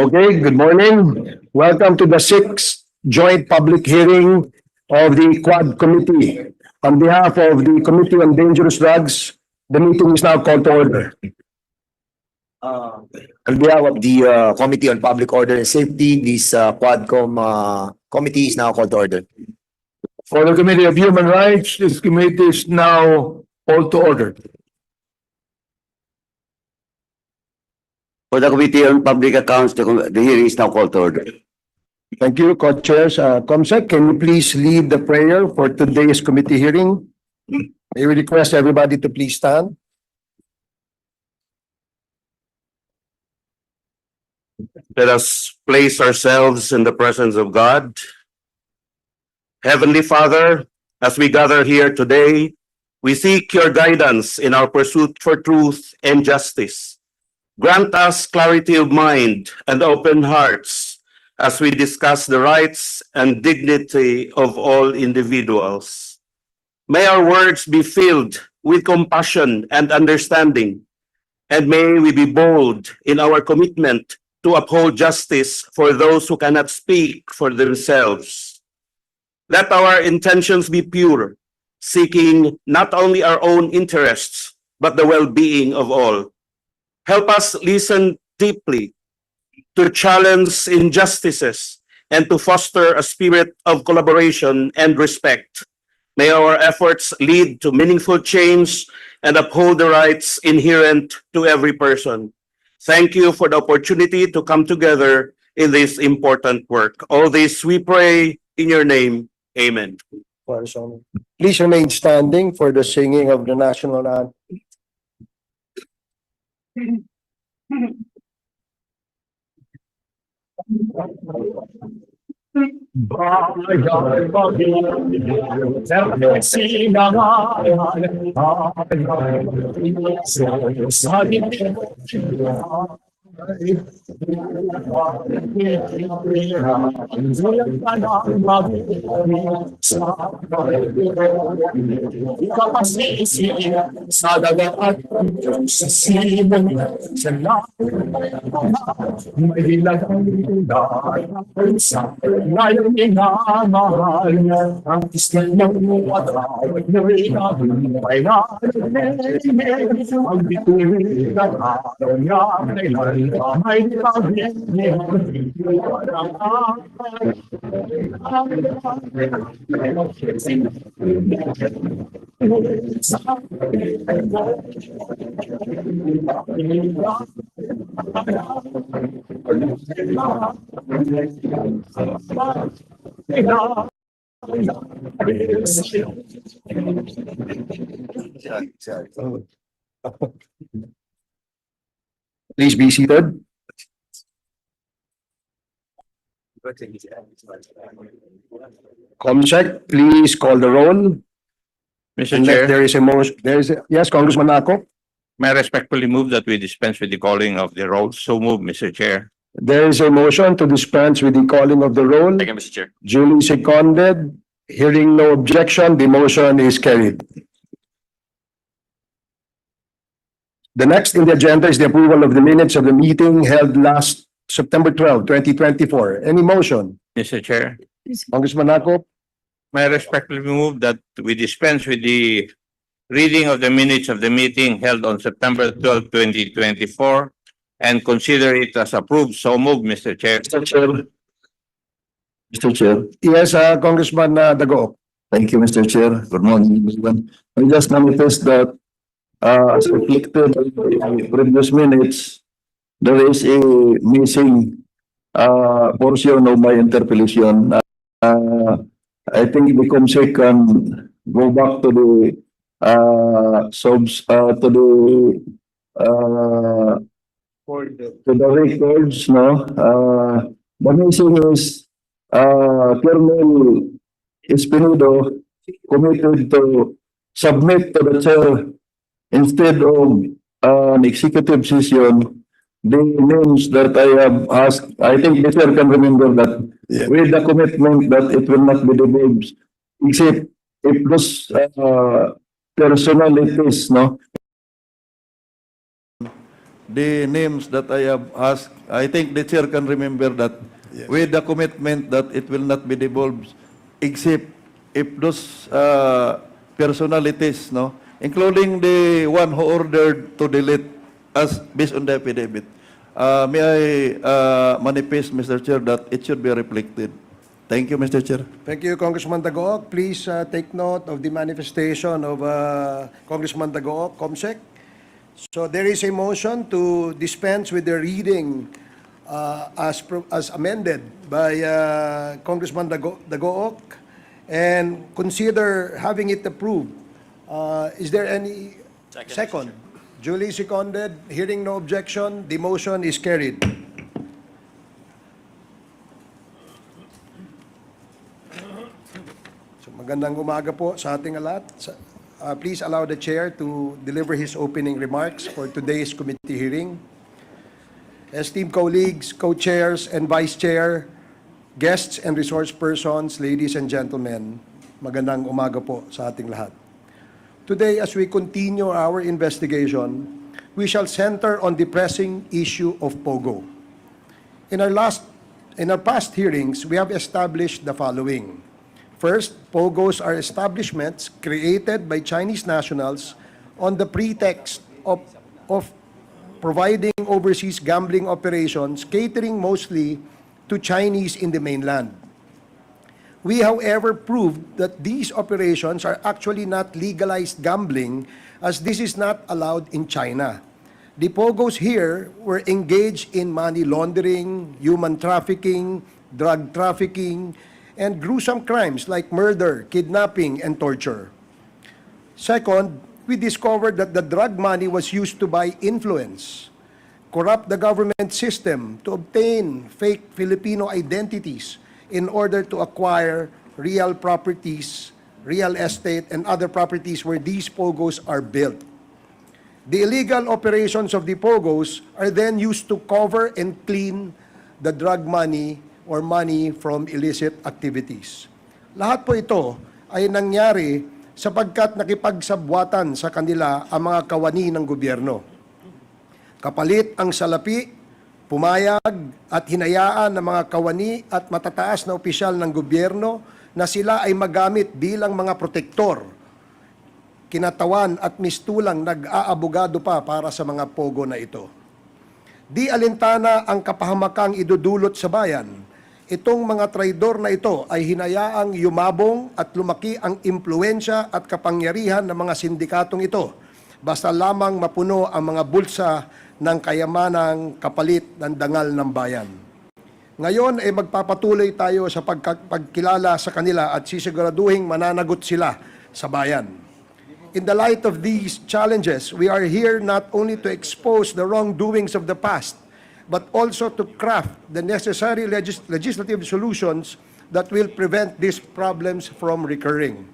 Okay, good morning. Welcome to the sixth joint public hearing of the Quad Committee. On behalf of the Committee on Dangerous Drugs, the meeting is now called to order. On behalf of the Committee on Public Order and Safety, this Quadcom committee is now called to order. For the Committee of Human Rights, this committee is now called to order. For the Committee on Public Accounts, the hearing is now called to order. Thank you, co-chairs. Comsec, can you please lead the prayer for today's committee hearing? May we request everybody to please stand. Let us place ourselves in the presence of God. Heavenly Father, as we gather here today, we seek your guidance in our pursuit for truth and justice. Grant us clarity of mind and open hearts as we discuss the rights and dignity of all individuals. May our words be filled with compassion and understanding, and may we be bold in our commitment to uphold justice for those who cannot speak for themselves. Let our intentions be pure, seeking not only our own interests, but the well-being of all. Help us listen deeply, to challenge injustices, and to foster a spirit of collaboration and respect. May our efforts lead to meaningful change and uphold the rights inherent to every person. Thank you for the opportunity to come together in this important work. All this we pray in your name. Amen. Please remain standing for the singing of the national anthem. Please be seated. Comsec, please call the roll. Mr. Chair, There is a motion. Yes, Congressman Ako. may I respectfully move that we dispense with the calling of the roll. So move, Mr. Chair. There is a motion to dispense with the calling of the roll. Thank you, Mr. Chair. Duly seconded. Hearing no objection, the motion is carried. The next in the agenda is the approval of the minutes of the meeting held last September 12, 2024. Any motion? Mr. Chair, Congressman Ako? may I respectfully move that we dispense with the reading of the minutes of the meeting held on September 12, 2024 and consider it as approved. So move, Mr. Chair. Mr. Chair. Mr. Chair. Yes, Congressman Dago. Thank you, Mr. Chair. Good morning, everyone. I just noticed that as reflected in the previous minutes, there is a missing portion of my interpellation. I think the COMSEC can go back to the records, no? The missing is Colonel Espinodo committed to submit to the chair instead of an executive session the names that I have asked. I think the chair can remember that with the commitment that it will not be divulged except if those personalities, no, the names that I have asked. I think the chair can remember that with the commitment that it will not be devolved except if those personalities, no, including the one who ordered to delete as based on the affidavit. May I manifest, Mr. Chair, that it should be reflected. Thank you, Mr. Chair. Thank you, Congressman Dagoog. Please take note of the manifestation of Congressman Dagoog, COMSEC. So there is a motion to dispense with the reading as amended by Congressman Dagoog and consider having it approved. Is there any second? Duly seconded. Hearing no objection, the motion is carried. So magandang umaga po sa ating lahat. Please allow the chair to deliver his opening remarks for today's committee hearing. Esteemed colleagues, co-chairs, and vice chair, guests and resource persons, ladies and gentlemen, magandang umaga po sa ating lahat. Today, as we continue our investigation, we shall center on the pressing issue of POGO. In our past hearings, we have established the following. First, POGOs are establishments created by Chinese nationals on the pretext of providing overseas gambling operations catering mostly to Chinese in the mainland. We, however, proved that these operations are actually not legalized gambling as this is not allowed in China. The POGOs here were engaged in money laundering, human trafficking, drug trafficking, and gruesome crimes like murder, kidnapping, and torture. Second, we discovered that the drug money was used to buy influence, corrupt the government system to obtain fake Filipino identities in order to acquire real properties, real estate, and other properties where these POGOs are built. The illegal operations of the POGOs are then used to cover and clean the drug money or money from illicit activities. Lahat po ito ay nangyari sapagkat nakipagsabwatan sa kanila ang mga kawani ng gobyerno. Kapalit ang salapi, pumayag at hinayaan ng mga kawani at matataas na opisyal ng gobyerno na sila ay magamit bilang mga protektor, kinatawan at mistulang nag-aabogado pa para sa mga POGO na ito. Di alintana ang kapahamakang idudulot sa bayan, itong mga traidor na ito ay hinayaang yumabong at lumaki ang impluensya at kapangyarihan ng mga sindikatong ito, basta lamang mapuno ang mga bulsa ng kayamanang kapalit ng dangal ng bayan. Ngayon ay magpapatuloy tayo sa pagkilala sa kanila at sisiguraduhing mananagot sila sa bayan. In the light of these challenges, we are here not only to expose the wrongdoings of the past, but also to craft the necessary legislative solutions that will prevent these problems from recurring.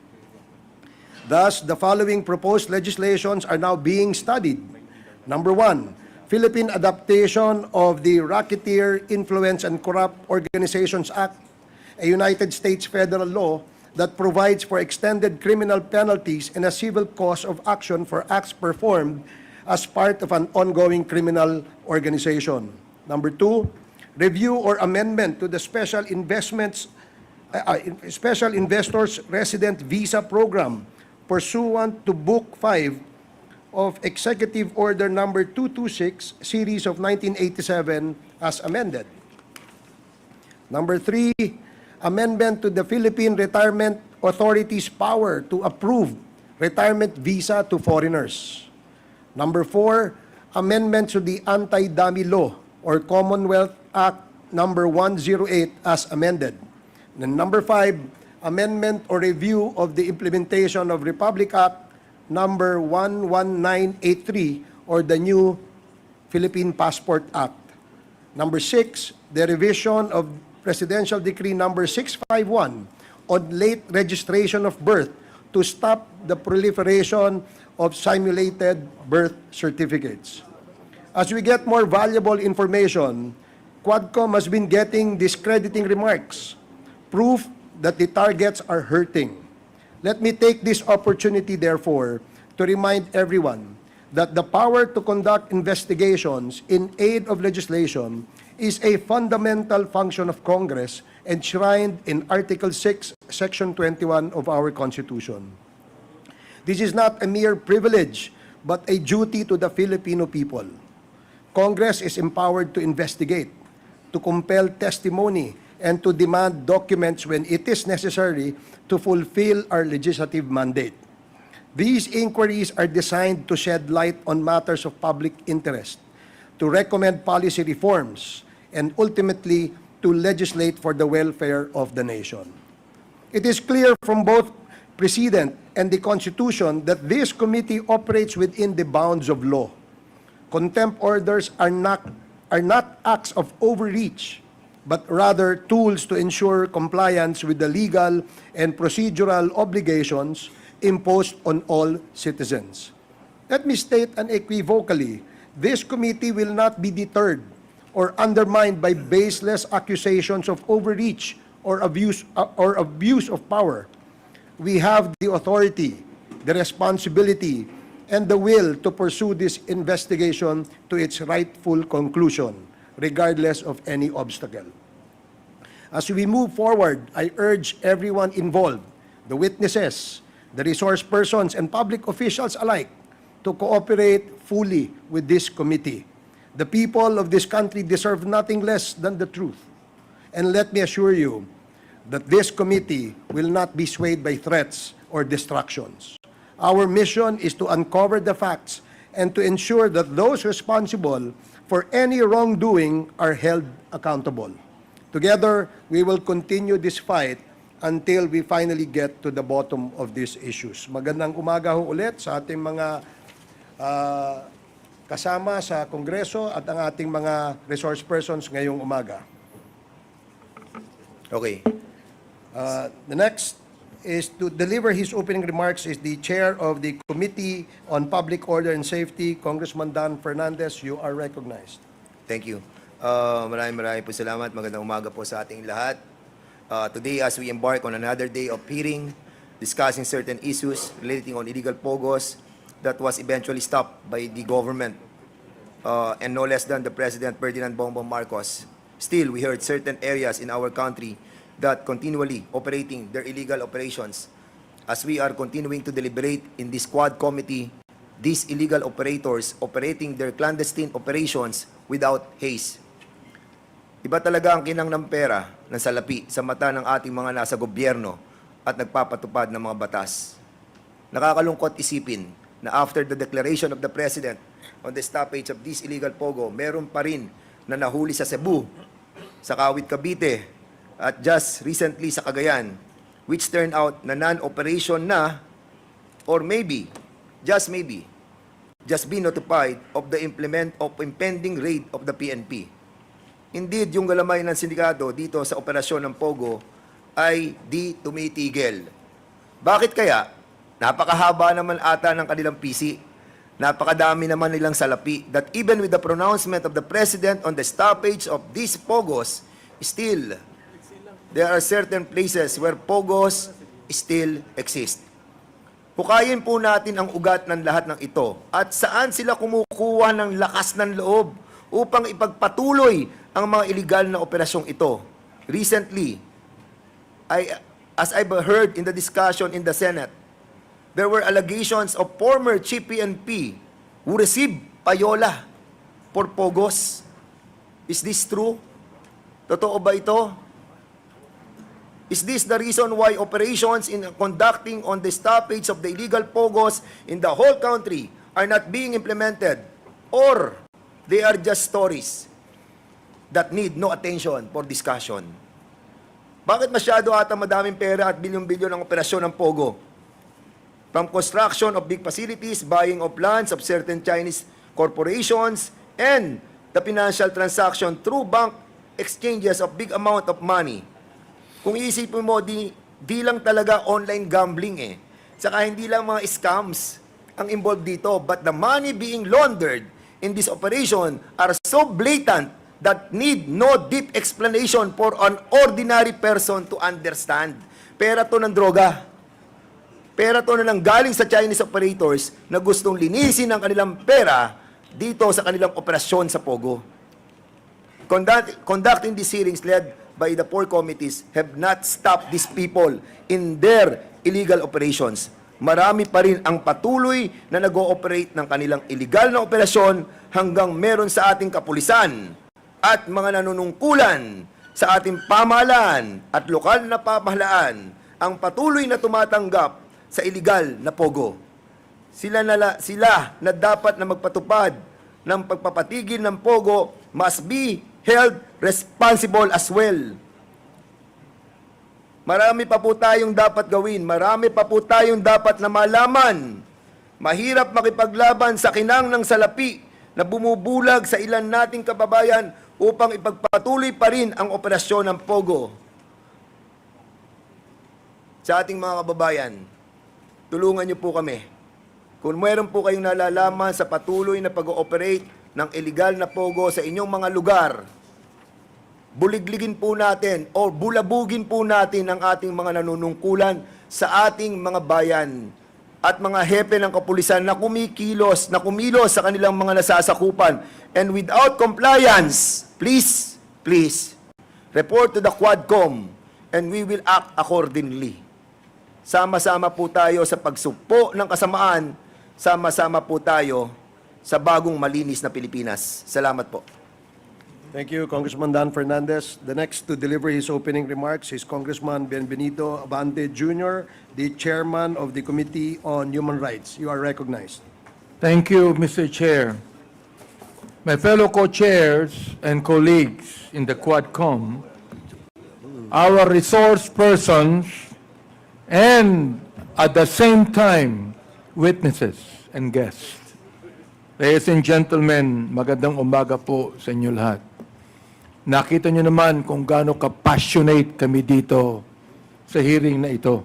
Thus, the following proposed legislations are now being studied. Number 1, Philippine adaptation of the Racketeer, Influence, and Corrupt Organizations Act, a United States federal law that provides for extended criminal penalties and a civil cause of action for acts performed as part of an ongoing criminal organization. Number 2, review or amendment to the Special Investors Resident Visa Program pursuant to Book 5 of Executive Order Number 226, Series of 1987 as amended. Number 3, amendment to the Philippine Retirement Authority's power to approve retirement visa to foreigners. Number 4, amendment to the Anti-Dummy Law or Commonwealth Act number 108 as amended. And number 5, amendment or review of the implementation of Republic Act number 11983 or the new Philippine Passport Act. Number 6, the revision of Presidential Decree number 651 on late registration of birth to stop the proliferation of simulated birth certificates. As we get more valuable information, Quadcom has been getting discrediting remarks, proof that the targets are hurting. Let me take this opportunity, therefore, to remind everyone that the power to conduct investigations in aid of legislation is a fundamental function of Congress enshrined in Article 6, Section 21 of our Constitution. This is not a mere privilege, but a duty to the Filipino people. Congress is empowered to investigate, to compel testimony, and to demand documents when it is necessary to fulfill our legislative mandate. These inquiries are designed to shed light on matters of public interest, to recommend policy reforms, and ultimately to legislate for the welfare of the nation. It is clear from both Precedent and the Constitution that this committee operates within the bounds of law. Contempt orders are not acts of overreach, but rather tools to ensure compliance with the legal and procedural obligations imposed on all citizens. Let me state unequivocally, this committee will not be deterred or undermined by baseless accusations of overreach or abuse of power. We have the authority, the responsibility, and the will to pursue this investigation to its rightful conclusion, regardless of any obstacle. As we move forward, I urge everyone involved, the witnesses, the resource persons, and public officials alike, to cooperate fully with this committee. The people of this country deserve nothing less than the truth. And let me assure you that this committee will not be swayed by threats or distractions. Our mission is to uncover the facts and to ensure that those responsible for any wrongdoing are held accountable. Together, we will continue this fight until we finally get to the bottom of these issues. Magandang umaga ho ulit sa ating mga kasama sa Kongreso at ang ating mga resource persons ngayong umaga. Okay. The next is to deliver his opening remarks is the Chair of the Committee on Public Order and Safety, Congressman Dan Fernandez. You are recognized. Thank you. Maraming po salamat. Magandang umaga po sa ating lahat. Today, as we embark on another day of hearing, discussing certain issues relating on illegal POGOs that was eventually stopped by the government, and no less than the President Ferdinand Bongbong Marcos. Still, we heard certain areas in our country that continually operating their illegal operations. As we are continuing to deliberate in this Quad Committee, these illegal operators operating their clandestine operations without haste. Iba talaga ang kinang ng pera ng salapi sa mata ng ating mga nasa gobyerno at nagpapatupad ng mga batas. Nakakalungkot isipin na after the declaration of the President on the stoppage of this illegal POGO, meron pa rin na nahuli sa Cebu, sa Kawit, Cavite, at just recently sa Cagayan, which turned out na non-operation na, or maybe, just be notified of the impending raid of the PNP. Indeed, yung galamay ng sindikato dito sa operasyon ng POGO ay di tumitigil. Bakit kaya? Napakahaba naman ata ng kanilang PC. Napakadami naman nilang salapi that even with the pronouncement of the President on the stoppage of these POGOs, still, there are certain places where POGOs still exist. Hukayin po natin ang ugat ng lahat ng ito at saan sila kumukuha ng lakas ng loob upang ipagpatuloy ang mga iligal na operasyong ito. Recently, as I've heard in the discussion in the Senate, there were allegations of former Chief PNP who received payola for POGOs. Is this true? Totoo ba ito? Is this the reason why operations in conducting on the stoppage of the illegal POGOs in the whole country are not being implemented? Or they are just stories that need no attention for discussion? Bakit masyado ata madaming pera at bilyon-bilyon ang operasyon ng POGO? From construction of big facilities, buying of lands of certain Chinese corporations, and the financial transaction through bank exchanges of big amount of money. Kung iisipin mo, di lang talaga online gambling eh. Saka hindi lang mga scams ang involved dito, but the money being laundered in this operation are so blatant that need no deep explanation for an ordinary person to understand. Pera to ng droga. Pera to na nanggaling sa Chinese operators na gustong linisin ang kanilang pera dito sa kanilang operasyon sa POGO. Conducting these hearings led by the four committees have not stopped these people in their illegal operations. Marami pa rin ang patuloy na nag-ooperate ng kanilang illegal na operasyon hanggang meron sa ating kapulisan at mga nanunungkulan sa ating pamahalaan at lokal na pamahalaan ang patuloy na tumatanggap sa illegal na POGO. Sila na dapat na magpatupad ng pagpapatigil ng POGO must be held responsible as well. Marami pa po tayong dapat gawin. Marami pa po tayong dapat na malaman. Mahirap makipaglaban sa kinang ng salapi na bumubulag sa ilan nating kababayan upang ipagpatuloy pa rin ang operasyon ng POGO. Sa ating mga kababayan, tulungan niyo po kami. Kung meron po kayong nalalaman sa patuloy na pag-ooperate ng illegal na POGO sa inyong mga lugar, buligligin po natin o bulabugin po natin ang ating mga nanunungkulan sa ating mga bayan at mga hepe ng kapulisan na kumilos sa kanilang mga nasasakupan. And without compliance, please, report to the Quadcom and we will act accordingly. Sama-sama po tayo sa pagsugpo ng kasamaan, sama-sama po tayo sa bagong malinis na Pilipinas. Salamat po. Thank you, Congressman Dan Fernandez. The next to deliver his opening remarks is Congressman Benvenito Abante Jr., the Chairman of the Committee on Human Rights. You are recognized. Thank you, Mr. Chair. My fellow co-chairs and colleagues in the Quadcom, our resource persons, and at the same time, witnesses and guests. Ladies and gentlemen, magandang umaga po sa inyo lahat. Nakita nyo naman kung gaano ka-passionate kami dito sa hearing na ito.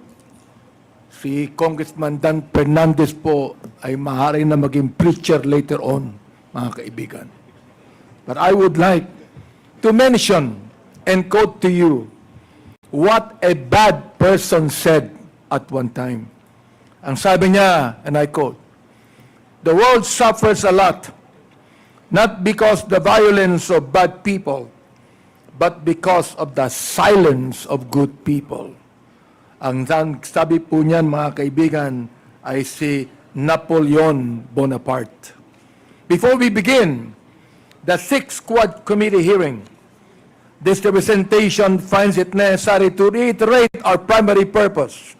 Si Congressman Dan Fernandez po ay maaari na maging preacher later on, mga kaibigan. But I would like to mention and quote to you what a bad person said at one time. Ang sabi niya, and I quote, "The world suffers a lot, not because the violence of bad people, but because of the silence of good people." Ang sabi po niyan, mga kaibigan, ay si Napoleon Bonaparte. Before we begin the Sixth Quad Committee hearing, this representation finds it necessary to reiterate our primary purpose,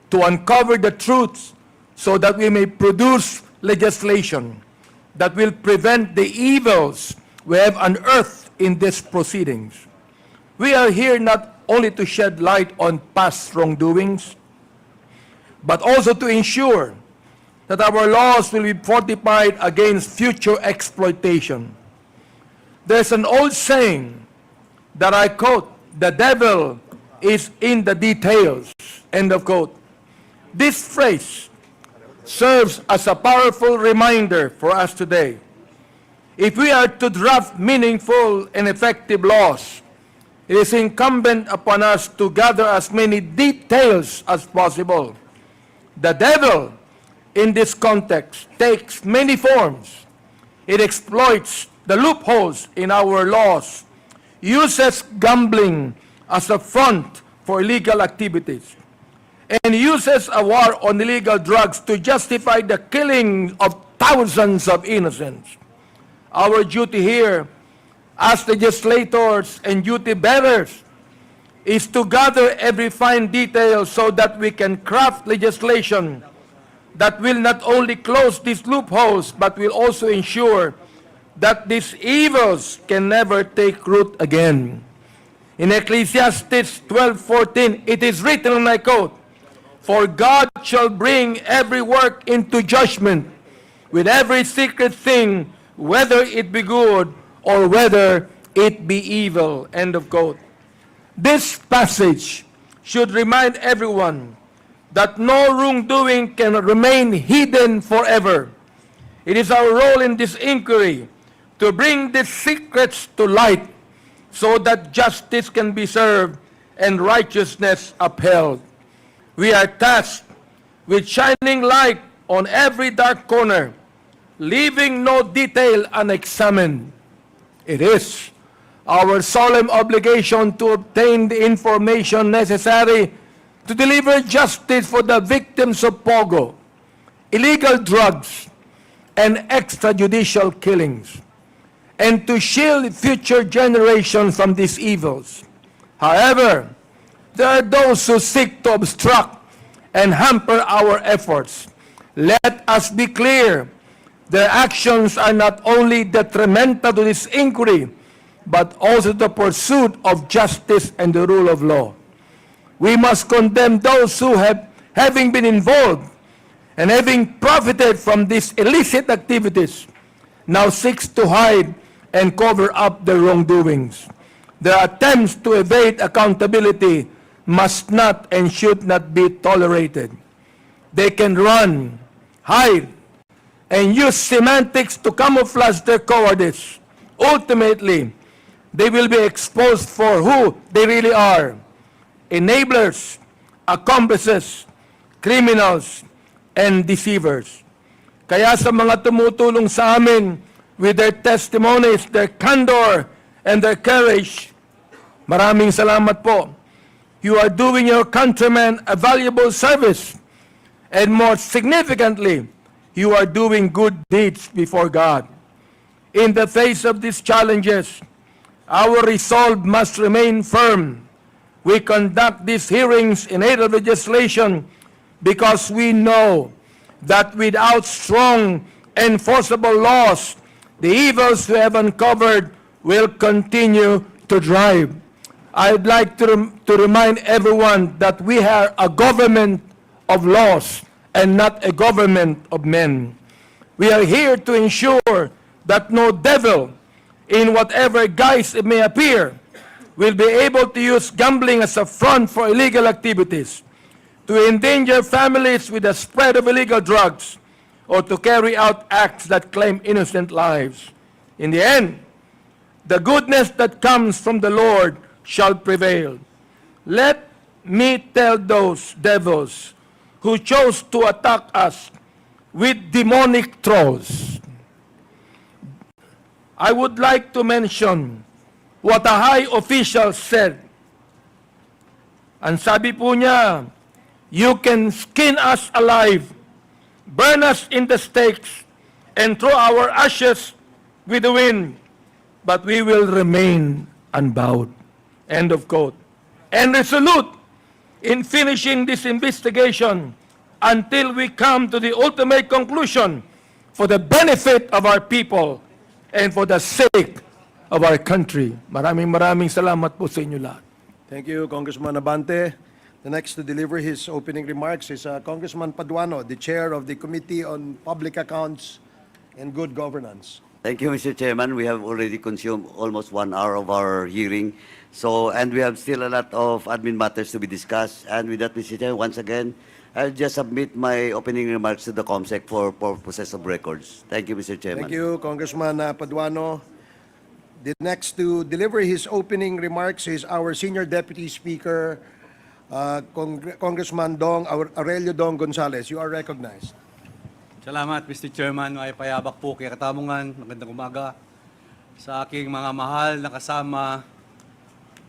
to uncover the truths so that we may produce legislation that will prevent the evils we have unearthed in these proceedings. We are here not only to shed light on past wrongdoings, but also to ensure that our laws will be fortified against future exploitation. There's an old saying that I quote, "The devil is in the details," end of quote. This phrase serves as a powerful reminder for us today. If we are to draft meaningful and effective laws, it is incumbent upon us to gather as many details as possible. The devil, in this context, takes many forms. It exploits the loopholes in our laws, uses gambling as a front for illegal activities, and uses a war on illegal drugs to justify the killing of thousands of innocents. Our duty here as legislators and duty bearers is to gather every fine detail so that we can craft legislation that will not only close these loopholes but will also ensure that these evils can never take root again. In Ecclesiastes 12:14, it is written, and I quote, "For God shall bring every work into judgment with every secret thing, whether it be good or whether it be evil." End of quote. This passage should remind everyone that no wrongdoing can remain hidden forever. It is our role in this inquiry to bring these secrets to light so that justice can be served and righteousness upheld. We are tasked with shining light on every dark corner, leaving no detail unexamined. It is our solemn obligation to obtain the information necessary to deliver justice for the victims of POGO, illegal drugs, and extrajudicial killings, and to shield future generations from these evils. However, there are those who seek to obstruct and hamper our efforts. Let us be clear, their actions are not only detrimental to this inquiry, but also the pursuit of justice and the rule of law. We must condemn those who having been involved and having profited from these illicit activities, now seeks to hide and cover up their wrongdoings. Their attempts to evade accountability must not and should not be tolerated. They can run, hide, and use semantics to camouflage their cowardice. Ultimately, they will be exposed for who they really are: enablers, accomplices, criminals, and deceivers. Kaya sa mga tumutulong sa amin with their testimonies, their candor, and their courage, maraming salamat po. You are doing your countrymen a valuable service, and more significantly, you are doing good deeds before God. In the face of these challenges, our resolve must remain firm. We conduct these hearings in aid of legislation because we know that without strong, enforceable laws, the evils we have uncovered will continue to drive. I'd like to remind everyone that we are a government of laws and not a government of men. We are here to ensure that no devil, in whatever guise it may appear, will be able to use gambling as a front for illegal activities, to endanger families with the spread of illegal drugs, or to carry out acts that claim innocent lives. In the end, the goodness that comes from the Lord shall prevail. Let me tell those devils who chose to attack us with demonic trolls. I would like to mention what a high official said. Ang sabi po niya, you can skin us alive, burn us in the stakes, and throw our ashes with the wind, but we will remain unbowed. End of quote. And resolute in finishing this investigation until we come to the ultimate conclusion for the benefit of our people and for the sake of our country. Maraming salamat po sa inyo lahat. Thank you, Congressman Abante. The next to deliver his opening remarks is Congressman Paduano, the Chair of the Committee on Public Accounts and Good Governance. Thank you, Mr. Chairman. We have already consumed almost 1 hour of our hearing. And we have still a lot of admin matters to be discussed. And with that, Mr. Chairman, once again, I'll just submit my opening remarks to the COMSEC for purposes of records. Thank you, Mr. Chairman. Thank you, Congressman Paduano. The next to deliver his opening remarks is our Senior Deputy Speaker, Congressman Aurelio Dong Gonzales. You are recognized. Salamat, Mr. Chairman. May payabak po kay Katamungan. Magandang umaga sa aking mga mahal na kasama,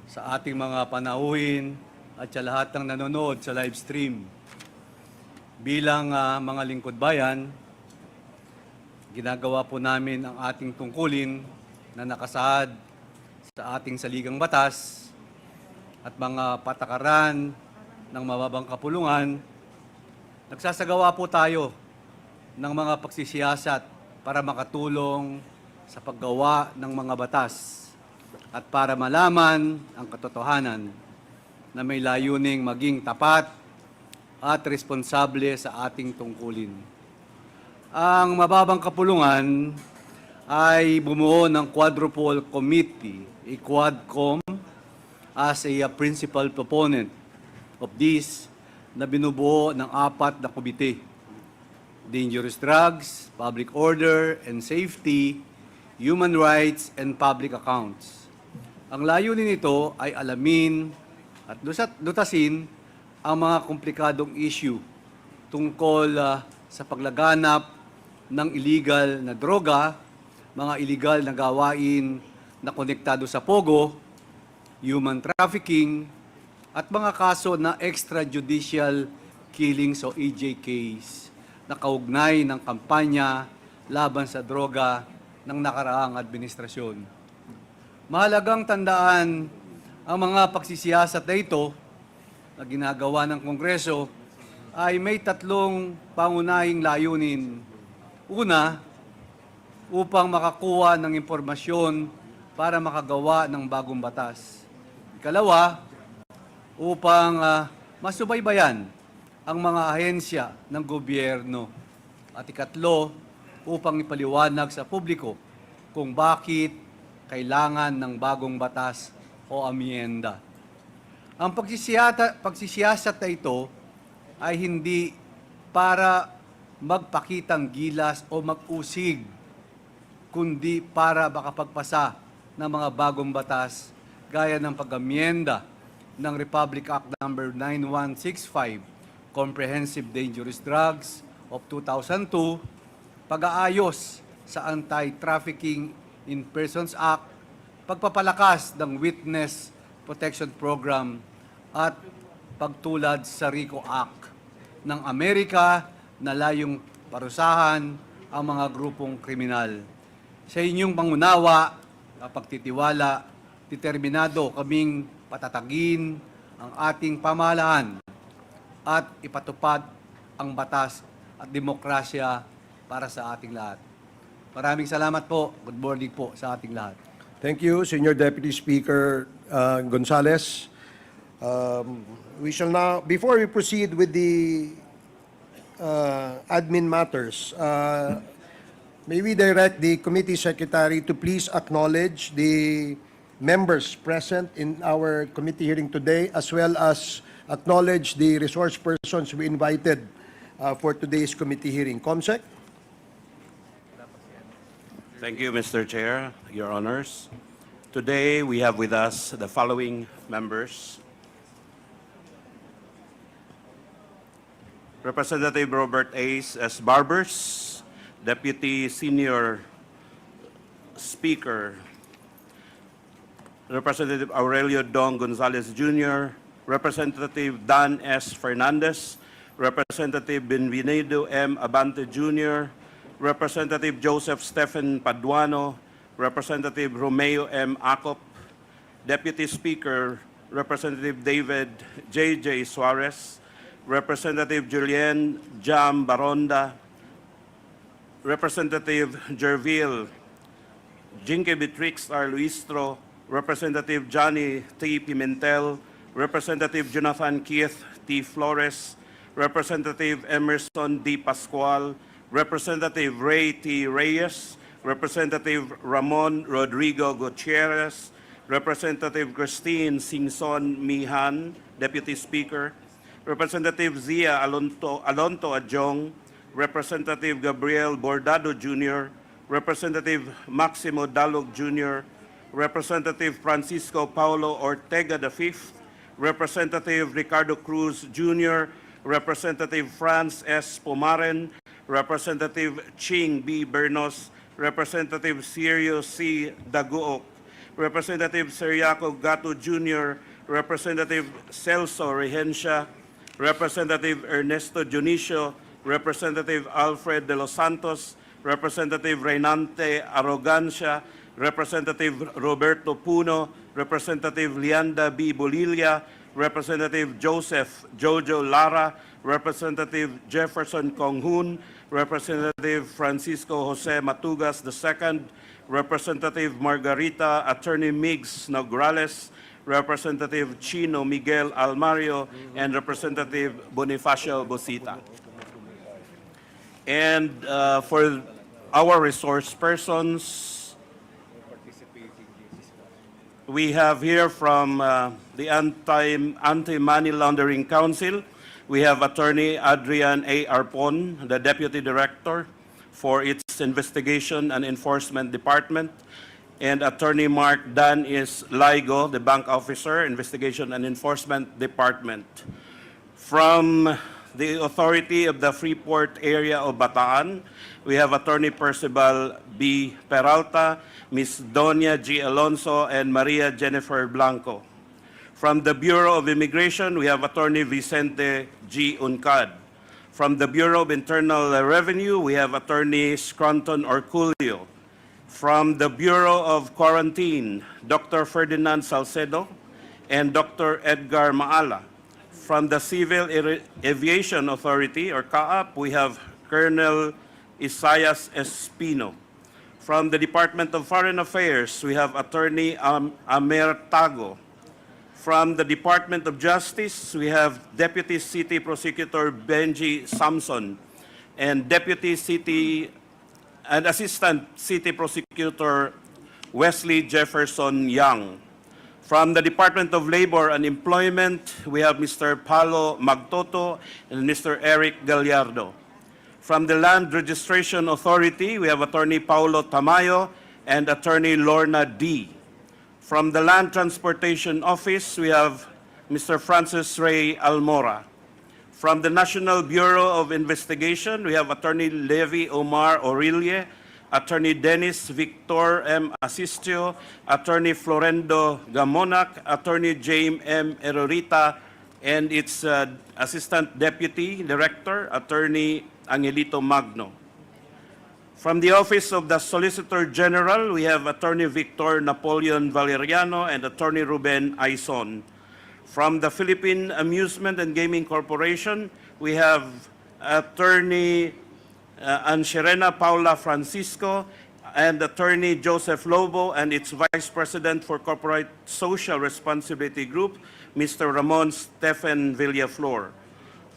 sa ating mga panauhin, at sa lahat ng nanonood sa live stream. Bilang mga lingkod bayan, ginagawa po namin ang ating tungkulin na nakasaad sa ating saligang batas at mga patakaran ng mababang kapulungan. Nagsasagawa po tayo ng mga pagsisiyasat para makatulong sa paggawa ng mga batas at para malaman ang katotohanan na may layuning maging tapat at responsable sa ating tungkulin. Ang mababang kapulungan ay bumuo ng quadruple committee, a quadcom, as a principal proponent of this na binubuo ng 4 na komite: dangerous drugs, public order and safety, human rights, and public accounts. Ang layunin nito ay alamin at lutasin ang mga komplikadong issue tungkol sa paglaganap ng illegal na droga, mga illegal na gawain na konektado sa POGO, human trafficking, at mga kaso na extrajudicial killings o EJKs na kaugnay ng kampanya laban sa droga ng nakaraang administrasyon. Mahalagang tandaan ang mga pagsisiyasat na ito na ginagawa ng Kongreso ay may tatlong pangunahing layunin. Una, upang makakuha ng impormasyon para makagawa ng bagong batas. Ikalawa, upang masubaybayan ang mga ahensya ng gobyerno. At ikatlo, upang ipaliwanag sa publiko kung bakit kailangan ng bagong batas o amyenda. Ang pagsisiyasat na ito ay hindi para magpakitang gilas o mag-usig, kundi para makapagpasa ng mga bagong batas gaya ng pag-amyenda ng Republic Act No. 9165, Comprehensive Dangerous Drugs of 2002, pag-aayos sa Anti-Trafficking in Persons Act, pagpapalakas ng Witness Protection Program at pagtulad sa RICO Act ng Amerika na layong parusahan ang mga grupong kriminal. Sa inyong pangunawa, pagtitiwala, determinado kaming patatagin ang ating pamahalaan at ipatupad ang batas at demokrasya para sa ating lahat. Maraming salamat po. Good morning po sa ating lahat. Thank you, Senior Deputy Speaker Gonzales. We shall now, before we proceed with the admin matters, may we direct the committee secretary to please acknowledge the members present in our committee hearing today, as well as acknowledge the resource persons we invited for today's committee hearing. Comsec? Thank you, Mr. Chair, Your Honors. Today, we have with us the following members. Representative Robert Ace S. Barbers, Deputy Senior Speaker. Representative Aurelio Dong Gonzalez Jr., Representative Dan S. Fernandez, Representative Benvenido M. Abante Jr., Representative Joseph Stephen Paduano, Representative Romeo M. Acop, Deputy Speaker Representative David J.J. Suarez, Representative Julian Jam Baronda, Representative Jervil Jinke Beatrix R. Luistro, Representative Johnny T. Pimentel, Representative Jonathan Keith T. Flores, Representative Emerson D. Pascual, Representative Ray T. Reyes, Representative Ramon Rodrigo Gutierrez, Representative Christine Singson Mihan, Deputy Speaker, Representative Zia Alonto Adjong, Representative Gabriel Bordado Jr., Representative Maximo Dalog Jr., Representative Francisco Paulo Ortega V, Representative Ricardo Cruz Jr., Representative Franz S. Pomaren, Representative Ching B. Bernos, Representative Sirio C. Daguok, Representative Seriaco Gato Jr., Representative Celso Regencia, Representative Ernesto Dionisio, Representative Alfred de los Santos, Representative Reynante Arrogancia, Representative Roberto Puno, Representative Lianda B. Bolilla, Representative Joseph Jojo Lara, Representative Jefferson Konghun, Representative Francisco Jose Matugas II, Representative Margarita Attorney Migs Nograles, Representative Chino Miguel Almario, and Representative Bonifacio Bosita. And for our resource persons, we have here from the Anti-Money Laundering Council, we have Attorney Adrian A. Arpon, the Deputy Director for its Investigation and Enforcement Department, and Attorney Mark Dan is Ligo, the Bank Officer, Investigation and Enforcement Department. From the authority of the Freeport area of Bataan, we have Attorney Percival B. Peralta, Ms. Donia G. Alonso, and Maria Jennifer Blanco. From the Bureau of Immigration, we have Attorney Vicente G. Uncad. From the Bureau of Internal Revenue, we have Attorney Scranton Orculio. From the Bureau of Quarantine, Dr. Ferdinand Salcedo and Dr. Edgar Maala. From the Civil Aviation Authority, or CAAP, we have Colonel Isaias Espino. From the Department of Foreign Affairs, we have Attorney Amer Tago. From the Department of Justice, we have Deputy City Prosecutor Benji Samson and Deputy City and Assistant City Prosecutor Wesley Jefferson Young. From the Department of Labor and Employment, we have Mr. Paulo Magtoto and Mr. Eric Gallardo. From the Land Registration Authority, we have Attorney Paulo Tamayo and Attorney Lorna D. From the Land Transportation Office, we have Mr. Francis Ray Almora. From the National Bureau of Investigation, we have Attorney Levi Omar Aurelie, Attorney Dennis Victor M. Asistio, Attorney Florendo Gamonac, Attorney James M. Erorita, and its Assistant Deputy Director, Attorney Angelito Magno. From the Office of the Solicitor General, we have Attorney Victor Napoleon Valeriano and Attorney Ruben Aison. From the Philippine Amusement and Gaming Corporation, we have Attorney Ancherena Paula Francisco and Attorney Joseph Lobo and its Vice President for Corporate Social Responsibility Group, Mr. Ramon Stephen Villaflor.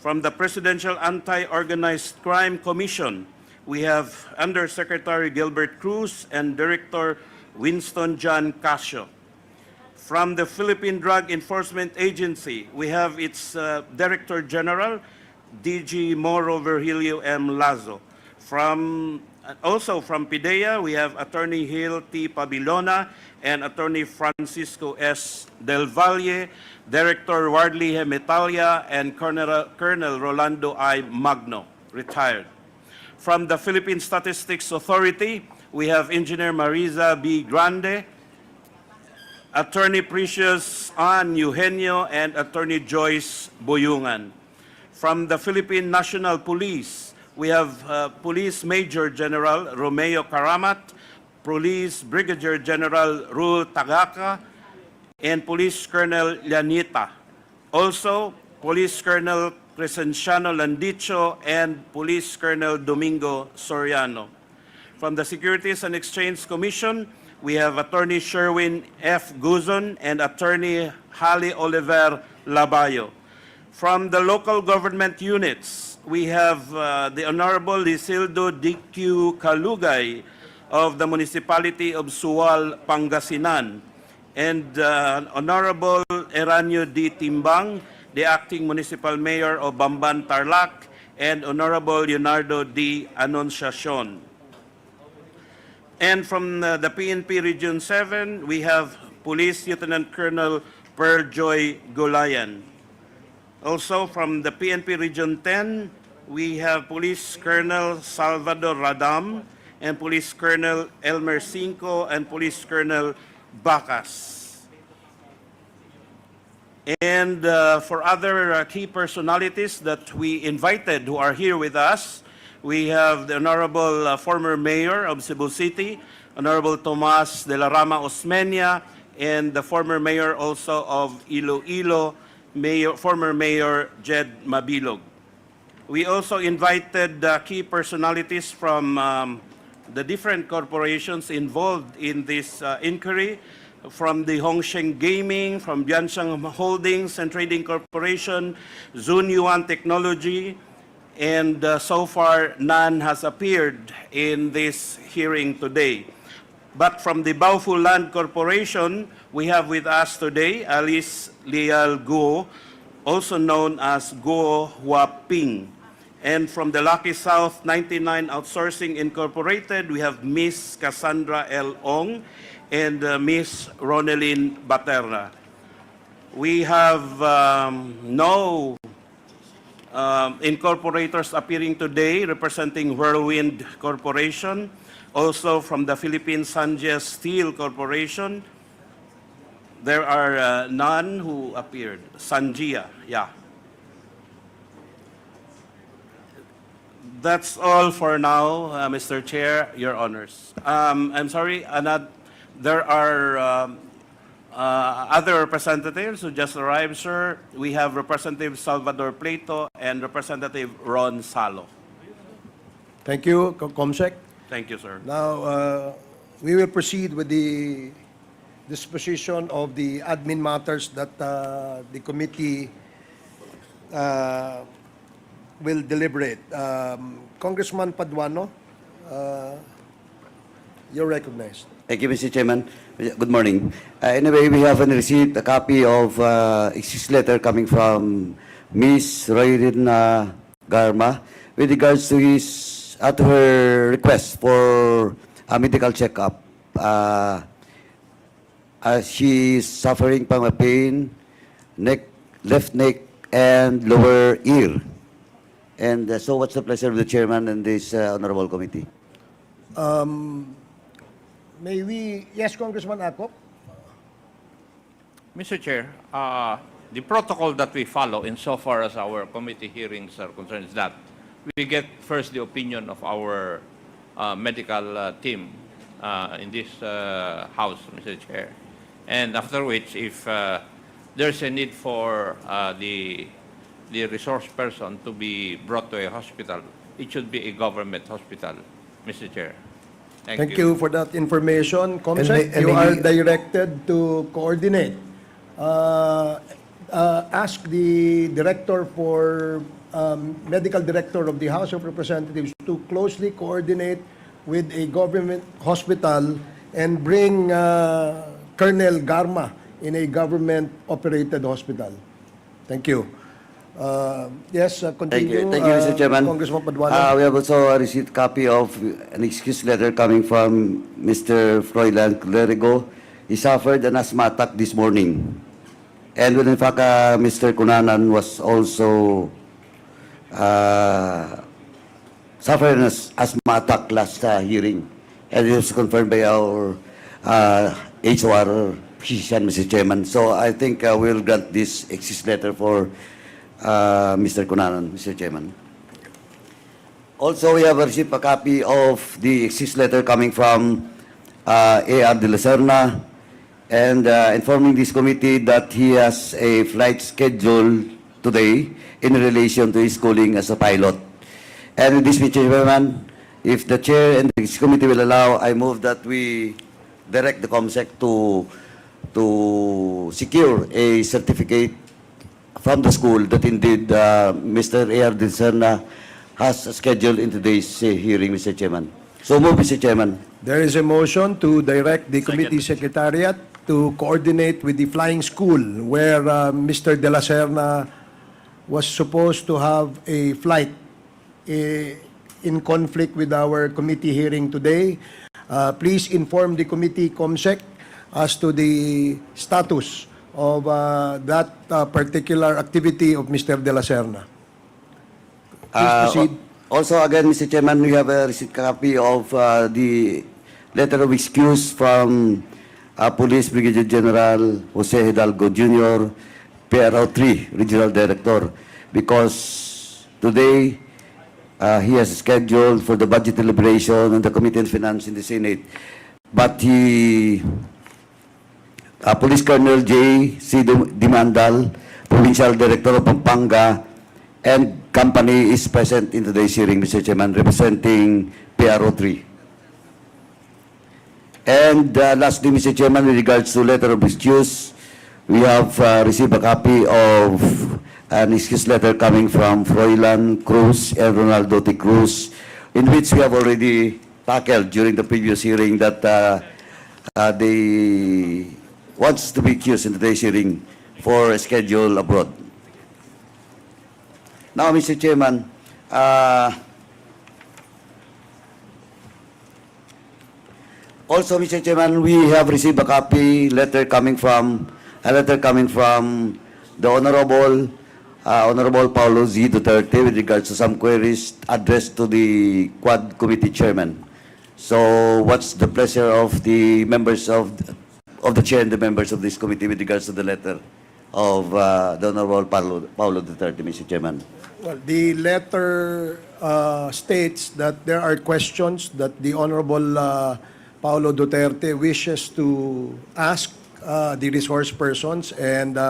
From the Presidential Anti-Organized Crime Commission, we have Undersecretary Gilbert Cruz and Director Winston John Casio. From the Philippine Drug Enforcement Agency, we have its Director General, DG Moro Virgilio M. Lazo. Also from PDEA, we have Attorney Hill T. Pabilona and Attorney Francisco S. Del Valle, Director Wardley Hemetalia, and Colonel Rolando I. Magno, retired. From the Philippine Statistics Authority, we have Engineer Marisa B. Grande, Attorney Precious Ann Eugenio, and Attorney Joyce Boyungan. From the Philippine National Police, we have Police Major General Romeo Karamat, Police Brigadier General Rul Tagaka, and Police Colonel Llanita. Also, Police Colonel Crescenciano Landicho and Police Colonel Domingo Soriano. From the Securities and Exchange Commission, we have Attorney Sherwin F. Guzon and Attorney Hali Oliver Labayo. From the local government units, we have the Honorable Lisildo D.Q. Kalugay of the Municipality of Sual, Pangasinan, and Honorable Eranio D. Timbang, the Acting Municipal Mayor of Bamban, Tarlac, and Honorable Leonardo D. Anunciacion. And from the PNP Region 7, we have Police Lieutenant Colonel Pearl Joy Golayan. Also from the PNP Region 10, we have Police Colonel Salvador Radam and Police Colonel Elmer Cinco and Police Colonel Bacas. And for other key personalities that we invited who are here with us, we have the Honorable former Mayor of Cebu City, Honorable Tomas de la Rama Osmena, and the former Mayor also of Iloilo, former Mayor Jed Mabilog. We also invited key personalities from the different corporations involved in this inquiry, from the Hongsheng Gaming, from Bianchang Holdings and Trading Corporation, Zun Yuan Technology, and so far none has appeared in this hearing today. But from the Baofu Land Corporation, we have with us today Alice Guo, also known as Guo Huaping. And from the Lucky South 99 Outsourcing Incorporated, we have Miss Cassandra L. Ong and Miss Ronelyn Baterna. We have no incorporators appearing today representing Whirlwind Corporation, also from the Philippine Sanjes Steel Corporation. There are none who appeared. Sanjia, yeah. That's all for now, Mr. Chair, Your Honors. I'm sorry, there are other representatives who just arrived, sir. We have Representative Salvador Plato and Representative Ron Salo. Thank you, Comsec. Thank you, sir. Now, we will proceed with the disposition of the admin matters that the committee will deliberate. Congressman Paduano, you're recognized. Thank you, Mr. Chairman. Good morning. Anyway, we have received a copy of excuse letter coming from Ms. Royrin Garma with regards to her request for a medical checkup. She is suffering from a pain, left neck, and lower ear. And so what's the pleasure of the chairman and this honorable committee? May we, yes, Congressman Akop? Mr. Chair, the protocol that we follow insofar as our committee hearings are concerned is that we get first the opinion of our medical team in this House, Mr. Chair. And after which, if there's a need for the resource person to be brought to a hospital, it should be a government hospital, Mr. Chair. Thank you for that information. Comsec, you are directed to coordinate. Ask the director for, medical director of the House of Representatives to closely coordinate with a government hospital and bring Colonel Garma in a government-operated hospital. Thank you. Yes, continue. Thank you, Mr. Chairman. Congressman Paduano. We have also received a copy of an excuse letter coming from Mr. Froilan Clerigo. He suffered an asthma attack this morning. And when in fact, Mr. Cunanan was also suffering an asthma attack last hearing. And it was confirmed by our HOR physician, Mr. Chairman. So I think we'll grant this excuse letter for Mr. Cunanan, Mr. Chairman. Also, we have received a copy of the excuse letter coming from A.R. de la Serna and informing this committee that he has a flight schedule today in relation to his schooling as a pilot. And with this, Mr. Chairman, if the chair and this committee will allow, I move that we direct the COMSEC to secure a certificate from the school that indeed Mr. A.R. de la Serna has scheduled in today's hearing, Mr. Chairman. So move, Mr. Chairman. There is a motion to direct the committee secretariat to coordinate with the flying school where Mr. De La Serna was supposed to have a flight in conflict with our committee hearing today. Please inform the committee COMSEC as to the status of that particular activity of Mr. De La Serna. Please proceed. Also, again, Mr. Chairman, we have received a copy of the letter of excuse from Police Brigadier General Jose Hidalgo Jr., PRO 3 Regional Director, because today he has scheduled for the budget deliberation on the Committee on Finance in the Senate. But Police Colonel J. C. Dimandal, Provincial Director of Pampanga, and company is present in today's hearing, Mr. Chairman, representing PRO 3. And lastly, Mr. Chairman, with regards to letter of excuse, we have received a copy of an excuse letter coming from Froilan Cruz and Ronaldo T. Cruz, in which we have already tackled during the previous hearing that they wants to be accused in today's hearing for a schedule abroad. Now, Mr. Chairman, also, Mr. Chairman, we have received a letter coming from the Honorable Honorable Paulo Z. Duterte with regards to some queries addressed to the Quad Committee Chairman. So what's the pleasure of the members of the chair and the members of this committee with regards to the letter of the Honorable Paulo Duterte, Mr. Chairman? Well, the letter states that there are questions that the Honorable Paulo Duterte wishes to ask the resource persons, and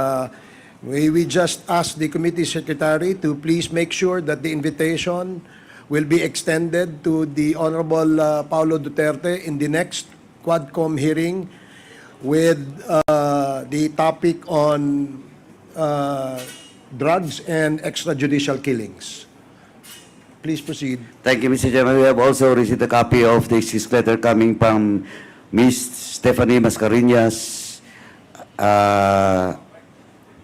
we just ask the committee secretary to please make sure that the invitation will be extended to the Honorable Paulo Duterte in the next Quadcom hearing with the topic on drugs and extrajudicial killings. Please proceed. Thank you, Mr. Chairman. We have also received a copy of this letter coming from Ms. Stephanie Mascareñas.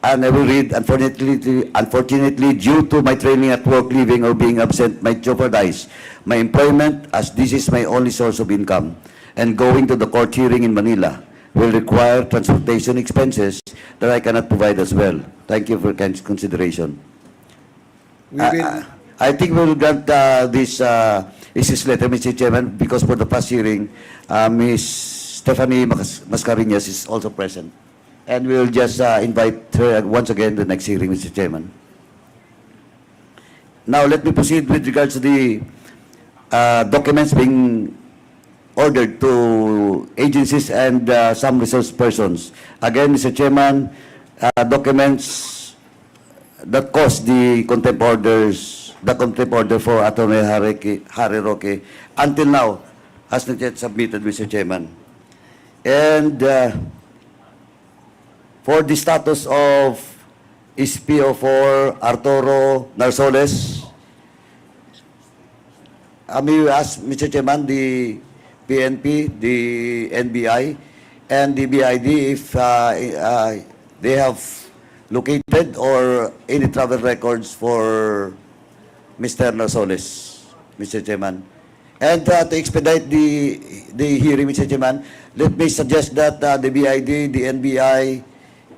And I will read, unfortunately, due to my training at work, leaving or being absent might jeopardize my employment, as this is my only source of income. And going to the court hearing in Manila will require transportation expenses that I cannot provide as well. Thank you for kind consideration. We will, I think we will grant this letter, Mr. Chairman, because for the past hearing, Ms. Stephanie Mascareñas is also present. And we will just invite her once again the next hearing, Mr. Chairman. Now, let me proceed with regards to the documents being ordered to agencies and some resource persons. Again, Mr. Chairman, documents that caused the contempt order for Attorney Harry Roque until now has not yet submitted, Mr. Chairman. And for the status of SPO4 Arturo Narsoles, may we ask, Mr. Chairman, the PNP, the NBI, and the BID if they have located or any travel records for Mr. Narsoles, Mr. Chairman. And to expedite the hearing, Mr. Chairman, let me suggest that the BID, the NBI,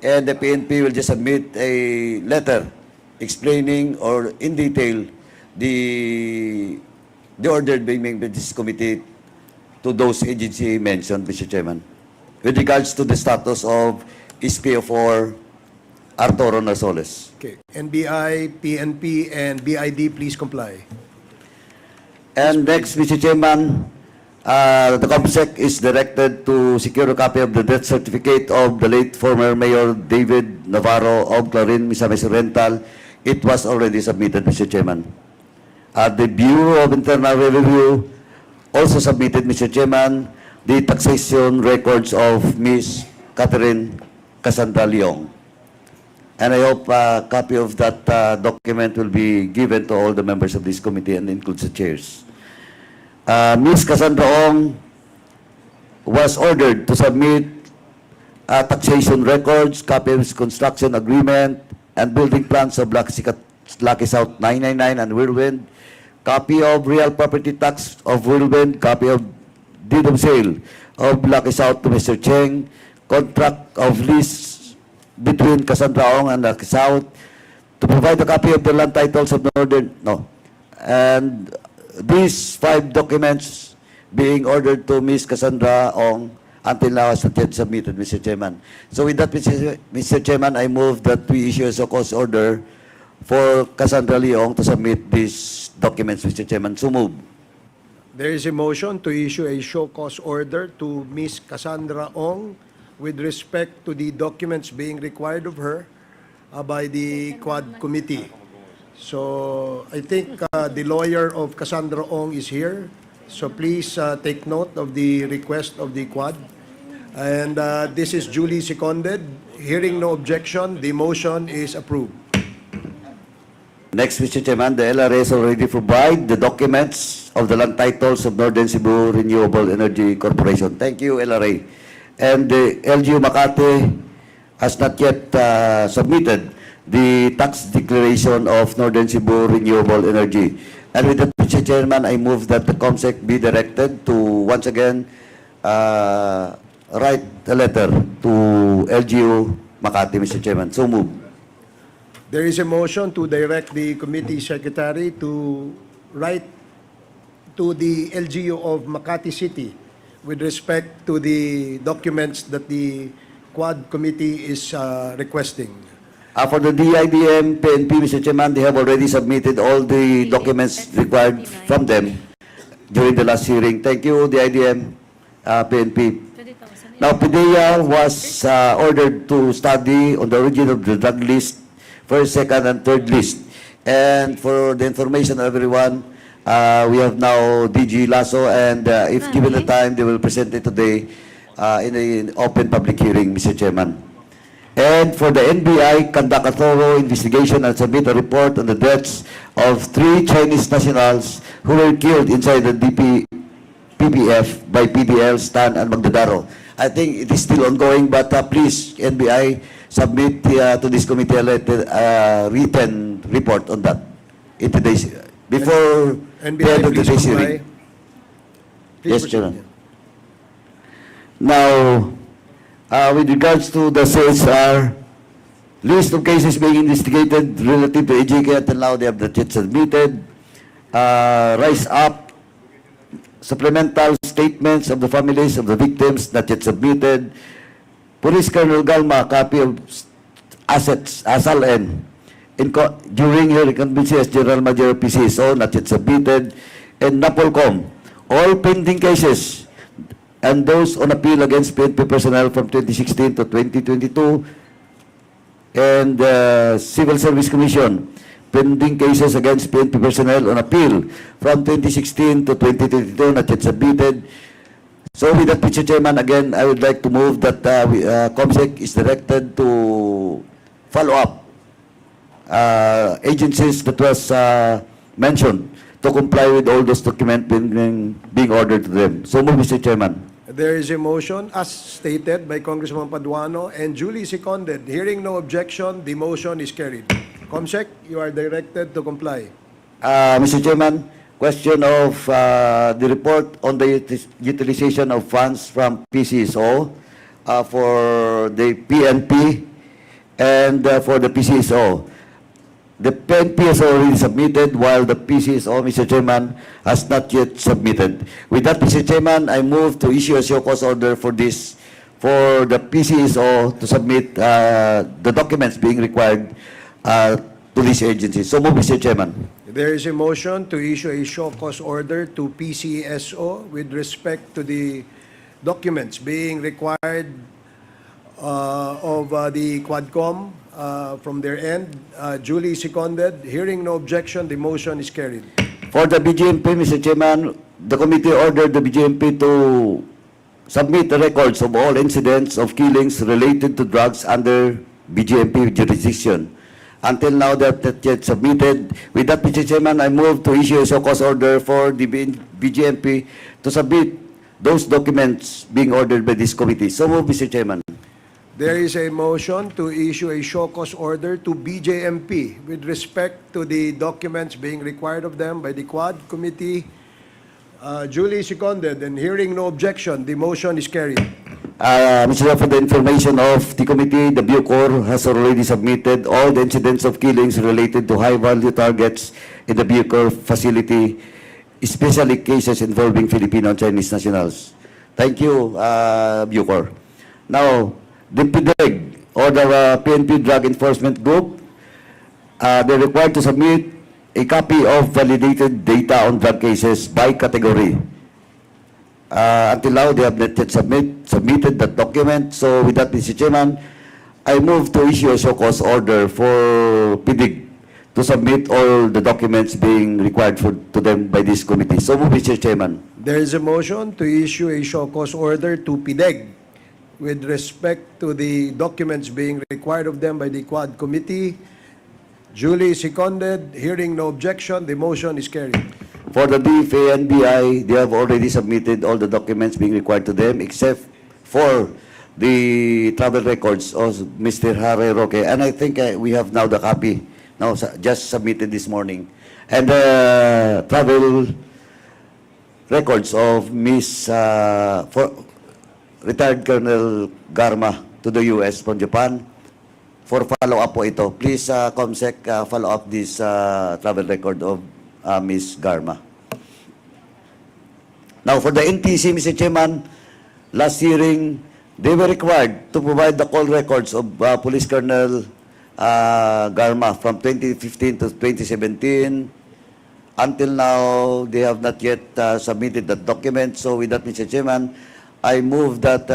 and the PNP will just submit a letter explaining or in detail the order being made by this committee to those agencies mentioned, Mr. Chairman, with regards to the status of SPO4 Arturo Narsoles. okay. NBI, PNP, and BID, please comply. And next, Mr. Chairman, the COMSEC is directed to secure a copy of the death certificate of the late former Mayor David Navarro of Clarin, Misamis Oriental. It was already submitted, Mr. Chairman. The Bureau of Internal Revenue also submitted, Mr. Chairman, the taxation records of Ms. Catherine Cassandra Ong. And I hope a copy of that document will be given to all the members of this committee and includes the chairs. Ms. Cassandra Ong was ordered to submit taxation records, copy of construction agreement, and building plans of Lucky South 999 and Whirlwind, copy of real property tax of Whirlwind, copy of deed of sale of Lucky South to Mr. Cheng, contract of lease between Cassandra Ong and Lucky South, to provide a copy of the land titles of Northern, and these 5 documents being ordered to Ms. Cassandra Ong until now has not yet submitted, Mr. Chairman. So with that, Mr. Chairman, I move that we issue a so-cause order for Cassandra Leong to submit these documents, Mr. Chairman. So move. There is a motion to issue a show cause order to Ms. Cassandra Ong with respect to the documents being required of her by the Quad Committee. So I think the lawyer of Cassandra Ong is here. So please take note of the request of the Quad. And this is duly seconded. Hearing no objection, the motion is approved. Next, Mr. Chairman, the LRS already provide the documents of the land titles of Northern Cebu Renewable Energy Corporation. Thank you, LRA. And the LGU Makati has not yet submitted the tax declaration of Northern Cebu Renewable Energy. And with that, Mr. Chairman, I move that the COMSEC be directed to once again write a letter to LGU Makati, Mr. Chairman. So move. There is a motion to direct the committee secretary to write to the LGU of Makati City with respect to the documents that the Quad Committee is requesting. For the DIDM, PNP, Mr. Chairman, they have already submitted all the documents required from them during the last hearing. Thank you, DIDM, PNP. Now, PDEA was ordered to study on the origin of the drug list, first, second, and third list. And for the information of everyone, we have now DG Lasso, and if given the time, they will present it today in an open public hearing, Mr. Chairman. And for the NBI, conduct a thorough investigation and submit a report on the deaths of 3 Chinese nationals who were killed inside the PPF by PDL, Stan, and Magdadaro. I think it is still ongoing, but please, NBI, submit to this committee a written report on that in today's, before the end of please today's comply. hearing. Please Yes, proceed. Chairman. Now, with regards to the CSR, list of cases being investigated relative to AJK until now, they have not yet submitted. Rise Up, supplemental statements of the families of the victims not yet submitted. Police Colonel Galma, copy of assets, ASAL-N, during her incumbency as General Manager of PCSO, not yet submitted. And NAPOLCOM, all pending cases and those on appeal against PNP personnel from 2016 to 2022, and Civil Service Commission, pending cases against PNP personnel on appeal from 2016 to 2022, not yet submitted. So with that, Mr. Chairman, again, I would like to move that COMSEC is directed to follow up agencies that was mentioned to comply with all those documents being ordered to them. So move, Mr. Chairman. There is a motion, as stated by Congressman Paduano, and duly seconded. Hearing no objection, the motion is carried. Comsec, you are directed to comply. Mr. Chairman, question of the report on the utilization of funds from PCSO for the PNP and for the PCSO. The PNP has already submitted, while the PCSO, Mr. Chairman, has not yet submitted. With that, Mr. Chairman, I move to issue a show cause order for this, for the PCSO to submit the documents being required to this agency. So move, Mr. Chairman. There is a motion to issue a show cause order to PCSO with respect to the documents being required of the Quadcom from their end. Duly seconded. Hearing no objection, the motion is carried. For the BGMP, Mr. Chairman, the committee ordered the BGMP to submit the records of all incidents of killings related to drugs under BGMP jurisdiction. Until now, they have not yet submitted. With that, Mr. Chairman, I move to issue a show cause order for the BGMP to submit those documents being ordered by this committee. So move, Mr. Chairman. There is a motion to issue a show cause order to BJMP with respect to the documents being required of them by the Quad Committee. Duly seconded, and hearing no objection, the motion is carried. Mr. Chair, for the information of the committee, the Bucor has already submitted all the incidents of killings related to high-value targets in the Bucor facility, especially cases involving Filipino and Chinese nationals. Thank you, Bucor. Now, the PDEG, or the PNP Drug Enforcement Group, they're required to submit a copy of validated data on drug cases by category. Until now, they have not yet submitted that document. So with that, Mr. Chairman, I move to issue a show cause order for PDEG to submit all the documents being required to them by this committee. So move, Mr. Chairman. There is a motion to issue a show cause order to PDEG with respect to the documents being required of them by the Quad Committee. Duly seconded. Hearing no objection, the motion is carried. For the DFA and BI, they have already submitted all the documents being required to them, except for the travel records of Mr. Harry Roque. And I think we have now the copy, now just submitted this morning. And the travel records of Retired Colonel Garma to the U.S. from Japan, for follow-up po ito. Please, Comsec, follow up this travel record of Ms. Garma. Now, for the NTC, Mr. Chairman, last hearing, they were required to provide the call records of Police Colonel Garma from 2015 to 2017. Until now, they have not yet submitted that document. So with that, Mr. Chairman, I move that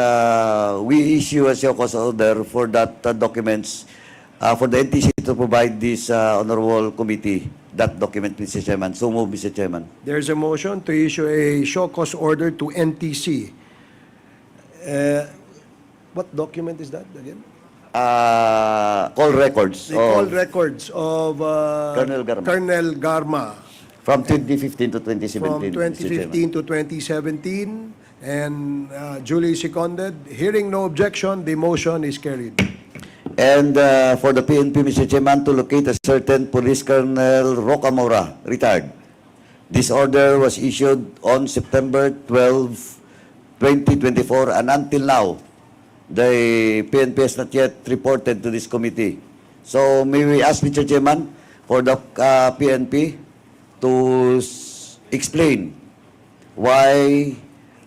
we issue a show cause order for that documents for the NTC to provide this honorable committee that document, Mr. Chairman. So move, Mr. Chairman. There's a motion to issue a show cause order to NTC. What document is that again? Call records The call of records of Colonel Garma. Colonel Garma from 2015 to from 2017. Mr. Chairman. 2015 to 2017 and duly seconded. Hearing no objection, the motion is carried. And for the PNP, Mr. Chairman, to locate a certain Police Colonel Rocamora, retired. This order was issued on September 12, 2024, and until now, the PNP has not yet reported to this committee. So may we ask, Mr. Chairman, for the PNP to explain why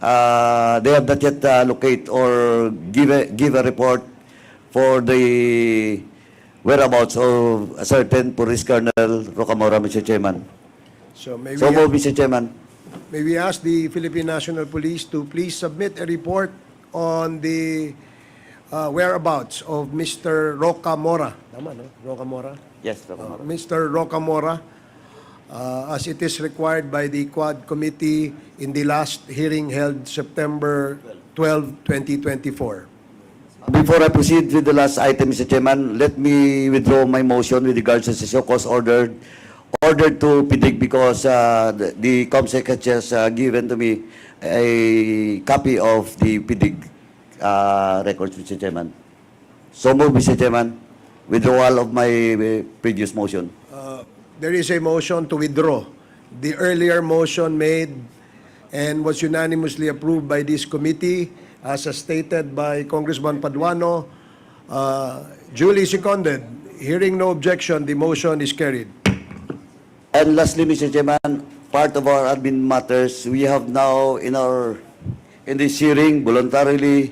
they have not yet locate or give a report for the whereabouts of a certain Police Colonel Rocamora, Mr. Chairman. So may So we, move, Mr. Chairman. may we ask the Philippine National Police to please submit a report on the whereabouts of Mr. Rocamora. Tama, no? Rocamora? Yes, Rocamora. Mr. Rocamora, as it is required by the Quad Committee in the last hearing held September 12, 2024. Before I proceed with the last item, Mr. Chairman, let me withdraw my motion with regards to the show cause order to PDEA because the COMSEC has just given to me a copy of the PDEA records, Mr. Chairman. So move, Mr. Chairman. Withdrawal of my previous motion. There is a motion to withdraw. The earlier motion made and was unanimously approved by this committee as stated by Congressman Paduano, duly seconded. Hearing no objection, the motion is carried. And lastly, Mr. Chairman, part of our admin matters, we have now in this hearing voluntarily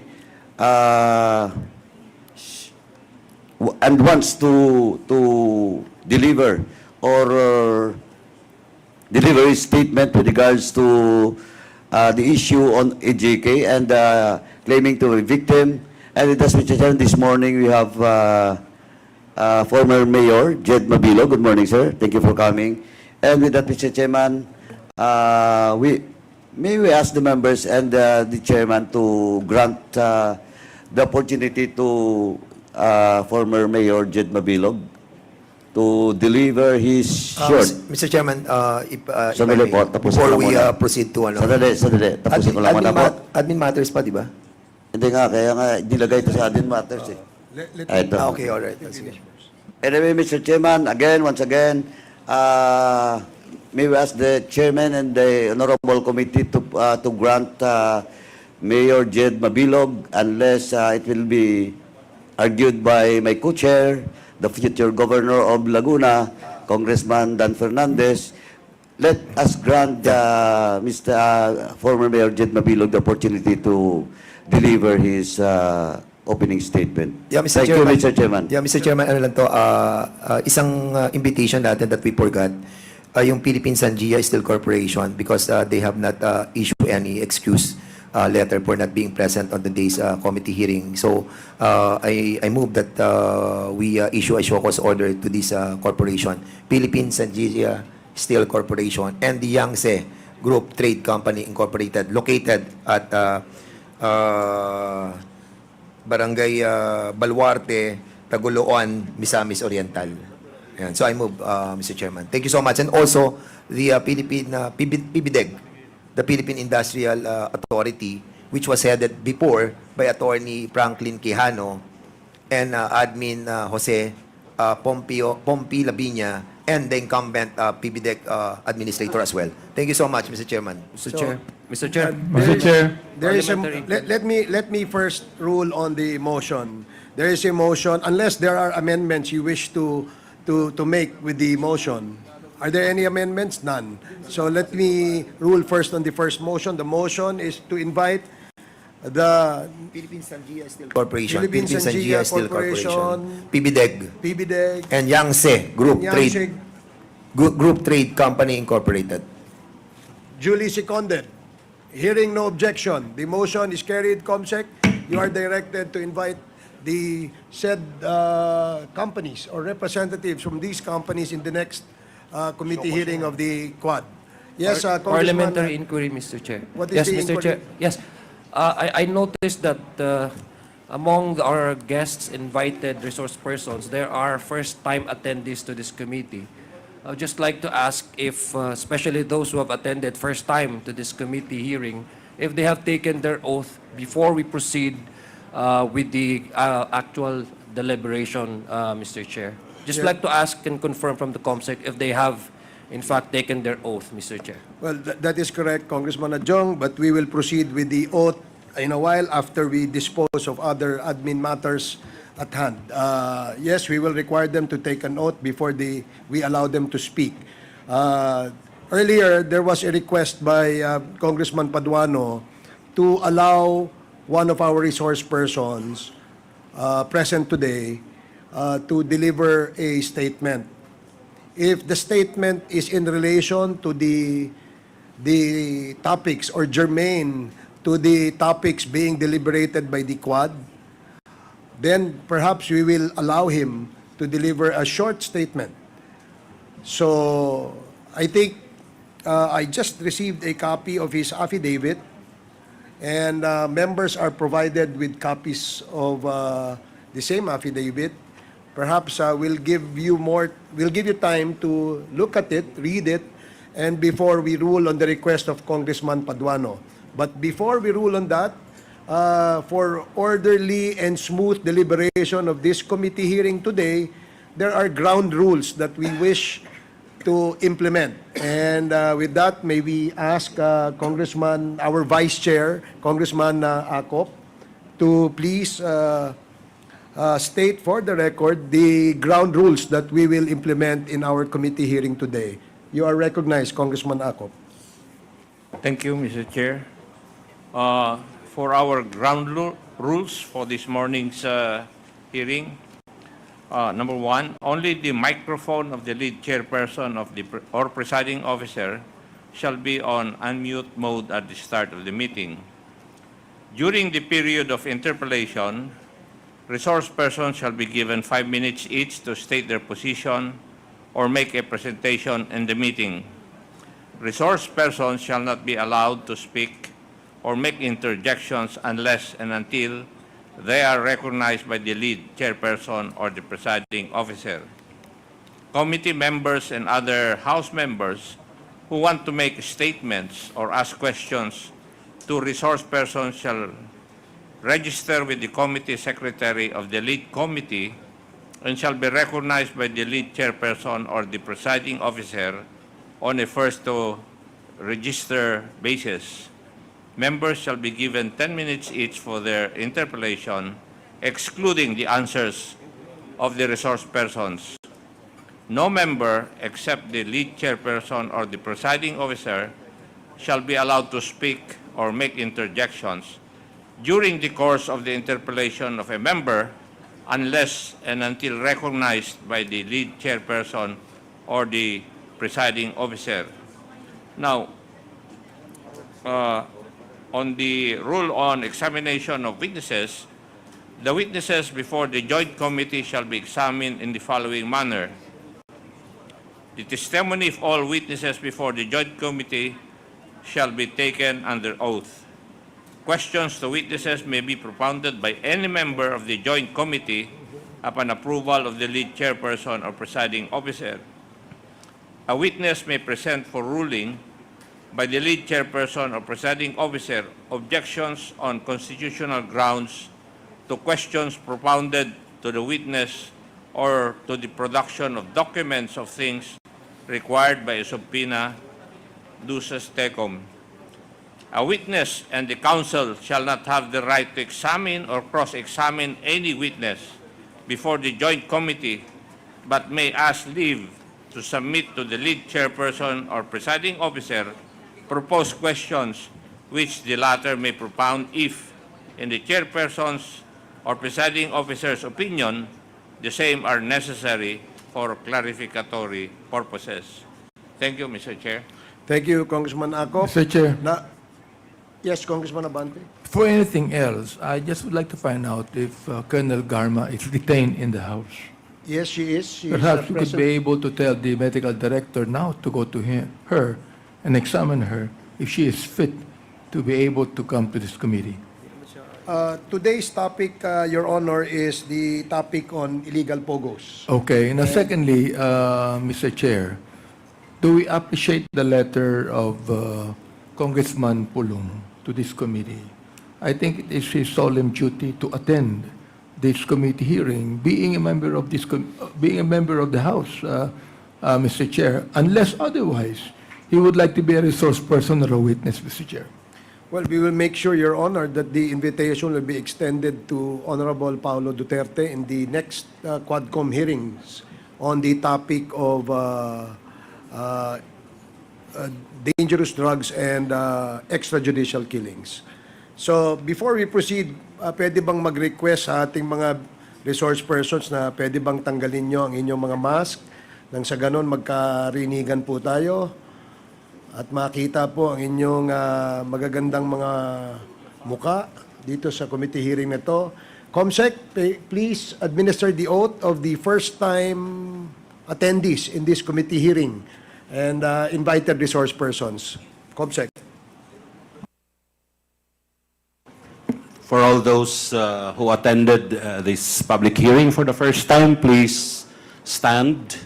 and wants to deliver or deliver his statement with regards to the issue on AJK and claiming to be a victim. And it does, Mr. Chairman, this morning we have former Mayor Jed Mabilog. Good morning, sir. Thank you for coming. And with that, Mr. Chairman, may we ask the members and the chairman to grant the opportunity to former Mayor Jed Mabilog to deliver his short. Mr. Chairman, if I Sandali may, po, tapusin before ko we muna. proceed to ano. Sandali. Tapusin ko lang muna po. Admin matters pa, di ba? Hindi nga, kaya nga, nilagay ito sa admin matters eh. Ito. Okay, all right. Sige. Anyway, Mr. Chairman, once again, may we ask the chairman and the honorable committee to grant Mayor Jed Mabilog unless it will be argued by my co-chair, the future governor of Laguna, Congressman Dan Fernandez. Let us grant Mr. Former Mayor Jed Mabilog the opportunity to deliver his opening statement. Yeah, Mr. Thank Chairman. you, Mr. Chairman. Yeah, Mr. Chairman, ano lang to, isang invitation natin that we forgot, yung Philippine Sanjia Steel Corporation because they have not issued any excuse letter for not being present on the day's committee hearing. So, I move that we issue a show cause order to this corporation, Philippine Sanjia Steel Corporation, and the Yangtze Group Trade Company Incorporated, located at Barangay Baluarte, Tagoloan, Misamis Oriental. Ayan. So I move, Mr. Chairman. Thank you so much. And also, the PBDEG, the Philippine Industrial Authority, which was headed before by Attorney Franklin Quijano and Admin Jose Pompi Labiña, and the incumbent PBDEC administrator as well. Thank you so much, Mr. Chairman. Mr. Chair. Mr. Chair. Mr. Chair, There is a, Parliamentary let me first rule on the motion. There is a motion, unless there are amendments you wish to make with the motion. Are there any amendments? None. So let me rule first on the first motion. The motion is to invite the Philippines Sangia Steel Corporation, Philippines Sangia Corporation, PBDEC, PBDEG, and Yangtze Group Yangtze, Group Trade Company Incorporated. duly seconded. Hearing no objection, the motion is carried. Comsec, you are directed to invite the said companies or representatives from these companies in the next committee hearing of the Quad. Yes, Parliamentary Congressman. inquiry, Mr. Chair. What is Yes, the Mr. inquiry? Chair. Yes. I noticed that among our guests invited resource persons, there are first-time attendees to this committee. I would just like to ask if, especially those who have attended first time to this committee hearing, if they have taken their oath before we proceed with the actual deliberation, Mr. Chair. Just Yeah. like to ask and confirm from the COMSEC if they have, in fact, taken their oath, Mr. Chair. Well, that is correct, Congressman Adjong, but we will proceed with the oath in a while after we dispose of other admin matters at hand. Yes, we will require them to take an oath before we allow them to speak. Earlier, there was a request by Congressman Paduano to allow one of our resource persons present today to deliver a statement. If the statement is in relation to the topics or germane to the topics being deliberated by the Quad, then perhaps we will allow him to deliver a short statement. So I think I just received a copy of his affidavit, and members are provided with copies of the same affidavit. Perhaps we'll give you time to look at it, read it, and before we rule on the request of Congressman Paduano. But before we rule on that, for orderly and smooth deliberation of this committee hearing today, there are ground rules that we wish to implement. And with that, may we ask Congressman, our Vice Chair, Congressman Acop, to please state for the record the ground rules that we will implement in our committee hearing today. You are recognized, Congressman Acop. Thank you, Mr. Chair. For our ground rules for this morning's hearing, number one, only the microphone of the lead chairperson of or presiding officer shall be on unmute mode at the start of the meeting. During the period of interpellation, resource persons shall be given 5 minutes each to state their position or make a presentation in the meeting. Resource persons shall not be allowed to speak or make interjections unless and until they are recognized by the lead chairperson or the presiding officer. Committee members and other House members who want to make statements or ask questions to resource persons shall register with the committee secretary of the lead committee and shall be recognized by the lead chairperson or the presiding officer on a first-to-register basis. Members shall be given 10 minutes each for their interpellation, excluding the answers of the resource persons. No member, except the lead chairperson or the presiding officer, shall be allowed to speak or make interjections during the course of the interpellation of a member unless and until recognized by the lead chairperson or the presiding officer. Now, on the rule on examination of witnesses, the witnesses before the joint committee shall be examined in the following manner. The testimony of all witnesses before the joint committee shall be taken under oath. Questions to witnesses may be propounded by any member of the joint committee upon approval of the lead chairperson or presiding officer. A witness may present for ruling by the lead chairperson or presiding officer objections on constitutional grounds to questions propounded to the witness or to the production of documents of things required by a subpoena duces tecum. A witness and the counsel shall not have the right to examine or cross-examine any witness before the joint committee, but may ask leave to submit to the lead chairperson or presiding officer proposed questions which the latter may propound if, in the chairperson's or presiding officer's opinion, the same are necessary for clarificatory purposes. Thank you, Mr. Chair. Thank you, Congressman Akop. Mr. Chair, Yes, Congressman Abante. for anything else, I just would like to find out if Colonel Garma is detained in the House. Yes, she is. She Perhaps is you could present. be able to tell the medical director now to go to her and examine her if she is fit to be able to come to this committee. Today's topic, Your Honor, is the topic on illegal POGOs. Okay. Now, secondly, Mr. Chair, do we appreciate the letter of Congressman Pulong to this committee? I think it is his solemn duty to attend this committee hearing, being a member of the House, Mr. Chair, unless otherwise he would like to be a resource person or a witness, Mr. Chair. Well, we will make sure, Your Honor, that the invitation will be extended to Honorable Paulo Duterte in the next Quadcom hearings on the topic of dangerous drugs and extrajudicial killings. So, before we proceed, pwede bang mag-request sa ating mga resource persons na pwede bang tanggalin nyo ang inyong mga mask nang sa ganon magkarinigan po tayo at makita po ang inyong magagandang mga muka dito sa committee hearing na to. Comsec, please administer the oath of the first-time attendees in this committee hearing and invited resource persons. Comsec. For all those who attended this public hearing for the first time, please stand.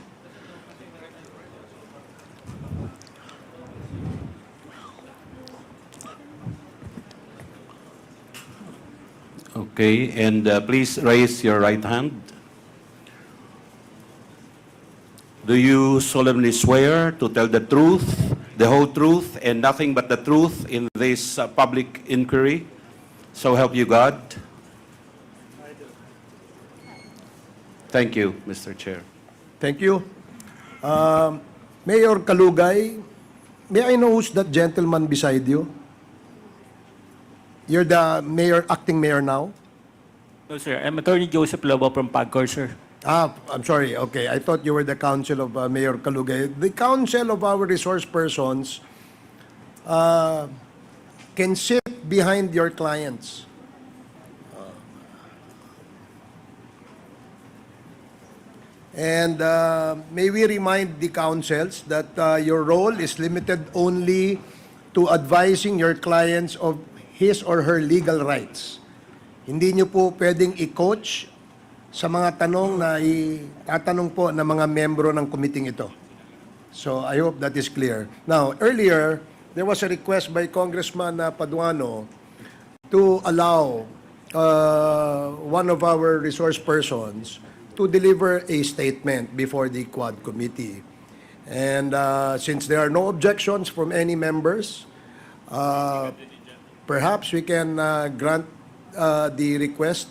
Okay, and please raise your right hand. Do you solemnly swear to tell the truth, the whole truth, and nothing but the truth in this public inquiry? So help you God. Thank you, Mr. Chair. Thank you. Mayor Kalugay, may I know who's that gentleman beside you? You're the mayor, acting mayor now? No, sir. I'm Attorney Joseph Lobo from PAGCOR, sir. I'm sorry. Okay, I thought you were the counsel of Mayor Kalugay. The counsel of our resource persons can sit behind your clients. And may we remind the counsels that your role is limited only to advising your clients of his or her legal rights. Hindi nyo po pwedeng i-coach sa mga tanong na itatanong po ng mga membro ng committee ito. So I hope that is clear. Now, earlier, there was a request by Congressman Paduano to allow one of our resource persons to deliver a statement before the Quad Committee. And since there are no objections from any members, perhaps we can grant the request.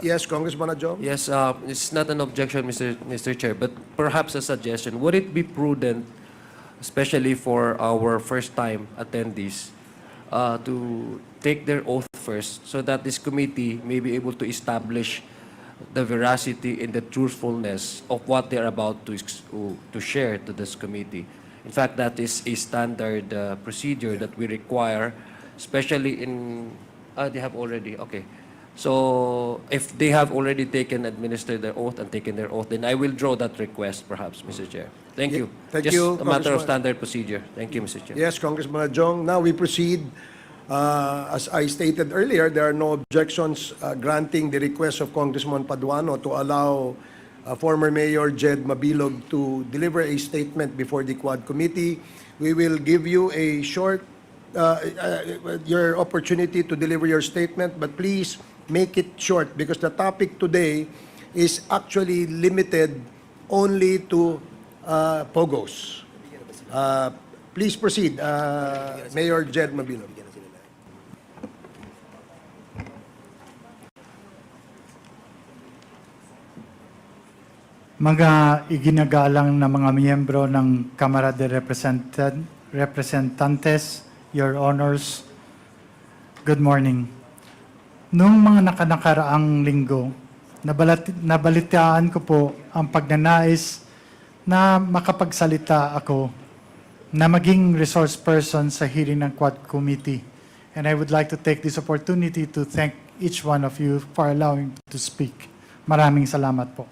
Yes, Congressman Adjong? Yes, it's not an objection, Mr. Chair, but perhaps a suggestion. Would it be prudent, especially for our first-time attendees, to take their oath first so that this committee may be able to establish the veracity and the truthfulness of what they're about to share to this committee? In fact, that is a standard procedure that we require, especially in... they have already, okay. So, if they have already administered their oath and taken their oath, then I will draw that request, perhaps, Mr. Chair. Thank you. Thank Just you, a matter of Congressman. standard procedure. Thank you, Mr. Chair. Yes, Congressman Adjong. Now we proceed. As I stated earlier, there are no objections granting the request of Congressman Paduano to allow former Mayor Jed Mabilog to deliver a statement before the Quad Committee. We will give you a short, your opportunity to deliver your statement, but please make it short because the topic today is actually limited only to POGOs. Please proceed, Mayor Jed Mabilog. Mga iginagalang na mga miyembro ng Kamara de Representantes, Your Honors, good morning. Noong mga nakaraang linggo, nabalitaan ko po ang pagnanais na makapagsalita ako na maging resource person sa hearing ng Quad Committee. And I would like to take this opportunity to thank each one of you for allowing me to speak. Maraming salamat po.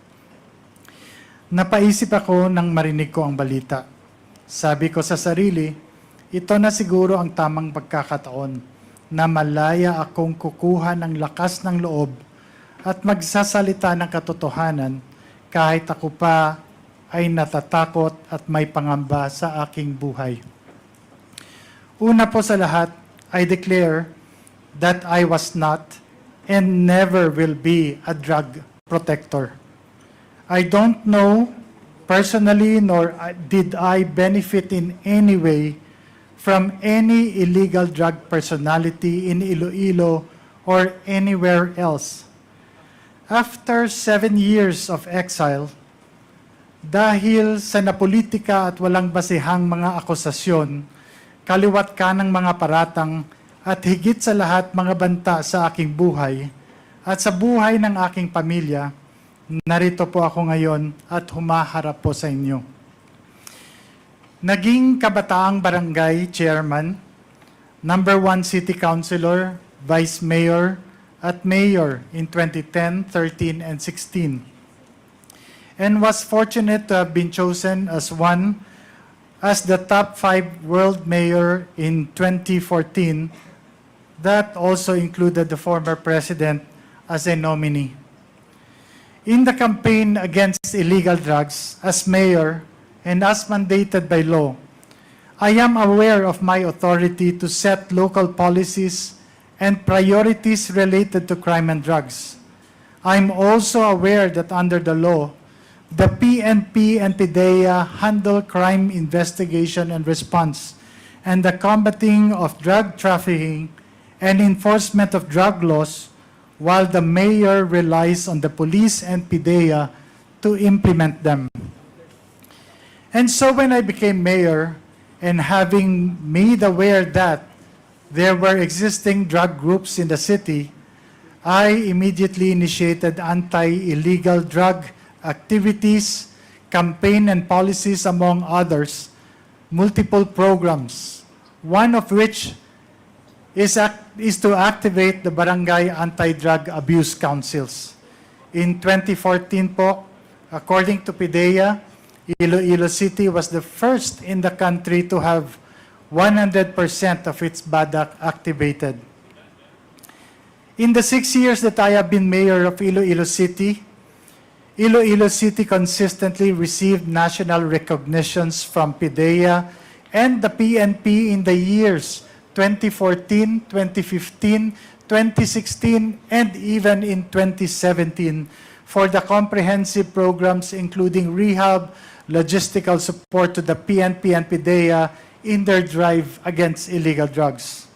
Napaisip ako nang marinig ko ang balita. Sabi ko sa sarili, ito na siguro ang tamang pagkakataon na malaya akong kukuha ng lakas ng loob at magsasalita ng katotohanan kahit ako pa ay natatakot at may pangamba sa aking buhay. Una po sa lahat, I declare that I was not and never will be a drug protector. I don't know personally nor did I benefit in any way from any illegal drug personality in Iloilo or anywhere else. After 7 years of exile, dahil sa napolitika at walang basihang mga akusasyon, kaliwat ka ng mga paratang at higit sa lahat mga banta sa aking buhay at sa buhay ng aking pamilya, narito po ako ngayon at humaharap po sa inyo. Naging kabataang barangay chairman, number 1 city councilor, vice mayor, at mayor in 2010, 13, and 16. And was fortunate to have been chosen as the top 5 world mayor in 2014. That also included the former president as a nominee. In the campaign against illegal drugs, as mayor and as mandated by law, I am aware of my authority to set local policies and priorities related to crime and drugs. I'm also aware that under the law, the PNP and PDEA handle crime investigation and response, and the combating of drug trafficking and enforcement of drug laws, while the mayor relies on the police and PDEA to implement them. And so when I became mayor, and having made aware that there were existing drug groups in the city, I immediately initiated anti-illegal drug activities, campaign and policies, among others, multiple programs, one of which is to activate the Barangay Anti-Drug Abuse Councils. In 2014 po, according to PDEA, Iloilo City was the first in the country to have 100% of its BADAC activated. In the 6 years that I have been mayor of Iloilo City consistently received national recognitions from PDEA and the PNP in the years 2014, 2015, 2016, and even in 2017 for the comprehensive programs including rehab, logistical support to the PNP and PDEA in their drive against illegal drugs.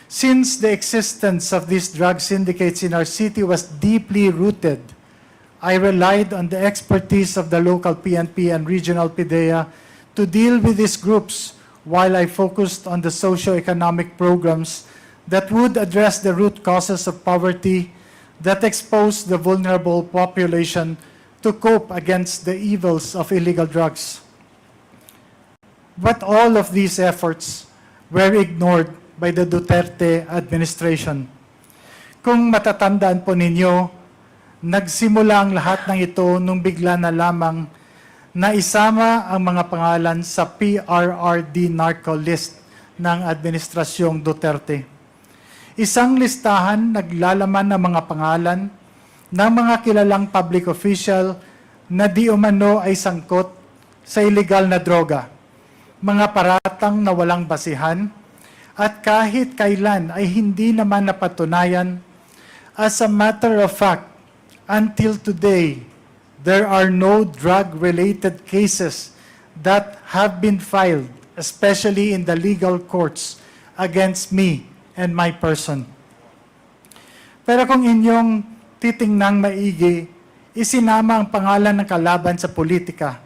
Since the existence of these drug syndicates in our city was deeply rooted, I relied on the expertise of the local PNP and regional PDEA to deal with these groups while I focused on the socio-economic programs that would address the root causes of poverty that expose the vulnerable population to cope against the evils of illegal drugs. But all of these efforts were ignored by the Duterte administration. Kung matatandaan po ninyo, nagsimula ang lahat ng ito nung bigla na lamang na isama ang mga pangalan sa PRRD narco list ng Administrasyong Duterte. Isang listahan naglalaman ng mga pangalan ng mga kilalang public official na di umano ay sangkot sa illegal na droga, mga paratang na walang basihan, at kahit kailan ay hindi naman napatunayan. As a matter of fact, Until today, there are no drug-related cases that have been filed, especially in the legal courts, against me and my person. Pero kung inyong titingnang maigi, isinama ang pangalan ng kalaban sa politika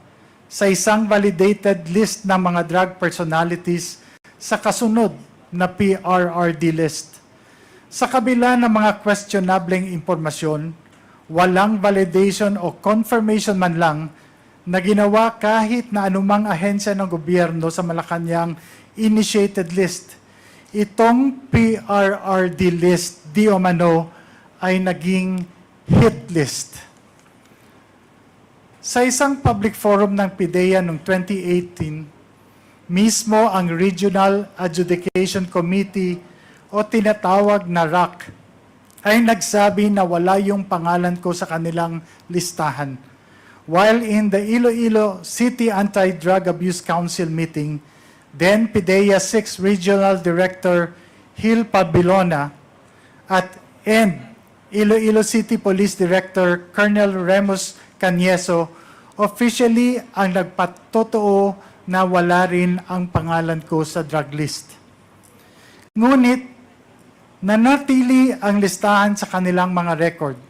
sa isang validated list ng mga drug personalities sa kasunod na PRRD list. Sa kabila ng mga questionableng impormasyon, walang validation o confirmation man lang na ginawa kahit na anumang ahensya ng gobyerno sa Malacanang initiated list. Itong PRRD list, di umano, ay naging hit list. Sa isang public forum ng PDEA noong 2018, mismo ang Regional Adjudication Committee o tinatawag na RAC ay nagsabi na wala yung pangalan ko sa kanilang listahan. While in the Iloilo City Anti-Drug Abuse Council meeting, then PDEA 6 Regional Director Hil Pabilona and Iloilo City Police Director Colonel Remus Canieso officially ang nagpatotoo na wala rin ang pangalan ko sa drug list. Ngunit, nanatili ang listahan sa kanilang mga record.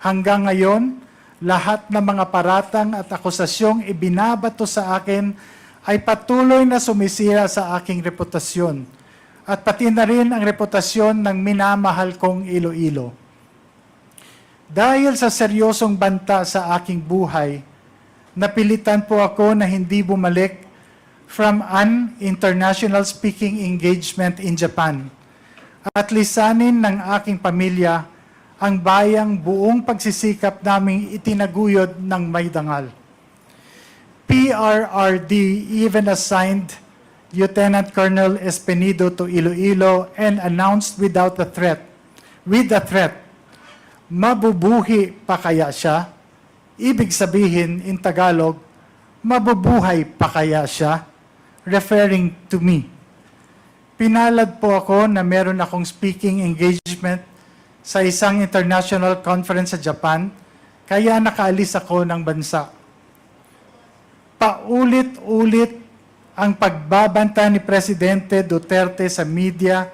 Hanggang ngayon, lahat ng mga paratang at akusasyong ibinabato sa akin ay patuloy na sumisira sa aking reputasyon at pati na rin ang reputasyon ng minamahal kong Iloilo. Dahil sa seryosong banta sa aking buhay, napilitan po ako na hindi bumalik from an international speaking engagement in Japan at lisanin ng aking pamilya ang bayang buong pagsisikap naming itinaguyod ng may dangal. PRRD even assigned Lieutenant Colonel Espenido to Iloilo and announced with a threat, mabubuhi pa kaya siya? Ibig sabihin in Tagalog, mabubuhay pa kaya siya? Referring to me. Pinalad po ako na meron akong speaking engagement sa isang international conference sa Japan, kaya nakaalis ako ng bansa. Paulit-ulit ang pagbabanta ni Presidente Duterte sa media,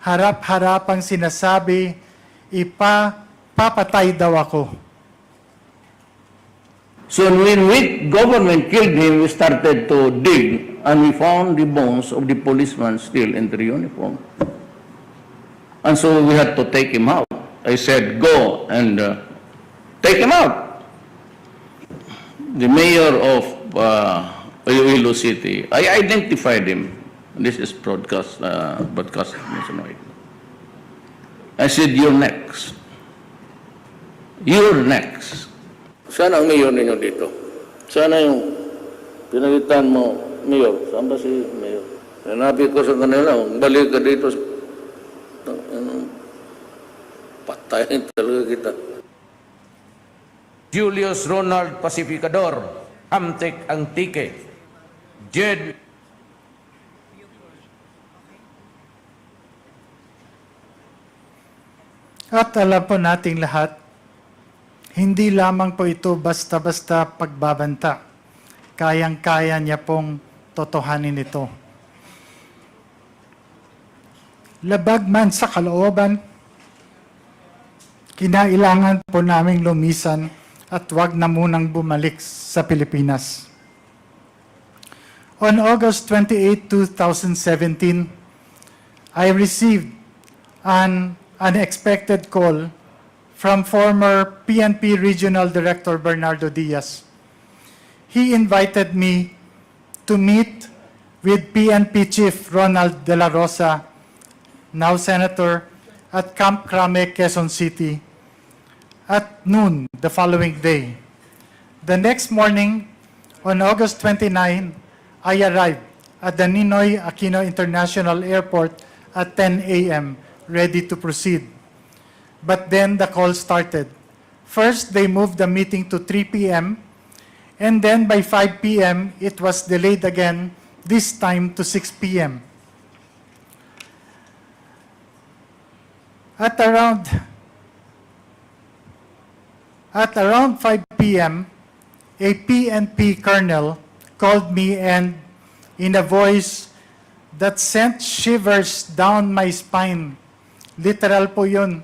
harap-harapang sinasabi, papatay daw ako. So when government killed him, we started to dig and we found the bones of the policeman still in their uniform. And so we had to take him out. I said, go and take him out. The mayor of Iloilo City, I identified him. This is broadcast nationwide. I said, you're next. You're next. Sana ang mayor ninyo dito? Sana yung pinalitan mo, mayor. Saan ba si mayor? Hanapin ko sa kanila, balik ka dito. Patayin talaga kita. Julius Ronald Pacificador, Hamtek Antique, Jed At alam po nating lahat, hindi lamang po ito basta-basta pagbabanta. Kayang-kaya niya pong totohanin ito. Labag man sa kalooban, kinailangan po naming lumisan at wag na munang bumalik sa Pilipinas. On August 28, 2017, I received an unexpected call from former PNP Regional Director Bernardo Diaz. He invited me to meet with PNP Chief Ronald De La Rosa, now Senator, at Camp Crame, Quezon City, at noon the following day. The next morning, on August 29, I arrived at the Ninoy Aquino International Airport at 10 a.m., ready to proceed. But then the call started. First, they moved the meeting to 3 p.m., and then by 5 p.m., it was delayed again, this time to 6 p.m. At around At around 5 p.m., a PNP colonel called me and, in a voice that sent shivers down my spine, literal po yun,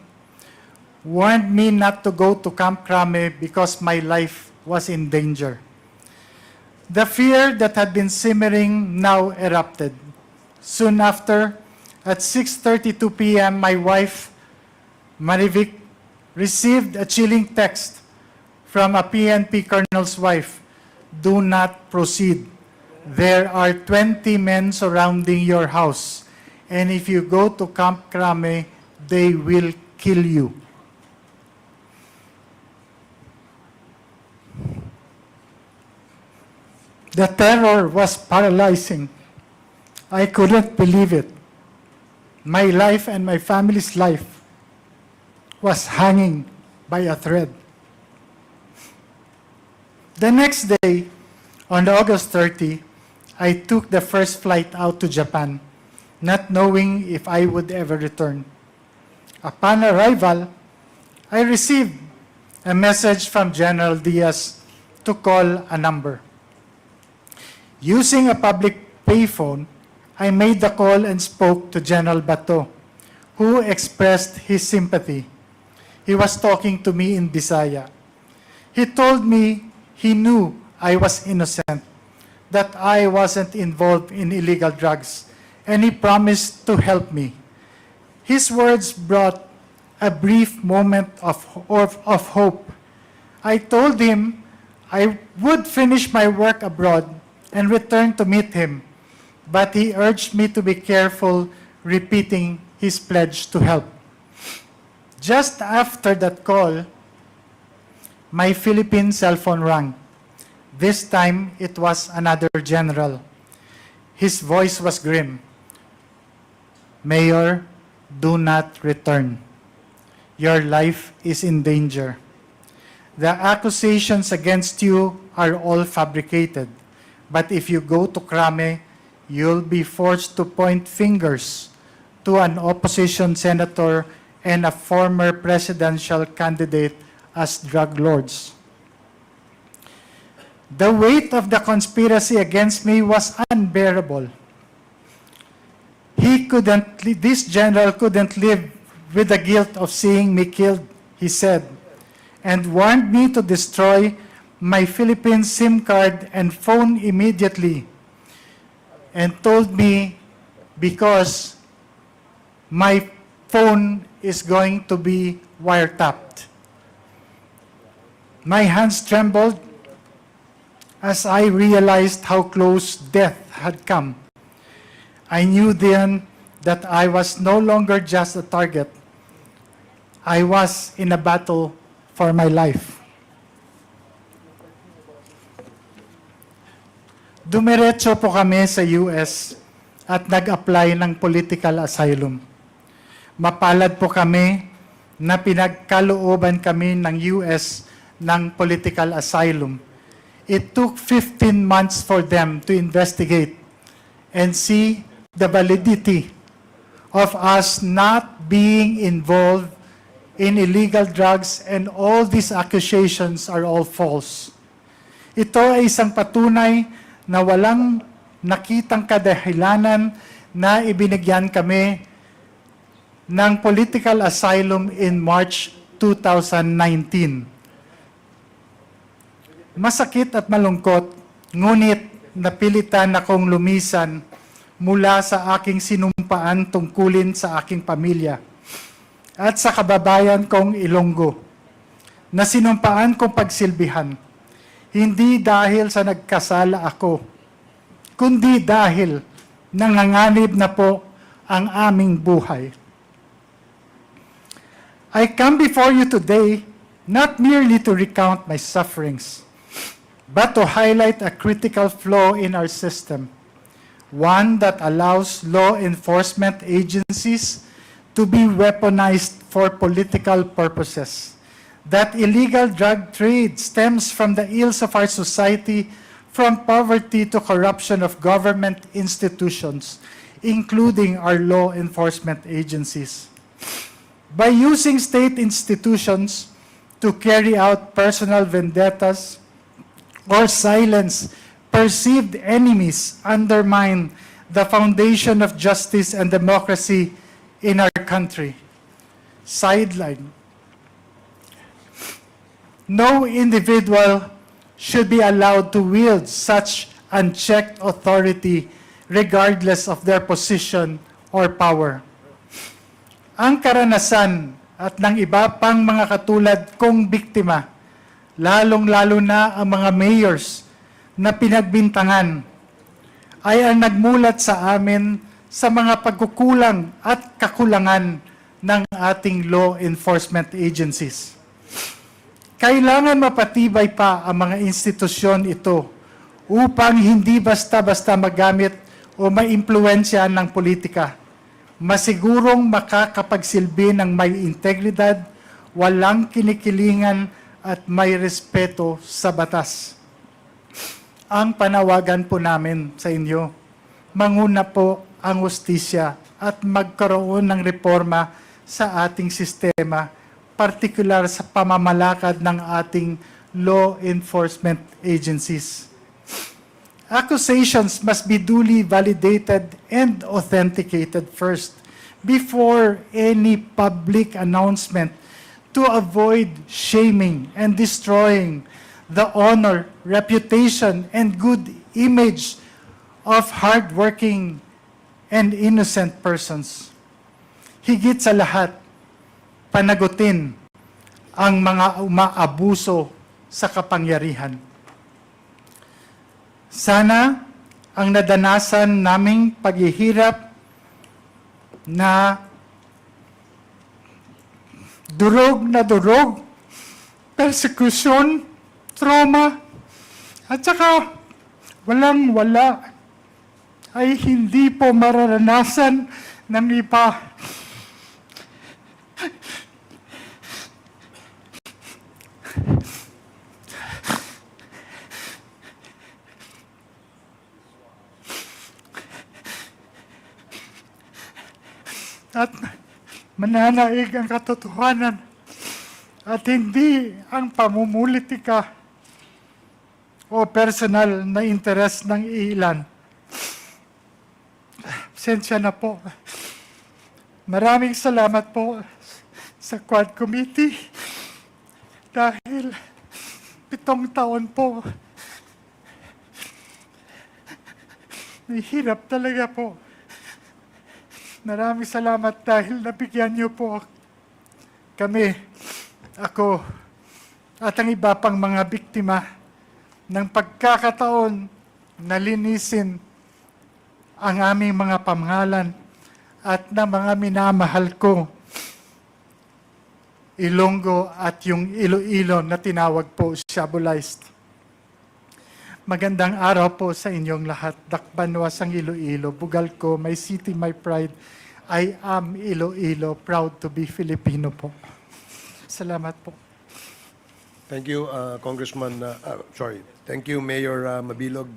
warned me not to go to Camp Crame because my life was in danger. The fear that had been simmering now erupted. Soon after, at 6:32 p.m., my wife, Marivic, received a chilling text from a PNP colonel's wife. Do not proceed. There are 20 men surrounding your house, and if you go to Camp Crame, they will kill you. The terror was paralyzing. I couldn't believe it. My life and my family's life was hanging by a thread. The next day, on August 30, I took the first flight out to Japan, not knowing if I would ever return. Upon arrival, I received a message from General Diaz to call a number. Using a public payphone, I made the call and spoke to General Bato, who expressed his sympathy. He was talking to me in Bisaya. He told me he knew I was innocent, that I wasn't involved in illegal drugs, and he promised to help me. His words brought a brief moment of hope. I told him I would finish my work abroad and return to meet him, but he urged me to be careful, repeating his pledge to help. Just after that call, my Philippine cell phone rang. This time, it was another general. His voice was grim. Mayor, do not return. Your life is in danger. The accusations against you are all fabricated. But if you go to Crame, you'll be forced to point fingers to an opposition senator and a former presidential candidate as drug lords. The weight of the conspiracy against me was unbearable. This general couldn't live with the guilt of seeing me killed, he said, and warned me to destroy my Philippine SIM card and phone immediately, and told me because my phone is going to be wiretapped. My hands trembled as I realized how close death had come. I knew then that I was no longer just a target. I was in a battle for my life. Dumiretso po kami sa US at nag-apply ng political asylum. Mapalad po kami na pinagkalooban kami ng US ng political asylum. It took 15 months for them to investigate and see the validity of us not being involved in illegal drugs, and all these accusations are all false. Ito ay isang patunay na walang nakitang kadahilanan na ibinigyan kami ng political asylum in March 2019. Masakit at malungkot, ngunit napilitan akong lumisan mula sa aking sinumpaan tungkulin sa aking pamilya at sa kababayan kong Ilonggo, na sinumpaan kong pagsilbihan. Hindi dahil sa nagkasala ako, kundi dahil nanganganib na po ang aming buhay. I come before you today not merely to recount my sufferings, but to highlight a critical flaw in our system, one that allows law enforcement agencies to be weaponized for political purposes. That illegal drug trade stems from the ills of our society, from poverty to corruption of government institutions, including our law enforcement agencies. By using state institutions to carry out personal vendettas or silence perceived enemies undermine the foundation of justice and democracy in our country. Sideline. No individual should be allowed to wield such unchecked authority regardless of their position or power. Ang karanasan at ng iba pang mga katulad kong biktima, lalong-lalo na ang mga mayors na pinagbintangan, ay ang nagmulat sa amin sa mga pagkukulang at kakulangan ng ating law enforcement agencies. Kailangan mapatibay pa ang mga institusyon ito upang hindi basta-basta magamit o maimpluwensya ng politika. Masigurong makakapagsilbi ng may integridad, walang kinikilingan at may respeto sa batas. Ang panawagan po namin sa inyo, manguna po ang hustisya at magkaroon ng reforma sa ating sistema, partikular sa pamamalakad ng ating law enforcement agencies. Accusations must be duly validated and authenticated first before any public announcement to avoid shaming and destroying the honor, reputation, and good image of hardworking and innocent persons. Higit sa lahat, panagutin ang mga umaabuso sa kapangyarihan. Sana ang nadanasan naming paghihirap na durog, persecution, trauma, at saka walang-wala ay hindi po mararanasan ng iba. At mananaig ang katotohanan at hindi ang pamumulitika o personal na interes ng ilan. Pasensya na po. Maraming salamat po sa Quad Committee dahil 7 taon po. Nahihirap talaga po. Maraming salamat dahil nabigyan niyo po kami, ako, at ang iba pang mga biktima ng pagkakataon na linisin ang aming mga pangalan at ng mga minamahal ko, Ilonggo at yung Iloilo na tinawag po Shabualized. Magandang araw po sa inyong lahat. Dakbanwas ang Iloilo. Bugal ko, my city, my pride. I am Iloilo, proud to be Filipino po. Salamat po. Thank you, Thank you, Mayor Mabilog.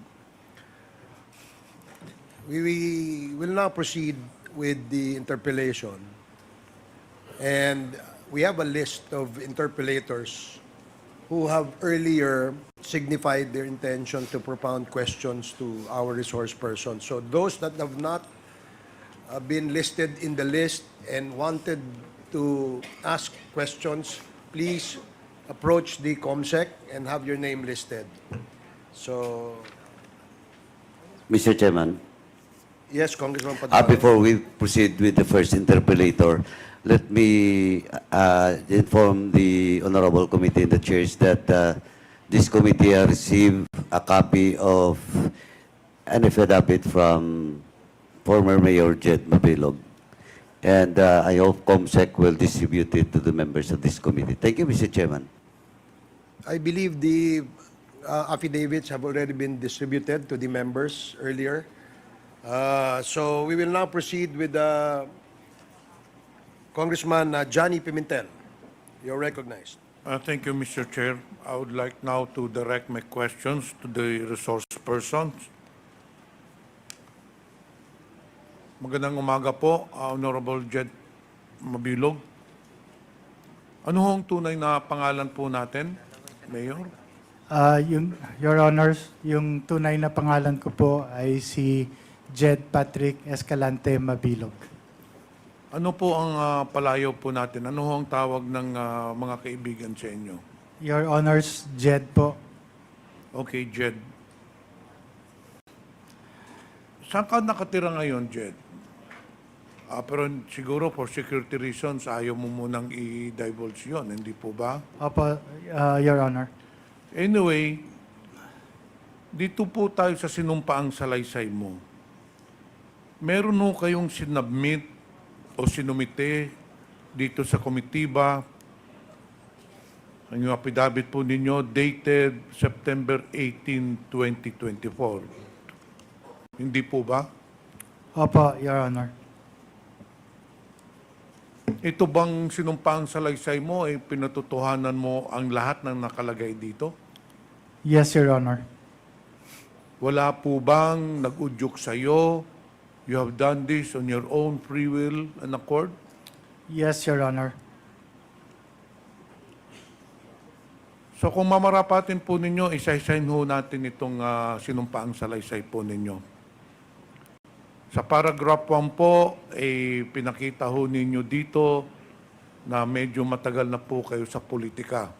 We will now proceed with the interpellation. And we have a list of interpellators who have earlier signified their intention to propound questions to our resource person. So those that have not been listed in the list and wanted to ask questions, please approach the COMSEC and have your name listed. So, Mr. Chairman, yes, Congressman Padilla. before we proceed with the first interpellator, let me inform the Honorable Committee and the chairs that this committee has received a copy of an affidavit from former Mayor Jed Mabilog. And I hope COMSEC will distribute it to the members of this committee. Thank you, Mr. Chairman. I believe the affidavits have already been distributed to the members earlier. So we will now proceed with Congressman Johnny Pimentel. You're recognized. Thank you, Mr. Chair. I would like now to direct my questions to the resource persons. Magandang umaga po, Honorable Jed Mabilog. Ano hong tunay na pangalan po natin, Mayor? Your Honors, yung tunay na pangalan ko po ay si Jed Patrick Escalante Mabilog. Ano po ang palayo po natin? Ano hong tawag ng mga kaibigan sa inyo? Your Honors, Jed po. Okay, Jed. Saan ka nakatira ngayon, Jed? Pero siguro for security reasons, ayaw mo munang i-divulge yun, hindi po ba? Opo, Your Honor. Anyway, dito po tayo sa sinumpaang salaysay mo. Meron ho kayong sinubmit o sinumite dito sa komitiba. Ang yung affidavit po ninyo dated September 18, 2024. Hindi po ba? Opo, Your Honor. Ito bang sinumpaang salaysay mo ay pinatotohanan mo ang lahat ng nakalagay dito? Yes, Your Honor. Wala po bang nag-udyok sa'yo? You have done this on your own free will and accord? Yes, Your Honor. So kung mamarapatin po ninyo, isa-isahin ho natin itong sinumpaang salaysay po ninyo. Sa paragraph 1 po, pinakita ho ninyo dito na medyo matagal na po kayo sa politika.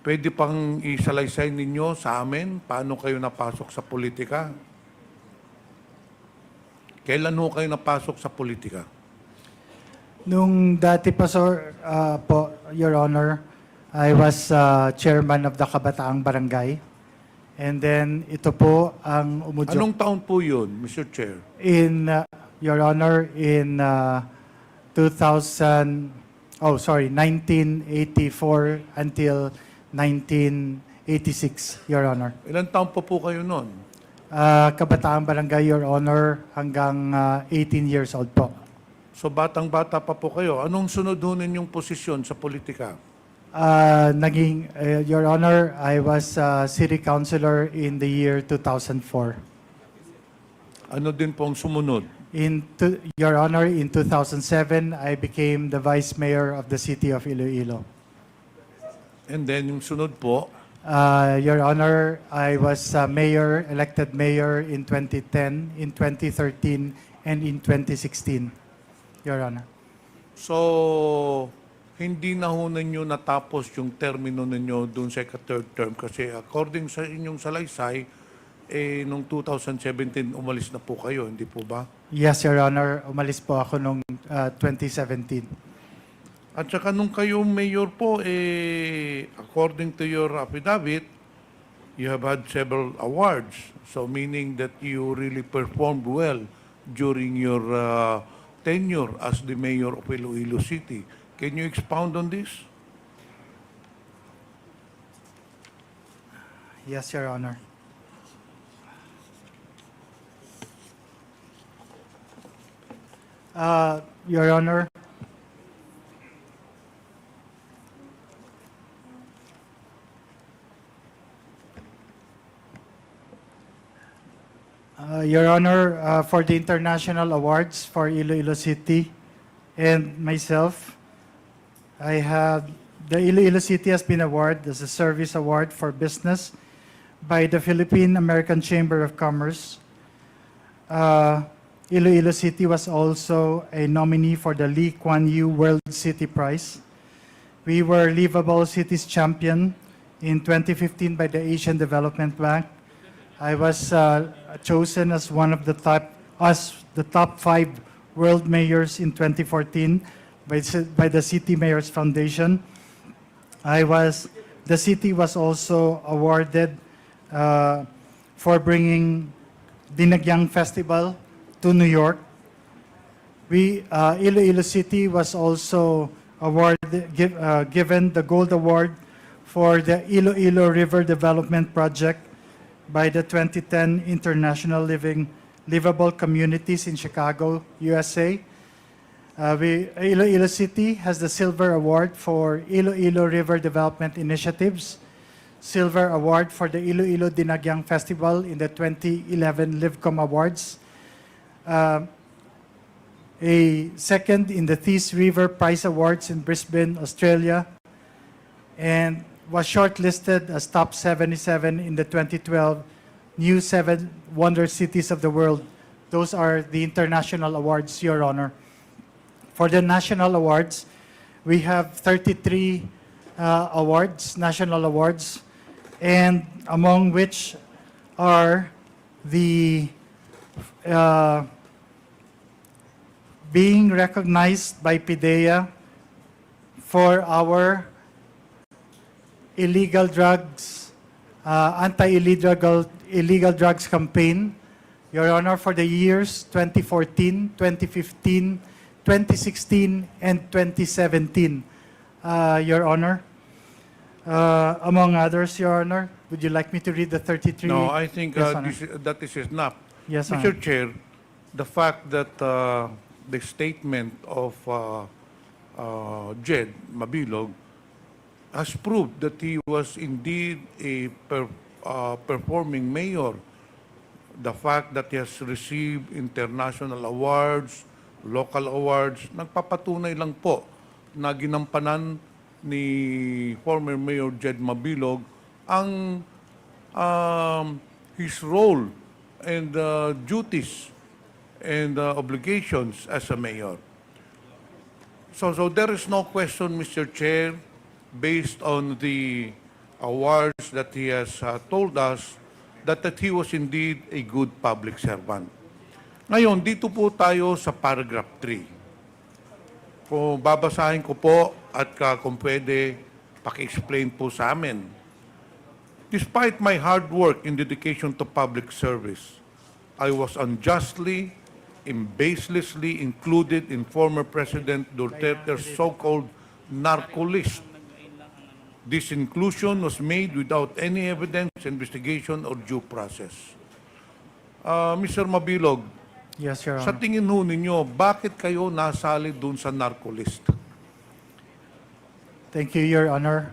Pwede pang isalaysay ninyo sa amin paano kayo napasok sa politika? Kailan ho kayo napasok sa politika? Nung dati pa, sir, po, Your Honor, I was chairman of the Kabataang Barangay. And then ito po ang umudyok. Anong taon po yun, Mr. Chair? In, Your Honor, in 1984 until 1986, Your Honor. Ilang taon po kayo noon? Kabataang Barangay, Your Honor, hanggang 18 years old po. So batang-bata pa po kayo. Anong sunod ho ninyong posisyon sa politika? Your Honor, I was city councilor in the year 2004. Ano din pong sumunod? Your Honor, in 2007, I became the vice mayor of the city of Iloilo. And then yung sunod po, Your Honor, I was elected mayor in 2010, in 2013, and in 2016, Your Honor. so hindi na ho ninyo natapos yung termino ninyo dun sa third term kasi according sa inyong salaysay, nung 2017 umalis na po kayo, hindi po ba? Yes, Your Honor. Umalis po ako noong 2017. At saka nung kayo mayor po, according to your affidavit, you have had several awards. So meaning that you really performed well during your tenure as the mayor of Iloilo City. Can you expound on this? Yes, Your Honor. Your Honor, for the international awards for Iloilo City and myself, the Iloilo City has been awarded as a service award for business by the Philippine American Chamber of Commerce. Iloilo City was also a nominee for the Lee Kuan Yew World City Prize. We were Livable Cities Champion in 2015 by the Asian Development Bank. I was chosen as one of the top 5 world mayors in 2014 by the City Mayors Foundation. The city was also awarded for bringing Dinagyang Festival to New York. Iloilo City was also given the Gold Award for the Iloilo River Development Project by the 2010 International Livable Communities in Chicago, USA. Iloilo City has the Silver Award for Iloilo River Development Initiatives, Silver Award for the Iloilo Dinagyang Festival in the 2011 Livcom Awards. a second in the Thies River Prize Awards in Brisbane, Australia, and was shortlisted as top 77 in the 2012 New 7 Wonder Cities of the World. Those are the international awards, Your Honor. For the national awards, we have 33 awards, national awards, and among which are the being recognized by PDEA for our illegal drugs, illegal drugs campaign, Your Honor, for the years 2014, 2015, 2016, and 2017, Your Honor. Among others, Your Honor, would you like me to read the 33? No, I think Yes, Honor. that is enough. Yes, Mr. Honor. Chair, the fact that the statement of Jed Mabilog has proved that he was indeed a performing mayor. The fact that he has received international awards, local awards, nagpapatunay lang po na ginampanan ni former Mayor Jed Mabilog ang his role and duties and obligations as a mayor. So there is no question, Mr. Chair, based on the awards that he has told us, that he was indeed a good public servant. Ngayon, dito po tayo sa paragraph 3. Kung babasahin ko po at kung pwede, paki-explain po sa amin. Despite my hard work and dedication to public service, I was unjustly and baselessly included in former President Duterte's so-called narco list. This inclusion was made without any evidence, investigation, or due process. Mr. Mabilog, Yes, Your sa Honor. tingin ho ninyo, bakit kayo nasali dun sa narco list? Thank you, Your Honor.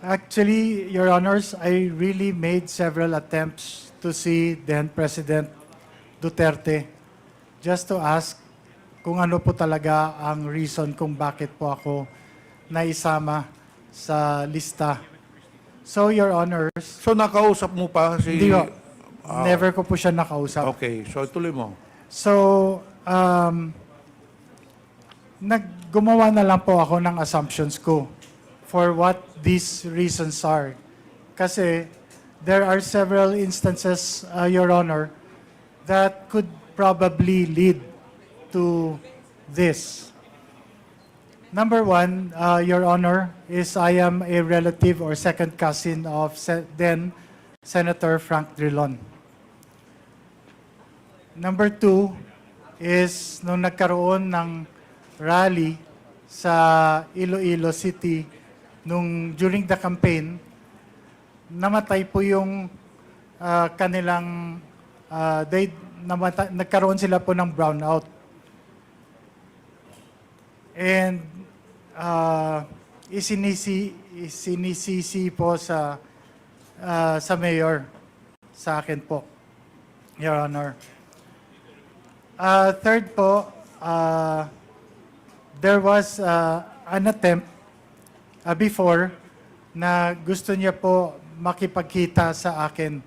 Actually, Your Honors, I really made several attempts to see then President Duterte just to ask kung ano po talaga ang reason kung bakit po ako naisama sa lista. So, Your Honors, So nakausap mo pa si... hindi ko, never ko po siya nakausap. Okay, so tuloy mo. So, gumawa na lang po ako ng assumptions ko for what these reasons are. Kasi there are several instances, Your Honor, that could probably lead to this. Number one, Your Honor, is I am a relative or second cousin of then Senator Frank Drilon. Number two is nung nagkaroon ng rally sa Iloilo City during the campaign, namatay po yung kanilang nagkaroon sila po ng brownout. And isinisisi po sa mayor sa akin po, Your Honor. Third po, there was an attempt before na gusto niya po makipagkita sa akin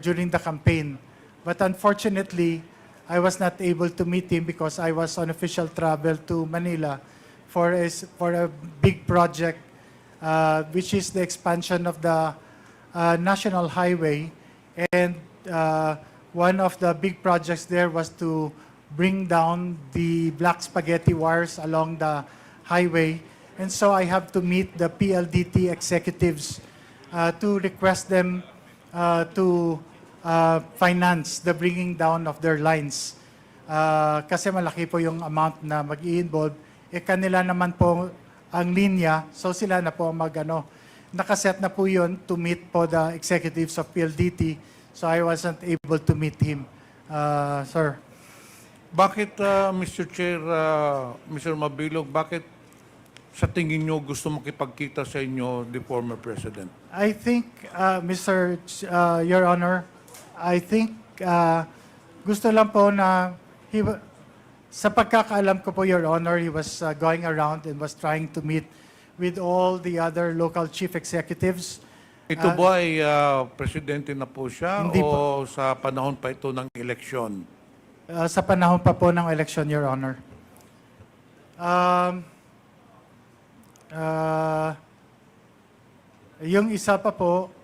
during the campaign. But unfortunately, I was not able to meet him because I was on official travel to Manila for a big project, which is the expansion of the national highway. And one of the big projects there was to bring down the black spaghetti wires along the highway. And so I have to meet the PLDT executives to request them to finance the bringing down of their lines. Kasi malaki po yung amount na mag-i-involve. Kanila naman po ang linya, so sila na po nakaset na po yun to meet po the executives of PLDT. So I wasn't able to meet him, sir. Bakit, Mr. Chair, Mr. Mabilog, bakit sa tingin nyo gusto makipagkita sa inyo the former President? I think, Your Honor, I think gusto lang po na sa pagkakaalam ko po, Your Honor, he was going around and was trying to meet with all the other local chief executives. Ito ba ay presidente na po siya Hindi o sa panahon pa ito ng eleksyon? Sa panahon pa po ng election, Your Honor. Yung isa pa po,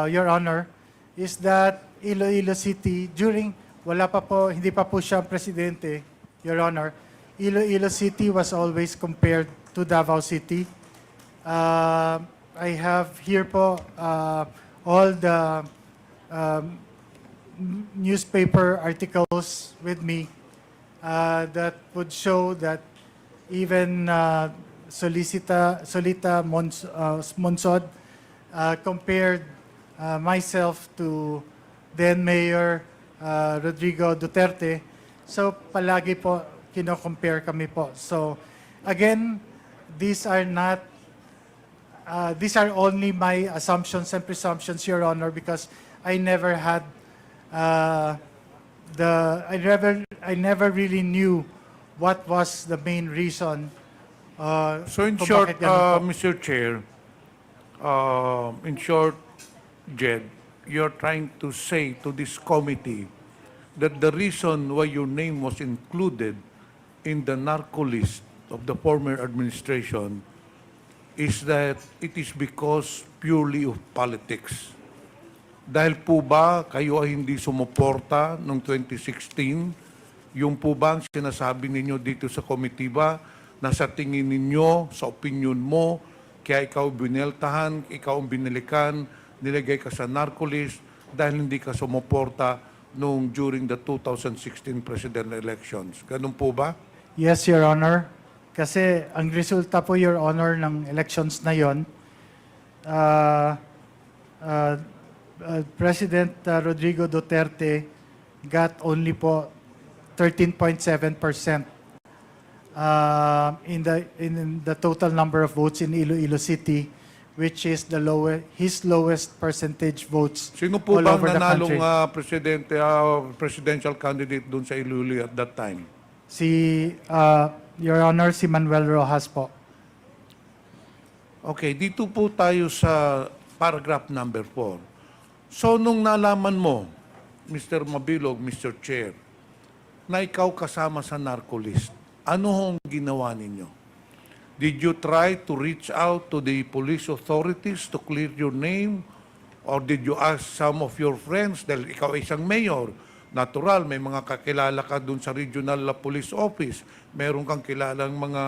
Your Honor, is that Iloilo City, hindi pa po siya presidente, Your Honor, Iloilo City was always compared to Davao City. I have here po all the newspaper articles with me that would show that even Solita Monsod compared myself to then Mayor Rodrigo Duterte. So palagi po kino-compare kami po. So again, these are only my assumptions and presumptions, Your Honor, because I never had I never really knew what was the main reason. So in kung short, bakit ganun po. Mr. Chair, in short, Jed, you're trying to say to this committee that the reason why your name was included in the narco list of the former administration is that it is because purely of politics. Dahil po ba kayo ay hindi sumuporta noong 2016? Yung po ba ang sinasabi ninyo dito sa komitiba na sa tingin ninyo, sa opinion mo, kaya ikaw bineltahan, ikaw ang binilikan, nilagay ka sa narco list dahil hindi ka sumuporta noong during the 2016 presidential elections. Ganun po ba? Yes, Your Honor. Kasi ang resulta po, Your Honor, ng elections na yon, President Rodrigo Duterte got only po 13.7% in the total number of votes in Iloilo City, which is his lowest percentage votes Sino po all ba ang over the country. nanalong presidential candidate doon sa Iloilo at that time? Your Honor, si Manuel Rojas po. Okay, dito po tayo sa paragraph number 4. So, nung nalaman mo, Mr. Mabilog, Mr. Chair, na ikaw kasama sa narco list, ano hong ginawa ninyo? Did you try to reach out to the police authorities to clear your name? Or did you ask some of your friends, dahil ikaw ay isang mayor, natural, may mga kakilala ka dun sa regional police office, meron kang kilalang mga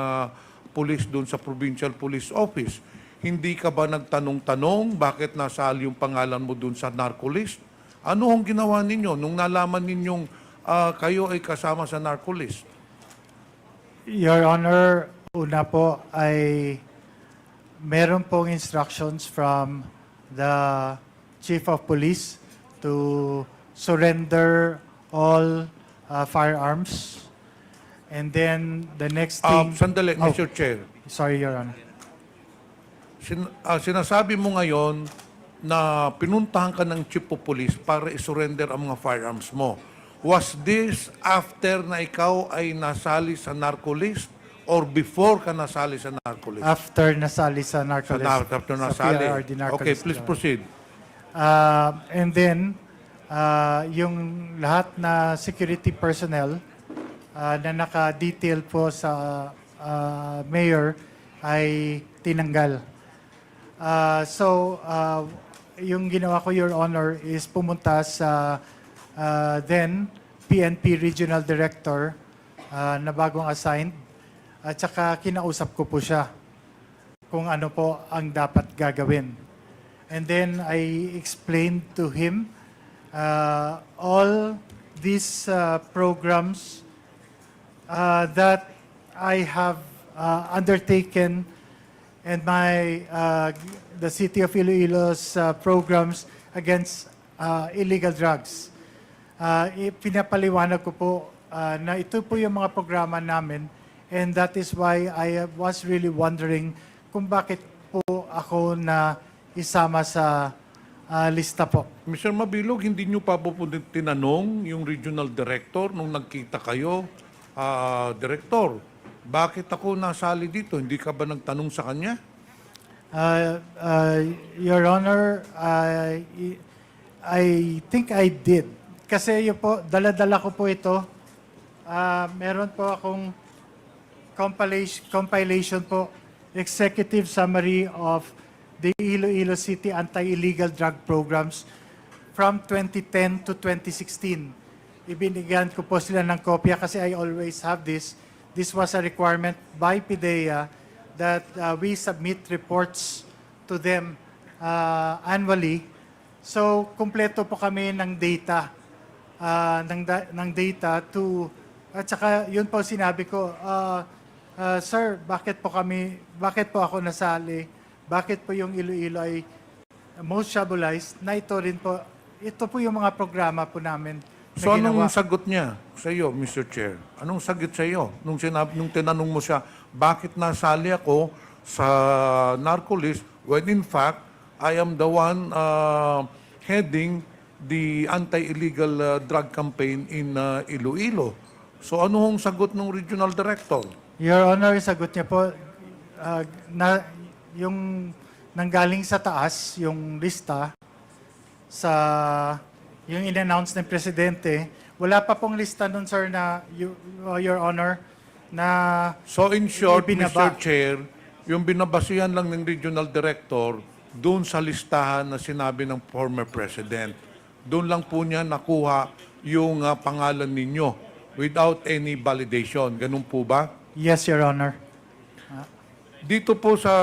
police dun sa provincial police office. Hindi ka ba nagtanong-tanong bakit nasali yung pangalan mo dun sa narco list? Ano hong ginawa ninyo nung nalaman ninyong kayo ay kasama sa narco list? Your Honor, una po ay meron pong instructions from the Chief of Police to surrender all firearms. And then the next thing... Sandali, Mr. Chair. Sorry, Your Honor. Sinasabi mo ngayon na pinuntahan ka ng Chief of Police para isurrender ang mga firearms mo. Was this after na ikaw ay nasali sa narco list or before ka nasali sa narco list? After nasali sa narco list. After nasali. PRRD narco Okay, list, please Your Honor. proceed. And then, yung lahat na security personnel na naka-detail po sa mayor ay tinanggal. Yung ginawa ko, Your Honor, is pumunta sa then PNP Regional Director na bagong assigned at saka kinausap ko po siya kung ano po ang dapat gagawin. And then I explained to him all these programs that I have undertaken and the City of Iloilo's programs against illegal drugs. Pinapaliwanag ko po na ito po yung mga programa namin, and that is why I was really wondering kung bakit po ako na isama sa lista po. Mr. Mabilog, hindi nyo pa po tinanong yung regional director nung nagkita kayo, Director, bakit ako nasali dito? Hindi ka ba nagtanong sa kanya? Your Honor, I think I did. Kasi yun po, dala-dala ko po ito. Meron po akong compilation po, executive summary of the Iloilo City Anti-Illegal Drug Programs from 2010 to 2016. Ibinigyan ko po sila ng kopya kasi I always have this. This was a requirement by PDEA that we submit reports to them annually. So, kumpleto po kami ng data, at saka yun po sinabi ko, Sir, bakit po ako nasali? Bakit po yung Iloilo ay most shabualized? Na ito po yung mga programa po namin. So anong sagot niya sa iyo, Mr. Chair? Anong sagot sa iyo? Nung tinanong mo siya, bakit nasali ako sa narco list when in fact, I am the one heading the anti-illegal drug campaign in Iloilo. So ano hong sagot ng regional director? Your Honor, sagot niya po, yung nanggaling sa taas, yung lista, yung in-announce ng Presidente, wala pa pong lista nun, sir, na, Your Honor, na So in short, ibinaba. Mr. Chair, yung binabasihan lang ng regional director doon sa listahan na sinabi ng former president. Doon lang po niya nakuha yung pangalan ninyo without any validation. Ganun po ba? Yes, Your Honor. Dito po sa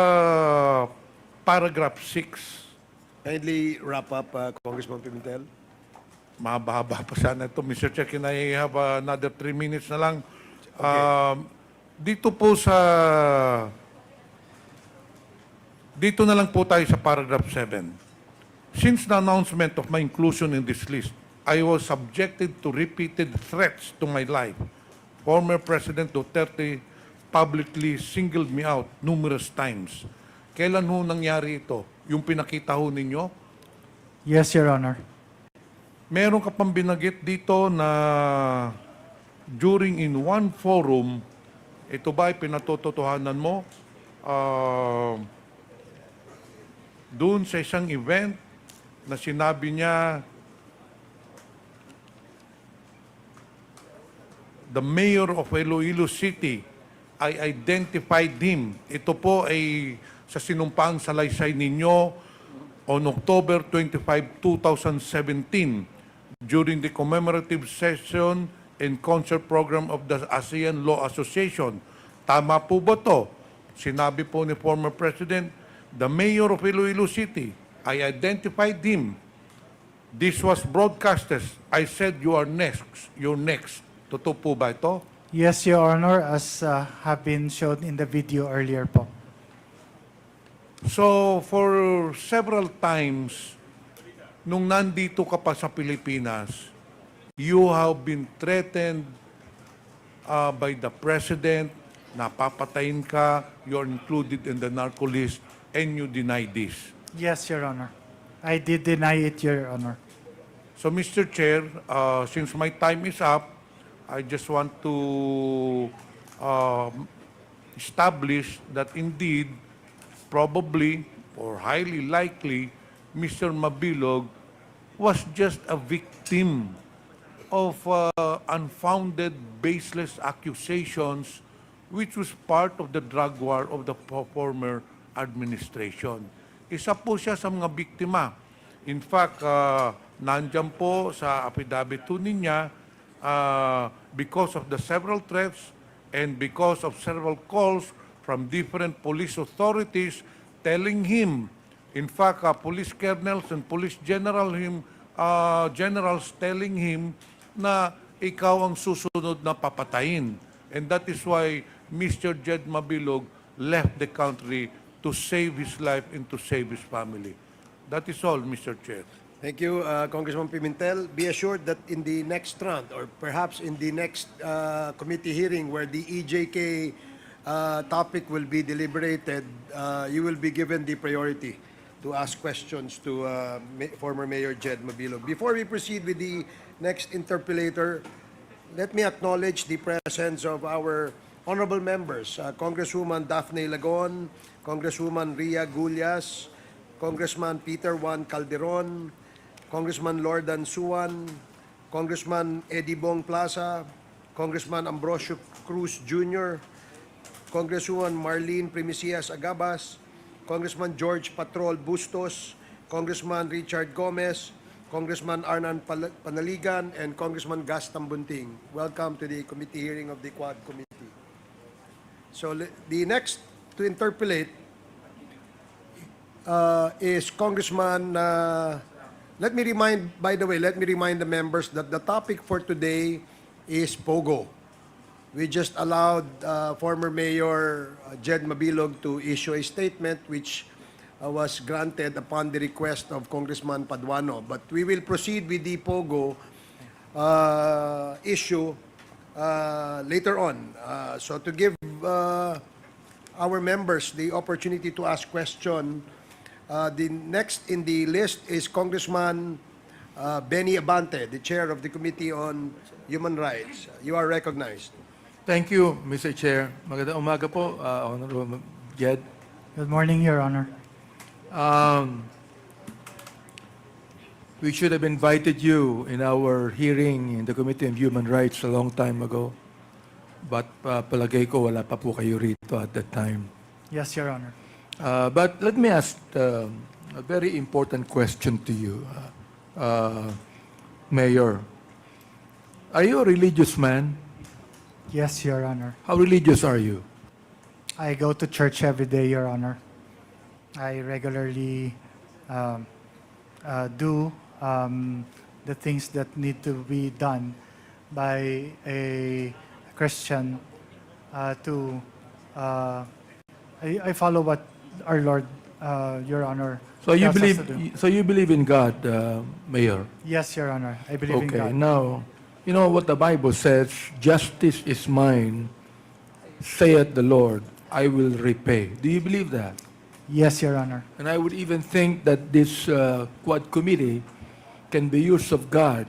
paragraph 6, Kindly wrap up, Congressman Pimentel. mahaba pa sana ito. Mr. Chair, can I have another 3 minutes na lang? Dito po dito na lang po tayo sa paragraph 7. Since the announcement of my inclusion in this list, I was subjected to repeated threats to my life. Former President Duterte publicly singled me out numerous times. Kailan ho nangyari ito? Yung pinakita ho ninyo? Yes, Your Honor. Meron ka pang binagit dito na during in one forum, ito ba ay pinatotohanan mo? Doon sa isang event na sinabi niya, the mayor of Iloilo City, I identified him. Ito po ay sa sinumpang salaysay ninyo on October 25, 2017 during the commemorative session and concert program of the ASEAN Law Association. Tama po ba to? Sinabi po ni former President, the mayor of Iloilo City, I identified him. This was broadcasted. I said, you are next. You're next. Totoo po ba ito? Yes, Your Honor, as have been shown in the video earlier po. So, for several times, nung nandito ka pa sa Pilipinas, you have been threatened by the President, napapatayin ka, you're included in the narco list, and you deny this. Yes, Your Honor. I did deny it, Your Honor. So, Mr. Chair, since my time is up, I just want to establish that indeed, probably or highly likely, Mr. Mabilog was just a victim of unfounded, baseless accusations which was part of the drug war of the former administration. Isa po siya sa mga biktima. In fact, nandyan po sa affidavit niya, because of the several threats and because of several calls from different police authorities telling him, in fact, police colonels and police generals telling him na ikaw ang susunod na papatayin. And that is why Mr. Jed Mabilog left the country to save his life and to save his family. That is all, Mr. Chair. Thank you, Congressman Pimentel. Be assured that in the next round, or perhaps in the next committee hearing where the EJK topic will be deliberated, you will be given the priority. to ask questions to former Mayor Jed Mabilog. Before we proceed with the next interpellator, let me acknowledge the presence of our honorable members, Congresswoman Daphne Lagon, Congresswoman Ria Gullas, Congressman Peter Juan Calderon, Congressman Lordan Suwan, Congressman Eddie Bong Plaza, Congressman Ambrosio Cruz Jr., Congresswoman Marlene Primicias Agabas, Congressman George Patrol Bustos, Congressman Richard Gomez, Congressman Arnan Panaligan, and Congressman Gas Tambunting. Welcome to the committee hearing of the Quad Committee. So the next to interpellate is Congressman, let me remind the members that the topic for today is POGO. We just allowed former Mayor Jed Mabilog to issue a statement which was granted upon the request of Congressman Paduano. But we will proceed with the POGO issue later on. So to give our members the opportunity to ask questions, the next in the list is Congressman Benny Abante, the chair of the Committee on Human Rights. You are recognized. Thank you, Mr. Chair. Magandang umaga po, Honorable Jed. Good morning, Your Honor. We should have invited you in our hearing in the Committee on Human Rights a long time ago. But palagay ko wala pa po kayo rito at that time. Yes, Your Honor. But let me ask a very important question to you, Mayor. Are you a religious man? Yes, Your Honor. How religious are you? I go to church every day, Your Honor. I regularly do the things that need to be done by a Christian I follow what our Lord, Your Honor, So you tells us to do. believe in God, Mayor? Yes, Your Honor. I believe in Okay, God. now, you know what the Bible says, justice is mine, saith the Lord, I will repay. Do you believe that? Yes, Your Honor. And I would even think that this Quad Committee can be used of God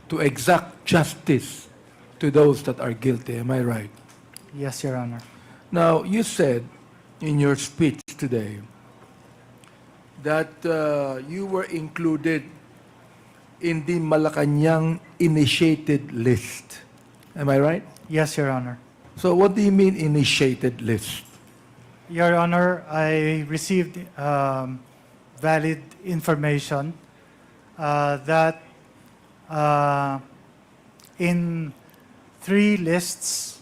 to exact justice to those that are guilty. Am I right? Yes, Your Honor. Now, you said in your speech today that you were included in the Malacanang initiated list. Am I right? Yes, Your Honor. So what do you mean initiated list? Your Honor, I received valid information that in 3 lists,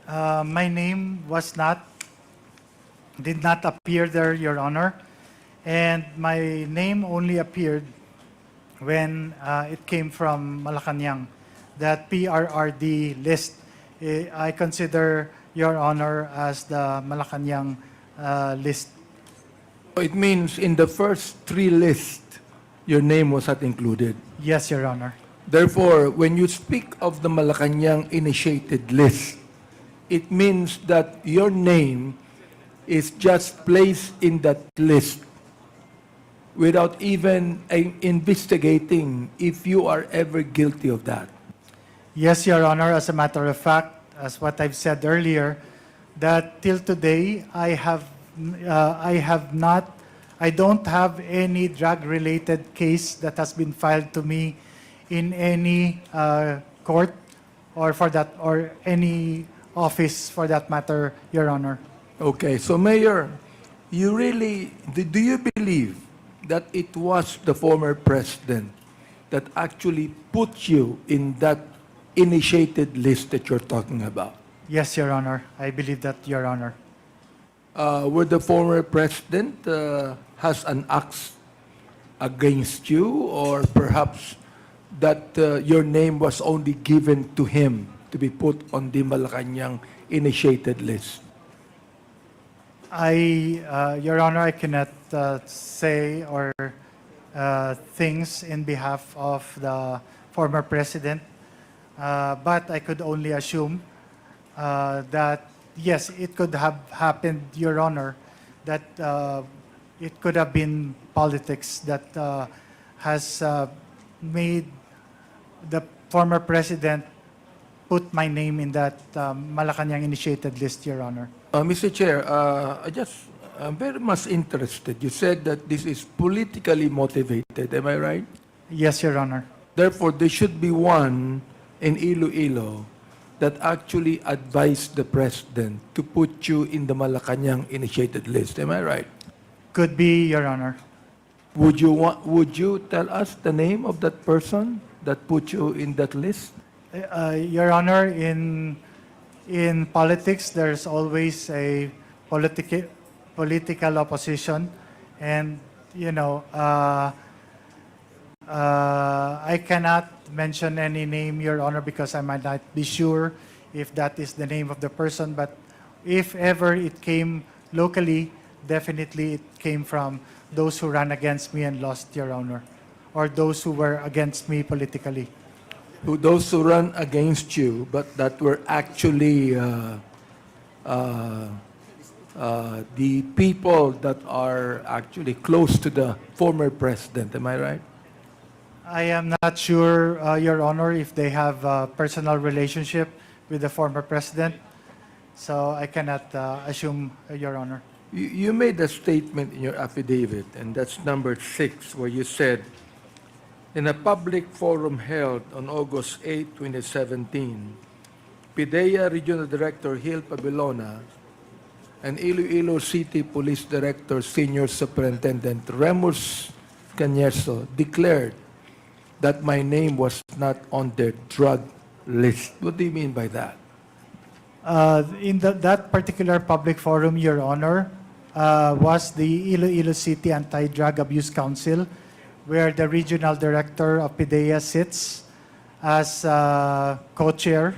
my name did not appear there, Your Honor, and my name only appeared when it came from Malacanang, that PRRD list. I consider Your Honor as the Malacanang list. It means in the first 3 lists, your name was not included. Yes, Your Honor. Therefore, when you speak of the Malacanang initiated list, it means that your name is just placed in that list without even investigating if you are ever guilty of that. Yes, Your Honor. As a matter of fact, as what I've said earlier, that till today, I don't have any drug-related case that has been filed to me in any court or any office for that matter, Your Honor. Okay, so Mayor, do you believe that it was the former president that actually put you in that initiated list that you're talking about? Yes, Your Honor. I believe that, Your Honor. Were the former president has an axe against you, or perhaps that your name was only given to him to be put on the Malacanang initiated list? Your Honor, I cannot say or things in behalf of the former president, but I could only assume that yes, it could have happened, Your Honor, that it could have been politics that has made the former president put my name in that Malacanang initiated list, Your Honor. Mr. Chair, I'm very much interested. You said that this is politically motivated, am I right? Yes, Your Honor. Therefore, there should be one in Iloilo that actually advised the president to put you in the Malacanang initiated list. Am I right? Could be, Your Honor. Would you tell us the name of that person that put you in that list? Your Honor, in politics, there's always a political opposition, and I cannot mention any name, Your Honor, because I might not be sure if that is the name of the person. But if ever it came locally, definitely it came from those who ran against me and lost, Your Honor, or those who were against me politically. Those who run against you, but that were actually the people that are actually close to the former president. Am I right? I am not sure, Your Honor, if they have a personal relationship with the former president, so I cannot assume, Your Honor. You made a statement in your affidavit, and that's number 6, where you said, in a public forum held on August 8, 2017, PDEA Regional Director Gil Pabilona and Iloilo City Police Director Senior Superintendent Remus Cañeso declared that my name was not on their drug list. What do you mean by that? In that particular public forum, Your Honor, was the Iloilo City Anti-Drug Abuse Council, where the regional director of PDEA sits as co-chair,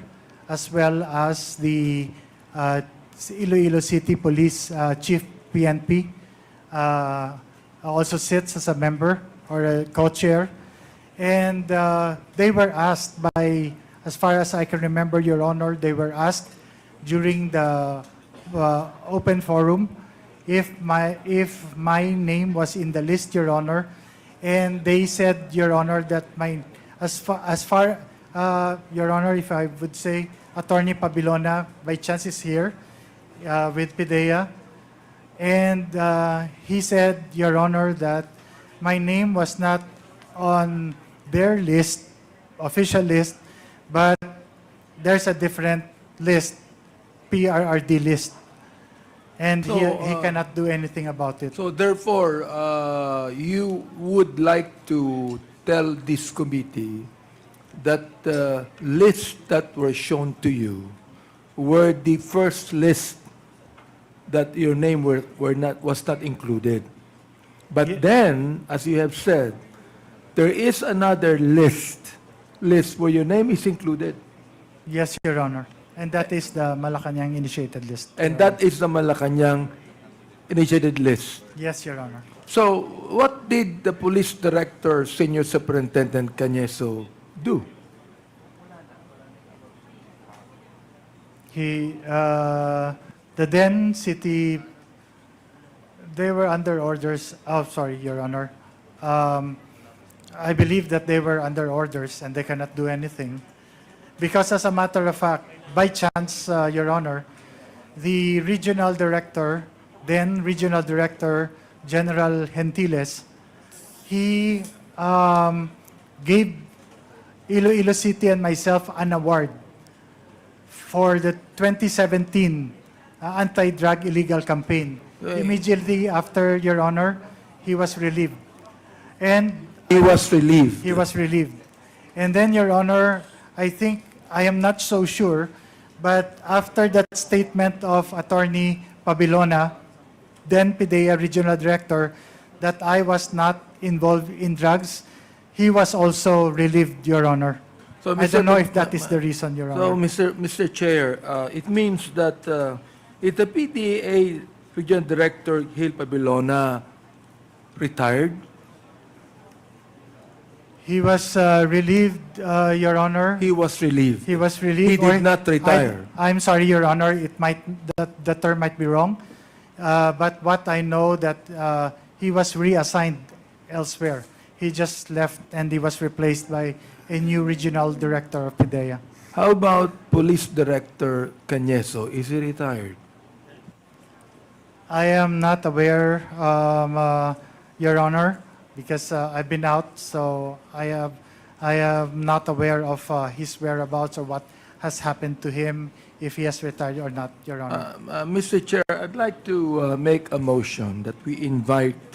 as well as the Iloilo City Police Chief PNP also sits as a member or a co-chair. And they were asked by, as far as I can remember, Your Honor, they were asked during the open forum if my name was in the list, Your Honor. And they said, Your Honor, that Your Honor, if I would say, Attorney Pabilona, by chance is here with PDEA. And he said, Your Honor, that my name was not on their list, official list, but there's a different list, PRRD list. And he cannot do anything about it. So therefore, you would like to tell this committee that the lists that were shown to you were the first list that your name was not included. But then, as you have said, there is another list where your name is included. Yes, Your Honor. And that is the Malacanang initiated list. And that is the Malacanang initiated list. Yes, Your Honor. So, what did the police director, Senior Superintendent Cañeso, do? The then city, they were under orders. Oh, sorry, Your Honor. I believe that they were under orders and they cannot do anything. Because as a matter of fact, by chance, Your Honor, the regional director, then regional director, General Gentiles, he gave Iloilo City and myself an award for the 2017 anti-drug illegal campaign. Immediately after, Your Honor, he was relieved. And He was relieved. he was relieved. And then, Your Honor, I am not so sure, but after that statement of Attorney Pabilona, then PDEA Regional Director, that I was not involved in drugs, he was also relieved, Your Honor. So, I don't know if that is the reason, Your So, Honor. Mr. Chair, it means that if the PDEA Regional Director Gil Pabilona retired, He was relieved, Your Honor. he was relieved. He was relieved. He did not retire. I'm sorry, Your Honor. The term might be wrong. But what I know that he was reassigned elsewhere. He just left and he was replaced by a new regional director of PDEA. How about Police Director Cañeso? Is he retired? I am not aware, Your Honor, because I've been out, so I am not aware of his whereabouts or what has happened to him, if he has retired or not, Your Honor. Mr. Chair, I'd like to make a motion that we invite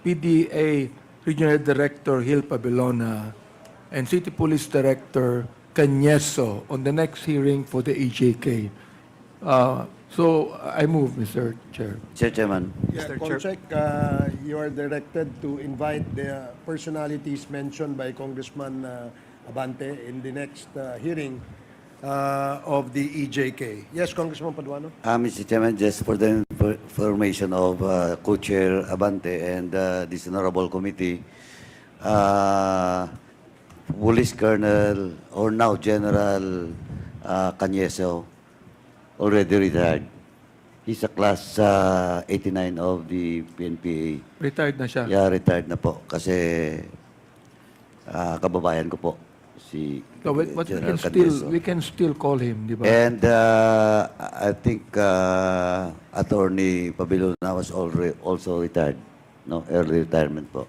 PDEA Regional Director Gil Pabilona and City Police Director Cañeso on the next hearing for the EJK. So I move, Mr. Chair. Mr. Chairman. Yeah, Consec, you are directed to invite the personalities mentioned by Congressman Abante in the next hearing of the EJK. Yes, Congressman Paduano? Mr. Chairman, just for the information of Co-Chair Abante and this honorable committee, Police Colonel or now General Cañeso already retired. He's a class 89 of the PNPA. Retired na siya. Yeah, retired na po. Kasi kababayan ko po, si So General Cañeso. we can still call him, di ba? And I think Attorney Pabilona was also retired. No, early retirement po.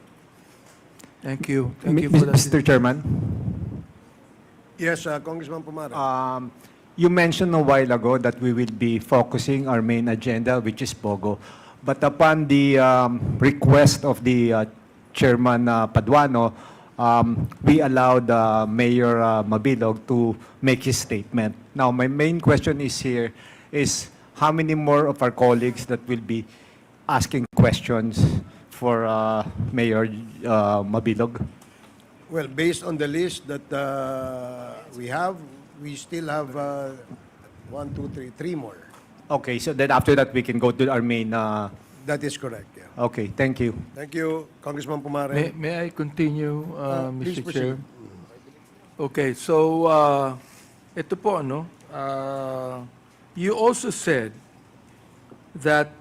Thank you. Thank you for that. Mr. Chairman, Yes, Congressman Pumare. you mentioned a while ago that we will be focusing our main agenda, which is POGO. But upon the request of the Chairman Paduano, we allowed Mayor Mabilog to make his statement. Now, my main question is here is how many more of our colleagues that will be asking questions for Mayor Mabilog? Well, based on the list that we still have 1, 2, 3, 3 more. Okay, so then after that, we can go to our main... That is correct, yeah. Okay, thank you. Thank you, Congressman Pumare. May I continue, Please Mr. Chair? proceed. Okay, so ito po, ano, you also said that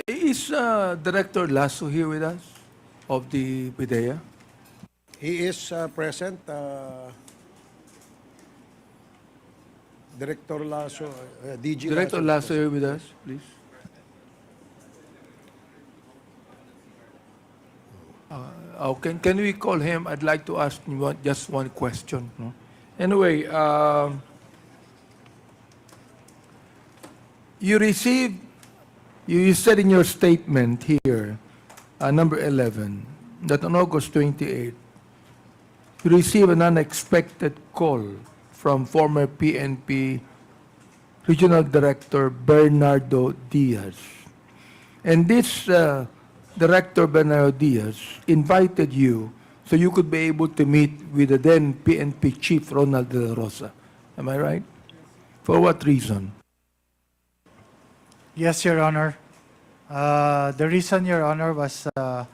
is Director Lasso here with us of the PDEA? He is present. Director Lasso, DG Director Lasso here with us, please. Can we call him? I'd like to ask him just one question. No? Anyway, you said in your statement here, number 11, that on August 28, you received an unexpected call from former PNP Regional Director Bernardo Diaz. And this Director Bernardo Diaz invited you so you could be able to meet with the then PNP Chief Ronald De La Rosa. Am I right? For what reason? Yes, Your Honor. The reason, Your Honor, was the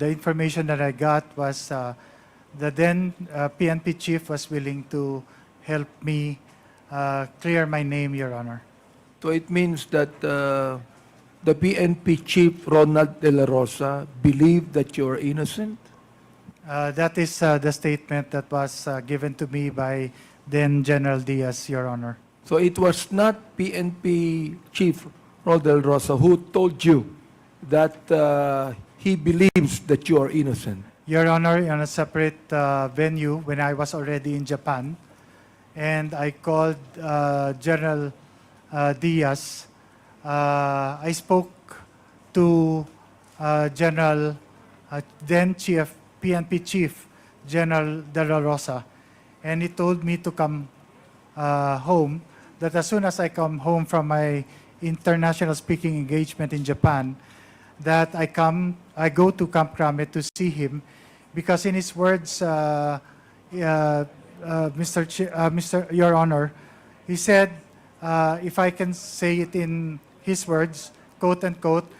information that I got was the then PNP chief was willing to help me clear my name, Your Honor. So it means that the PNP Chief Ronald De La Rosa believed that you are innocent? That is the statement that was given to me by then General Diaz, Your Honor. So it was not PNP Chief Ronald De La Rosa who told you that he believes that you are innocent? Your Honor, in a separate venue, when I was already in Japan, and I called General Diaz, I spoke to General, then Chief, PNP Chief, General De La Rosa, and he told me to come home, that as soon as I come home from my international speaking engagement in Japan, that I go to Camp Crame to see him, because in his words, Your Honor, he said, if I can say it in his words, quote unquote,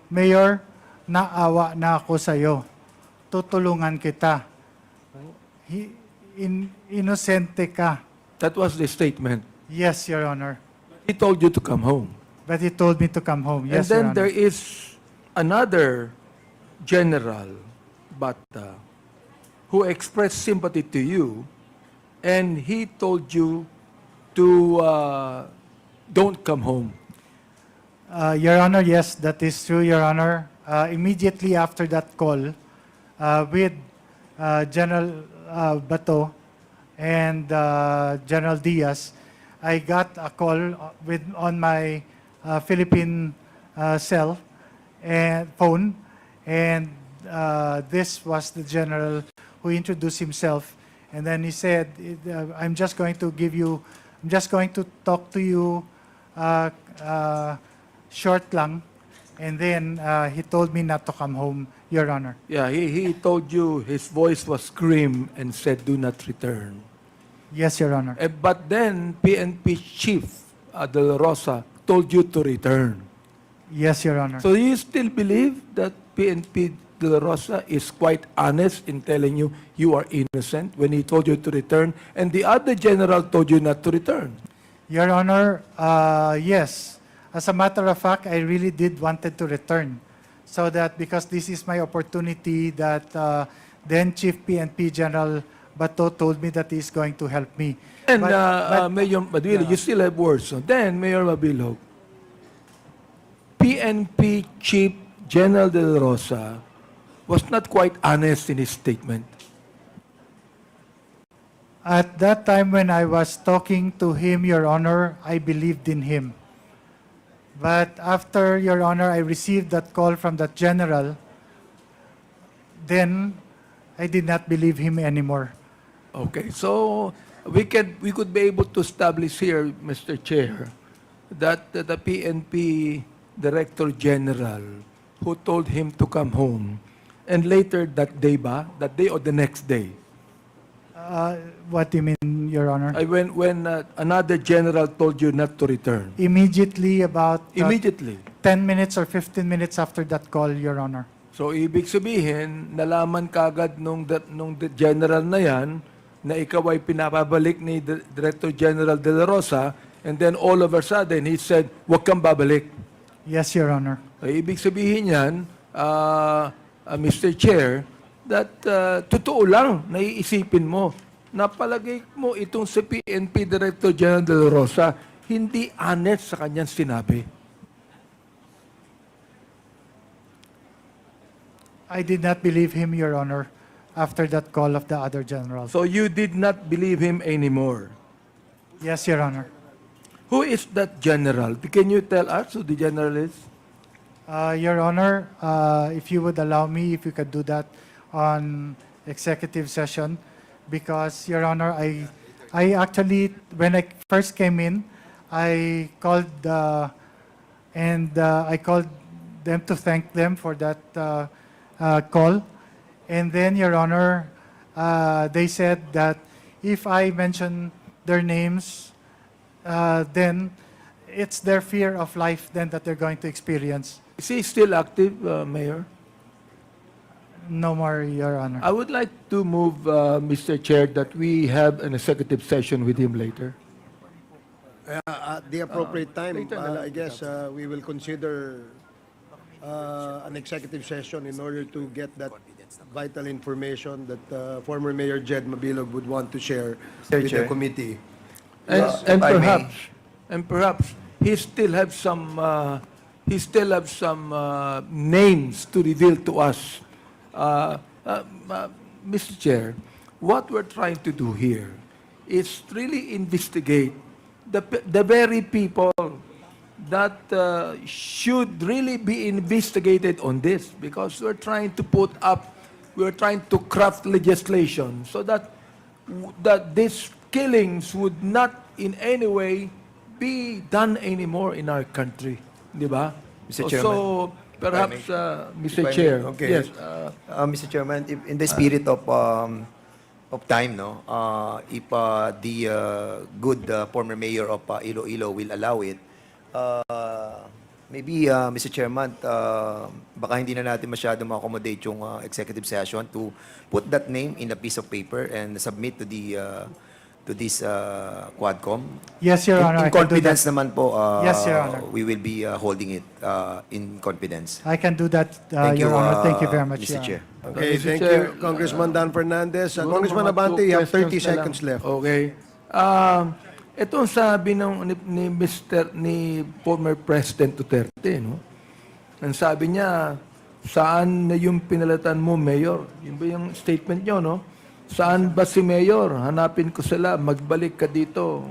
Mayor, naawa na ako sa'yo. Tutulungan kita. Inosente ka. That was the statement. Yes, Your Honor. He told you to come home. But he told me to come home. And Yes, Your then Honor. there is another general, Bata, who expressed sympathy to you, and he told you to don't come home. Your Honor, yes, that is true, Your Honor. Immediately after that call with General Bato and General Diaz, I got a call on my Philippine cell and phone, and this was the general who introduced himself, and then he said, I'm just going to talk to you short lang, and then he told me not to come home, Your Honor. Yeah, he told you his voice was grim and said, do not return. Yes, Your Honor. But then PNP Chief De La Rosa told you to return. Yes, Your Honor. So you still believe that PNP De La Rosa is quite honest in telling you you are innocent when he told you to return, and the other general told you not to return? Your Honor, yes. As a matter of fact, I really did wanted to return. So that because this is my opportunity that then Chief PNP General Bato told me that he's going to help me. And But- Mayor Mabilog, you still have words. So then, Mayor Mabilog, PNP Chief General De La Rosa was not quite honest in his statement. At that time when I was talking to him, Your Honor, I believed in him. But after, Your Honor, I received that call from that general, then I did not believe him anymore. Okay, so we could be able to establish here, Mr. Chair, that the PNP Director General who told him to come home, and later that day or the next day, What do you mean, Your Honor? when another general told you not to return. Immediately about Immediately. 10 minutes or 15 minutes after that call, Your Honor. So ibig sabihin, nalaman kagad nung general na yan na ikaw ay pinapabalik ni Director General De La Rosa, and then all of a sudden he said, "Huwag kang babalik." Yes, Your Honor. Ibig sabihin yan, Mr. Chair, that totoo lang, naiisipin mo, napalagay mo itong si PNP Director General De La Rosa, hindi honest sa kanyang sinabi. I did not believe him, Your Honor, after that call of the other general. So you did not believe him anymore. Yes, Your Honor. Who is that general? Can you tell us who the general is? Your Honor, if you would allow me, if you could do that on executive session, because, Your Honor, I actually, when I first came in, I called I called them to thank them for that call. And then, Your Honor, they said that if I mention their names, then it's their fear of life then that they're going to experience. Is he still active, Mayor? No more, Your Honor. I would like to move, Mr. Chair, that we have an executive session with him later. At the appropriate time, later na lang. I guess we will consider an executive session in order to get that vital information that former Mayor Jed Mabilog would want to share with the committee. And perhaps he still have some names to reveal to us. Mr. Chair, what we're trying to do here is really investigate the very people that should really be investigated on this, because we're trying to craft legislation so that these killings would not in any way be done anymore in our country. Di ba? Mr. So Chairman, perhaps, if I Mr. may, Chair. okay. Yes. Mr. Chairman, if in the spirit of time, no, if the good former mayor of Iloilo will allow it, maybe, Mr. Chairman, baka hindi na natin masyado ma-accommodate yung executive session to put that name in a piece of paper and submit to the this Quadcom. Yes, Your Honor. In I can do confidence that. naman po, Yes, Your Honor. we will be holding it in confidence. I can do that, Thank Your you, Honor. Thank you very much, Mr. Your Chair. Honor. Okay, Mr. thank Chair, you, Congressman Dan Fernandez. Siguro Congressman mga Abante, two you have 30 questions na lang. seconds left. Okay. Ito ang sabi ni former President Duterte, no? Ang sabi niya, saan na yung pinalatan mo, Mayor? Yun ba yung statement niyo, no? Saan ba si Mayor? Hanapin ko sila, magbalik ka dito.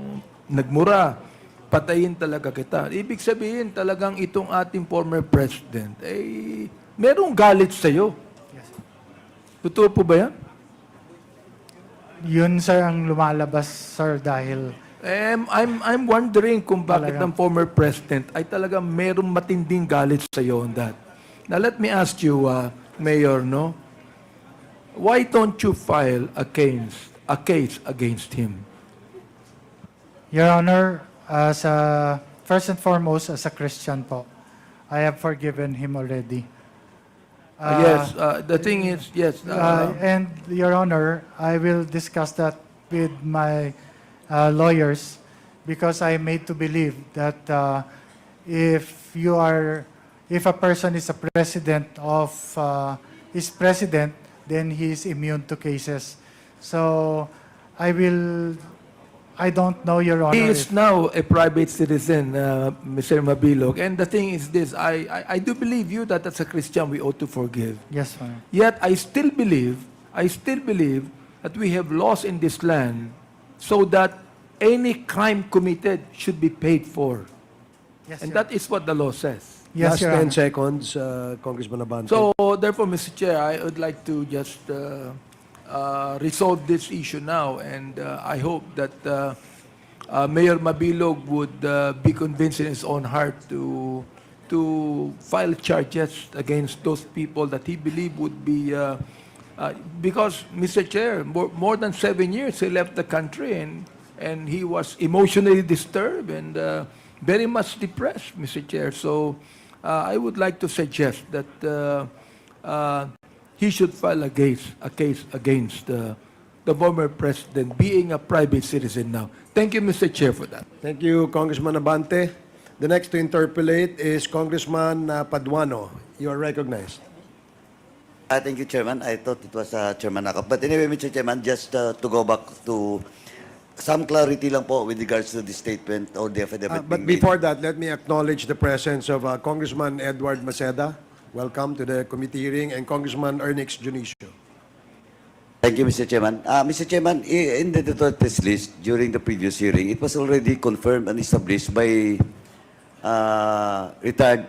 Nagmura, patayin talaga kita. Ibig sabihin, talagang itong ating former President, merong galit sa'yo. Totoo po ba yan? Yun, sir, ang lumalabas, sir, dahil I'm wondering kung bakit Talaga. ang former president ay talagang merong matinding galit sa iyo on that. Now let me ask you, Mayor, no? Why don't you file a case against him? Your Honor, first and foremost, as a Christian po, I have forgiven him already. Yes, the thing is, yes. And Your Honor, I will discuss that with my lawyers because I am made to believe that if a person is a president then he is immune to cases. So I don't know, Your Honor. He is now a private citizen, Mr. Mabilog. And the thing is this, I do believe you that as a Christian we ought to forgive. Yes, Honor. Yet I still believe that we have laws in this land so that any crime committed should be paid for. Yes, And Your that is what the law says. Yes, Last Your 10 Honor. seconds, Congressman Abante. So therefore, Mr. Chair, I would like to just resolve this issue now, and I hope that Mayor Mabilog would be convinced in his own heart to file charges against those people that he believed would be because, Mr. Chair, more than 7 years he left the country and he was emotionally disturbed and very much depressed, Mr. Chair. So I would like to suggest that he should file a case against the former president, being a private citizen now. Thank you, Mr. Chair, for that. Thank you, Congressman Abante. The next to interpellate is Congressman Paduano. You are recognized. Thank you, Chairman. I thought it was Chairman Nakap. But anyway, Mr. Chairman, just to go back to some clarity lang po with regards to the statement or the affidavit But being made. before that, let me acknowledge the presence of Congressman Edward Maceda. Welcome to the committee hearing, and Congressman Ernix Junicio. Thank you, Mr. Chairman. Mr. Chairman, in the Duterte's list during the previous hearing, it was already confirmed and established by retired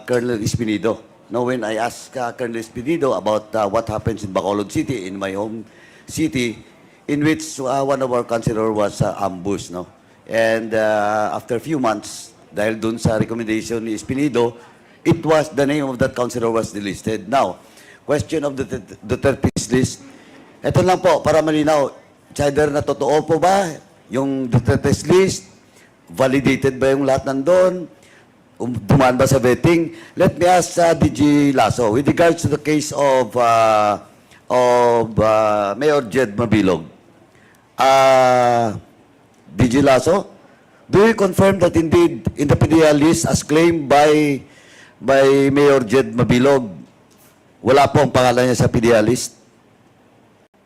Colonel Espinido. Now, when I asked Colonel Espinido about what happens in Bacolod City, in my home city, in which one of our councilor was ambushed, no? And after a few months, dahil dun sa recommendation ni Espinido, it was the name of that councilor was delisted. Now, question of the Duterte's list. Ito lang po, para malinaw, it's either na totoo po ba yung Duterte's list, validated ba yung lahat nandun, dumaan ba sa vetting? Let me ask DG Lasso, with regards to the case of Mayor Jed Mabilog. DG Lasso, do you confirm that indeed in the PDEA list as claimed by Mayor Jed Mabilog, wala po ang pangalan niya sa PDEA list?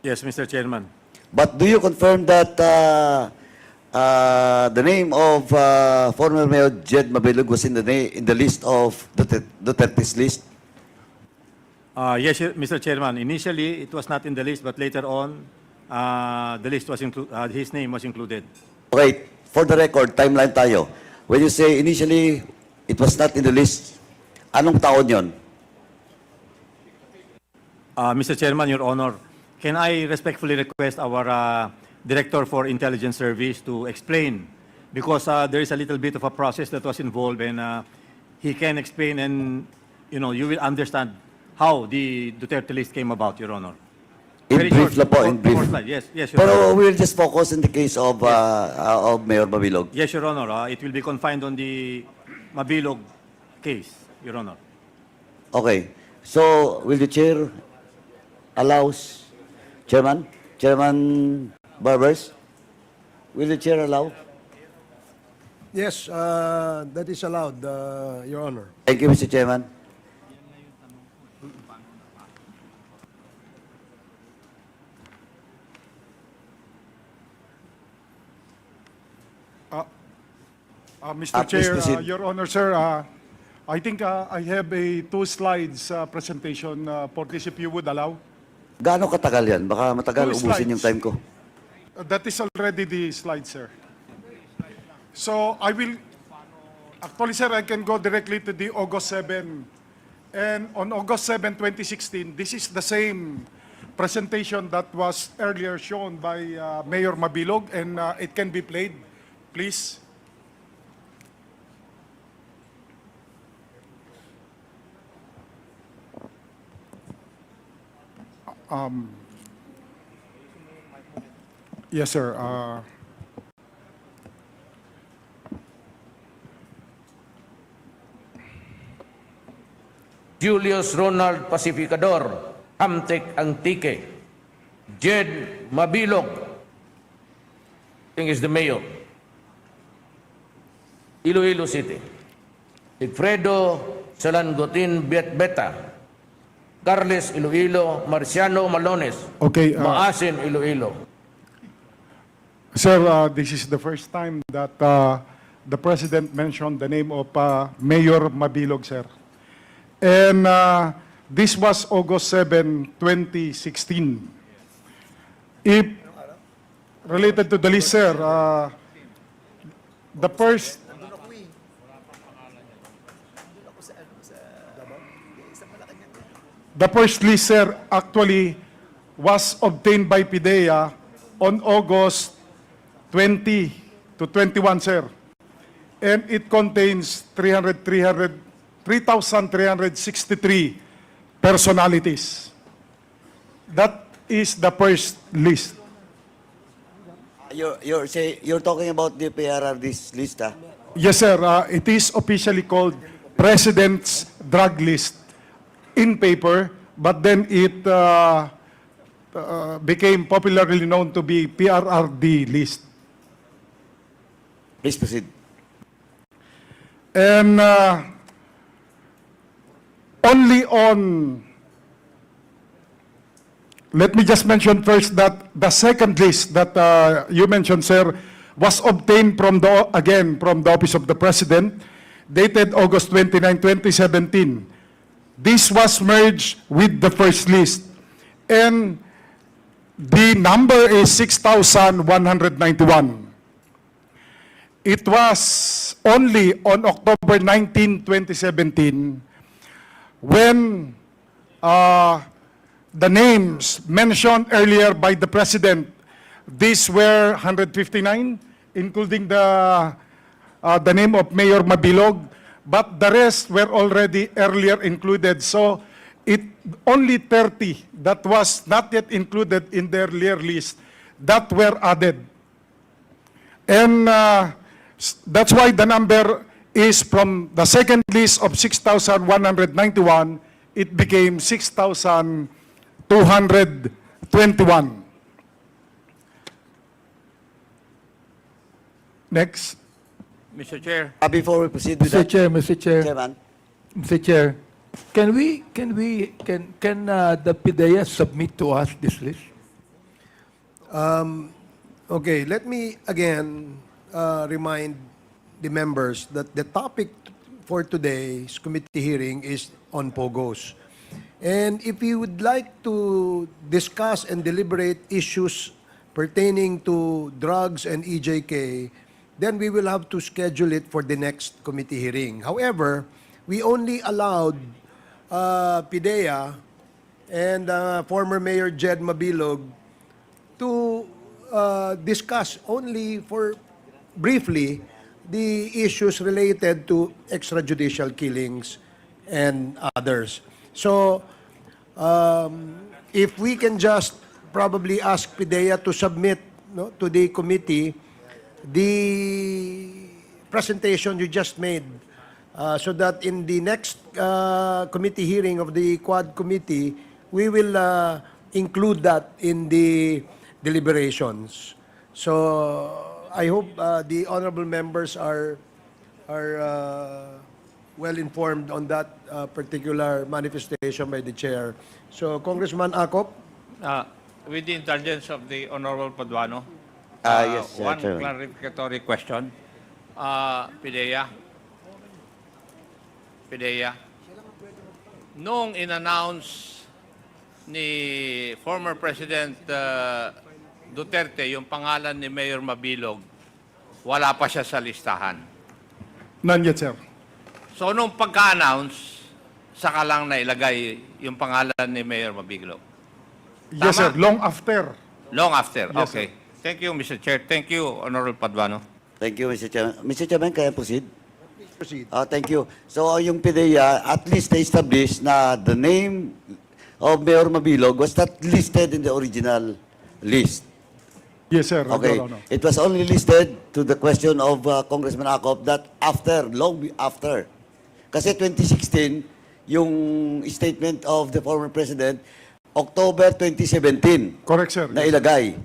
Yes, Mr. Chairman. But do you confirm that the name of former Mayor Jed Mabilog was in the list of Duterte's list? Yes, Mr. Chairman. Initially, it was not in the list, but later on, the list was his name was included. Okay, for the record, timeline tayo. When you say initially, it was not in the list, anong taon yon? Mr. Chairman, Your Honor, can I respectfully request our Director for Intelligence Service to explain? Because there is a little bit of a process that was involved, and he can explain, and you will understand how the Duterte list came about, Your Honor. In Very brief short, lang po, in four brief. slides. Yes, Your Honor. Pero we'll just focus on the case of Mayor Mabilog. Yes, Your Honor. It will be confined on the Mabilog case, Your Honor. Okay, so will the chair allows Chairman Barbers? Will the chair allow? Yes, that is allowed, Your Honor. Thank you, Mr. Chairman. Mr. Please Chair, proceed. Your Honor, sir, I think I have a 2 slides presentation for this if you would allow. Gaano katagal yan? Baka matagal, Two ubusin slides. yung time ko. That is already the slide, sir. So I will, actually, sir, I can go directly to the August 7. And on August 7, 2016, this is the same presentation that was earlier shown by Mayor Mabilog, and it can be played, please. Yes, sir. Julius Ronald Pacificador, Hamtek Antique, Jed Mabilog, I think is the mayor, Iloilo City, Alfredo Salangotin Beta, Carles Iloilo, Marciano Malones, Okay. Maasin Iloilo. Sir, this is the first time that the President mentioned the name of Mayor Mabilog, sir. And this was August 7, 2016. If related to the list, sir, the first list, sir, actually was obtained by PDEA on August 20 to 21, sir. And it contains 3,363 personalities. That is the first list. You're talking about the PRRD's list, ah? Yes, sir. It is officially called President's Drug List in paper, but then it became popularly known to be PRRD list. Please proceed. And only on, let me just mention first that the second list that you mentioned, sir, was obtained from from the Office of the President, dated August 29, 2017. This was merged with the first list. And the number is 6,191. It was only on October 19, 2017, when the names mentioned earlier by the President, these were 159, including the name of Mayor Mabilog, but the rest were already earlier included. So it only 30 that was not yet included in the earlier list that were added. And that's why the number is from the second list of 6,191, it became 6,221. Next. Mr. Chair. Before we proceed with that, Mr. Chair, Chairman, Mr. Chair, can the PDEA submit to us this list? Okay, let me again remind the members that the topic for today's committee hearing is on POGOs. And if you would like to discuss and deliberate issues pertaining to drugs and EJK, then we will have to schedule it for the next committee hearing. However, we only allowed PDEA and former Mayor Jed Mabilog to discuss only for briefly the issues related to extrajudicial killings and others. So, if we can just probably ask PDEA to submit to the committee the presentation you just made, so that in the next committee hearing of the Quad Committee, we will include that in the deliberations. So, I hope the honorable members are well informed on that particular manifestation by the chair. So, Congressman Acop. With the indulgence of the Honorable Paduano, Yes, one Chairman. clarificatory question. PDEA. PDEA. Noong in-announce ni former President Duterte yung pangalan ni Mayor Mabilog, wala pa siya sa listahan. None yet, sir. So nung pagka-announce, saka lang nailagay yung pangalan ni Mayor Mabilog. Yes, Tama? sir. Long after. Long after. Yes, Okay. Thank you, Mr. Chair. Thank you, Honorable Paduano. Thank you, Mr. Chairman. Mr. Chairman, can I proceed? Proceed. Thank you. So, yung PDEA, at least they established na the name of Mayor Mabilog was not listed in the original list. Yes, sir. Okay. Your Honor. It was only listed to the question of Congressman Acop that after, long after. Kasi 2016, yung statement of the former president, October 2017, Correct, sir. na ilagay.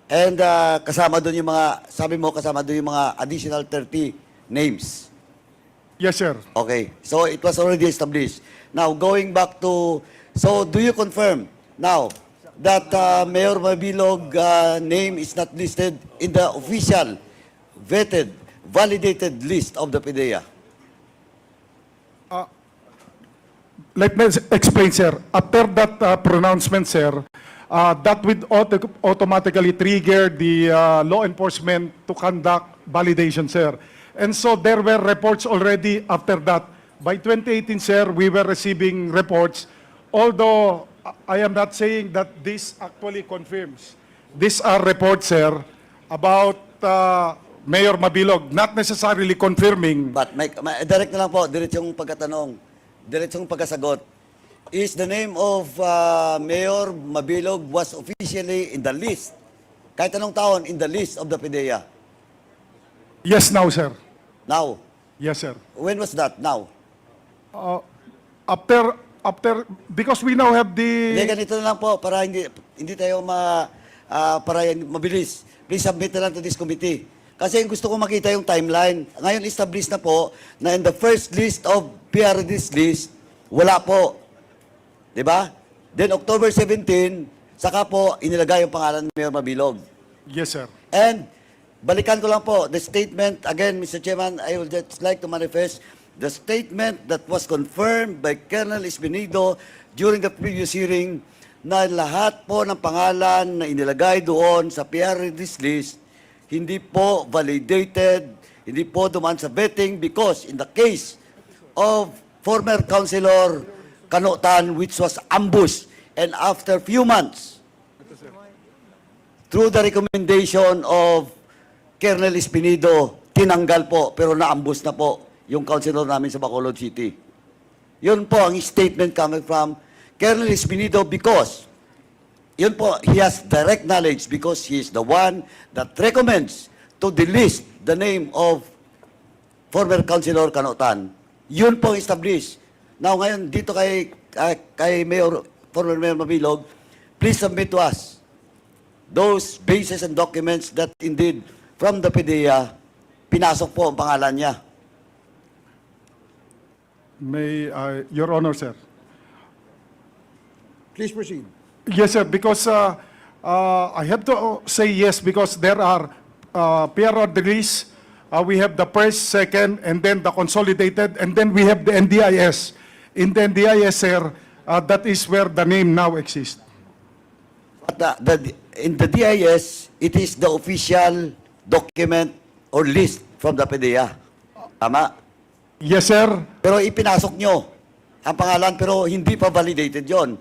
And kasama doon yung mga, sabi mo, kasama doon yung mga additional 30 names. Yes, sir. Okay. So it was already established. Now, going back to, so do you confirm now that Mayor Mabilog name is not listed in the official, vetted, validated list of the PDEA? Let me explain, sir. After that pronouncement, sir, that would automatically trigger the law enforcement to conduct validation, sir. And so there were reports already after that. By 2018, sir, we were receiving reports, although I am not saying that this actually confirms. These are reports, sir, about Mayor Mabilog, not necessarily confirming. But direct na lang po, diretsong pagkatanong, diretsong pagkasagot. Is the name of Mayor Mabilog was officially in the list? Kahit anong taon, in the list of the PDEA? Yes, now, sir. Now? Yes, sir. When was that? Now? After, because we now have Hindi, the... ganito na lang po, para hindi tayo para mabilis. Please submit na lang to this committee. Kasi gusto ko makita yung timeline. Ngayon, established na po na in the first list of PRD's list, wala po. Diba? Then, October 17, saka po inilagay yung pangalan ni Mayor Mabilog. Yes, sir. And, balikan ko lang po, the statement, again, Mr. Chairman, I would just like to manifest the statement that was confirmed by Colonel Espinido during the previous hearing na lahat po ng pangalan na inilagay doon sa PRD's list, hindi po validated, hindi po dumaan sa vetting because in the case of former Councilor Canutan, which was ambushed, and after few months, through the recommendation of Colonel Espinido, tinanggal po, pero na-ambush na po yung councilor namin sa Bacolod City. Yun po ang statement coming from Colonel Espinido because, yun po, he has direct knowledge because he is the one that recommends to delist the name of former Councilor Canutan. Yun po established. Now ngayon, dito kay Mayor, former Mayor Mabilog, please submit to us those bases and documents that indeed from the PDEA, pinasok po ang pangalan niya. May, Your Honor, sir. Please proceed. Yes, sir, because I have to say yes because there are PR release, we have the first, second, and then the consolidated, and then we have the NDIS. In the NDIS, sir, that is where the name now exists. But in the DIS, it is the official document or list from the PDEA. Tama? Yes, sir. Pero ipinasok nyo ang pangalan pero hindi pa validated yon.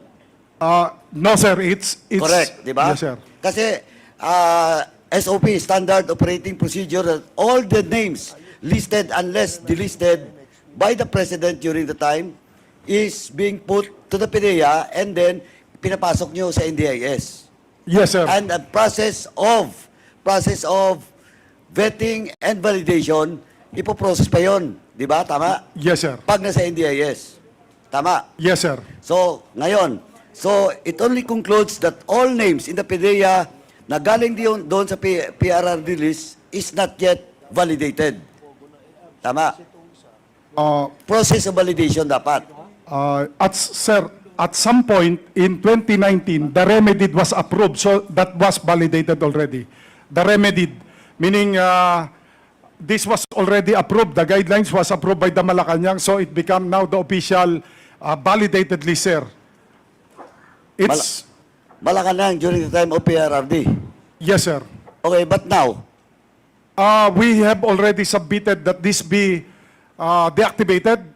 No, sir, it's Correct, di ba? Yes, sir. Kasi SOP, Standard Operating Procedure, that all the names listed unless delisted by the President during the time is being put to the PDEA and then pinapasok nyo sa NDIS. Yes, sir. And the process of vetting and validation, ipoprocess pa yon, di ba? Tama? Yes, sir. Pag nasa NDIS. Tama? Yes, sir. So, ngayon, it only concludes that all names in the PDEA na galing doon sa PRRD list is not yet validated. Tama? Uh, Process of validation dapat. Sir, at some point in 2019, the remedy was approved, so that was validated already. The remedy, meaning this was already approved. The guidelines was approved by the Malacanang, so it became now the official validated list, sir. It's Malacanang during the time of PRRD. yes, sir. Okay, but now, We have already submitted that this be deactivated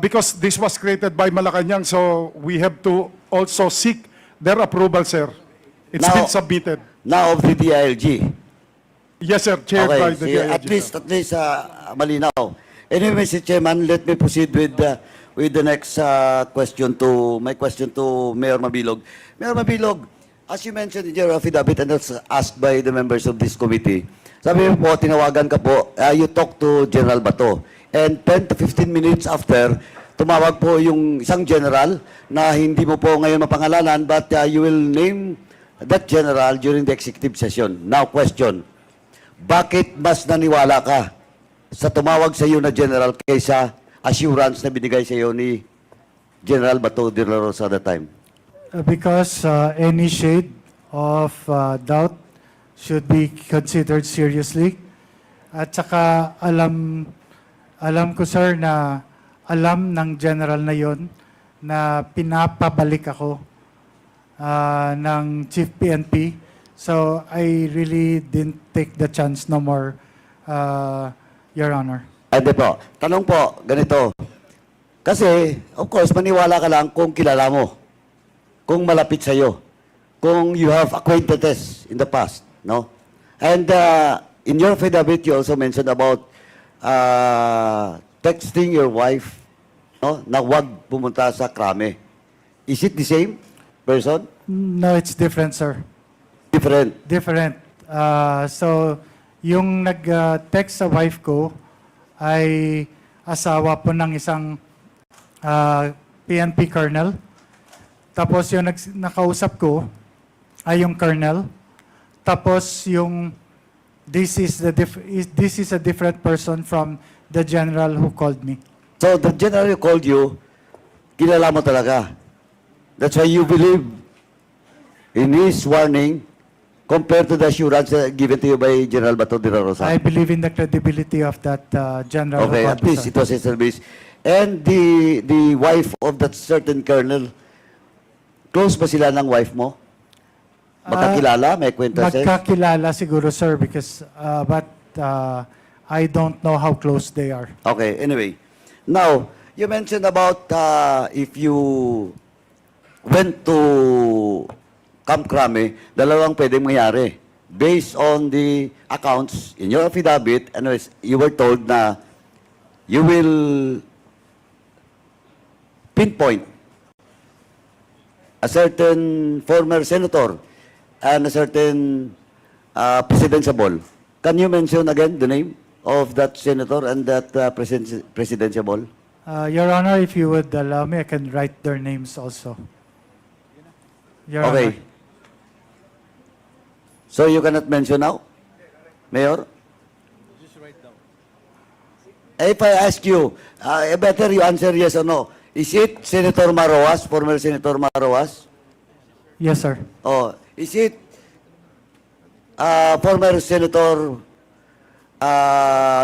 because this was created by Malacanang, so we have to also seek their approval, sir. It's Now- been submitted. now of the DILG. Yes, sir, chaired by the sige, DILG, at least malinaw. Anyway, Mr. Chairman, let me proceed with the next question to my question to Mayor Mabilog. Mayor Mabilog, as you mentioned in your affidavit and that's asked by the members of this committee, sabi mo po, tinawagan ka po, you talk to General Bato. And 10 to 15 minutes after, tumawag po yung isang general na hindi mo po ngayon mapangalanan, but you will name that general during the executive session. Now, question. Bakit mas naniwala ka sa tumawag sa iyo na general kaysa assurance na binigay sa iyo ni General Bato de la Rosa at the time? Because any shade of doubt should be considered seriously. At saka alam ko, sir, na alam ng general na yon na pinapabalik ako ng Chief PNP. So I really didn't take the chance no more, Your Honor. Ade po. Tanong po, ganito. Kasi, of course, maniwala ka lang kung kilala mo, kung malapit sa iyo, kung you have acquaintances in the past, no? And in your affidavit, you also mentioned about texting your wife, no, na wag pumunta sa krame. Is it the same person? No, it's different, sir. Different. Different. So, yung nag-text sa wife ko ay asawa po ng isang PNP colonel. Tapos yung nakausap ko ay yung colonel. Tapos yung this is a different person from the general who called me. So, the general who called you, kilala mo talaga. That's why you believe in his warning compared to the assurance given to you by General Bato de la Rosa. I believe in the credibility of that general. Okay, who at called me, least sir. it was a service. And the wife of that certain colonel, close ba sila ng wife mo? Magkakilala? May acquaintances? Magkakilala siguro, sir, because but I don't know how close they are. Okay, anyway. Now, you mentioned about if you went to Camp Crame, dalawang pwedeng mangyari. Based on the accounts in your affidavit, you were told na you will pinpoint a certain former senator and a certain presidential. Can you mention again the name of that senator and that presidential? Your Honor, if you would allow me, I can write their names also. Your Okay. Honor. So you cannot mention now, Mayor? If I ask you, better you answer yes or no. Is it Senator Maroas, former Senator Maroas? Yes, sir. Oh, is it former Senator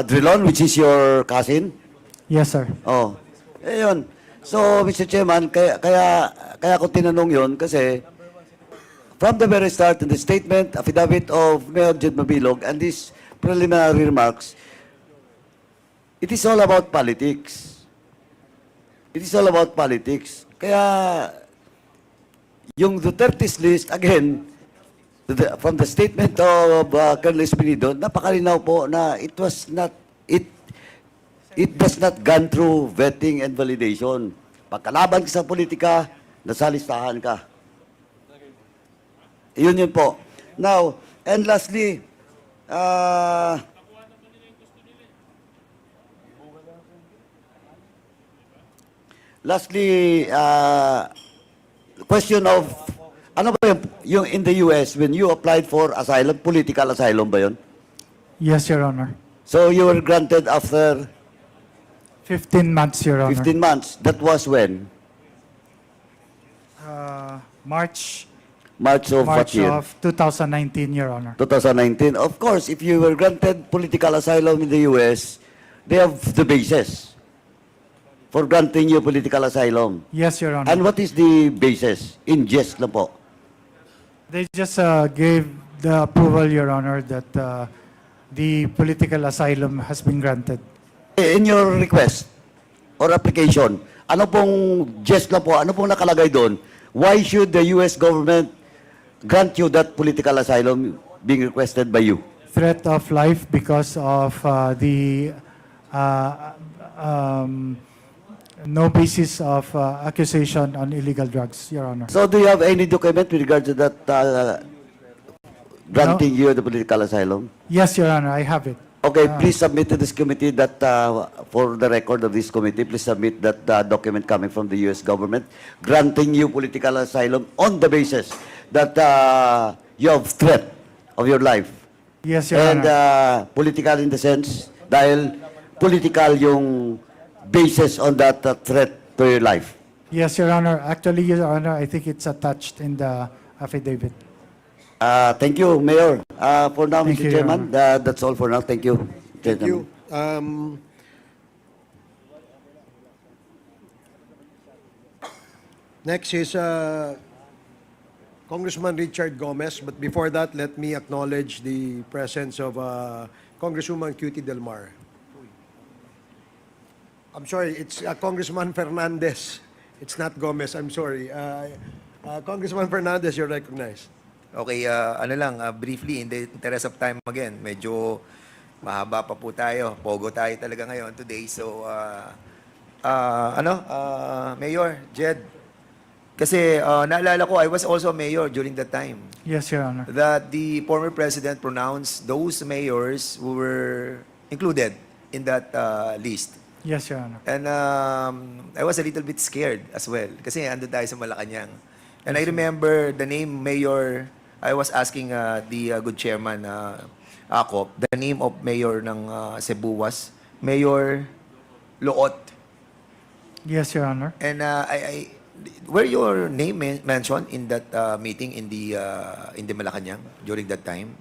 Drilon, which is your cousin? Yes, sir. Oh, ayun. So, Mr. Chairman, kaya ko tinanong yun kasi from the very start in the statement, affidavit of Mayor Jed Mabilog and these preliminary remarks, it is all about politics. It is all about politics. Kaya, yung Duterte's list, again, from the statement of Colonel Espinido, napakalinaw po na it does not gone through vetting and validation. Pagkalaban ka sa politika, nasa listahan ka. Yun po. Now, and lastly, question of, ano ba yung in the US, when you applied for asylum, political asylum ba yun? Yes, Your Honor. So you were granted after 15 months, Your Honor. 15 months. That was when? March March of what March year? of 2019, Your Honor. 2019. Of course, if you were granted political asylum in the US, they have the basis for granting you political asylum. Yes, Your Honor. And what is the basis? In jest lang po. They just gave the approval, Your Honor, that the political asylum has been granted. In your request or application, ano pong jest lang po, ano pong nakalagay doon? Why should the US government grant you that political asylum being requested by you? Threat of life because of the no basis of accusation on illegal drugs, Your Honor. So do you have any document with regard to that granting you the political asylum? Yes, Your Honor, I have it. Okay, please submit to this committee that, for the record of this committee, please submit that document coming from the U.S. government granting you political asylum on the basis that you have threat of your life. Yes, Your And Honor. political in the sense, dahil political yung basis on that threat to your life. Yes, Your Honor. Actually, Your Honor, I think it's attached in the affidavit. Thank you, Mayor. For now, Thank Mr. you, Your Chairman, that's all for now. Thank you. Thank you. Next is Congressman Richard Gomez, but before that, let me acknowledge the presence of Congresswoman Cutie Del Mar. I'm sorry, it's Congressman Fernandez. It's not Gomez, I'm sorry. Congressman Fernandez, you're recognized. Okay, ano lang, briefly, in the interest of time again, medyo mahaba pa po tayo. POGO tayo talaga ngayon today. So, Mayor, Jed, kasi naalala ko, I was also a mayor during that time. Yes, Your Honor. That the former president pronounced those mayors who were included in that list. Yes, Your Honor. And I was a little bit scared as well kasi ando tayo sa Malacanang. And I remember the name Mayor, I was asking the good chairman Akop, the name of mayor ng Cebu was Mayor Loot. Yes, Your Honor. And were your name mentioned in that meeting in the Malacanang during that time?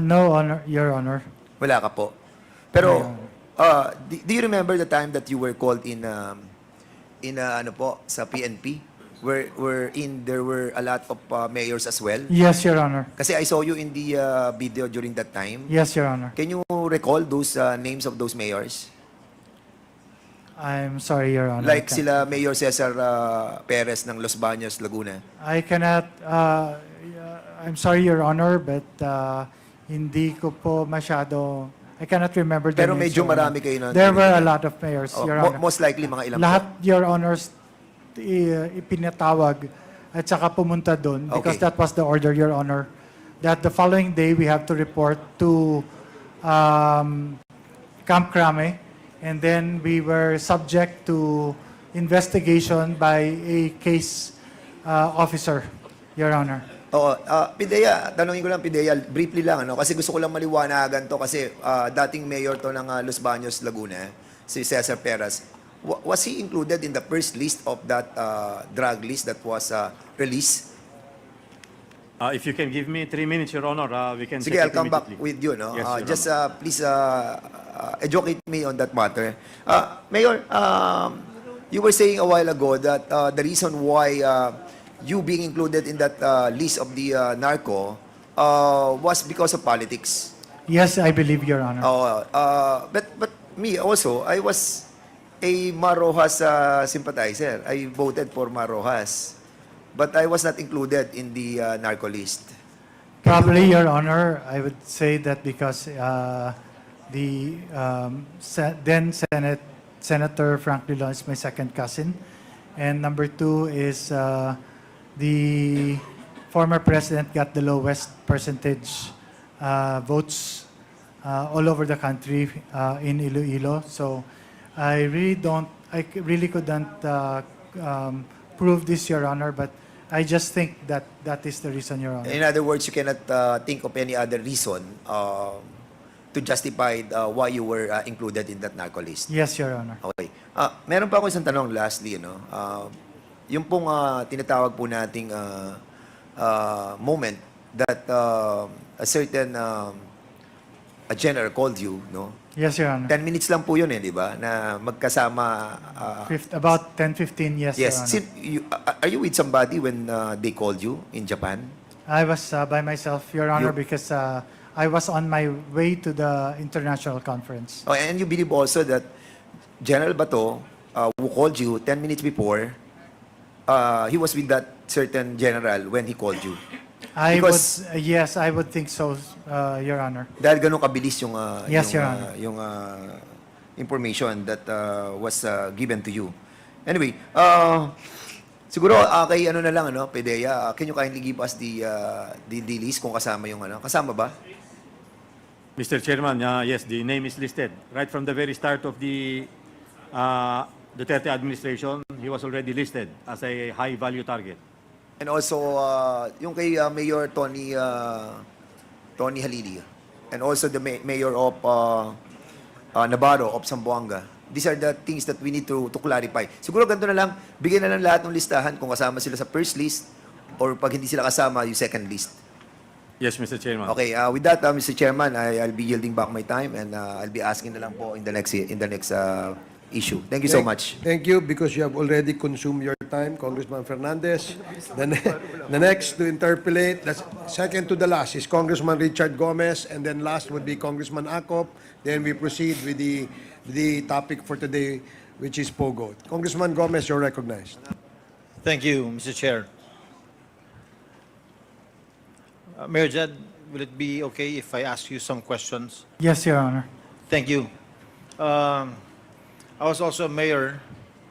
No, Honor, Your Honor. Wala ka po. Pero do you remember the time that you were called in ano po sa PNP? There were a lot of mayors as well? Yes, Your Honor. Kasi I saw you in the video during that time. Yes, Your Honor. Can you recall those names of those mayors? I'm sorry, Your Honor. Like sila Mayor Cesar Perez ng Los Baños, Laguna. I cannot, I'm sorry, Your Honor, but hindi ko po masyado, I cannot remember the Pero names, medyo Your Honor. marami kayo nun. There were a lot of mayors, Your Honor. Most likely mga ilang Lahat, po. Your Honors, ipinatawag at saka pumunta doon because Okay. that was the order, Your Honor, that the following day we have to report to Camp Crame, and then we were subject to investigation by a case officer, Your Honor. Oo, PDEA, tanongin ko lang PDEA, briefly lang, ano, kasi gusto ko lang maliwanagan to kasi dating mayor to ng Los Baños, Laguna, si Cesar Perez. Was he included in the first list of that drug list that was released? If you can give me 3 minutes, Your Honor, we can Sige, check I'll it come back immediately. with you. No? Yes, Your Just please educate me on that matter. Mayor, you were saying a while ago that the reason why you being included in that list of the narco was because of politics. Yes, I believe, Your Honor. But me also, I was a Marojas sympathizer. I voted for Marojas. But I was not included in the narco list. Probably, Your Honor, I would say that because the then Senator Frank Dillon is my second cousin. And number two is the former president got the lowest percentage votes all over the country in Iloilo. So I really couldn't prove this, Your Honor, but I just think that that is the reason, Your Honor. In other words, you cannot think of any other reason to justify why you were included in that narco list. Yes, Your Honor. Okay. Meron pa ako isang tanong lastly, no? Yung pong tinatawag po nating moment that a certain a general called you, no? Yes, Your Honor. 10 minutes lang po yun di ba? Na magkasama. About 10-15, yes, Your Honor. Are you with somebody when they called you in Japan? I was by myself, Your Honor, You- because I was on my way to the international conference. Oh, and you believe also that General Bato, who called you 10 minutes before, he was with that certain general when he called you. Yes, I would think so, Your Honor. Dahil ganun kabilis yung Yes, Your Honor. yung information that was given to you. Anyway, siguro kay ano na lang PDEA, can you kindly give us the list kung kasama yung kasama ba? Mr. Chairman, yes, the name is listed. Right from the very start of the Duterte administration, he was already listed as a high-value target. And also yung kay Mayor Tony Halili, and also the mayor of Navarro of Zamboanga. These are the things that we need to clarify. Siguro ganito na lang, bigyan na lang lahat ng listahan kung kasama sila sa first list or pag hindi sila kasama, yung second list. Yes, Mr. Chairman. Okay, with that, Mr. Chairman, I'll be yielding back my time and I'll be asking na lang po in the next issue. Thank you so much. Thank you, because you have already consumed your time, Congressman Fernandez. The next to interpellate, that's second to the last, is Congressman Richard Gomez, and then last would be Congressman Acop. Then we proceed with the topic for today, which is POGO. Congressman Gomez, you're recognized. Thank you, Mr. Chair. Mayor Jed, will it be okay if I ask you some questions? Yes, Your Honor. Thank you. I was also a mayor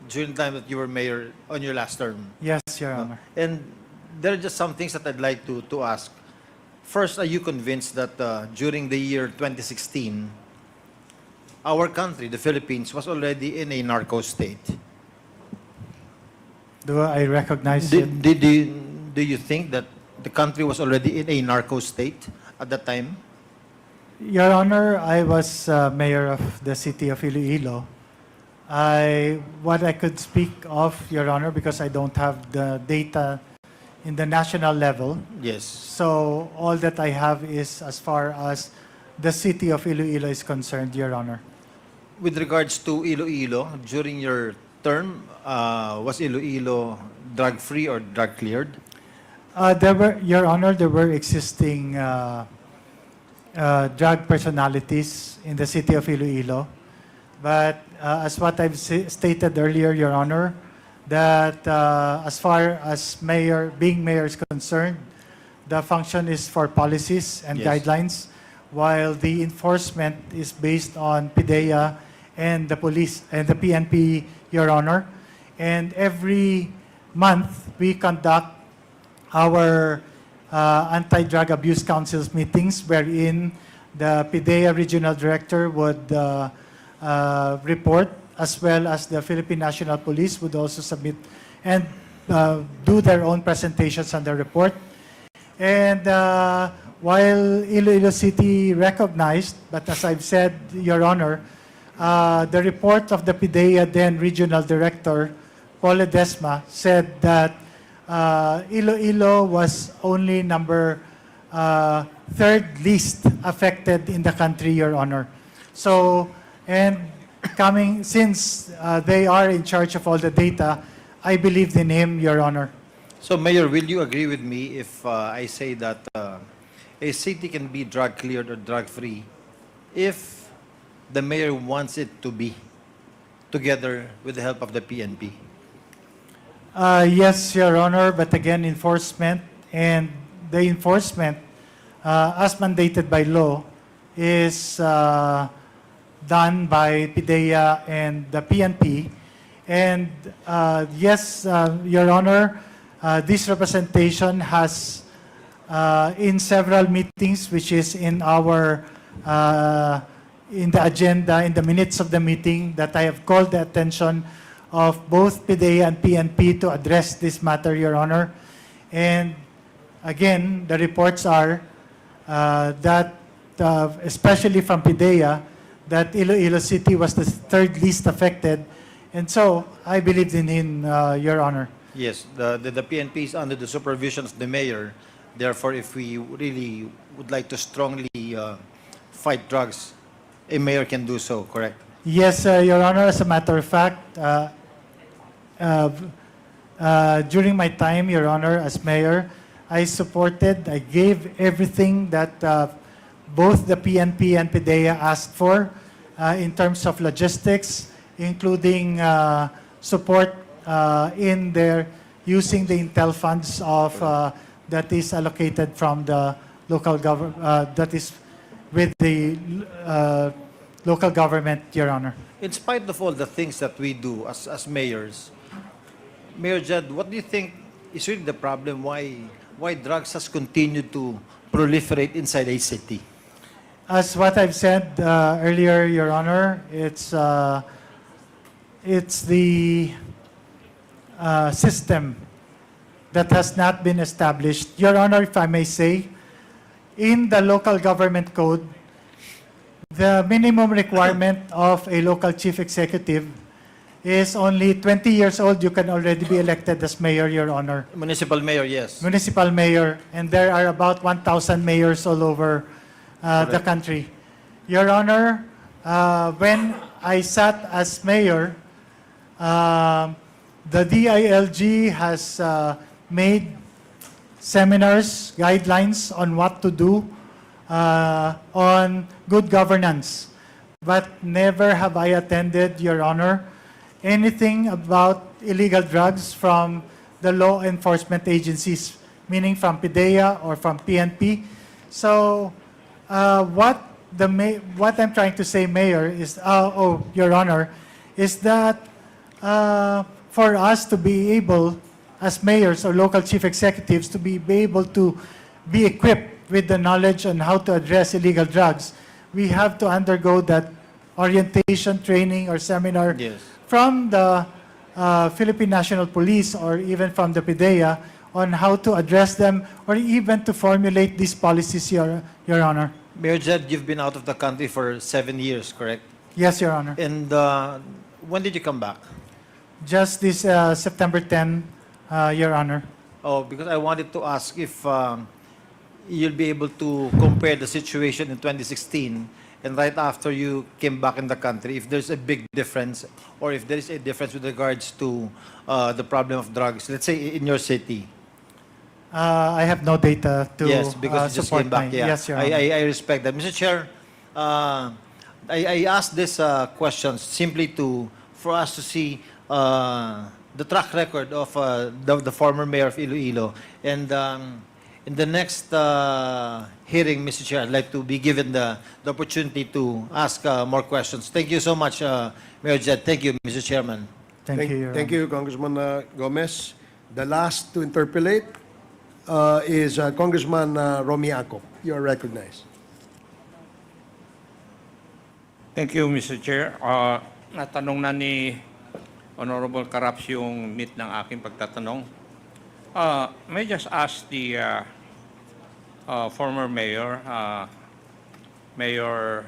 during the time that you were mayor on your last term. Yes, Your Honor. And there are just some things that I'd like to ask. First, are you convinced that during the year 2016, our country, the Philippines, was already in a narco state? Do I recognize it? Do you think that the country was already in a narco state at that time? Your Honor, I was mayor of the city of Iloilo. What I could speak of, Your Honor, because I don't have the data in the national level. Yes. So all that I have is as far as the city of Iloilo is concerned, Your Honor. With regards to Iloilo, during your term, was Iloilo drug-free or drug-cleared? Your Honor, there were existing drug personalities in the city of Iloilo. But as what I've stated earlier, Your Honor, that as far as being mayor is concerned, the function is for policies and Yes. guidelines, while the enforcement is based on PDEA and the police and the PNP, Your Honor. And every month, we conduct our anti-drug abuse councils meetings, wherein the PDEA regional director would report, as well as the Philippine National Police would also submit and do their own presentations on the report. And while Iloilo City recognized, but as I've said, Your Honor, the report of the PDEA then regional director, Paul Ledesma, said that Iloilo was only number third least affected in the country, Your Honor. So, and since they are in charge of all the data, I believed in him, Your Honor. So, Mayor, will you agree with me if I say that a city can be drug-cleared or drug-free if the mayor wants it to be, together with the help of the PNP? Yes, Your Honor, but again, enforcement, and the enforcement, as mandated by law, is done by PDEA and the PNP. And yes, Your Honor, this representation has, in several meetings, which is in our, in the agenda, in the minutes of the meeting, that I have called the attention of both PDEA and PNP to address this matter, Your Honor. And again, the reports are that especially from PDEA, that Iloilo City was the third least affected. And so I believed in him, Your Honor. Yes, the PNP is under the supervision of the mayor. Therefore, if we really would like to strongly fight drugs, a mayor can do so, correct? Yes, Your Honor. As a matter of fact, during my time, Your Honor, as mayor, I gave everything that both the PNP and PDEA asked for in terms of logistics, including support in their using the intel funds of that is allocated from the local government, that is with the local government, Your Honor. In spite of all the things that we do as mayors, Mayor Jed, what do you think is really the problem? Why drugs has continued to proliferate inside a city? As what I've said earlier, Your Honor, it's the system that has not been established. Your Honor, if I may say, in the local government code, the minimum requirement of a local chief executive is only 20 years old. You can already be elected as mayor, Your Honor. Municipal mayor, yes. Municipal mayor, and there are about 1,000 mayors all over the country. Your Honor, when I sat as mayor, the DILG has made seminars, guidelines on what to do on good governance. But never have I attended, Your Honor, anything about illegal drugs from the law enforcement agencies, meaning from PDEA or from PNP. So what I'm trying to say, Mayor, is, Your Honor, is that for us to be able, as mayors or local chief executives, to be able to be equipped with the knowledge on how to address illegal drugs, we have to undergo that orientation, training, or seminar from the Philippine National Police or even from the PDEA on how to address them or even to formulate these policies, Your Honor. Mayor Jed, you've been out of the country for 7 years, correct? Yes, Your Honor. And when did you come back? Just this September 10, Your Honor. Oh, because I wanted to ask if you'll be able to compare the situation in 2016 and right after you came back in the country, if there's a big difference or if there is a difference with regards to the problem of drugs, let's say in your city. I have no data to Yes, because you just support came back. my, Yeah. yes, Your Honor. I respect that. Mr. Chair, I asked this questions simply for us to see the track record of the former mayor of Iloilo. And in the next hearing, Mr. Chair, I'd like to be given the opportunity to ask more questions. Thank you so much, Mayor Jed. Thank you, Mr. Chairman. Thank you, Your Thank you, Congressman Gomez. The last to interpellate is Congressman Romy Acop. You are recognized. Thank you, Mr. Chair. Natanong na ni Honorable Caraps yung meat ng aking pagtatanong. May I just ask the former mayor, Mayor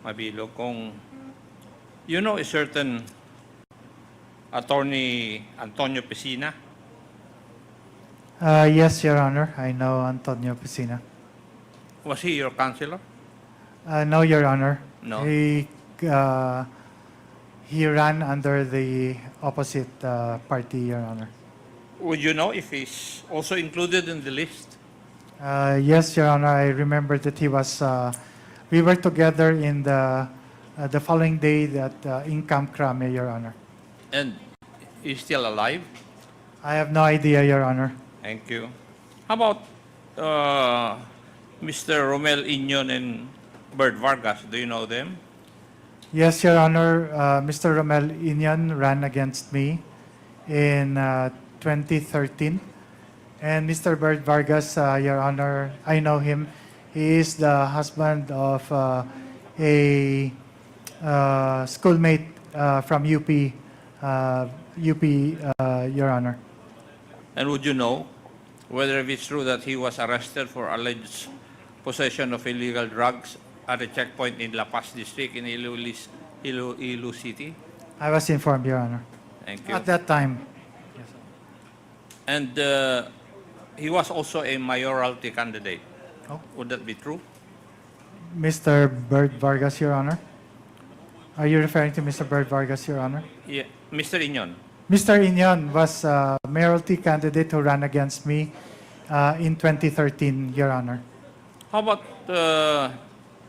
Mabilog, kung you know a certain attorney Antonio Pesina? Yes, Your Honor. I know Antonio Pesina. Was he your counselor? No, Your Honor. No. He ran under the opposite party, Your Honor. Would you know if he's also included in the list? Yes, Your Honor. I remember that he was. We were together in the following day that in Camp Crame, Your Honor. And he's still alive? I have no idea, Your Honor. Thank you. How about Mr. Romel Inyon and Bert Vargas? Do you know them? Yes, Your Honor. Mr. Romel Inyan ran against me in 2013. And Mr. Bert Vargas, Your Honor, I know him. He is the husband of a schoolmate from UP, Your Honor. And would you know whether it's true that he was arrested for alleged possession of illegal drugs at a checkpoint in La Paz District in Iloilo City? I was informed, Your Honor. Thank you. At that time. And he was also a mayoralty candidate. Oh. Would that be true? Mr. Bert Vargas, Your Honor. Are you referring to Mr. Bert Vargas, Your Honor? Yeah. Mr. Inyon. Mr. Inyon was a mayoralty candidate who ran against me in 2013, Your Honor. How about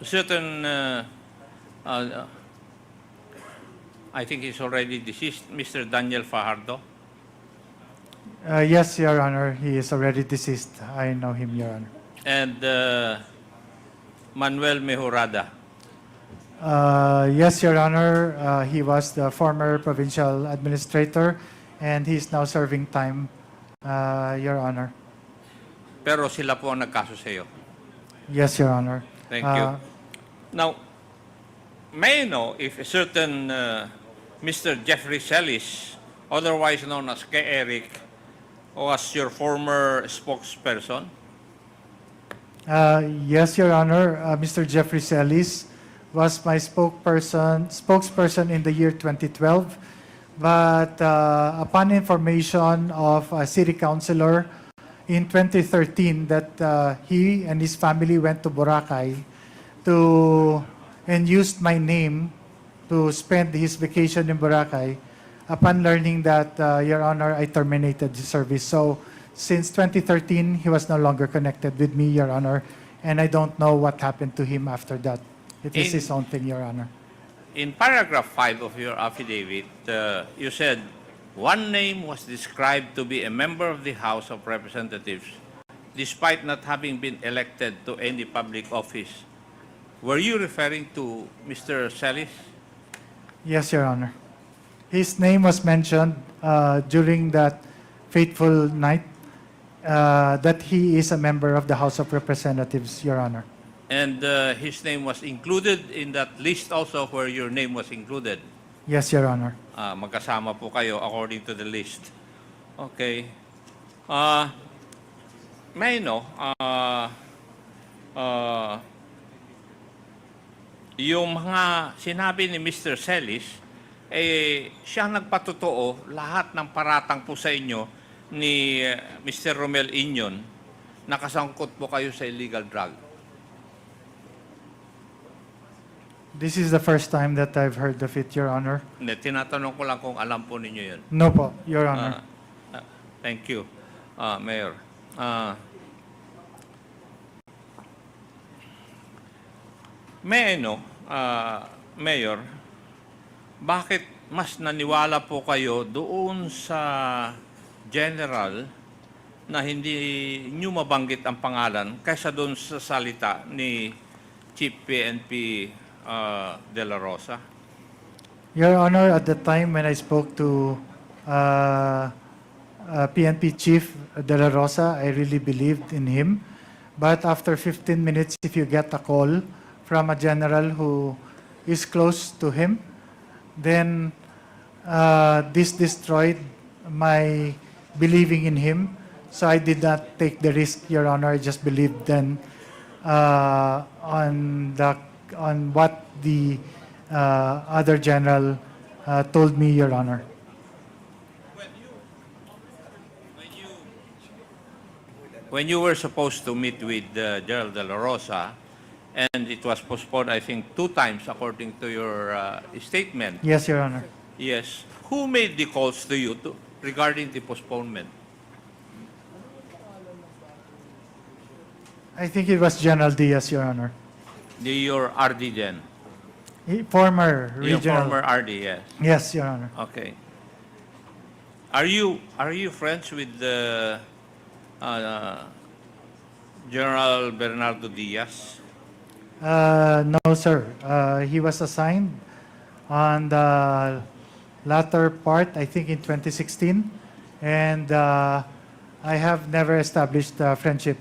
certain, I think he's already deceased, Mr. Daniel Fajardo? Yes, Your Honor. He is already deceased. I know him, Your Honor. And Manuel Mejorada? Yes, Your Honor. He was the former provincial administrator and he's now serving time, Your Honor. Pero sila po ang nagkaso sa iyo. Yes, Your Honor. Thank you. Now, may I know if a certain Mr. Jeffrey Celis, otherwise known as K. Eric, was your former spokesperson? Yes, Your Honor. Mr. Jeffrey Celis was my spokesperson in the year 2012. But upon information of a city councilor in 2013 that he and his family went to Boracay and used my name to spend his vacation in Boracay, upon learning that, Your Honor, I terminated the service. So since 2013, he was no longer connected with me, Your Honor, and I don't know what happened to him after that. It is his own thing, Your Honor. In paragraph 5 of your affidavit, you said, one name was described to be a member of the House of Representatives, despite not having been elected to any public office. Were you referring to Mr. Celis? Yes, Your Honor. His name was mentioned during that fateful night that he is a member of the House of Representatives, Your Honor. And his name was included in that list also where your name was included. Yes, Your Honor. Magkasama po kayo according to the list. Okay. May I know, yung mga sinabi ni Mr. Celis, siyang nagpatotoo lahat ng paratang po sa inyo ni Mr. Romel Inyon na kasangkot po kayo sa illegal drug. This is the first time that I've heard of it, Your Honor. Hindi, tinatanong ko lang kung alam po ninyo yun. No po, Your Honor. Thank you, Mayor. May I know, Mayor, bakit mas naniwala po kayo doon sa general na hindi nyo mabanggit ang pangalan kaysa doon sa salita ni Chief PNP De La Rosa? Your Honor, at the time when I spoke to PNP Chief De La Rosa, I really believed in him. But after 15 minutes, if you get a call from a general who is close to him, then this destroyed my believing in him. So I did not take the risk, Your Honor. I just believed then on what the other general told me, Your Honor. When you were supposed to meet with General De La Rosa, and it was postponed, I think, 2 times according to your statement. Yes, Your Honor. Yes. Who made the calls to you regarding the postponement? I think it was General Diaz, Your Honor. Your RD then? Former Your regional. former RD, yes. Yes, Your Honor. Okay. Are you friends with the General Bernardo Diaz? No, sir. He was assigned on the latter part, I think in 2016. And I have never established a friendship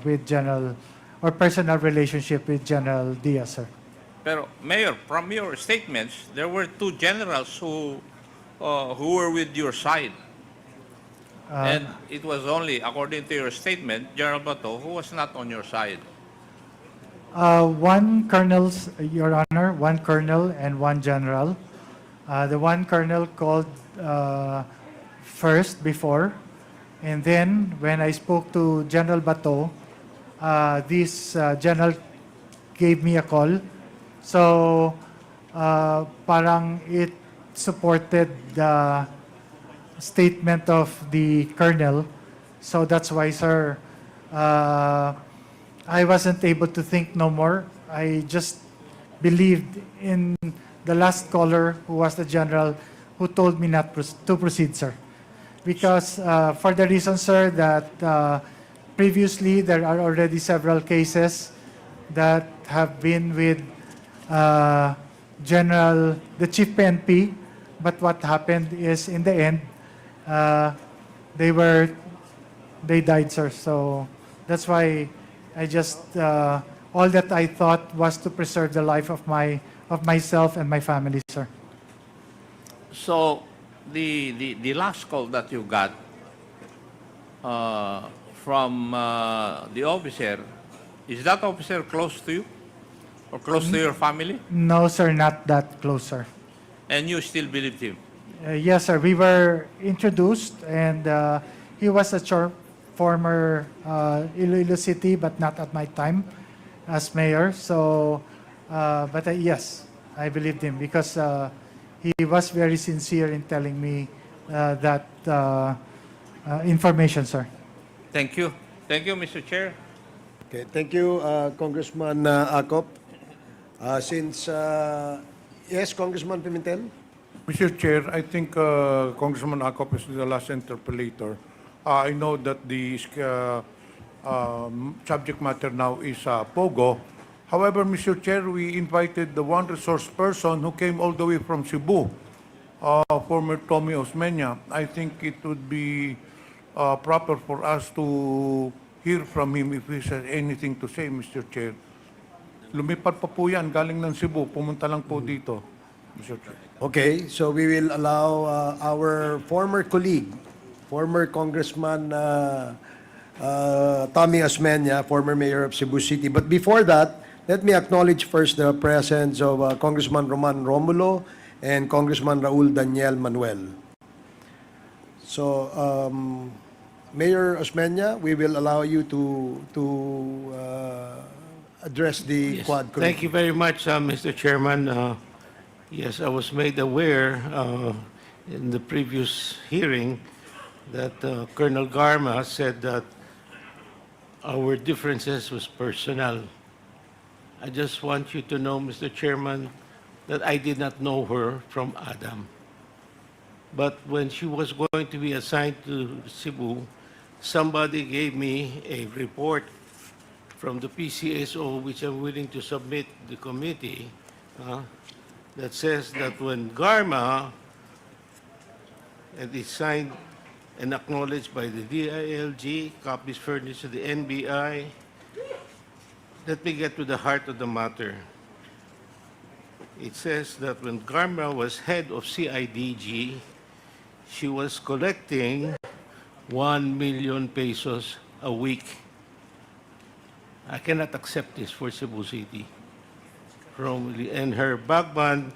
with General or personal relationship with General Diaz, sir. Pero, Mayor, from your statements, there were 2 generals who were with your side. And it was only, according to your statement, General Bato, who was not on your side. One colonel, Your Honor, one colonel and one general. The one colonel called first before, and then when I spoke to General Bato, this general gave me a call. So parang it supported the statement of the colonel. So that's why, sir, I wasn't able to think no more. I just believed in the last caller, who was the general, who told me not to proceed, sir. Because for the reason, sir, that previously there are already several cases that have been with the chief PNP, but what happened is in the end, they died, sir. So that's why I just all that I thought was to preserve the life of myself and my family, sir. So, the last call that you got from the officer, is that officer close to you? Or close to your family? No, sir, not that close, sir. And you still believed him? Yes, sir. We were introduced, and he was a former Iloilo City, but not at my time as mayor. So, but yes, I believed him because he was very sincere in telling me that information, sir. Thank you. Thank you, Mr. Chair. Okay, thank you, Congressman Acop. Yes, Congressman Pimentel? Mr. Chair, I think Congressman Acop is the last interpellator. I know that the subject matter now is POGO. However, Mr. Chair, we invited the one resource person who came all the way from Cebu, former Tommy Osmena. I think it would be proper for us to hear from him if he has anything to say, Mr. Chair. Lumipad pa po yan, galing ng Cebu, pumunta lang po dito, Mr. Chair. Okay, so we will allow our former colleague, former Congressman Tommy Osmena, former mayor of Cebu City. But before that, let me acknowledge first the presence of Congressman Roman Romulo and Congressman Raul Daniel Manuel. So, Mayor Osmena, we will allow you to address the Quad Committee. Thank you very much, Mr. Chairman. Yes, I was made aware in the previous hearing that Colonel Garma said that our differences was personal. I just want you to know, Mr. Chairman, that I did not know her from Adam. But when she was going to be assigned to Cebu, somebody gave me a report from the PCSO, which I'm willing to submit to the committee, that says that when Garma, and is signed and acknowledged by the DILG, copies furnished to the NBI, let me get to the heart of the matter. It says that when Garma was head of CIDG, she was collecting 1 million pesos a week. I cannot accept this for Cebu City. And her backband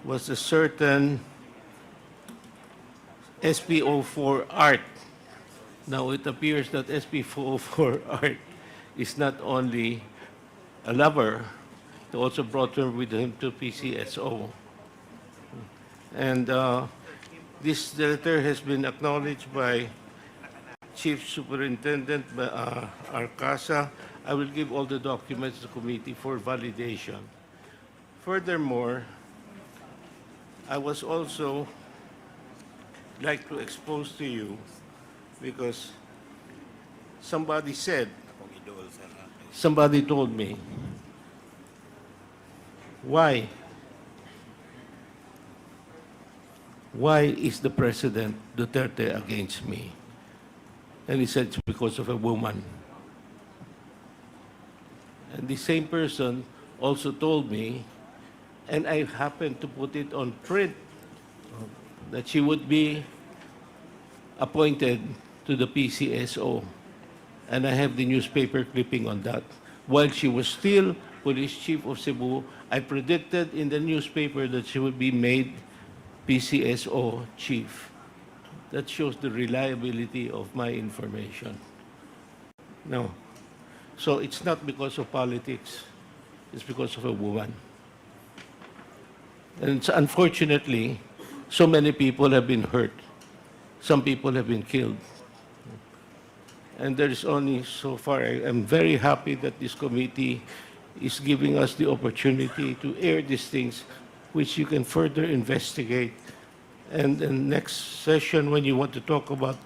was a certain SPO4 art. Now it appears that SPO4 art is not only a lover, he also brought her with him to PCSO. And this letter has been acknowledged by Chief Superintendent Arcasa. I will give all the documents to the committee for validation. Furthermore, I was also like to expose to you because somebody told me, why is the President Duterte against me? And he said it's because of a woman. And the same person also told me, and I happened to put it on print, that she would be appointed to the PCSO. And I have the newspaper clipping on that, while she was still police chief of Cebu. I predicted in the newspaper that she would be made PCSO chief. That shows the reliability of my information. No. So it's not because of politics. It's because of a woman. And unfortunately, so many people have been hurt. Some people have been killed. And there is only so far. I am very happy that this committee is giving us the opportunity to air these things, which you can further investigate. And the next session, when you want to talk about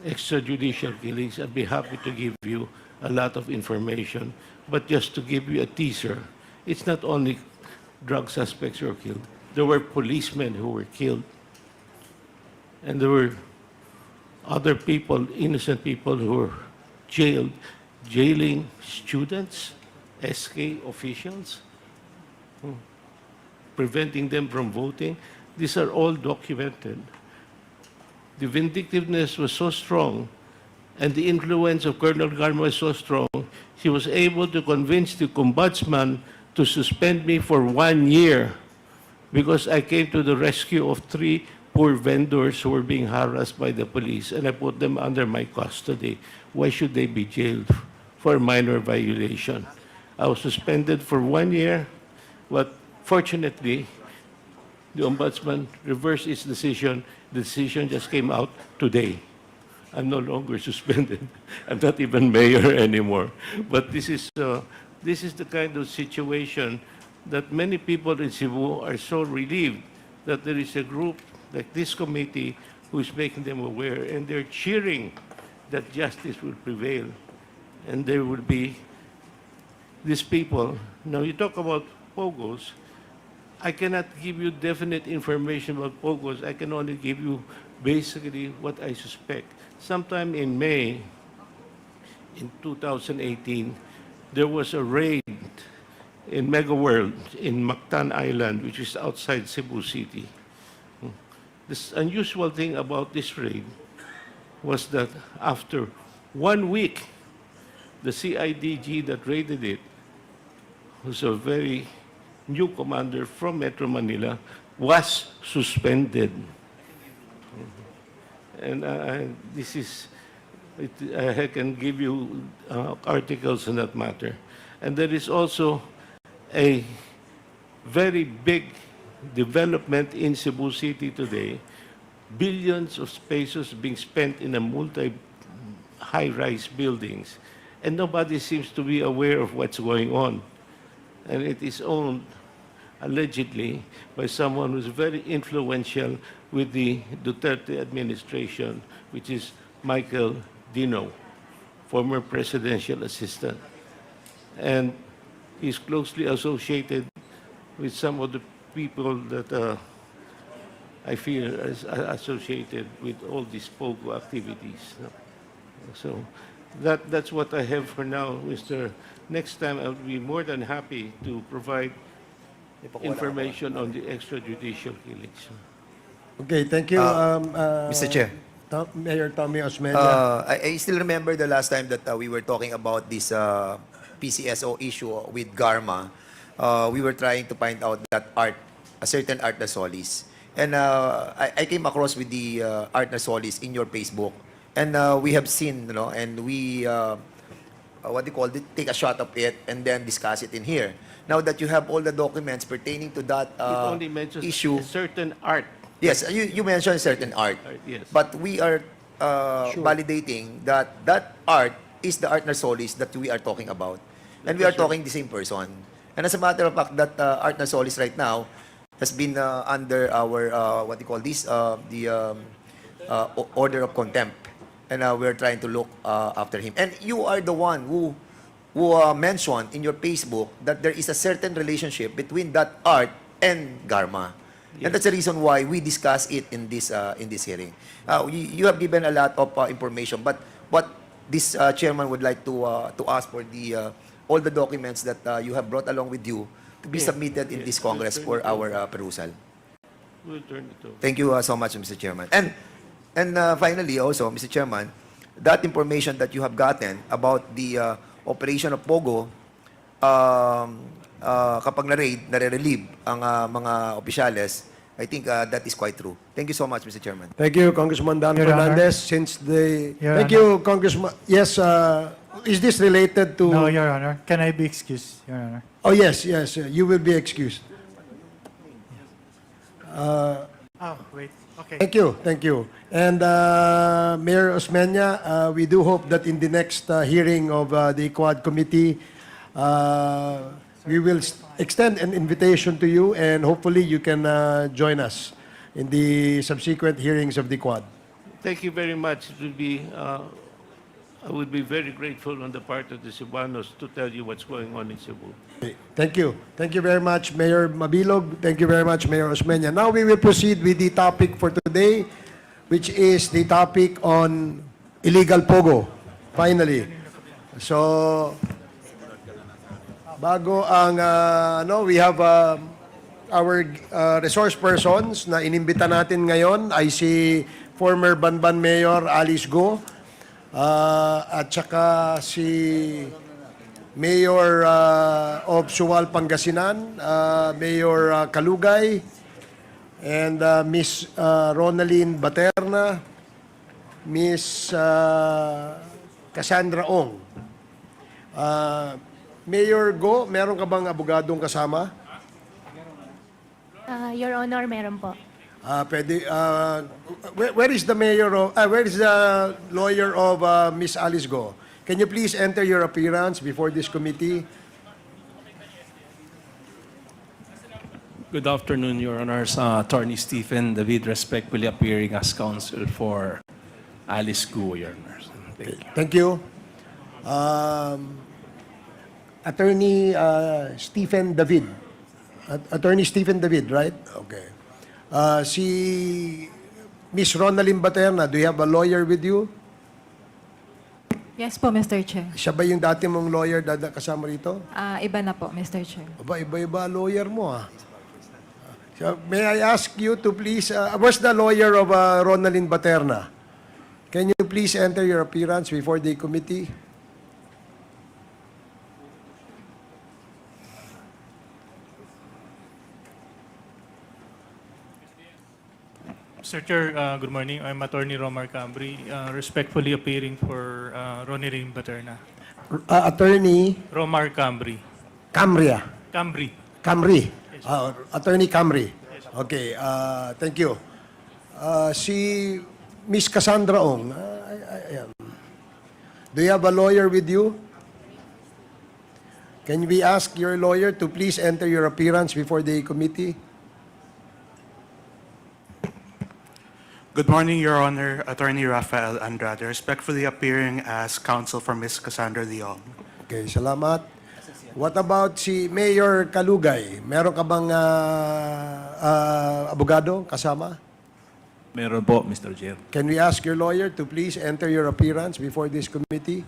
extrajudicial killings, I'd be happy to give you a lot of information. But just to give you a teaser, it's not only drug suspects who were killed. There were policemen who were killed. And there were other people, innocent people who were jailed, jailing students, SK officials, preventing them from voting. These are all documented. The vindictiveness was so strong, and the influence of Colonel Garma was so strong, he was able to convince the ombudsman to suspend me for 1 year because I came to the rescue of 3 poor vendors who were being harassed by the police, and I put them under my custody. Why should they be jailed for a minor violation? I was suspended for 1 year, but fortunately, the ombudsman reversed its decision. The decision just came out today. I'm no longer suspended. I'm not even mayor anymore. But this is the kind of situation that many people in Cebu are so relieved that there is a group like this committee who is making them aware, and they're cheering that justice will prevail. And there will be these people. Now, you talk about POGOs. I cannot give you definite information about POGOs. I can only give you basically what I suspect. Sometime in May, in 2018, there was a raid in Mega World in Mactan Island, which is outside Cebu City. This unusual thing about this raid was that after 1 week, the CIDG that raided it, who's a very new commander from Metro Manila, was suspended. And this is, I can give you articles on that matter. And there is also a very big development in Cebu City today, billions of pesos being spent in a high-rise buildings, and nobody seems to be aware of what's going on. And it is owned, allegedly, by someone who's very influential with the Duterte administration, which is Michael Dino, former presidential assistant. And he's closely associated with some of the people that I feel is associated with all these POGO activities. So that's what I have for now, Mr. Next time, I'll be more than happy to provide information on the extrajudicial killings. Okay, thank you, Mr. Chair. Mayor Tommy Osmena. I still remember the last time that we were talking about this PCSO issue with Garma. We were trying to find out that a certain Art na Solis. And I came across with the Art na Solis in your Facebook. And we have seen, and we, take a shot of it and then discuss it in here. Now that you have all the documents pertaining to that It only mentions issue. a certain art. Yes, you mentioned certain art. Yes. But we are validating that art is the Art na Solis that we are talking about. And we are talking the same person. And as a matter of fact, that Art na Solis right now has been under our, the order of contempt. And we're trying to look after him. And you are the one who mentioned in your Facebook that there is a certain relationship between that art and Garma. Yes. And that's the reason why we discuss it in this hearing. You have given a lot of information, but what this chairman would like to ask for the all the documents that you have brought along with you to be submitted in this Congress for our perusal. We'll turn it over. Thank you so much, Mr. Chairman. And finally, also, Mr. Chairman, that information that you have gotten about the operation of POGO, kapag na-raid, nare-relieve ang mga opisyales, I think that is quite true. Thank you so much, Mr. Chairman. Thank you, Congressman Dan Your Honor. Fernandez. Since the... Your Thank you, Congressman. Yes, is this related to... No, Your Honor. Can I be excused, Your Honor? Oh, yes, yes. You will be excused. Oh, wait. Okay. Thank you, thank you. And Mayor Osmena, we do hope that in the next hearing of the Quad Committee, we will extend an invitation to you, and hopefully you can join us in the subsequent hearings of the Quad. Thank you very much. It will be, I would be very grateful on the part of the Cebuanos to tell you what's going on in Cebu. Okay, thank you. Thank you very much, Mayor Mabilog. Thank you very much, Mayor Osmena. Now we will proceed with the topic for today, which is the topic on illegal POGO, finally. So, bago ang, we have our resource persons na inimbita natin ngayon ay si former Banban Mayor Alice Guo, at saka si Mayor of Suwal, Pangasinan, Mayor Kalugay, and Miss Ronaline Baterna, Miss Cassandra Ong. Mayor Go, meron ka bang abogadong kasama? Your Honor, meron po. Pwede, where is the mayor of, where is the lawyer of Miss Alice Go? Can you please enter your appearance before this committee? Good afternoon, Your Honors. Attorney Stephen David, respectfully appearing as counsel for Alice Guo, Your Honors. Thank you. Attorney Stephen David. Attorney Stephen David, right? Okay. Si Miss Ronaline Baterna, do you have a lawyer with you? Yes po, Mr. Chair. Siya ba yung dati mong lawyer kasama rito? Iba na po, Mr. Chair. Aba, iba-iba lawyer mo So, may I ask you to please, where's the lawyer of Ronaline Baterna? Can you please enter your appearance before the committee? Mr. Chair, good morning. I'm Attorney Romar Cambri, respectfully appearing for Ronaline Baterna. Attorney Romar Cambri. Camria. Cambri. Camri. Attorney Camri. Okay, thank you. Si Miss Cassandra Ong. Do you have a lawyer with you? Can we ask your lawyer to please enter your appearance before the committee? Good morning, Your Honor. Attorney Rafael Andrade, respectfully appearing as counsel for Ms. Cassandra Ong. Okay, salamat. What about si Mayor Kalugay? Meron ka bang abogado kasama? Meron po, Mr. Chair. Can we ask your lawyer to please enter your appearance before this committee?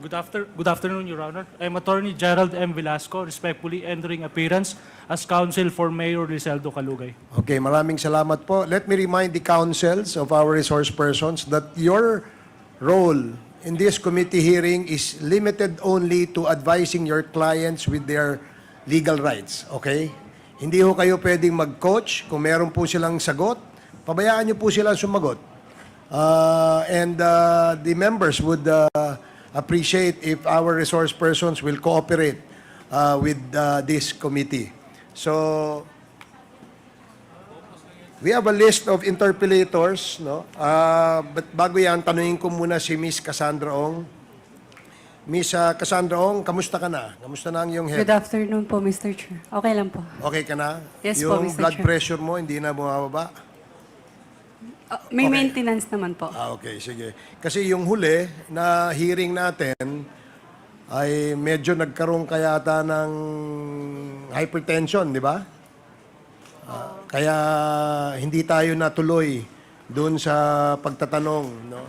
Good afternoon, Your Honor. I'm Attorney Gerald M. Velasco, respectfully entering appearance as counsel for Mayor Lizeldo Calugay. Okay, maraming salamat po. Let me remind the councils of our resource persons that your role in this committee hearing is limited only to advising your clients with their legal rights. Okay? Hindi ho kayo pwedeng mag-coach. Kung meron po silang sagot, pabayaan niyo po silang sumagot. And the members would appreciate if our resource persons will cooperate with this committee. So, we have a list of interpellators, no? But bago yan, tanungin ko muna si Miss Cassandra Ong. Miss Cassandra Ong, kamusta ka na? Kamusta na ang iyong health? Good afternoon po, Mr. Chair. Okay lang po. Okay ka na? Yes po, Yung Mr. blood Chair. pressure mo, hindi na bumababa? May Okay. maintenance naman po. Okay, sige. Kasi yung huli na hearing natin ay medyo nagkaroon kayata ng hypertension, di ba? Kaya hindi tayo natuloy doon sa pagtatanong. No?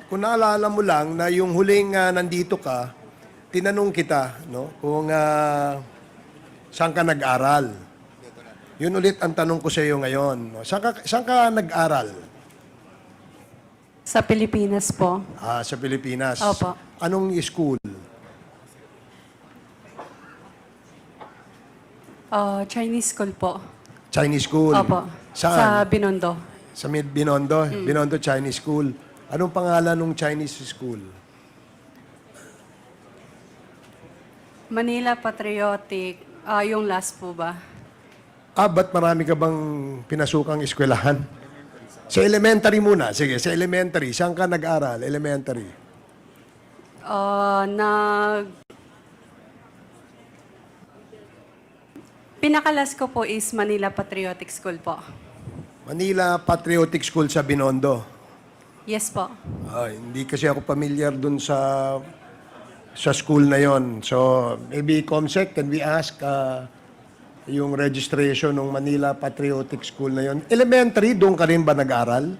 Kung naalala mo lang na yung huling nandito ka, tinanong kita kung saan ka nag-aral. Yun ulit ang tanong ko sa iyo ngayon. No? Saan ka nag-aral? Sa Pilipinas po. Sa Pilipinas. Opo. Anong school? Chinese school po. Chinese school? Opo. Sa Saan? Binondo. Sa Binondo? Binondo Chinese School. Anong pangalan ng Chinese school? Manila Patriotic. Yung last po ba? Ba't marami ka bang pinasukang eskwelahan? Sa elementary muna. Sige, sa elementary. Saan ka nag-aral? Elementary. Pinakalas ko po is Manila Patriotic School po. Manila Patriotic School sa Binondo. Yes po. Hindi kasi ako familiar dun sa school na yon. So, maybe Comsec, can we ask yung registration ng Manila Patriotic School na yon? Elementary, doon ka rin ba nag-aral?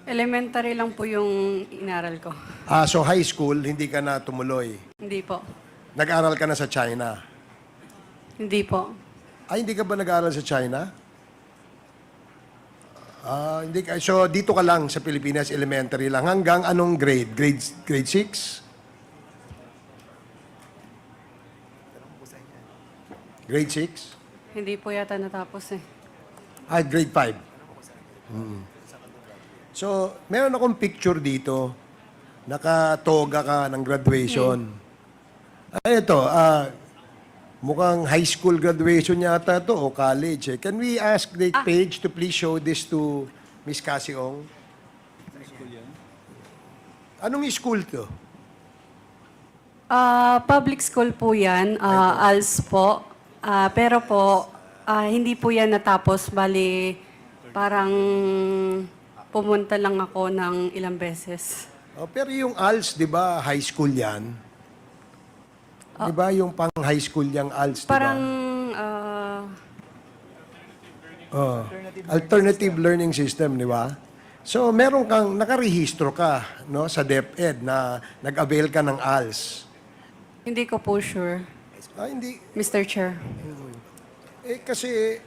Elementary lang po yung inaral ko. So high school, hindi ka na tumuloy. Hindi po. Nag-aral ka na sa China. Hindi po. Hindi ka ba nag-aral sa China? Hindi ka. So dito ka lang sa Pilipinas, elementary lang. Hanggang anong grade? Grade 6? Grade 6? Hindi po yata natapos eh. Grade 5. So, meron akong picture dito. Nakatoga ka ng graduation. Ito, mukhang high school graduation yata to o college. Can we ask the page to please show this to Miss Cassie Ong? Anong school to? Public school po yan. Alice po. Pero po, hindi po yan natapos. Bali, parang pumunta lang ako ng ilang beses. Pero yung ALS, di ba, high school yan? Di ba yung pang high school yung ALS, di ba? Parang, Alternative Learning System, di ba? So, meron kang, nakarehistro ka, no, sa DepEd na nag-avail ka ng ALS. hindi ko po sure, Hindi. Mr. Chair. Kasi,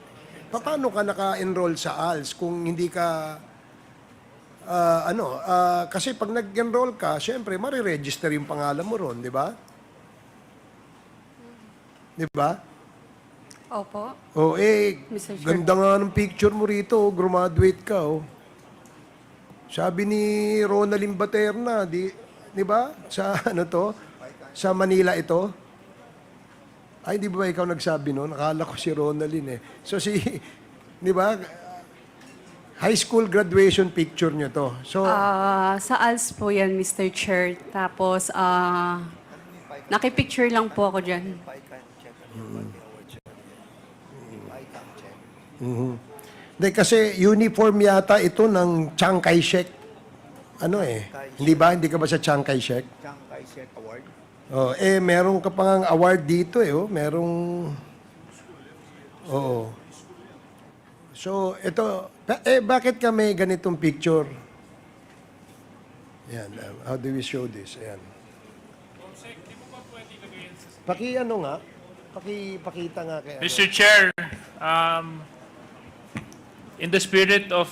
paano ka naka-enroll sa ALS kung hindi ka, kasi pag nag-enroll ka, syempre, mariregister yung pangalan mo ron, di ba? Di ba? Opo. Mr. Mr. Chair. Ganda nga ng picture mo rito, graduate ka, oh. Sabi ni Ronaldin Baterna, di ba? Sa sa Manila ito. Di ba ikaw nagsabi no? Nakala ko si Ronaldin eh. So di ba? High school graduation picture nyo to. So, Sa ALS po yan, Mr. Chair. Tapos, nakipicture lang po ako dyan. kasi uniform yata ito ng Chiang Kai-shek. Hindi ba? Hindi ka ba sa Chiang Kai-shek? Chiang Kai-shek Award. Meron ka pang award dito eh. Merong... Oo. So, ito... bakit ka may ganitong picture? Yan. How do we show this? Ayan. Pakita nga kay... Mr. Chair, in the spirit of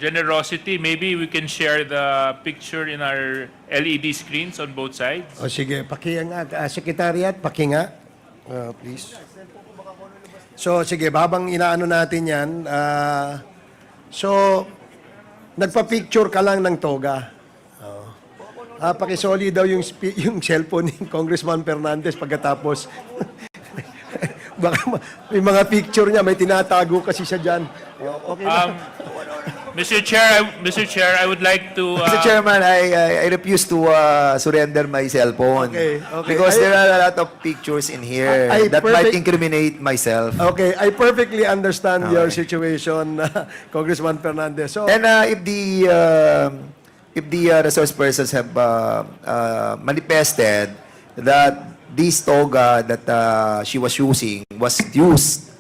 generosity, maybe we can share the picture in our LED screens on both sides. Sige, nga. Secretariat, nga. Please. So, sige, babang inaano natin yan. Nagpa-picture ka lang ng toga. Pakisoli daw yung cellphone ni Congressman Fernandez pagkatapos. Baka may mga picture niya, may tinatago kasi siya dyan. Okay na. Mr. Chair, I would like to... Mr. Chairman, I refuse to surrender my cellphone. Okay. Because there are a lot of pictures in here that might incriminate myself. Okay, I perfectly understand your situation, Congressman Fernandez. So, And if the resource persons have manifested that this toga that she was using was used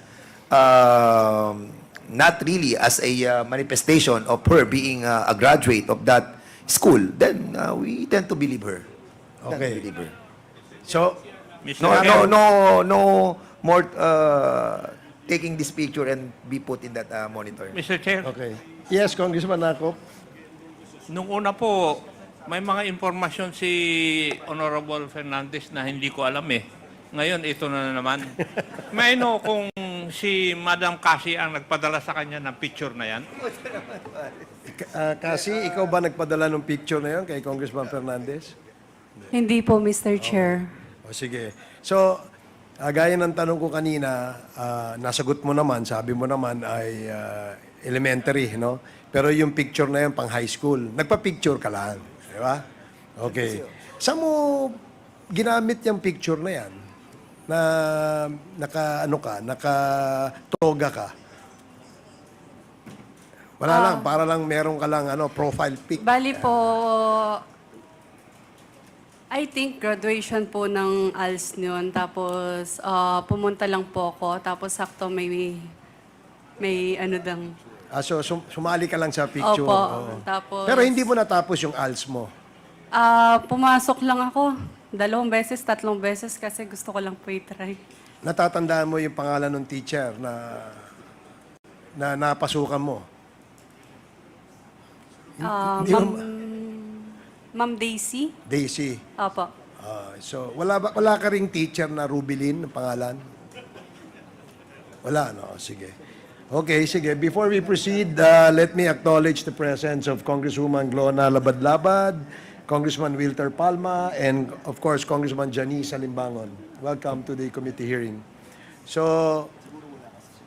not really as a manifestation of her being a graduate of that school, then we tend to believe her. okay. So, No more taking this picture and be put in that monitor. Mr. Chair, okay. Yes, Congressman Nakop. Nung una po, May mga impormasyon si Honorable Fernandez na hindi ko alam eh. Ngayon, ito na naman. May know kung si Madam Cassie ang nagpadala sa kanya ng picture na yan? Kasi ikaw ba nagpadala ng picture na yun kay Congressman Fernandez? Hindi po, Mr. Chair. O sige. So, gaya ng tanong ko kanina, nasagot mo naman, sabi mo naman ay elementary, no? Pero yung picture na yan pang high school, nagpa-picture ka lang, di ba? Okay. Saan mo ginamit yung picture na yan? Na naka-toga ka? Wala lang, para lang meron ka lang profile pic. Bali po, I think graduation po ng ALS noon. Tapos pumunta lang po ako. Tapos sakto may ano dang. So sumali ka lang sa picture. Opo. Oo. Tapos, Pero hindi mo natapos yung ALS mo. pumasok lang ako. 2 beses, 3 beses kasi gusto ko lang po i-try. Natatandaan mo yung pangalan ng teacher na napasukan mo? Hindi mo- Ma'am Daisy? Daisy. Opo. So wala ka ring teacher na Rubilin ang pangalan? Wala, no? Sige. Okay, sige. Before we proceed, let me acknowledge the presence of Congresswoman Glona Labad-Labad, Congressman Wilter Palma, and of course, Congressman Janice Salimbangon. Welcome to the committee hearing. So,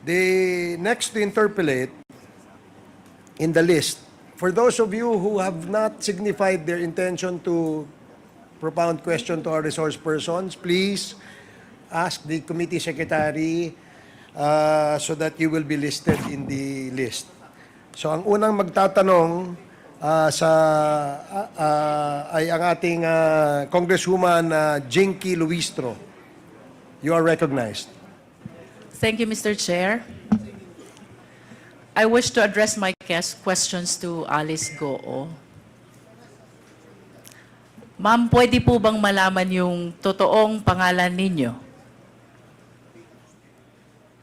the next to interpellate in the list, for those of you who have not signified their intention to propound question to our resource persons, please ask the committee secretary so that you will be listed in the list. So, ang unang magtatanong ay ang ating Congresswoman Jinky Luistro. You are recognized. Thank you, Mr. Chair. I wish to address my questions to Alice Guo. Ma'am, pwede po bang malaman yung totoong pangalan ninyo?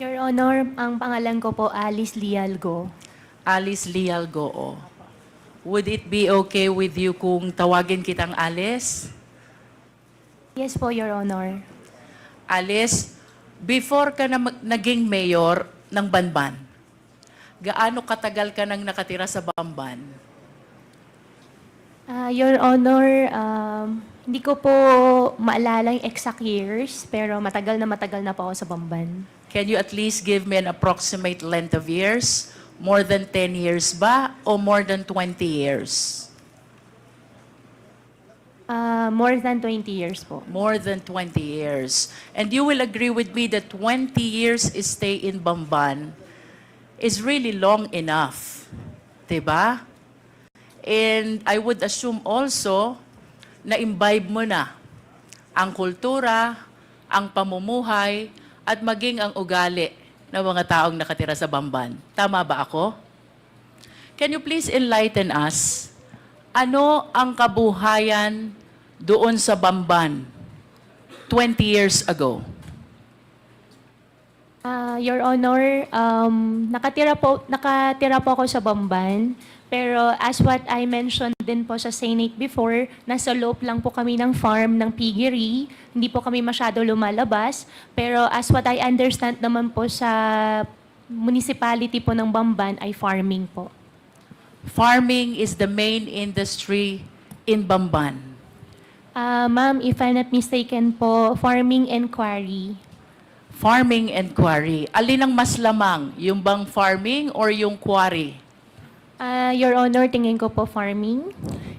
Your Honor, ang pangalan ko po Alice Guo. Alice Guo. Would it be okay with you kung tawagin kitang Alice? Yes po, Your Honor. Alice, before ka na naging mayor ng Banban, gaano katagal ka nang nakatira sa Bamban? Your Honor, hindi ko po maalala yung exact years, pero matagal na po ako sa Bamban. Can you at least give me an approximate length of years? More than 10 years ba o more than 20 years? More than 20 years po. More than 20 years. And you will agree with me that 20 years stay in Bamban is really long enough. Diba? And I would assume also na imbibe mo na ang kultura, ang pamumuhay, at maging ang ugali ng mga taong nakatira sa Bamban. Tama ba ako? Can you please enlighten us? Ano ang kabuhayan doon sa Bamban 20 years ago? Your Honor, nakatira po ako sa Bamban, pero as what I mentioned din po sa Senate before, nasa loob lang po kami ng farm ng piggery, hindi po kami masyado lumalabas, pero as what I understand naman po sa municipality po ng Bamban ay farming po. Farming is the main industry in Bamban. Ma'am, if I'm not mistaken po, farming and quarry. Farming and quarry. Alin ang mas lamang? Yung bang farming or yung quarry? Your Honor, tingin ko po farming.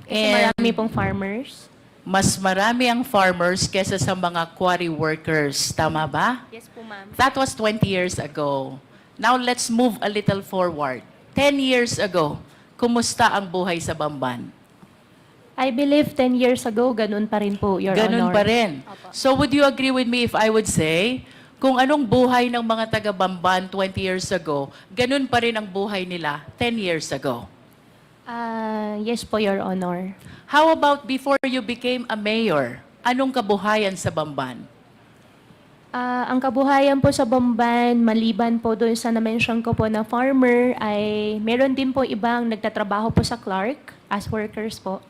Kasi And marami pong farmers. mas marami ang farmers kesa sa mga quarry workers. Tama ba? Yes po, ma'am. That was 20 years ago. Now let's move a little forward. 10 years ago, kumusta ang buhay sa Bamban? I believe 10 years ago, ganun pa rin po, Your Ganun Honor. pa rin. So would you agree with me if I would say, kung anong buhay ng mga taga-Bamban 20 years ago, ganun pa rin ang buhay nila 10 years ago? Yes po, Your Honor. How about before you became a mayor? Anong kabuhayan sa Bamban? Ang kabuhayan po sa Bamban, maliban po doon sa na-mention ko po na farmer, ay meron din po ibang nagtatrabaho po sa Clark as workers po.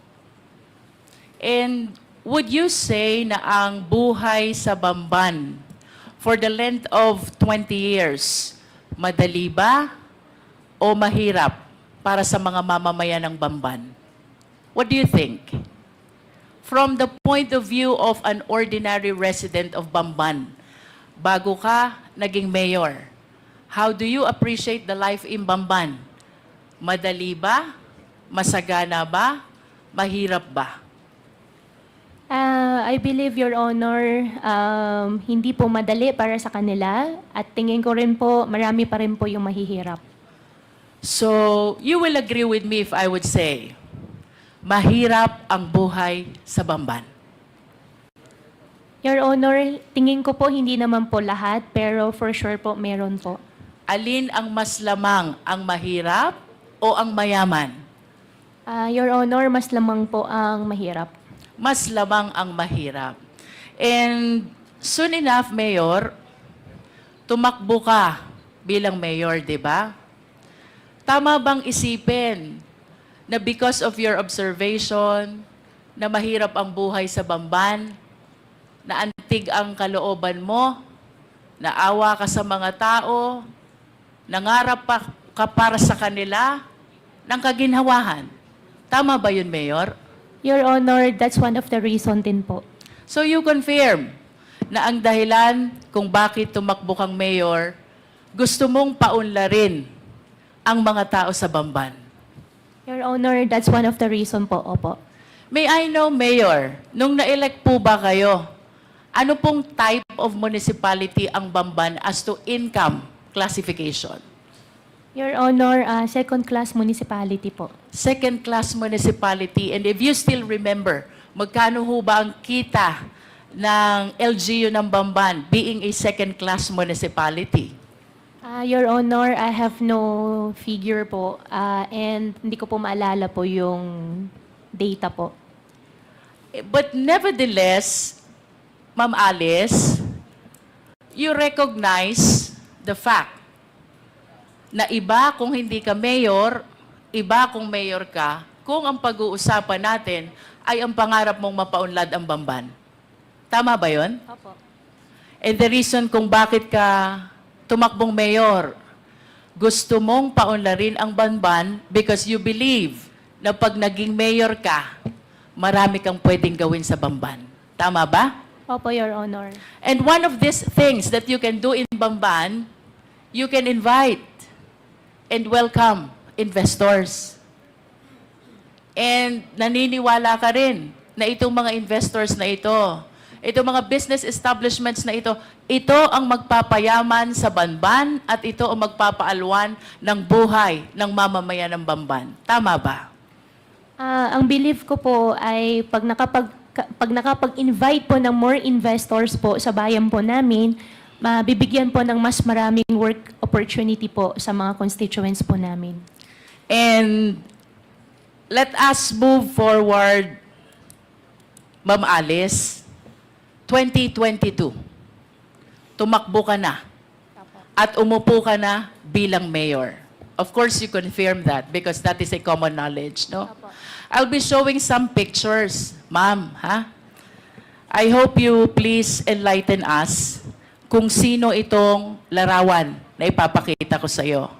And would you say na ang buhay sa Bamban for the length of 20 years, madali ba o mahirap para sa mga mamamayan ng Bamban? What do you think? From the point of view of an ordinary resident of Bamban, bago ka naging mayor, how do you appreciate the life in Bamban? Madali ba? Masagana ba? Mahirap ba? I believe, Your Honor, hindi po madali para sa kanila at tingin ko rin po marami pa rin po yung mahihirap. So, you will agree with me if I would say, mahirap ang buhay sa Bamban. Your Honor, tingin ko po hindi naman po lahat pero for sure po meron po. Alin ang mas lamang, ang mahirap o ang mayaman? Your Honor, mas lamang po ang mahirap. Mas lamang ang mahirap. And soon enough, Mayor, tumakbo ka bilang mayor, di ba? Tama bang isipin na because of your observation, na mahirap ang buhay sa Bamban, na antig ang kalooban mo, naawa ka sa mga tao, nangarap ka para sa kanila, ng kaginhawahan? Tama ba yun, Mayor? Your Honor, that's one of the reason din po. So you confirm na ang dahilan kung bakit tumakbo kang mayor, gusto mong paunlarin ang mga tao sa Bamban. Your Honor, that's one of the reason po, opo. May I know, Mayor, nung na-elect po ba kayo, ano pong type of municipality ang Bamban as to income classification? Your Honor, second-class municipality po. Second-class municipality. And if you still remember, magkano ho ba ang kita ng LGU ng Bamban being a second-class municipality? Your Honor, I have no figure po and hindi ko po maalala po yung data po. But nevertheless, Ma'am Alice, you recognize the fact na iba kung hindi ka mayor, iba kung mayor ka, kung ang pag-uusapan natin ay ang pangarap mong mapaunlad ang Bamban. Tama ba yun? Opo. And the reason kung bakit ka tumakbong mayor, gusto mong paunlarin ang Bamban because you believe na pag naging mayor ka, marami kang pwedeng gawin sa Bamban. Tama ba? Opo, Your Honor. And one of these things that you can do in Bamban, you can invite and welcome investors. And naniniwala ka rin na itong mga investors na ito, itong mga business establishments na ito ang magpapayaman sa Bamban at ito ang magpapaalwan ng buhay ng mamamayan ng Bamban. Tama ba? Ang belief ko po ay pag nakapag-invite po ng more investors po sa bayan po namin, mabibigyan po ng mas maraming work opportunity po sa mga constituents po namin. And let us move forward, Ma'am Alice. 2022, tumakbo ka na at umupo ka na bilang mayor. Of course, you confirm that because that is a common knowledge, no? I'll be showing some pictures, ma'am, ha? I hope you please enlighten us kung sino itong larawan na ipapakita ko sa iyo.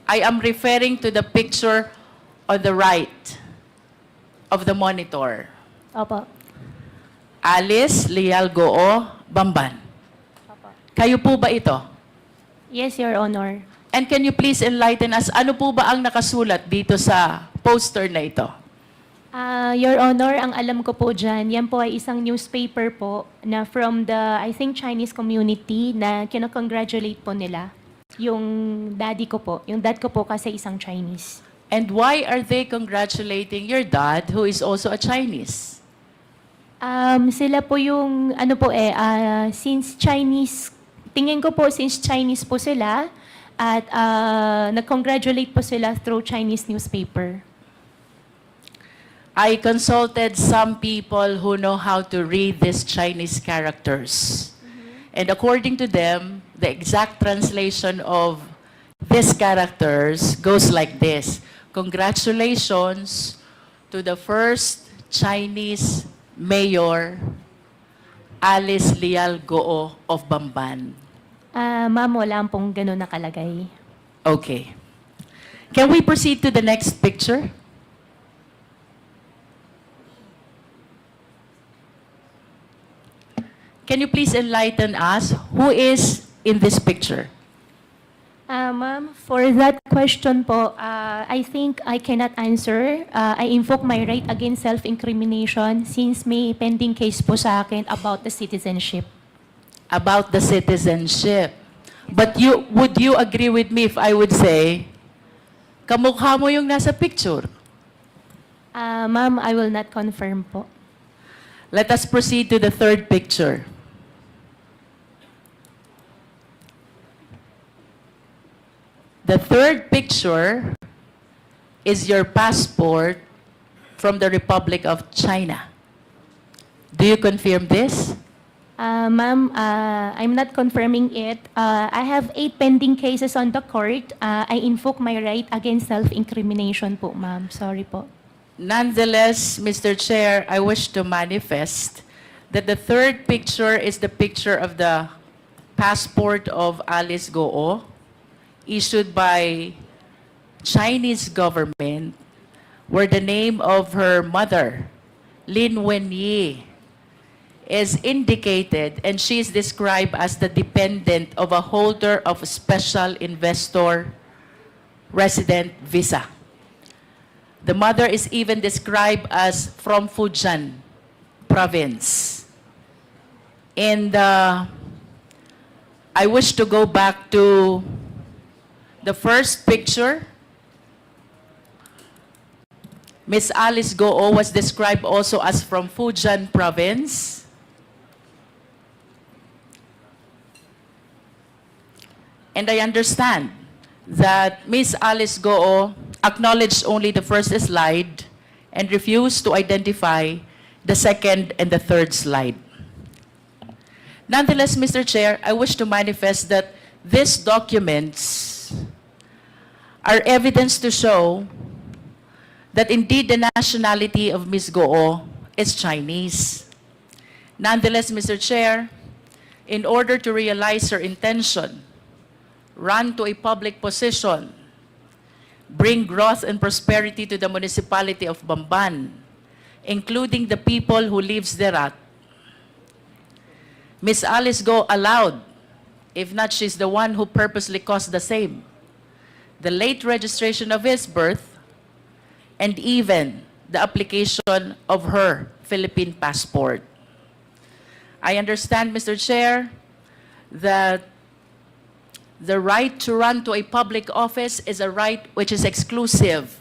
I am referring to the picture on the right of the monitor. Opo. Alice Guo, Bamban. Kayo po ba ito? Yes, Your Honor. And can you please enlighten us, ano po ba ang nakasulat dito sa poster na ito? Your Honor, ang alam ko po dyan, yan po ay isang newspaper po na from the, I think, Chinese community na kinakongratulate po nila. Yung daddy ko po. Yung dad ko po kasi isang Chinese. And why are they congratulating your dad who is also a Chinese? Sila po yung, since Chinese, tingin ko po since Chinese po sila, at nag-congratulate po sila through Chinese newspaper. I consulted some people who know how to read these Chinese characters. And according to them, the exact translation of these characters goes like this. Congratulations to to the first Chinese mayor, Alice Guo of Bamban? Ma'am, wala pong ganun nakalagay. Okay. Can we proceed to the next picture? Can you please enlighten us who is in this picture? Ma'am, for that question po, I think I cannot answer. I invoke my right against self-incrimination since may pending case po sa akin about the citizenship. About the citizenship. But would you agree with me if I would say, kamukha mo yung nasa picture? Ma'am, I will not confirm po. Let us proceed to the third picture. The third picture is your passport from the Republic of China. Do you confirm this? Ma'am, I'm not confirming it. I have 8 pending cases on the court. I invoke my right against self-incrimination po, ma'am. Sorry po. Nonetheless, Mr. Chair, I wish to manifest that the third picture is the picture of the passport of Alice Guo, issued by Chinese government, where the name of her mother, Lin Wenyi, is indicated, and she is described as the dependent of a holder of a special investor resident visa. The mother is even described as from Fujian province. And I wish to go back to the first picture. Miss Alice Guo was described also as from Fujian province. And I understand that Miss Alice Guo acknowledged only the first slide and refused to identify the second and the third slide. Nonetheless, Mr. Chair, I wish to manifest that these documents are evidence to show that indeed the nationality of Ms. Guo is Chinese. Nonetheless, Mr. Chair, in order to realize her intention, run to a public position, bring growth and prosperity to the municipality of Bamban, including the people who lives thereat, Ms. Alice Guo allowed, if not she's the one who purposely caused the same, the late registration of his birth, and even the application of her Philippine passport. I understand, Mr. Chair, that the right to run to a public office is a right which is exclusive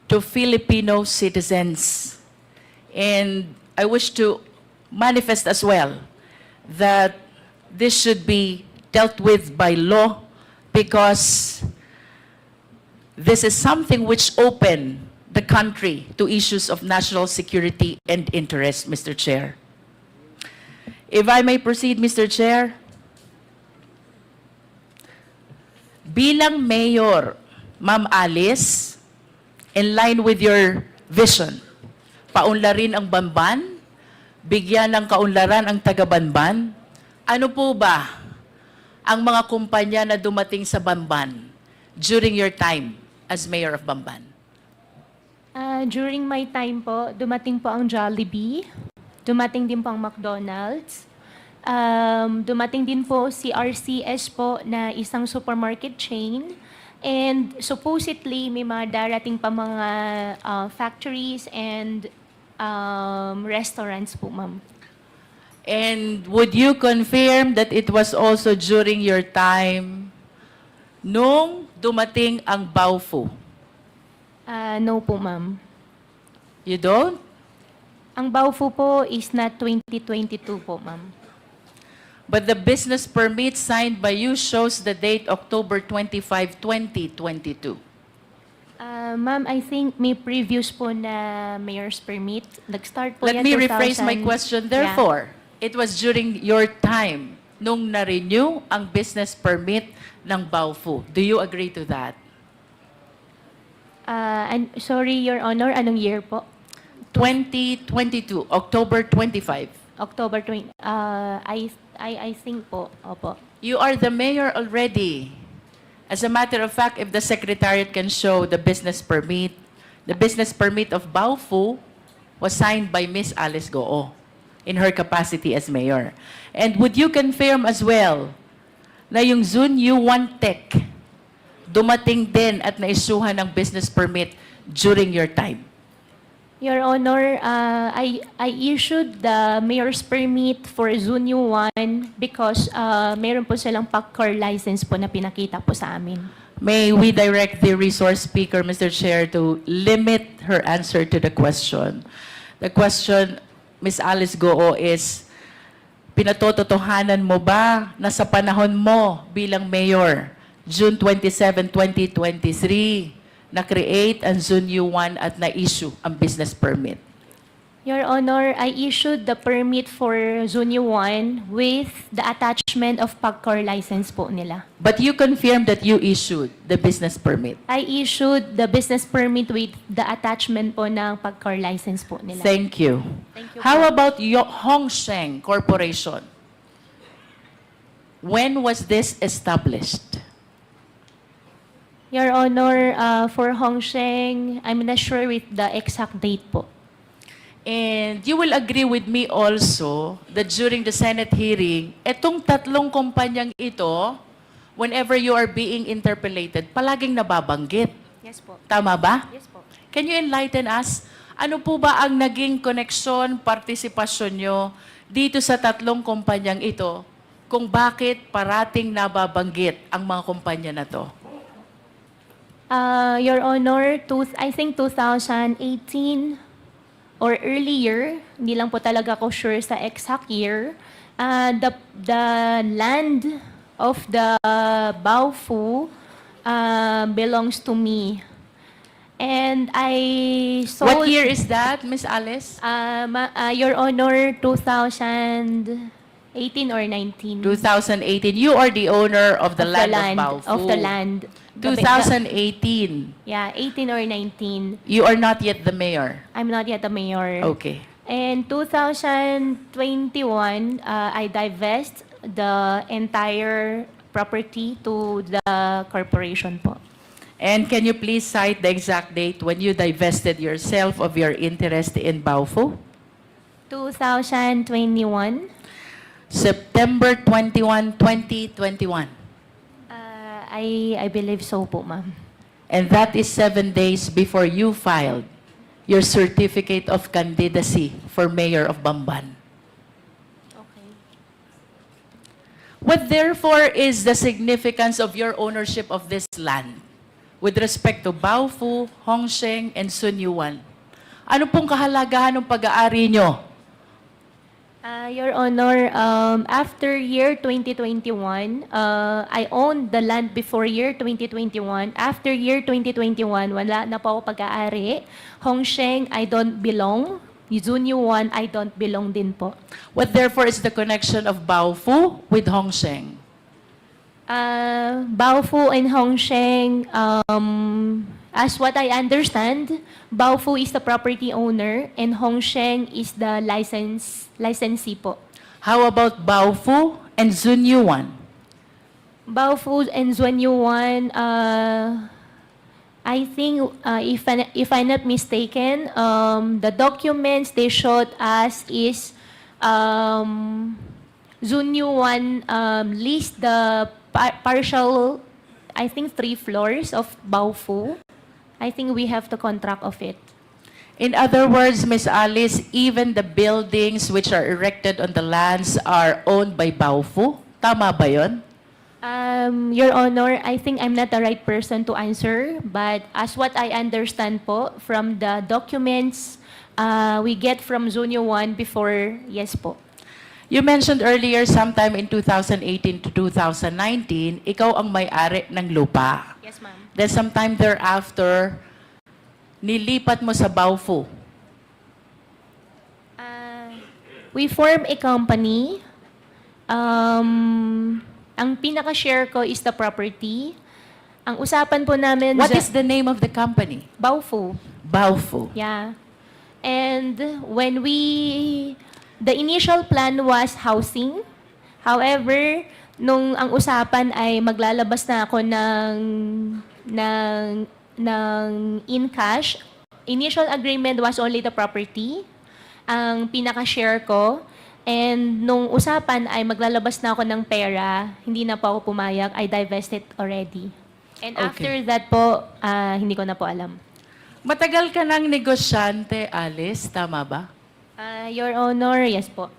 to Filipino citizens. And I wish to manifest as well that this should be dealt with by law, because this is something which open the country to issues of national security and interest, Mr. Chair. If I may proceed, Mr. Chair. Bilang mayor, Ma'am Alice, in line with your vision, paunlarin ang Bamban, bigyan ng kaunlaran ang taga-Bamban. Ano po ba ang mga kumpanya na dumating sa Bamban during your time as mayor of Bamban? During my time po, dumating po ang Jollibee, dumating din po ang McDonald's, dumating din po si RCS po na isang supermarket chain, and supposedly may mga darating pa mga factories and restaurants po, ma'am. And would you confirm that it was also during your time nung dumating ang Baofu? No po, ma'am. You don't? Ang Baofu po is not 2022 po, ma'am. But the business permit signed by you shows the date October 25, 2022. Ma'am, I think may previous po na mayor's permit. Nag-start po Let yan me rephrase my 2000. question. Yeah. Therefore, it was during your time nung na-renew ang business permit ng Baofu. Do you agree to that? And sorry, Your Honor, anong year po? 2022, October 25. October 20, I think po, opo. You are the mayor already. As a matter of fact, if the secretariat can show the business permit of Baofu was signed by Miss Alice Guo in her capacity as mayor. And would you confirm as well na yung Zun U1 Tech dumating din at naisuhan ng business permit during your time? Your Honor, I issued the mayor's permit for Zunyu 1 because meron po silang POGO license po na pinakita po sa amin. May we direct the resource speaker, Mr. Chair, to limit her answer to the question. The question, Ms. Alice Guo, is, pinatototohanan mo ba na sa panahon mo bilang mayor, June 27, 2023, na-create ang Zunyu 1 at na-issue ang business permit? Your Honor, I issued the permit for Zunyu 1 with the attachment of POGO license po nila. But you confirmed that you issued the business permit. I issued the business permit with the attachment po ng POGO license po nila. Thank you. Thank you How po. about Hongsheng Corporation? When was this established? Your Honor, for Hongsheng, I'm not sure with the exact date po. And you will agree with me also that during the Senate hearing, etong tatlong kumpanyang ito, whenever you are being interpellated, palaging nababanggit. Yes po. Tama ba? Yes po. Can you enlighten us? Ano po ba ang naging koneksyon, partisipasyon nyo dito sa tatlong kumpanyang ito kung bakit parating nababanggit ang mga kumpanya na to? Your Honor, I think 2018 or earlier, hindi lang po talaga ako sure sa exact year, the land of the Baofu belongs to me. And I sold... What year is that, Miss Alice? Your Honor, 2018 or 19. 2018. You are the owner of the land of Baofu. Of the land. 2018. Yeah, 18 or 19. You are not yet the mayor. I'm not yet the mayor. Okay. In 2021, I divest the entire property to the corporation po. And can you please cite the exact date when you divested yourself of your interest in Baofu? 2021. September 21, 2021. I believe so po, ma'am. And that is 7 days before you filed your certificate of candidacy for mayor of Bamban. Okay. What therefore is the significance of your ownership of this land with respect to Baofu, Hongsheng, and Sunyuan? Ano pong kahalagahan ng pag-aari nyo? Your Honor, after year 2021, I owned the land before year 2021. After year 2021, wala na po ako pag-aari. Hongsheng, I don't belong. Zunyu 1, I don't belong din po. What therefore is the connection of Baofu with Hongsheng? Baofu and Hongsheng, as what I understand, Baofu is the property owner and Hongsheng is the licensee po. How about Baofu and Zunyuan? Baofu and Zunyuan, I think, if I'm not mistaken, the documents they showed us is Zunyuan leased the partial, I think 3 floors of Baofu. I think we have the contract of it. In other words, Ms. Alice, even the buildings which are erected on the lands are owned by Baofu? Tama ba yun? Your Honor, I think I'm not the right person to answer, but as what I understand po, from the documents we get from Zunyo 1 before, yes po. You mentioned earlier, sometime in 2018 to 2019, ikaw ang may-ari ng lupa. Yes, ma'am. Then sometime thereafter, nilipat mo sa Baofu. We form a company. Ang pinaka-share ko is the property. Ang usapan po namin... What is the name of the company? Baofu. Baofu. Yeah. And when the initial plan was housing. However, nung ang usapan ay maglalabas na ako ng in cash, initial agreement was only the property, ang pinaka-share ko. And nung usapan ay maglalabas na ako ng pera, hindi na po ako pumayag, I divested already. And Okay. after that po, hindi ko na po alam. Matagal ka ng negosyante, Alice, tama ba? Your Honor, yes po.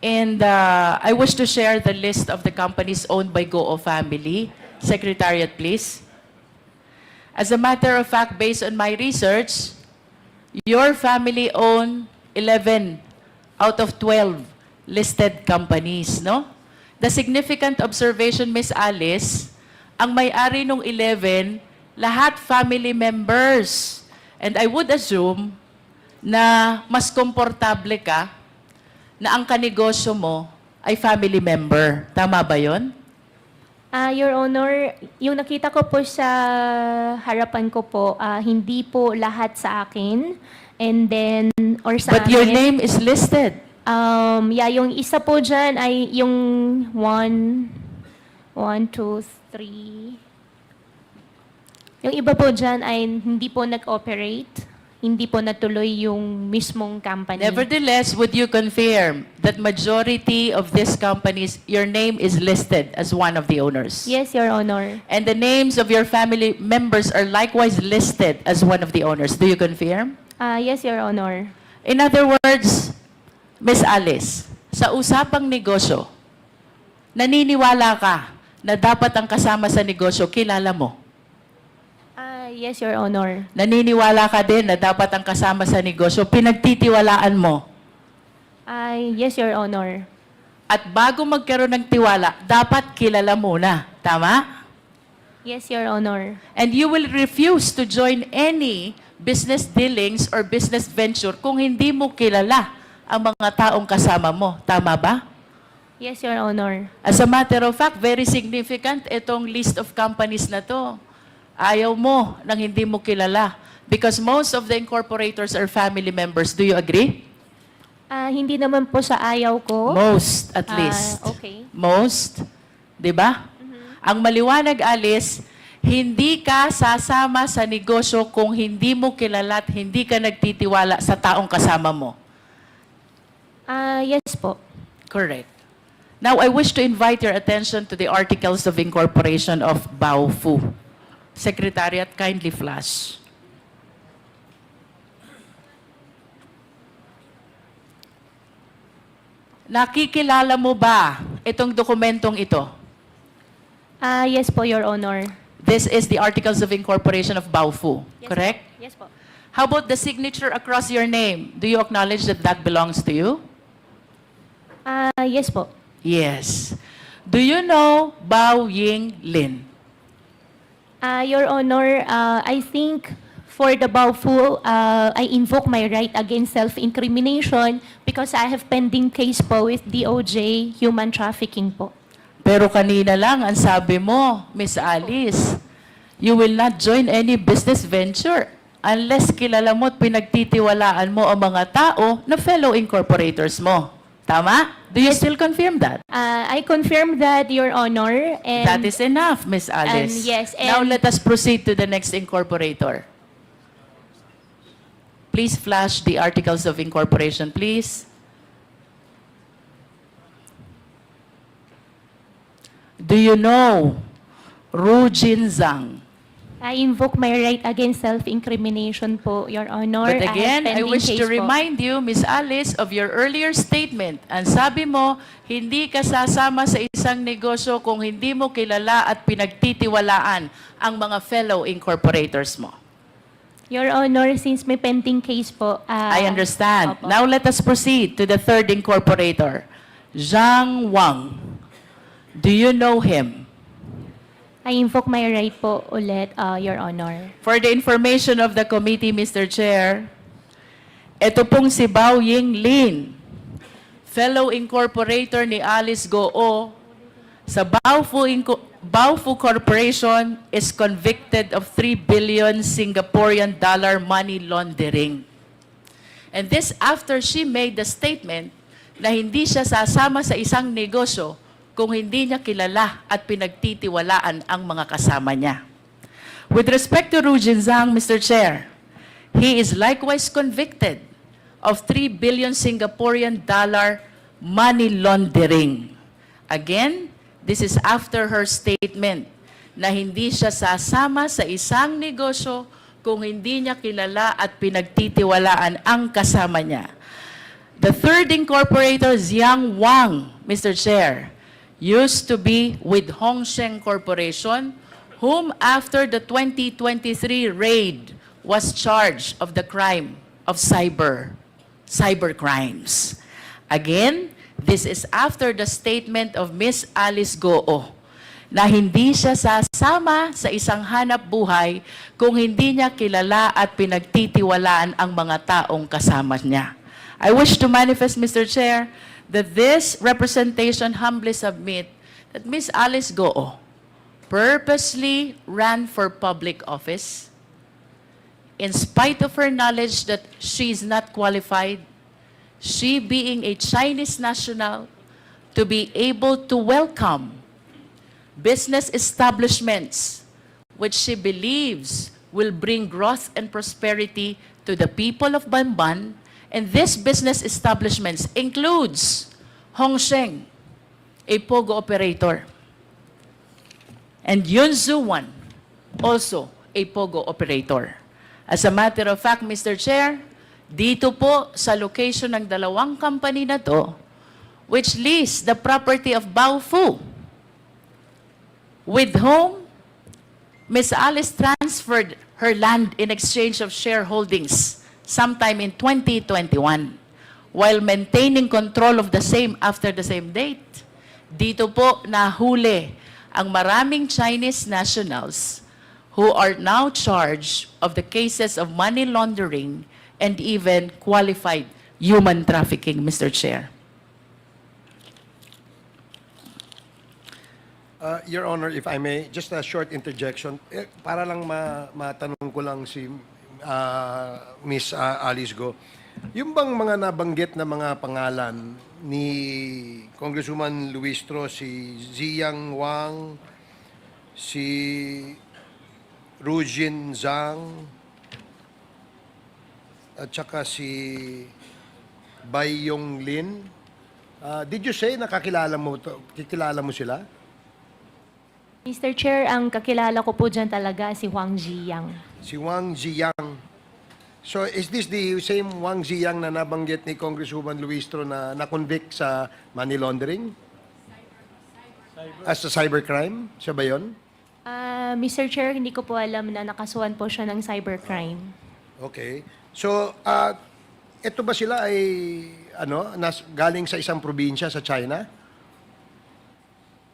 And I wish to share the list of the companies owned by Guo family. Secretariat, please. As a matter of fact, based on my research, your family owned 11 out of 12 listed companies, no? The significant observation, Miss Alice, ang may-ari ng 11, lahat family members. And I would assume na mas komportable ka na ang kanegosyo mo ay family member. Tama ba yon? Your Honor, yung nakita ko po sa harapan ko po, hindi po lahat sa akin. And then, or sa But your amin. name is listed. Yeah, yung isa po dyan ay yung 1, 2, 3. Yung iba po dyan ay hindi po nag-operate. Hindi po natuloy yung mismong company. Nevertheless, would you confirm that majority of these companies, your name is listed as one of the owners? Yes, Your Honor. And the names of your family members are likewise listed as one of the owners. Do you confirm? Yes, Your Honor. In other words, Miss Alice, sa usapang negosyo, naniniwala ka na dapat ang kasama sa negosyo kilala mo? Yes, Your Honor. Naniniwala ka din na dapat ang kasama sa negosyo pinagtitiwalaan mo? Yes, Your Honor. At bago magkaroon ng tiwala, dapat kilala muna. Tama? Yes, Your Honor. And you will refuse to join any business dealings or business venture kung hindi mo kilala ang mga taong kasama mo. Tama ba? Yes, Your Honor. As a matter of fact, very significant itong list of companies na to. Ayaw mo nang hindi mo kilala. Because most of the incorporators are family members. Do you agree? Hindi naman po sa ayaw ko. Most, at least. Okay. Most. Di ba? Ang maliwanag, Alice, hindi ka sasama sa negosyo kung hindi mo kilala at hindi ka nagtitiwala sa taong kasama mo. Yes po. Correct. Now, I wish to invite your attention to the Articles of Incorporation of Baofu. Secretariat, kindly flash. Nakikilala mo ba itong dokumentong ito? Yes po, Your Honor. This is the Articles of Incorporation of Baofu, Yes, correct? Po. Yes po. How about the signature across your name? Do you acknowledge that that belongs to you? Yes po. Yes. Do you know Bao Ying Lin? Your Honor, I think for the Baofu, I invoke my right against self-incrimination because I have pending case po with DOJ human trafficking po. Pero kanina lang ang sabi mo, Miss Alice, you will not join any business venture unless kilala mo at pinagtitiwalaan mo ang mga tao na fellow incorporators mo. Tama? Do you still confirm that? I confirm that, Your Honor. And That is enough, Miss Alice. And yes, Now and- let us proceed to the next incorporator. Please flash the Articles of Incorporation, please. Do you know Ru Jin Zhang? I invoke my right against self-incrimination po, Your Honor. But have again, I pending wish case to po. remind you, Miss Alice, of your earlier statement. Ang sabi mo, hindi ka sasama sa isang negosyo kung hindi mo kilala at pinagtitiwalaan ang mga fellow incorporators mo. Your Honor, since may pending case po. I understand. Opo. Now let us proceed to the third incorporator, Zhang Wang. Do you know him? I invoke my right po ulit, Your Honor. For the information of the committee, Mr. Chair, ito pong si Bao Ying Lin, fellow incorporator ni Alice Guo, sa Baofu Corporation is convicted of 3 billion Singaporean dollar money laundering. And this after she made the statement na hindi siya sasama sa isang negosyo kung hindi niya kilala at pinagtitiwalaan ang mga kasama niya. With respect to Ru Jinzang, Mr. Chair, he is likewise convicted of 3 billion Singaporean dollar money laundering. Again, this is after her statement na hindi siya sasama sa isang negosyo kung hindi niya kilala at pinagtitiwalaan ang kasama niya. The third incorporator, Jiang Wang, Mr. Chair, used to be with Hongsheng Corporation, whom after the 2023 raid was charged of the crime of cyber crimes. Again, this is after the statement of Miss Alice Guo na hindi siya sasama sa isang hanap buhay kung hindi niya kilala at pinagtitiwalaan ang mga taong kasama niya. I wish to manifest, Mr. Chair, that this representation humbly submit that Miss Alice Guo purposely ran for public office in spite of her knowledge that she is not qualified, she being a Chinese national, to be able to welcome business establishments which she believes will bring growth and prosperity to the people of Bamban. And this business establishments includes Hongsheng, a POGO operator, and Yunzuan, also a POGO operator. As a matter of fact, Mr. Chair, dito po sa location ng dalawang company na to, which lease the property of Baofu, with whom Ms. Alice transferred her land in exchange of shareholdings sometime in 2021, while maintaining control of the same after the same date. Dito po nahuli ang maraming Chinese nationals who are now charged of the cases of money laundering and even qualified human trafficking, Mr. Chair. Your Honor, if I may, just a short interjection. Para lang matanong ko lang si Miss Alice Guo. Yung bang mga nabanggit na mga pangalan ni Congresswoman Luistro, si Jiang Wang, si Rujin Zhang, at saka si Bai Yong Lin, did you say nakakilala mo sila? Mr. Chair, ang kakilala ko po dyan talaga si Wang Ziyang. Si Wang Ziyang. So is this the same Wang Ziyang na nabanggit ni Congresswoman Luistro na na-convict sa money laundering? As a cybercrime? Siya ba yun? Mr. Chair, hindi ko po alam na nakasuhan po siya ng cybercrime. Okay. So, ito ba sila ay galing sa isang probinsya sa China?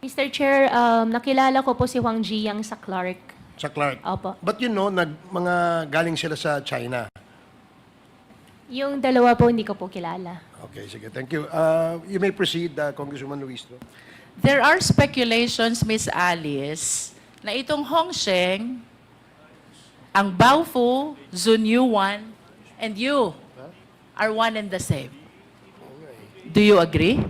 Mr. Chair, nakilala ko po si Wang Ziyang sa Clark. Sa Clark? Opo. But you know, mga galing sila sa China. Yung dalawa po, hindi ko po kilala. Okay, sige. Thank you. You may proceed, Congresswoman Luistro. There are speculations, Miss Alice, na itong Hongsheng, ang Baofu, Zunyuan, and you are one and the same. Do you agree?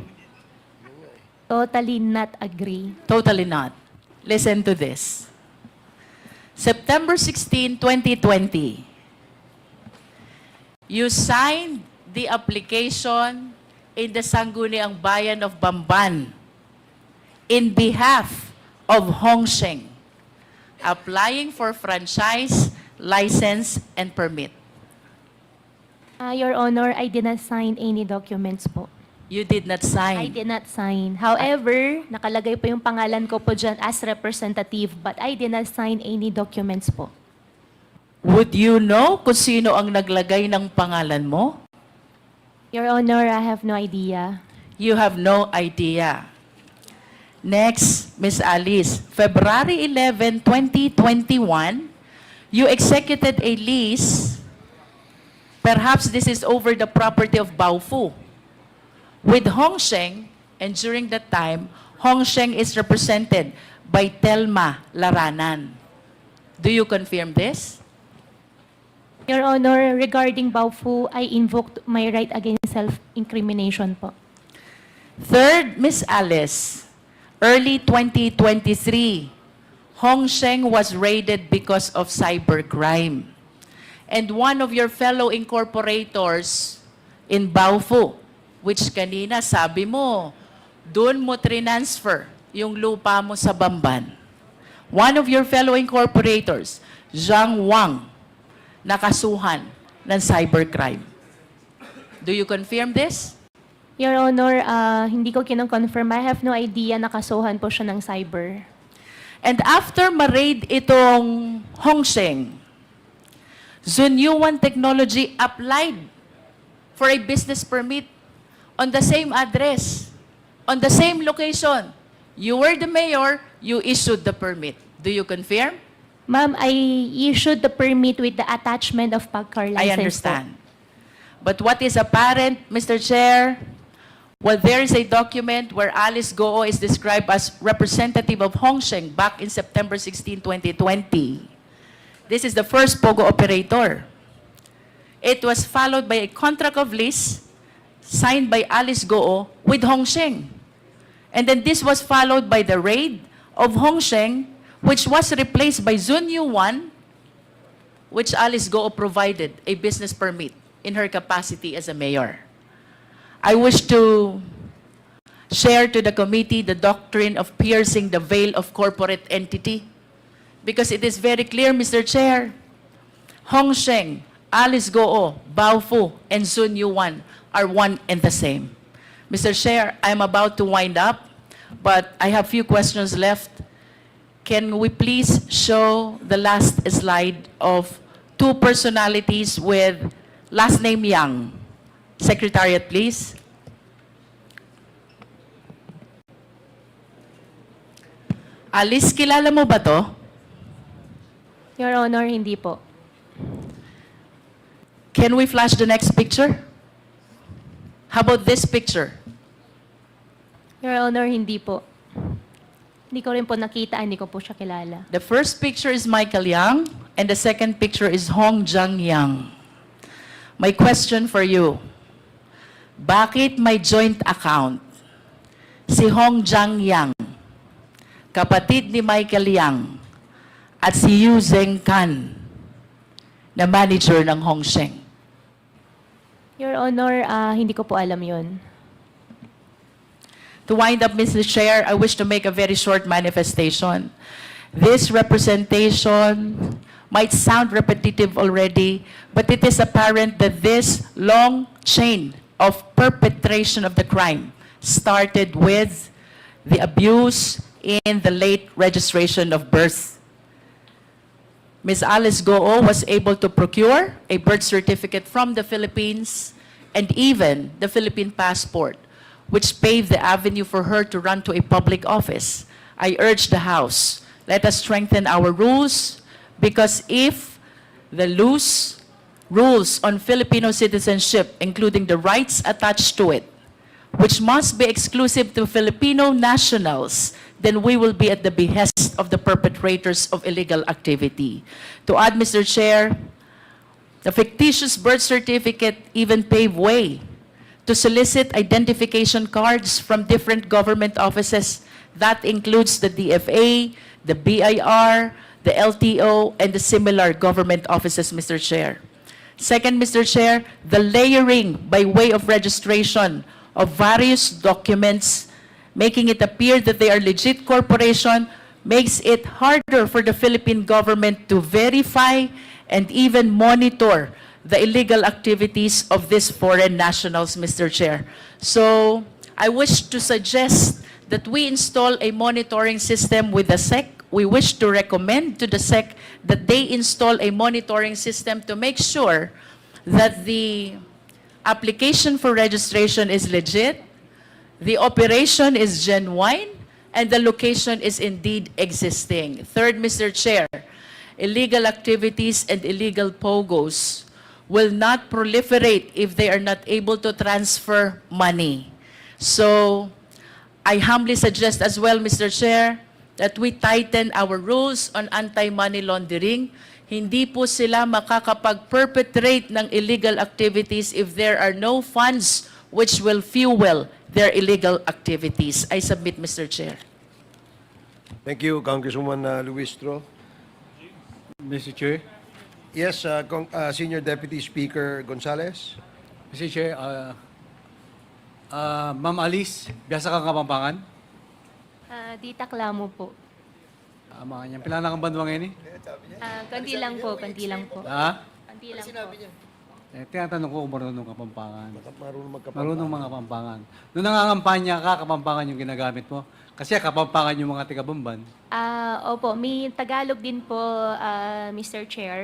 Totally not agree. Totally not. Listen to this. September 16, 2020, you signed the application in the Sangguniang Bayan of Bamban in behalf of Hongsheng, applying for franchise, license, and permit. Your Honor, I did not sign any documents po. You did not sign. I did not sign. However, nakalagay po yung pangalan ko po dyan as representative, but I did not sign any documents po. Would you know kung sino ang naglagay ng pangalan mo? Your Honor, I have no idea. You have no idea. Next, Ms. Alice, February 11, 2021, you executed a lease. Perhaps this is over the property of Baofu with Hongsheng, and during that time, Hongsheng is represented by Telma Laranan. Do you confirm this? Your Honor, regarding Baofu, I invoked my right against self-incrimination po. Third, Miss Alice, early 2023, Hong Sheng was raided because of cybercrime. And one of your fellow incorporators in Baofu, which kanina sabi mo, doon mo transfer yung lupa mo sa Bamban. One of your fellow incorporators, Zhang Wang, nakasuhan ng cybercrime. Do you confirm this? Your Honor, hindi ko kinong-confirm. I have no idea nakasuhan po siya ng cyber. And after ma-raid itong Hong Sheng, Zunyuan Technology applied for a business permit on the same address, on the same location. You were the mayor, you issued the permit. Do you confirm? Ma'am, I issued the permit with the attachment of PAGCAR license. I understand. But what is apparent, Mr. Chair, well, there is a document where Alice Guo is described as representative of Hong Sheng back in September 16, 2020. This is the first POGO operator. It was followed by a contract of lease signed by Alice Guo with Hong Sheng. And then this was followed by the raid of Hong Sheng, which was replaced by Zunyu Wan, which Alice Guo provided a business permit in her capacity as a mayor. I wish to share to the committee the doctrine of piercing the veil of corporate entity, because it is very clear, Mr. Chair, Hong Sheng, Alice Guo, Baofu, and Sun Yuan are one and the same. Mr. Chair, I'm about to wind up, but I have few questions left. Can we please show the last slide of two personalities with last name Yang? Secretariat, please. Alice, kilala mo ba to? Your Honor, hindi po. Can we flash the next picture? How about this picture? Your Honor, hindi po. Hindi ko rin po nakita, hindi ko po siya kilala. The first picture is Michael Yang, and the second picture is Hong Zhang Yang. My question for you, bakit may joint account si Hong Zhang Yang, kapatid ni Michael Yang, at si Yu Zeng Kan, na manager ng Hong Sheng? Your Honor, hindi ko po alam yun. To wind up, Mr. Chair, I wish to make a very short manifestation. This representation might sound repetitive already, but it is apparent that this long chain of perpetration of the crime started with the abuse in the late registration of birth. Ms. Alice Guo was able to procure a birth certificate from the Philippines and even the Philippine passport, which paved the avenue for her to run to a public office. I urge the House, let us strengthen our rules, because if the loose rules on Filipino citizenship, including the rights attached to it, which must be exclusive to Filipino nationals, then we will be at the behest of the perpetrators of illegal activity. To add, Mr. Chair, the fictitious birth certificate even paved way to solicit identification cards from different government offices. That includes the DFA, the BIR, the LTO, and the similar government offices, Mr. Chair. Second, Mr. Chair, the layering by way of registration of various documents, making it appear that they are legit corporation, makes it harder for the Philippine government to verify and even monitor the illegal activities of these foreign nationals, Mr. Chair. So I wish to suggest that we install a monitoring system with the SEC. We wish to recommend to the SEC that they install a monitoring system to make sure that the application for registration is legit, the operation is genuine, and the location is indeed existing. Third, Mr. Chair, illegal activities and illegal POGOs will not proliferate if they are not able to transfer money. So I humbly suggest as well, Mr. Chair, that we tighten our rules on anti-money laundering. Hindi po sila makakapag-perpetrate ng illegal activities if there are no funds which will fuel their illegal activities. I submit, Mr. Chair. Thank you, Congresswoman Luistro. Mr. Chair. Yes, Senior Deputy Speaker Gonzales. Mr. Chair, Ma'am Alice, biasa kang Kapampangan? Di taklamo po. Mga niyan. Pila na kang banduang ngayon eh? Konti lang po, konti lang po. Ha? Konti lang po. Tinatanong ko kung marunong Kapampangan. Marunong magkapampangan. Marunong mga Kapampangan. Noong nangangampanya ka, Kapampangan yung ginagamit mo. Kasi Kapampangan yung mga taga-Bamban. Opo, may Tagalog din po, Mr. Chair.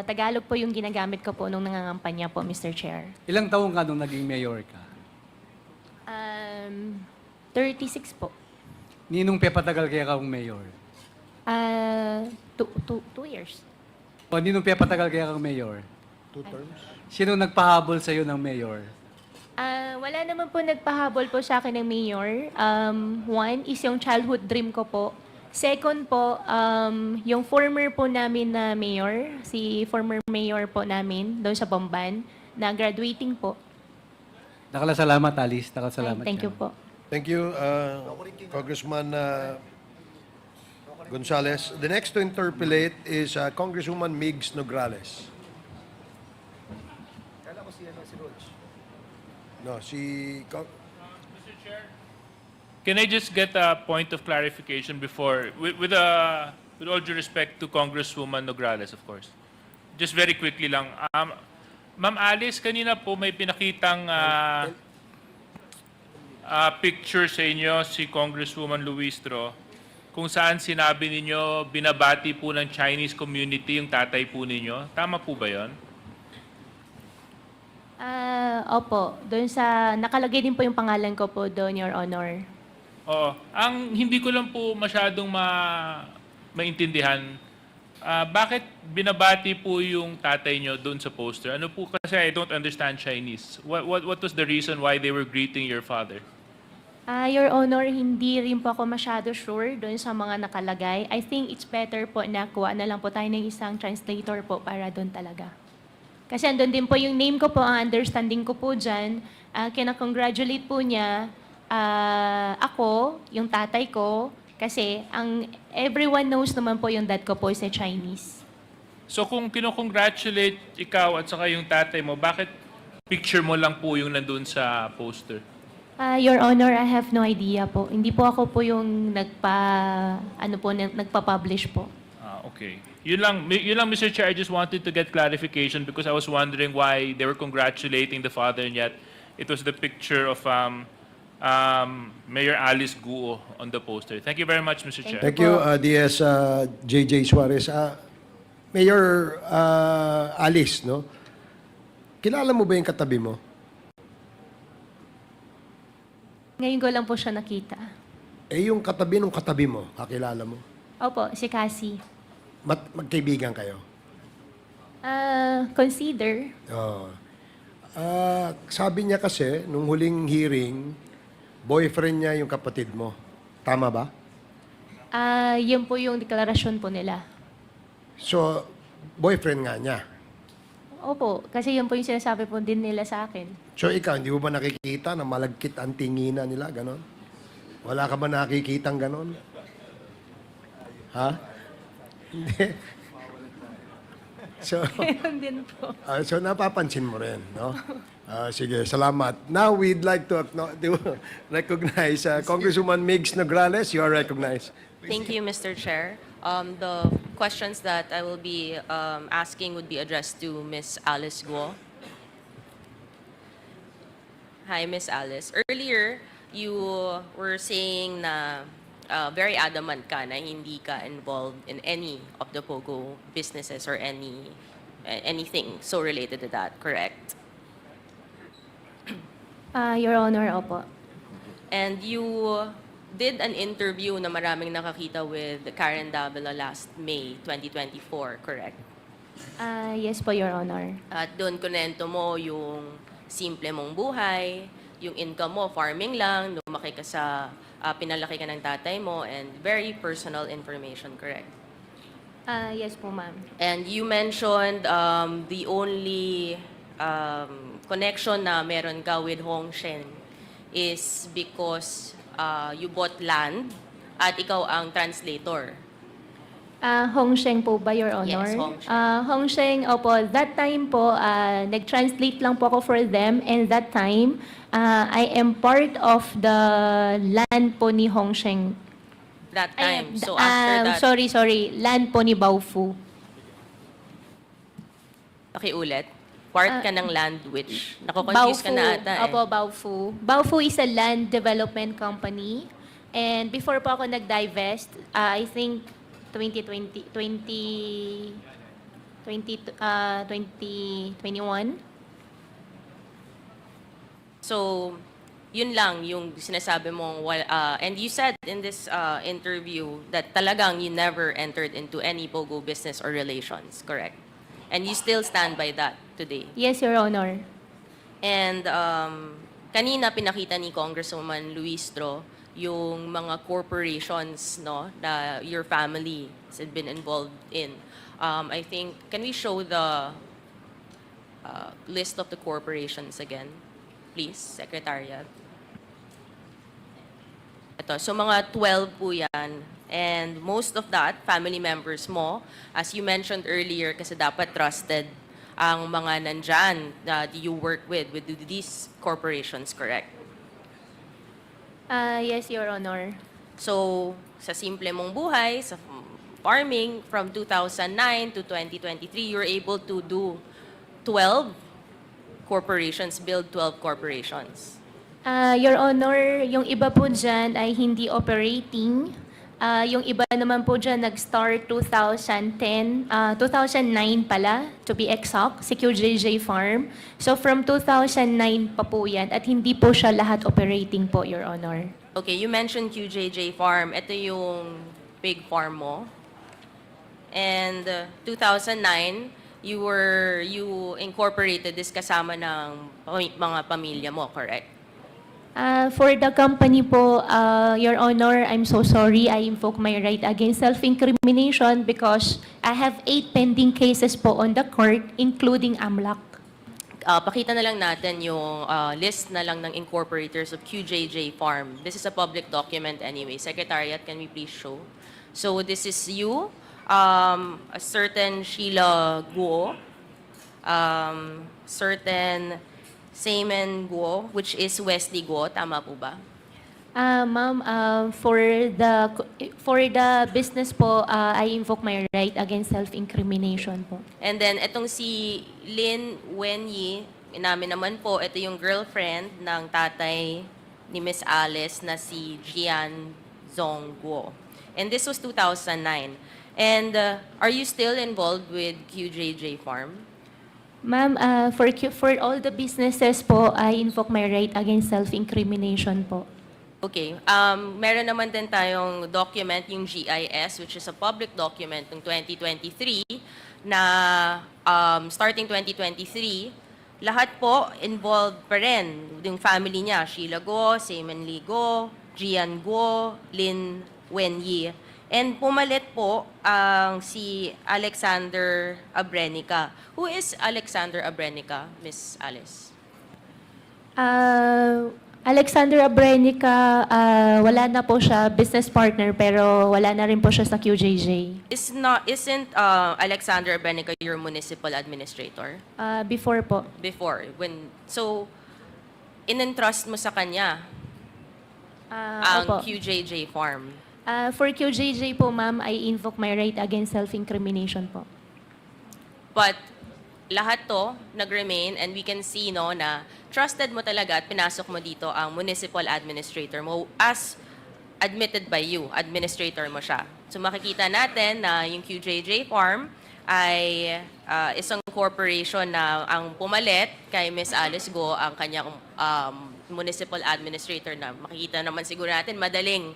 Tagalog po yung ginagamit ko po nung nangangampanya po, Mr. Chair. Ilang taong ka nung naging mayor ka? 36 po. Ninong pepatagal kaya kang mayor? 2 years. O ninong pepatagal kaya kang mayor? 2 terms. Sino nagpahabol sa'yo ng mayor? Wala naman po nagpahabol po sa akin ng mayor. One is yung childhood dream ko po. Second po, yung former po namin na mayor, si former mayor po namin doon sa Bamban, na graduating po. Salamat, Alice. Salamat. Thank you po. Thank you, Congressman Gonzales. The next to interpellate is Congresswoman Migs Nograles. No, Mr. Chair, can I just get a point of clarification before, with all due respect to Congresswoman Nograles, of course. Just very quickly lang. Ma'am Alice, kanina po may pinakitang picture sa inyo si Congresswoman Luistro kung saan sinabi ninyo binabati po ng Chinese community yung tatay po ninyo. Tama po ba yon? Opo, doon sa, nakalagay din po yung pangalan ko po doon, Your Honor. Oo. Ang hindi ko lang po masyadong maintindihan, bakit binabati po yung tatay nyo doon sa poster? Ano po kasi I don't understand Chinese. What was the reason why they were greeting your father? Your Honor, hindi rin po ako masyado sure doon sa mga nakalagay. I think it's better po na kuha na lang po tayo ng isang translator po para doon talaga. Kasi andun din po yung name ko po, ang understanding ko po dyan. Kina-congratulate po niya ako, yung tatay ko, kasi everyone knows naman po yung dad ko po is a Chinese. So kung kinocongratulate ikaw at saka yung tatay mo, bakit picture mo lang po yung nandun sa poster? Your Honor, I have no idea po. Hindi po ako po yung nagpa-publish po. Okay. Yun lang, Mr. Chair, I just wanted to get clarification because I was wondering why they were congratulating the father and yet it was the picture of Mayor Alice Guo on the poster. Thank you very much, Mr. Chair. Thank you, DS JJ Suarez. Mayor Alice, no? Kilala mo ba yung katabi mo? Ngayon ko lang po siya nakita. Yung katabi ng katabi mo, kakilala mo? Opo, si Cassie. Magkaibigan kayo? Consider. Sabi niya kasi, nung huling hearing, boyfriend niya yung kapatid mo. Tama ba? Yun po yung deklarasyon po nila. So, boyfriend nga niya. Opo, kasi yun po yung sinasabi po din nila sa akin. So, ikaw, hindi mo ba nakikita na malagkit ang tingina nila, ganon? Wala ka ba nakikitang ganon? Ha? Hindi. So, din po. so napapansin mo rin, no? Sige, salamat. Now, we'd like to recognize Congresswoman Migs Nograles. You are recognized. Thank you, Mr. Chair. The questions that I will be asking would be addressed to Ms. Alice Guo. Hi, Ms. Alice. Earlier, you were saying na very adamant ka na hindi ka involved in any of the POGO businesses or anything so related to that, correct? Your Honor, opo. And you did an interview na maraming nakakita with Karen Davila last May 2024, correct? Yes po, Your Honor. At doon kunento mo yung simple mong buhay, yung income mo, farming lang, lumaki ka sa pinalaki ka ng tatay mo, and very personal information, correct? Yes po, ma'am. And you mentioned the only connection na meron ka with Hong Sheng is because you bought land at ikaw ang translator. Hong Sheng po ba, Your Honor? Yes, Hong Sheng. Hong Sheng, opo, that time po, nag-translate lang po ako for them, and that time, I am part of the land po ni Hong Sheng. That time. So after that, Sorry, land po ni Baofu. okay, ulit. Part ka ng land which, nako-confuse ka na ata eh. Opo, Baofu. Baofu is a land development company, and before po ako nag-divest, I think 2021. So, yun lang yung sinasabi mong, and you said in this interview that talagang you never entered into any POGO business or relations, correct? And you still stand by that today? Yes, Your Honor. And kanina pinakita ni Congresswoman Luistro yung mga corporations, no, that your family has been involved in. I think, can we show the list of the corporations again, please, Secretariat? Ito, so mga 12 po yan. And most of that, family members mo, as you mentioned earlier, kasi dapat trusted ang mga nandyan that you work with these corporations, correct? Yes, Your Honor. So, sa simple mong buhay, sa farming, from 2009 to 2023, you're able to do 12 corporations, build 12 corporations. Your Honor, yung iba po dyan ay hindi operating. Yung iba naman po dyan nag-start 2010, 2009 pala, to be exact, si QJJ Farm. So from 2009 pa po yan at hindi po siya lahat operating po, Your Honor. Okay, you mentioned QJJ Farm. Ito yung pig farm mo. And 2009, you incorporated this kasama ng mga pamilya mo, correct? For the company po, Your Honor, I'm so sorry. I invoke my right against self-incrimination because I have 8 pending cases po on the court, including AMLAC. Pakita na lang natin yung list na lang ng incorporators of QJJ Farm. This is a public document anyway. Secretariat, can we please show? So this is you, a certain Sheila Guo, certain Semen Guo, which is Wesley Guo, tama po ba? Ma'am, for the business po, I invoke my right against self-incrimination po. And then itong si Lin Wenyi, namin naman po, ito yung girlfriend ng tatay ni Miss Alice na si Jian Zong Guo. And this was 2009. And are you still involved with QJJ Farm? Ma'am, for all the businesses po, I invoke my right against self-incrimination po. Okay. Meron naman din tayong document, yung GIS, which is a public document ng 2023 na starting 2023, lahat po involved pa rin. Yung family niya, Sheila Guo, Semen Lee Guo, Jian Guo, Lin Wenyi. And pumalit po ang si Alexander Abrenica. Who is Alexander Abrenica, Miss Alice? Alexander Abrenica, wala na po siya business partner pero wala na rin po siya sa QJJ. Isn't Alexander Abrenica your municipal administrator? Before po. Before. So, in-entrust mo sa kanya ang Opo. QJJ Farm. For QJJ po, ma'am, I invoke my right against self-incrimination po. But lahat to nag-remain and we can see no na trusted mo talaga at pinasok mo dito ang municipal administrator mo as admitted by you, administrator mo siya. So makikita natin na yung QJJ Farm ay isang corporation na ang pumalit kay Miss Alice Guo ang kanyang municipal administrator na makikita naman siguro natin madaling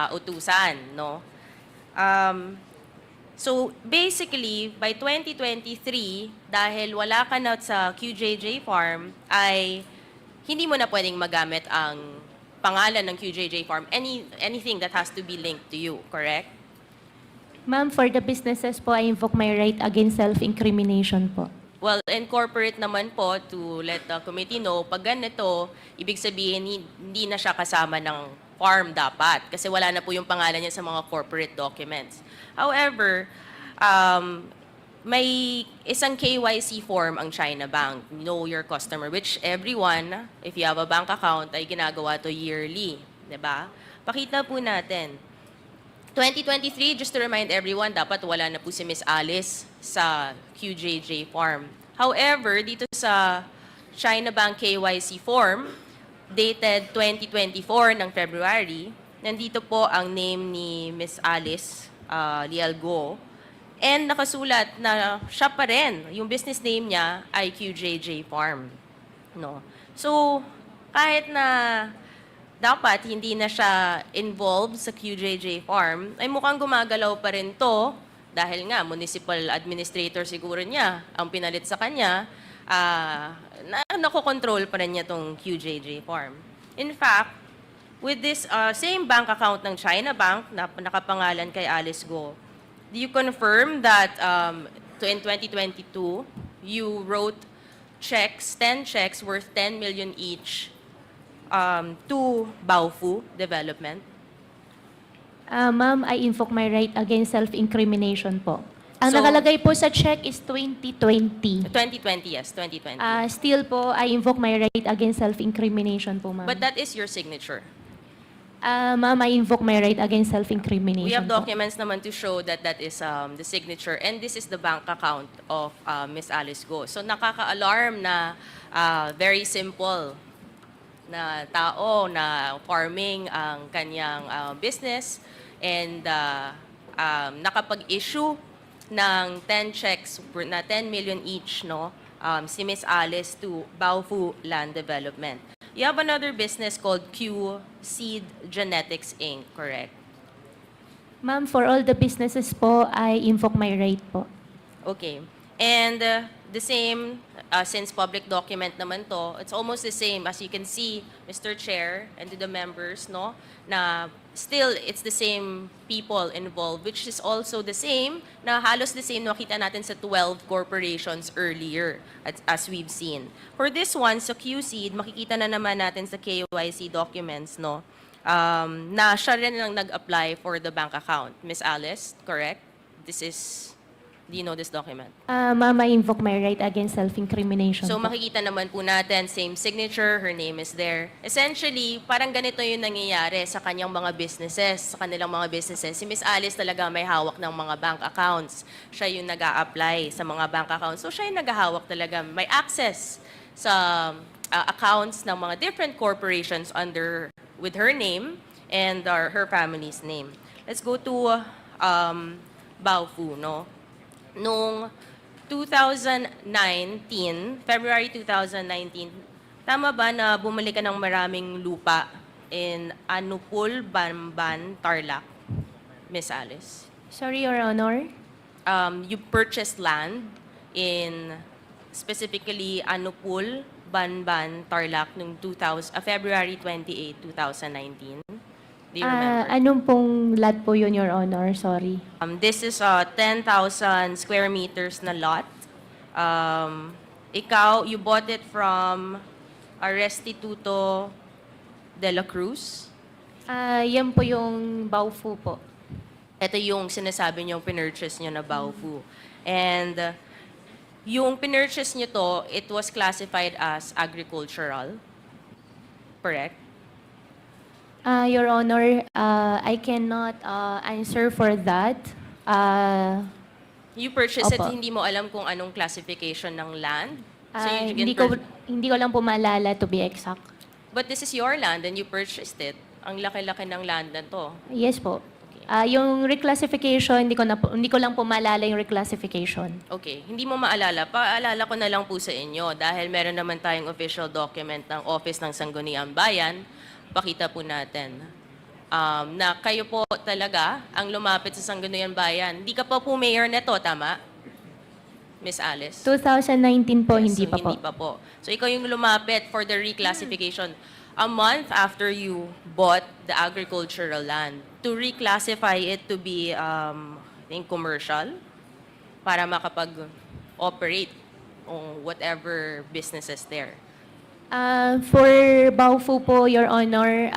utusan, no? So basically, by 2023, dahil wala ka na sa QJJ Farm, ay hindi mo na pwedeng magamit ang pangalan ng QJJ Farm, anything that has to be linked to you, correct? Ma'am, for the businesses po, I invoke my right against self-incrimination po. Well, incorporate naman po to let the committee know, pag ganito, ibig sabihin hindi na siya kasama ng farm dapat kasi wala na po yung pangalan niya sa mga corporate documents. However, may isang KYC form ang China Bank, Know Your Customer, which everyone, if you have a bank account, ay ginagawa to yearly. Diba? Pakita po natin. 2023, just to remind everyone, dapat wala na po si Miss Alice sa QJJ form. However, dito sa China Bank KYC form, dated 2024 ng February, nandito po ang name ni Miss Alice Guo, and nakasulat na siya pa rin, yung business name niya ay QJJ Farm. No? So, kahit na dapat hindi na siya involved sa QJJ Farm, ay mukhang gumagalaw pa rin to dahil nga municipal administrator siguro niya ang pinalit sa kanya, nakokontrol pa rin niya tong QJJ Farm. In fact, with this same bank account ng China Bank na nakapangalan kay Alice Guo, do you confirm that in 2022, you wrote checks, 10 checks worth 10 million each to Baofu Development? Ma'am, I invoke my right against self-incrimination po. Ang nakalagay po sa check is 2020. 2020, yes, 2020. Still po, I invoke my right against self-incrimination po, ma'am. But that is your signature. Ma'am, I invoke my right against self-incrimination We have po. documents naman to show that that is the signature, and this is the bank account of Miss Alice Guo. So nakaka-alarm na very simple na tao na farming ang kanyang business, and nakapag-issue ng 10 checks na 10 million each, no, si Miss Alice to Baofu Land Development. You have another business called Q Seed Genetics Inc., correct? Ma'am, for all the businesses po, I invoke my right po. Okay. And the same, since public document naman to, it's almost the same. As you can see, Mr. Chair, and to the members, no, na still, it's the same people involved, which is also the same, na halos the same nakita natin sa 12 corporations earlier, as we've seen. For this one, sa QSeed, makikita na naman natin sa KYC documents, no, na siya rin lang nag-apply for the bank account. Miss Alice, correct? This is, do you know this document? Ma'am, I invoke my right against self-incrimination So po. makikita naman po natin, same signature, her name is there. Essentially, parang ganito yung nangyayari sa kanyang mga businesses, sa kanilang mga businesses. Si Miss Alice talaga may hawak ng mga bank accounts. Siya yung nag-a-apply sa mga bank accounts. So siya yung nag-hawak talaga, may access sa accounts ng mga different corporations with her name and her family's name. Let's go to Baofu, no? Noong 2019, February 2019, tama ba na bumalik ka ng maraming lupa in Anupul, Bamban, Tarlac, Miss Alice? Sorry, Your Honor. You purchased land in specifically Anupul, Banban, Tarlac noong February 28, 2019. Do you remember? Anong pong lot po yun, Your Honor? Sorry. This is a 10,000 square meters na lot. Ikaw, you bought it from Restituto de la Cruz. Yan po yung Baofu po. Ito yung sinasabi niyong pinurchase niyo na Baofu. And yung pinurchase niyo to, it was classified as agricultural. Correct? Your Honor, I cannot answer for that. You purchased it, Opo. hindi mo alam kung anong classification ng land? So you Hindi ko lang po maalala to be exact. But this is your land and you purchased it. Ang laki-laki ng land na to. Yes po. Yung reclassification, hindi ko lang po maalala yung reclassification. Okay, hindi mo maalala. Paalala ko na lang po sa inyo dahil meron naman tayong official document ng Office ng Sangguniang Bayan. Pakita po natin na kayo po talaga ang lumapit sa Sangguniang Bayan. Hindi ka pa po mayor neto, tama? Miss Alice? 2019 po, hindi So, pa po. hindi pa po. So ikaw yung lumapit for the reclassification. a month after you bought the agricultural land to reclassify it to be, I think, commercial para makapag-operate on whatever businesses there. For Baofu po, Your Honor,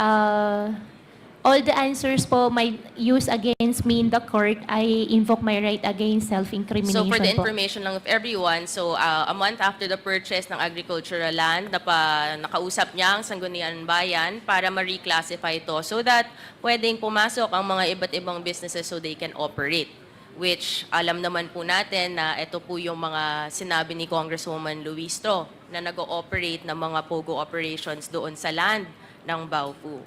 all the answers po may use against me in the court, I invoke my right against self-incrimination So for the po. information lang of everyone, so a month after the purchase ng agricultural land, nakausap niya ang Sangguniang Bayan para ma-reclassify ito so that pwedeng pumasok ang mga iba't ibang businesses so they can operate. Which alam naman po natin na ito po yung mga sinabi ni Congresswoman Luistro na nag-ooperate ng mga POGO operations doon sa land ng Baofu.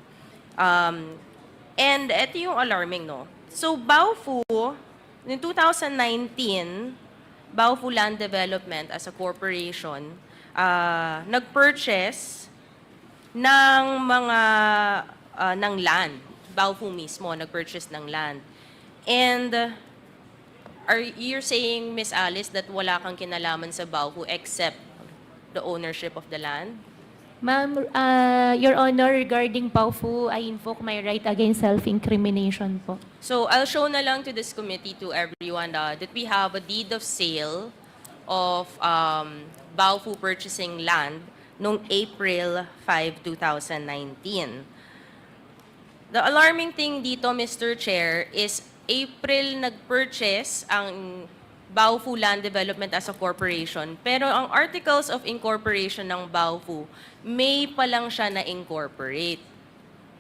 And ito yung alarming, no? So Baofu, in 2019, Baofu Land Development as a corporation, nag-purchase ng mga ng land. Baofu mismo nag-purchase ng land. And you're saying, Miss Alice, that wala kang kinalaman sa Baofu except the ownership of the land? Ma'am, Your Honor, regarding Baofu, I invoke my right against self-incrimination po. So I'll show na lang to this committee, to everyone, that we have a deed of sale of Baofu purchasing land noong April 5, 2019. The alarming thing dito, Mr. Chair, is April nag-purchase ang Baofu Land Development as a corporation, pero ang articles of incorporation ng Baofu, May pa lang siya na-incorporate.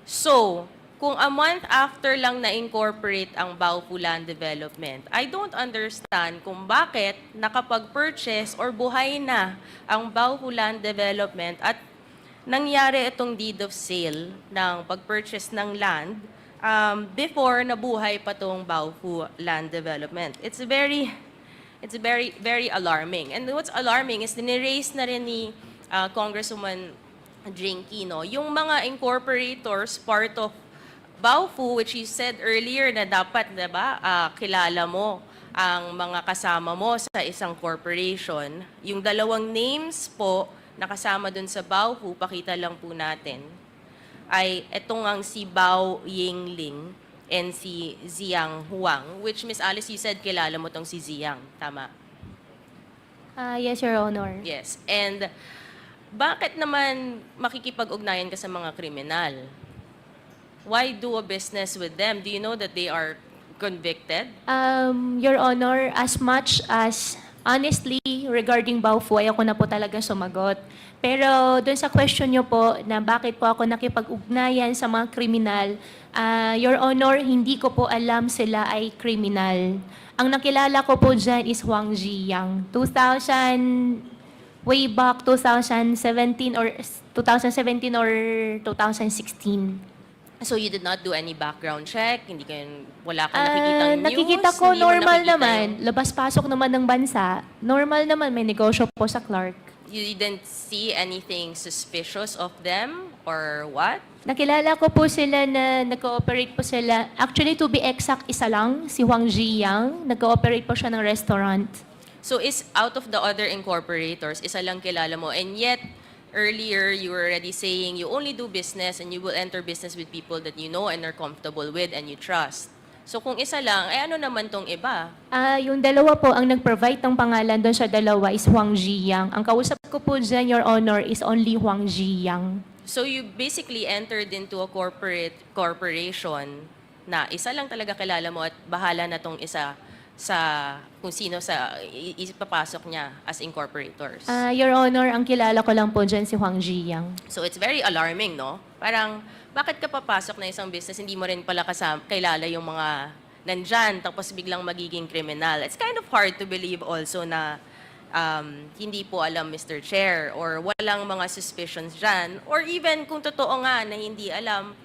So, kung a month after lang na-incorporate ang Baofu Land Development, I don't understand kung bakit nakapag-purchase or buhay na ang Baofu Land Development at nangyari itong deed of sale ng pag-purchase ng land before nabuhay pa tong Baofu Land Development. It's very, very alarming. And what's alarming is nire-raise na rin ni Congresswoman Jinky, no, yung mga incorporators part of Baofu, which you said earlier na dapat, diba, kilala mo ang mga kasama mo sa isang corporation. Yung dalawang names po na kasama dun sa Baofu, pakita lang po natin, ay etong ang si Bao Yingling and si Ziyang Huang, which Miss Alice, you said kilala mo tong si Ziyang, tama? Yes, Your Honor. Yes. And bakit naman makikipag-ugnayan ka sa mga kriminal? Why do a business with them? Do you know that they are convicted? Your Honor, as much as honestly regarding Baofu, ayoko na po talaga sumagot. Pero doon sa question nyo po na bakit po ako nakipag-ugnayan sa mga kriminal, Your Honor, hindi ko po alam sila ay kriminal. Ang nakilala ko po dyan is Huang Ziyang. Way back 2017 or 2016. So you did not do any background check? Hindi kayo, wala kang nakikitang news? Nakikita ko Hindi mo normal nakikita naman. Labas-pasok naman ng bansa. Normal naman, may negosyo po sa Clark. You didn't see anything suspicious of them or what? Nakilala ko po sila na nag-cooperate po sila. Actually, to be exact, isa lang, si Huang Ziyang. Nag-cooperate po siya ng restaurant. So is out of the other incorporators, isa lang kilala mo, and yet earlier you were already saying you only do business and you will enter business with people that you know and are comfortable with and you trust. So kung isa lang, eh ano naman tong iba? Yung dalawa po, ang nag-provide ng pangalan doon sa dalawa is Huang Ziyang. Ang kausap ko po dyan, Your Honor, is only Huang Ziyang. So you basically entered into a corporation na isa lang talaga kilala mo at bahala na tong isa sa kung sino sa ipapasok niya as incorporators. Your Honor, ang kilala ko lang po dyan si Huang Ziyang. So it's very alarming, no? Parang, bakit ka papasok na isang business, hindi mo rin pala kilala yung mga nandyan, tapos biglang magiging criminal. It's kind of hard to believe also na hindi po alam, Mr. Chair, or walang mga suspicions dyan, or even kung totoo nga na hindi alam,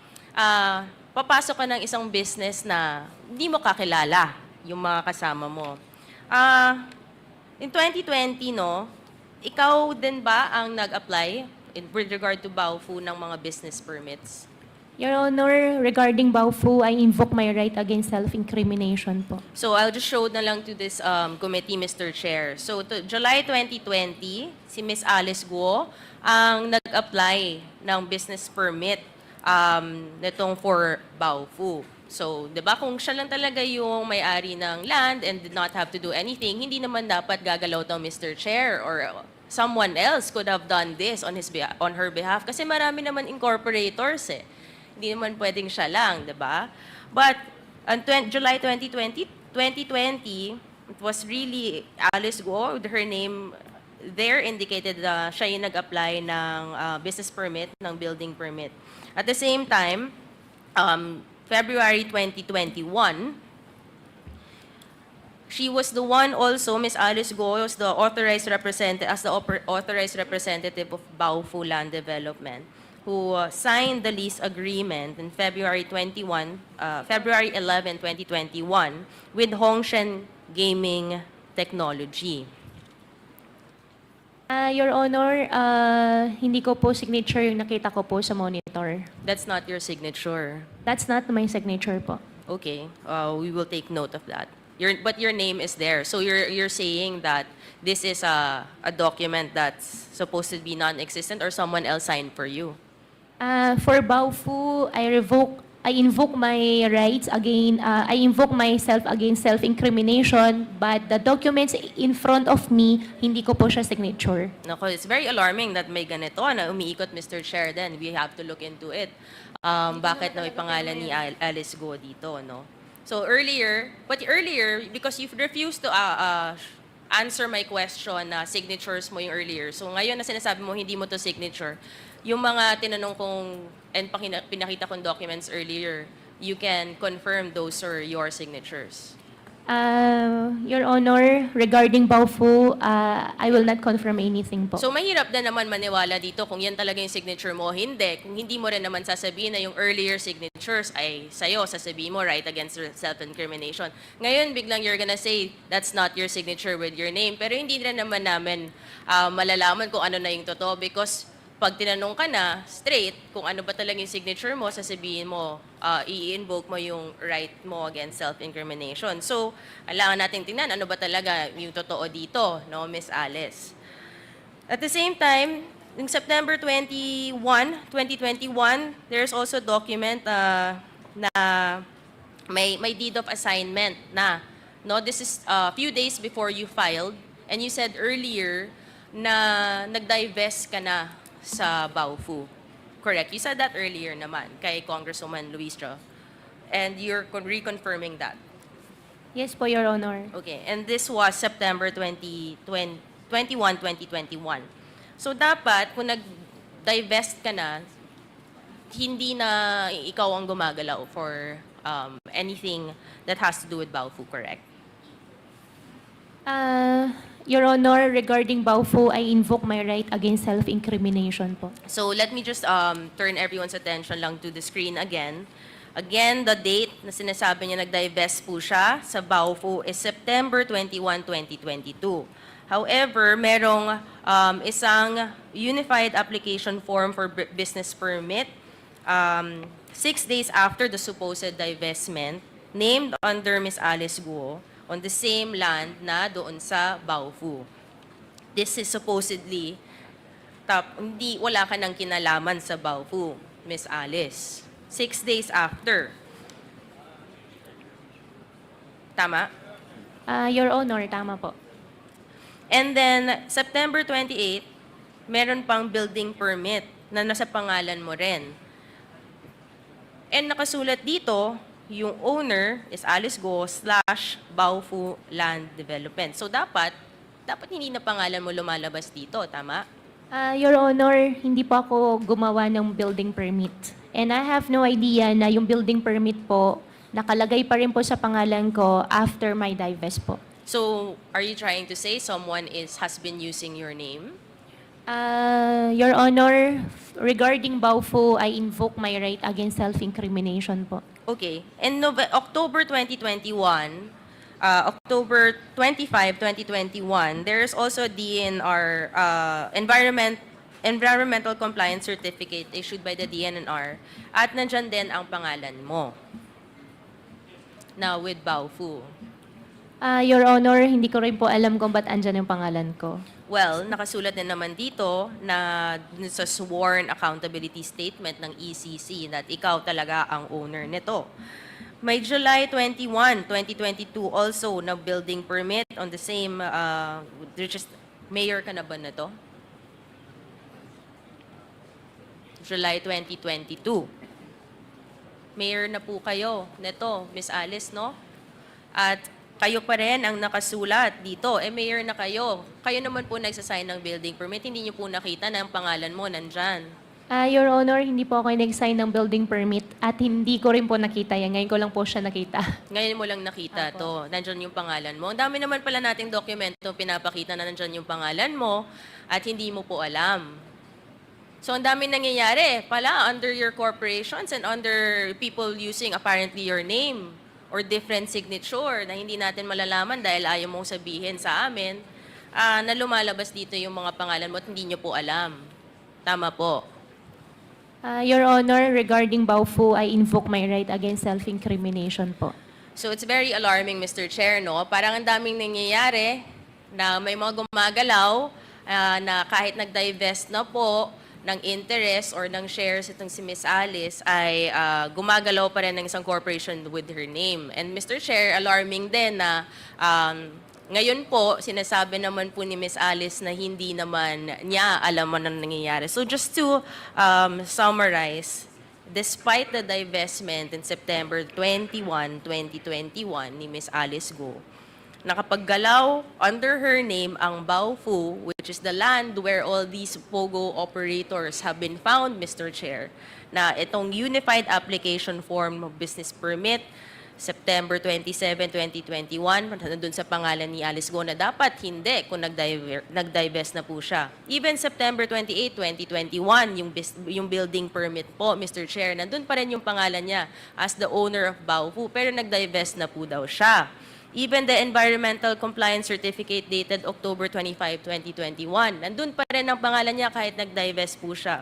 papasok ka ng isang business na hindi mo kakilala yung mga kasama mo. In 2020, no, ikaw din ba ang nag-apply with regard to Baofu ng mga business permits? Your Honor, regarding Baofu, I invoke my right against self-incrimination po. So I'll just show na lang to this committee, Mr. Chair. So to July 2020, si Miss Alice Guo ang nag-apply ng business permit nitong for Baofu. So, 'di ba, kung siya lang talaga yung may-ari ng land and did not have to do anything, hindi naman dapat gagalaw to, Mr. Chair, or someone else could have done this on on her behalf kasi marami naman incorporators eh. Hindi naman pwedeng siya lang, 'di ba? But on July 2020, it was really Alice Guo, her name there indicated siya yung nag-apply ng business permit, ng building permit. At the same time, February 2021, she was the one also, Miss Alice Guo, was the authorized representative of Baofu Land Development, who signed the lease agreement in February 11, 2021 with Hongshen Gaming Technology. Your Honor, hindi ko po signature yung nakita ko po sa monitor. That's not your signature. That's not my signature po. Okay, we will take note of that. But your name is there. So you're saying that this is a document that's supposed to be non-existent or someone else signed for you? For Baofu, I invoke my rights again. I invoke myself against self-incrimination, but the documents in front of me, hindi ko po siya signature. Nako, it's very alarming that may ganito na umiikot, Mr. Chair. Then we have to look into it. Bakit na may pangalan ni Alice Guo dito, no? So earlier, because you've refused to answer my question na signatures mo yung earlier. So ngayon na sinasabi mo hindi mo to signature, yung mga tinanong kong and pinakita kong documents earlier, you can confirm those are your signatures. Your Honor, regarding Baofu, I will not confirm anything po. So mahirap na naman maniwala dito kung yan talaga yung signature mo. Hindi. Kung hindi mo rin naman sasabihin na yung earlier signatures ay sa'yo, sasabihin mo right against self-incrimination. Ngayon, biglang you're gonna say that's not your signature with your name. Pero hindi rin naman namin malalaman kung ano na yung totoo because pag tinanong ka na straight kung ano ba talaga yung signature mo, sasabihin mo, i-invoke mo yung right mo against self-incrimination. So, kailangan natin tingnan ano ba talaga yung totoo dito, no, Miss Alice. At the same time, in September 21, 2021, there's also a document na may deed of assignment na, no, this is a few days before you filed, and you said earlier na nag-divest ka na sa Baofu. Correct. You said that earlier naman kay Congresswoman Luistra. And you're reconfirming that. Yes po, Your Honor. Okay. And this was September 21, 2021. So dapat, kung nag-divest ka na, hindi na ikaw ang gumagalaw for anything that has to do with Baofu, correct? Your Honor, regarding Baofu, I invoke my right against self-incrimination po. So let me just turn everyone's attention lang to the screen again. Again, the date na sinasabi niya nag-divest po siya sa Baofu is September 21, 2022. However, merong isang unified application form for business permit 6 days after the supposed divestment named under Miss Alice Guo on the same land na doon sa Baofu. This is supposedly, wala ka nang kinalaman sa Baofu, Miss Alice. 6 days after. Tama? Your Honor, tama po. And then, September 28, meron pang building permit na nasa pangalan mo rin. And nakasulat dito, yung owner is Alice Guo / Baofu Land Development. So dapat hindi na pangalan mo lumalabas dito, tama? Your Honor, hindi po ako gumawa ng building permit. And I have no idea na yung building permit po, nakalagay pa rin po sa pangalan ko after my divest po. So, are you trying to say someone has been using your name? Your Honor, regarding Baofu, I invoke my right against self-incrimination po. Okay. In October 2021, October 25, 2021, there is also a DNR Environment environmental compliance certificate issued by the DNR at nandyan din ang pangalan mo. Now, with Baofu. Your Honor, hindi ko rin po alam kung ba't andyan yung pangalan ko. Well, nakasulat din naman dito na sa sworn accountability statement ng ECC that ikaw talaga ang owner nito. May July 21, 2022 also na building permit on the same, mayor ka na ba na to? July 2022. Mayor na po kayo nito, Miss Alice, no? At kayo pa rin ang nakasulat dito. Mayor na kayo. Kayo naman po nagsasign ng building permit. Hindi niyo po nakita na ang pangalan mo nandyan. Your Honor, hindi po ako nag-sign ng building permit at hindi ko rin po nakita yan. Ngayon ko lang po siya nakita. Ngayon mo lang nakita to. Nandyan yung pangalan mo. Ang dami naman pala nating dokumento pinapakita na nandyan yung pangalan mo at hindi mo po alam. So, ang dami nangyayari pala under your corporations and under people using apparently your name or different signature na hindi natin malalaman dahil ayaw mong sabihin sa amin na lumalabas dito yung mga pangalan mo at hindi nyo po alam. Tama po. Your Honor, regarding Baofu, I invoke my right against self-incrimination po. So, it's very alarming, Mr. Chair, no? Parang ang daming nangyayari na may mga gumagalaw na kahit nag-divest na po ng interest or ng shares itong si Miss Alice ay gumagalaw pa rin ng isang corporation with her name. And Mr. Chair, alarming din na ngayon po, sinasabi naman po ni Miss Alice na hindi naman niya alam ano nangyayari. So just to summarize, despite the divestment in September 21, 2021 ni Miss Alice Guo, nakapaggalaw under her name ang Baofu, which is the land where all these POGO operators have been found, Mr. Chair, na itong Unified Application Form of Business Permit, September 27, 2021, nandun sa pangalan ni Alice Guo na dapat hindi kung nag-divest na po siya. Even September 28, 2021, yung building permit po, Mr. Chair, nandun pa rin yung pangalan niya as the owner of Baofu, pero nag-divest na po daw siya. Even the Environmental Compliance Certificate dated October 25, 2021, nandun pa rin ang pangalan niya kahit nag-divest po siya.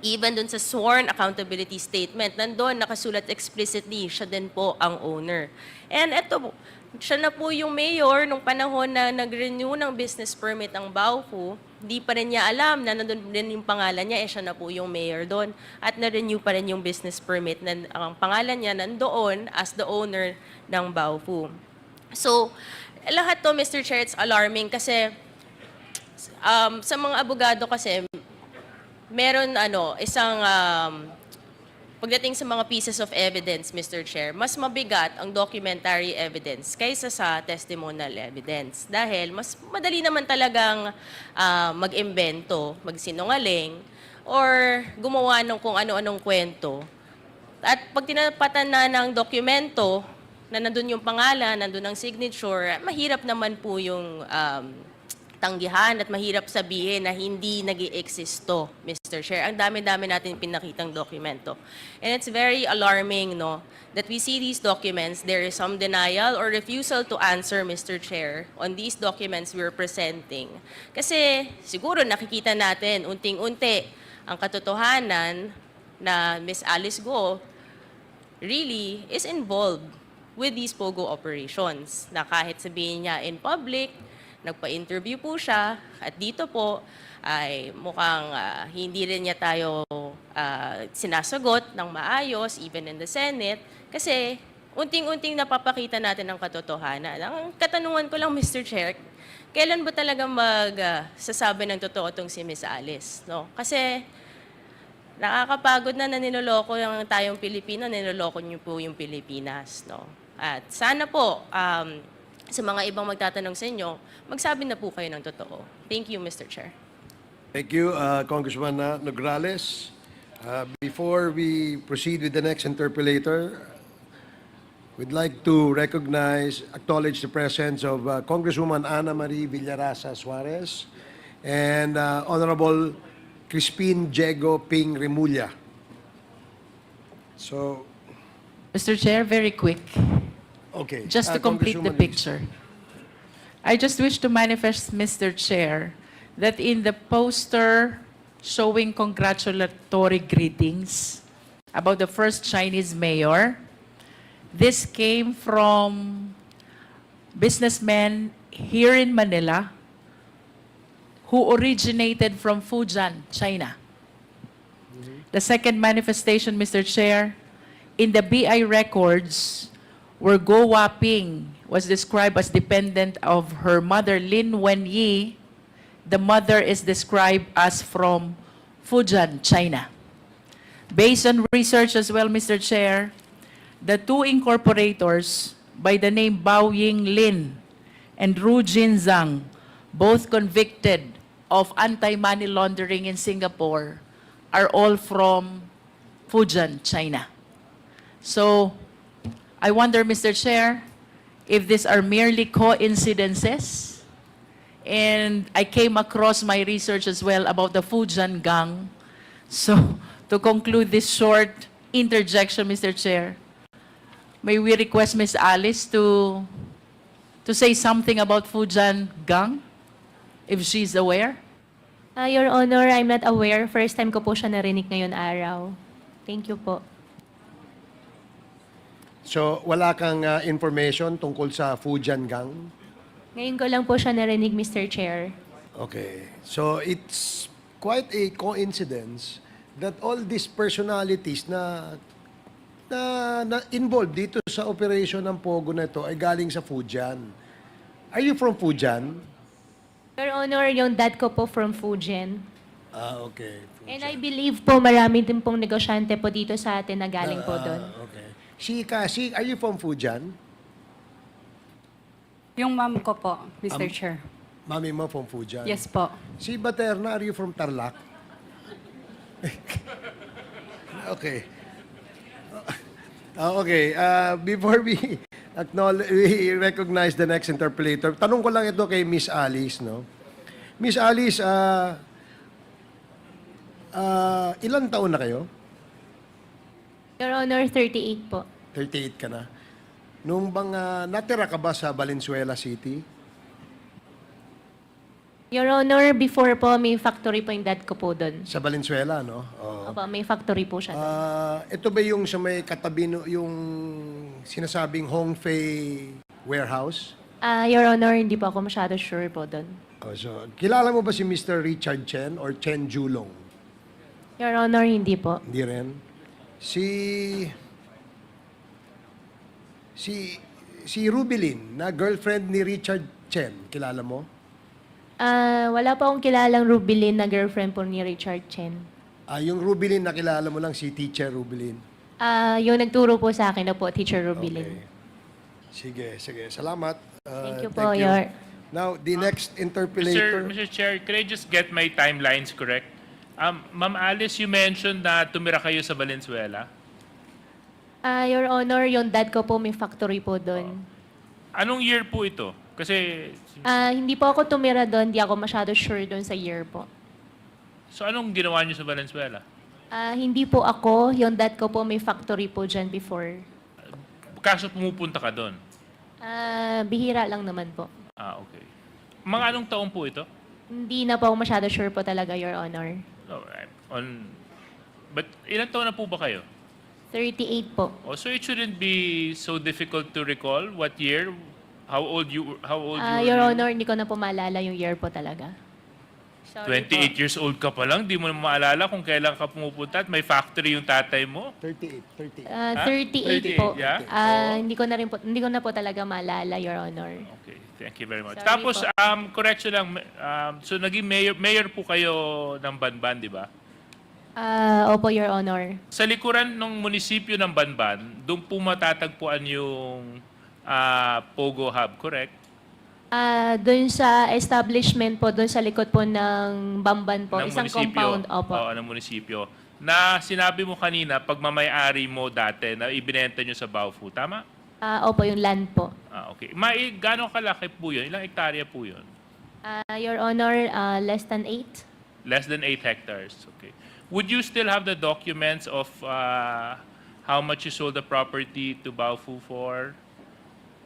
Even dun sa sworn accountability statement, nandun nakasulat explicitly, siya din po ang owner. And eto, siya na po yung mayor nung panahon na nag-renew ng business permit ang Baofu, hindi pa rin niya alam na nandun din yung pangalan niya, siya na po yung mayor doon. At na-renew pa rin yung business permit na ang pangalan niya nandoon as the owner ng Baofu. So, lahat to, Mr. Chair, it's alarming kasi sa mga abogado kasi, meron isang pagdating sa mga pieces of evidence, Mr. Chair, mas mabigat ang documentary evidence kaysa sa testimonial evidence. Dahil mas madali naman talagang mag-imbento, magsinungaling, or gumawa ng kung ano-anong kwento. At pag tinapatan na ng dokumento, na nandun yung pangalan, nandun ang signature, mahirap naman po yung tanggihan at mahirap sabihin na hindi nag-i-exist to, Mr. Chair. Ang dami-dami natin pinakitang dokumento. And it's very alarming, no, that we see these documents, there is some denial or refusal to answer, Mr. Chair, on these documents we're presenting. Kasi siguro nakikita natin unting-unti ang katotohanan na Miss Alice Guo really is involved with these POGO operations, na kahit sabihin niya in public, nagpa-interview po siya, at dito po ay mukhang hindi rin niya tayo sinasagot ng maayos, even in the Senate, kasi unting-unting napapakita natin ang katotohanan. Ang katanungan ko lang, Mr. Chair, kailan ba talaga magsasabi ng totoo itong si Miss Alice? No? Kasi nakakapagod na niloloko yung tayong Pilipino, niloloko niyo po yung Pilipinas. No? At sana po, sa mga ibang magtatanong sa inyo, magsabi na po kayo ng totoo. Thank you, Mr. Chair. Thank you, Congressman Nograles. Before we proceed with the next interpellator, we'd like to acknowledge the presence of Congresswoman Ana Marie Villarasa Suarez and Honorable Crispin Diego Ping Remulla. So, Mr. Chair, very quick. okay. Just to complete the Congresswoman picture. I just wish to manifest, Mr. Chair, that in the poster showing congratulatory greetings about the first Chinese mayor. This came from businessmen here in Manila who originated from Fujian, China. The second manifestation, Mr. Chair, in the BI records, where Go Waping was described as dependent of her mother, Lin Wenyi, the mother is described as from Fujian, China. Based on research as well, Mr. Chair, the two incorporators by the name Bao Ying Lin and Ru Jin Zhang, both convicted of anti-money laundering in Singapore, are all from Fujian, China. So, I wonder, Mr. Chair, if these are merely coincidences. And I came across my research as well about the Fujian gang. So, to conclude this short interjection, Mr. Chair, may we request Ms. Alice to say something about Fujian gang, if she's aware? Your Honor, I'm not aware. First time ko po siya narinig ngayon araw. Thank you po. So, wala kang information tungkol sa Fujian gang? Ngayon ko lang po siya narinig, Mr. Chair. Okay. So, it's quite a coincidence that all these personalities na involved dito sa operation ng POGO na ito ay galing sa Fujian. Are you from Fujian? Your Honor, yung dad ko po from Fujian. Okay. And I believe po marami din pong negosyante po dito sa atin na galing po doon. Okay. Si Cassie, are you from Fujian? Yung mom ko po, Mr. Chair. Mami mo from Fujian? Yes po. Si Baterna, are you from Tarlac? Okay. Okay. Before we we recognize the next interpolator, tanong ko lang ito kay Miss Alice, no? Miss Alice, ilang taon na kayo? Your Honor, 38 po. 38 ka na. Nung bang natira ka ba sa Valenzuela City? Your Honor, before po, may factory po yung dad ko po doon. Sa Valenzuela, no? Oo. Opo, may factory po siya doon. Ito ba yung sa may katabi, yung sinasabing Hongfei warehouse? Your Honor, hindi po ako masyado sure po doon. So, kilala mo ba si Mr. Richard Chen or Chen Julong? Your Honor, hindi po. Hindi rin. Si Rubilin, na girlfriend ni Richard Chen, kilala mo? Wala pa akong kilalang Rubilin na girlfriend po ni Richard Chen. Yung Rubilin na kilala mo lang, si Teacher Rubilin. Yung nagturo po sa akin na po, Teacher Rubilin. Okay. Sige. Salamat. Thank you po, Your... Now, the next interpolator. Mr. Chair, could I just get my timelines correct? Ma'am Alice, you mentioned na tumira kayo sa Valenzuela. Your Honor, yung dad ko po may factory po doon. Anong year po ito? Kasi, Hindi po ako tumira doon, hindi ako masyado sure doon sa year po. so anong ginawa niyo sa Valenzuela? Hindi po ako, yung dad ko po may factory po dyan before. Kaso pumupunta ka doon? Bihira lang naman po. Okay. Mga anong taon po ito? Hindi na po ako masyado sure po talaga, Your Honor. Alright. But ilang taon na po ba kayo? 38 po. So it shouldn't be so difficult to recall what year, how old you Your were? Honor, hindi ko na po maalala yung year po talaga. Sorry 28 years old ka pa lang, di mo na maalala kung kailan ka pumupunta at may factory yung tatay mo? 38. 38 po. Yeah? Hindi ko na po talaga maalala, Your Honor. Okay, thank you very much. Sorry Tapos, po. correction lang, so naging mayor po kayo ng Banban, di ba? Opo, Your Honor. Sa likuran ng munisipyo ng Banban, doon po matatagpuan yung POGO Hub, correct? Doon sa establishment po, doon sa likod po ng Bamban po, Ng isang munisipyo. compound. Opo. Oo, ng munisipyo. Na sinabi mo kanina, pagmamayari mo dati na ibinenta nyo sa Baofu, tama? Opo, yung land po. Okay. Gano'ng kalaki po yun? Ilang hektarya po yun? Your Honor, less than 8. Less than 8 hectares. Okay. Would you still have the documents of how much you sold the property to Baofu for?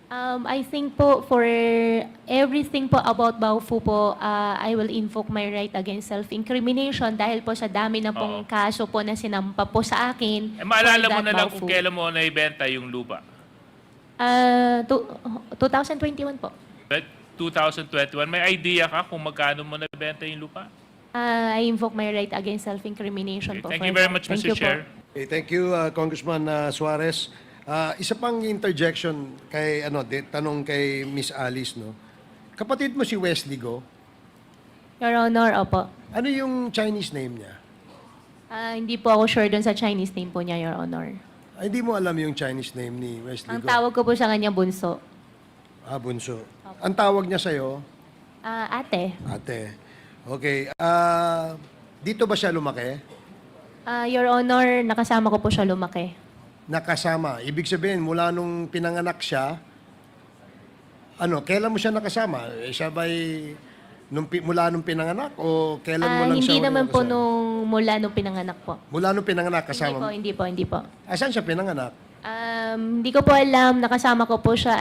I think po for everything po about Baofu po, I will invoke my right against self-incrimination dahil po sa dami na pong kaso po na sinampa po sa akin. Maalala for mo that na lang Baofu. kung kailan mo naibenta yung lupa. 2021 po. But 2021, may idea ka kung magkano mo nabenta yung lupa? I invoke my right against self-incrimination po. Thank for you very that. much, Thank Mr. you po. Chair. Okay, thank you, Congressman Suarez. Isa pang interjection kay tanong kay Miss Alice, no. Kapatid mo si Wesley Guo. Your Honor, opo. Ano yung Chinese name niya? Hindi po ako sure dun sa Chinese name po niya, Your Honor. Ay, hindi mo alam yung Chinese name ni Wesley Ang Guo. tawag ko po sa kanya, Bunso. Bunso. Ang tawag niya sa'yo? Ate. Ate. Okay. Dito ba siya lumaki? Your Honor, nakasama ko po siya lumaki. Nakasama. Ibig sabihin, mula nung pinanganak siya, kailan mo siya nakasama? Siya ba'y mula nung pinanganak o kailan mo lang Hindi siya naman po nakasama? mula nung pinanganak po. Mula nung pinanganak kasama? Hindi po. Saan siya pinanganak? Hindi ko po alam, nakasama ko po siya,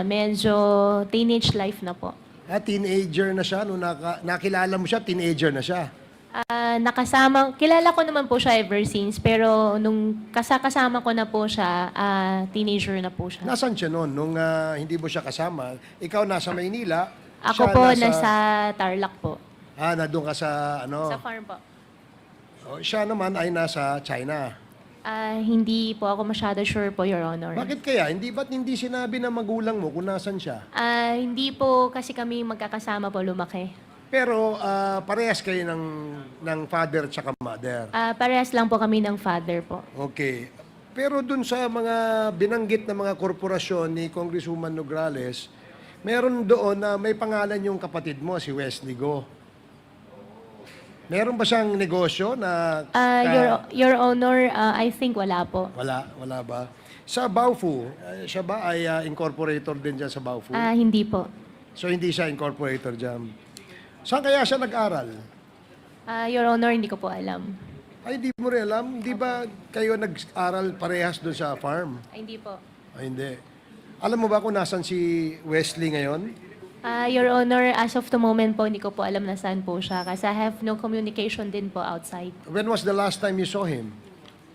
medyo teenage life na po. Teenager na siya. Nung nakilala mo siya, teenager na siya. Kilala ko naman po siya ever since, pero nung kasama ko na po siya, teenager na po siya. Nasaan siya noon? Nung hindi mo siya kasama, ikaw nasa Maynila. Ako siya po nasa Tarlac po. Nandun ka sa Sa farm po. Siya naman ay nasa China. Hindi po ako masyado sure po, Your Honor. Bakit kaya? Ba't hindi sinabi ng magulang mo kung nasan siya? Hindi po kasi kami magkakasama po lumaki. Pero parehas kayo ng father at saka mother. Parehas lang po kami ng father po. Okay. Pero dun sa mga binanggit na mga korporasyon ni Congresswoman Nograles, meron doon na may pangalan yung kapatid mo, si Wesley Guo. Meron ba siyang negosyo na... Your Honor, I think wala po. Wala ba? Sa Baofu, siya ba ay incorporator din dyan sa Baofu? Hindi po. So hindi siya incorporator dyan. Saan kaya siya nag-aral? Your Honor, hindi ko po alam. Ay, hindi mo rin alam? Hindi ba kayo nag-aral parehas doon sa farm? Hindi po. Ay, hindi. Alam mo ba kung nasan si Wesley ngayon? Your Honor, as of the moment po, hindi ko po alam na saan po siya kasi I have no communication din po outside. When was the last time you saw him?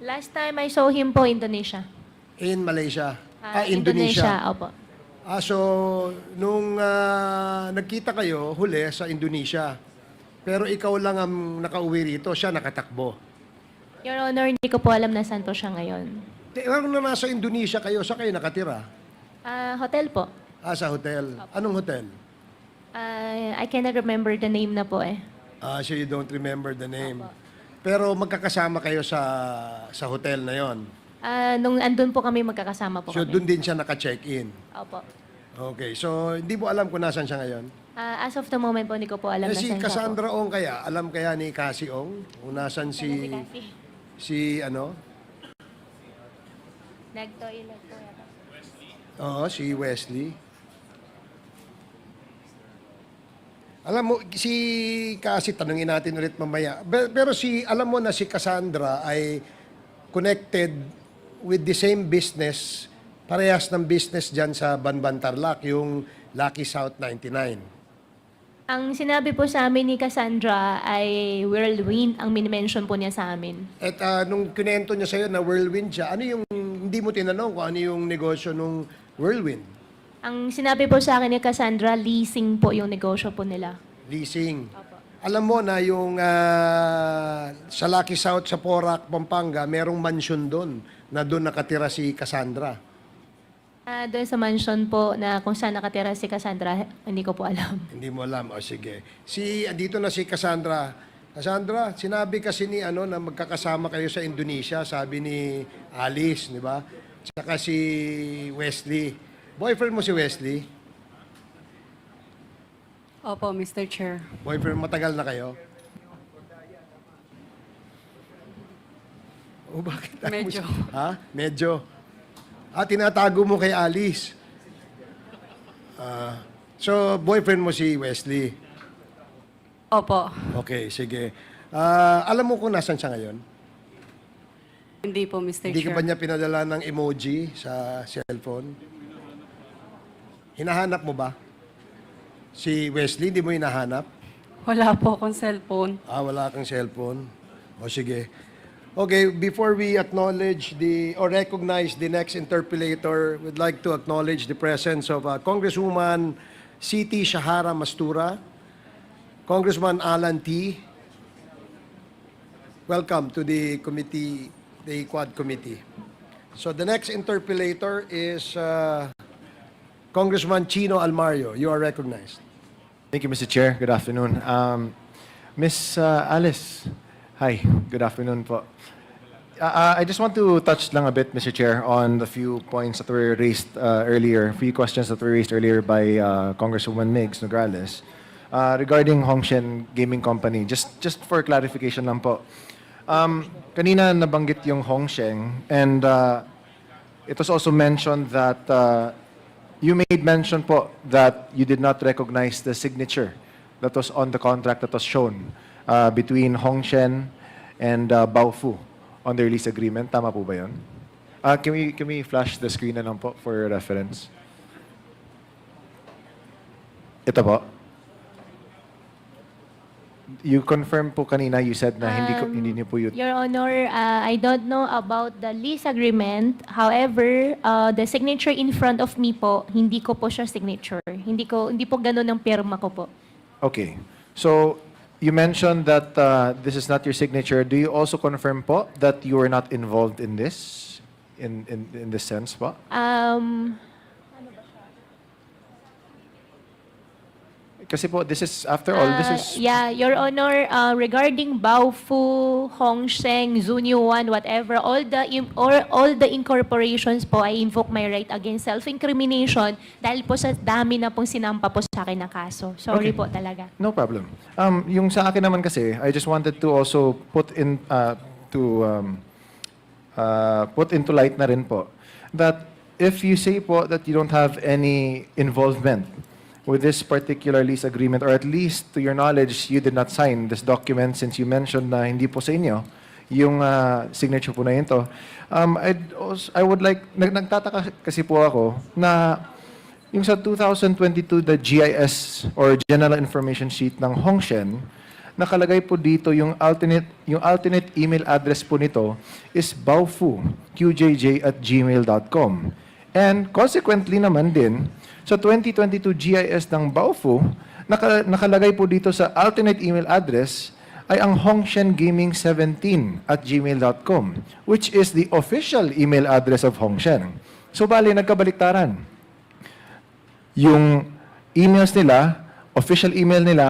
Last time I saw him po, Indonesia. In Malaysia? Indonesia, opo. So, nung nagkita kayo huli sa Indonesia, pero ikaw lang ang nakauwi rito, siya nakatakbo. Your Honor, hindi ko po alam na saan po siya ngayon. Pero nung nasa Indonesia kayo, saan kayo nakatira? Hotel po. Sa hotel. Anong hotel? I cannot remember the name na po eh. So you don't remember the name. Pero magkakasama kayo sa hotel na yon. Nung andun po kami, magkakasama po So kami. doon din siya naka-check-in. Opo. Okay. So hindi mo alam kung nasan siya ngayon? As of the moment po, hindi ko po alam na Si saan siya po. Cassandra Ong kaya? Alam kaya ni Cassie Ong? Kung nasan si Nag-toilet po yata. Oo, si Wesley. Alam mo, si Cassie, tanungin natin ulit mamaya. Pero alam mo na si Cassandra ay connected with the same business, parehas ng business dyan sa Banban Tarlac, yung Lucky South 99. Ang sinabi po sa amin ni Cassandra ay whirlwind ang minimension po niya sa amin. At nung kinento niya sa'yo na whirlwind siya, ano yung, hindi mo tinanong kung ano yung negosyo nung whirlwind? Ang sinabi po sa akin ni Cassandra, leasing po yung negosyo po nila. Leasing. Alam mo na yung sa Lucky South sa Porac, Pampanga, merong mansion doon na doon nakatira si Cassandra. Doon sa mansion po na kung saan nakatira si Cassandra, hindi ko po alam. Hindi mo alam. O sige. Dito na si Cassandra. Cassandra, sinabi kasi ni na magkakasama kayo sa Indonesia, sabi ni Alice, di ba? Saka si Wesley. Boyfriend mo si Wesley? Opo, Mr. Chair. Boyfriend, matagal na kayo? O bakit? Medyo. Ha? Medyo. Tinatago mo kay Alice. So, boyfriend mo si Wesley? Opo. Okay, sige. Alam mo kung nasan siya ngayon? Hindi po, Mr. Hindi ka Chair. ba niya pinadala ng emoji sa cellphone? Hinahanap mo ba? Si Wesley, hindi mo hinahanap? Wala po akong cellphone. Wala kang cellphone. O sige. Okay, before we acknowledge or recognize the next interpellator, we'd like to acknowledge the presence of Congresswoman Siti Shahara Mastura, Congressman Alan T. Welcome to the committee, the Quad Committee. So the next interpellator is Congressman Chino Almario. You are recognized. Thank you, Mr. Chair. Good afternoon. Miss Alice, hi. Good afternoon po. I just want to touch lang a bit, Mr. Chair, on the few points that were raised earlier, few questions that were raised earlier by Congresswoman Migs Nograles regarding Hongshen Gaming Company. Just for clarification lang po. Kanina nabanggit yung Hongshen, and it was also mentioned that you made mention po that you did not recognize the signature that was on the contract that was shown between Hongshen and Baofu on their lease agreement. Tama po ba yun? Can we flash the screen na lang po for reference? Ito po. You confirm po kanina, you said na hindi niyo po yun. Your Honor, I don't know about the lease agreement. However, the signature in front of me po, hindi ko po siya signature. Hindi po ganun ang pirma ko po. Okay. So, you mentioned that this is not your signature. Do you also confirm po that you were not involved in this? In this sense po? Kasi po, this is, after all, this is... Yeah, Your Honor, regarding Baofu, Hongsheng, Zunyu1, whatever, all the incorporations po, I invoke my right against self-incrimination dahil po sa dami na pong sinampa po sa akin na kaso. Sorry po talaga. No problem. Yung sa akin naman kasi, I just wanted to also put into light na rin po that if you say po that you don't have any involvement with this particular lease agreement, or at least to your knowledge, you did not sign this document since you mentioned na hindi po sa inyo yung signature po na ito. I would like, nagtataka kasi po ako na yung sa 2022, the GIS or General Information Sheet ng Hongshen, nakalagay po dito yung alternate email address po nito is baofu@gmail.com. And consequently naman din, sa 2022 GIS ng Baofu, nakalagay po dito sa alternate email address ay ang hongshengaming17@gmail.com, which is the official email address of Hongshen. So bali, nagkabaliktaran. Yung emails nila, official email nila,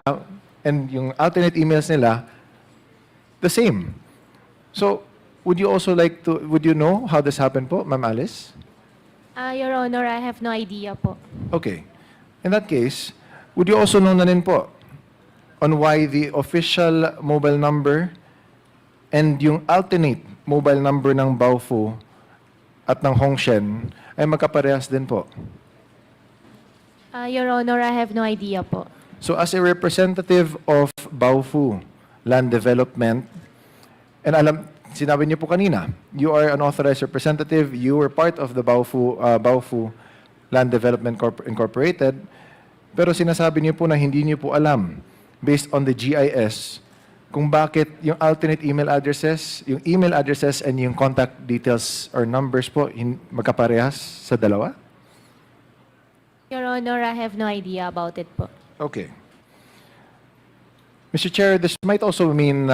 and yung alternate emails nila, the same. So, would you know how this happened po, Ma'am Alice? Your Honor, I have no idea po. Okay. In that case, would you also know na rin po on why the official mobile number and yung alternate mobile number ng Baofu at ng Hongshen ay magkaparehas din po? Your Honor, I have no idea po. So as a representative of Baofu Land Development, and sinabi niyo po kanina, you are an authorized representative, you were part of the Baofu Land Development Incorporated, pero sinasabi niyo po na hindi niyo po alam, based on the GIS, kung bakit yung alternate email addresses and yung contact details or numbers po magkaparehas sa dalawa? Your Honor, I have no idea about it po. Okay. Mr. Chair, this might also mean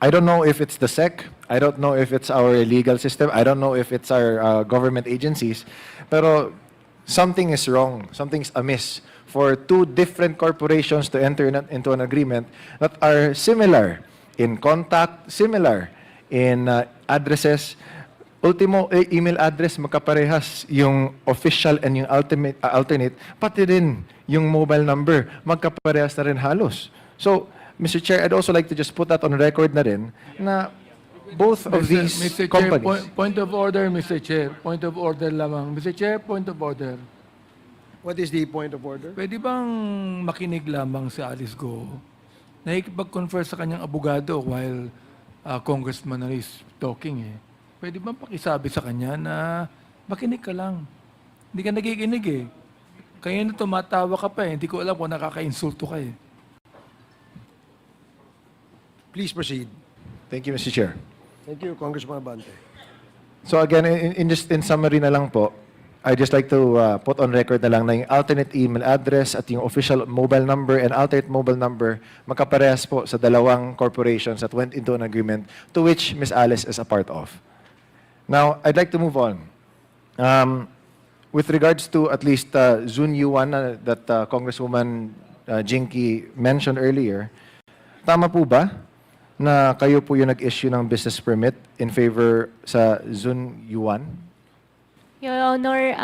I don't know if it's the SEC, I don't know if it's our legal system, I don't know if it's our government agencies, pero something is wrong, something's amiss for two different corporations to enter into an agreement that are similar in contact, similar in addresses. Ultimo, email address magkaparehas, yung official and yung alternate, pati rin yung mobile number, magkaparehas na rin halos. So, Mr. Chair, I'd also like to just put that on record na rin na both of these Mr. companies... Chair, point of order, Mr. Chair. Point of order lamang. Mr. Chair, point of order. What is the point of order? Pwede bang makinig lamang si Alice Guo? Nakikipag-confer sa kanyang abogado while Congressman is talking eh. Pwede bang pakisabi sa kanya na Makinig ka lang. Hindi ka nakikinig eh. Kaya na tumatawa ka pa eh. Hindi ko alam kung nakaka-insulto ka eh. Please proceed. Thank you, Mr. Chair. Thank you, Congressman Abante. So again, in summary na lang po, I just like to put on record na lang na yung alternate email address at yung official mobile number and alternate mobile number magkaparehas po sa dalawang corporations that went into an agreement to which Ms. Alice is a part of. Now, I'd like to move on. With regards to at least Zun Yuan that Congresswoman Jinky mentioned earlier, tama po ba na kayo po yung nag-issue ng business permit in favor sa Zun Yuan? Your Honor,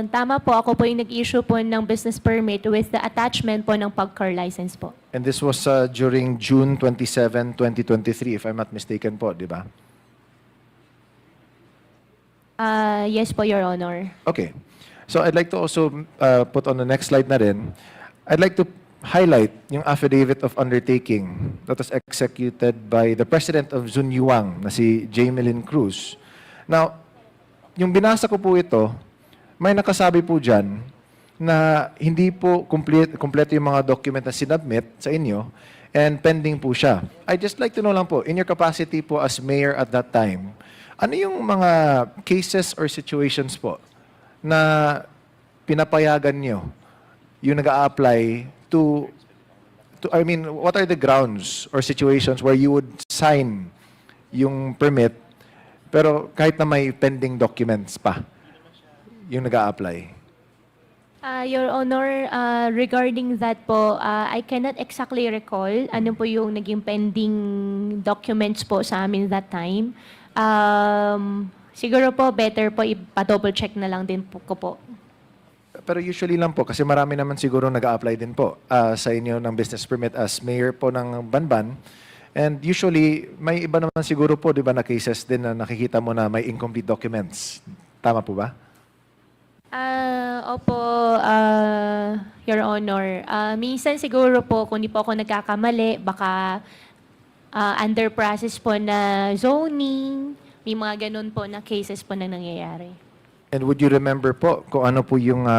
tama po. Ako po yung nag-issue po ng business permit with the attachment po ng POGO license po. And this was during June 27, 2023, if I'm not mistaken po, di ba? Yes po, Your Honor. Okay. So I'd like to also put on the next slide na rin, I'd like to highlight yung affidavit of undertaking that was executed by the president of Zun Yuan, na si Jamelyn Cruz. Now, yung binasa ko po ito, may nakasabi po dyan na hindi po kompleto yung mga document na sinubmit sa inyo and pending po siya. I'd just like to know lang po, in your capacity po as mayor at that time, ano yung mga cases or situations po na pinapayagan nyo yung nag-a-apply to, I mean, what are the grounds or situations where you would sign yung permit pero kahit na may pending documents pa yung nag-a-apply? Your Honor, regarding that po, I cannot exactly recall ano po yung naging pending documents po sa amin that time. Siguro po better po ipa-double check na lang din po ko po. Pero usually lang po, kasi marami naman siguro nag-a-apply din po sa inyo ng business permit as mayor po ng Banban. And usually, may iba naman siguro po, di ba, na cases din na nakikita mo na may incomplete documents. Tama po ba? Opo, Your Honor. Minsan siguro po, kung di po ako nagkakamali, baka under process po na zoning, may mga ganun po na cases po na nangyayari. And would you remember po kung ano po yung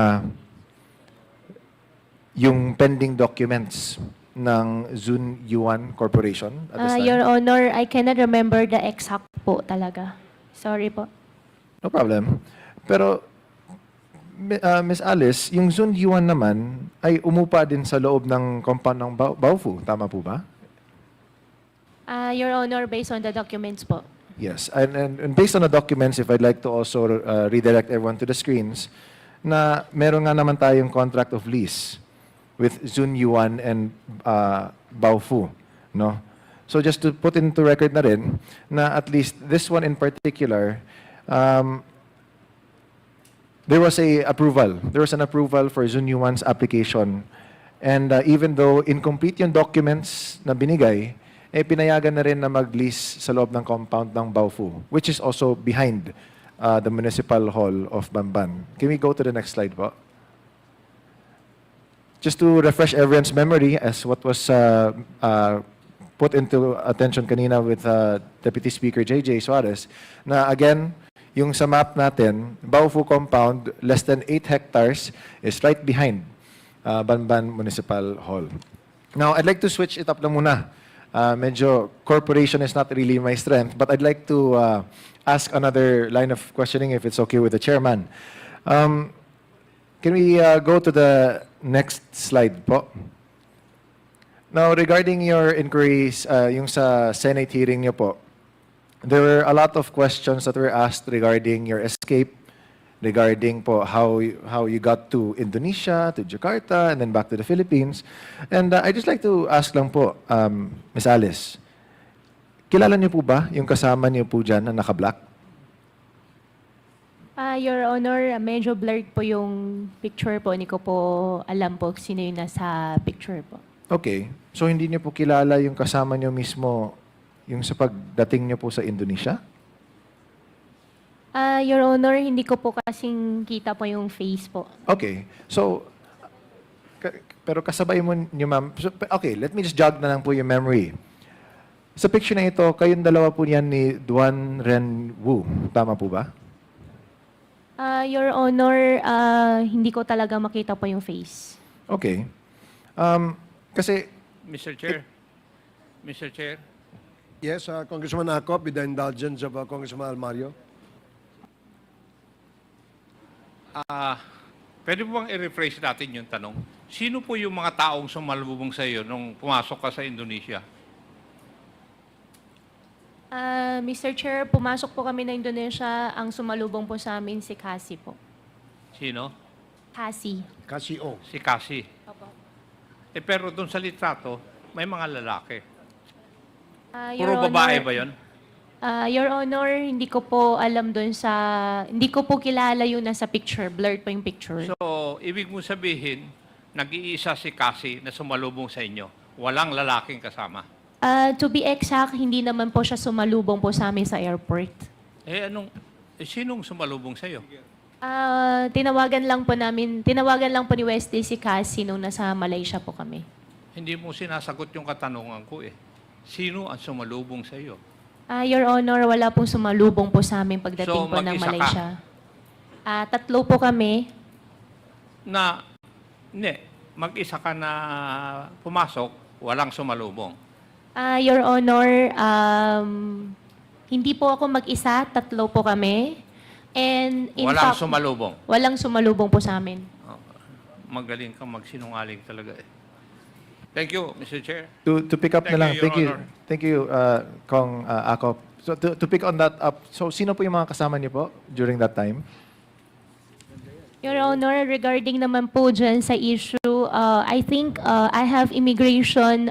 pending documents ng Zun Yuan Corporation at this time? Your Honor, I cannot remember the exact po talaga. Sorry po. No problem. Pero, Miss Alice, yung Zun Yuan naman ay umupa din sa loob ng compound ng Baofu. Tama po ba? Your Honor, based on the documents po. Yes, and based on the documents, if I'd like to also redirect everyone to the screens, na meron nga naman tayong contract of lease with Zun Yuan and Baofu, no? So just to put into record na rin, na at least this one in particular, there was an approval for Zun Yuan's application, and even though incomplete yung documents na binigay, pinayagan na rin na mag-lease sa loob ng compound ng Baofu, which is also behind the Municipal Hall of Bamban. Can we go to the next slide po? Just to refresh everyone's memory as what was put into attention kanina with Deputy Speaker J.J. Suarez, na again, yung sa map natin, Baofu compound, less than 8 hectares, is right behind Bamban Municipal Hall. Now, I'd like to switch it up na muna. Medyo corporation is not really my strength, but I'd like to ask another line of questioning if it's okay with the chairman. Can we go to the next slide po? Now, regarding your inquiries, yung sa Senate hearing niyo po, there were a lot of questions that were asked regarding your escape, regarding po how you got to Indonesia, to Jakarta, and then back to the Philippines. And I'd just like to ask lang po, Ms. Alice, kilala niyo po ba yung kasama niyo po dyan na naka-black? Your Honor, medyo blurred po yung picture po. Hindi ko po alam po sino yung nasa picture po. Okay. So hindi niyo po kilala yung kasama niyo mismo yung sa pagdating niyo po sa Indonesia? Your Honor, hindi ko po kasing kita po yung face po. Okay. So, pero kasabay mo niyo, ma'am. So, okay, let me just jog na lang po yung memory. Sa picture na ito, kayong dalawa po yan ni Duan Ren Wu. Tama po ba? Your Honor, hindi ko talaga makita po yung face. Okay. Kasi, Mr. Chair. Mr. Chair. Yes, Congressman Acop, with the indulgence of Congressman Almario. Pwede mo bang i-rephrase natin yung tanong? Sino po yung mga taong sumalubong sa iyo nung pumasok ka sa Indonesia? Mr. Chair, pumasok po kami na Indonesia. Ang sumalubong po sa amin si Cassie po. Sino? Cassie. Kasi, Si Cassie. Opo. Pero dun sa litrato, may mga lalaki. Your Puro babae Honor, ba yon? Your Honor, hindi ko po alam doon sa... Hindi ko po kilala yung nasa picture. Blurred po yung picture. So, ibig mo sabihin, nag-iisa si Cassie na sumalubong sa inyo. Walang lalaking kasama. To be exact, hindi naman po siya sumalubong po sa amin sa airport. Sinong sumalubong sa iyo? Tinawagan lang po ni Wesley si Cassie nung nasa Malaysia po kami. Hindi mo sinasagot yung katanungan ko eh. Sino ang sumalubong sa iyo? Your Honor, wala pong sumalubong po sa amin pagdating So, po ng mag-isa ka? Malaysia. Tatlo po kami. Mag-isa ka na pumasok, walang sumalubong. Your Honor, hindi po ako mag-isa, tatlo po kami. And in Walang fact, sumalubong. walang sumalubong po sa amin. Magaling kang magsinungaling talaga eh. Thank you, Mr. Chair. to pick up Thank na lang, you, Your Honor. thank you, Kong Acop. So, to pick on that up, so sino po yung mga kasama niyo po during that time? Your Honor, regarding naman po dyan sa issue, I think I have immigration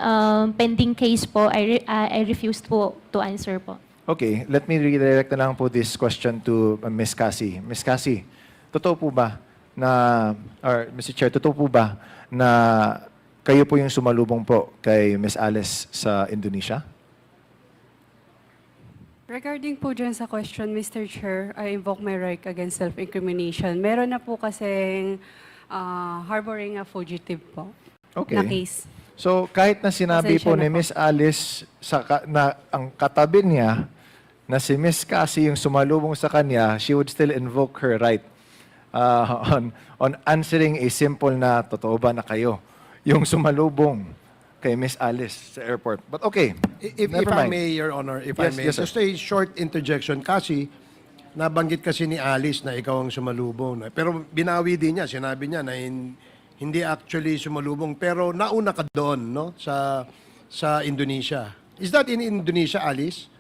pending case po. I refused po to answer po. Okay, let me redirect na lang po this question to Ms. Cassie. Ms. Cassie, totoo po ba na, or Mr. Chair, totoo po ba na kayo po yung sumalubong po kay Ms. Alice sa Indonesia? Regarding po dyan sa question, Mr. Chair, I invoke my right against self-incrimination. Meron na po kasing harboring a fugitive po Okay. na case. So, kahit na sinabi Pasensya po na ni po. Ms. Alice na ang katabi niya na si Ms. Cassie yung sumalubong sa kanya, she would still invoke her right on answering a simple na, totoo ba na kayo yung sumalubong kay Ms. Alice sa airport. But okay, If never I mind. may, Your Honor, if Yes, I may, yes, sir. just a short interjection. Kasi, nabanggit kasi ni Alice na ikaw ang sumalubong. Pero binawi din niya, sinabi niya na hindi actually sumalubong. Pero nauna ka doon, no? Sa Indonesia. Is that in Indonesia, Alice?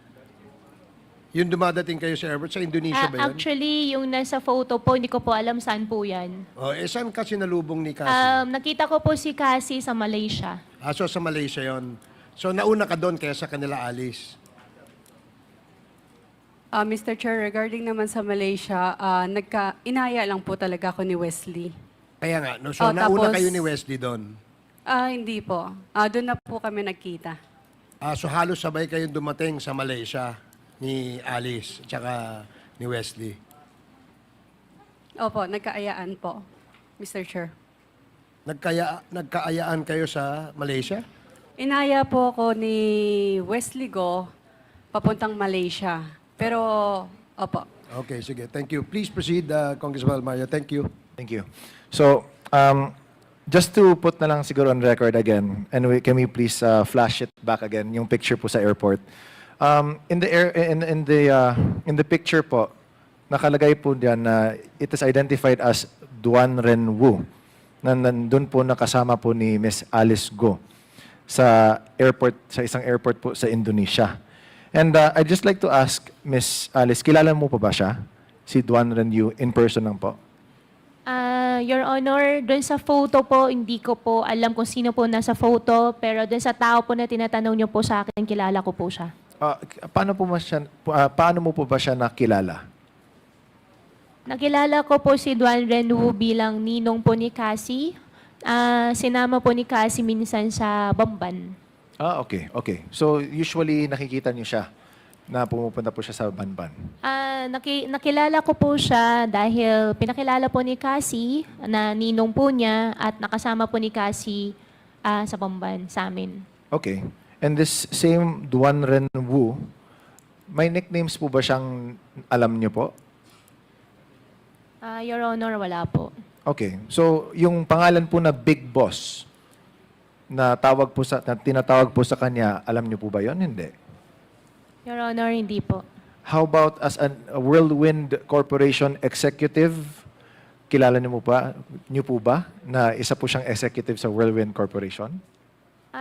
Yung dumadating kayo sa airport, sa Indonesia ba yun? Actually, yung nasa photo po, hindi ko po alam saan po yan. Saan kasi nalubong ni Cassie? Nakita ko po si Cassie sa Malaysia. So sa Malaysia yon. So nauna ka doon kaya sa kanila, Alice. Mr. Chair, regarding naman sa Malaysia, inaya lang po talaga ako ni Wesley. Kaya nga, no? So nauna tapos- kayo ni Wesley doon. Hindi po. Doon na po kami nagkita. So halos sabay kayong dumating sa Malaysia ni Alice at saka ni Wesley. Opo, nagkaayaan po, Mr. Chair. Nagkaayaan kayo sa Malaysia? Inaya po ako ni Wesley Guo papuntang Malaysia. Pero, opo. Okay, sige. Thank you. Please proceed, Congressman Mario. Thank you. Thank you. So, just to put na lang siguro on record again, and can we please flash it back again, yung picture po sa airport. In the picture po, nakalagay po diyan na it is identified as Duan Ren Wu. Nandun po nakasama po ni Miss Alice Guo sa isang airport po sa Indonesia. And I'd just like to ask Miss Alice, kilala mo po ba siya? Si Duan Ren Wu in person lang po? Your Honor, doon sa photo po, hindi ko po alam kung sino po nasa photo, pero doon sa tao po na tinatanong niyo po sa akin, kilala ko po siya. Paano mo po ba siya nakilala? Nakilala ko po si Duan Ren Wu bilang ninong po ni Cassie. Sinama po ni Cassie minsan sa Bamban. Okay. So, usually nakikita niyo siya na pumupunta po siya sa Banban. Nakilala ko po siya dahil pinakilala po ni Cassie na ninong po niya at nakasama po ni Cassie sa Bamban sa amin. Okay. And this same Duan Ren Wu, may nicknames po ba siyang alam niyo po? Your Honor, wala po. Okay. So, yung pangalan po na Big Boss na tinatawag po sa kanya, alam niyo po ba 'yon? Hindi. Your Honor, hindi po. How about as a Whirlwind Corporation executive? Kilala niyo po ba na isa po siyang executive sa Whirlwind Corporation?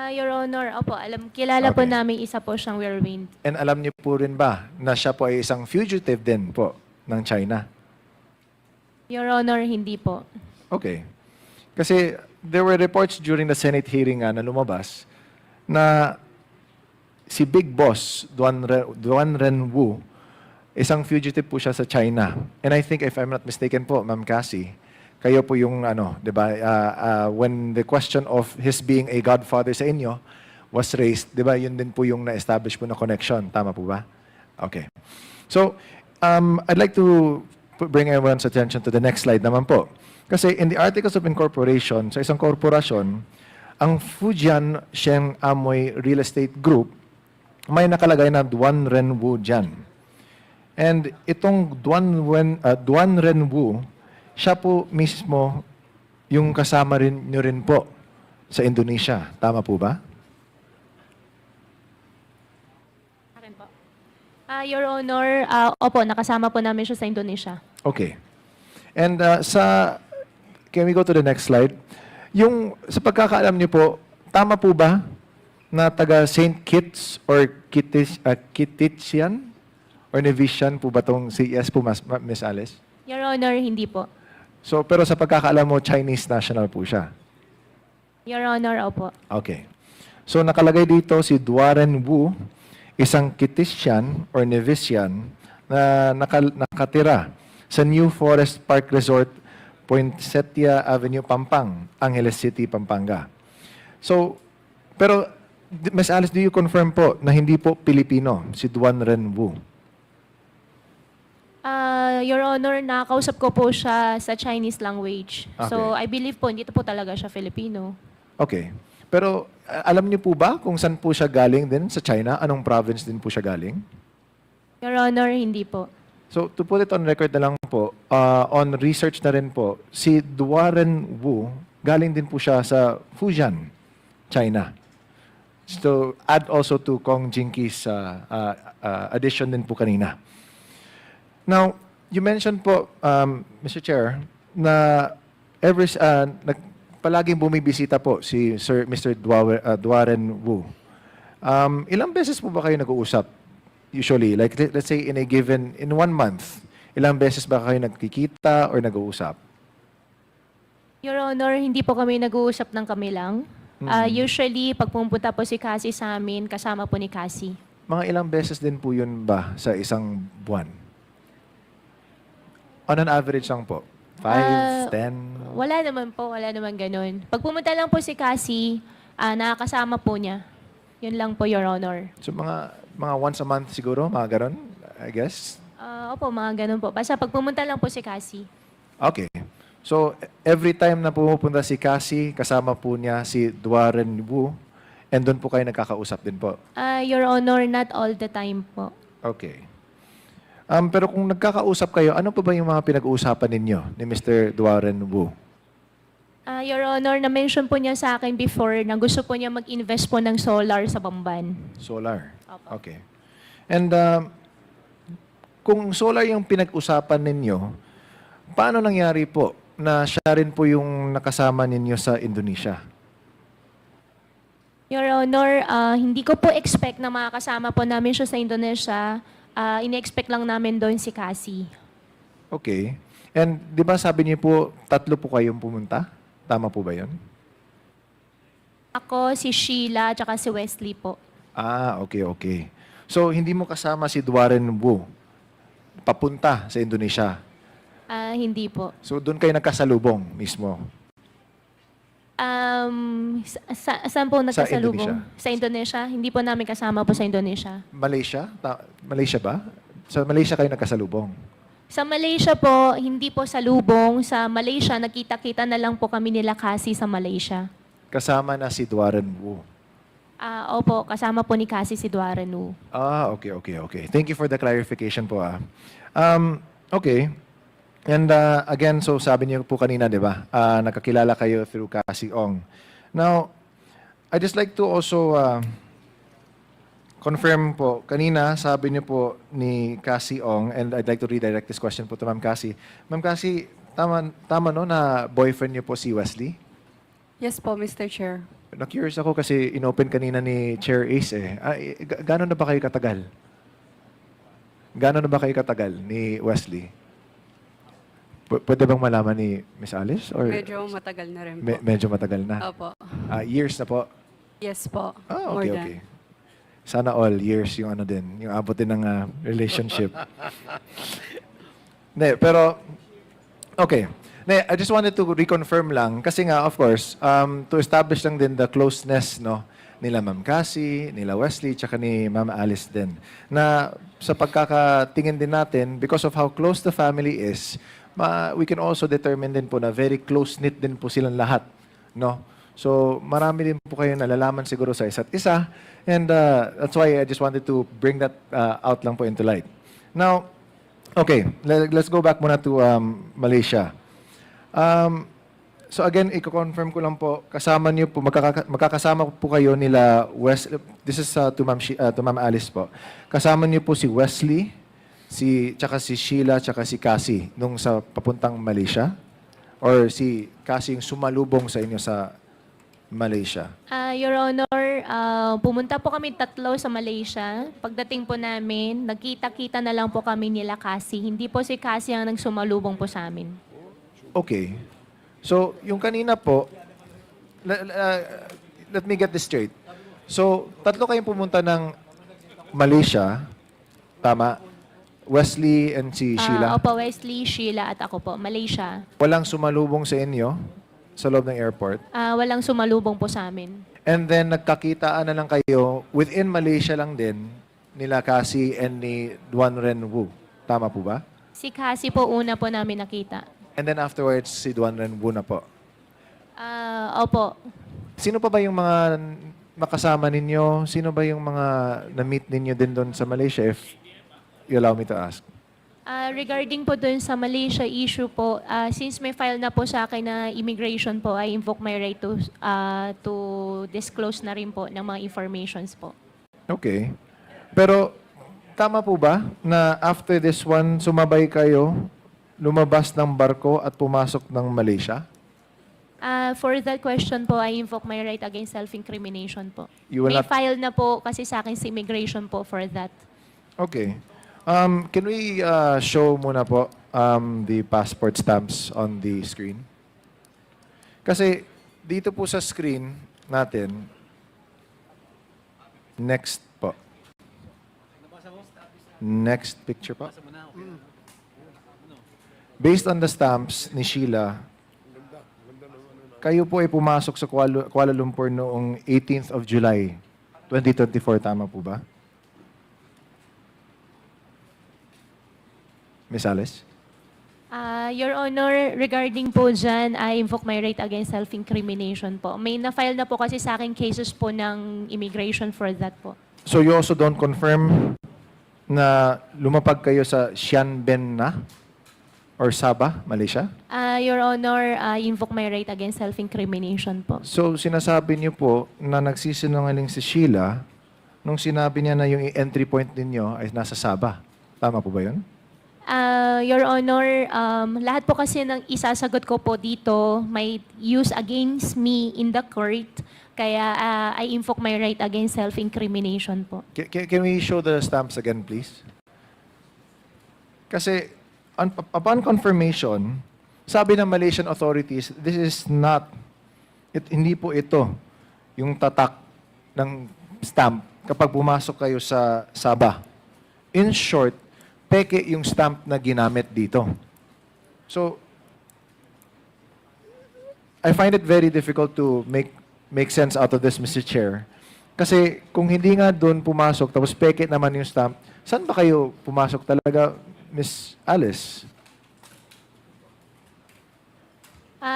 Your Honor, opo, kilala po Okay. namin isa po siyang whirlwind. And alam niyo po rin ba na siya po ay isang fugitive din po ng China? Your Honor, hindi po. Okay. Kasi there were reports during the Senate hearing na lumabas na si Big Boss, Duan Renwu, isang fugitive po siya sa China. And I think if I'm not mistaken po, Ma'am Cassie, kayo po yung di ba, when the question of his being a godfather sa inyo was raised, di ba, yun din po yung na-establish po na connection. Tama po ba? Okay. So, I'd like to bring everyone's attention to the next slide naman po. Kasi in the Articles of Incorporation, sa isang korporasyon, ang Fujian Sheng Amoy Real Estate Group, may nakalagay na Duan Renwu dyan. And itong Duan Renwu, siya po mismo yung kasama nyo rin po sa Indonesia. Tama po ba? Akin po. Your Honor, opo, nakasama po namin siya sa Indonesia. Okay. And can we go to the next slide? Yung, sa pagkakaalam niyo po, tama po ba na taga St. Kitts or Kittitsian or Nevisian po ba itong CES po, Miss Alice? Your Honor, hindi po. So, pero sa pagkakaalam mo, Chinese national po siya. Your Honor, opo. Okay. So, nakalagay dito si Duaren Wu, isang Kittitsian or Nevisian na nakatira sa New Forest Park Resort, Poinsettia Avenue, Pampang, Angeles City, Pampanga. So, pero, Ms. Alice, do you confirm po na hindi po Pilipino si Duan Renwu? Your Honor, nakakausap ko po siya sa Chinese language. So, Okay. I believe po, hindi po talaga siya Filipino. Okay. Pero, alam niyo po ba kung saan po siya galing din sa China? Anong province din po siya galing? Your Honor, hindi po. So, to put it on record na lang po, on research na rin po, si Duaren Wu, galing din po siya sa Fujian, China. So, add also to Kong Jinki's addition din po kanina. Now, you mentioned po, Mr. Chair, na palaging bumibisita po si Mr. Duaren Wu. Ilang beses po ba kayo nag-uusap? Usually, like let's say in 1 month, ilang beses ba kayo nagkikita or nag-uusap? Your Honor, hindi po kami nag-uusap ng kami lang. Usually, pag pumunta po si Cassie sa amin, kasama po ni Cassie. Mga ilang beses din po yun ba sa isang buwan? On an average lang po? 5, 10? Wala naman po, wala naman ganun. Pag pumunta lang po si Cassie, nakakasama po niya. Yun lang po, Your Honor. So mga once a month siguro, mga ganon, I guess? Opo, mga ganun po. Basta pag pumunta lang po si Cassie. Okay. So every time na pumupunta si Cassie, kasama po niya si Duaren Wu, and doon po kayo nagkakausap din po? Your Honor, not all the time po. Okay. Pero kung nagkakausap kayo, ano pa ba yung mga pinag-uusapan ninyo ni Mr. Duaren Wu? Your Honor, na-mention po niya sa akin before na gusto po niya mag-invest po ng solar sa Bamban. Solar? Opo. Okay. And kung solar yung pinag-usapan ninyo, paano nangyari po na siya rin po yung nakasama ninyo sa Indonesia? Your Honor, hindi ko po expect na makakasama po namin siya sa Indonesia. Ine-expect lang namin doon si Cassie. Okay. And di ba sabi niyo po, 3 po kayong pumunta? Tama po ba yun? Ako, si Sheila, at si Wesley po. Okay. So, hindi mo kasama si Duaren Wu papunta sa Indonesia? Hindi po. So, doon kayo nagkasalubong mismo? Saan po nagkasalubong? Indonesia. Sa Indonesia? Hindi po namin kasama po sa Indonesia. Malaysia? Malaysia ba? Sa Malaysia kayo nagkasalubong? Sa Malaysia po, hindi po sa lubong. Sa Malaysia, nagkita-kita na lang po kami nila Cassie sa Malaysia. Kasama na si Duaren Wu? Opo, kasama po ni Cassie si Duaren Wu. Okay. Thank you for the clarification po. Okay. And again, so sabi niyo po kanina, di ba, nakakilala kayo through Cassie Ong. Now, I just like to also confirm po, kanina sabi niyo po ni Cassie Ong, and I'd like to redirect this question po to Ma'am Cassie. Ma'am Cassie, tama no na boyfriend niyo po si Wesley? Yes po, Mr. Chair. Na-curious ako kasi inopen kanina ni Chair Ace gano'n na ba kayo katagal? Gano'n na ba kayo katagal ni Wesley? Pwede bang malaman ni Miss Alice? Or Medyo matagal na rin po. medyo matagal na? Opo. Years na po? Yes po. Okay, More okay. Sana all years yung ano din, yung abot din ng relationship. Pero, okay. I just wanted to reconfirm lang, kasi nga, of course, to establish lang din the closeness, no, nila Ma'am Cassie, nila Wesley, tsaka ni Ma'am Alice din. Na sa pagkakatingin din natin, because of how close the family is, we can also determine din po na very close-knit din po silang lahat, no? So, marami din po kayo nalalaman siguro sa isa't isa, and that's why I just wanted to bring that out lang po into light. Now, okay, let's go back muna to Malaysia. So again, i-confirm ko lang po, kasama niyo po, magkakasama po kayo nila this is to Ma'am Alice po. Kasama niyo po si Wesley, tsaka si Sheila, tsaka si Cassie nung sa papuntang Malaysia? Or si Cassie yung sumalubong sa inyo sa Malaysia? Your Honor, pumunta po kami tatlo sa Malaysia. Pagdating po namin, nagkita-kita na lang po kami nila Cassie. Hindi po si Cassie ang nagsumalubong po sa amin. Okay. So, yung kanina po, let me get this straight. So, tatlo kayong pumunta ng Malaysia, tama? Wesley and si Sheila? Opo, Wesley, Sheila at ako po, Malaysia. Walang sumalubong sa inyo sa loob ng airport? Walang sumalubong po sa amin. And then, nagkakitaan na lang kayo within Malaysia lang din nila Cassie and ni Duan Ren Wu. Tama po ba? Si Cassie po una po namin nakita. And then afterwards, si Duan Ren Wu na po. Opo. Sino pa ba yung mga makasama ninyo? Sino ba yung mga na-meet ninyo din doon sa Malaysia, if you allow me to ask? Regarding po dun sa Malaysia issue po, since may file na po sa akin na immigration po, I invoke my right to disclose na rin po ng mga informations po. Okay. Pero tama po ba na after this one, sumabay kayo, lumabas ng barko at pumasok ng Malaysia? For that question po, I invoke my right against self-incrimination po. You will May not- file na po kasi sa akin sa immigration po for that. Okay. Can we show muna po the passport stamps on the screen? Kasi dito po sa screen natin, next po. Next picture po. Based on the stamps ni Sheila, kayo po ay pumasok sa Kuala Lumpur noong 18th of July, 2024. Tama po ba? Miss Alice? Your Honor, regarding po dyan, I invoke my right against self-incrimination po. May na-file na po kasi sa akin cases po ng immigration for that po. So you also don't confirm na lumapag kayo sa Xianben na? Or Sabah, Malaysia? Your Honor, I invoke my right against self-incrimination po. So sinasabi niyo po na nagsisinungaling si Sheila nung sinabi niya na yung entry point ninyo ay nasa Sabah. Tama po ba yun? Your Honor, lahat po kasi ng isasagot ko po dito may use against me in the court. Kaya I invoke my right against self-incrimination po. Can we show the stamps again, please? Kasi upon confirmation, sabi ng Malaysian authorities, this is not, hindi po ito yung tatak ng stamp kapag pumasok kayo sa Sabah. In short, peke yung stamp na ginamit dito. So, I find it very difficult to make sense out of this, Mr. Chair. Kasi kung hindi nga doon pumasok, tapos peke naman yung stamp, saan ba kayo pumasok talaga, Miss Alice?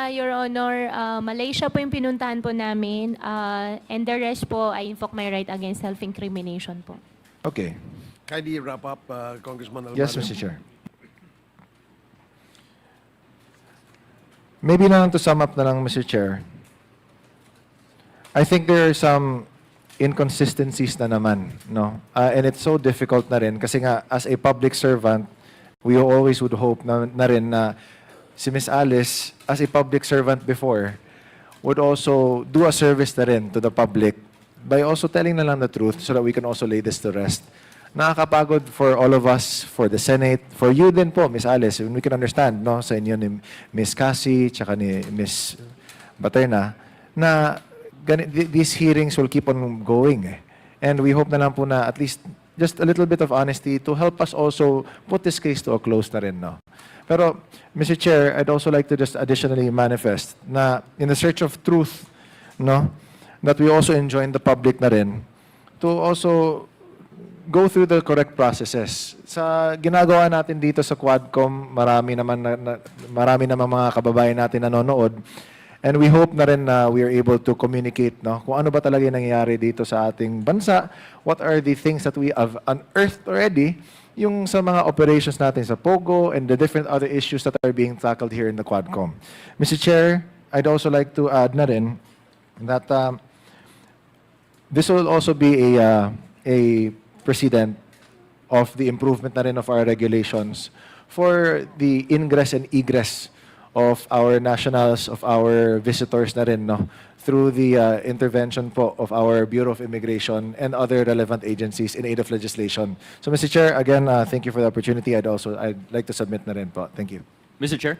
Your Honor, Malaysia po yung pinuntahan po namin. And the rest po, I invoke my right against self-incrimination po. Okay. Kindly wrap up, Congressman Alvarez. Yes, Mr. Chair. maybe na lang to sum up na lang, Mr. Chair. I think there are some inconsistencies na naman, no? And it's so difficult na rin kasi nga as a public servant, we always would hope na rin na si Miss Alice, as a public servant before, would also do a service na rin to the public by also telling na lang the truth so that we can also lay this to rest. Nakakapagod for all of us, for the Senate, for you din po, Miss Alice, and we can understand, no, sa inyo ni Miss Cassie, tsaka ni Miss Baterna, na these hearings will keep on going. And we hope na lang po na at least just a little bit of honesty to help us also put this case to a close na rin, no? Pero, Mr. Chair, I'd also like to just additionally manifest na in the search of truth, no, that we also enjoin the public na rin to also go through the correct processes. Sa ginagawa natin dito sa Quadcom, marami naman mga kababayan natin nanonood. And we hope na rin na we are able to communicate, no, kung ano ba talaga yung nangyayari dito sa ating bansa, what are the things that we have unearthed already, yung sa mga operations natin sa POGO and the different other issues that are being tackled here in the Quadcom. Mr. Chair, I'd also like to add na rin that this will also be a precedent of the improvement na rin of our regulations for the ingress and egress of our nationals, of our visitors na rin, no, through the intervention po of our Bureau of Immigration and other relevant agencies in aid of legislation. So, Mr. Chair, again, thank you for the opportunity. I'd like to submit na rin po. Thank you. Mr. Chair?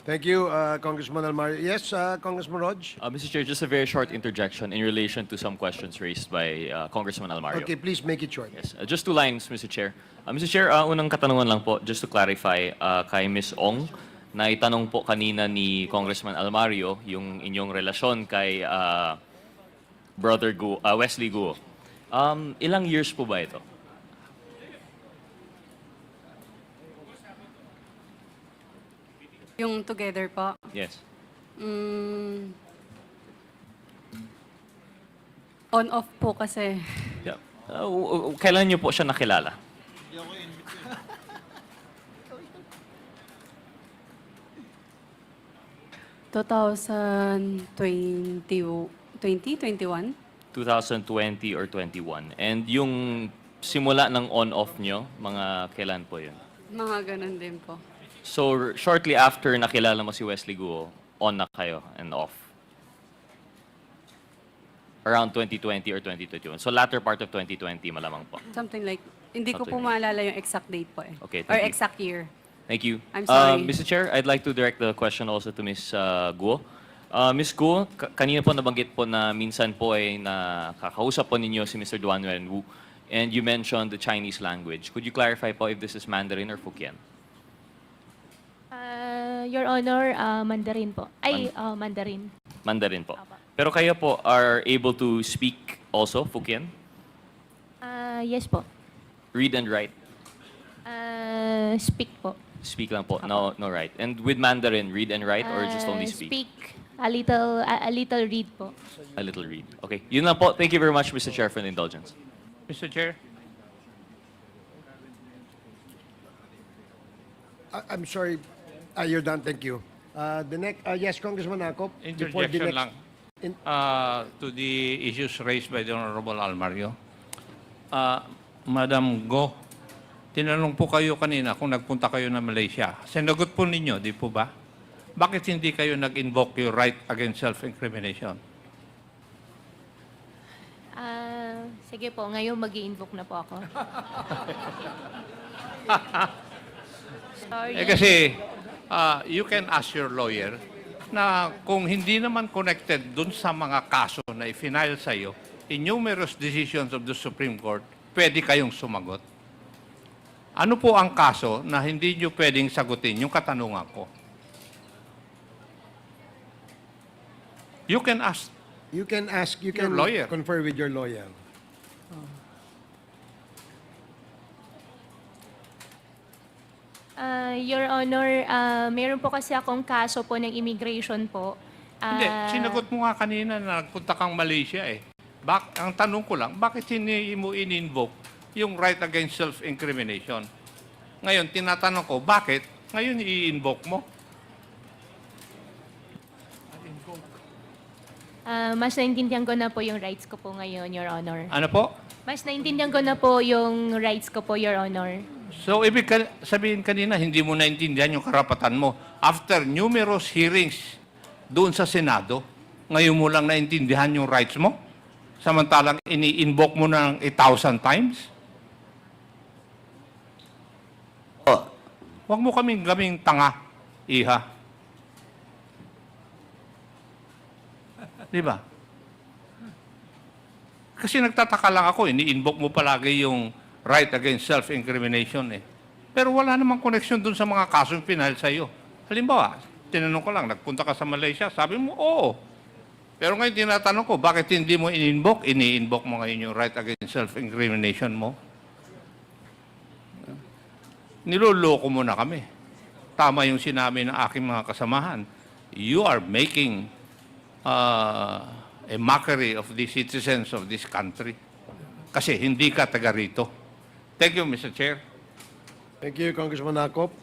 Thank you, Congressman Almario. Yes, Congressman Rog? Mr. Chair, just a very short interjection in relation to some questions raised by Congressman Almario. Okay, please make it short. Yes, just 2 lines, Mr. Chair. Mr. Chair, unang katanungan lang po, just to clarify, kay Ms. Ong, na itanong po kanina ni Congressman Almario yung inyong relasyon kay Brother Guo, Wesley Guo. Ilang years po ba ito? Yung together po. Yes. On-off po kasi. Yeah. Kailan niyo po siya nakilala? 2021? 2020 or 21. And yung simula ng on-off nyo, mga kailan po yun? Mga ganun din po. So, shortly after nakilala mo si Wesley Guo, on na kayo and off? Around 2020 or 2021. So, latter part of 2020 malamang po. Something like, hindi ko po Something maalala yung exact date po eh. Okay, Or thank you. exact year. Thank you. I'm sorry. Mr. Chair, I'd like to direct the question also to Ms. Guo. Ms. Guo, kanina po nabanggit po na minsan po ay nakakausap po ninyo si Mr. Duan Wenwu, and you mentioned the Chinese language. Could you clarify po if this is Mandarin or Hokkien? Your Honor, Mandarin po. Mandarin. Mandarin po. Pero kayo po are able to speak also Hokkien? Yes po. Read and write? Speak po. Speak lang po, no write. And with Mandarin, read and write or just only speak? Speak. A little read po. A little read. Okay. Yun lang po. Thank you very much, Mr. Chair, for the indulgence. Mr. Chair? I'm sorry. You're done. Thank you. The next, yes, Congressman Akop. before the Interjection next- lang to the issues raised by the Honorable Almario. Madam Go, tinanong po kayo kanina kung nagpunta kayo na Malaysia. Sinagot po ninyo, di po ba? Bakit hindi kayo nag-invoke your right against self-incrimination? Sige po, ngayon mag-i-invoke na po ako. Sorry. Kasi you can ask your lawyer na kung hindi naman connected dun sa mga kaso na i-file sa iyo, in numerous decisions of the Supreme Court, pwede kayong sumagot. Ano po ang kaso na hindi nyo pwedeng sagutin yung katanungan ko? You can ask. You can Your lawyer. confer with your lawyer. Your Honor, meron po kasi akong kaso po ng immigration po. Hindi, sinagot mo nga kanina na nagpunta kang Malaysia eh. Ang tanong ko lang, bakit hindi mo in-invoke yung right against self-incrimination? Ngayon, tinatanong ko, bakit ngayon i-invoke mo? Mas naintindihan ko na po yung rights ko po ngayon, Your Honor. Ano po? Mas naintindihan ko na po yung rights ko po, Your Honor. So, ibig sabihin kanina, hindi mo naintindihan yung karapatan mo. After numerous hearings doon sa Senado, ngayon mo lang naintindihan yung rights mo? Samantalang ini-invoke mo ng 1,000 times? Huwag mo kaming tanga, iha. Di ba? Kasi nagtataka lang ako, ini-invoke mo palagi yung right against self-incrimination eh. Pero wala namang connection dun sa mga kasong pinahal sa iyo. Halimbawa, tinanong ko lang, nagpunta ka sa Malaysia, sabi mo, oo. Pero ngayon tinatanong ko, bakit hindi mo in-invoke? Ini-invoke mo ngayon yung right against self-incrimination mo. Niloloko mo na kami. Tama yung sinabi ng aking mga kasamahan. You are making a mockery of the citizens of this country. Kasi hindi ka taga rito. Thank you, Mr. Chair. Thank you, Congressman Akop.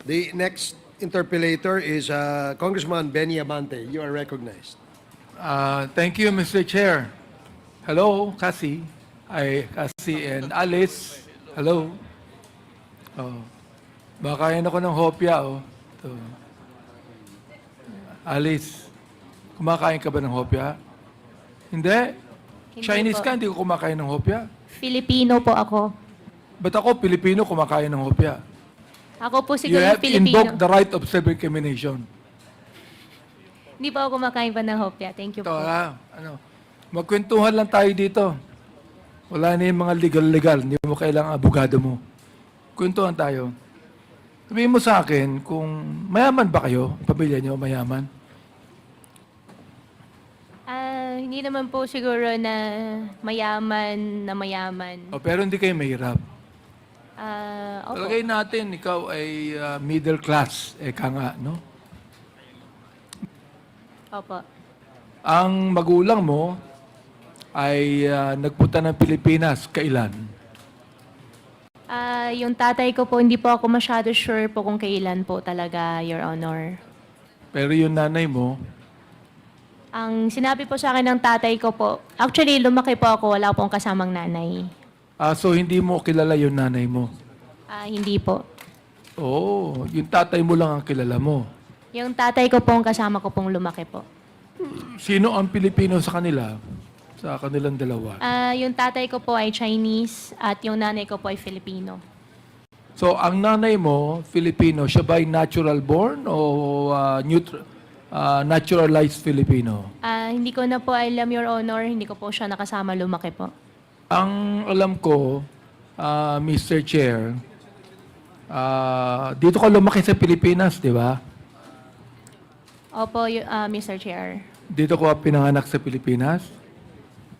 The next interpellator is Congressman Benny Amante. You are recognized. Thank you, Mr. Chair. Hello, Cassie. Cassie and Alice. Hello. Oh. Bakayan ako ng hopya, oh. Ito. Alice, kumakain ka ba ng hopya? Hindi. Hindi Chinese po. ka, hindi ko kumakain ng hopya. Filipino po ako. Ba't ako, Pilipino, kumakain ng hopya? Ako po You siguro have Filipino. invoked the right of self-incrimination. Hindi po ako kumakain pa ng hopya. Thank you Ito, po. magkwentuhan lang tayo dito. Wala na yung mga legal-legal. Hindi mo kailangan abogado mo. Kwentuhan tayo. Sabihin mo sa akin, kung mayaman ba kayo? Pamilya niyo, mayaman? Hindi naman po siguro na mayaman. Pero hindi kayo mahirap. Opo. Talagay natin, ikaw ay middle class. Eka nga, no? Opo. Ang magulang mo ay nagpunta ng Pilipinas. Kailan? Yung tatay ko po, hindi po ako masyado sure po kung kailan po talaga, Your Honor. Pero yung nanay mo, Ang sinabi po sa akin ng tatay ko po, actually lumaki po ako, wala pong kasamang nanay. so hindi mo kilala yung nanay mo? Hindi po. Oo, yung tatay mo lang ang kilala mo. Yung tatay ko po, ang kasama ko pong lumaki po. Sino ang Pilipino sa kanila? Sa kanilang dalawa? Yung tatay ko po ay Chinese at yung nanay ko po ay Filipino. So, ang nanay mo, Filipino, siya ba ay natural born o naturalized Filipino? Hindi ko na po alam, Your Honor. Hindi ko po siya nakasama lumaki po. Ang alam ko, Mr. Chair, dito ka lumaki sa Pilipinas, di ba? Opo, Mr. Chair. Dito ko pinanganak sa Pilipinas?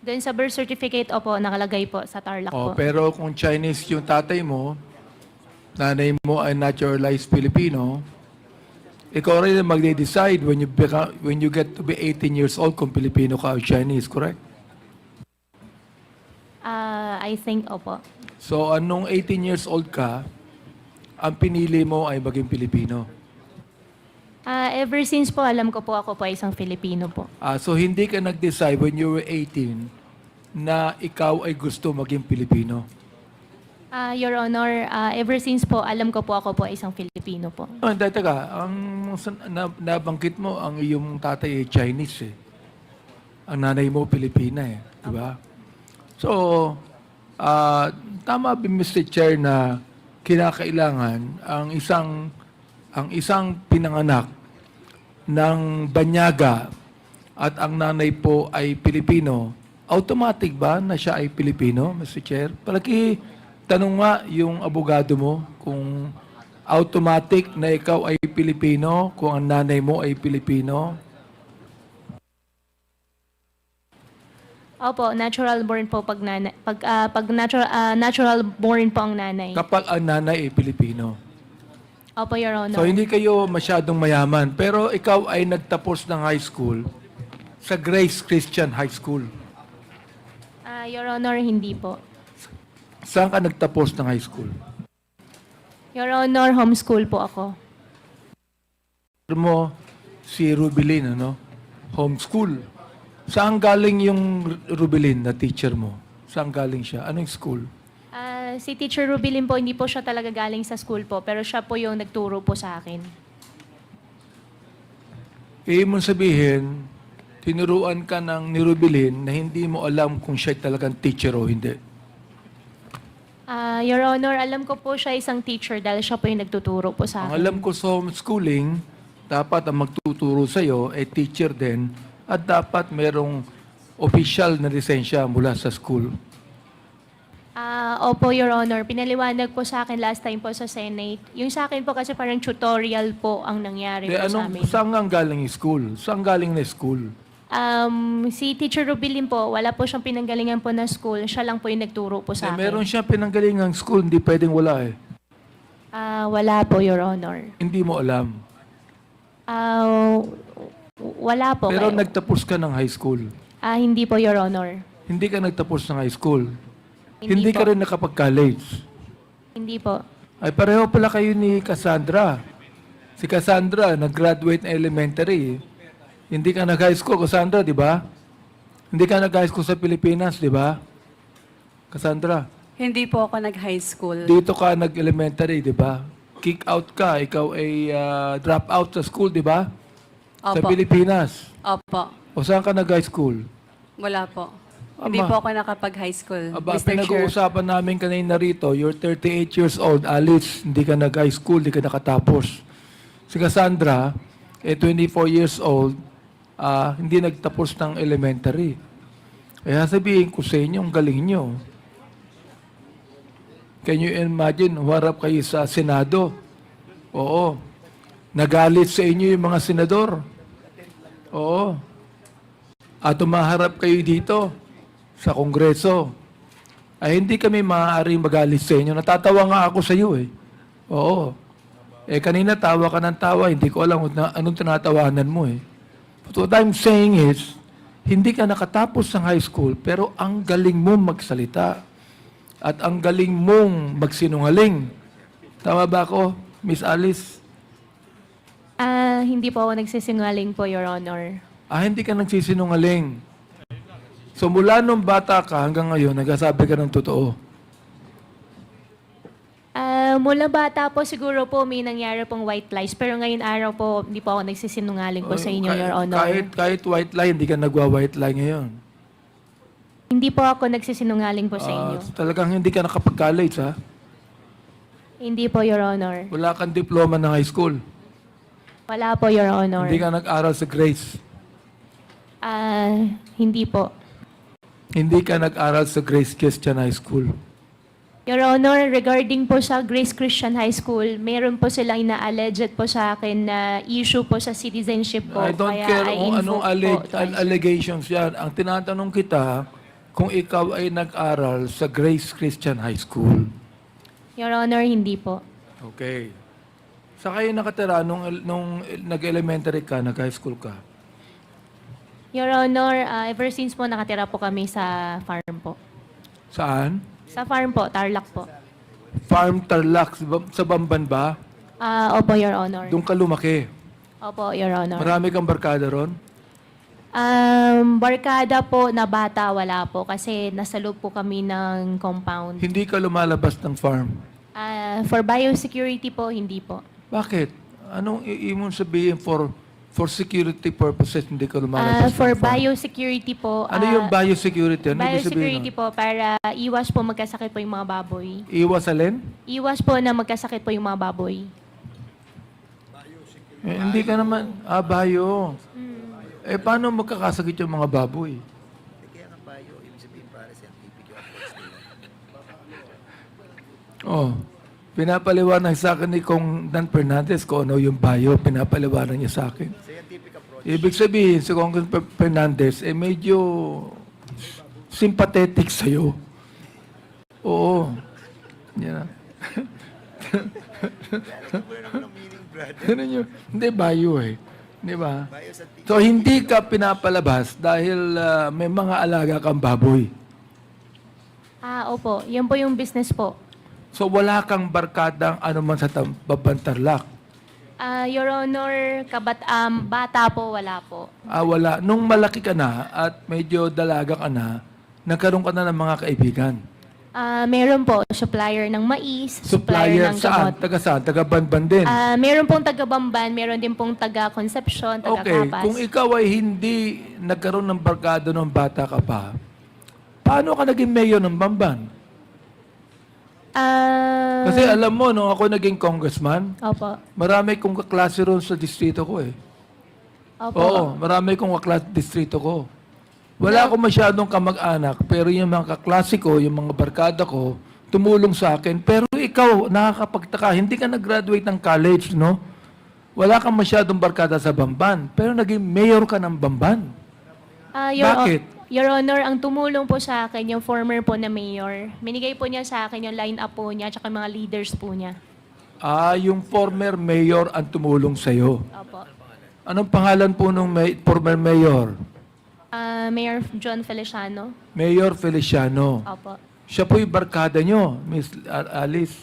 Doon sa birth certificate, opo, nakalagay po sa Tarlac po. Pero kung Chinese yung tatay mo, nanay mo ay naturalized Filipino, ikaw rin ang magde-decide when you get to be 18 years old kung Filipino ka o Chinese, correct? I think, opo. So, anong 18 years old ka, ang pinili mo ay maging Pilipino. Ever since po, alam ko po ako po ay isang Filipino po. So, hindi ka nag-decide when you were 18 na ikaw ay gusto maging Pilipino. Your Honor, ever since po, alam ko po ako po ay isang Filipino po. Teka, nabanggit mo, ang iyong tatay ay Chinese eh. Ang nanay mo, Pilipina eh. Diba? So, tama ba, Mr. Chair, na kinakailangan ang isang pinanganak ng banyaga at ang nanay po ay Pilipino, automatic ba na siya ay Pilipino, Mr. Chair? Palagi, tanong nga yung abogado mo kung automatic na ikaw ay Pilipino, kung ang nanay mo ay Pilipino. Opo, natural born po pag natural born po ang nanay. Kapag ang nanay ay Pilipino. Opo, Your Honor. So hindi kayo masyadong mayaman, pero ikaw ay nagtapos ng high school sa Grace Christian High School. Your Honor, hindi po. Saan ka nagtapos ng high school? Your Honor, homeschool po ako. Mo si Rubilin, ano? Homeschool. Saan galing yung Rubilin na teacher mo? Saan galing siya? Anong school? Si Teacher Rubilin po, hindi po siya talaga galing sa school po, pero siya po yung nagturo po sa akin. Ibig mong sabihin, tinuruan ka ng ni Rubilin na hindi mo alam kung siya talagang teacher o hindi. Your Honor, alam ko po siya isang teacher dahil siya po yung nagtuturo po sa Ang akin. alam ko sa homeschooling, dapat ang magtuturo sa'yo ay teacher din at dapat merong official na lisensya mula sa school. Opo, Your Honor. Pinaliwanag po sa akin last time po sa Senate. Yung sa akin po kasi parang tutorial po ang nangyari po sa amin. Saan nga galing yung school? Saan galing na school? Si Teacher Rubilin po, wala po siyang pinanggalingan po na school. Siya lang po yung nagturo po sa akin. Meron siya pinanggalingang school, hindi pwedeng wala eh. Wala po, Your Honor. Hindi mo alam. Wala po. Pero nagtapos ka ng high school. Hindi po, Your Honor. Hindi ka nagtapos ng high school. Hindi Hindi ka po. rin nakapag-college. Hindi po. Ay pareho pala kayo ni Cassandra. Si Cassandra, nag-graduate na elementary. Hindi ka nag-high school, Cassandra, di ba? Hindi ka nag-high school sa Pilipinas, di ba? Cassandra, Hindi po ako nag-high school. dito ka nag-elementary, di ba? Kick out ka, ikaw ay drop out sa school, di ba? Sa Opo. Pilipinas. Opo. O saan ka nag-high school? Wala po. Hindi Ama. po ako nakapag-high school, Aba, Mr. Chair. pinag-uusapan namin kanina rito, you're 38 years old, Alice, hindi ka nag-high school, hindi ka nakatapos. Si Cassandra, 24 years old, hindi nagtapos ng elementary. Kaya sabihin ko sa inyo, ang galing nyo. Can you imagine, huwarap kayo sa Senado? Oo. Nagalit sa inyo yung mga senador. Oo. At tumaharap kayo dito sa Kongreso. Ay hindi kami maaaring magalit sa inyo. Natatawa nga ako sa iyo eh. Oo. Kanina tawa ka ng tawa, hindi ko alam anong tinatawanan mo eh. But what I'm saying is, hindi ka nakatapos ng high school, pero ang galing mong magsalita. At ang galing mong magsinungaling. Tama ba ako, Miss Alice? Hindi po ako nagsisinungaling po, Your Honor. Hindi ka nagsisinungaling. So mula nung bata ka hanggang ngayon, nagsasabi ka ng totoo. Mula bata po siguro po may nangyari pong white lies, pero ngayon araw po hindi po ako nagsisinungaling po sa inyo, Your Honor. Kahit white lie, hindi ka nagwa-white lie ngayon. Hindi po ako nagsisinungaling po sa inyo. Talagang hindi ka nakapag-college, ha? Hindi po, Your Honor. Wala kang diploma ng high school. Wala po, Your Honor. Hindi ka nag-aral sa Grace. Hindi po. Hindi ka nag-aral sa Grace Christian High School. Your Honor, regarding po sa Grace Christian High School, meron po silang ina-alleged po sa akin na issue po sa citizenship ko. I don't Kaya care I kung anong invoke po. allegations yan. Ang tinatanong kita, kung ikaw ay nag-aral sa Grace Christian High School. Your Honor, hindi po. Okay. Sa kayo nakatira nung nag-elementary ka, nag-high school ka? Your Honor, ever since po nakatira po kami sa farm po. Saan? Sa farm po, Tarlac po. Farm Tarlac, sa Bamban ba? Opo, Your Honor. Doon ka lumaki. Opo, Your Honor. Marami kang barkada ron? Barkada po na bata, wala po. Kasi nasa loob po kami ng compound. Hindi ka lumalabas ng farm. For biosecurity po, hindi po. Bakit? Anong iimon sabihin for security purposes hindi ka lumalabas For ng farm? biosecurity po. Ano yung biosecurity? Ano ibig sabihin Biosecurity nun? po, para iwas po magkasakit po yung mga baboy. Iwas alin? Iwas po na magkasakit po yung mga baboy. Hindi ka naman, bio. Paano magkakasakit yung mga baboy? Pinapaliwanag sa akin ni Kong Dan Fernandez kung ano yung bio, pinapaliwanag niya sa akin. Ibig sabihin, si Kong Fernandez, medyo sympathetic sa'yo. Oo. Yan. Ganun yun. Hindi, bio eh. Di ba? So, hindi ka pinapalabas dahil may mga alaga kang baboy. Opo. Yan po yung business po. So, wala kang barkadang ano man sa Babantarlak. Your Honor, bata po, wala po. Wala. Nung malaki ka na at medyo dalaga ka na, nagkaroon ka na ng mga kaibigan. Meron po, supplier ng mais, supplier ng saan? gamot. Taga saan? Taga Banban din. Meron pong taga-Bamban, meron din pong taga-Concepcion, Okay, taga-Capas. kung ikaw ay hindi nagkaroon ng barkada nung bata ka pa, paano ka naging mayor ng Bamban? Kasi alam mo, nung ako naging congressman, Opo. marami kong kaklase ron sa distrito ko eh. Opo. Oo, marami kong kaklase sa distrito ko. Wala akong masyadong kamag-anak, pero yung mga kaklase ko, yung mga barkada ko, tumulong sa akin. Pero ikaw, nakakapagtaka, hindi ka nag-graduate ng college, no? Wala kang masyadong barkada sa Bamban, pero naging mayor ka ng Bamban. Bakit? Your Honor, ang tumulong po sa akin, yung former po na mayor, minigay po niya sa akin yung line-up po niya at mga leaders po niya. Yung former mayor ang tumulong sa'yo. Opo. Anong pangalan po nung former mayor? Mayor John Feliciano. Mayor Feliciano. Opo. Siya po yung barkada nyo, Miss Alice.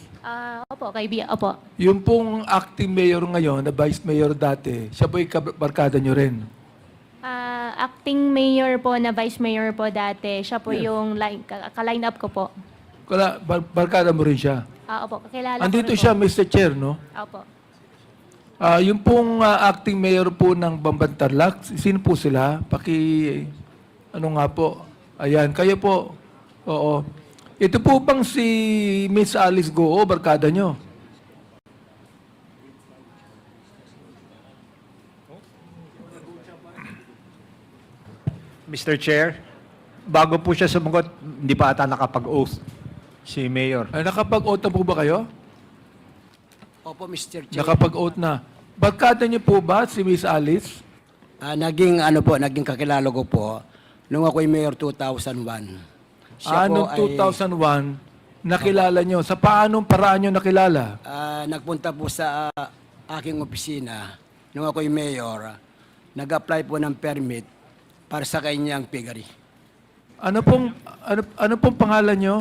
Opo, kaibigan. Opo. Yung pong acting mayor ngayon, na vice mayor dati, siya po yung barkada nyo rin. Acting mayor po na vice mayor po dati, siya po yung ka-line up ko po. Barkada mo rin siya. Opo, kakilala Andito ko rin siya, po. Mr. Chair, no? Opo. Yung pong acting mayor po ng Bamban Tarlac, sino po sila? Ano nga po? Ayan, kayo po. Oo. Ito po bang si Miss Alice Guo, barkada nyo? Mr. Chair, bago po siya sumagot, hindi pa ata nakapag-oath si Mayor. Ay, nakapag-oath na po ba kayo? Opo, Mr. Chair. Nakapag-oath na. Barkada niyo po ba si Miss Alice? Naging kakilala ko po nung ako'y mayor 2001. Siya Noong po 2001, nakilala niyo. Sa paanong paraan niyo nakilala? nagpunta po sa aking opisina nung ako'y mayor. Nag-apply po ng permit para sa kanyang piggery. Ano pong pangalan niyo?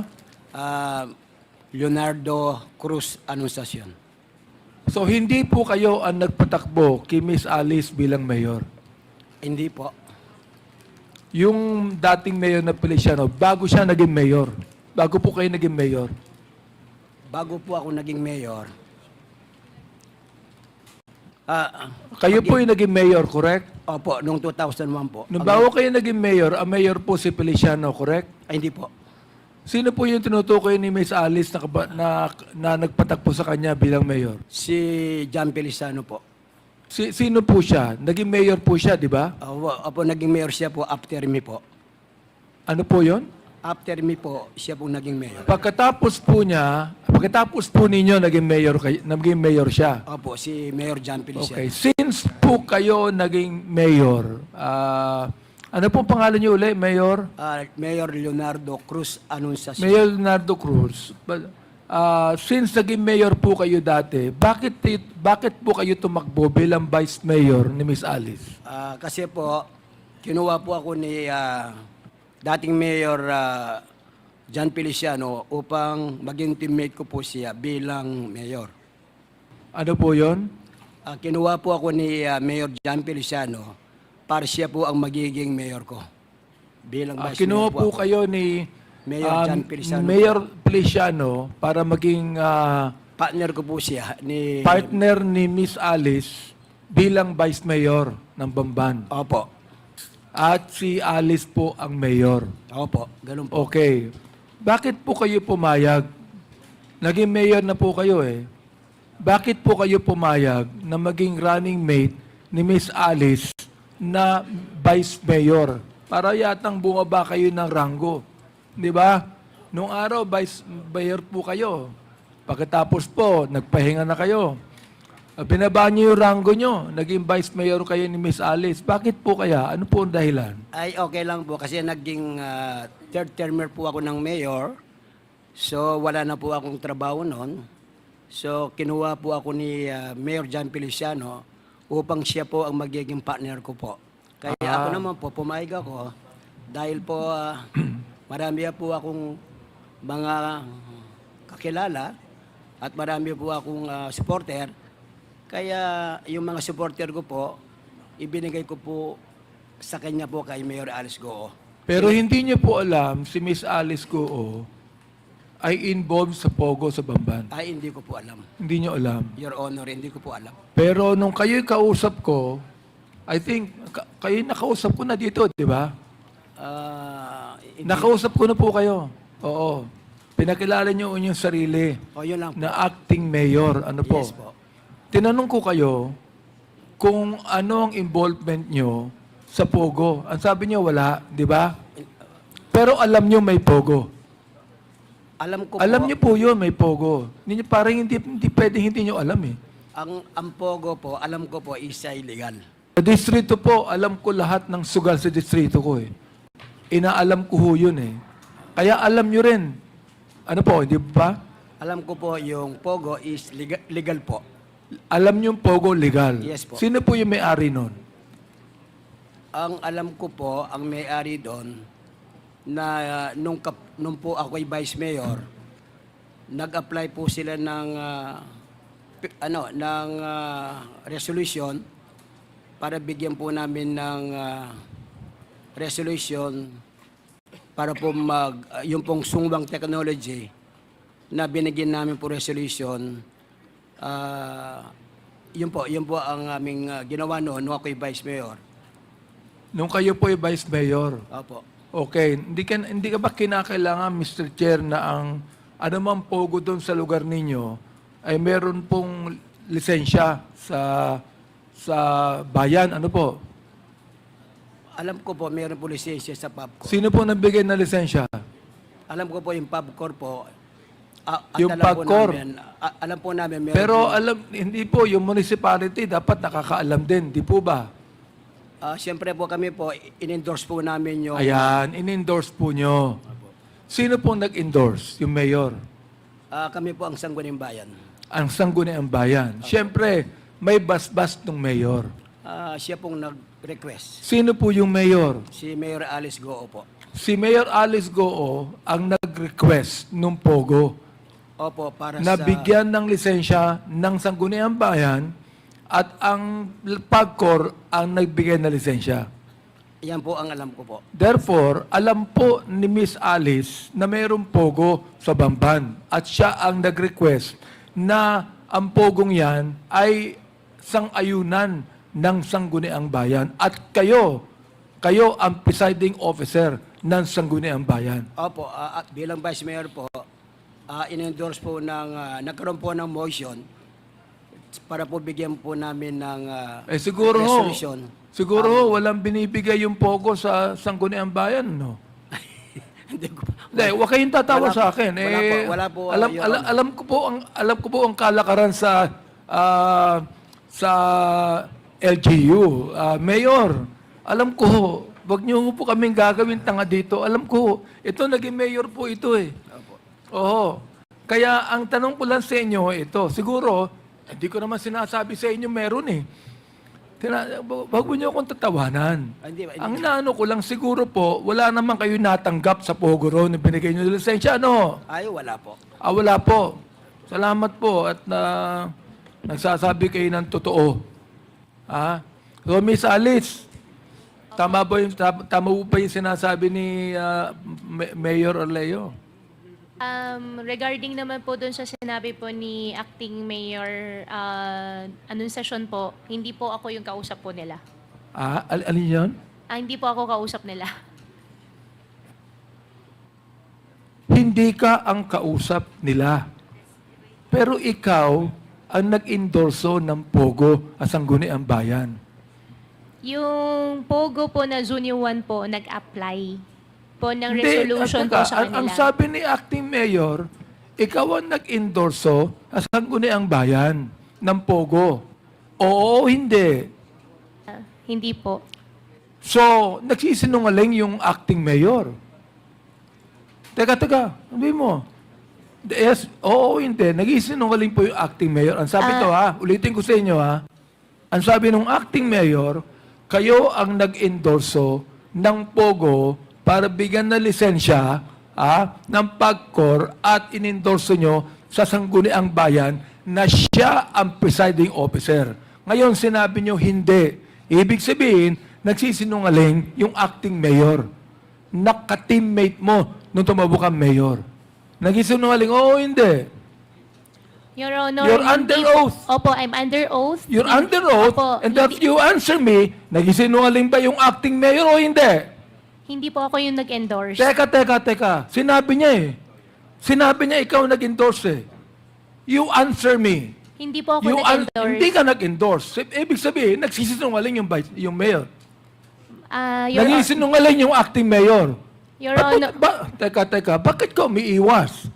Leonardo Cruz Anunciacion. So hindi po kayo ang nagpatakbo kay Miss Alice bilang mayor. Hindi po. Yung dating mayor na Feliciano, bago siya naging mayor. Bago po kayo naging mayor. Bago po ako naging mayor, Kayo po yung naging mayor, correct? opo, noong 2001 po. Nung bago kayo naging mayor, ang mayor po si Feliciano, correct? Hindi po. Sino po yung tinutukoy ni Miss Alice na nagpatakbo sa kanya bilang mayor? Si John Feliciano po. Sino po siya? Naging mayor po siya, di ba? Opo, naging mayor siya po after me po. Ano po yon? After me po, siya po naging mayor. Pagkatapos po ninyo, naging mayor siya. Opo, si Mayor John Feliciano. Okay. Since po kayo naging mayor, ano pong pangalan niyo uli, Mayor? Mayor Leonardo Cruz Anunciacion. Mayor Leonardo Cruz. Since naging mayor po kayo dati, bakit po kayo tumakbo bilang vice mayor ni Miss Alice? Kasi po, kinuha po ako ni dating Mayor John Feliciano upang maging teammate ko po siya bilang mayor. Ano po yon? Kinuha po ako ni Mayor John Feliciano para siya po ang magiging mayor ko. Bilang vice Kinuha mayor po ako. kayo ni Mayor John Feliciano. Mayor Feliciano para maging Partner ko po siya ni... partner ni Miss Alice bilang vice mayor ng Bamban. Opo. At si Alice po ang mayor. Opo, ganun po. Okay. Bakit po kayo pumayag? Naging mayor na po kayo eh. Bakit po kayo pumayag na maging running mate ni Miss Alice na vice mayor? Para yatang bumaba kayo ng ranggo. Di ba? Nung araw, vice mayor po kayo. Pagkatapos po, nagpahinga na kayo. Binaba niyo yung ranggo nyo. Naging vice mayor kayo ni Miss Alice. Bakit po kaya? Ano po ang dahilan? Ay, okay lang po kasi naging third termer po ako ng mayor. So, wala na po akong trabaho noon. So, kinuha po ako ni Mayor John Feliciano upang siya po ang magiging partner ko po. Kaya ako naman po, pumayag ako dahil po marami po akong mga kakilala at marami po akong supporter Kaya yung mga supporter ko po, ibinigay ko po sa kanya po kay Mayor Alice Guo. Pero hindi niyo po alam si Miss Alice Guo ay involved sa POGO sa Bamban. Ay, hindi ko po alam. Hindi niyo alam. Your Honor, hindi ko po alam. Pero nung kayo'y kausap ko, I think, kayo'y nakausap ko na dito, di ba? Nakausap ko na po kayo. Oo. Pinakilala niyo yung sarili O, yun lang po. na acting mayor. Ano po? Yes po. Tinanong ko kayo kung ano ang involvement nyo sa POGO. Ang sabi niyo wala, di ba? Pero alam niyo may POGO. Alam ko Alam po, niyo po yun, may POGO. Hindi, parang hindi pwedeng hindi niyo alam eh. ang POGO po, alam ko po, is illegal. Sa distrito po, alam ko lahat ng sugal sa distrito ko eh. Inaalam ko ho yun eh. Kaya alam niyo rin. Ano po, hindi ba? Alam ko po yung POGO is legal po. Alam niyo yung POGO legal. Yes po. Sino po yung may-ari nun? Ang alam ko po, ang may-ari doon, na nung po ako'y vice mayor, nag-apply po sila ng resolution para bigyan po namin ng resolution para po yung pong sungwang technology na binigyan namin po resolution. Yun po ang aming ginawa noon nung ako'y vice mayor. Nung kayo po yung vice mayor. Opo. Okay, hindi ka ba kinakailangan, Mr. Chair, na ang anumang POGO doon sa lugar ninyo ay meron pong lisensya sa bayan? Ano po? Alam ko po, mayroon po lisensya sa PubCorp. Sino po nagbigay ng lisensya? Alam ko po yung PubCorp po. At Yung alam po PubCorp. namin, alam po namin meron Pero po, hindi po, yung municipality dapat nakakaalam din, di po ba? siyempre po kami po, in-endorse po namin yung... Ayan, in-endorse po nyo. Sino po nag-endorse? Yung mayor? kami po ang Sangguniang Bayan. Ang Sangguniang Bayan. Siyempre, may basbas ng mayor. Siya pong nag-request. Sino po yung mayor? Si Mayor Alice Guo po. Si Mayor Alice Guo ang nag-request ng POGO Opo, para na sa... bigyan ng lisensya ng Sangguniang Bayan at ang PAGCOR ang nagbigay na lisensya. Yan po ang alam ko po. Therefore, alam po ni Miss Alice na mayroong POGO sa Bamban at siya ang nag-request na ang POGOng yan ay sang-ayunan ng Sangguniang Bayan at kayo ang presiding officer ng Sangguniang Bayan. Opo, at bilang Vice Mayor po, in-endorse po nagkaroon po ng motion para po bigyan po namin ng Siguro resolution. walang binibigay yung POGO sa Sangguniang Bayan, no? Hindi ko Hindi, huwag kayong tatawa sa akin. Wala po, alam ko po ang kalakaran sa LGU. Mayor, alam ko, wag niyo po kaming gagawin tanga dito. Alam ko, ito naging mayor po ito eh. Oo. Kaya ang tanong ko lang sa inyo ito, siguro, hindi ko naman sinasabi sa inyo meron eh. Wag niyo akong tatawanan. Ang inaano ko lang siguro po, wala naman kayo natanggap sa POGO ron na binigay niyo ng lisensya, ano? Ay, wala po. Wala po. Salamat po at nagsasabi kayo ng totoo. So, Miss Alice, tama po yung sinasabi ni Mayor Orleo? Regarding naman po dun sa sinabi po ni Acting Mayor Anunciacion po, hindi po ako yung kausap po nila. Alin yun? Hindi po ako kausap nila. Hindi ka ang kausap nila. Pero ikaw ang nag-endorso ng POGO at Sangguniang Bayan. Yung POGO po na Junior 1 po, nag-apply po ng Hindi, resolution po sa ang kanila. sabi ni Acting Mayor, ikaw ang nag-endorso at Sangguniang Bayan ng POGO. Oo, hindi. Hindi po. So, nagsisinungaling yung Acting Mayor. Teka, sabi mo. Yes, oo, hindi. Nagsisinungaling po yung Acting Mayor. Ang sabi ulitin ko sa inyo Ang sabi ng Acting Mayor, kayo ang nag-endorso ng POGO para bigyan na lisensya ng PAGCOR at inendorso nyo sa Sangguniang Bayan na siya ang presiding officer. Ngayon, sinabi nyo hindi. Ibig sabihin, nagsisinungaling yung acting mayor. Naka-teammate mo nung tumabo kang mayor. Nagsisinungaling, oo, hindi. Your Honor, You're under oath. Opo, I'm under oath. You're under oath, Opo, and if you answer me, nagsisinungaling ba yung acting mayor o hindi? hindi po ako yung nag-endorse. Teka. Sinabi niya eh. Sinabi niya ikaw nag-endorse eh. You answer me. Hindi po ako nag-endorse. Hindi ka nag-endorse. Ibig sabihin, nagsisinungaling yung mayor. Your, Nagsisinungaling yung acting mayor. Your Honor, Teka. Bakit ka umiiwas?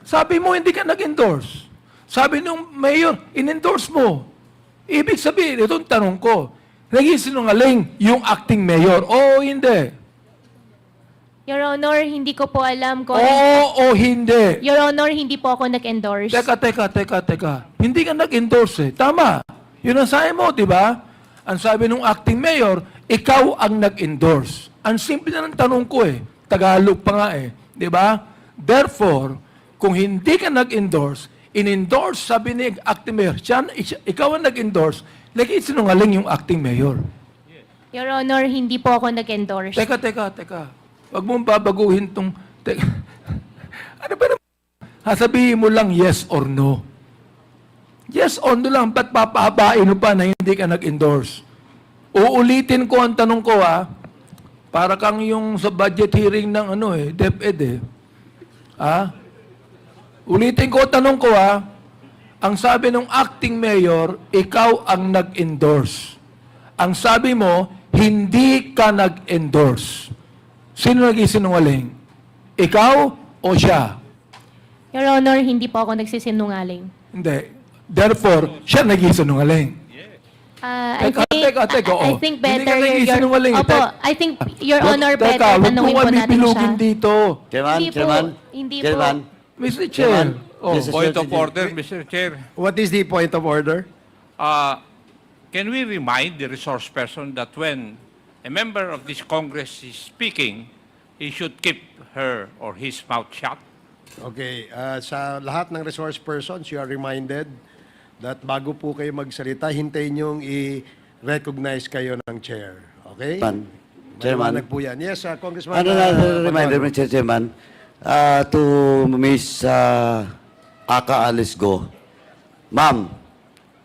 Sabi mo, hindi ka nag-endorse. Sabi nung mayor, in-endorse mo. Ibig sabihin, itong tanong ko, nagsisinungaling yung acting mayor o hindi? Your Honor, hindi ko po alam kung... Oo o hindi? Your Honor, hindi po ako nag-endorse. Teka. Hindi ka nag-endorse eh. Tama. Yun ang sabi mo, di ba? Ang sabi ng acting mayor, ikaw ang nag-endorse. Ang simple na ng tanong ko eh. Tagalog pa nga eh. Di ba? Therefore, kung hindi ka nag-endorse, in-endorse, sabi ni acting mayor, ikaw ang nag-endorse, lagi sinungaling yung acting mayor. Your Honor, hindi po ako nag-endorse. Teka. Huwag mong babaguhin tong... Ano ba naman? Sabihin mo lang yes or no. Yes or no lang, ba't papahabain mo pa na hindi ka nag-endorse? Uulitin ko ang tanong ko para kang yung sa budget hearing ng DepEd Ulitin ko ang tanong ko ang sabi ng acting mayor, ikaw ang nag-endorse. Ang sabi mo, hindi ka nag-endorse. Sino nagsisinungaling? Ikaw o siya? Your Honor, hindi po ako nagsisinungaling. Hindi. Therefore, siya nagsisinungaling. I oo. think Hindi ka better nagsisinungaling. Opo, I think Your Honor better tanungin po natin siya. Dito. Hindi po. Chairman. Mr. Chair. Point of order, Mr. Chair. What is the point of order? Can we remind the resource person that when a member of this Congress is speaking, he should keep her or his mouth shut? Okay, sa lahat ng resource persons, you are reminded that bago po kayo magsalita, hintayin niyong i-recognize kayo ng chair. Okay? Chairman. Maliwanag po yan. Yes, Congressman. Reminder, Mr. Chairman, to Miss Alice Guo. Ma'am,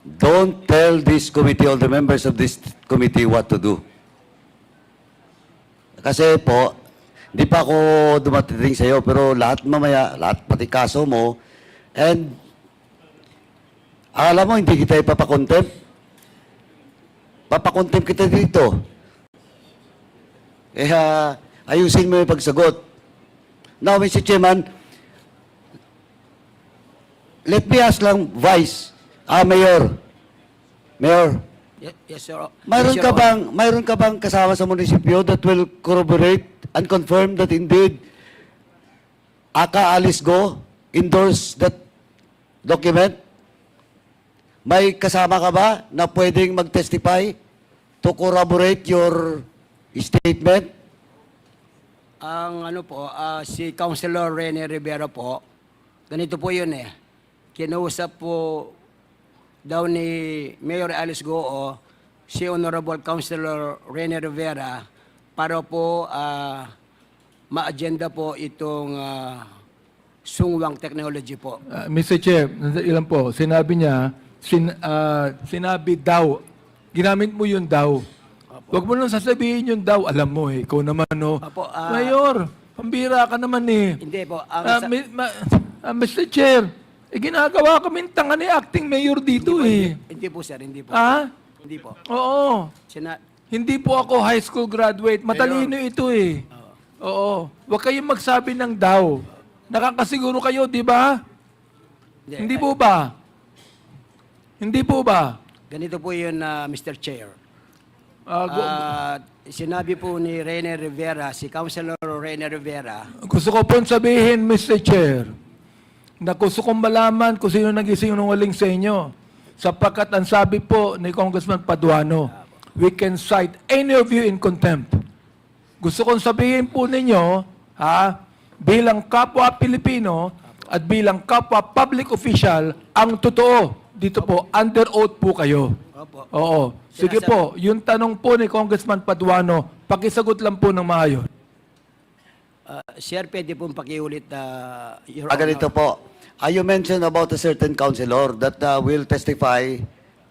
don't tell this committee, all the members of this committee what to do. Kasi po, di pa ako dumatiting sa iyo, pero lahat mamaya, lahat pati kaso mo, and akala mo hindi kita ipapakontempt? Papakontempt kita dito. Ayusin mo yung pagsagot. Now, Mr. Chairman, let me ask lang, Vice, Mayor, Yes, sir. mayroon ka bang kasama sa munisipyo that will corroborate and confirm that indeed Alice Guo endorse that document? May kasama ka ba na pwedeng mag-testify to corroborate your statement? Ang si Councilor Rene Rivera po, ganito po yun eh. Kinausap po daw ni Mayor Alice Guo si Honorable Councilor Rene Rivera para po ma-agenda po itong sungwang technology po. Mr. Chair, ilan po, sinabi niya, sinabi daw, ginamit mo yung daw. Huwag mo nang sasabihin yung daw, alam mo ikaw naman Mayor, pambira ka naman Hindi po. Mr. Chair, ginagawa kaming tanga ni acting mayor dito Hindi po, sir, hindi po. Hindi po. Oo. Hindi po ako high school graduate. Matalino ito Oo. Huwag kayong magsabi ng daw. Nakakasiguro kayo, di ba? Hindi po ba? Hindi po ba? Ganito po yun, Mr. Chair. Sinabi po ni Rene Rivera, si Councilor Rene Rivera. Gusto ko pong sabihin, Mr. Chair, na gusto kong malaman kung sino nagsisinungaling sa inyo. Sapagkat ang sabi po ni Congressman Paduano, we can cite any of you in contempt. Gusto kong sabihin po ninyo, bilang kapwa Pilipino, at bilang kapwa public official, ang totoo, dito po, under oath po kayo. Opo. Oo. Sige po, yung tanong po ni Congressman Paduano, pakisagot lang po ng maayos. Sir, pwede pong pakiulit, Your Honor. Ganito po. You mentioned about a certain councilor that will testify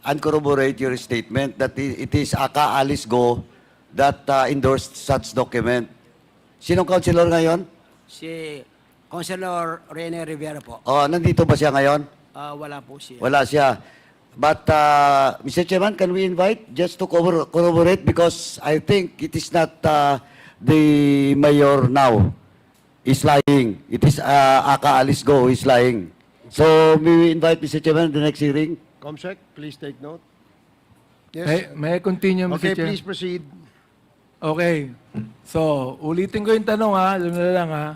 and corroborate your statement that it is Alice Guo that endorsed such document. Sinong councilor ngayon? Si Councilor Rene Rivera po. Nandito ba siya ngayon? Wala po siya. Wala siya. But, Mr. Chairman, can we invite just to corroborate because I think it is not the mayor now is lying. It is Alice Guo who is lying. So, may we invite Mr. Chairman the next hearing? Comsec, please take note. Yes. May I continue, Mr. Okay, Chair? please proceed. Okay. So, ulitin ko yung tanong ha. Alam na lang ha.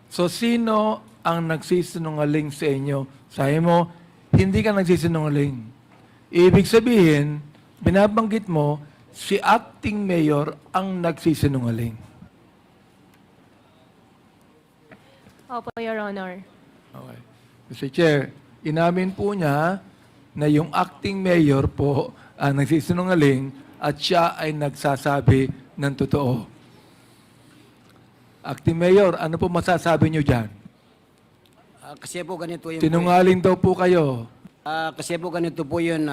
So, sino ang nagsisinungaling sa inyo? Sabi mo, hindi ka nagsisinungaling. Ibig sabihin, binabanggit mo, si acting mayor ang nagsisinungaling. Opo, Your Honor. Okay. Mr. Chair, inamin po niya na yung acting mayor po ang nagsisinungaling at siya ay nagsasabi ng totoo. Acting mayor, ano po masasabi niyo dyan? Kasi po ganito yung... Sinungaling daw po kayo. Kasi po ganito po yun,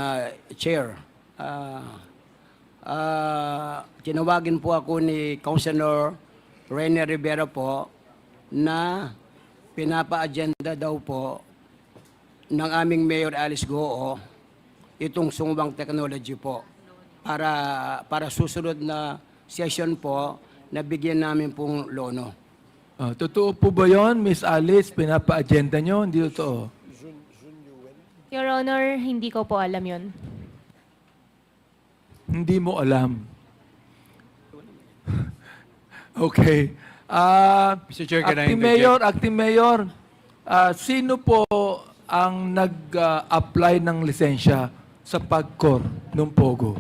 Chair. Tinawagin po ako ni Councilor Rene Rivera po na pinapa-agenda daw po ng aming Mayor Alice Guo itong sumubang technology po para susunod na session po na bigyan namin pong lono. Totoo po ba yun, Miss Alice? Pinapa-agenda nyo? Hindi totoo. Your Honor, hindi ko po alam yon. Hindi mo alam. Okay. Mr. Chair, can I Acting Mayor, sino po ang nag-apply ng lisensya sa PAGCOR ng POGO?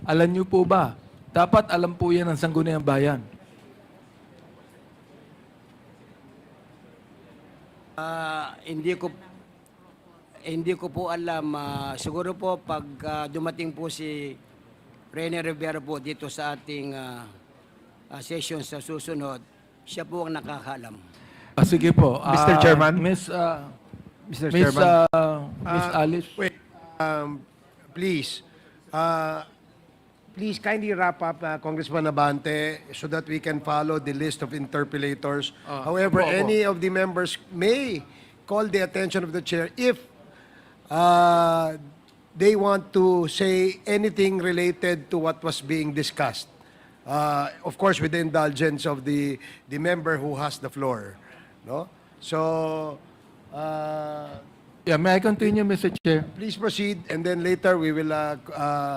Alam niyo po ba? Dapat alam po yan ng Sangguniang Bayan. Hindi ko po alam. Siguro po pag dumating po si Rene Rivera po dito sa ating session sa susunod, siya po ang nakakaalam. Sige po. Mr. Chairman? Miss Chairman? Miss Alice? Wait, please. Please kindly wrap up, Congressman Abante, so that we can follow the list of interpellators. However, any of the members may call the attention of the chair if they want to say anything related to what was being discussed. Of course, with the indulgence of the member who has the floor. No? So, Yeah, may I continue, Mr. Chair? please proceed, and then later we will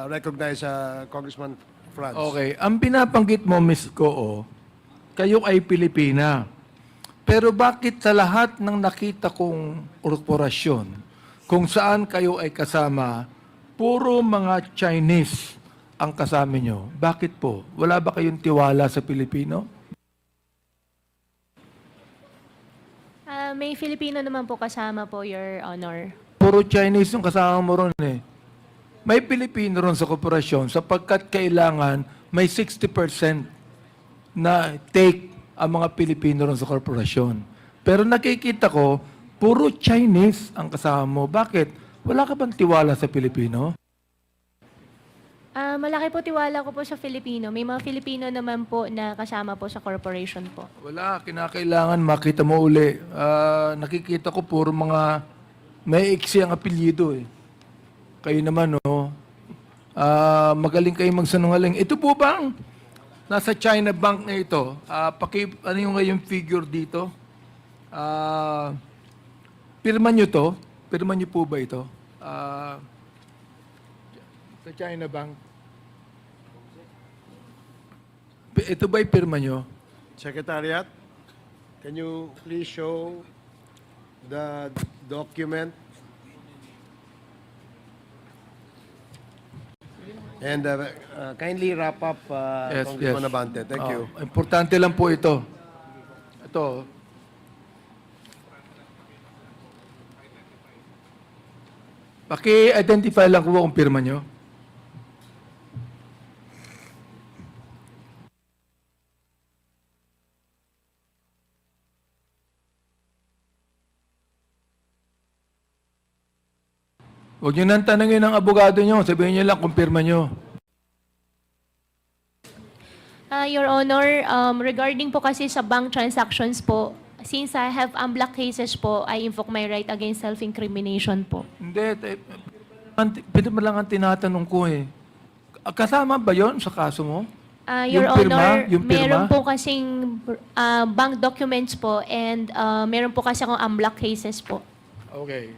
recognize Congressman Franz. Okay. Ang binabanggit mo, Miss Guo, kayo ay Pilipina. Pero bakit sa lahat ng nakita kong korporasyon, kung saan kayo ay kasama, puro mga Chinese ang kasama nyo? Bakit po? Wala ba kayong tiwala sa Pilipino? May Filipino naman po kasama po, Your Honor. Puro Chinese yung kasama mo ron eh. May Pilipino ron sa korporasyon sapagkat kailangan may 60% na take ang mga Pilipino ron sa korporasyon. Pero nakikita ko, puro Chinese ang kasama mo. Bakit? Wala ka bang tiwala sa Pilipino? Malaki po tiwala ko po sa Filipino. May mga Filipino naman po na kasama po sa corporation po. Wala, kinakailangan makita mo uli. Nakikita ko puro mga may iksi ang apelyido eh. Kayo naman, no? Magaling kayo magsanungaling. Ito po bang nasa China Bank na ito? Ano yung ngayong figure dito? Pirma nyo to? Pirma nyo po ba ito? Sa China Bank. Ito ba'y pirma nyo? Secretariat, can you please show the document? And kindly wrap up, Congressman Abante. Thank you. Importante lang po ito. Ito. Paki-identify lang ko kung pirma nyo. Huwag nyo nang tanongin ng abogado nyo. Sabihin nyo lang kung pirma nyo. Your Honor, regarding po kasi sa bank transactions po, since I have unblock cases po, I invoke my right against self-incrimination po. Hindi. Pwede mo lang ang tinatanong ko eh. Kasama ba yon sa kaso mo? Your Yung pirma? Honor, Yung pirma? meron po kasing bank documents po and meron po kasi akong unblock cases po. Okay.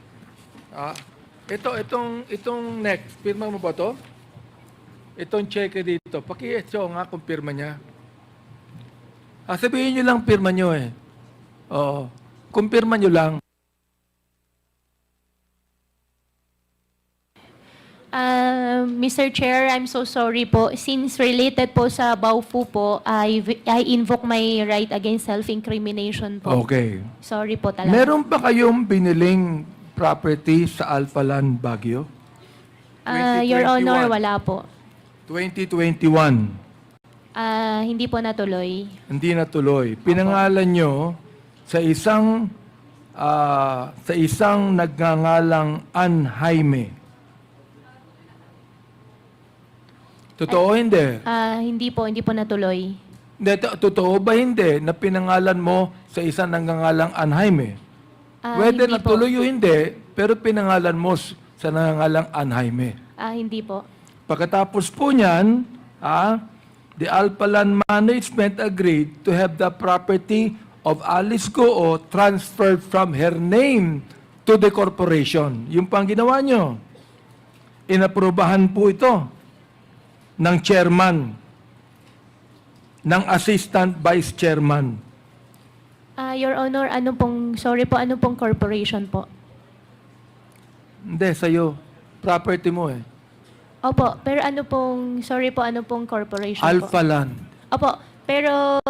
Itong next, pirma mo ba to? Itong check dito, paki-show nga kung pirma niya. Sabihin nyo lang pirma nyo eh. Oo. Kung pirma nyo lang. Mr. Chair, I'm so sorry po. Since related po sa Baofu po, I invoke my right against self-incrimination po. Okay. Sorry po talaga. Meron pa kayong biniling property sa Alphaland, Baguio? Your 2021. Honor, wala po. 2021. Hindi po natuloy. Hindi natuloy. Pinangalan nyo sa isang nagngangalang Ann Jaime. Totoo hindi? Hindi po natuloy. Hindi, totoo ba hindi na pinangalan mo sa isang nagngangalang Ann Jaime? Whether Hindi po. natuloy o hindi, pero pinangalan mo sa nagngangalang Ann Jaime. Hindi po. Pagkatapos po niyan, the Alphaland Management agreed to have the property of Alice Guo transferred from her name to the corporation. Yung pang ginawa nyo. Inaprubahan po ito ng chairman, ng assistant vice chairman. Your Honor, ano pong corporation po? Hindi, sa'yo. Property mo eh. Opo, pero ano pong corporation po? Alphaland. Opo, pero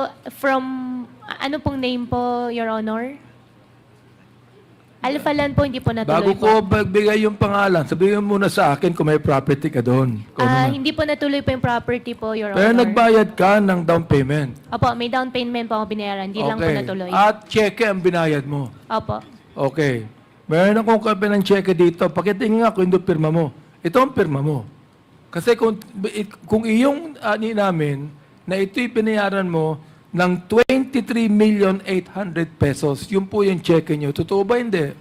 ano pong name po, Your Honor? Alphaland po, hindi po natuloy Bago ko magbigay yung pangalan, sabihin mo muna sa akin kung may property ka doon. Hindi po natuloy po yung property po, Your Pero Honor. nagbayad ka ng down payment. Opo, may down payment po ako binayaran. Hindi lang po natuloy. At cheque ang binayad mo. Opo. Okay. Meron akong kape ng cheque dito. Pakitingin nga kung hindi pirma mo. Ito ang pirma mo. Kasi kung iyong ani namin na ito'y binayaran mo ng 23,800,000 pesos, yun po yung cheque nyo. Totoo ba hindi?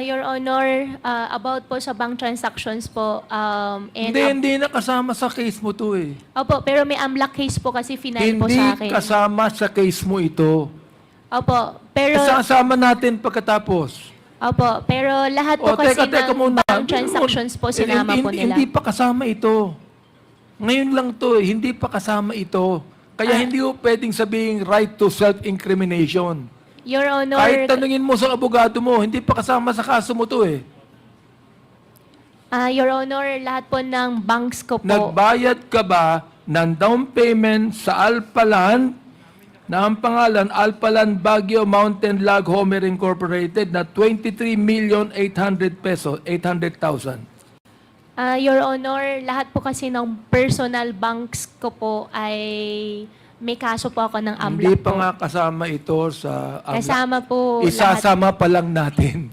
Your Honor, about po sa bank transactions po, and Hindi na kasama sa case mo to eh. Opo, pero may unblock case po kasi final po sa akin. Hindi kasama sa case mo ito. Opo, pero Isasama natin pagkatapos. Opo, pero lahat po kasi Teka ng muna. bank transactions po sinama po nila. Hindi pa kasama ito. Ngayon lang to, hindi pa kasama ito. Kaya hindi mo pwedeng sabihin right to self-incrimination. Your Honor, Kahit tanungin mo sa abogado mo, hindi pa kasama sa kaso mo to eh. Your Honor, lahat po ng banks ko po. Nagbayad ka ba ng down payment sa Alphaland na ang pangalan Alphaland Baguio Mountain Log Homer Incorporated na 23,800,000 pesos, 800,000? Your Honor, lahat po kasi ng personal banks ko po ay may kaso po ako ng AMLAC Hindi pa po. nga kasama ito sa AMLAC. Kasama po Isasama pa lang natin.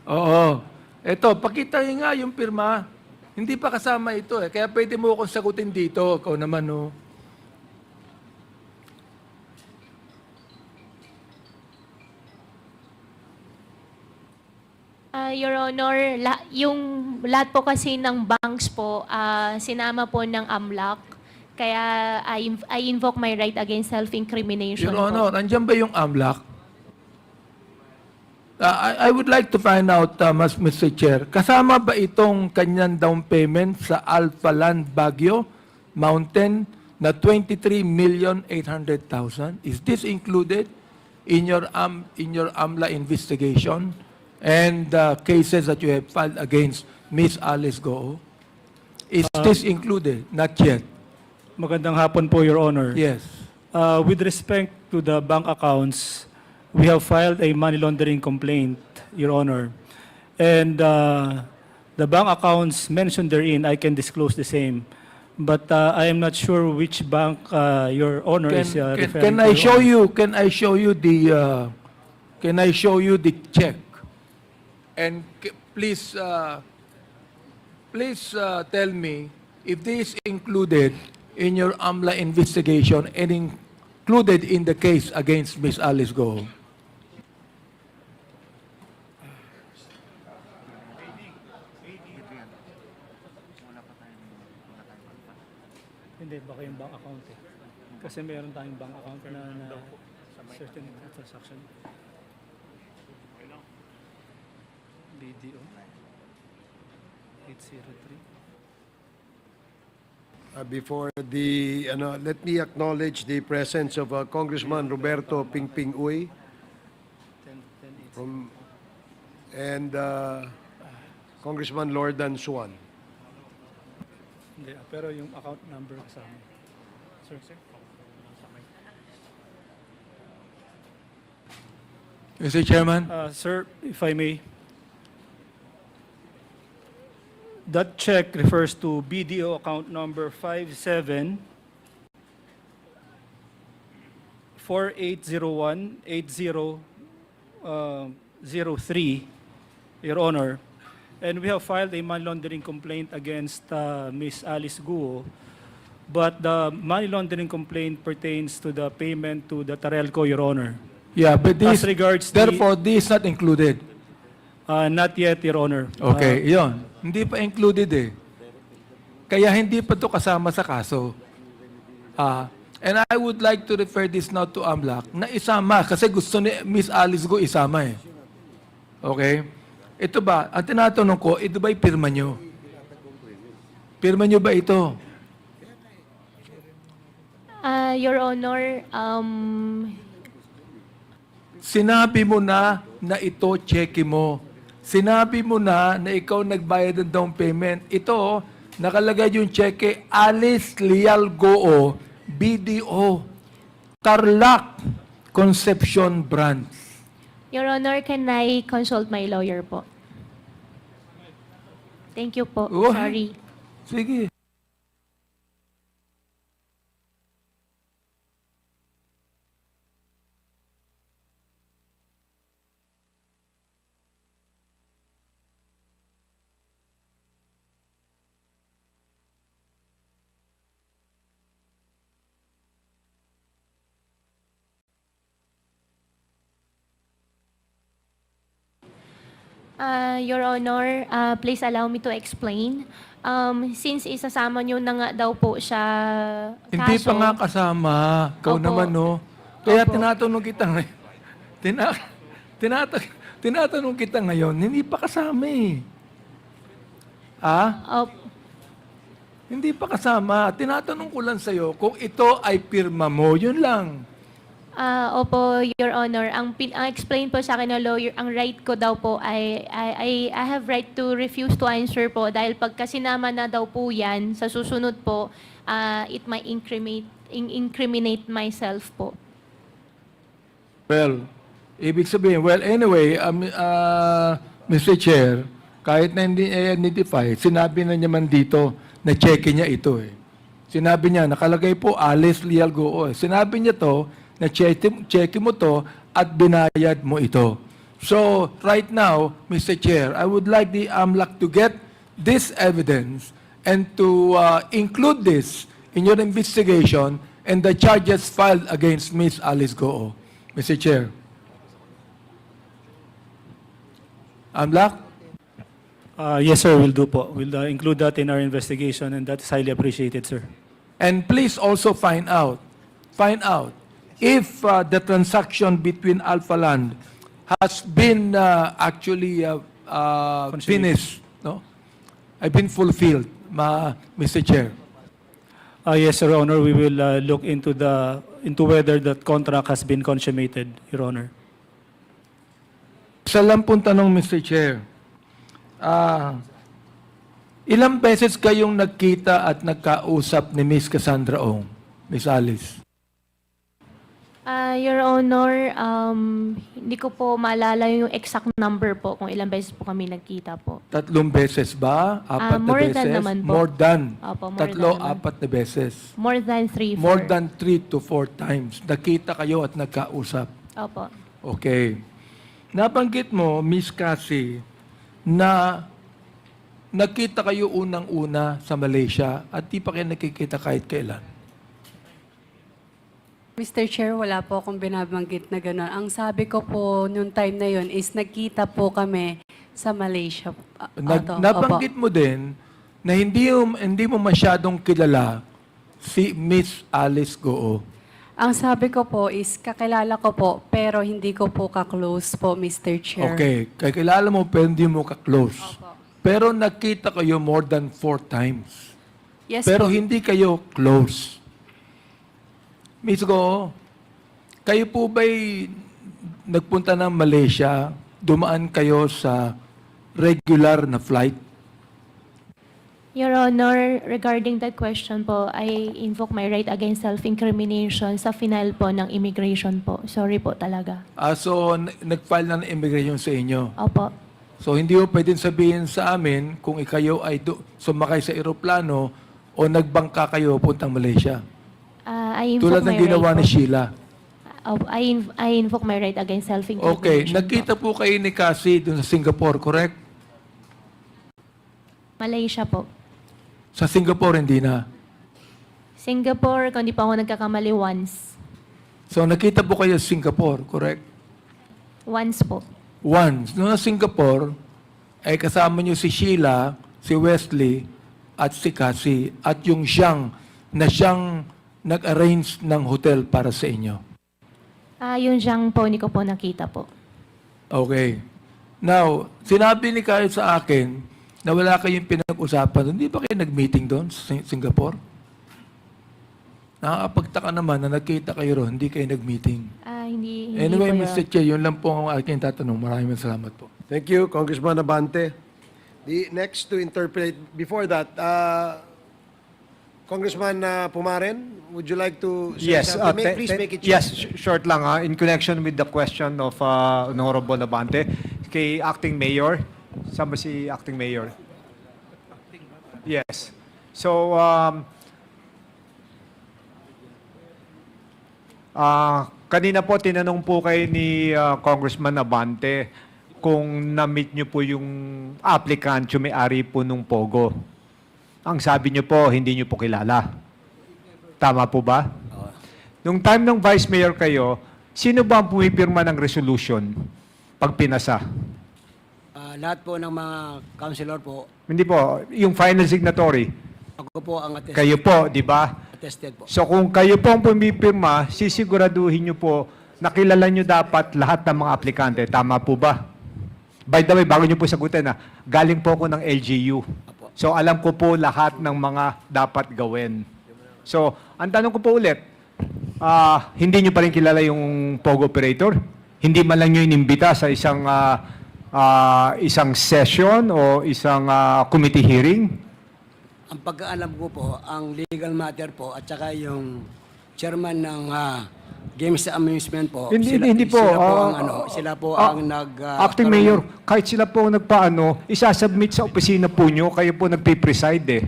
Oo. Ito, pakita niyo nga yung pirma. Hindi pa kasama ito eh. Kaya pwede mo akong sagutin dito. Ikaw naman, no? Your Honor, yung lahat po kasi ng banks po, sinama po ng AMLAC. Kaya I invoke my right against self-incrimination Your po. Honor, andyan ba yung AMLAC? I would like to find out, Mr. Chair, kasama ba itong kanyang down payment sa Alphaland Baguio Mountain na 23,800,000? Is this included in your AMLA investigation and cases that you have filed against Miss Alice Guo? Is this included? Not yet. Magandang hapon po, Your Honor. Yes. With respect to the bank accounts, we have filed a money laundering complaint, Your Honor. And The bank accounts mentioned therein, I can disclose the same. But I am not sure which bank Your Honor is referring Can to. I Your show Honor. you? Can I show you the? Can I show you the check? And please, please tell me if this is included in your AMLA investigation and included in the case against Miss Alice Guo. Hindi, baka yung bank account eh. Kasi meron tayong bank account na certain transaction. BDO 803. Before the, let me acknowledge the presence of Congressman Roberto Pingping Uy from, and Congressman Lordan Suan. Hindi, pero yung account number kasama. Sir. Mr. Chairman? Sir, if I may. That check refers to BDO account number 57 4801 8003, Your Honor. And we have filed a money laundering complaint against Ms. Alice Guo, but the money laundering complaint pertains to the payment to the Tarelco, Your Honor. Yeah, but this, As regards therefore, this is not included. Not yet, Your Honor. Okay, yon. Hindi pa included eh. Kaya hindi pa to kasama sa kaso. And I would like to refer this now to AMLAC na isama kasi gusto ni Miss Alice Guo isama eh. Okay? Ito ba, ang tinatanong ko, ito ba'y pirma nyo? Pirma nyo ba ito? Your Honor, Sinabi mo na ito cheque mo. Sinabi mo na ikaw nagbayad ng down payment. Ito, nakalagay yung cheque, Alice Guo, BDO, Tarlac Conception Branch. Your Honor, can I consult my lawyer po? Thank you po. Oh, Sorry. Sige. Your Honor, please allow me to explain. Since isasama nyo na nga daw po siya Hindi pa nga kasama. Ikaw Opo. naman, no? Kaya Opo. tinatanong kita ngayon. Tinatanong kita ngayon, hindi pa kasama eh. Hindi pa kasama. Tinatanong ko lang sa'yo kung ito ay pirma mo. Yun lang. Opo, Your Honor. Ang explain po sa akin ng lawyer, ang right ko daw po ay I have right to refuse to answer po dahil pagka sinama na daw po yan, sa susunod po, it might incriminate myself po. Well, ibig sabihin, well, anyway, Mr. Chair, kahit na hindi identify, sinabi na niya man dito na check niya ito eh. Sinabi niya, nakalagay po Alice Guo. Sinabi niya to, na check mo to at binayad mo ito. So, right now, Mr. Chair, I would like the AMLAC to get this evidence and to include this in your investigation and the charges filed against Ms. Alice Guo. Mr. Chair. AMLAC? Yes, sir, we'll do po. We'll include that in our investigation and that's highly appreciated, sir. And please also find out if the transaction between Alpha Land has been actually finished, no? I've been fulfilled, Mr. Chair. Yes, Your Honor, we will look into whether that contract has been consummated, Your Honor. Isa lang pong tanong, Mr. Chair. Ilang beses kayong nagkita at nagkausap ni Miss Cassandra Ong, Miss Alice? Your Honor, hindi ko po maalala yung exact number po kung ilang beses po kami nagkita po. 3 beses ba? 4 na more beses? than naman po. More than. Opo, more 3, than naman. 4 na beses. More than 3, 4. More than 3 to 4 times. Nakita kayo at nagkausap. Opo. Okay. Nabanggit mo, Miss Cassie, na nakita kayo unang-una sa Malaysia at di pa kayo nakikita kahit kailan. Mr. Chair, wala po akong binabanggit na gano'n. Ang sabi ko po noong time na yon is nagkita po kami sa Malaysia. Nabanggit mo din na hindi mo masyadong kilala si Miss Alice Guo. Ang sabi ko po is kakilala ko po pero hindi ko po ka-close po, Mr. Chair. Okay, kakilala mo pero hindi mo ka-close. Pero nakita kayo more than 4 times. Yes Pero po. hindi kayo close. Miss Go, kayo po ba'y nagpunta ng Malaysia, dumaan kayo sa regular na flight? Your Honor, regarding that question po, I invoke my right against self-incrimination sa final po ng immigration po. Sorry po talaga. So, nag-file na ng immigration sa inyo. Opo. So, hindi mo pwedeng sabihin sa amin kung ikayo ay sumakay sa eroplano o nagbangka kayo puntang Malaysia. I invoke Tulad my ng ginawa right ni po. Sheila. I invoke my right against self-incrimination. Okay, nagkita po kayo ni Cassie dun sa Singapore, correct? Malaysia po. Sa Singapore, hindi na. Singapore, kung di pa ako nagkakamali, once. So, nakita po kayo sa Singapore, correct? Once po. Once. Noong sa Singapore, ay kasama niyo si Sheila, si Wesley, at si Cassie, at yung siyang nag-arrange ng hotel para sa inyo. Yung Zhang po, hindi ko po nakita po. Okay. Now, sinabi ni Kyle sa akin na wala kayong pinag-usapan. Hindi ba kayo nag-meeting doon sa Singapore? Nakakapagtaka naman na nagkita kayo roon, hindi kayo nag-meeting. Hindi Anyway, po Mr. Chair, yun lang po ang aking tatanong. Maraming salamat po. Thank you, Congressman Abante. The next to interpolate, before that, Congressman Pumaren, would you like to say Yes, something? Please make it short. yes, short lang in connection with the question of Honorable Abante kay Acting Mayor. Saan ba si Acting Mayor? Yes. So, kanina po tinanong po kay ni Congressman Abante kung na-meet niyo po yung applicant, yung may-ari po nung POGO. Ang sabi niyo po, hindi niyo po kilala. Tama po ba? Nung time ng Vice Mayor kayo, sino ba ang pumipirma ng resolution pag pinasa? Lahat po ng mga councilor po, Hindi po, yung final signatory. ako po ang attested. Kayo po, di ba? Attested po. So kung kayo po ang pumipirma, sisiguraduhin niyo po na kilala niyo dapat lahat ng mga aplikante. Tama po ba? By the way, bago niyo po sagutin, galing po ako ng LGU. So alam ko po lahat ng mga dapat gawin. So, ang tanong ko po ulit, hindi niyo pa rin kilala yung POGO operator? Hindi man lang niyo inimbita sa isang session o isang committee hearing? Ang pagkaalam ko po, ang legal matter po at saka yung chairman ng Games and Amusement po. Hindi po. Sila po ang Acting Mayor, kahit sila po nagpaano, isasubmit sa opisina po nyo, kayo po nagpipreside eh.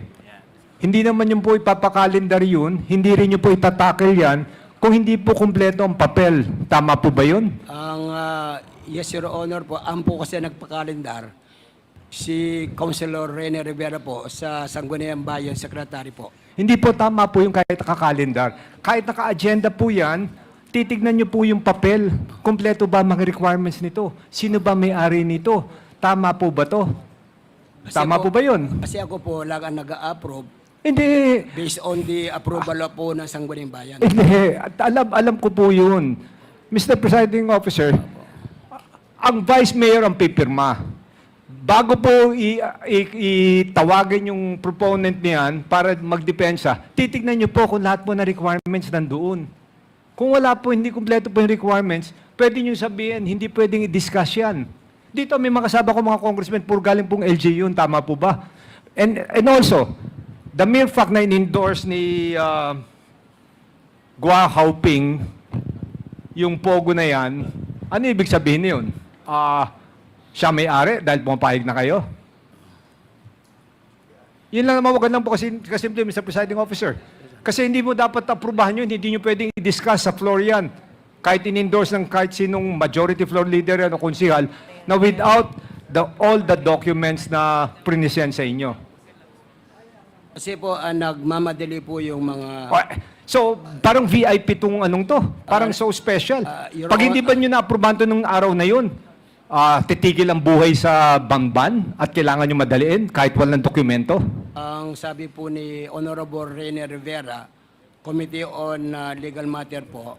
Hindi naman yung po ipapakalendar yun, hindi rin yung po itatakil yan, kung hindi po kumpleto ang papel. Tama po ba yun? Yes, Your Honor po, ang po kasi nagpakalendar, si Councilor Rene Rivera po sa Sangguniang Bayan Secretary po. Hindi po tama po yung kahit nakakalendar. Kahit naka-agenda po yan, titignan nyo po yung papel. Kumpleto ba mga requirements nito? Sino ba may-ari nito? Tama po ba to? Tama po ba yun? Kasi ako po lang ang nag-a-approve Hindi. based on the approval po ng Sangguniang Bayan. Hindi. Alam ko po yun. Mr. Presiding Officer, ang Vice Mayor ang pipirma. Bago po itawagin yung proponent niyan para magdepensa, titignan niyo po kung lahat po na requirements nandoon. Kung wala po, hindi kumpleto po yung requirements, pwede niyo sabihin, hindi pwedeng i-discuss yan. Dito may makasama ko mga congressmen, puro galing pong LG yun, tama po ba? And also, the mere fact na in-endorse ni Gua Hauping yung POGO na yan, ano ibig sabihin yun? Siya may-ari dahil pumapayag na kayo? Yun lang naman, wag lang po kasi Mr. Presiding Officer. Kasi hindi mo dapat aprubahan yun, hindi nyo pwedeng i-discuss sa floor yan. Kahit in-endorse ng kahit sinong majority floor leader yan o konsihal, na without all the documents na prinisyan sa inyo. Kasi po, nagmamadali po yung mga... So, parang VIP tong anong to. Parang so special. Your Pag hindi ba nyo na-aprobahan to nung araw na yun, titigil ang buhay sa bamban at kailangan nyo madaliin kahit walang dokumento? Ang sabi po ni Honorable Rene Rivera, Committee on Legal Matter po,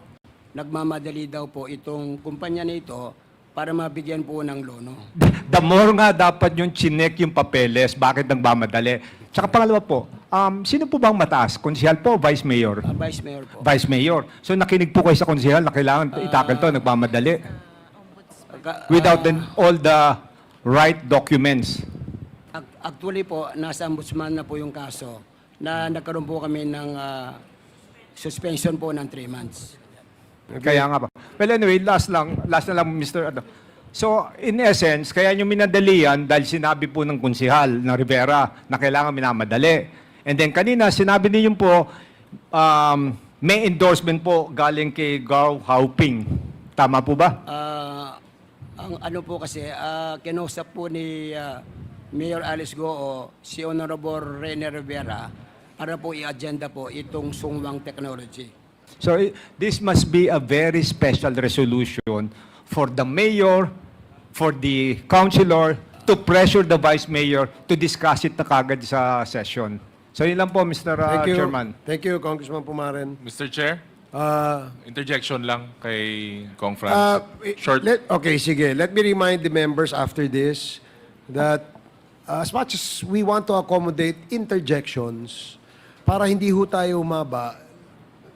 nagmamadali daw po itong kumpanya na ito para mabigyan po ng lono. The more nga dapat yung chinek yung papeles, bakit nagmamadali? Tsaka pangalawa po, sino po bang mataas? Konsihal po o Vice Mayor? Vice Mayor po. Vice Mayor. So nakinig po kayo sa konsihal na kailangan itakal to, nagmamadali. Without all the right documents. Actually po, nasa ombudsman na po yung kaso na nagkaroon po kami ng suspension po ng 3 months. Kaya nga ba. Well, anyway, last na lang, Mr. So, in essence, kaya nyo minadali yan dahil sinabi po ng konsihal ng Rivera na kailangan minamadali. And then kanina, sinabi niyo po, may endorsement po galing kay Gao Hauping. Tama po ba? Ang ano po kasi, kinausap po ni Mayor Alice Guo si Honorable Rene Rivera para po i-agenda po itong sungwang technology. So, this must be a very special resolution for the mayor, for the councilor, to pressure the vice mayor to discuss it na kagad sa session. So, yun lang po, Mr. Chairman. Thank you, Congressman Pumaren. Mr. Chair, interjection lang kay Kong Franz. Short. Okay, sige. Let me remind the members after this that as much as we want to accommodate interjections, para hindi ho tayo umaba,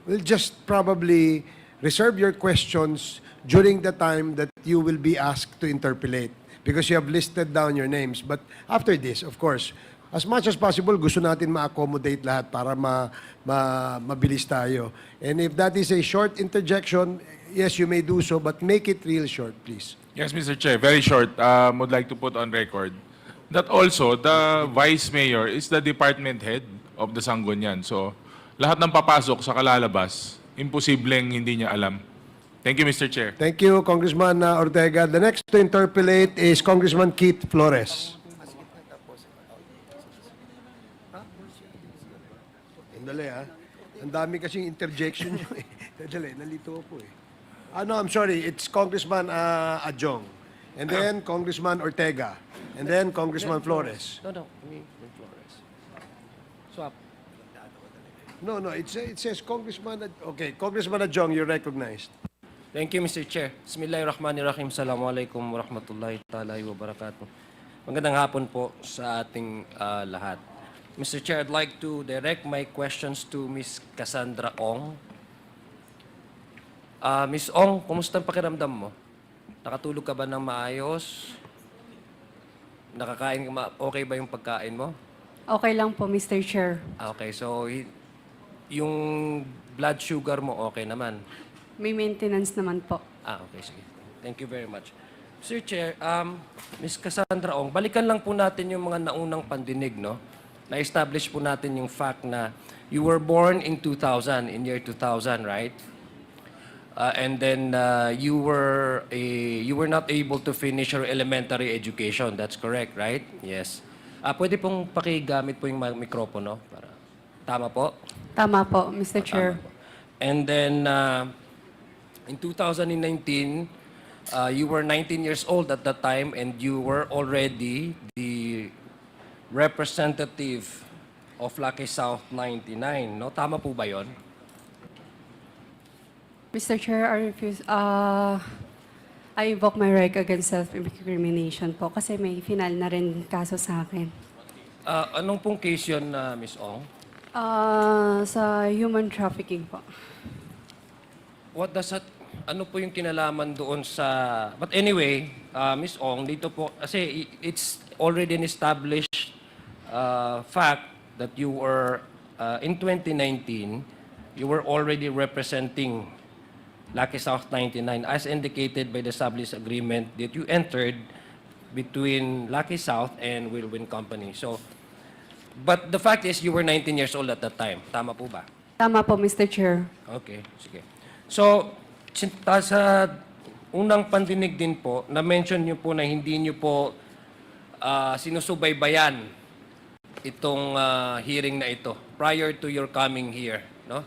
we'll just probably reserve your questions during the time that you will be asked to interpellate because you have listed down your names. But after this, of course, as much as possible, gusto natin ma-accommodate lahat para mabilis tayo. And if that is a short interjection, yes, you may do so, but make it real short, please. Yes, Mr. Chair, very short. Would like to put on record that also the Vice Mayor is the department head of the Sangguniang. So, lahat ng papasok sa kalalabas, imposibleng hindi niya alam. Thank you, Mr. Chair. Thank you, Congressman Ortega. The next to interpellate is Congressman Keith Flores. Dali ang dami kasing interjection nyo eh. Dali, nalito po eh. No, I'm sorry. It's Congressman Adjong. And then Congressman Ortega. And then Congressman Flores. No, Flores. Swap. No, it says Congressman... Okay, Congressman Adjong, you're recognized. Thank you, Mr. Chair. Bismillahirrahmanirrahim. Assalamualaikum warahmatullahi ta'ala wabarakatuh. Magandang hapon po sa ating lahat. Mr. Chair, I'd like to direct my questions to Ms. Cassandra Ong. Ms. Ong, kumusta ang pakiramdam mo? Nakatulog ka ba ng maayos? Nakakain ka okay ba yung pagkain mo? Okay lang po, Mr. Chair. Okay, so yung blood sugar mo okay naman? May maintenance naman po. Okay, sige. Thank you very much. Sir Chair, Ms. Cassandra Ong, balikan lang po natin yung mga naunang pandinig, no? Na-establish po natin yung fact na you were born in 2000, in year 2000, right? And then you were not able to finish your elementary education. That's correct, right? Yes. Pwede pong pakigamit po yung mikropono para tama po? Tama po, Mr. Chair. Tama po. And then in 2019, you were 19 years old at that time and you were already the representative of Lucky South 99, no? Tama po ba yon? Mr. Chair, I refuse. I invoke my right against self-incrimination po kasi may final na rin kaso sa akin. Anong pong case yun, Ms. Ong? Sa human trafficking po. What does that, ano po yung kinalaman doon sa... But anyway, Ms. Ong, dito po, kasi it's already an established fact that you were, in 2019, you were already representing Lucky South 99, as indicated by the sublease agreement that you entered between Lucky South and Whirlwind Company. So, but the fact is, you were 19 years old at that time. Tama po ba? Tama po, Mr. Chair. Okay, sige. So, sa unang pandinig din po, na-mention niyo po na hindi niyo po sinusubaybayan itong hearing na ito prior to your coming here, no?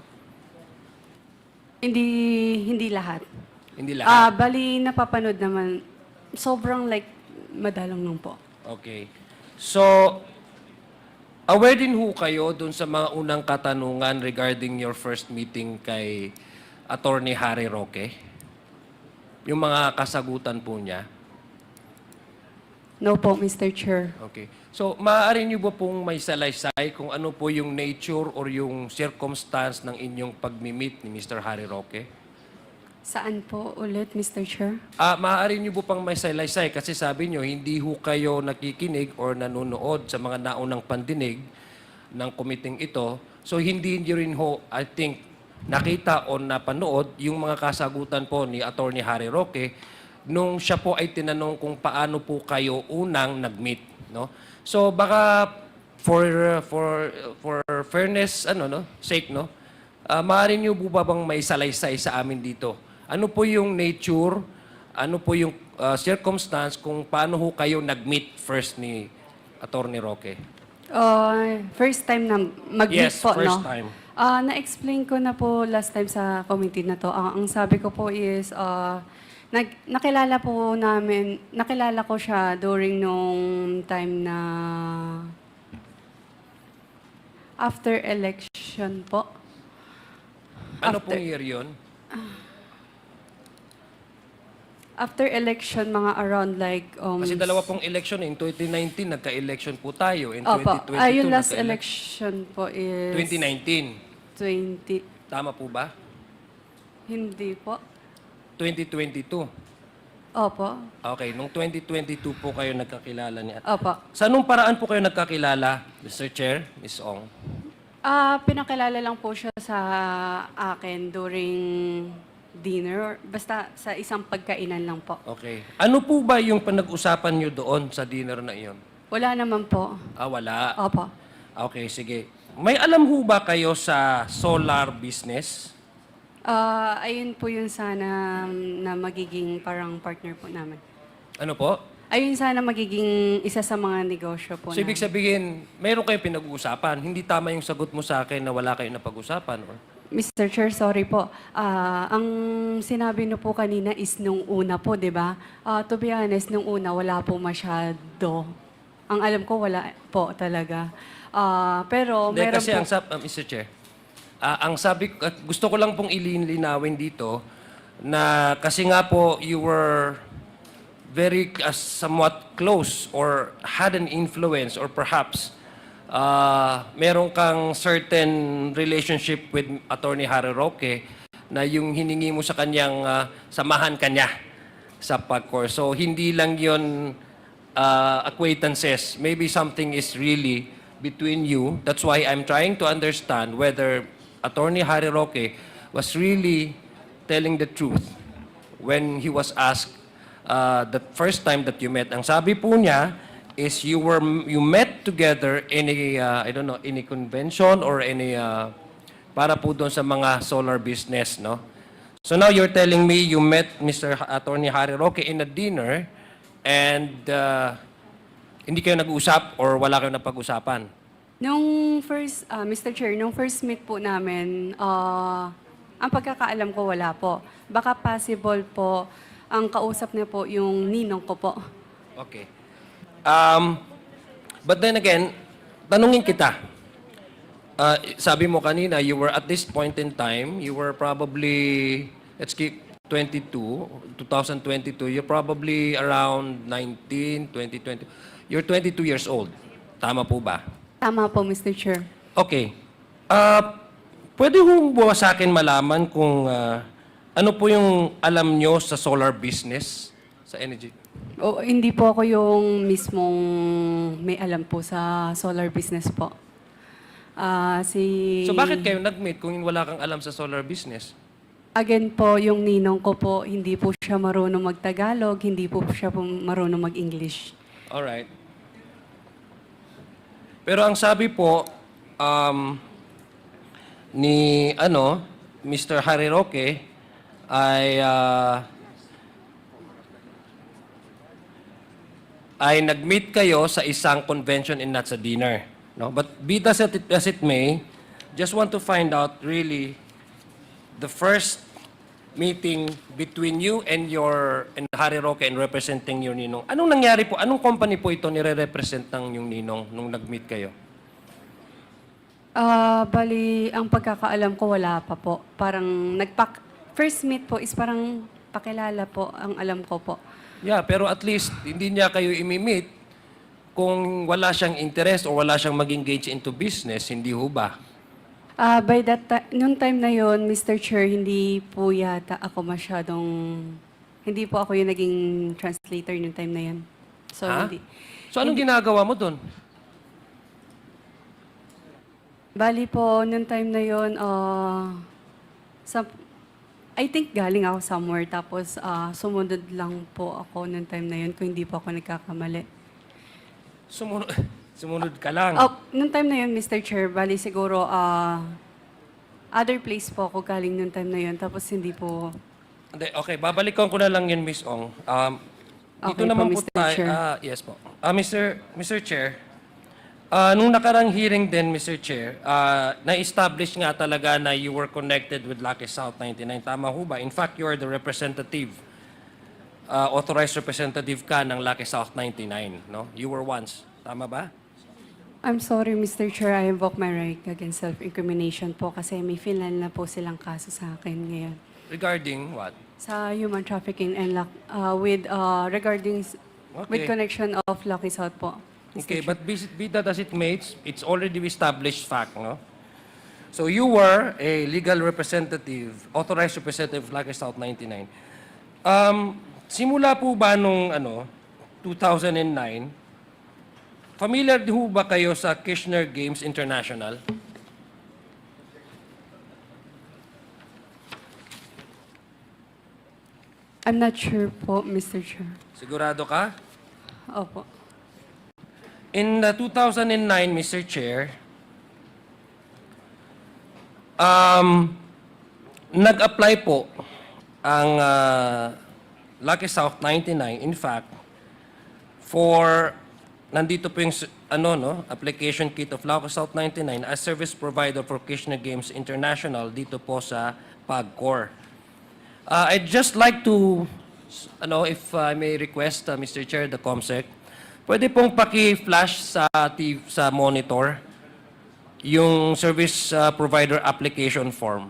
Hindi lahat. Hindi lahat. Bali, napapanood naman. Sobrang madalang lang po. Okay. So, aware din ho kayo dun sa mga unang katanungan regarding your first meeting kay Attorney Harry Roque? Yung mga kasagutan po niya? No po, Mr. Chair. Okay. So, maaari niyo ba pong may salaysay kung ano po yung nature or yung circumstance ng inyong pag-meet ni Mr. Harry Roque? Saan po ulit, Mr. Chair? Maaari niyo po pang may salaysay kasi sabi niyo hindi ho kayo nakikinig or nanonood sa mga naunang pandinig ng komiting ito. So, hindi niyo rin ho, I think, nakita o napanood yung mga kasagutan po ni Attorney Harry Roque nung siya po ay tinanong kung paano po kayo unang nag-meet, no? So baka for fairness sake, no? Maaari niyo po ba bang may salaysay sa amin dito? Ano po yung nature, ano po yung circumstance kung paano ho kayo nag-meet first ni Attorney Roque? First time na mag-meet Yes, po, first no? time. Na-explain ko na po last time sa committee na to. Ang sabi ko po is, nakilala ko siya during nung time na after election po. Ano pong year yun? After election, mga around Kasi dalawa pong election. In 2019, nagka-election po tayo. In Opo. 2022, Yung last election po is 2019. 20. Tama po ba? Hindi po. 2022. Opo. Okay, nung 2022 po kayo nagkakilala niya. Opo. Sa anong paraan po kayo nagkakilala, Mr. Chair, Ms. Ong? Pinakilala lang po siya sa akin during dinner. Basta sa isang pagkainan lang po. Okay. Ano po ba yung pinag-usapan niyo doon sa dinner na iyon? Wala naman po. Wala. Opo. Okay, sige. May alam ho ba kayo sa solar business? Ayun po yung sana na magiging parang partner po namin. Ano po? Ayun sana magiging isa sa mga negosyo po So, ibig namin. sabihin, meron kayong pinag-uusapan. Hindi tama yung sagot mo sa akin na wala kayong napag-usapan. Or? Mr. Chair, sorry po. Ang sinabi niyo po kanina is nung una po, di ba? To be honest, nung una, wala po masyado. Ang alam ko, wala po talaga. Pero Hindi, meron kasi po... Mr. Chair, ang sabi, gusto ko lang pong ilinawin dito na kasi nga po you were very somewhat close or had an influence or perhaps meron kang certain relationship with Attorney Harry Roque na yung hiningi mo sa kanyang samahan kanya sa pag-course. So hindi lang yon acquaintances. Maybe something is really between you. That's why I'm trying to understand whether Attorney Harry Roque was really telling the truth when he was asked the first time that you met. Ang sabi po niya is you met together in a in a convention or in a para po doon sa mga solar business, no? So now you're telling me you met Mr. Attorney Harry Roque in a dinner and hindi kayo nag-usap or wala kayong napag-usapan? Nung first, Mr. Chair, nung first meet po namin, ang pagkakaalam ko wala po. Baka possible po, ang kausap niya po yung ninong ko po. Okay. But then again, tanungin kita. Sabi mo kanina, you were at this point in time, you were probably, let's keep 2022, you're probably around 19, 20. You're 22 years old. Tama po ba? Tama po, Mr. Chair. Okay. Pwede ho ba sa akin malaman kung ano po yung alam nyo sa solar business, sa energy? Hindi po ako yung mismong may alam po sa solar business po. So bakit kayo nag-meet kung wala kang alam sa solar business? Again po, yung ninong ko po, hindi po siya marunong mag-Tagalog, hindi po siya po marunong mag-English. Alright. Pero ang sabi po, ni Mr. Hariroque ay nag-meet kayo sa isang convention and not sa dinner. No? But be that as it may, just want to find out really the first meeting between you and Hariroque and representing your ninong. Anong nangyari po? Anong company po ito nire-represent ng yung ninong nung nag-meet kayo? Bali, ang pagkakaalam ko wala pa po. Parang first meet po is parang pakilala po ang alam ko po. Yeah, pero at least hindi niya kayo imi-meet kung wala siyang interest o wala siyang mag-engage into business, hindi ho ba? By that nung time na yon, Mr. Chair, hindi po yata ako masyadong, hindi po ako yung naging translator nung time na yon. So, Ha? hindi. So anong ginagawa mo doon? Bali po, nung time na yon, I think galing ako somewhere, tapos sumunod lang po ako nung time na yon kung hindi po ako nagkakamali. Sumunod ka lang? Nung time na yon, Mr. Chair, bali siguro other place po ako galing nung time na yon, tapos hindi po... Hindi, okay, babalikan ko na lang yun, Miss Ong. Dito Okay po, naman po Mr. tayo. Chair. Yes po. Mr. Chair, nung nakarang hearing din, Mr. Chair, na-establish nga talaga na you were connected with Lucky South 99. Tama ho ba? In fact, you are the representative, authorized representative ka ng Lucky South 99. No? You were once. Tama ba? I'm sorry, Mr. Chair, I invoke my right against self-incrimination po kasi may filan na po silang kaso sa akin ngayon. Regarding what? Sa human trafficking and regarding with Okay. connection of Lucky South po. Mr. Okay, Chair. but be that as it may, it's already established fact, no? So you were a legal representative, authorized representative of Lucky South 99. Simula po ba nung 2009, familiar ho ba kayo sa Kirchner Games International? I'm not sure po, Mr. Chair. Sigurado ka? Opo. In 2009, Mr. Chair, nag-apply po ang Lucky South 99, in fact, for, nandito po yung application kit of Lucky South 99 as service provider for Kirchner Games International dito po sa PAGCOR. I'd just like to, if I may request, Mr. Chair, the COMSEC, pwede pong paki-flash sa monitor yung service provider application form.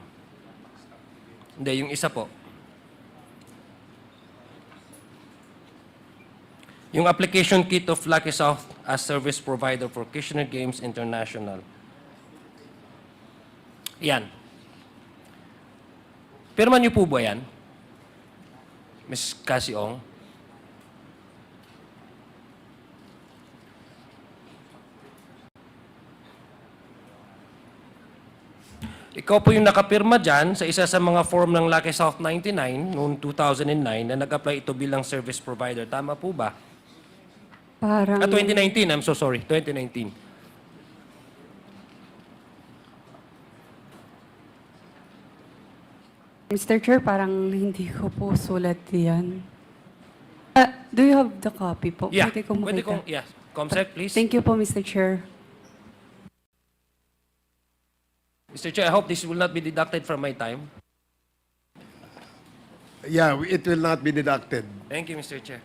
Hindi, yung isa po. Yung application kit of Lucky South as service provider for Kirchner Games International. Yan. Pirma niyo po ba yan? Ms. Cassie Ong? Ikaw po yung nakapirma dyan sa isa sa mga form ng Lucky South 99 noong 2009 na nag-apply ito bilang service provider. Tama po ba? Parang... 2019, I'm so sorry. 2019. Mr. Chair, parang hindi ko po sulat yan. Do you have the copy po? Yeah. Pwede ko makita. Yes. Comsec, please. Thank you po, Mr. Chair. Mr. Chair, I hope this will not be deducted from my time. Yeah, it will not be deducted. Thank you, Mr. Chair.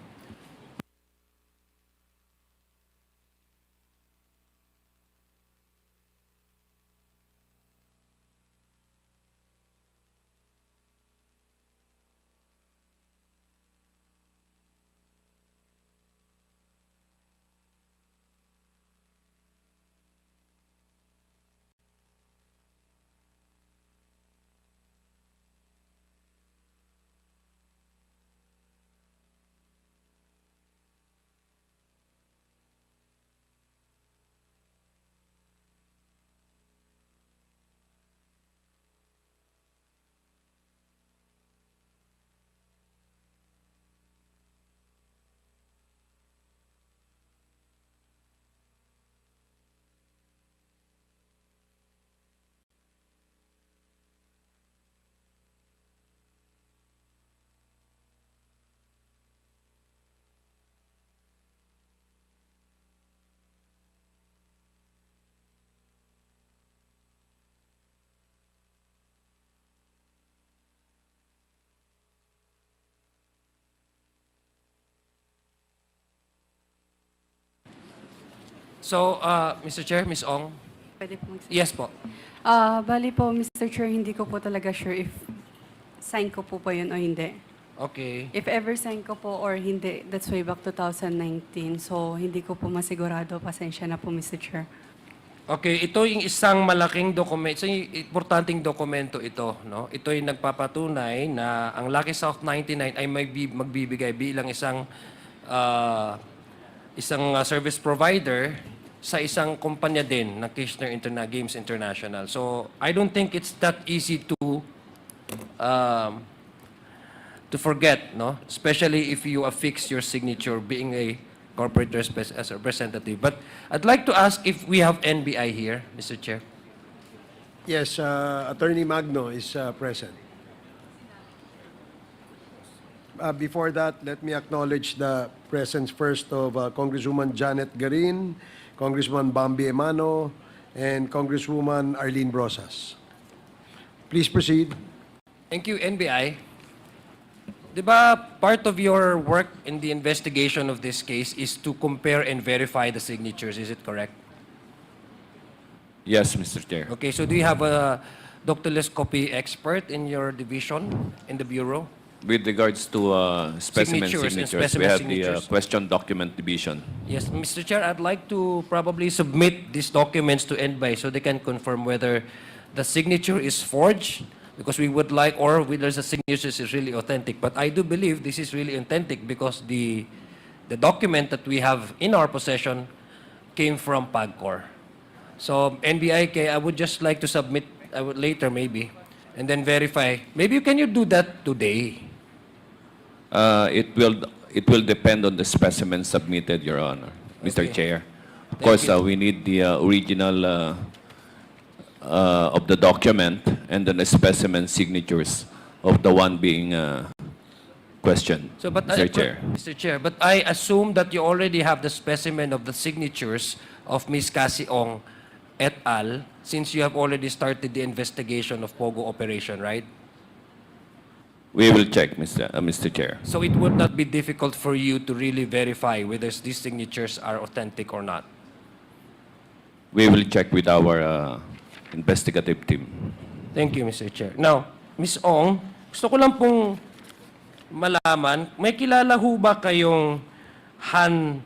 So, Mr. Chair, Ms. Ong? Pwede po magsabi. Yes po. Bali po, Mr. Chair, hindi ko po talaga sure if sign ko po yun o hindi. Okay. If ever sign ko po or hindi, that's way back 2019. So, hindi ko po masigurado. Pasensya na po, Mr. Chair. Okay, ito yung isang malaking dokumento, isang importanteng dokumento ito, no? Ito ay nagpapatunay na ang Lucky South 99 ay magbibigay bilang isang service provider sa isang kumpanya din na Kirchner Games International. So, I don't think it's that easy to forget, no? Especially if you affix your signature being a corporate as a representative. But I'd like to ask if we have NBI here, Mr. Chair. Yes, Attorney Magno is present. Before that, let me acknowledge the presence first of Congresswoman Janet Garin, Congressman Bambi Emano, and Congresswoman Arlene Brosas. Please proceed. Thank you, NBI. Di ba part of your work in the investigation of this case is to compare and verify the signatures, is it correct? Yes, Mr. Chair. Okay, so do you have a doctyloscopy expert in your division, in the Bureau? With regards to specimen Signatures and signatures, we specimen have signatures. the question document division. Yes, Mr. Chair, I'd like to probably submit these documents to NBI so they can confirm whether the signature is forged, because we would like, or whether the signature is really authentic. But I do believe this is really authentic because the document that we have in our possession came from PAGCOR. So NBI, I would just like to submit later maybe, and then verify. Maybe can you do that today? It will depend on the specimen submitted, Your Honor, Mr. Okay. Chair. Of Thank course, you. we need the original of the document and then the specimen signatures of the one being questioned, So, but Mr. Chair. Mr. Chair, but I assume that you already have the specimen of the signatures of Ms. Cassie Ong et al. Since you have already started the investigation of POGO operation, right? We will check, Mr. Chair. So it would not be difficult for you to really verify whether these signatures are authentic or not. We will check with our investigative team. Thank you, Mr. Chair. Now, Ms. Ong, gusto ko lang pong malaman, may kilala ho ba kayong Han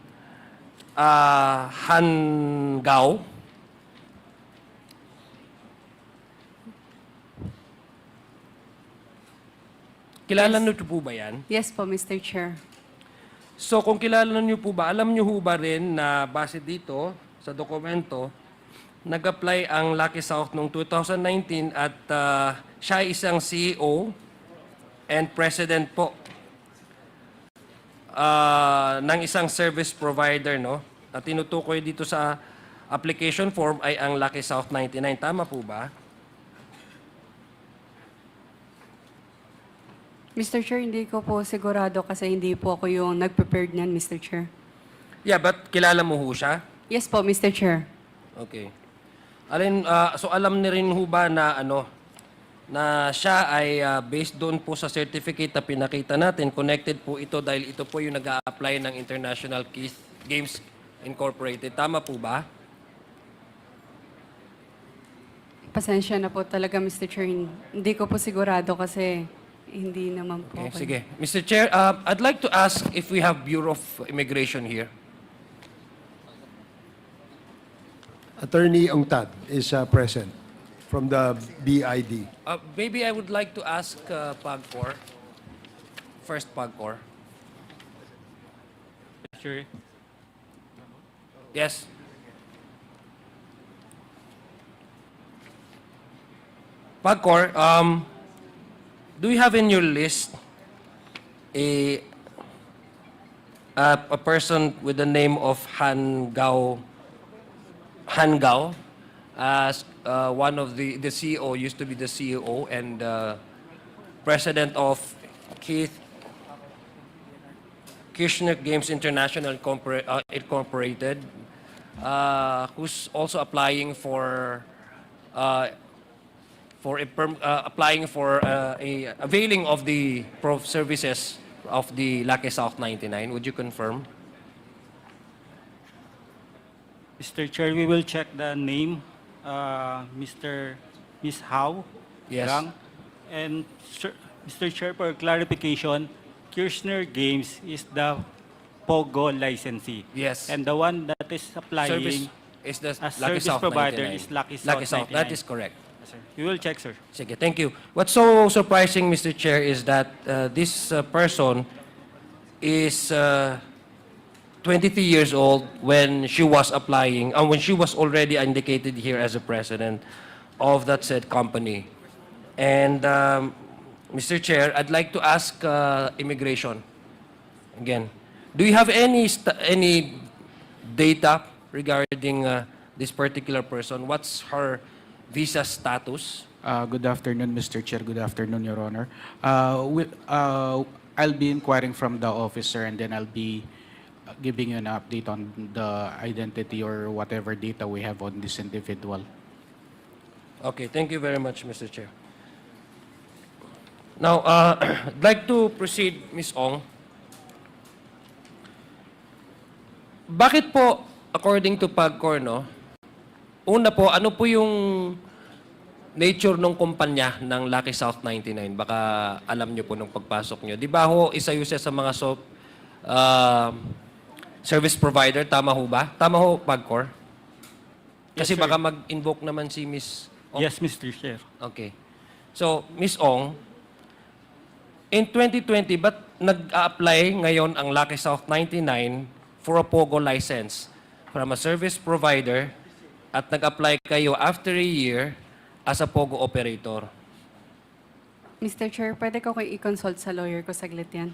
Gao? Kilala niyo po ba yan? Yes po, Mr. Chair. So kung kilala niyo po ba, alam niyo ho ba rin na base dito sa dokumento, nag-apply ang Lucky South noong 2019 at siya ay isang CEO and president po ng isang service provider, no? At tinutukoy dito sa application form ay ang Lucky South 99. Tama po ba? Mr. Chair, hindi ko po sigurado kasi hindi po ako yung nag-prepared niyan, Mr. Chair. Yeah, but kilala mo ho siya? Yes po, Mr. Chair. Okay. So alam ni rin ho ba na na siya ay based doon po sa certificate na pinakita natin, connected po ito dahil ito po yung nag-a-apply ng International Games Incorporated. Tama po ba? Pasensya na po talaga, Mr. Chair. Hindi ko po sigurado kasi hindi naman po. Okay, sige. Mr. Chair, I'd like to ask if we have Bureau of Immigration here. Attorney Ong Tad is present from the BID. Maybe I would like to ask PAGCOR. First PAGCOR. Sure. Yes. PAGCOR, do you have in your list a person with the name of Han Gao as one of the CEO, used to be the CEO and president of Kirchner Games International Incorporated, who's also applying for availing of the services of the Lucky South 99. Would you confirm? Mr. Chair, we will check the name, Miss Howe. Yes. Gang. And Mr. Chair, for clarification, Kirchner Games is the POGO licensee. Yes. And the one that is applying Service is the as Lucky service South provider 99. is Lucky Lucky South South, that 99. is correct. Yes, sir. We will check, sir. Sige, thank you. What's so surprising, Mr. Chair, is that this person is 23 years old when she was applying, and when she was already indicated here as a president of that said company. And Mr. Chair, I'd like to ask immigration again. Do you have any data regarding this particular person? What's her visa status? Good afternoon, Mr. Chair. Good afternoon, Your Honor. I'll be inquiring from the officer, and then I'll be giving you an update on the identity or whatever data we have on this individual. Okay, thank you very much, Mr. Chair. Now, I'd like to proceed, Ms. Ong. Bakit po, according to PAGCOR, no? Una po, ano po yung nature ng kumpanya ng Lucky South 99? Baka alam nyo po nung pagpasok nyo. Di ba ho, isa yun sa mga service provider? Tama ho ba? Tama ho, PAGCOR? Kasi Yes, sir. baka mag-invoke naman si Ms. Ong. Yes, Mr. Chair. Okay. So, Ms. Ong, in 2020, ba't nag-a-apply ngayon ang Lucky South 99 for a POGO license from a service provider at nag-apply kayo after a year as a POGO operator? Mr. Chair, pwede ko kayo i-consult sa lawyer ko saglit yan.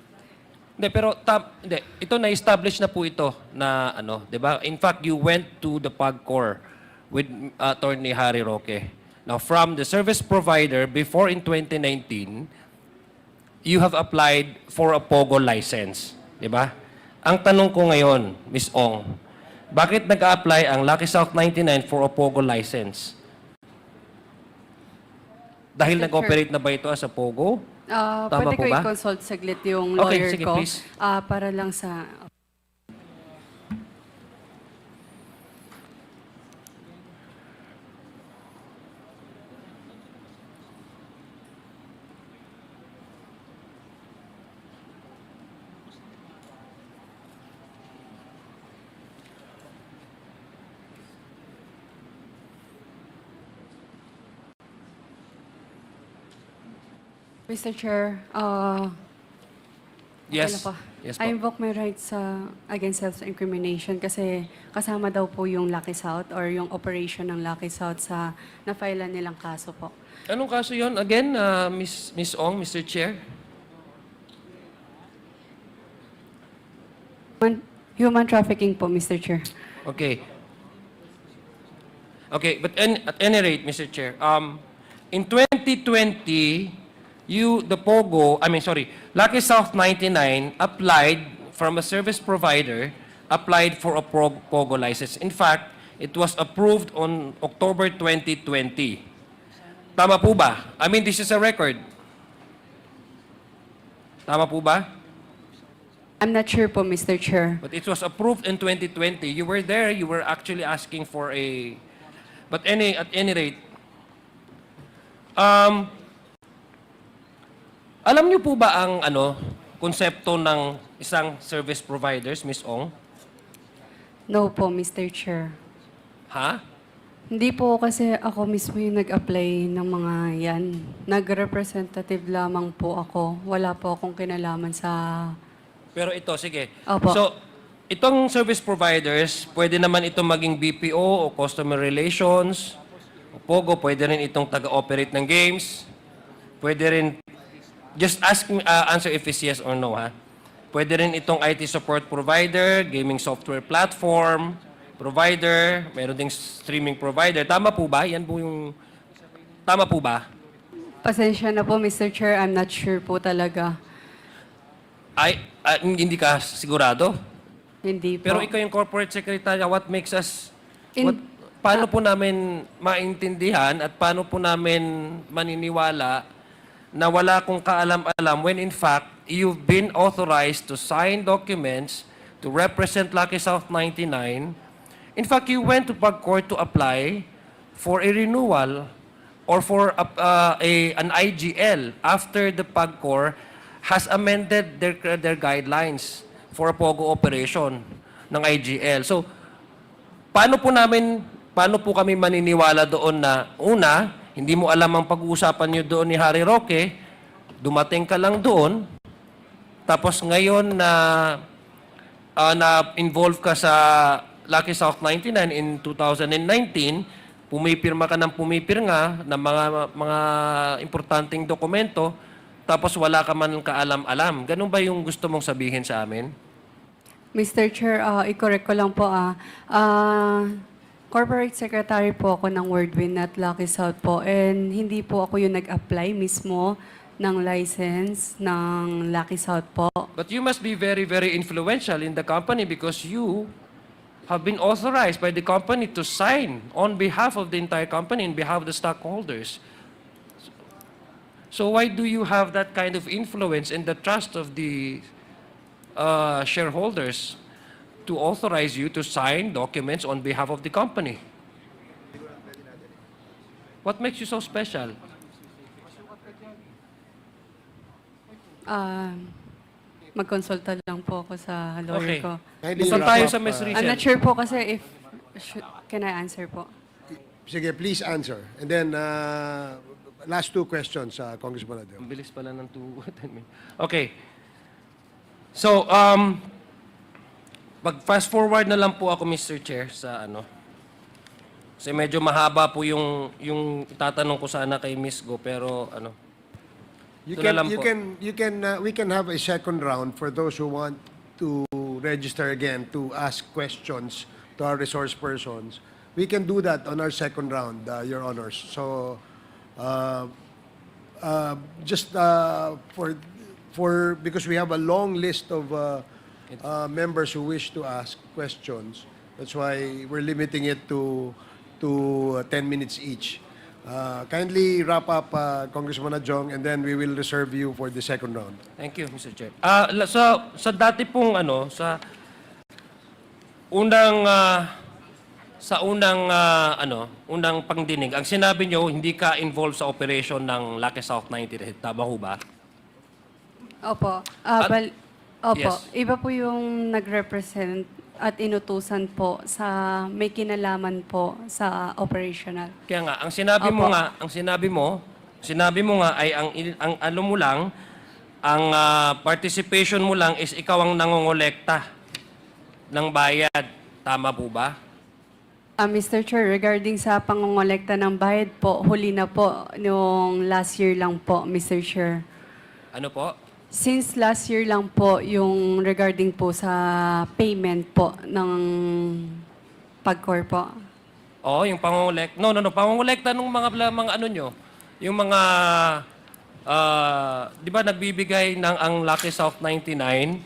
Hindi, pero hindi, ito na-establish na po ito na ano, 'di ba? In fact, you went to the PAGCOR with Attorney Harry Roque. Now, from the service provider before in 2019, you have applied for a POGO license, 'di ba? Ang tanong ko ngayon, Ms. Ong, bakit nag-a-apply ang Lucky South 99 for a POGO license? Dahil Mr. nag-operate na ba ito as a POGO? Tama Pwede po ko ba? i-consult saglit yung Okay, lawyer sige, ko please. para lang sa... Mr. Chair, Yes. Kailan pa? Yes po. I invoke my rights against self-incrimination kasi kasama daw po yung Lucky South or yung operation ng Lucky South sa na-file nilang kaso po. Anong kaso yon? Again, Miss Ong, Mr. Chair? Human trafficking po, Mr. Chair. Okay. Okay, but at any rate, Mr. Chair, in 2020, Lucky South 99 applied from a service provider, applied for a POGO license. In fact, it was approved on October 2020. Tama po ba? I mean, this is a record. Tama po ba? I'm not sure po, Mr. Chair. But it was approved in 2020. You were there. You were actually asking for a... But at any rate, alam niyo po ba ang konsepto ng isang service providers, Ms. Ong? No po, Mr. Chair. Ha? Hindi po kasi ako mismo yung nag-apply ng mga yan. Nag-representative lamang po ako. Wala po akong kinalaman sa... Pero ito, sige. Opo. So, itong service providers, pwede naman itong maging BPO o customer relations, o POGO, pwede rin itong taga-operate ng games, pwede rin, just answer if it's yes or no, ha? Pwede rin itong IT support provider, gaming software platform, provider, meron ding streaming provider. Tama po ba? Yan po yung... Tama po ba? Pasensya na po, Mr. Chair. I'm not sure po talaga. Hindi ka sigurado? Hindi po. Pero ikaw yung corporate secretary, what makes us... In- paano po namin maintindihan at paano po namin maniniwala na wala kong kaalam-alam when in fact, you've been authorized to sign documents to represent Lucky South 99 In fact, you went to PAGCOR to apply for a renewal or for an IGL after the PAGCOR has amended their guidelines for a POGO operation ng IGL. So, paano po kami maniniwala doon na, una, hindi mo alam ang pag-uusapan niyo doon ni Harry Roque, dumating ka lang doon, tapos ngayon na-involve ka sa Lucky South 99 in 2019, pumipirma ka ng pumipirma ng mga importanteng dokumento, tapos wala ka man kaalam-alam. Ganun ba yung gusto mong sabihin sa amin? Mr. Chair, i-correct ko lang po. Corporate Secretary po ako ng Wordwin at Lucky South po. And hindi po ako yung nag-apply mismo ng license ng Lucky South po. But you must be very, very influential in the company because you have been authorized by the company to sign on behalf of the entire company, on behalf of the stockholders. So why do you have that kind of influence and the trust of the shareholders to authorize you to sign documents on behalf of the company? What makes you so special? Mag-consulta lang po ako sa lawyer Okay. ko. Punta tayo sa Ms. I'm Rachel. not sure po kasi if... Can I answer po? Sige, please answer. And then, last two questions, Congressman Adel. Ang bilis pala ng 10 minutes. Okay. So, mag-fast forward na lang po ako, Mr. Chair, sa ano. Kasi medyo mahaba po yung tatanong ko sana kay Ms. Go, pero ano. We Ito na lang po. can have a second round for those who want to register again to ask questions to our resource persons. We can do that on our second round, Your Honors. So, because we have a long list of members who wish to ask questions, that's why we're limiting it to 10 minutes each. Kindly wrap up, Congressman Adjong, and then we will reserve you for the second round. Thank you, Mr. Chair. Sa dati pong ano, sa unang pangdinig, ang sinabi nyo, hindi ka involved sa operation ng Lucky South 90. Tama ho ba? Opo. Opo. Yes. Iba po yung nag-represent at inutusan po sa may kinalaman po sa operational. Kaya nga, ang sinabi mo Opo. nga, sinabi mo nga ay ang ano mo lang, ang participation mo lang is ikaw ang nangongolekta ng bayad. Tama po ba? Mr. Chair, regarding sa pangongolekta ng bayad po, huli na po noong last year lang po, Mr. Chair. Ano po? Since last year lang po yung regarding po sa payment po ng PAGCOR po. Oo, yung pangongolekta. No, pangongolekta ng mga ano nyo. Yung mga, di ba nagbibigay ng ang Lucky South 99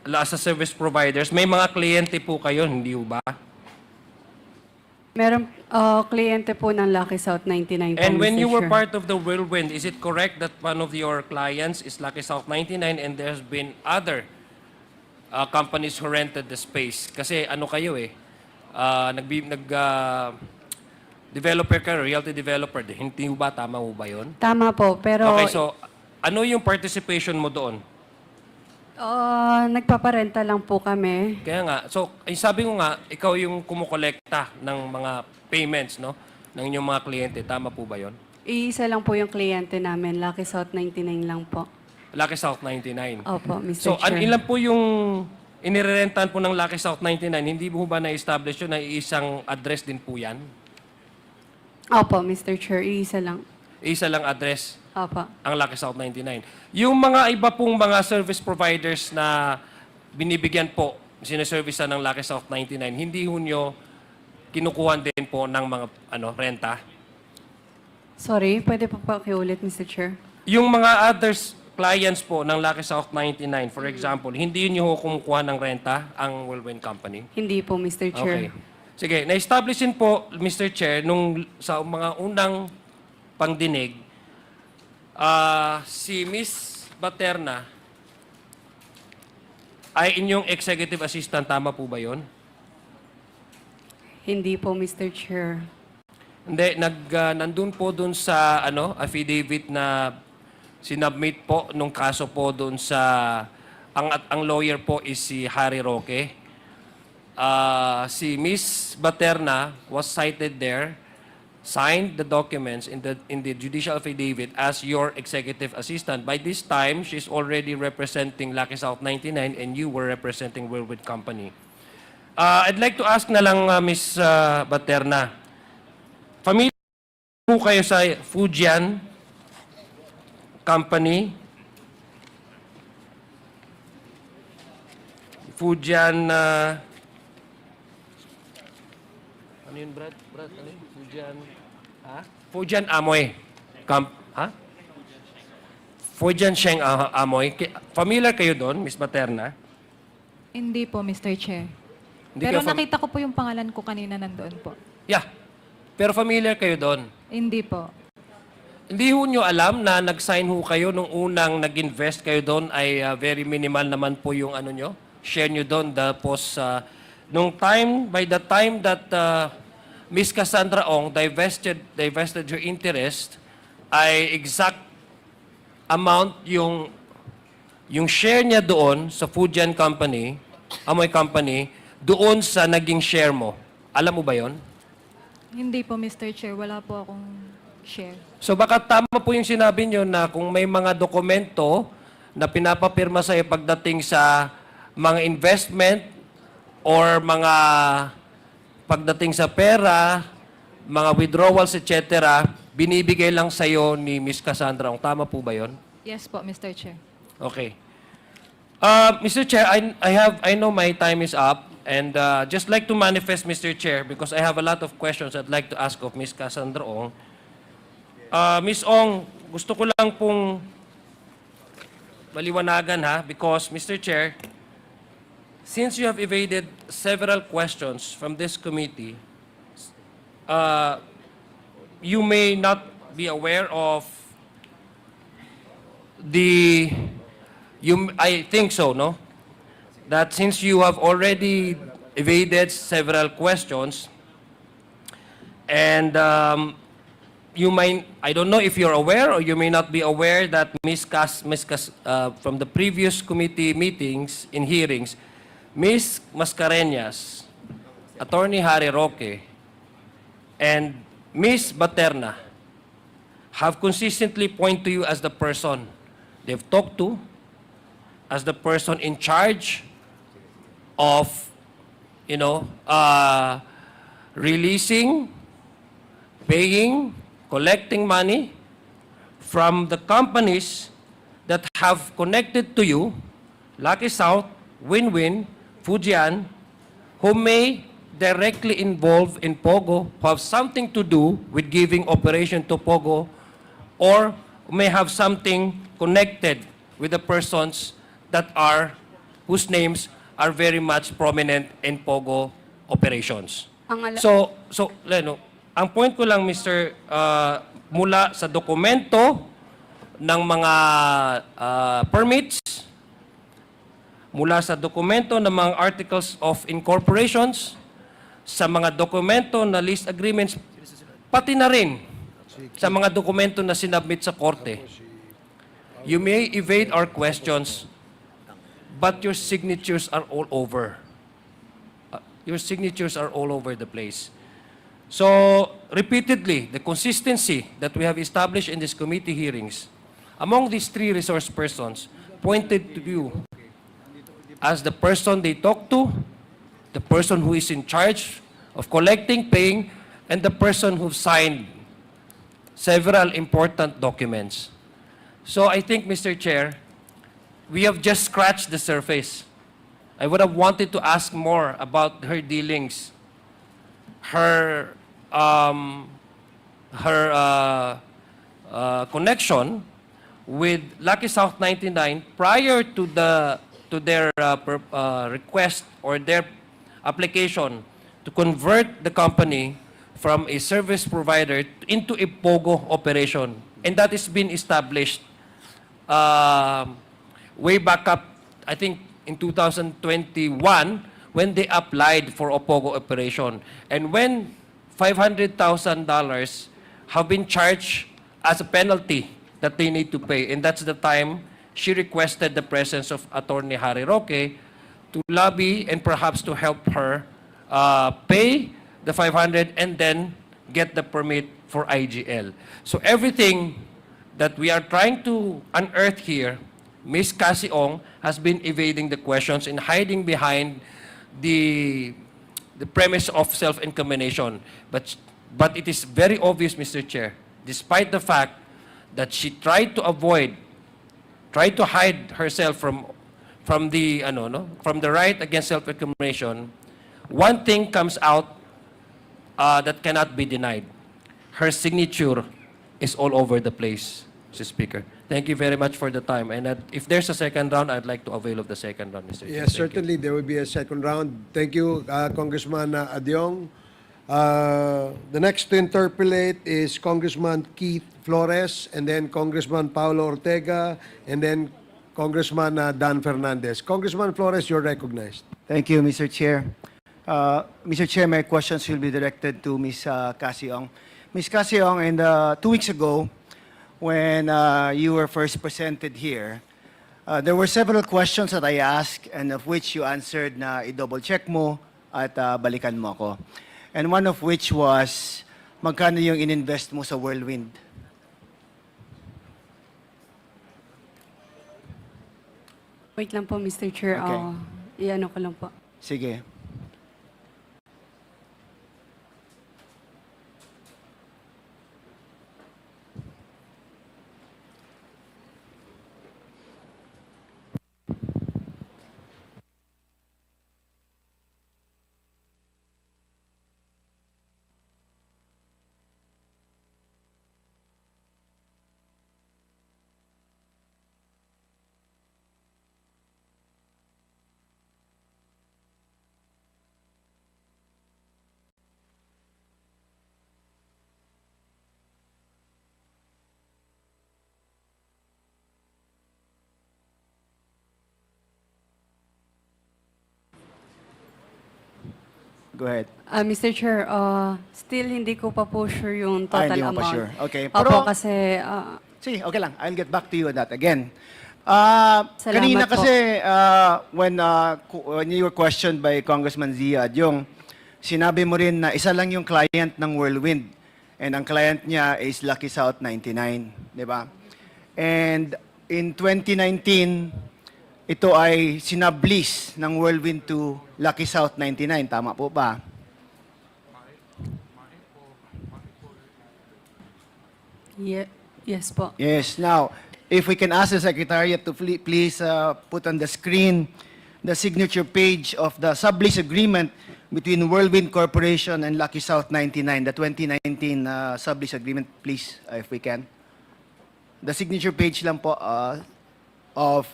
as a service providers. May mga kliyente po kayo, hindi ba? Meron kliyente po ng Lucky South 99 po, And when Mr. you were Chair. part of the whirlwind, is it correct that one of your clients is Lucky South 99 and there's been other companies who rented the space? Kasi ano kayo developer kayo, realty developer. Hindi ba? Tama mo ba yun? Tama po, pero Okay, so ano yung participation mo doon? nagpaparenta lang po kami. Kaya nga, so sabi ko nga, ikaw yung kumukolekta ng mga payments, no? Ng inyong mga kliyente. Tama po ba yon? Iisa lang po yung kliyente namin, Lucky South 99 lang po. Lucky South 99. Opo, Mr. So, Chair. ilan po yung inirentan po ng Lucky South 99? Hindi po ba na-establish yun na isang address din po yan? Opo, Mr. Chair, iisa lang. Isa lang address Opo. ang Lucky South 99. Yung mga iba pong mga service providers na binibigyan po, sineservice ng Lucky South 99, hindi ho nyo kinukuhan din po ng mga renta? Sorry, pwede po pakiulit, Mr. Chair? Yung mga others clients po ng Lucky South 99, for example, hindi nyo ho kumukuha ng renta ang Whirlwind Company? Hindi po, Mr. Chair. Okay. Sige, na-establish din po, Mr. Chair, sa mga unang pangdinig, si Miss Baterna ay inyong executive assistant. Tama po ba yun? Hindi po, Mr. Chair. Hindi, nandun po dun sa affidavit na sinubmit po nung kaso po dun sa ang lawyer po is si Harry Roque. Si Miss Baterna was cited there, signed the documents in the judicial affidavit as your executive assistant. By this time, she's already representing Lucky South 99 and you were representing Whirlwind Company. I'd like to ask na lang Miss Baterna, familiar po kayo sa Fujian Company? Fujian, ano yun, Brad? Ano yun? Fujian, Fujian Amoy. Fujian Sheng Amoy. Familiar kayo doon, Miss Baterna? Hindi po, Mr. Chair. Hindi Pero kayo nakita ko po yung pangalan ko kanina nandoon po. Yeah. Pero familiar kayo doon? Hindi po. Hindi ho nyo alam na nag-sign ho kayo nung unang nag-invest kayo doon ay very minimal naman po yung ano nyo? Share nyo doon. Tapos, by the time that Miss Cassandra Ong divested her interest, ay exact amount yung share niya doon sa Fujian Company, Amoy Company, doon sa naging share mo. Alam mo ba yon? Hindi po, Mr. Chair. Wala po akong share. So baka tama po yung sinabi nyo na kung may mga dokumento na pinapapirma sa'yo pagdating sa mga investment or mga pagdating sa pera, mga withdrawals, etc., binibigay lang sa'yo ni Miss Cassandra. Tama po ba yon? Yes po, Mr. Chair. Okay. Mr. Chair, I know my time is up, and just like to manifest, Mr. Chair, because I have a lot of questions I'd like to ask of Miss Cassandra Ong. Miss Ong, gusto ko lang pong maliwanagan because Mr. Chair, since you have evaded several questions from this committee, you may not be aware of I think so, no? That since you have already evaded several questions, and I don't know if you're aware or you may not be aware that from the previous committee meetings and hearings, Miss Mascareñas, Attorney Harry Roque, and Miss Baterna have consistently pointed to you as the person they've talked to, as the person in charge of, releasing, paying, collecting money from the companies that have connected to you, Lucky South, Win-Win, Fujian, who may directly involve in POGO, who have something to do with giving operation to POGO, or may have something connected with the persons whose names are very much prominent in POGO operations. Leno, ang point ko lang, Mr. Mula sa dokumento ng mga permits, mula sa dokumento ng mga articles of incorporations, sa mga dokumento na lease agreements, pati na rin sa mga dokumento na sinabmit sa korte. You may evade our questions, but your signatures are all over. Your signatures are all over the place. So, repeatedly, the consistency that we have established in these committee hearings among these three resource persons pointed to you as the person they talk to, the person who is in charge of collecting, paying, and the person who signed several important documents. So I think, Mr. Chair, we have just scratched the surface. I would have wanted to ask more about her dealings, her connection with Lucky South 99 prior to their request or their application to convert the company from a service provider into a POGO operation. And that has been established way back up, I think, in 2021, when they applied for a POGO operation. And when $500,000 have been charged as a penalty that they need to pay, and that's the time she requested the presence of Attorney Harry Roque to lobby and perhaps to help her pay the 500 and then get the permit for IGL. So everything that we are trying to unearth here, Ms. Cassie Ong has been evading the questions and hiding behind the premise of self-incrimination. But it is very obvious, Mr. Chair, despite the fact that she tried to hide herself from the right against self-incrimination, one thing comes out that cannot be denied. Her signature is all over the place, Mr. Speaker. Thank you very much for the time. And if there's a second round, I'd like to avail of the second round, Mr. Chair. Yes, certainly there will be a second round. Thank you, Congressman Adyong. The next to interpellate is Congressman Keith Flores, and then Congressman Paulo Ortega, and then Congressman Dan Fernandez. Congressman Flores, you're recognized. Thank you, Mr. Chair. Mr. Chair, my questions will be directed to Ms. Cassie Ong. Ms. Cassie Ong, 2 weeks ago, when you were first presented here, there were several questions that I asked, and of which you answered na i-double check mo at balikan mo ako. And one of which was, magkano yung ininvest mo sa Whirlwind? Wait lang po, Mr. Chair. Okay. Iano ko lang po. Sige. Go ahead. Mr. Chair, still hindi ko pa po sure yung total Hindi mo amount. pa sure. Okay. Opo, Pero- kasi Sige, okay lang. I'll get back to you on that again. Salamat Kanina po. kasi, when you were questioned by Congressman Zia Adyong, sinabi mo rin na isa lang yung client ng Whirlwind. And ang client niya is Lucky South 99. Di ba? And in 2019, ito ay sinablease ng Whirlwind to Lucky South 99. Tama po ba? Yes po. Yes. Now, if we can ask the Secretariat to please put on the screen the signature page of the sublease agreement between Whirlwind Corporation and Lucky South 99, the 2019 sublease agreement, please, if we can. The signature page lang po of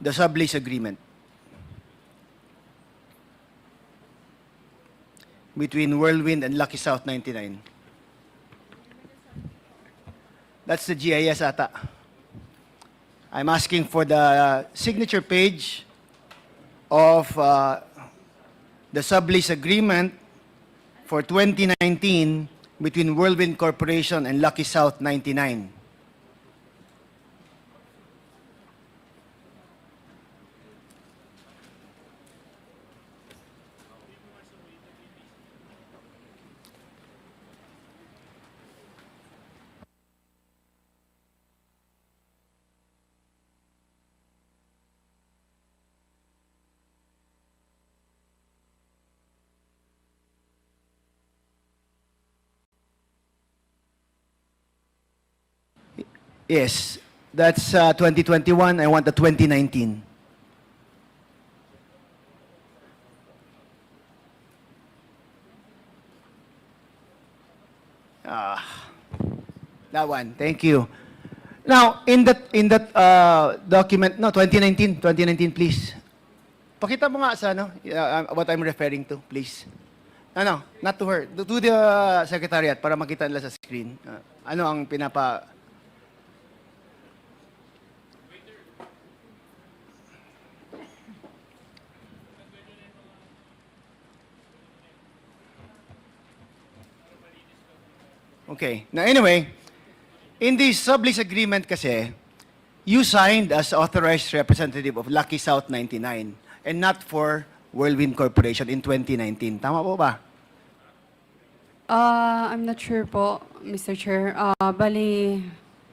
the sublease agreement between Whirlwind and Lucky South 99. That's the GIS ata. I'm asking for the signature page of the sublease agreement for 2019 between Whirlwind Corporation and Lucky South 99. Yes, that's 2021. I want the 2019. That one. Thank you. Now, in that document, no, 2019, please. Pakita mo nga sa what I'm referring to, please. No, not to her. To the secretariat para makita nila sa screen. Ano ang pinapa... Okay. Now anyway, in the sublease agreement kasi, you signed as authorized representative of Lucky South 99 and not for Whirlwind Corporation in 2019. Tama po ba? I'm not sure po, Mr. Chair. Bali,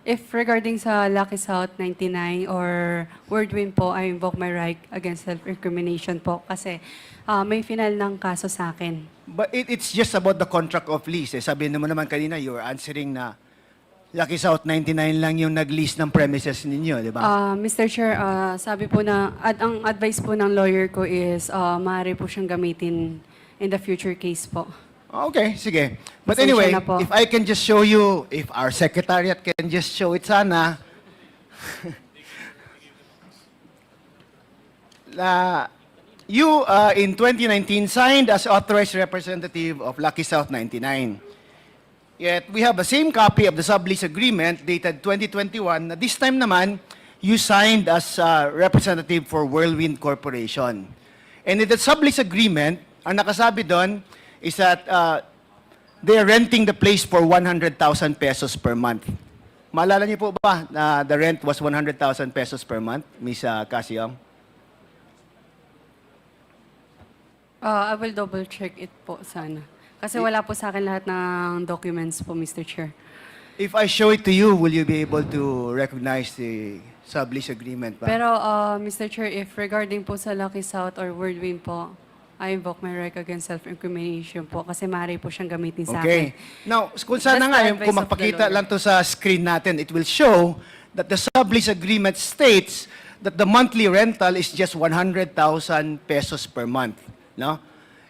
if regarding sa Lucky South 99 or Wordwin po, I invoke my right against self-recrimination po kasi may final ng kaso sa akin. But it's just about the contract of lease. Eh. Sabi mo naman kanina, you were answering na Lucky South 99 lang yung nag-lease ng premises ninyo, di ba? Mr. Chair, sabi po na, ang advice po ng lawyer ko is maaari po siyang gamitin in the future case po. Okay, sige. But Pasensya anyway, na po. if I can just show you, if our secretariat can just show it sana, you in 2019 signed as authorized representative of Lucky South 99. Yet we have the same copy of the sublease agreement dated 2021. Na this time naman, you signed as representative for Whirlwind Corporation. And in the sublease agreement, ang nakasabi doon is that they are renting the place for 100,000 pesos per month. Maalala niyo po ba na the rent was 100,000 pesos per month, Ms. Casiong? I will double check it po sana. Kasi wala po sa akin lahat ng documents po, Mr. Chair. If I show it to you, will you be able to recognize the sublease agreement ba? Pero, Mr. Chair, if regarding po sa Lucky South or Wordwin po, I invoke my right against self-incrimination po kasi maaari po siyang gamitin sa akin. Okay. Now, kung sana That's nga, the kung advice of the makapakita lawyer. lang to sa screen natin, it will show that the sublease agreement states that the monthly rental is just 100,000 pesos per month. No?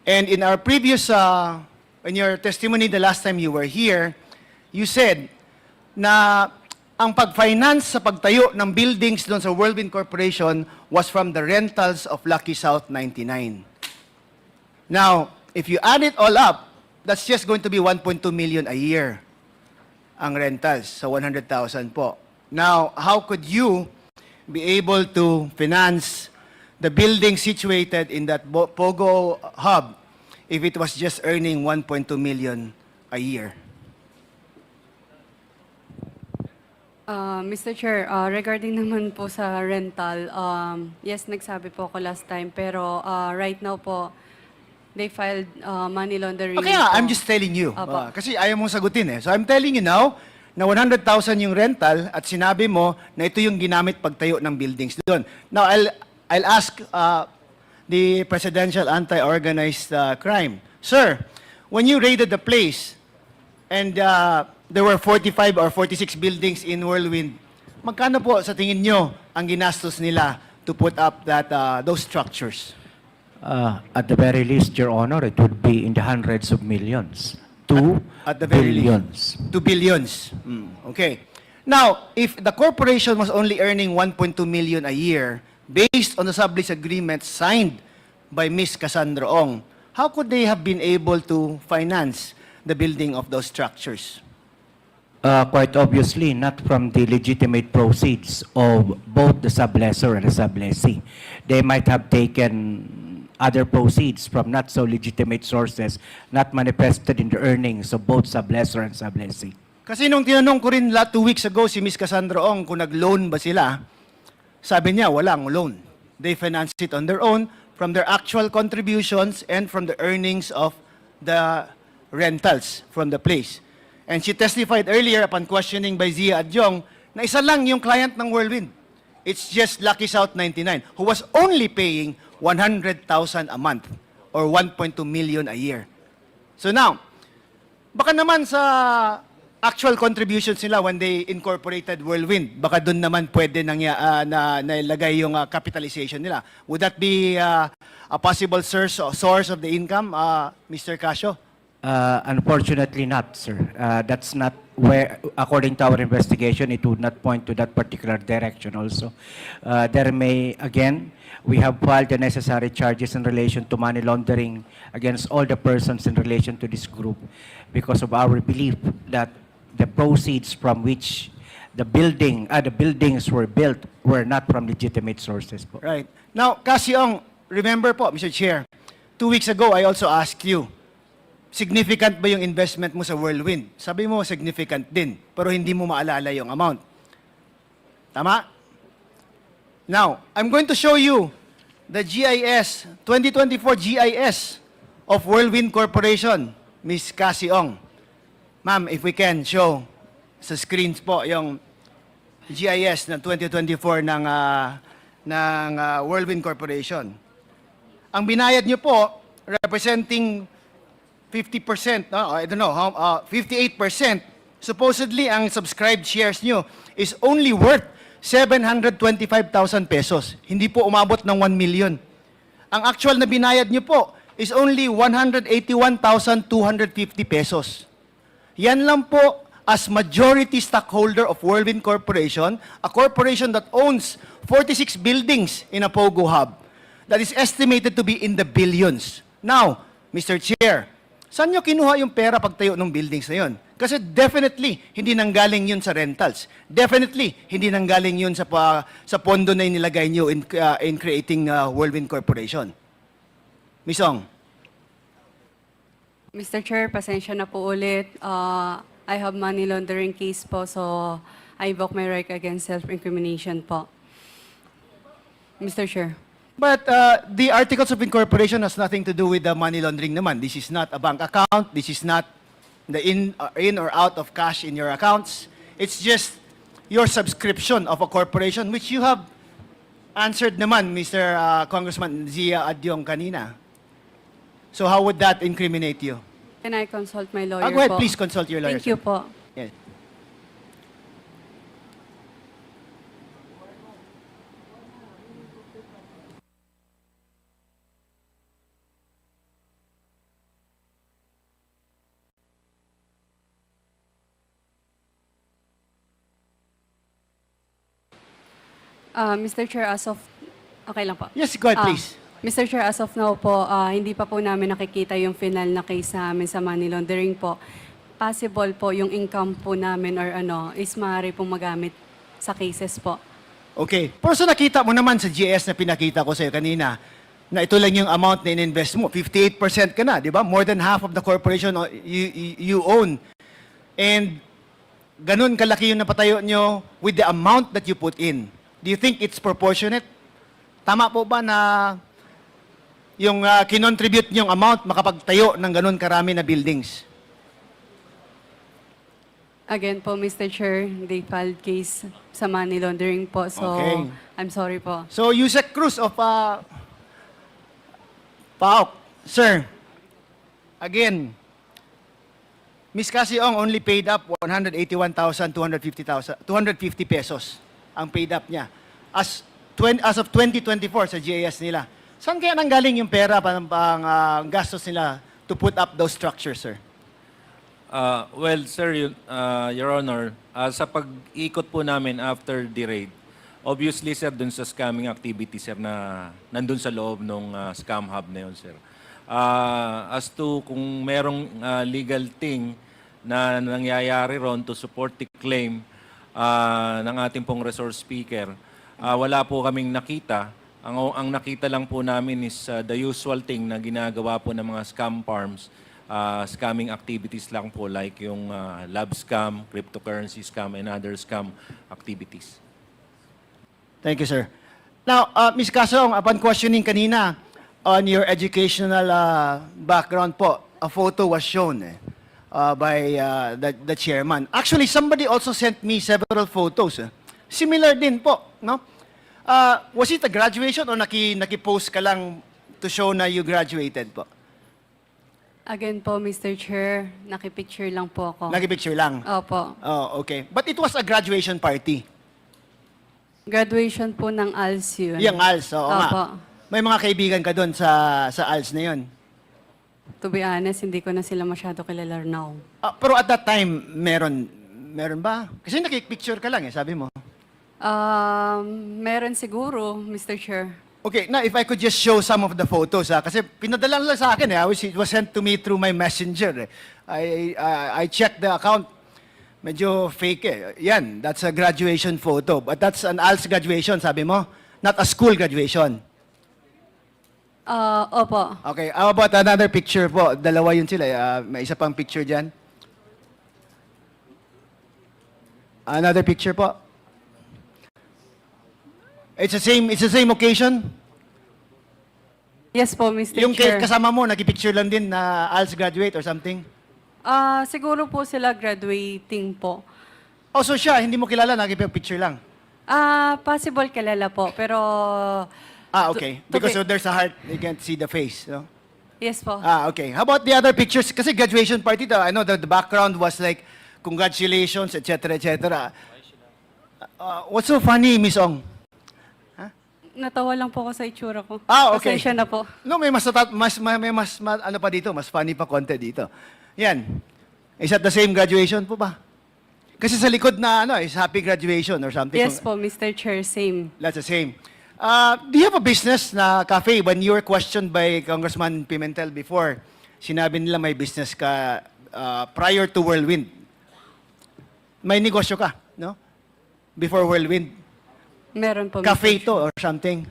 And in our previous, in your testimony the last time you were here, you said na ang pag-finance sa pagtayo ng buildings doon sa Whirlwind Corporation was from the rentals of Lucky South 99. Now, if you add it all up, that's just going to be 1.2 million a year ang rentals sa 100,000 po. Now, how could you be able to finance the building situated in that POGO hub if it was just earning 1.2 million a year? Mr. Chair, regarding naman po sa rental, yes, nagsabi po ako last time, pero right now po, they filed money laundering. Okay, nga, po. I'm just telling you. Apo. Kasi ayaw mong sagutin eh. So I'm telling you now na 100,000 yung rental at sinabi mo na ito yung ginamit pagtayo ng buildings doon. Now, I'll ask the Presidential Anti-Organized Crime. Sir, when you raided the place and there were 45 or 46 buildings in Whirlwind, magkano po sa tingin nyo ang ginastos nila to put up those structures? At the very least, Your Honor, it would be in the hundreds of millions. At the very billions. least. 2 billions. Okay. Now, if the corporation was only earning 1.2 million a year, based on the sublease agreement signed by Ms. Cassandra Ong, how could they have been able to finance the building of those structures? Quite obviously, not from the legitimate proceeds of both the sublessor and the sublessee. They might have taken other proceeds from not so legitimate sources, not manifested in the earnings of both sublessor and sublessee. Kasi nung tinanong ko rin 2 weeks ago si Ms. Cassandra Ong kung nag-loan ba sila, sabi niya walang loan. They finance it on their own from their actual contributions and from the earnings of the rentals from the place. And she testified earlier upon questioning by Zia Adjong na isa lang yung client ng Whirlwind. It's just Lucky South 99 who was only paying 100,000 a month or 1.2 million a year. So now, baka naman sa actual contributions nila when they incorporated Whirlwind, baka doon naman pwede na ilagay yung capitalization nila. Would that be a possible source of the income, Mr. Casio? Unfortunately not, sir. That's not where, according to our investigation, it would not point to that particular direction also. There may, again, we have filed the necessary charges in relation to money laundering against all the persons in relation to this group because of our belief that the proceeds from which the buildings were built were not from legitimate sources po. Right. Now, Casiong, remember po, Mr. Chair, 2 weeks ago, I also asked you, significant ba yung investment mo sa Whirlwind? Sabi mo, significant din, pero hindi mo maalala yung amount. Tama? Now, I'm going to show you the GIS, 2024 GIS of Whirlwind Corporation, Miss Cassie Ong. Ma'am, if we can show sa screens po yung GIS ng 2024 ng Whirlwind Corporation. Ang binayad niyo po, representing 50%, I don't know, 58%, supposedly ang subscribed shares niyo is only worth 725,000 pesos. Hindi po umabot ng 1 million. Ang actual na binayad niyo po is only 181,250 pesos. Yan lang po as majority stockholder of Whirlwind Corporation, a corporation that owns 46 buildings in a POGO hub that is estimated to be in the billions. Now, Mr. Chair, saan nyo kinuha yung pera pagtayo ng buildings na yun? Kasi definitely, hindi nanggaling yun sa rentals. Definitely, hindi nanggaling yun sa pondo na inilagay nyo in creating Whirlwind Corporation. Ms. Ong. Mr. Chair, pasensya na po ulit. I have money laundering case po, so I invoke my right against self-incrimination po. Mr. Chair. But the articles of incorporation has nothing to do with the money laundering naman. This is not a bank account. This is not the in or out of cash in your accounts. It's just your subscription of a corporation, which you have answered naman, Mr. Congressman Zia Adyong kanina. So how would that incriminate you? Can I consult my lawyer Go ahead, po? please consult your lawyer. Thank you po. Yes. Mr. Chair, as of... Okay lang po. Yes, go ahead, please. Mr. Chair, as of now po, hindi pa po namin nakikita yung final na case sa amin sa money laundering po. Possible po yung income po namin or is maaari pong magamit sa cases po. Okay. Pero so nakita mo naman sa GS na pinakita ko sa'yo kanina, na ito lang yung amount na in-invest mo. 58% ka na, di ba? More than half of the corporation you own. And ganun kalaki yung napatayo nyo with the amount that you put in. Do you think it's proportionate? Tama po ba na yung kinontribute nyong amount makapagtayo ng ganun karami na buildings? Again po, Mr. Chair, they filed case sa money laundering po. So, Okay. I'm sorry po. So, Yusek Cruz of PAOK, sir, again, Ms. Cassie Ong only paid up 181,250 pesos ang paid up niya. As of 2024 sa GIS nila. Saan kaya nanggaling yung pera pang gastos nila to put up those structures, sir? Well, sir, Your Honor, sa pag-ikot po namin after the raid, obviously, sir, dun sa scamming activity, sir, na nandun sa loob ng scam hub na yun, sir. As to kung merong legal thing na nangyayari ron to support the claim ng ating pong resource speaker, wala po kaming nakita. Ang nakita lang po namin is the usual thing na ginagawa po ng mga scam farms, scamming activities lang po like yung lab scam, cryptocurrency scam, and other scam activities. Thank you, sir. Now, Ms. Casong, upon questioning kanina on your educational background po, a photo was shown by the chairman. Actually, somebody also sent me several photos. Similar din po, no? Was it a graduation or naki-post ka lang to show na you graduated po? Again po, Mr. Chair, nakipicture lang po ako. Naki-picture lang? Opo. Oh, okay. But it was a graduation party. Graduation po ng Alice yun. Yung ALS, oo nga. Opo. May mga kaibigan ka doon sa ALS na yun. To be honest, hindi ko na sila masyado kilala now. Pero at that time, meron ba? Kasi nakipicture ka lang sabi mo. Meron siguro, Mr. Chair. Okay, now if I could just show some of the photos, kasi pinadala lang sa akin it was sent to me through my messenger. I checked the account, medyo fake Yan, that's a graduation photo. But that's an ALS graduation, sabi mo? Not a school graduation. Opo. Okay, how about another picture po? Dalawa yun sila. May isa pang picture dyan. Another picture po. It's the same occasion? Yes po, Mr. Yung Chair. kasama mo, nagpicture lang din na Alice graduate or something? Siguro po sila graduating po. Oh, so siya, hindi mo kilala, nagpicture lang? Possible kilala po, pero... Okay. Because there's a heart, you can't see the face, no? Yes po. Okay. How about the other pictures? Kasi graduation party, I know the background was like, congratulations, etc., etc. What's so funny, Miss Ong? Natawa lang po ako sa itsura ko. Okay. Pasensya na po. No, may ano pa dito, mas funny pa konti dito. Yan. Is that the same graduation po ba? Kasi sa likod na is happy graduation or something. Yes po, Mr. Chair, same. That's the same. Do you have a business na cafe? When you were questioned by Congressman Pimentel before, sinabi nila may business ka prior to Whirlwind. May negosyo ka, no? Before Whirlwind. Meron po. Cafe Mr. to or something.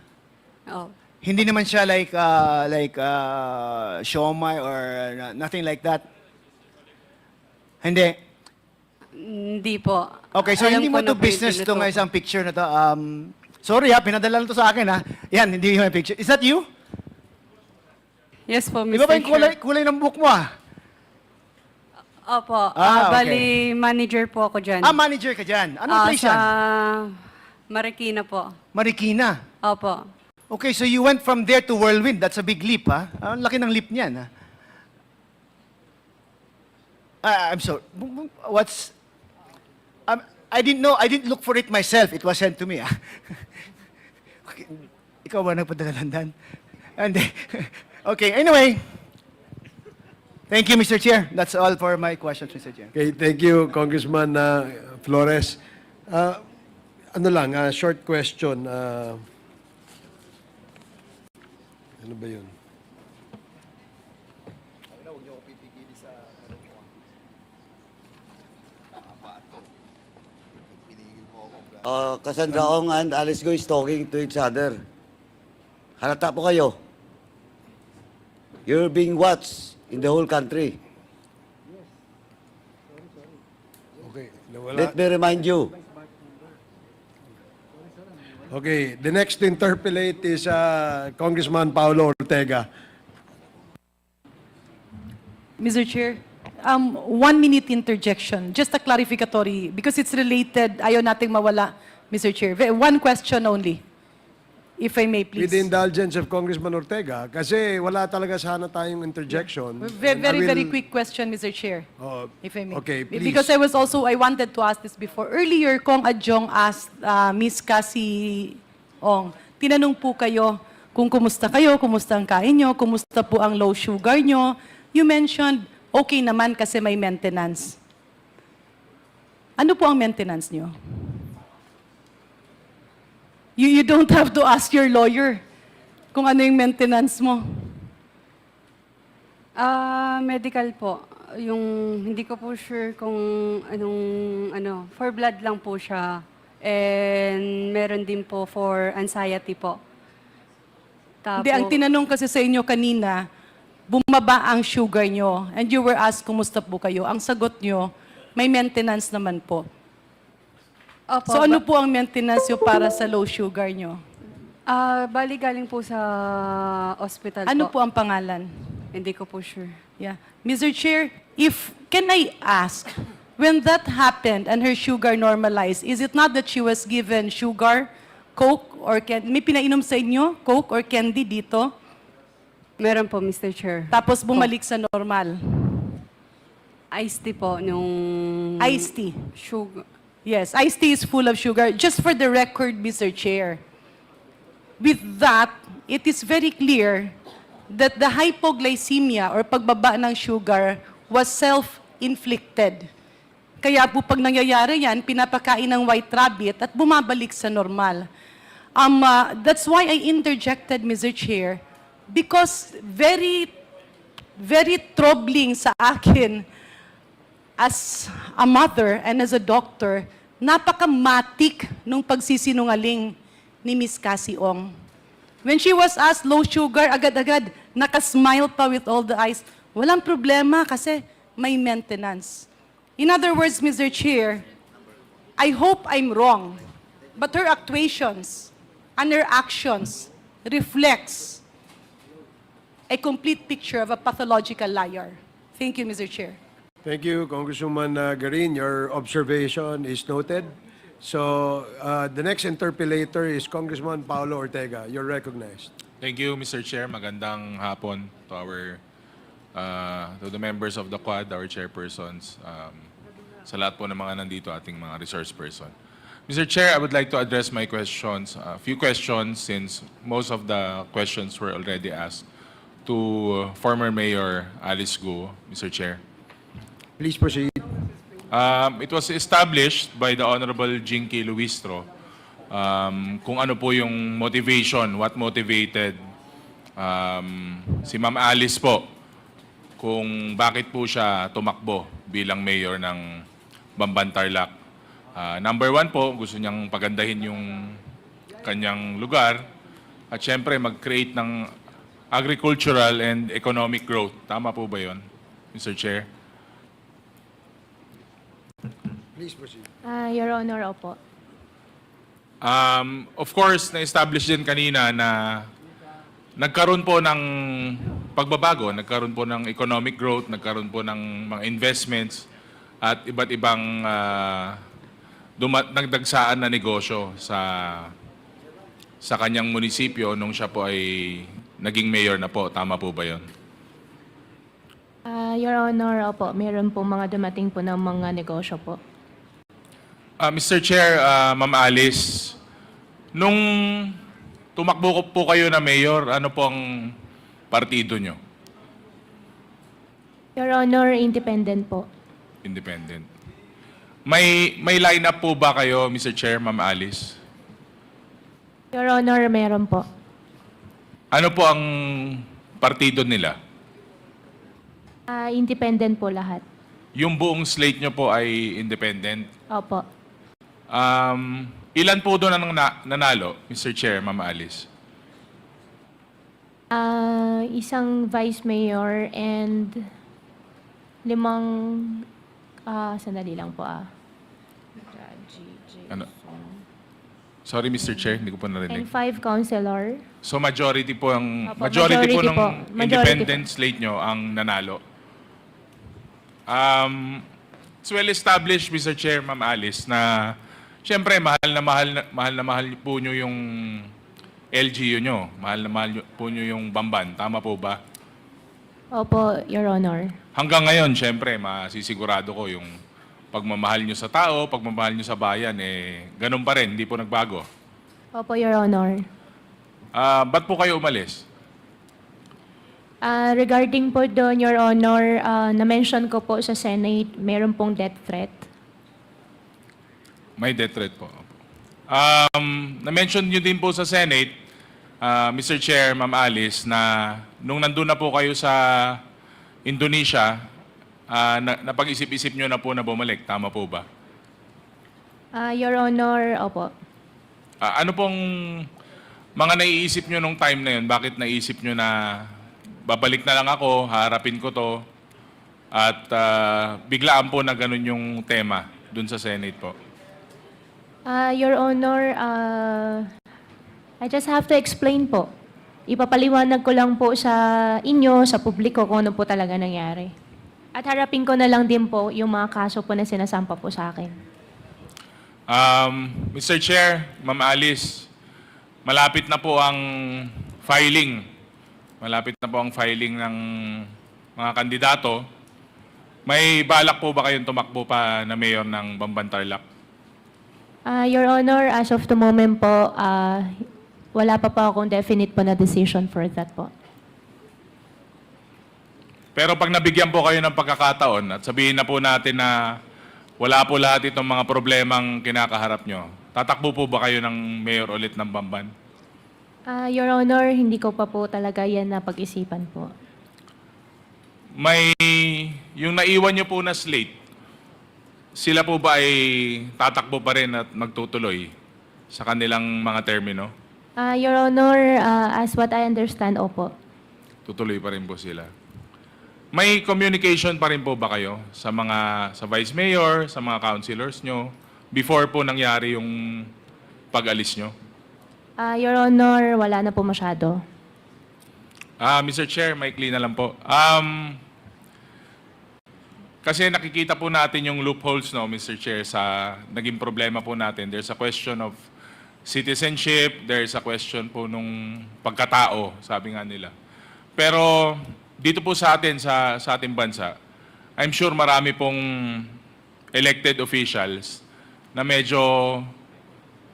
Oh. Hindi naman siya like siomai or nothing like that. Hindi. Hindi po. Okay, so Alam hindi mo ko na to po yung business pinuto. itong isang picture na to. Sorry pinadala lang to sa akin Yan, hindi yung picture. Is that you? Yes po, Di Mr. ba ba yung Chair. kulay ng book mo Opo. Okay. Bali, manager po ako dyan. Manager ka dyan. Anong place sa yan? Marikina po. Marikina. Opo. Okay, so you went from there to Whirlwind. That's a big leap, Ang laki ng leap niyan, I'm sorry. What's... I didn't know. I didn't look for it myself. It was sent to me, Okay. Ikaw ba nagpadala landan? Okay, anyway. Thank you, Mr. Chair. That's all for my questions, Mr. Chair. Okay, thank you, Congressman Flores. Short question. Ano ba yun? Cassandra Ong and Alice Guo is talking to each other. Halata po kayo. You're being watched in the whole country. Okay, nawala. Let me remind you. Okay, the next to interpellate is Congressman Paulo Ortega. Mr. Chair, 1-minute interjection, just a clarificatory, because it's related, ayaw nating mawala, Mr. Chair. One question only, if I may, please. With the indulgence of Congressman Ortega, kasi wala talaga sana tayong interjection. Very quick question, Mr. Chair, if I may. Okay, please. Because I wanted to ask this before. Earlier, Kong Adjong asked Miss Cassie Ong, tinanong po kayo kung kumusta kayo, kumusta ang kain nyo, kumusta po ang low sugar nyo. You mentioned, okay naman kasi may maintenance. Ano po ang maintenance nyo? You don't have to ask your lawyer kung ano yung maintenance mo. Medical po. Yung hindi ko po sure kung for blood lang po siya. And meron din po for anxiety po. Hindi, ang tinanong kasi sa inyo kanina, bumaba ang sugar nyo, and you were asked, kumusta po kayo? Ang sagot nyo, may maintenance naman po. Opo, So ano po ang maintenance nyo para sa low sugar nyo? Bali galing po sa hospital Ano po ang pangalan? Hindi ko po sure. Yeah. Mr. Chair, can I ask, when that happened and her sugar normalized, is it not that she was given sugar, Coke, or may pinainom sa inyo, Coke or candy dito? Meron po, Mr. Chair. Tapos bumalik sa normal? Iced tea po, nung... Iced tea? Sugar. Yes, iced tea is full of sugar. Just for the record, Mr. Chair, with that, it is very clear that the hypoglycemia or pagbaba ng sugar was self-inflicted. Kaya po pag nangyayari yan, pinapakain ng white rabbit at bumabalik sa normal. That's why I interjected, Mr. Chair, because very troubling sa akin as a mother and as a doctor, napakamatik nung pagsisinungaling ni Miss Cassie Ong. When she was asked low sugar, agad-agad, nakasmile pa with all the eyes. Walang problema kasi may maintenance. In other words, Mr. Chair, I hope I'm wrong, but her actuations and her actions reflects a complete picture of a pathological liar. Thank you, Mr. Chair. Thank you, Congresswoman Garin. Your observation is noted. So the next interpellator is Congressman Paulo Ortega. You're recognized. Thank you, Mr. Chair. Magandang hapon to to the members of the Quad, our chairpersons, sa lahat po ng mga nandito, ating mga resource person. Mr. Chair, I would like to address my questions, a few questions since most of the questions were already asked to former Mayor Alice Guo, Mr. Chair. Please proceed. It was established by the Honorable Jinky Luistro kung ano po yung motivation, what motivated si Ma'am Alice po kung bakit po siya tumakbo bilang mayor ng Bamban Tarlac. Number one po, gusto niyang pagandahin yung kanyang lugar at syempre mag-create ng agricultural and economic growth. Tama po ba yun, Mr. Chair? Please proceed. Your Honor, opo. Of course, na-establish din kanina na nagkaroon po ng pagbabago, nagkaroon po ng economic growth, nagkaroon po ng mga investments at iba't ibang nagdagsaan na negosyo sa kanyang munisipyo nung siya po ay naging mayor na po. Tama po ba yun? Your Honor, opo. Meron po mga dumating po ng mga negosyo po. Mr. Chair, Ma'am Alice, nung tumakbo po kayo na mayor, ano po ang partido nyo? Your Honor, independent po. Independent. May line-up po ba kayo, Mr. Chair, Ma'am Alice? Your Honor, meron po. Ano po ang partido nila? Independent po lahat. Yung buong slate nyo po ay independent? Opo. Ilan po doon ang nanalo, Mr. Chair, Ma'am Alice? Isang vice mayor and 5, sandali lang po Ano? Sorry, Mr. Chair, hindi ko po And narinig. 5 councilor. So majority po ang Opo, majority po majority ng po. independent slate nyo ang nanalo. It's well established, Mr. Chair, Ma'am Alice, na siyempre mahal na mahal po nyo yung LGU nyo. Mahal na mahal po nyo yung Bamban. Tama po ba? Opo, Your Honor. Hanggang ngayon, siyempre, masisigurado ko yung pagmamahal nyo sa tao, pagmamahal nyo sa bayan, ganun pa rin, hindi po nagbago. Opo, Your Honor. Ba't po kayo umalis? Regarding po doon, Your Honor, na-mention ko po sa Senate, meron pong death threat. May death threat po. Na-mention nyo din po sa Senate, Mr. Chair, Ma'am Alice, na nung nandun na po kayo sa Indonesia, napag-isip-isip nyo na po na bumalik. Tama po ba? Your Honor, opo. Ano pong mga naiisip nyo nung time na yun? Bakit naisip nyo na babalik na lang ako, harapin ko to, at biglaan po na ganun yung tema dun sa Senate po? Your Honor, I just have to explain po. Ipapaliwanag ko lang po sa inyo, sa publiko, kung ano po talaga nangyari. At harapin ko na lang din po yung mga kaso po na sinasampa po sa akin. Mr. Chair, Ma'am Alice, malapit na po ang filing. Malapit na po ang filing ng mga kandidato. May balak po ba kayong tumakbo pa na mayor ng Bamban Tarlac? Your Honor, as of the moment po, wala pa po akong definite po na decision for that po. Pero pag nabigyan po kayo ng pagkakataon at sabihin na po natin na wala po lahat itong mga problemang kinakaharap nyo, tatakbo po ba kayo ng mayor ulit ng Bamban? Your Honor, hindi ko pa po talaga yan napag-isipan po. May, yung naiwan nyo po na slate, sila po ba ay tatakbo pa rin at magtutuloy sa kanilang mga termino? Your Honor, as what I understand, opo. Tutuloy pa rin po sila. May communication pa rin po ba kayo sa Vice Mayor, sa mga councilors nyo, before po nangyari yung pag-alis nyo? Your Honor, wala na po masyado. Mr. Chair, maikli na lang po. Kasi nakikita po natin yung loopholes, no, Mr. Chair, sa naging problema po natin. There's a question of citizenship, there's a question po nung pagkatao, sabi nga nila. Pero dito po sa atin, sa ating bansa, I'm sure marami pong elected officials na medyo,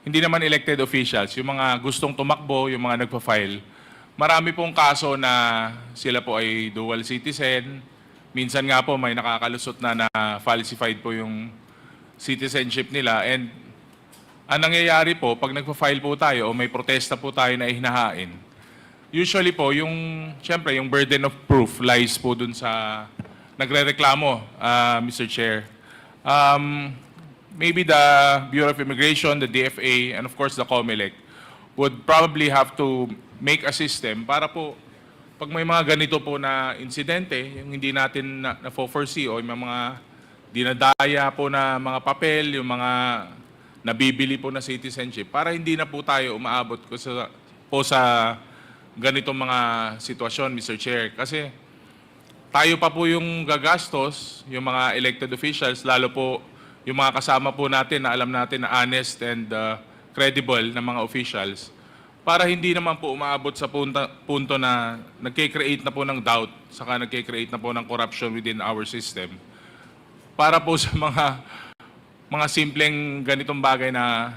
hindi naman elected officials, yung mga gustong tumakbo, yung mga nagpa-file, marami pong kaso na sila po ay dual citizen. Minsan nga po may nakakalusot na falsified po yung citizenship nila. And ang nangyayari po, pag nagpa-file po tayo o may protesta po tayo na ihinahain, usually po, siyempre, yung burden of proof lies po dun sa nagre-reklamo, Mr. Chair. Maybe the Bureau of Immigration, the DFA, and of course the COMELEC would probably have to make a system para po, pag may mga ganito po na insidente, yung hindi natin na-foresee o yung mga dinadaya po na mga papel, yung mga nabibili po na citizenship, para hindi na po tayo umaabot sa ganitong mga sitwasyon, Mr. Chair. Kasi tayo pa po yung gagastos, yung mga elected officials, lalo po yung mga kasama po natin na alam natin na honest and credible na mga officials, para hindi naman po umaabot sa punto na nagke-create na po ng doubt, saka nagke-create na po ng corruption within our system. Para po sa mga simpleng ganitong bagay na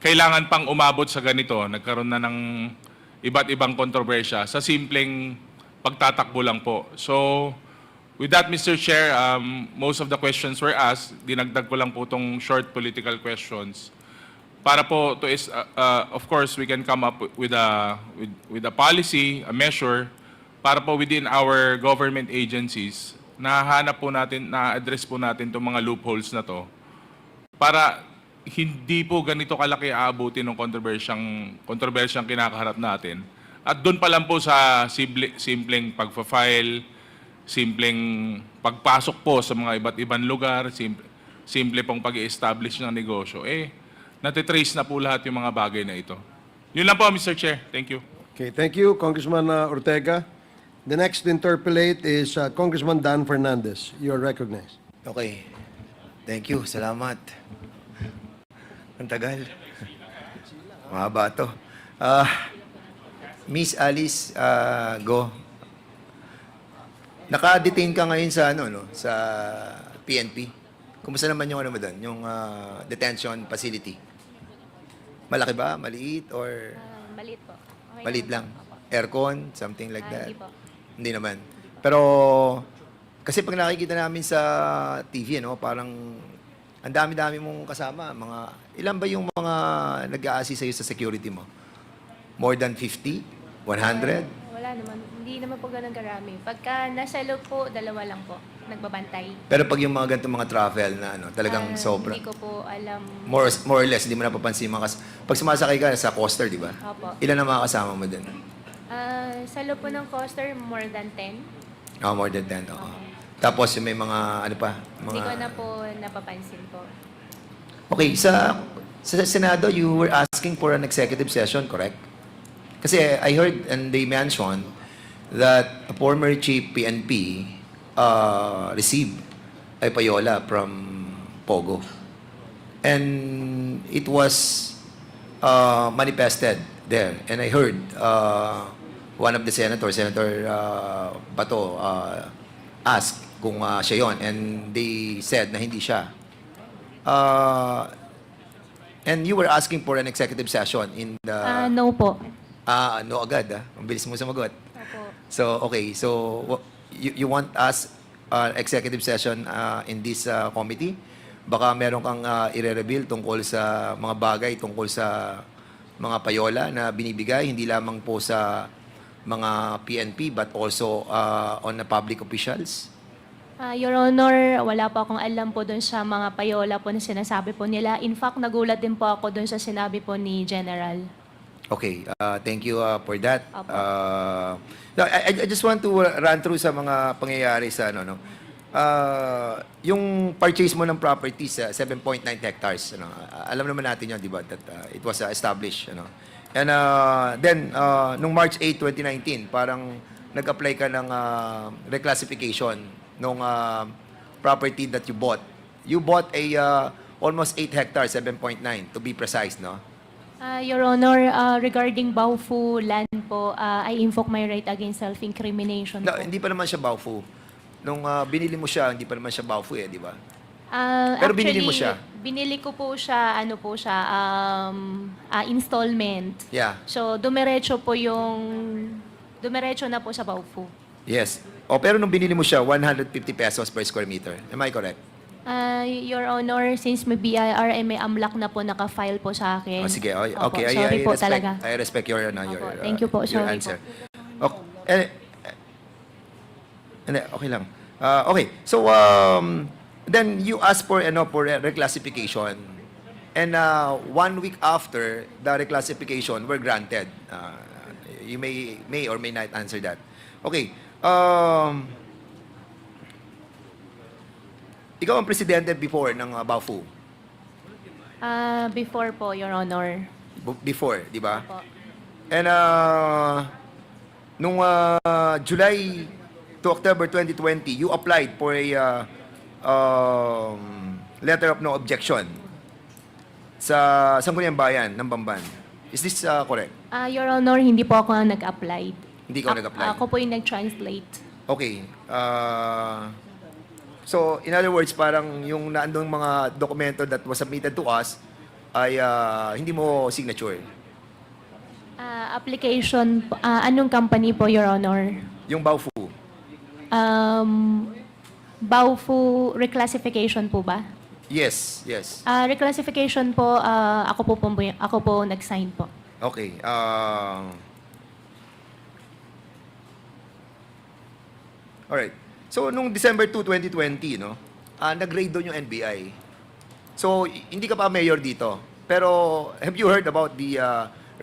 kailangan pang umabot sa ganito, nagkaroon na ng iba't ibang kontrobersya sa simpleng pagtatakbo lang po. So, with that, Mr. Chair, most of the questions were asked. Dinagdag ko lang po itong short political questions. Para po, of course, we can come up with a policy, a measure, para po within our government agencies, nahanap po natin, na-address po natin itong mga loopholes na to, para hindi po ganito kalaki aabutin ng kontrobersyang kinakaharap natin. At doon pa lang po sa simpleng pagpa-file, simpleng pagpasok po sa mga iba't ibang lugar, simple pong pag-i-establish ng negosyo, natitrace na po lahat yung mga bagay na ito. Yun lang po, Mr. Chair. Thank you. Okay, thank you, Congressman Ortega. The next to interpellate is Congressman Dan Fernandez. You are recognized. Okay. Thank you. Salamat. Ang tagal. Mahaba to. Miss Alice Guo, naka-detain ka ngayon sa sa PNP. Kumusta naman yung mo doon, yung detention facility? Malaki ba? Maliit or Maliit po. Okay maliit lang? Aircon, something like that? Hindi po. Hindi naman. Pero kasi pag nakikita namin sa TV, parang ang dami-dami mong kasama. Ilan ba yung mga nag-a-assist sa'yo sa security mo? More than 50? 100? Wala naman. Hindi naman po ganun karami. Pagka nasa loob po, dalawa lang po. Nagbabantay. Pero pag yung mga ganitong mga travel na talagang sobra. Hindi ko po alam. More or less, hindi mo napapansin mga pag sumasakay ka sa coaster, di ba? Opo. Ilan ang mga kasama mo din? Sa loob po ng coaster, more than 10. Oh, more than 10. Oo. Tapos yung may mga ano pa? Hindi ko na po napapansin po. Okay, sa Senado, you were asking for an executive session, correct? Kasi I heard and they mentioned that a former chief PNP received a payola from POGO. And it was manifested there. And I heard one of the senators, Senator Bato, asked kung siya yon, and they said na hindi siya. And you were asking for an executive session in the... No po. No agad, Ang bilis mo sumagot. Opo. So, okay. So, you want us executive session in this committee? Baka meron kang i-reveal tungkol sa mga bagay, tungkol sa mga payola na binibigay, hindi lamang po sa mga PNP, but also on the public officials? Your Honor, wala po akong alam po doon sa mga payola po na sinasabi po nila. In fact, nagulat din po ako doon sa sinabi po ni General. Okay, thank you for that. Opo. No, I just want to run through sa mga pangyayari sa ano, no. Yung purchase mo ng property sa 7.9 hectares, ano. Alam naman natin 'yon, 'di ba? That it was established, ano. And then nung March 8, 2019, parang nag-apply ka ng reclassification nung property that you bought. You bought a almost 8 hectares, 7.9 to be precise, no? Your Honor, regarding Baofu land po, I invoke my right against self-incrimination No, po. hindi pa naman siya Baofu. Nung binili mo siya, hindi pa naman siya Baofu eh, di ba? Pero Actually, binili mo siya? binili ko po siya, ano po siya, installment. Yeah. So, dumiretso na po sa Baofu. Yes. O, pero nung binili mo siya, 150 pesos per square meter. Am I correct? Your Honor, since may BIR, may amlak na po, naka-file po sa akin. O, sige. Opo, Okay. sorry po respect, talaga. I respect your, Opo, thank you po. your Sorry answer. po. Okay. Okay lang. Okay. So, then you asked for reclassification. And 1 week after, the reclassification were granted. You may or may not answer that. Okay. Ikaw ang presidente before ng Baofu. Before po, Your Honor. Before, di ba? Opo. And nung July to October 2020, you applied for a letter of no objection sa Sangguniang Bayan ng Bamban. Is this correct? Your Honor, hindi po ako ang nag-apply. Hindi ka nag-apply? Ako po yung nag-translate. Okay. So, in other words, parang yung naandong mga dokumento that was submitted to us ay hindi mo signature. Application, anong company po, Your Honor? Yung Baofu. Baofu reclassification po ba? Yes, yes. Reclassification po, ako po nag-sign po. Okay. Alright. So, nung December 2, 2020, no, nag-raid doon yung NBI. So, hindi ka pa mayor dito. Pero, have you heard about the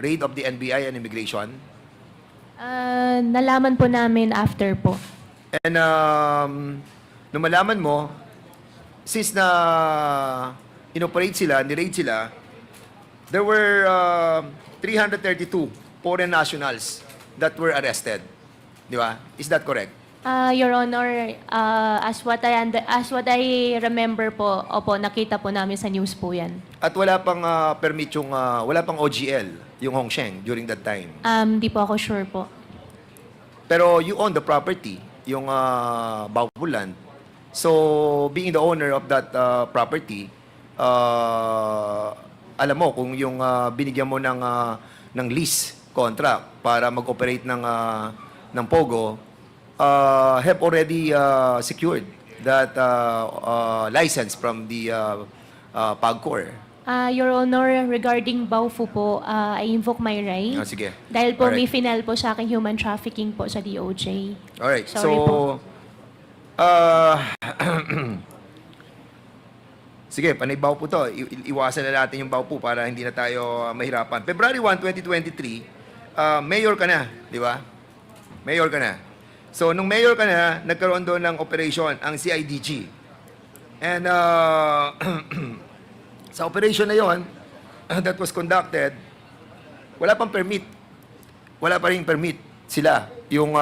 raid of the NBI and immigration? Nalaman po namin after po. And, nung malaman mo, since na inoperate sila, ni-raid sila, there were 332 foreign nationals that were arrested. Di ba? Is that correct? Your Honor, as what I remember po, opo, nakita po namin sa news po yan. At wala pang permit yung, wala pang OGL, yung Hongsheng during that time. Di po ako sure po. Pero you own the property, yung Baofu land. So, being the owner of that property, alam mo kung yung binigyan mo ng lease contract para mag-operate ng POGO, have already secured that license from the PAGCOR. Your Honor, regarding Baofu po, I invoke my right. Sige. Dahil po Alright. may final po sa akin human trafficking po sa DOJ. Alright. Sorry so, po. Sige, panay Baofu to. Iwasan na natin yung Baofu para hindi na tayo mahirapan. February 1, 2023, mayor ka na, di ba? Mayor ka na. So, nung mayor ka na, nagkaroon doon ng operation ang CIDG. And sa operation na yon that was conducted, wala pang permit. Wala pa rin permit sila, yung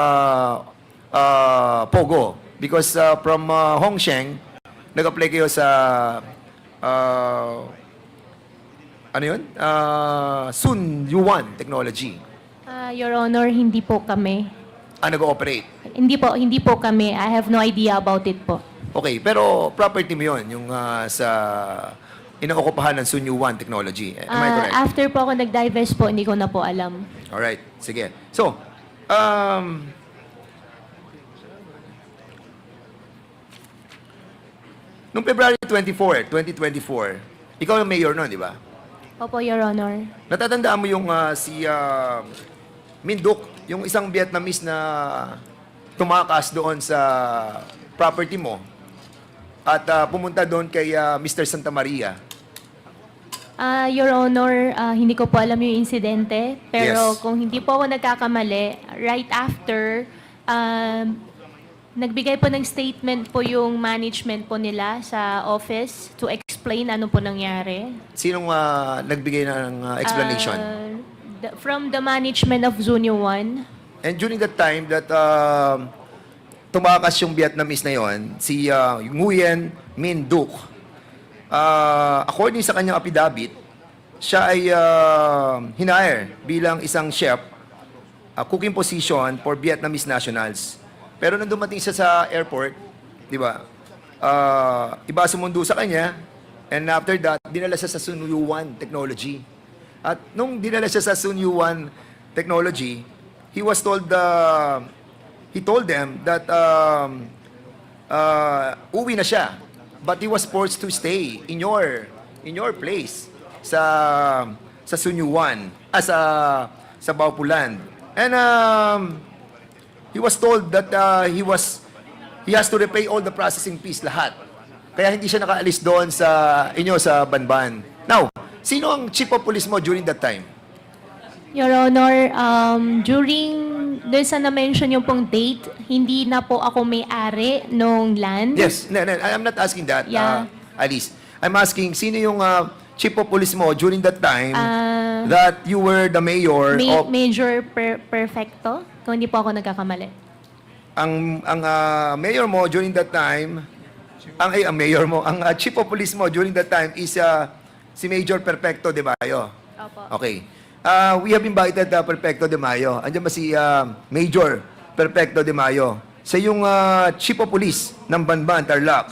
POGO. Because from Hongsheng, nag-apply kayo sa ano yun? Sun Yuan Technology. Your Honor, hindi po kami. Nag-ooperate. Hindi po kami. I have no idea about it po. Okay, pero property mo yun, yung sa inookupahan ng Sun Yuan Technology. Am I correct? After po ako nag-divest po, hindi ko na po alam. Alright, sige. So, noong February 24, 2024, ikaw ang mayor noon, di ba? Opo, Your Honor. Natatandaan mo yung si Minduk, yung isang Vietnamese na tumakas doon sa property mo at pumunta doon kay Mr. Santa Maria. Your Honor, hindi ko po alam yung insidente, pero Yes. kung hindi po ako nagkakamali, right after, nagbigay po ng statement po yung management po nila sa office to explain ano po nangyari. Sinong nagbigay ng explanation? From the management of Zunio 1. And during that time that tumakas yung Vietnamese na yon, si Nguyen Minh Duc, according sa kanyang affidavit, siya ay hinire bilang isang chef, cooking position for Vietnamese nationals. Pero nung dumating siya sa airport, di ba, iba sumundo sa kanya, and after that, dinala siya sa Sun Yuan Technology. At nung dinala siya sa Sun Yuan Technology, he told them that uwi na siya, but he was forced to stay in your place sa Sun Yuan, sa Baupulan. And he was told that he has to repay all the processing fees, lahat. Kaya hindi siya nakaalis doon sa Banban. Now, sino ang chief of police mo during that time? Your Honor, during doon sa na-mention yung pong date, hindi na po ako may-ari nung land. Yes, no, I'm not asking that, Yeah. Alice. I'm asking, sino yung chief of police mo during that time that you were the mayor of... Major Perfecto, kung hindi po ako nagkakamali. Ang mayor mo during that time, ang chief of police mo during that time is si Major Perfecto de Mayo. Opo. Okay. We have invited Perfecto de Mayo. Andiyan ba si Major Perfecto de Mayo? Siya yung chief of police ng Banban, Tarlac.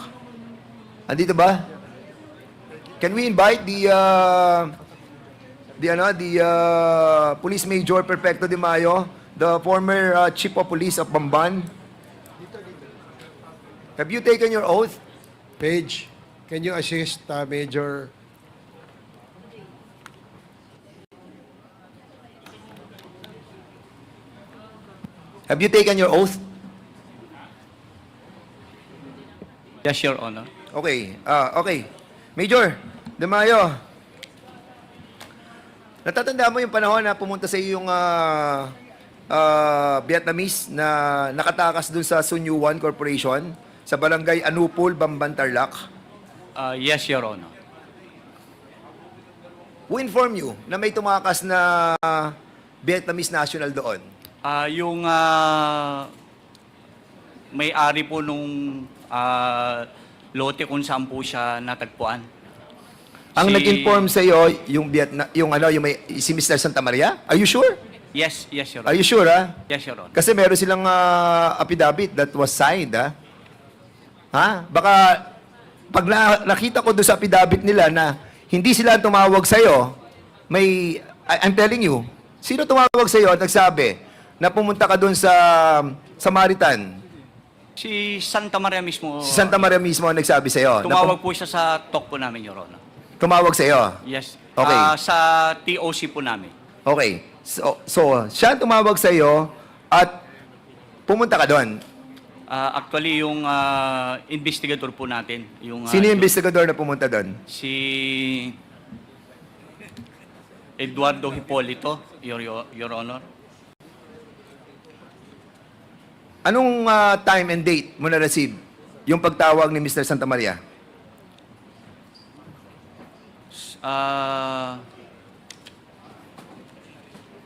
Andito ba? Can we invite the Police Major Perfecto de Mayo, the former chief of police of Bamban? Have you taken your oath? Page, can you assist Major? Have you taken your oath? Yes, Your Honor. Okay. Okay. Major De Mayo, natatanda mo yung panahon na pumunta sa iyo yung Vietnamese na nakatakas dun sa Sun Yuan Corporation sa barangay Anupol, Bamban, Tarlac? Yes, Your Honor. Who informed you na may tumakas na Vietnamese national doon? Yung may-ari po nung lote kung saan po siya natagpuan. Ang nag-inform sa iyo yung si Mr. Santa Maria? Are you sure? Yes, Your Honor. Are you sure, ha? Yes, Your Honor. Kasi meron silang affidavit that was signed, ha? Ha? Baka pag nakita ko doon sa affidavit nila na hindi sila tumawag sa iyo, I'm telling you, sino tumawag sa iyo at nagsabi na pumunta ka doon sa Samaritan? Si Santa Maria mismo. Si Santa Maria mismo ang nagsabi sa iyo. Tumawag po siya sa talk po namin, Your Honor. Tumawag sa iyo? Yes. Okay. Sa TOC po namin. Okay. So siya tumawag sa iyo at pumunta ka doon. Actually, yung investigator po natin. Sino yung investigador na pumunta doon? Si Eduardo Hipolito, Your Honor. Anong time and date mo na-receive yung pagtawag ni Mr. Santa Maria?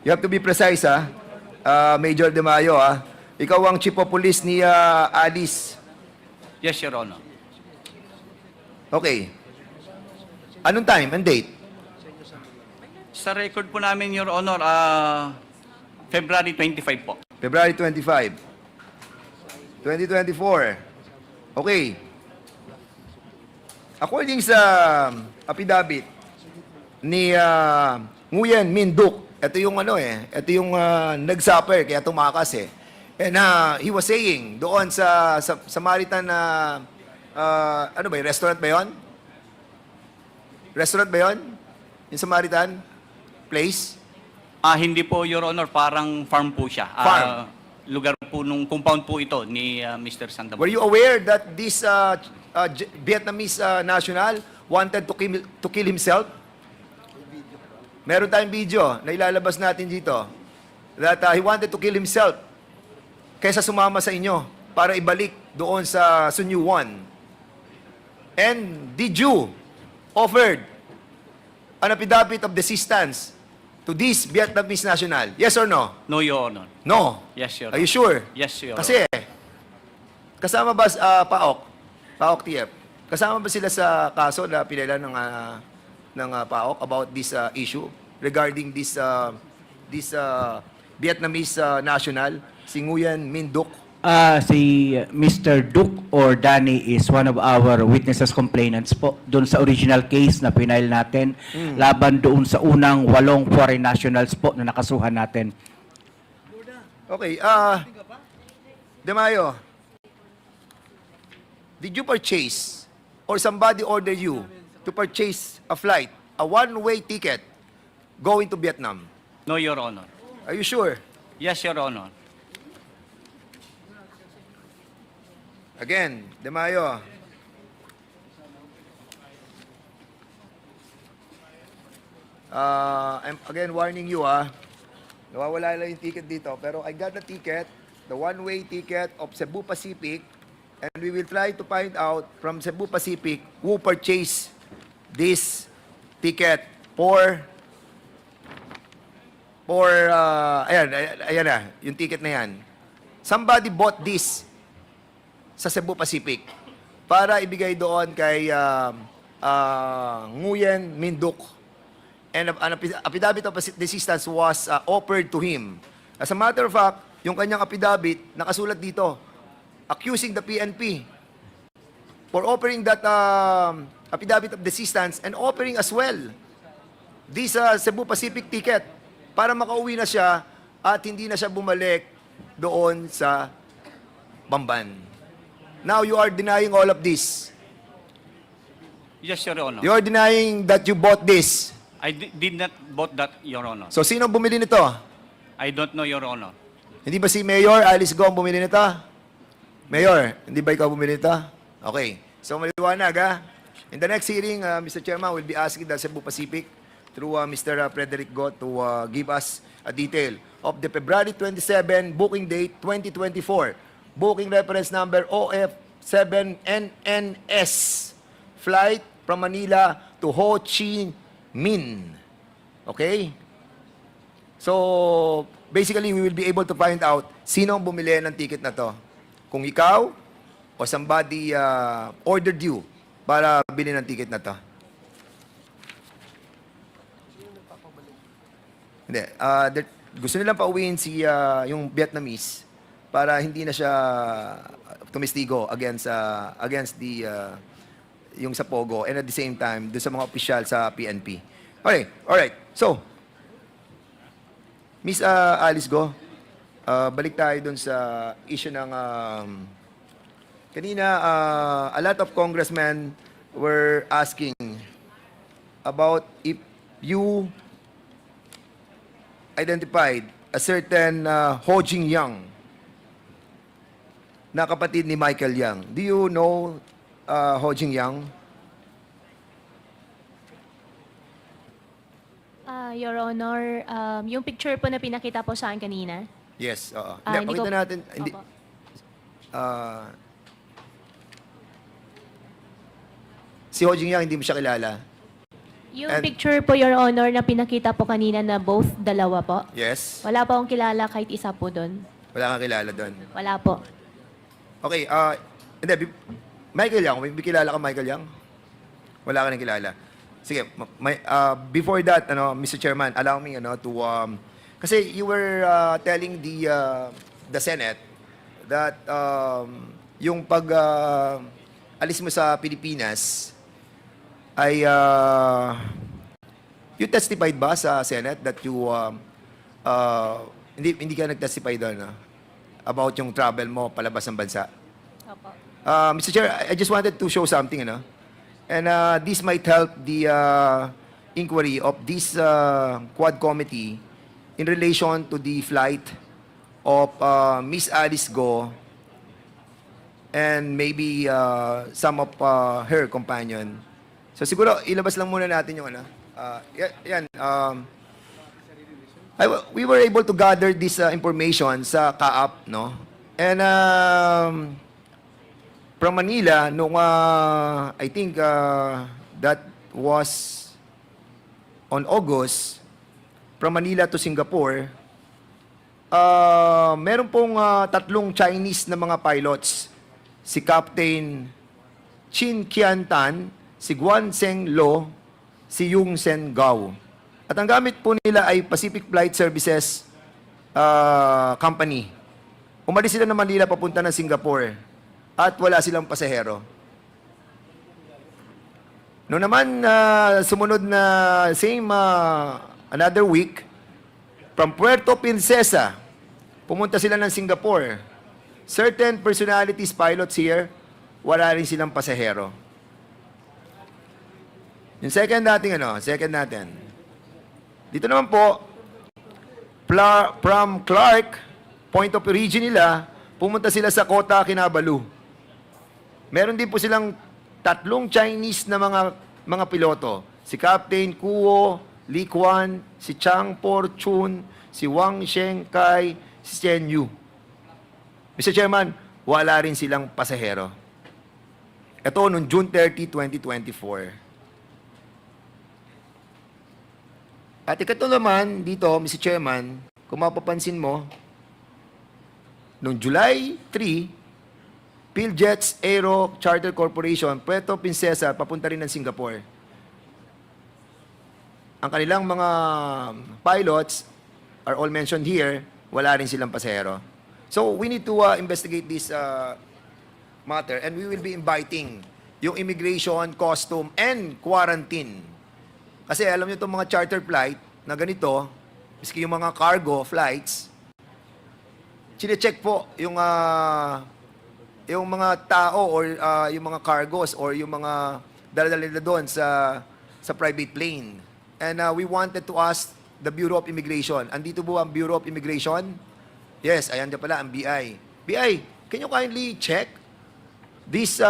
You have to be precise, ha? Major De Mayo, ha? Ikaw ang chief of police ni Alice. Yes, Your Honor. Okay. Anong time and date? Sa record po namin, Your Honor, February 25 po. February 25. 2024. Okay. According sa affidavit ni Nguyen Minh Duc, ito yung ito yung nag-suffer kaya tumakas eh. And he was saying doon sa Samaritan na ano ba, restaurant ba 'yon? Restaurant ba 'yon? Yung Samaritan place? Hindi po, Your Honor, parang farm po siya. Farm. Lugar po nung compound po ito ni Mr. Santa Maria. Were you aware that this Vietnamese national wanted to kill himself? Meron tayong video na ilalabas natin dito that he wanted to kill himself kaysa sumama sa inyo para ibalik doon sa Sunyu 1. And did you offered an affidavit of desistance to this Vietnamese national? Yes or no? No, Your Honor. No. Yes, Your Are Honor. you sure? Yes, Your Honor. Kasi, kasama ba PAOK TF? Kasama ba sila sa kaso na pinila ng PAOK about this issue regarding this Vietnamese national, si Nguyen Minh Duc? Si Mr. Duke or Danny is one of our witnesses complainants po doon sa original case na pinail natin laban doon sa unang 8 foreign nationals po na nakasuhan natin. Okay, De Mayo, did you purchase or somebody order you to purchase a flight, a one-way ticket going to Vietnam? No, Your Honor. Are you sure? Yes, Your Honor. Again, De Mayo. I'm again warning you, nawawala lang yung ticket dito. Pero I got the ticket, the one-way ticket of Cebu Pacific, and we will try to find out from Cebu Pacific who purchased this ticket for ayan na, yung ticket na yan. Somebody bought this sa Cebu Pacific para ibigay doon kay Nguyen Minh Duc. And an affidavit of desistance was offered to him. As a matter of fact, yung kanyang affidavit, nakasulat dito, accusing the PNP for offering that affidavit of desistance and offering as well this Cebu Pacific ticket para makauwi na siya at hindi na siya bumalik doon sa Bamban. Now you are denying all of this. Yes, Your Honor. You are denying that you bought this. I did not bought that, Your Honor. So sino bumili nito? I don't know, Your Honor. Hindi ba si Mayor Alice Guo ang bumili nito? Mayor, hindi ba ikaw bumili nito? Okay. So maliwanag In the next hearing, Mr. Chairman will be asking the Cebu Pacific through Mr. Frederick Go to give us a detail of the February 27 booking date 2024. Booking reference number OF7NNS. Flight from Manila to Ho Chi Minh. Okay? So, basically, we will be able to find out sino ang bumili ng ticket na to. Kung ikaw o somebody ordered you para bilhin ng ticket na to. Hindi. Gusto nilang pauwiin yung Vietnamese para hindi na siya tumistigo against the yung sa POGO and at the same time doon sa mga opisyal sa PNP. Okay, alright. So, Miss Alice Guo, balik tayo doon sa issue ng kanina a lot of congressmen were asking about if you identified a certain Ho Jing Yang na kapatid ni Michael Yang. Do you know Ho Jing Yang? Your Honor, yung picture po na pinakita po sa akin kanina. Yes, oo. Hindi Pakita ko- natin. Hindi, Opo. si Ho Jing Yang, hindi mo siya kilala. Yung And- picture po, Your Honor, na pinakita po kanina na both dalawa po. Yes. Wala po akong kilala kahit isa po doon. Wala kang kilala doon. Wala po. Okay, hindi, Michael Yang, may kilala ka Michael Yang? Wala ka nang kilala. Sige, before that, Mr. Chairman, allow me to kasi you were telling the Senate that yung pag alis mo sa Pilipinas ay you testified ba sa Senate that you hindi ka nag-testify doon about yung travel mo palabas ng bansa? Opo. Mr. Chair, I just wanted to show something, and this might help the inquiry of this Quad Committee in relation to the flight of Miss Alice Guo and maybe some of her companion. So siguro ilabas lang muna natin yung yan. we were able to gather this information sa CAAP, no? And from Manila, nung I think that was on August, from Manila to Singapore, meron pong tatlong Chinese na mga pilots. Si Captain Chin Kian Tan, si Guan Seng Lo, si Yung Sen Gao. At ang gamit po nila ay Pacific Flight Services Company. Umalis sila ng Manila papunta ng Singapore at wala silang pasahero. Noong naman, sumunod na same another week, from Puerto Princesa, pumunta sila ng Singapore. Certain personalities, pilots here, wala rin silang pasahero. Yung second natin. Dito naman po, from Clark, point of origin nila, pumunta sila sa Kota, Kinabalu. Meron din po silang tatlong Chinese na mga piloto. Si Captain Kuo, Li Quan, si Chang Por Chun, si Wang Shengkai, si Chen Yu. Mr. Chairman, wala rin silang pasahero. Ito noong June 30, 2024. At ikato naman dito, Mr. Chairman, kung mapapansin mo, noong July 3, PhilJets Aero Charter Corporation, Puerto Princesa, papunta rin ng Singapore. Ang kanilang mga pilots are all mentioned here, wala rin silang pasahero. So we need to investigate this matter, and we will be inviting yung immigration, custom, and quarantine. Kasi alam nyo itong mga charter flight na ganito, miski yung mga cargo flights, chine-check po yung mga tao or yung mga cargos or yung mga dala-dala nila doon sa private plane. And we wanted to ask the Bureau of Immigration. Andito po ang Bureau of Immigration? Yes, ayan na pala ang BI. BI, can you kindly check these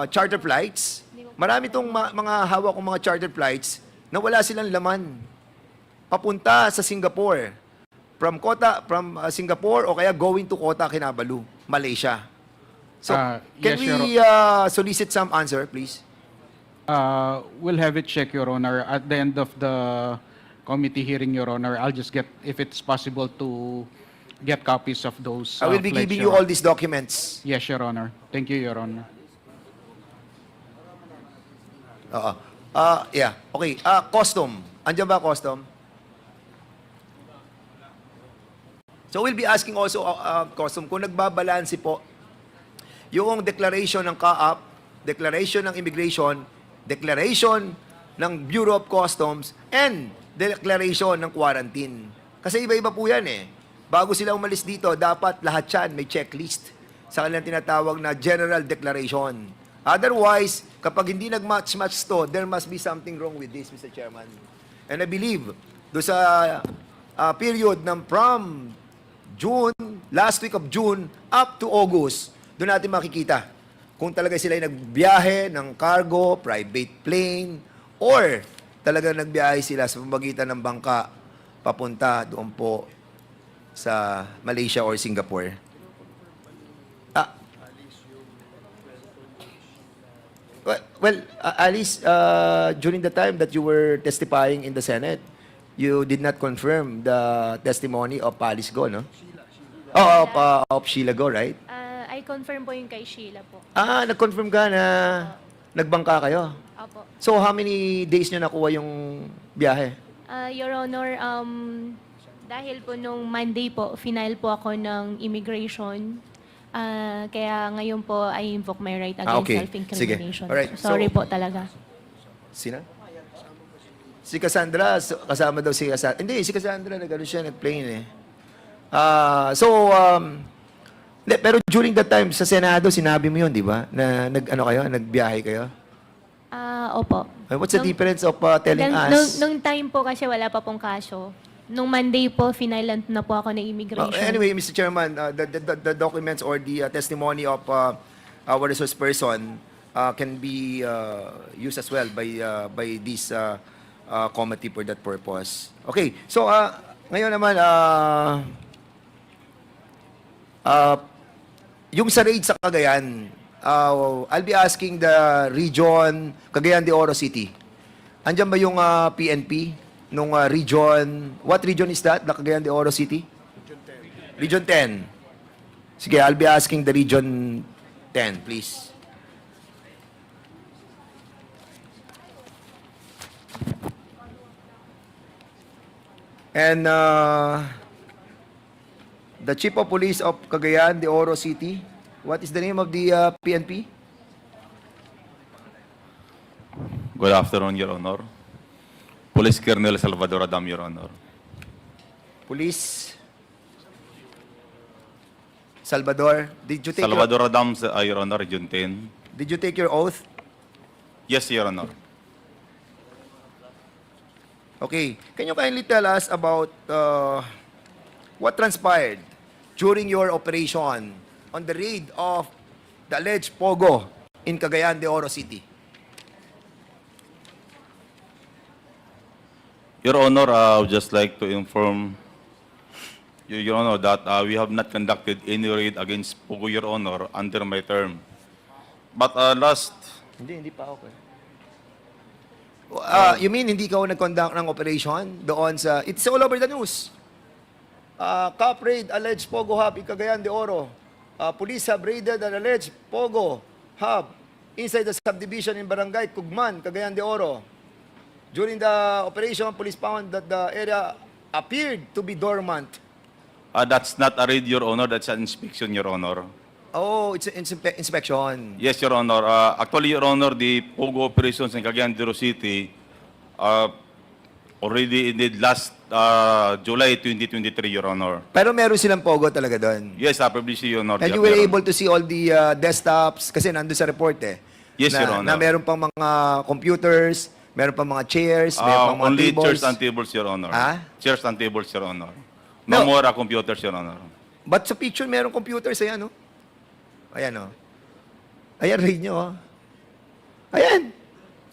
charter flights? Marami itong mga hawak kong mga charter flights na wala silang laman papunta sa Singapore. From Singapore o kaya going to Kota Kinabalu, Malaysia. So, can yes, we solicit some answer, please? We'll have it check, Your Honor. At the end of the committee hearing, Your Honor, I'll just get, if it's possible, to get copies of those. I will be flights, giving Your you all Honor. these documents. Yes, Your Honor. Thank you, Your Honor. Yeah. Okay. Custom. Andiyan ba custom? So we'll be asking also custom kung nagbabalanse po yung declaration ng CAAP, declaration ng immigration, declaration ng Bureau of Customs, and declaration ng quarantine. Kasi iba-iba po yan eh. Bago sila umalis dito, dapat lahat yan may checklist sa kanilang tinatawag na general declaration. Otherwise, kapag hindi nag-match-match to, there must be something wrong with this, Mr. Chairman. And I believe, do sa period ng from June, last week of June, up to August, doon natin makikita kung talaga sila nagbiyahe ng cargo, private plane, or talaga nagbiyahe sila sa pamamagitan ng bangka papunta doon po sa Malaysia or Singapore. Alice, during the time that you were testifying in the Senate, you did not confirm the testimony of Alice Guo, no? Of Sheila Guo, right? I confirm po yung kay Sheila po. Nag-confirm ka na nagbangka kayo? Opo. So, how many days nyo nakuha yung biyahe? Your Honor, dahil po nung Monday po, final po ako ng immigration. Kaya ngayon po, I invoke my right against Okay. self-incrimination. Sige. Alright. Sorry So- po talaga. Sina? Si Cassandra, kasama daw si Cassandra. Hindi, si Cassandra, nag-ano siya, nag-plane eh. Pero during that time, sa Senado, sinabi mo yun, di ba? Na nagbiyahe kayo? Opo. What's the difference of telling us? Nung time po kasi wala pa pong kaso. Nung Monday po, final na po ako ng immigration. Anyway, Mr. Chairman, the documents or the testimony of our resource person can be used as well by these committee for that purpose. Okay, so ngayon naman, yung sa raid sa Cagayan, I'll be asking the region, Cagayan de Oro City. Andiyan ba yung PNP nung region, what region is that? The Cagayan de Oro City? Region 10. Sige, I'll be asking the region 10, please. And the Chief of Police of Cagayan de Oro City, what is the name of the PNP? Good afternoon, Your Honor. Police Colonel Salvador Adam, Your Honor. Police Salvador, did you take Salvador Adam, Your Honor, Region 10. did you take your oath? Yes, Your Honor. Okay, can you kindly tell us about what transpired during your operation on the raid of the alleged POGO in Cagayan de Oro City? Your Honor, I would just like to inform you, Your Honor, that we have not conducted any raid against POGO, Your Honor, under my term. But Hindi pa ako. You mean hindi ka nag-conduct ng operation doon sa, it's all over the news. Cop raid alleged POGO hub in Cagayan de Oro. Police have raided an alleged POGO hub inside the subdivision in Barangay Cugman, Cagayan de Oro. During the operation, police found that the area appeared to be dormant. that's not a raid, Your Honor. That's an inspection, Your Honor. Oh, it's an inspection. Yes, Your Honor. Actually, Your Honor, the POGO operations in Cagayan de Oro City already ended last July 2023, Your Honor. Pero meron silang POGO talaga doon. Yes, publicly, Your Honor. And you were able to see all the desktops, kasi nandun sa report eh. Yes, na, Your Honor. Na meron pang mga computers, meron pang mga chairs, meron pang mga Only tables. chairs and tables, Your Honor. Ah? Chairs and tables, Your Honor. No more computers, Your Honor. But sa picture, meron computers, ayan, no? Ayan, no? Ayan, read nyo, oh. Ayan.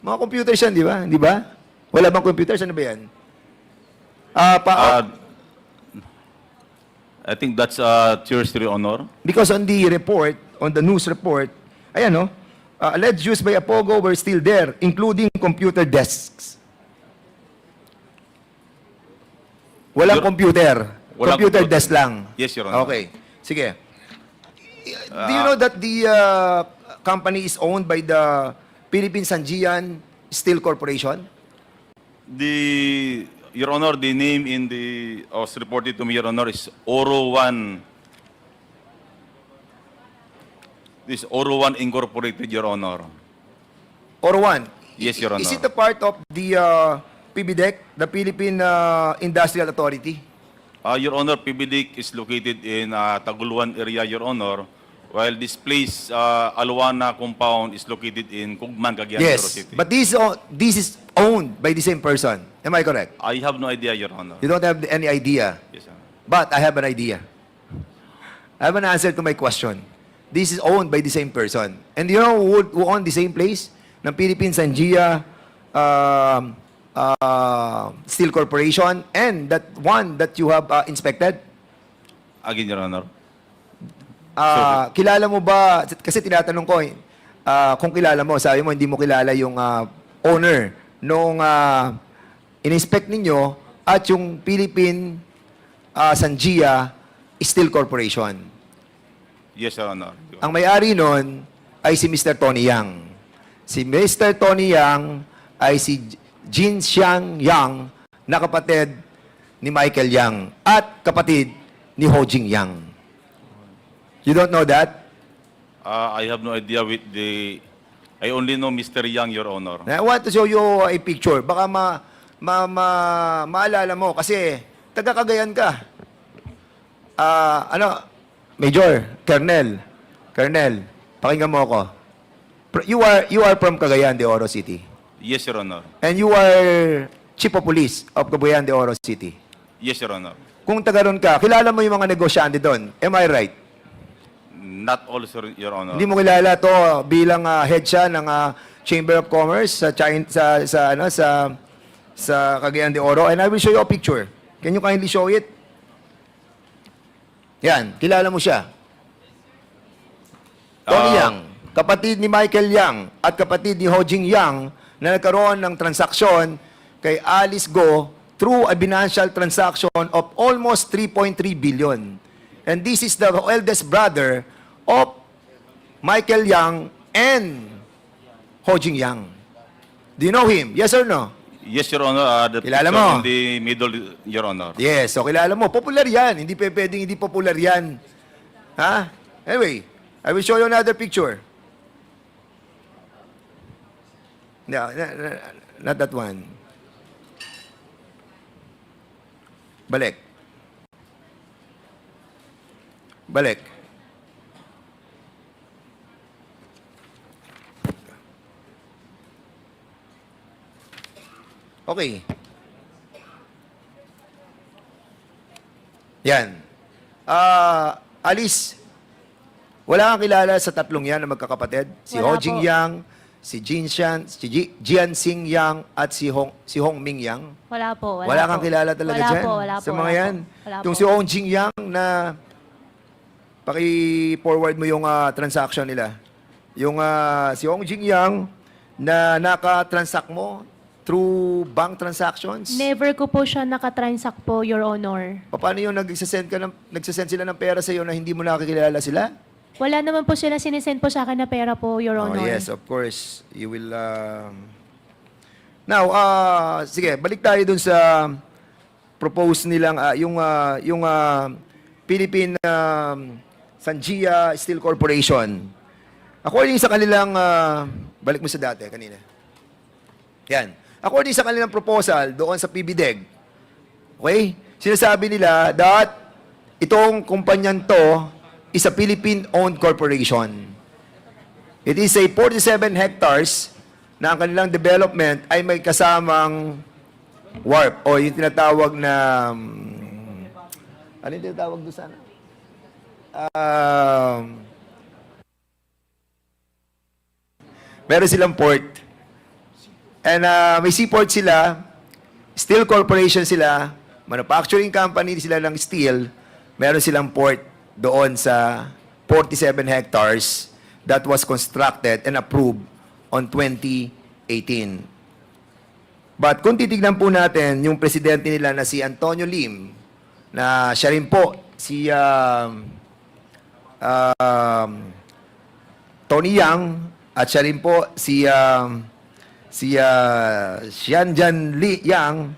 Mga computers yan, di ba? Di ba? Wala bang computers? Ano ba yan? I think that's chairs, Your Honor. Because on the report, on the news report, ayan, no? Alleged use by a POGO were still there, including computer desks. Walang computer. Walang Computer computer. desk lang. Yes, Your Honor. Okay. Sige. Do you know that the company is owned by the Philippine Sangian Steel Corporation? Your Honor, the name in the was reported to me, Your Honor, is Oro 1. This Oro 1 Incorporated, Your Honor. Or one? Yes, Your Honor. Is it a part of the PBDEC, the Philippine Industrial Authority? Your Honor, PBDIC is located in Taguluan area, Your Honor, while this place, Aluana compound, is located in Cugman, Cagayan de Oro Yes, City. but this is owned by the same person. Am I correct? I have no idea, Your Honor. You don't have any idea. Yes, sir. But I have an idea. I have an answer to my question. This is owned by the same person. And you know who owned the same place? Ng Philippine Sangia Steel Corporation and that one that you have inspected? Again, Your Honor. Kilala mo ba, kasi tinatanong ko kung kilala mo, sabi mo hindi mo kilala yung owner nung in-inspect ninyo at yung Philippine Sangia Steel Corporation. Yes, Your Honor. Ang may-ari nun ay si Mr. Tony Yang. Si Mr. Tony Yang ay si Jin Xiang Yang na kapatid ni Michael Yang at kapatid ni Ho Jing Yang. You don't know that? I have no idea with the... I only know Mr. Yang, Your Honor. I want to show you a picture. Baka maalala mo kasi taga-Cagayan ka. Major, Colonel, pakinggan mo ako. You are from Cagayan de Oro City. Yes, Your Honor. And you are Chief of Police of Cagayan de Oro City. Yes, Your Honor. Kung taga ron ka, kilala mo yung mga negosyante doon. Am I right? Not all, sir, Your Honor. Hindi mo kilala to bilang head siya ng Chamber of Commerce sa China, sa sa Cagayan de Oro. And I will show you a picture. Can you kindly show it? Yan, kilala mo siya. Tony Yang, kapatid ni Michael Yang at kapatid ni Ho Jing Yang na nagkaroon ng transaksyon kay Alice Guo through a financial transaction of almost 3.3 billion. And this is the eldest brother of Michael Yang and Ho Jing Yang. Do you know him? Yes or no? Yes, Your Honor. The Kilala picture mo? in the middle, Your Honor. Yes, so kilala mo. Popular yan. Hindi pwedeng hindi popular yan. Ha? Anyway, I will show you another picture. No, not that one. Balik. Balik. Okay. Yan. Alice, wala kang kilala sa tatlong yan na magkakapatid? Si Wala Ho Jing po. Yang, si Jian Xing Yang, at si Hong Ming Yang? Wala po. Wala kang kilala talaga wala dyan? Po, wala sa po, mga wala yan? Po. Wala Yung po. si Hong Jing Yang na paki-forward mo yung transaction nila. Yung si Hong Jing Yang na naka-transact mo through bank transactions? Never ko po siya nakatransact po, Your Honor. Paano yung nagsasend sila ng pera sa iyo na hindi mo nakikilala sila? Wala naman po sila sinisend po sa akin na pera po, Your Oh, Honor. yes, of course. You will... Now, sige, balik tayo dun sa propose nilang, yung Philippine Sanjia Steel Corporation. According sa kanilang, balik mo sa dati, kanina. Yan. According sa kanilang proposal doon sa PBDEG, okay, sinasabi nila that itong kumpanyan to is a Philippine-owned corporation. It is a 47 hectares na ang kanilang development ay may kasamang warp o yung tinatawag na ano yung tinatawag doon sana? Meron silang port. And may seaport sila, steel corporation sila, manufacturing company sila ng steel, meron silang port doon sa 47 hectares that was constructed and approved on 2018. But kung titignan po natin yung presidente nila na si Antonio Lim, na siya rin po si Tony Yang, at siya rin po si Xianjian Li Yang,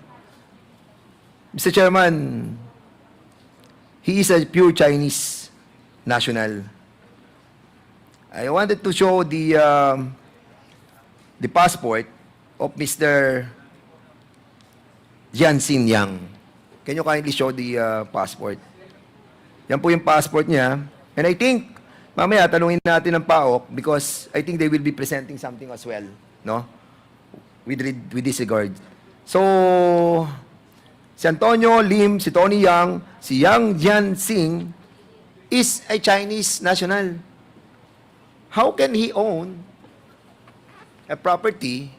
Mr. Chairman, he is a pure Chinese national. I wanted to show the passport of Mr. Jianxin Yang. Can you kindly show the passport? Yan po yung passport niya. And I think, mamaya tanungin natin ng PAOK because I think they will be presenting something as well, no? With this regard. So, si Antonio Lim, si Tony Yang, si Yang Jianxing is a Chinese national. How can he own a property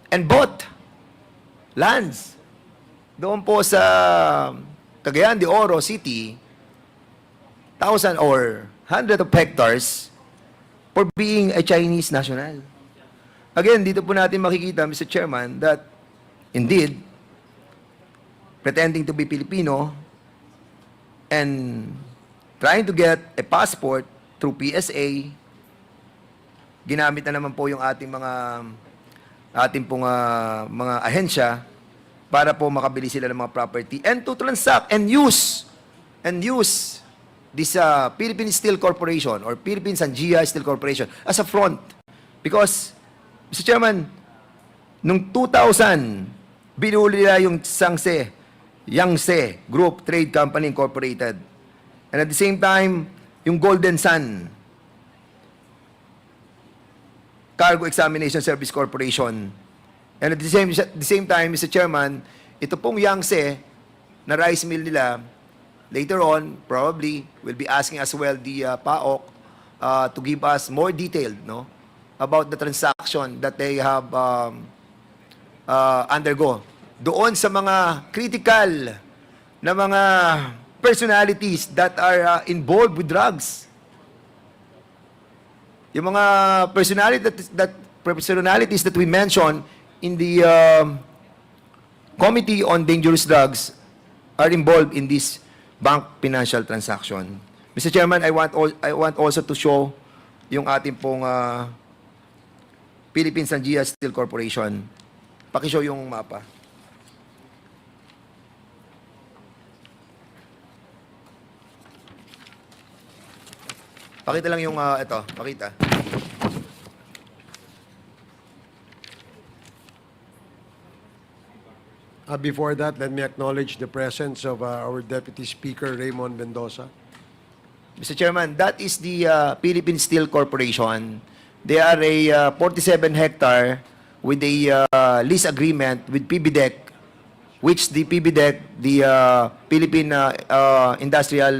and bought lands doon po sa Cagayan de Oro City, 1,000 or 100 of hectares for being a Chinese national? Again, dito po natin makikita, Mr. Chairman, that indeed, pretending to be Filipino and trying to get a passport through PSA, ginamit na naman po yung ating mga ahensya para po makabili sila ng mga property and to transact and use this Philippine Steel Corporation or Philippine Sanjia Steel Corporation as a front. Because, Mr. Chairman, nung 2000, binuli nila yung Yangtze Group Trade Company Incorporated. And at the same time, yung Golden Sun Cargo Examination Service Corporation. And at the same time, Mr. Chairman, ito pong Yangtze na rice mill nila, later on, probably, will be asking as well the PAOK to give us more detailed, no, about the transaction that they have undergo doon sa mga critical na mga personalities that are involved with drugs. Yung mga personalities that we mentioned in the Committee on Dangerous Drugs are involved in this bank financial transaction. Mr. Chairman, I want also to show yung ating pong Philippine Sangia Steel Corporation. Paki-show yung mapa. Pakita lang yung ito, pakita. Before that, let me acknowledge the presence of our Deputy Speaker, Raymond Mendoza. Mr. Chairman, that is the Philippine Steel Corporation. They are a 47-hectare with a lease agreement with PBDEC, which the PBDEC, the Philippine Industrial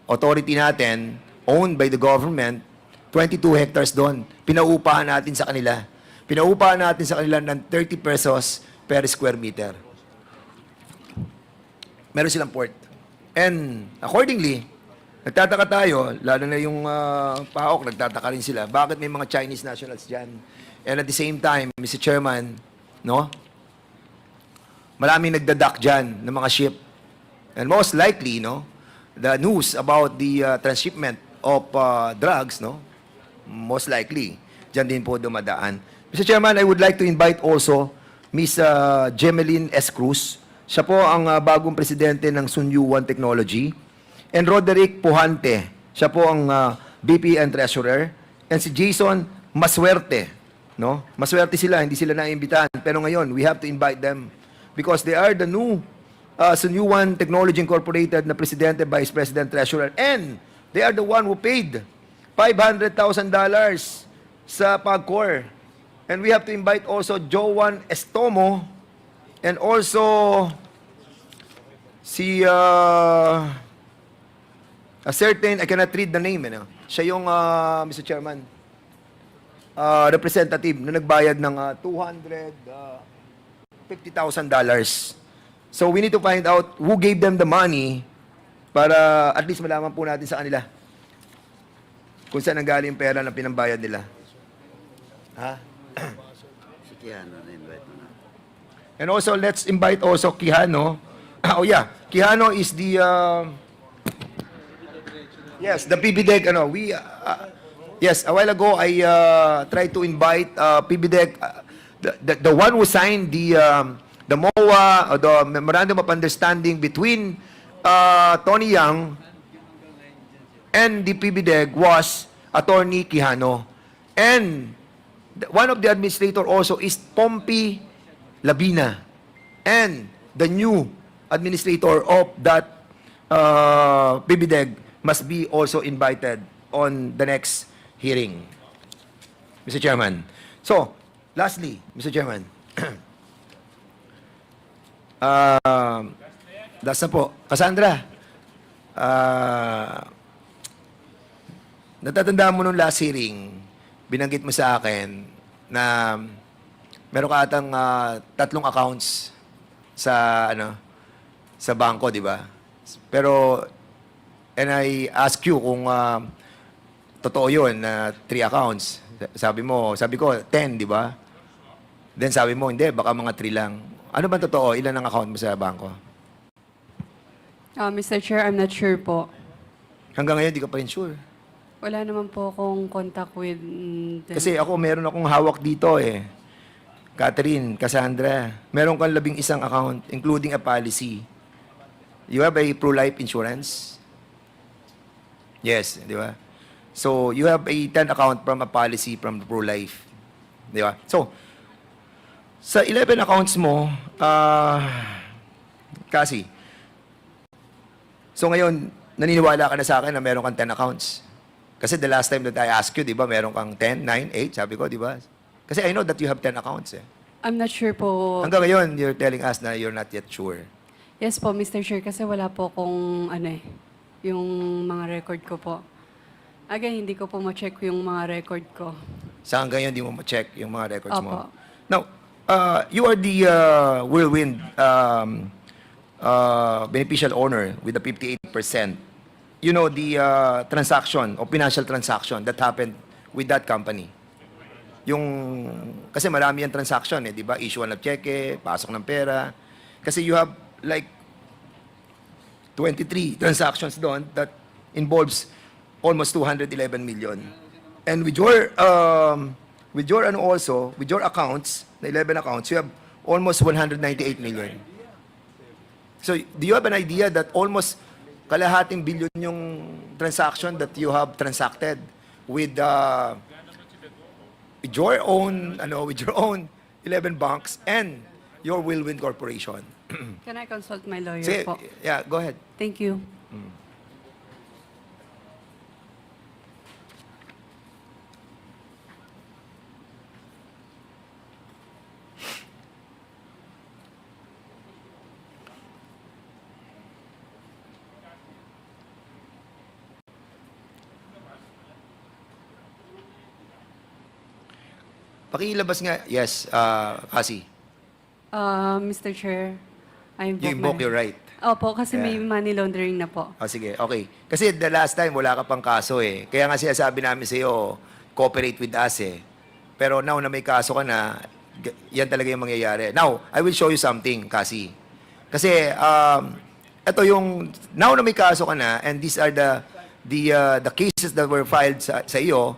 Authority natin, owned by the government, 22 hectares doon. Pinaupahan natin sa kanila. Pinaupahan natin sa kanila ng 30 pesos per square meter. Meron silang port. And accordingly, nagtataka tayo, lalo na yung PAOK, nagtataka rin sila, bakit may mga Chinese nationals dyan? And at the same time, Mr. Chairman, no? Maraming nagdadak dyan ng mga ship. And most likely, no, the news about the transshipment of drugs, no, most likely, dyan din po dumadaan. Mr. Chairman, I would like to invite also Ms. Gemeline S. Cruz. Siya po ang bagong presidente ng Sunyu One Technology. And Roderick Puhante. Siya po ang VP and Treasurer. And si Jason Maswerte. No? Maswerte sila, hindi sila naimbitahan. Pero ngayon, we have to invite them because they are the new Sunyu One Technology Incorporated na Presidente, Vice President, Treasurer. And they are the one who paid $500,000 sa PAGCOR. And we have to invite also Joan Estomo and also si a certain, I cannot read the name, siya yung, Mr. Chairman, representative na nagbayad ng $250,000. So we need to find out who gave them the money para at least malaman po natin sa kanila kung saan nanggaling yung pera na pinambayad nila. Ha? Si Kihano, na-invite mo na. And also, let's invite also Kihano. Oh yeah, Kihano is the, yes, the PBDEC, yes, a while ago, I tried to invite PBDEC, the one who signed the MOA, or the Memorandum of Understanding between Tony Yang and the PBDEC was Attorney Quijano. And one of the administrator also is Pompey Labina. And the new administrator of that PBDEC must be also invited on the next hearing, Mr. Chairman. So, lastly, Mr. Chairman, last na po. Cassandra, natatandaan mo nung last hearing, binanggit mo sa akin na meron ka atang 3 accounts sa sa bangko, di ba? Pero and I ask you kung totoo 'yun na 3 accounts. Sabi ko 10, di ba? Then sabi mo hindi, baka mga 3 lang. Ano ba totoo? Ilan ang account mo sa bangko? Mr. Chair, I'm not sure po. Hanggang ngayon di ka pa rin sure. Wala naman po akong contact with them. Kasi ako, meron akong hawak dito eh. Catherine, Cassandra, meron kang 11 account, including a policy. You have a pro-life insurance? Yes, di ba? So, you have a 10 account from a policy from the pro-life. Di ba? So, sa 11 accounts mo, kasi, so ngayon, naniniwala ka na sa akin na meron kang 10 accounts. Kasi the last time that I asked you, di ba, meron kang 10, 9, 8, sabi ko, di ba? Kasi I know that you have 10 accounts eh. I'm not sure po. Hanggang ngayon, you're telling us na you're not yet sure. Yes po, Mr. Chair, kasi wala po akong yung mga record ko po. Again, hindi ko po ma-check yung mga record ko. Sa hanggang ngayon, hindi mo ma-check yung mga records mo. Opo. Now, You are the whirlwind beneficial owner with the 58%. You know the transaction or financial transaction that happened with that company. Kasi marami yung transaction di ba? Issue ng cheque, pasok ng pera. Kasi you have like 23 transactions doon that involves almost 211 million. And with your accounts, the 11 accounts, you have almost 198 million. So, do you have an idea that almost kalahating billion yung transaction that you have transacted with your own 11 banks and your Whirlwind Corporation? Can I consult my lawyer Sige, po? yeah, go ahead. Thank you. Pakilabas nga. Yes, Cassie. Mr. Chair, I You invoke your right. Opo, kasi may Yeah. money laundering na po. Sige, okay. Kasi the last time, wala ka pang kaso eh. Kaya nga sinasabi namin sa iyo, cooperate with us eh. Pero now na may kaso ka na, yan talaga yung mangyayari. Now, I will show you something, Cassie. Kasi, ito yung, now na may kaso ka na, and these are the cases that were filed sa iyo,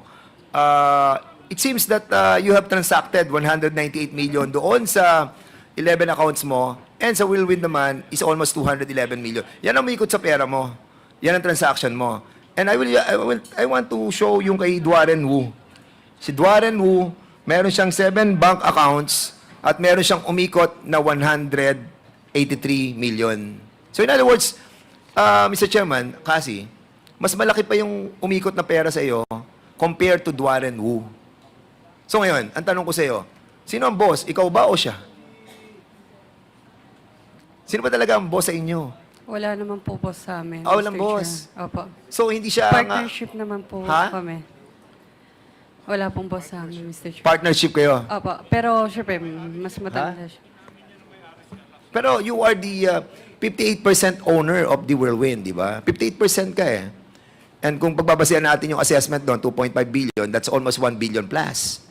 it seems that you have transacted 198 million doon sa 11 accounts mo, and sa Whirlwind naman is almost 211 million. Yan ang umikot sa pera mo. Yan ang transaction mo. And I want to show yung kay Duaren Wu. Si Duaren Wu, meron siyang 7 bank accounts at meron siyang umikot na 183 million. So in other words, Mr. Chairman, kasi, mas malaki pa yung umikot na pera sa iyo compared to Duaren Wu. So ngayon, ang tanong ko sa iyo, sino ang boss? Ikaw ba o siya? Sino ba talaga ang boss sa inyo? Wala naman po boss sa amin. Walang Mr. boss. Chair. Opo. So hindi siya Partnership naman po Ha? kami. Wala pong boss sa amin, Mr. Chair. partnership kayo. Opo. Pero syempre, mas matanda siya. Pero you are the 58% owner of the Whirlwind, di ba? 58% ka eh. And kung pagbabasehan natin yung assessment doon, 2.5 billion, that's almost 1 billion plus.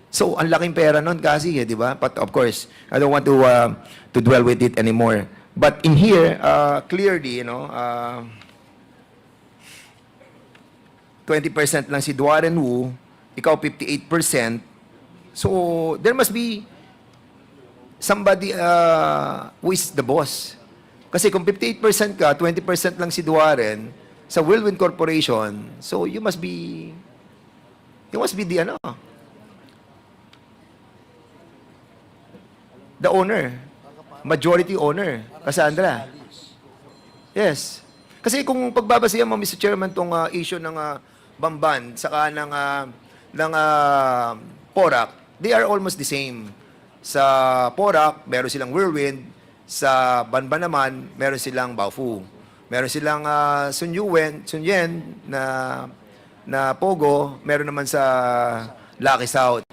So, ang laking pera nun kasi, di ba? But of course, I don't want to dwell with it anymore. But in here, clearly, 20% lang si Duaren Wu, ikaw 58%. So, there must be somebody who is the boss. Kasi kung 58% ka, 20% lang si Duaren sa Whirlwind Corporation, so you must be the owner, majority owner, Cassandra. Yes. Kasi kung pagbabasehan mo, Mr. Chairman, tong issue ng Bamban, saka ng Porac, they are almost the same. Sa Porac, meron silang Whirlwind. Sa Banban naman, meron silang Baofu. Meron silang Sunyen na POGO, meron naman sa Lucky South.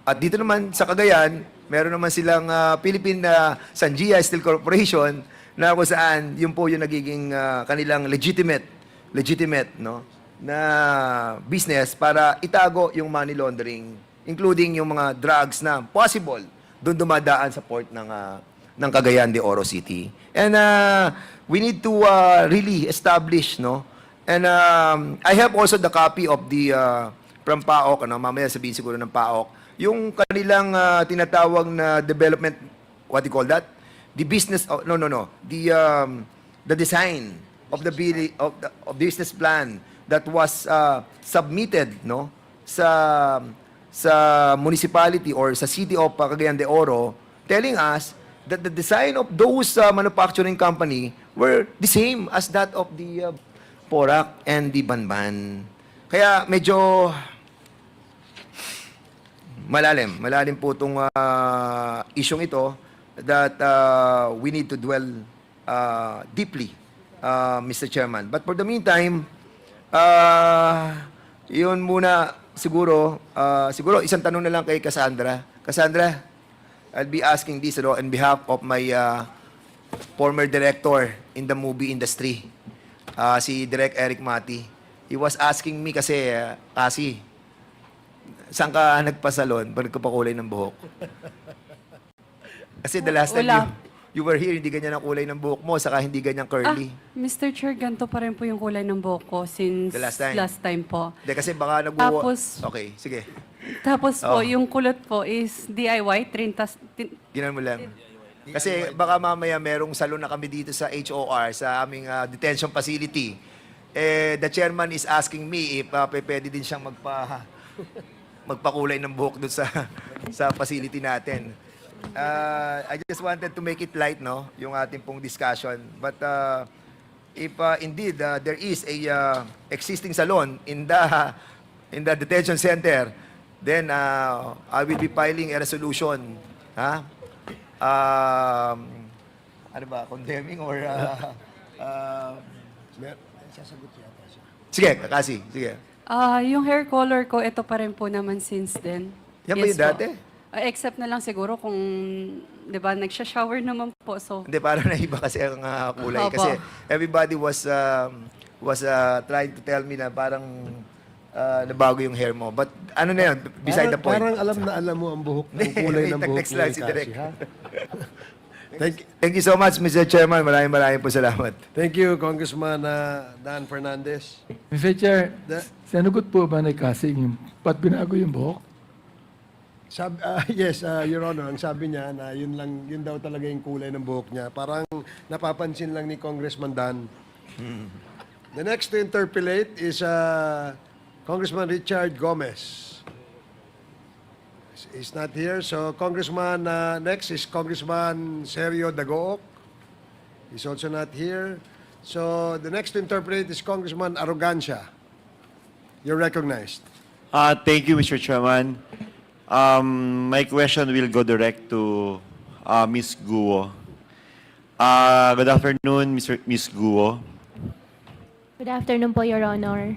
At dito naman sa Cagayan, meron naman silang Philippine Sanjia Steel Corporation na kung saan yun po yung nagiging kanilang legitimate na business para itago yung money laundering, including yung mga drugs na possible doon dumadaan sa port ng Cagayan de Oro City. And we need to really establish, and I have also the copy of the from PAOK, mamaya sabihin siguro ng PAOK, yung kanilang tinatawag na development, what do you call that? The business, the design of the business plan that was submitted, sa municipality or sa city of Cagayan de Oro, telling us that the design of those manufacturing company were the same as that of the Porac and the Banban. Kaya medyo malalim po itong isyong ito that we need to dwell deeply, Mr. Chairman. But for the meantime, yun muna siguro isang tanong na lang kay Cassandra. Cassandra, I'll be asking this on behalf of my former director in the movie industry, si Direk Eric Mati. He was asking me kasi, saan ka nagpasalon? Ba't nagpapakulay ng buhok? Kasi the last time Wala. you were here, hindi ganyan ang kulay ng buhok mo, saka hindi ganyan curly. Mr. Chair, ganito pa rin po yung kulay ng buhok ko since The last time? last time po. Hindi, kasi baka Tapos- Okay, sige. Tapos po, Oh. yung kulot po is DIY, Ginan mo lang. Kasi baka mamaya merong salon na kami dito sa HOR, sa aming detention facility. The chairman is asking me if pwede din siyang magpakulay ng buhok doon sa facility natin. I just wanted to make it light, no, yung ating pong discussion. But if indeed there is a existing salon in the detention center, then I will be filing a resolution, ano ba, condemning or Sasagot yata siya. sige, kasi, sige. Yung hair color ko, ito pa rin po naman since then. Yan ba yung po. dati? Except na lang siguro kung, di ba, nagsha-shower naman po. So, Hindi, parang naiba kasi ang kulay. Opo. Kasi everybody was trying to tell me na parang nabago yung hair mo. But ano na yun, beside the point. Parang alam na alam mo ang buhok, ang kulay ng buhok Next slide si Kasi, Direk. ha? Thank you so much, Mr. Chairman. Maraming po salamat. Thank you, Congressman Dan Fernandez. Mr. Chair, The- sinagot po ba ni Cassie yung ba't binago yung buhok? Yes, Your Honor, ang sabi niya na yun daw talaga yung kulay ng buhok niya. Parang napapansin lang ni Congressman Dan. The next to interpellate is Congressman Richard Gomez. He's not here. So Congressman, next is Congressman Sergio Dagook. He's also not here. So the next to interpellate is Congressman Arrogancia. You're recognized. Thank you, Mr. Chairman. My question will go direct to Ms. Guo. Good afternoon, Ms. Guo. Good afternoon po, Your Honor.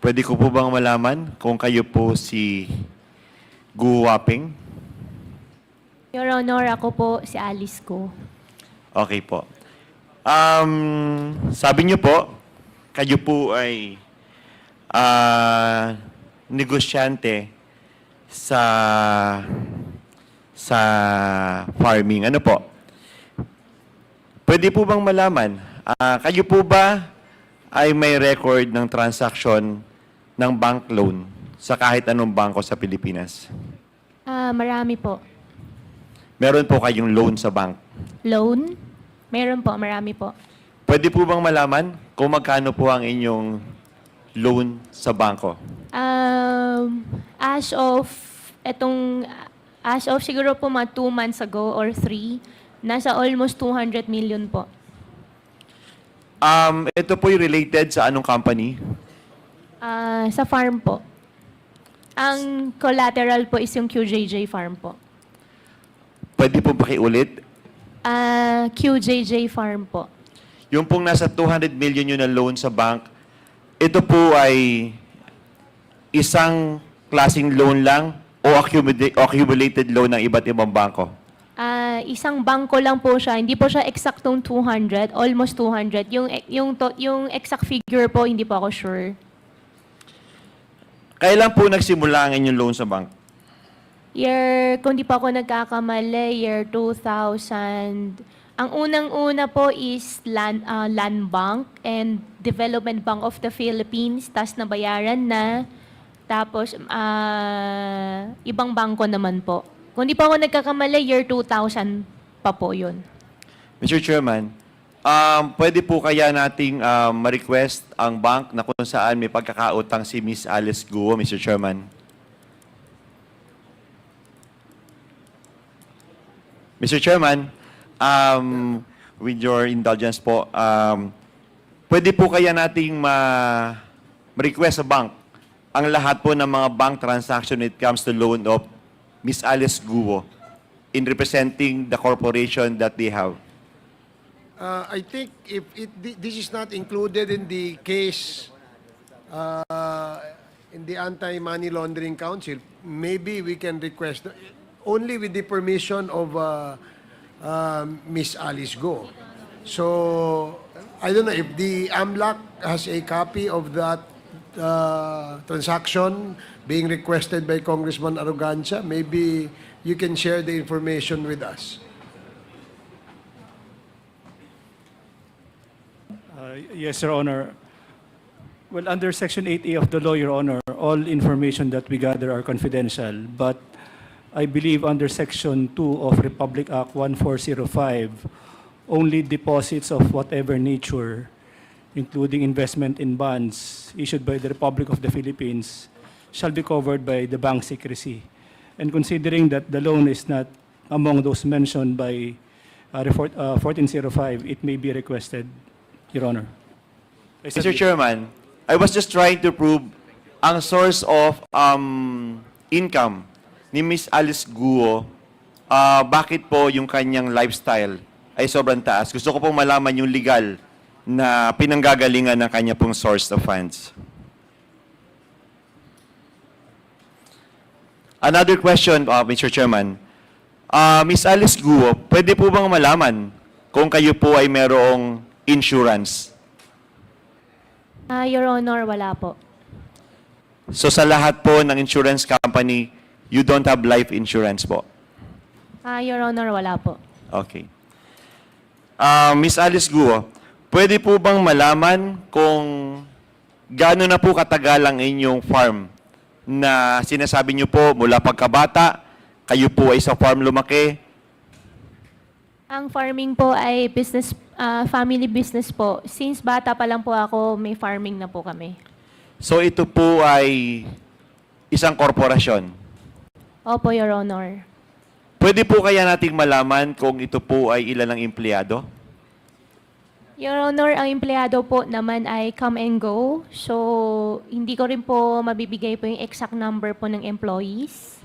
Pwede ko po bang malaman kung kayo po si Guo Waping? Your Honor, ako po si Alice Guo. Okay po. Sabi niyo po, kayo po ay negosyante sa farming. Ano po? Pwede po bang malaman, kayo po ba ay may record ng transaction ng bank loan sa kahit anong bangko sa Pilipinas? Marami po. Meron po kayong loan sa bank? Loan? Meron po, marami po. Pwede po bang malaman kung magkano po ang inyong loan sa bangko? As of siguro po mga 2 months ago or 3, nasa almost 200 million po. Ito po yung related sa anong company? Sa farm po. Ang collateral po is yung QJJ farm po. Pwede po pakiulit? QJJ farm po. Yung pong nasa 200 million yun na loan sa bank, ito po ay isang klaseng loan lang o accumulated loan ng iba't ibang bangko? Isang bangko lang po siya. Hindi po siya eksaktong 200, almost 200. Yung exact figure po, hindi po ako sure. Kailan po nagsimula ang inyong loan sa bank? Kung di pa ako nagkakamali, year 2000. Ang unang-una po is Land Bank and Development Bank of the Philippines. Tas nabayaran na. Tapos, ibang bangko naman po. Kung di pa ako nagkakamali, year 2000 pa po yun. Mr. Chairman, pwede po kaya nating ma-request ang bank na kung saan may pagkakautang si Ms. Alice Guo, Mr. Chairman? Mr. Chairman, with your indulgence po, pwede po kaya nating ma-request sa bank ang lahat po ng mga bank transaction when it comes to loan of Ms. Alice Guo in representing the corporation that they have? I think if this is not included in the case in the Anti-Money Laundering Council, maybe we can request. only with the permission of Miss Alice Guo. So, I don't know if the AMLAC has a copy of that transaction being requested by Congressman Arrogancia. Maybe you can share the information with us. Yes, Your Honor. Well, under Section 8A of the law, Your Honor, all information that we gather are confidential. But I believe under Section 2 of Republic Act 1405, only deposits of whatever nature, including investment in bonds issued by the Republic of the Philippines, shall be covered by the bank secrecy. And considering that the loan is not among those mentioned by 1405, it may be requested, Your Honor. Mr. Chairman, I was just trying to prove ang source of income ni Miss Alice Guo, bakit po yung kanyang lifestyle ay sobrang taas. Gusto ko pong malaman yung legal na pinanggagalingan ng kanya pong source of funds. Another question, Mr. Chairman. Miss Alice Guo, pwede po bang malaman kung kayo po ay merong insurance? Your Honor, wala po. So sa lahat po ng insurance company, you don't have life insurance po? Your Honor, wala po. Okay. Miss Alice Guo, pwede po bang malaman kung gaano na po katagal ang inyong farm na sinasabi niyo po mula pagkabata, kayo po ay sa farm lumaki? Ang farming po ay business, family business po. Since bata pa lang po ako, may farming na po kami. So ito po ay isang korporasyon? Opo, Your Honor. Pwede po kaya nating malaman kung ito po ay ilan ang empleyado? Your Honor, ang empleyado po naman ay come and go. So, hindi ko rin po mabibigay po yung exact number po ng employees.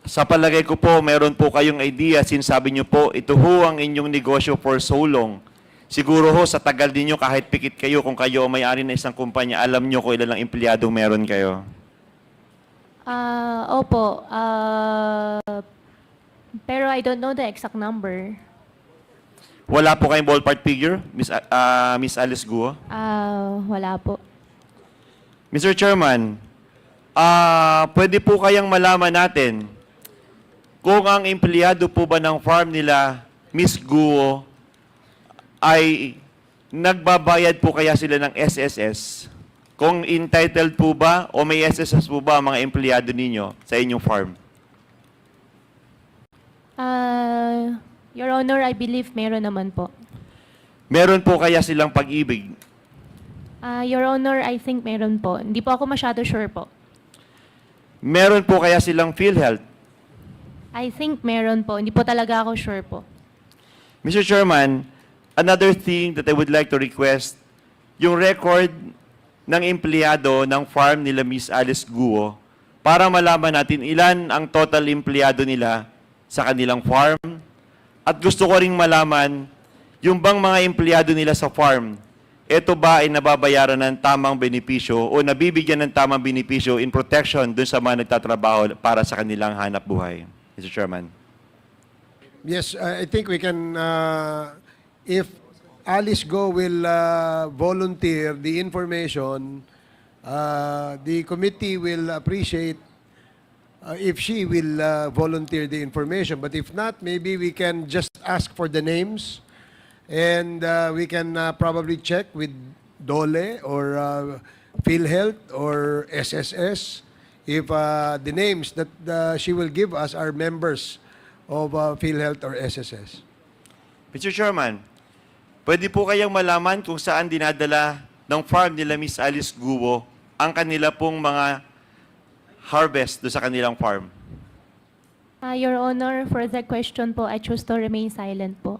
Sa palagay ko po, meron po kayong idea, sinasabi niyo po, ito ho ang inyong negosyo for so long. Siguro ho, sa tagal ninyo, kahit pikit kayo, kung kayo may-ari na isang kumpanya, alam niyo kung ilan ang empleyado meron kayo. Opo. Pero I don't know the exact number. Wala po kayong ballpark figure, Miss Alice Guo? Wala po. Mr. Chairman, pwede po kayang malaman natin kung ang empleyado po ba ng farm nila, Miss Guo, ay nagbabayad po kaya sila ng SSS? Kung entitled po ba o may SSS po ba ang mga empleyado ninyo sa inyong farm? Your Honor, I believe meron naman po. Meron po kaya silang pag-ibig? Your Honor, I think meron po. Hindi po ako masyado sure po. Meron po kaya silang PhilHealth? I think meron po. Hindi po talaga ako sure po. Mr. Chairman, another thing that I would like to request, yung record ng empleyado ng farm nila Miss Alice Guo para malaman natin ilan ang total empleyado nila sa kanilang farm. At gusto ko ring malaman yung bang mga empleyado nila sa farm, ito ba ay nababayaran ng tamang benepisyo o nabibigyan ng tamang benepisyo in protection dun sa mga nagtatrabaho para sa kanilang hanap buhay? Mr. Chairman. Yes, I think we can, if Alice Guo will volunteer the information, the committee will appreciate if she will volunteer the information. But if not, maybe we can just ask for the names and we can probably check with DOLE or PhilHealth or SSS if the names that she will give us are members of PhilHealth or SSS. Mr. Chairman, pwede po kayang malaman kung saan dinadala ng farm nila Miss Alice Guo ang kanila pong mga harvest do sa kanilang farm? Your Honor, for that question po, I choose to remain silent po.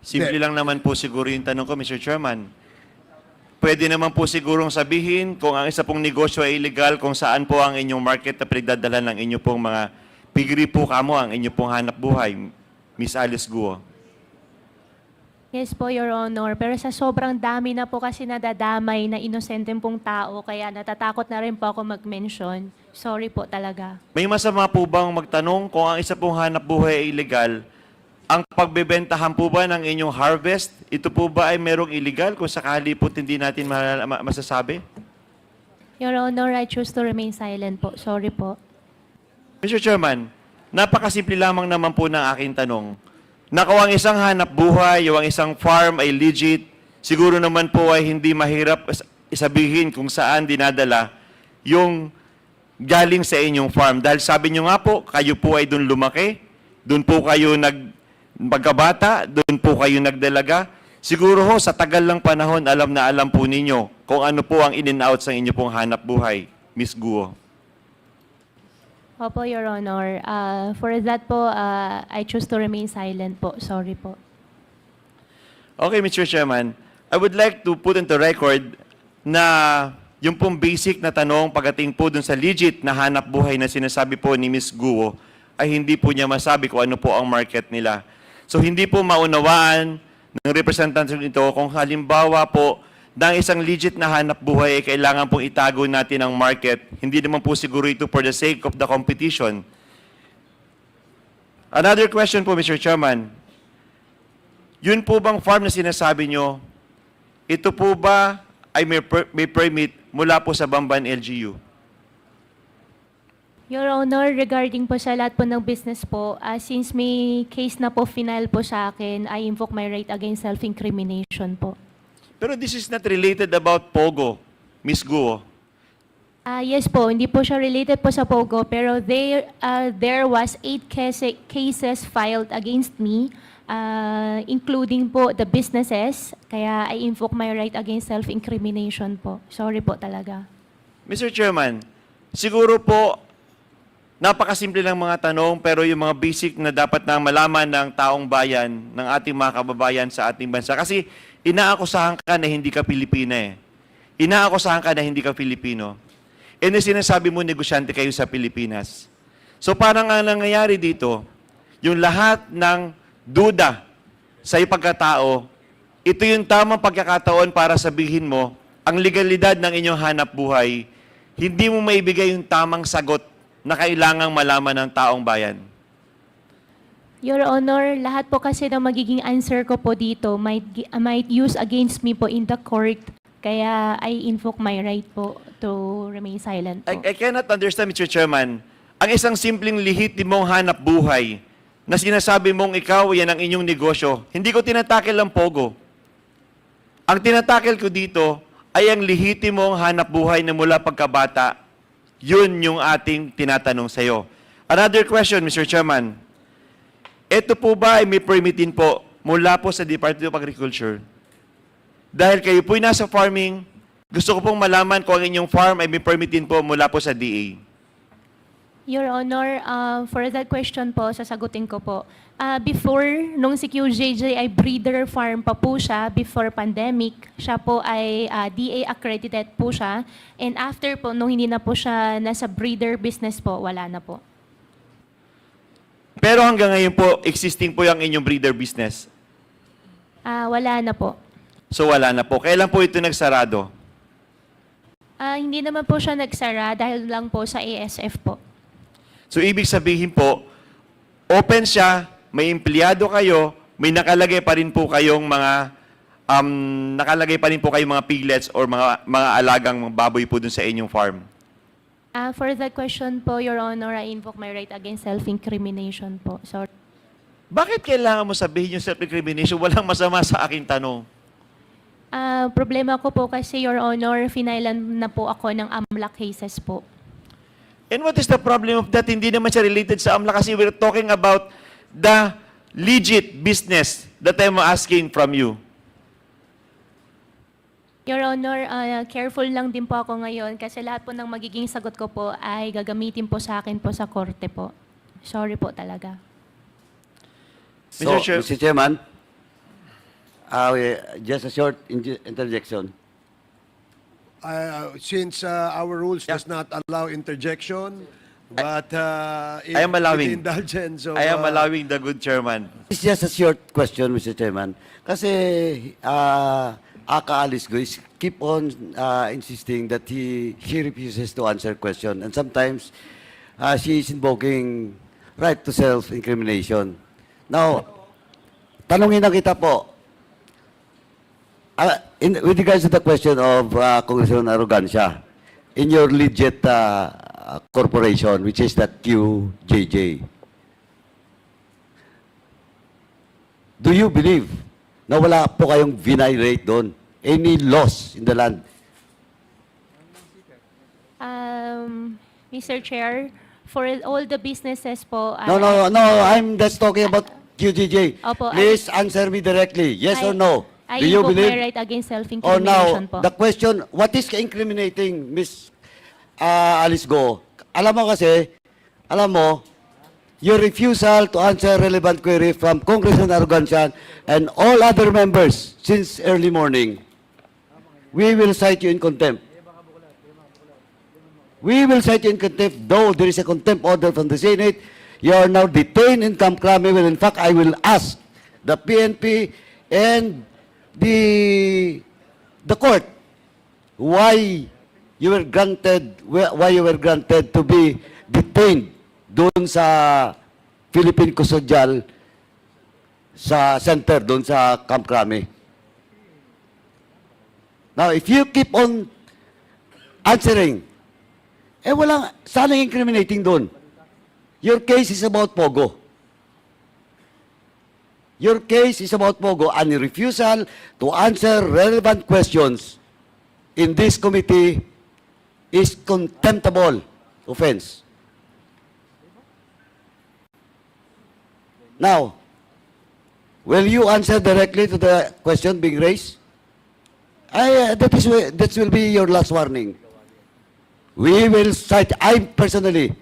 Simple lang naman po siguro yung tanong ko, Mr. Chairman. Pwede naman po sigurong sabihin kung ang isa pong negosyo ay illegal, kung saan po ang inyong market na pinagdadala ng inyo pong mga pigri po kamo ang inyo pong hanap buhay, Miss Alice Guo. Yes po, Your Honor. Pero sa sobrang dami na po kasi nadadamay na inosenteng pong tao, kaya natatakot na rin po ako mag-mention. Sorry po talaga. May masama po bang magtanong kung ang isa pong hanap buhay ay illegal? Ang pagbebentahan po ba ng inyong harvest, ito po ba ay merong illegal kung sakali po hindi natin masasabi? Your Honor, I choose to remain silent po. Sorry po. Mr. Chairman, napakasimple lamang naman po ng aking tanong. Na kung ang isang hanap buhay o ang isang farm ay legit, siguro naman po ay hindi mahirap isabihin kung saan dinadala yung galing sa inyong farm. Dahil sabi nyo nga po, kayo po ay doon lumaki, doon po kayo magkabata, doon po kayo nagdalaga. Siguro ho, sa tagal lang panahon, alam na alam po ninyo kung ano po ang in and out sa inyo pong hanap buhay, Ms. Guo. Opo, Your Honor. For that po, I choose to remain silent po. Sorry po. Okay, Mr. Chairman, I would like to put into record na yung pong basic na tanong pagdating po dun sa legit na hanap buhay na sinasabi po ni Ms. Guo ay hindi po niya masabi kung ano po ang market nila. So hindi po maunawaan ng representative nito kung halimbawa po na ang isang legit na hanap buhay ay kailangan pong itago natin ang market. Hindi naman po siguro ito for the sake of the competition. Another question po, Mr. Chairman. Yun po bang farm na sinasabi nyo, ito po ba ay may permit mula po sa Bamban LGU? Your Honor, regarding po sa lahat po ng business po, since may case na po final po sa akin, I invoke my right against self-incrimination po. Pero this is not related about POGO, Ms. Guo. Yes po, hindi po siya related po sa POGO, pero there was 8 cases filed against me, including po the businesses, kaya I invoke my right against self-incrimination po. Sorry po talaga. Mr. Chairman, siguro po, napakasimple lang mga tanong, pero yung mga basic na dapat na malaman ng taong bayan, ng ating mga kababayan sa ating bansa. Kasi inaakusahan ka na hindi ka Pilipina eh. Inaakusahan ka na hindi ka Pilipino. E na sinasabi mo, negosyante kayo sa Pilipinas. So parang ang nangyayari dito, yung lahat ng duda sa ipagkatao, ito yung tamang pagkakataon para sabihin mo, ang legalidad ng inyong hanap buhay, hindi mo maibigay yung tamang sagot na kailangang malaman ng taong bayan. Your Honor, lahat po kasi ng magiging answer ko po dito might use against me po in the court. Kaya I invoke my right po to remain silent po. I cannot understand, Mr. Chairman, ang isang simpleng lehitimong hanap buhay na sinasabi mong ikaw, yan ang inyong negosyo. Hindi ko tinatakil ang POGO. Ang tinatakil ko dito ay ang lehitimong hanap buhay na mula pagkabata. Yun yung ating tinatanong sa iyo. Another question, Mr. Chairman. Ito po ba ay may permitin po mula po sa Department of Agriculture? Dahil kayo po'y nasa farming, gusto ko pong malaman kung ang inyong farm ay may permitin po mula po sa DA. Your Honor, for that question po, sasagutin ko po. Before, nung si QJJ ay breeder farm pa po siya, before pandemic, siya po ay DA accredited po siya. And after po, nung hindi na po siya nasa breeder business po, wala na po. Pero hanggang ngayon po, existing po yung inyong breeder business. Wala na po. So wala na po. Kailan po ito nagsarado? Hindi naman po siya nagsara dahil lang po sa ASF po. So ibig sabihin po, open siya, may empleyado kayo, may nakalagay pa rin po kayong mga mga piglets or mga alagang baboy po dun sa inyong farm. For that question po, Your Honor, I invoke my right against self-incrimination po. Sorry. Bakit kailangan mo sabihin yung self-incrimination? Walang masama sa aking tanong. Problema ko po kasi, Your Honor, finailan na po ako ng AMLA cases po. And what is the problem of that? Hindi naman siya related sa AMLA kasi we're talking about the legit business that I'm asking from you. Your Honor, careful lang din po ako ngayon kasi lahat po ng magiging sagot ko po ay gagamitin po sa akin po sa korte po. Sorry po talaga. So, Mr. Chairman, just a short interjection. Since our rules does not allow interjection, but I am allowing. with the indulgence of, I am allowing the good chairman. It's just a short question, Mr. Chairman. Kasi Alice Guo is keep on insisting that she refuses to answer question, and sometimes she is invoking right to self-incrimination. Now, tanungin na kita po, with regards to the question of Congressman Arrogancia, in your legit corporation, which is that QJJ, do you believe na wala po kayong violate doon? Any loss in the land? Mr. Chair, for all the businesses po... No, I'm just talking about QJJ. Opo, Please answer me directly, yes or no? I Do you invoke believe? my right against Oh, self-incrimination now, po. the question, what is incriminating, Miss Alice Guo? Alam mo, your refusal to answer relevant query from Congressman Arrogancia and all other members since early morning, we will cite you in contempt. We will cite you in contempt, though there is a contempt order from the Senate. You are now detained in Camp Crame. Well, in fact, I will ask the PNP and the court why you were granted to be detained doon sa Philippine Custodial sa center doon sa Camp Crame. Now, if you keep on answering, walang sanang incriminating doon. Your case is about POGO. Your case is about POGO, and your refusal to answer relevant questions in this committee is contemptible offense. Now, will you answer directly to the question being raised? That will be your last warning. We will cite, I personally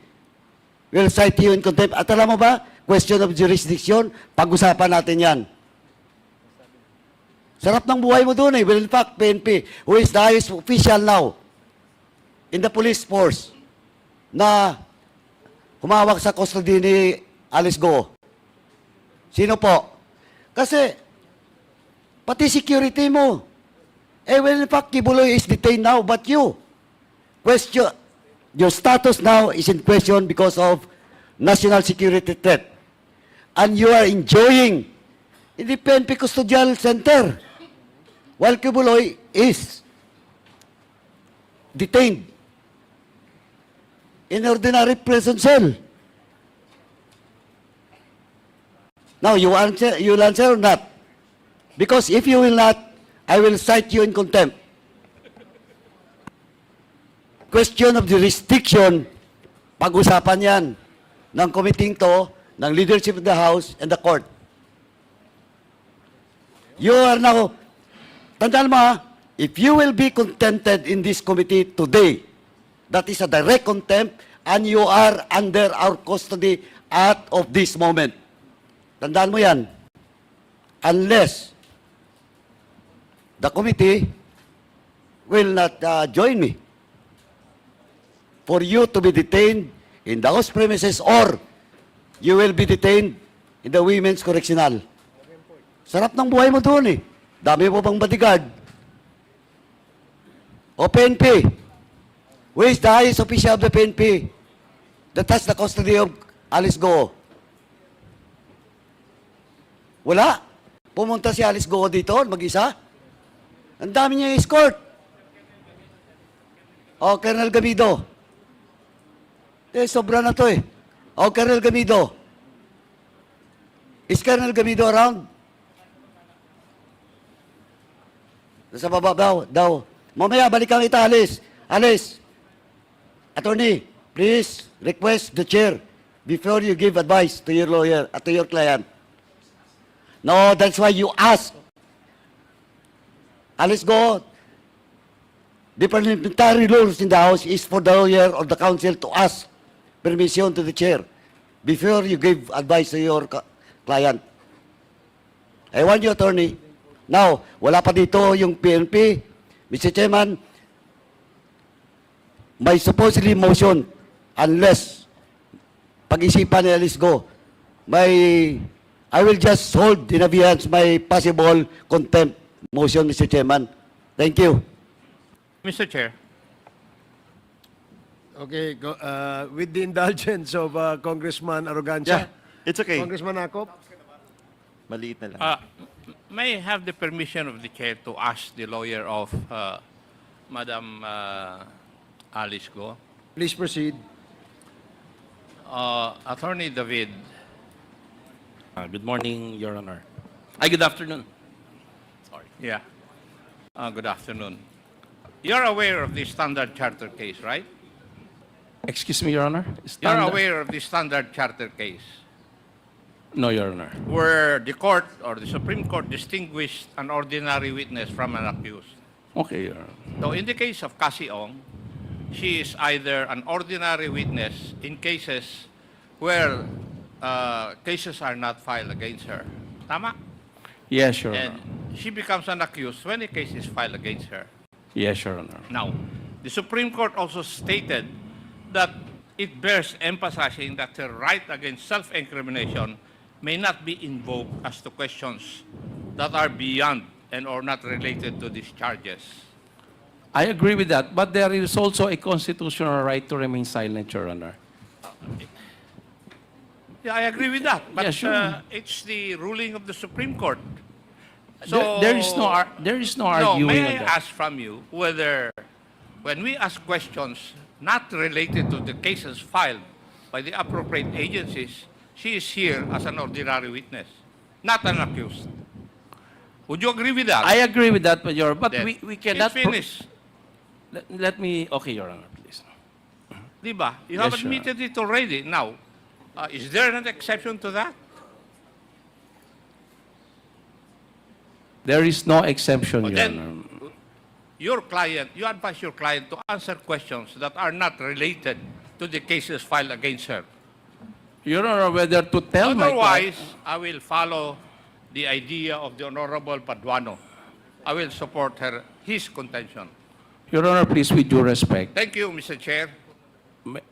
will cite you in contempt. At alam mo ba, question of jurisdiction, pag-usapan natin yan. Sarap ng buhay mo doon eh. Well, in fact, PNP, who is the highest official now in the police force na humawak sa custody ni Alice Guo. Sino po? Kasi, pati security mo. Well, in fact, Kibuloy is detained now, but you. Question, your status now is in question because of national security threat. And you are enjoying in the PNP Custodial Center while Kibuloy is detained in ordinary prison cell. Now, you'll answer or not? Because if you will not, I will cite you in contempt. Question of jurisdiction, pag-usapan yan ng committee to, ng leadership of the House and the court. You are now, tandaan mo if you will be contempted in this committee today, that is a direct contempt and you are under our custody at of this moment. Tandaan mo yan. Unless the committee will not join me for you to be detained in the House premises or you will be detained in the Women's Correctional. Sarap ng buhay mo doon eh. Dami mo pang bodyguard. O PNP, who is the highest official of the PNP that has the custody of Alice Guo? Wala. Pumunta si Alice Guo dito, mag-isa. Ang dami niya escort. O, Colonel Gamido. Sobra na to eh. O, Colonel Gamido. Is Colonel Gamido around? Nasa baba daw. Mamaya, balikan kita, Alice. Alice, attorney, please request the chair before you give advice to your lawyer, to your client. No, that's why you ask. Alice Guo, the parliamentary rules in the House is for the lawyer or the counsel to ask permission to the chair before you give advice to your client. I want you, attorney. Now, wala pa dito yung PNP. Mr. Chairman, may supposedly motion unless pag-isipan ni Alice Guo, I will just hold in abeyance my possible contempt motion, Mr. Chairman. Thank you. Mr. Chair. Okay, with the indulgence of Congressman Arrogancia. Yeah, it's okay. Congressman Akop. Maliit na lang. May I have the permission of the chair to ask the lawyer of Madam Alice Guo? Please proceed. Attorney David. Good morning, Your Honor. Good afternoon. Sorry. Yeah. Good afternoon. You're aware of the Standard Charter case, right? Excuse me, Your Honor. You're aware of the Standard Charter case, No, Your Honor. where the court or the Supreme Court distinguished an ordinary witness from an accused. Okay, Your Honor. So in the case of Cassie Ong, she is either an ordinary witness in cases where cases are not filed against her. Tama? Yes, Your And Honor. she becomes an accused when a case is filed against her. Yes, Your Honor. Now, the Supreme Court also stated that it bears emphasizing that her right against self-incrimination may not be invoked as to questions that are beyond and or not related to these charges. I agree with that, but there is also a constitutional right to remain silent, Your Honor. Yeah, I agree with that. But Yeah, sure. it's the ruling of the Supreme Court. There is no No, arguing may on I that. ask from you whether, when we ask questions not related to the cases filed by the appropriate agencies, she is here as an ordinary witness, not an accused. Would you agree with that? I agree with that, but Then, we cannot... It's finished. Let me... Okay, Your Honor, please. Diba? You Yes, have sure. admitted it already. Now, is there an exception to that? There is no exemption, Your Then, Honor. you advise your client to answer questions that are not related to the cases filed against her. Your Honor, whether to tell my Otherwise, client... I will follow the idea of the Honorable Paduano. I will support his contention. Your Honor, please, with due respect, Thank you, Mr. Chair.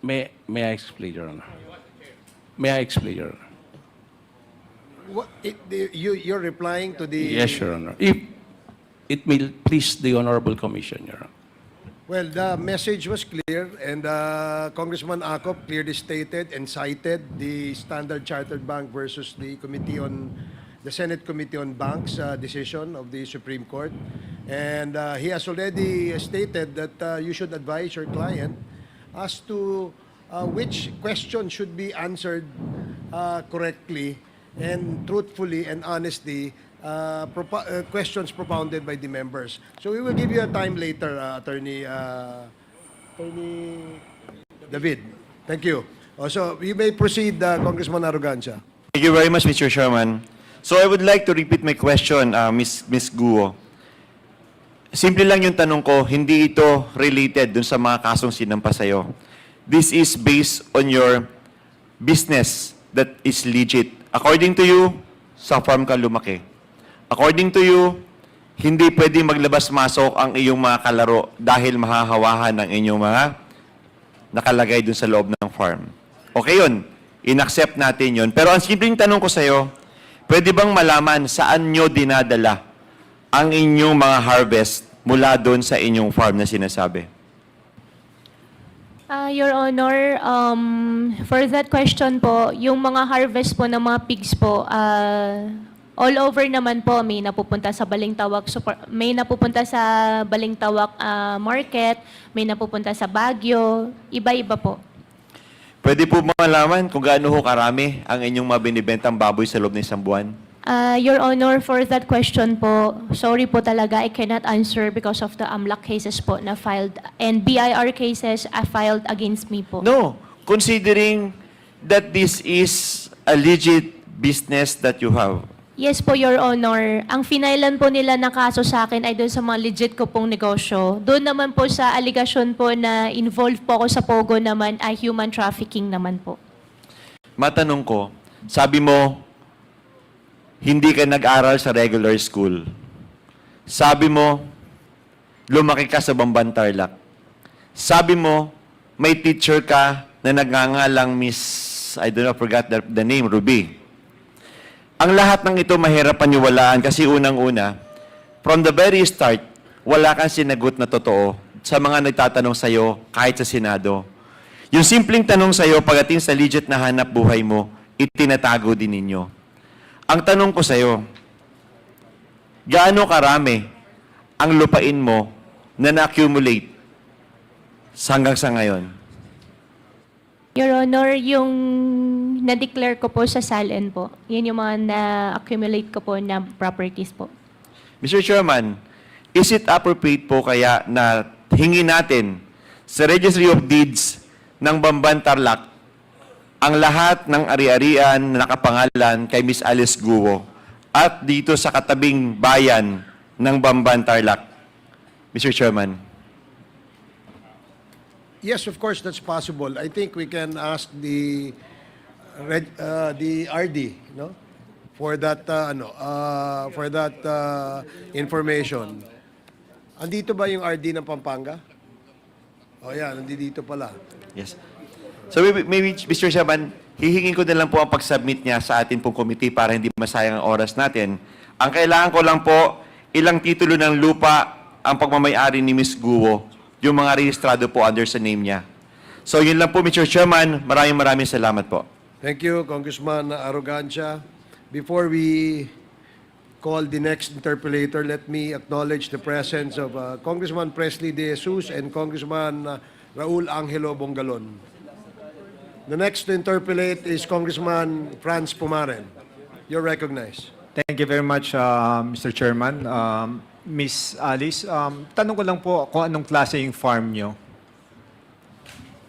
may I explain, Your Honor? May I explain, Your Honor? You're replying to the... Yes, Your Honor. If it may please the Honorable Commission, Your Honor. Well, the message was clear, and Congressman Akop clearly stated and cited the Standard Chartered Bank versus the Senate Committee on Banks decision of the Supreme Court. And he has already stated that you should advise your client as to which question should be answered correctly and truthfully and honestly, questions propounded by the members. So we will give you a time later, Attorney David. Thank you. So you may proceed, Congressman Arrogancia. Thank you very much, Mr. Chairman. So I would like to repeat my question, Ms. Guo. Simple lang yung tanong ko, hindi ito related dun sa mga kasong sinampa sa'yo. This is based on your business that is legit. According to you, sa farm ka lumaki. According to you, hindi pwedeng maglabas-masok ang iyong mga kalaro dahil mahahawahan ng inyong mga nakalagay dun sa loob ng farm. Okay yun. In-accept natin yun. Pero ang simpleng tanong ko sa'yo, pwede bang malaman saan nyo dinadala ang inyong mga harvest mula doon sa inyong farm na sinasabi? Your Honor, for that question po, yung mga harvest po ng mga pigs po, all over naman po, may napupunta sa Balintawak, may napupunta sa Balintawak market, may napupunta sa Baguio, iba-iba po. Pwede po malaman kung gaano ho karami ang inyong mga binibentang baboy sa loob ng isang buwan? Your Honor, for that question po, sorry po talaga, I cannot answer because of the AMLAC cases po na filed and BIR cases filed against me po. No. Considering that this is a legit business that you have. Yes po, Your Honor. Ang finailan po nila na kaso sa akin ay doon sa mga legit ko pong negosyo. Doon naman po sa allegation po na involved po ako sa POGO naman ay human trafficking naman po. Matanong ko, sabi mo, hindi ka nag-aral sa regular school. Sabi mo, lumaki ka sa Bamban Tarlac. Sabi mo, may teacher ka na nagngangalang Miss, I don't know, forgot the name, Ruby. Ang lahat ng ito mahirap paniwalaan kasi unang-una, from the very start, wala kang sinagot na totoo sa mga nagtatanong sa'yo kahit sa Senado. Yung simpleng tanong sa'yo pagdating sa legit na hanap buhay mo, itinatago din ninyo. Ang tanong ko sa'yo, gaano karami ang lupain mo na na-accumulate hanggang sa ngayon? Your Honor, yung na-declare ko po sa SALN po, yun yung mga na-accumulate ko po na properties po. Mr. Chairman, is it appropriate po kaya na hingin natin sa Registry of Deeds ng Bamban Tarlac ang lahat ng ari-arian na nakapangalan kay Miss Alice Guo at dito sa katabing bayan ng Bamban Tarlac? Mr. Chairman. Yes, of course, that's possible. I think we can ask the RD, no, for that information. Andito ba yung RD ng Pampanga? Oh, yan, nandito pala. Yes. So maybe Mr. Chairman, hihingin ko na lang po ang pag-submit niya sa atin pong committee para hindi masayang ang oras natin. Ang kailangan ko lang po, ilang titulo ng lupa ang pagmamayari ni Miss Guo, yung mga rehistrado po under sa name niya. So yun lang po, Mr. Chairman. Maraming salamat po. Thank you, Congressman Arrogancia. Before we call the next interpellator, let me acknowledge the presence of Congressman Presley De Jesus and Congressman Raul Angelo Bongalon. The next to interpellate is Congressman Franz Pumaren. You're recognized. Thank you very much, Mr. Chairman. Miss Alice, tanong ko lang po kung anong klase yung farm nyo?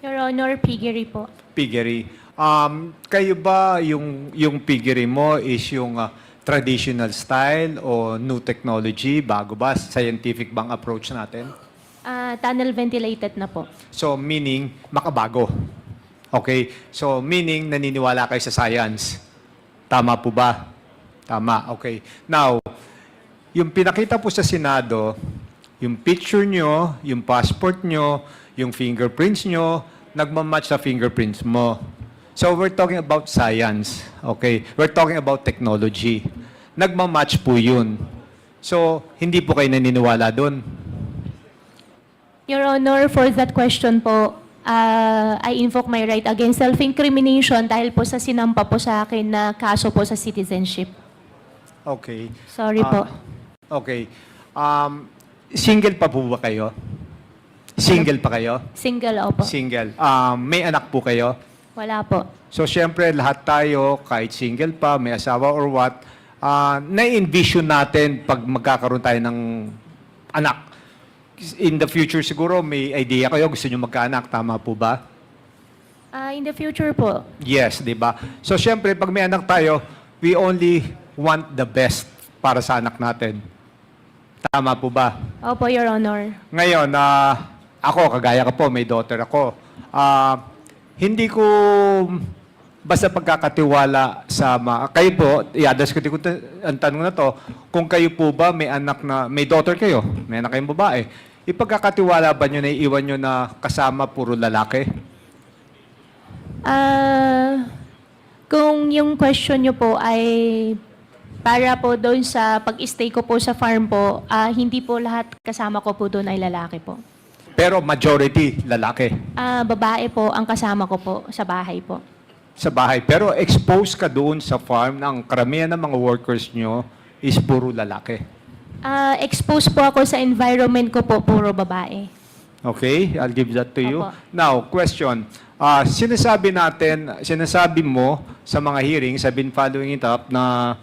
Your Honor, piggery po. Piggery. Kayo ba yung piggery mo is yung traditional style o new technology? Bago ba? Scientific bang approach natin? Tunnel ventilated na po. So, meaning, makabago. Okay? So, meaning, naniniwala kayo sa science. Tama po ba? Tama. Okay. Now, yung pinakita po sa Senado, yung picture nyo, yung passport nyo, yung fingerprints nyo, nagmamatch sa fingerprints mo. So we're talking about science, okay? We're talking about technology. Nagmamatch po yun. So, hindi po kayo naniniwala doon. Your Honor, for that question po, I invoke my right against self-incrimination dahil po sa sinampa po sa akin na kaso po sa citizenship. Okay. Sorry po. Okay. Single pa po ba kayo? Single pa kayo? Single, opo. Single. May anak po kayo? Wala po. So, syempre, lahat tayo, kahit single pa, may asawa or what, na-envision natin pag magkakaroon tayo ng anak. In the future siguro, may idea kayo, gusto nyo magkaanak. Tama po ba? In the future po. Yes, di ba? So, syempre, pag may anak tayo, we only want the best para sa anak natin. Tama po ba? Opo, Your Honor. Ngayon, ako, kagaya ko po, may daughter ako. Hindi ko basta pagkakatiwala sa kayo po, i-address ko ang tanong na to, kung kayo po ba may anak na, may daughter kayo, may anak kayong babae, ipagkakatiwala ba nyo na iiwan nyo na kasama puro lalaki? Kung yung question nyo po ay para po doon sa pag-stay ko po sa farm po, hindi po lahat kasama ko po doon ay lalaki po. Pero majority, lalaki. Babae po ang kasama ko po sa bahay po. Sa bahay. Pero exposed ka doon sa farm ng karamihan ng mga workers nyo is puro lalaki. Exposed po ako sa environment ko po, puro babae. Okay, I'll give that to you. Opo. Now, question. Sinasabi mo sa mga hearings, I've been following it up, na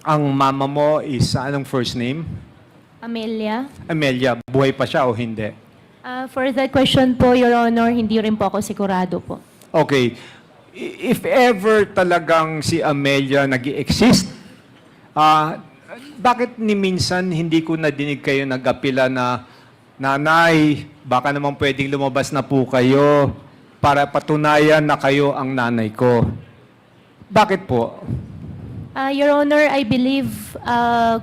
ang mama mo is, anong first name? Amelia. Amelia. Buhay pa siya o hindi? For that question po, Your Honor, hindi rin po ako sigurado po. Okay. If ever talagang si Amelia nag-exist, bakit ni minsan hindi ko nadinig kayo nag-apila na, nanay, baka naman pwedeng lumabas na po kayo para patunayan na kayo ang nanay ko? Bakit po? Your Honor, I believe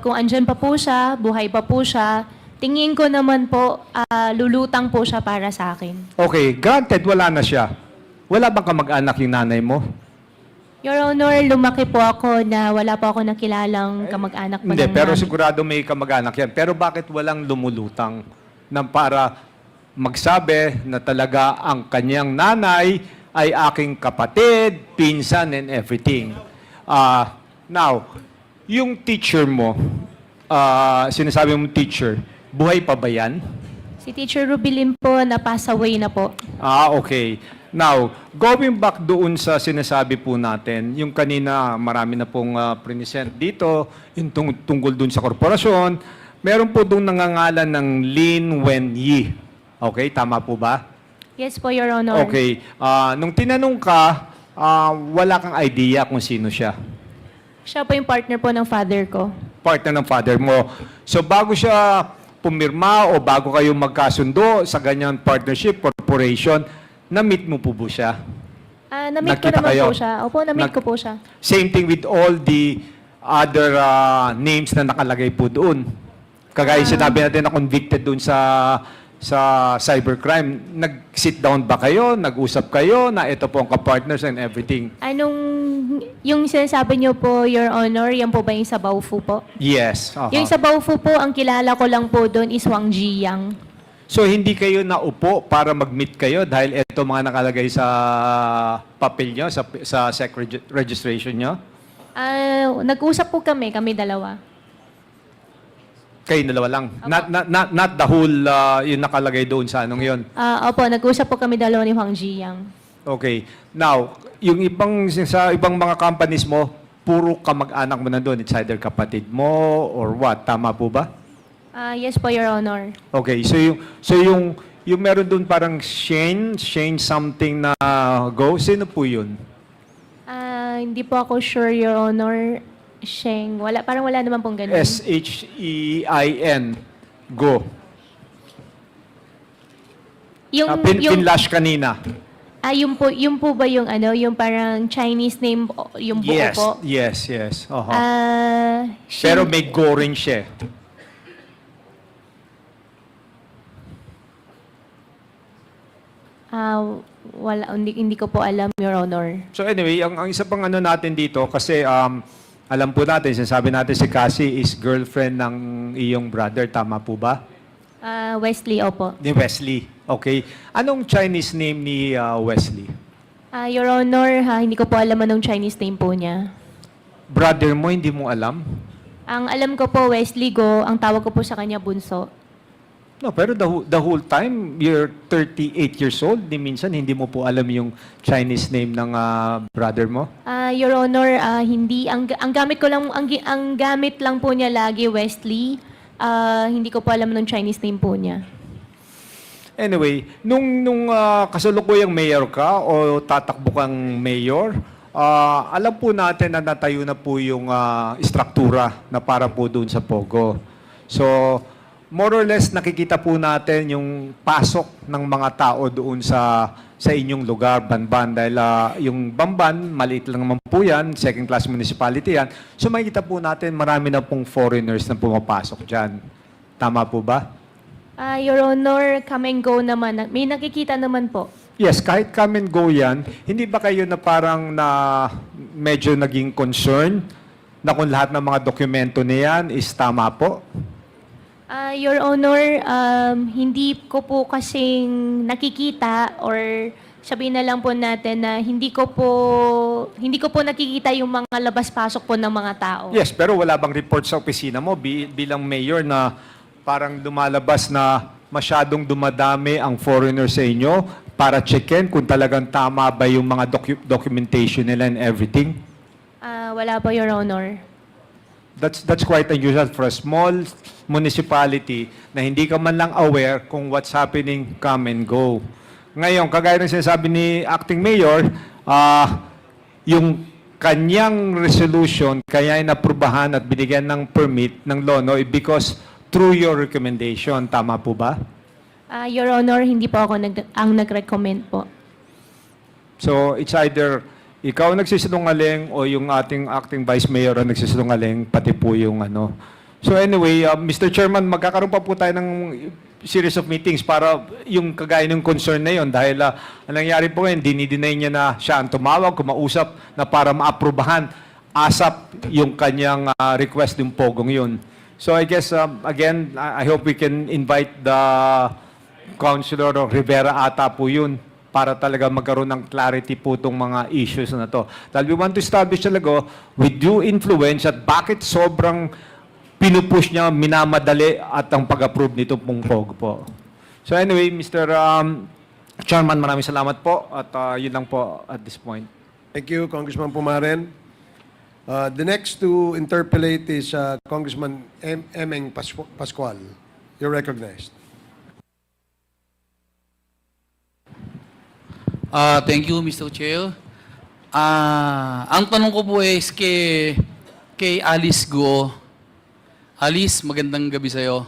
kung andyan pa po siya, buhay pa po siya, tingin ko naman po, lulutang po siya para sa akin. Okay, granted, wala na siya. Wala bang kamag-anak yung nanay mo? Your Honor, lumaki po ako na wala po ako nakilalang kamag-anak po Hindi, ng pero mami. sigurado may kamag-anak yan. Pero bakit walang lumulutang na para magsabi na talaga ang kanyang nanay ay aking kapatid, pinsan, and everything? Now, yung teacher mo, sinasabi mong teacher, buhay pa ba yan? Si Teacher Rubilin po, na-pass away na po. Okay. Now, going back doon sa sinasabi po natin, yung kanina marami na pong present dito, yung tungkol doon sa korporasyon, meron po doon nangangalan ng Lin Wen Yi. Okay, tama po ba? Yes po, Your Honor. Okay. Nung tinanong ka, wala kang idea kung sino siya. Siya po yung partner po ng father ko. Partner ng father mo. So bago siya pumirma o bago kayo magkasundo sa ganyang partnership, corporation, na-meet mo po siya? Na-meet ko Nakita naman kayo? po siya. Opo, na-meet ko po siya. Same thing with all the other names na nakalagay po doon. Kagaya sinabi natin na convicted doon sa cybercrime. Nag-sit down ba kayo? Nag-usap kayo na ito po ang kapartners and everything? Yung sinasabi niyo po, Your Honor, yan po ba yung sa Baofu po? Yes. Yung sa Baofu po, ang kilala ko lang po doon is Wang Jiyang. So hindi kayo naupo para mag-meet kayo dahil ito mga nakalagay sa papel nyo, sa SEC registration nyo? Nag-usap po kami dalawa. Kayo dalawa lang? Not the whole yung nakalagay doon sa anong yun? Opo, nag-usap po kami dalawa ni Wang Jiyang. Okay. Now, yung sa ibang mga companies mo, puro kamag-anak mo na doon. It's either kapatid mo or what? Tama po ba? Yes po, Your Honor. Okay. So yung meron doon parang Shane something na Go. Sino po yun? Hindi po ako sure, Your Honor. Sheng. Parang wala naman pong ganun. Shein. Go. Pinlash kanina. Yung po ba yung yung parang Chinese name, yung buo po? Yes. Sheng. Pero may Go rin siya. Wala, hindi ko po alam, Your Honor. So anyway, ang isa pang natin dito, kasi alam po natin, sinasabi natin si Cassie is girlfriend ng iyong brother. Tama po ba? Wesley, opo. Ni Wesley. Okay. Anong Chinese name ni Wesley? Your Honor, hindi ko po alam anong Chinese name po niya. Brother mo, hindi mo alam? Ang alam ko po, Wesley Guo, ang tawag ko po sa kanya, Bunso. No, pero the whole time, you're 38 years old, di minsan hindi mo po alam yung Chinese name ng brother mo? Your Honor, hindi. Ang gamit ko lang, ang gamit lang po niya lagi, Wesley. Hindi ko po alam ng Chinese name po niya. Anyway, nung kasalukuyang mayor ka o tatakbo kang mayor, alam po natin na natayo na po yung struktura na para po doon sa POGO. So, more or less nakikita po natin yung pasok ng mga tao doon sa inyong lugar, Banban. Dahil yung Bamban, maliit lang naman po yan, second-class municipality yan. So makikita po natin marami na pong foreigners na pumapasok dyan. Tama po ba? Your Honor, come and go naman. May nakikita naman po. Yes, kahit come and go yan, hindi ba kayo na parang medyo naging concern na kung lahat ng mga dokumento na yan is tama po? Your Honor, hindi ko po kasing nakikita or sabihin na lang po natin na hindi ko po nakikita yung mga labas-pasok po ng mga tao. Yes, pero wala bang report sa opisina mo bilang mayor na parang lumalabas na masyadong dumadami ang foreigner sa inyo para check-in kung talagang tama ba yung mga documentation nila and everything? Wala po, Your Honor. That's quite unusual for a small municipality na hindi ka man lang aware kung what's happening, come and go. Ngayon, kagaya ng sinasabi ni Acting Mayor, yung kanyang resolution, kaya inaprubahan at binigyan ng permit ng LONO because through your recommendation. Tama po ba? Your Honor, hindi po ako ang nag-recommend po. So, it's either ikaw nagsisinungaling o yung ating acting vice mayor ang nagsisinungaling, pati po yung So anyway, Mr. Chairman, magkakaroon pa po tayo ng series of meetings para yung kagaya ng concern na yun. Dahil ang nangyari po ngayon, dinideny niya na siya ang tumawag, kumausap na para maaprubahan ASAP yung kanyang request ng POGO yun. So I guess, again, I hope we can invite the Councilor Rivera ata po yun para talaga magkaroon ng clarity po itong mga issues na to. Dahil we want to establish talaga with due influence at bakit sobrang pinupush niya, minamadali at ang pag-approve nito pong POG po. So anyway, Mr. Chairman, maraming salamat po at yun lang po at this point. Thank you, Congressman Pumaren. The next to interpellate is Congressman Emeng Pascual. You're recognized. Thank you, Mr. Chair. Ang tanong ko po is kay Alice Guo. Alice, magandang gabi sa'yo.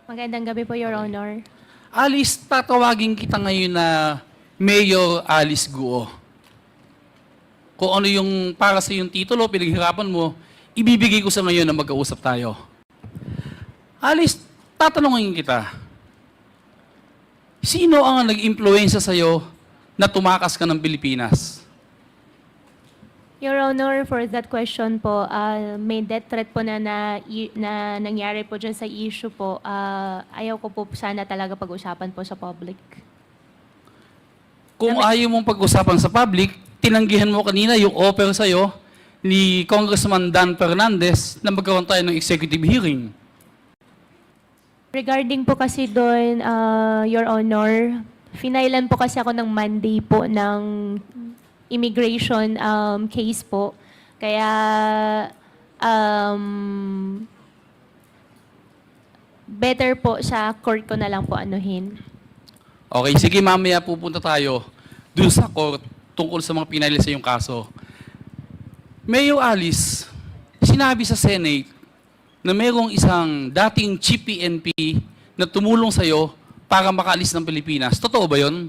Magandang gabi po, Your Honor. Alice, tatawagin kita ngayon na Mayor Alice Guo. Kung ano yung para sa yung titulo, pinaghirapan mo, ibibigay ko sa ngayon na magkausap tayo. Alice, tatanungin kita. Sino ang nag-impluensya sa'yo na tumakas ka ng Pilipinas? Your Honor, for that question po, may death threat po na nangyari po dyan sa issue po. Ayaw ko po sana talaga pag-usapan po sa public. Kung ayaw mong pag-usapan sa public, tinanggihan mo kanina yung offer sa'yo ni Congressman Dan Fernandez na magkaroon tayo ng executive hearing. Regarding po kasi doon, Your Honor, finailan po kasi ako ng Monday po ng immigration case po. Kaya better po sa court ko na lang po anuhin. Okay, sige, mamaya pupunta tayo dun sa court tungkol sa mga pinailan sa iyong kaso. Mayor Alice, sinabi sa Senate na mayroong isang dating chief PNP na tumulong sa iyo para makaalis ng Pilipinas. Totoo ba yun?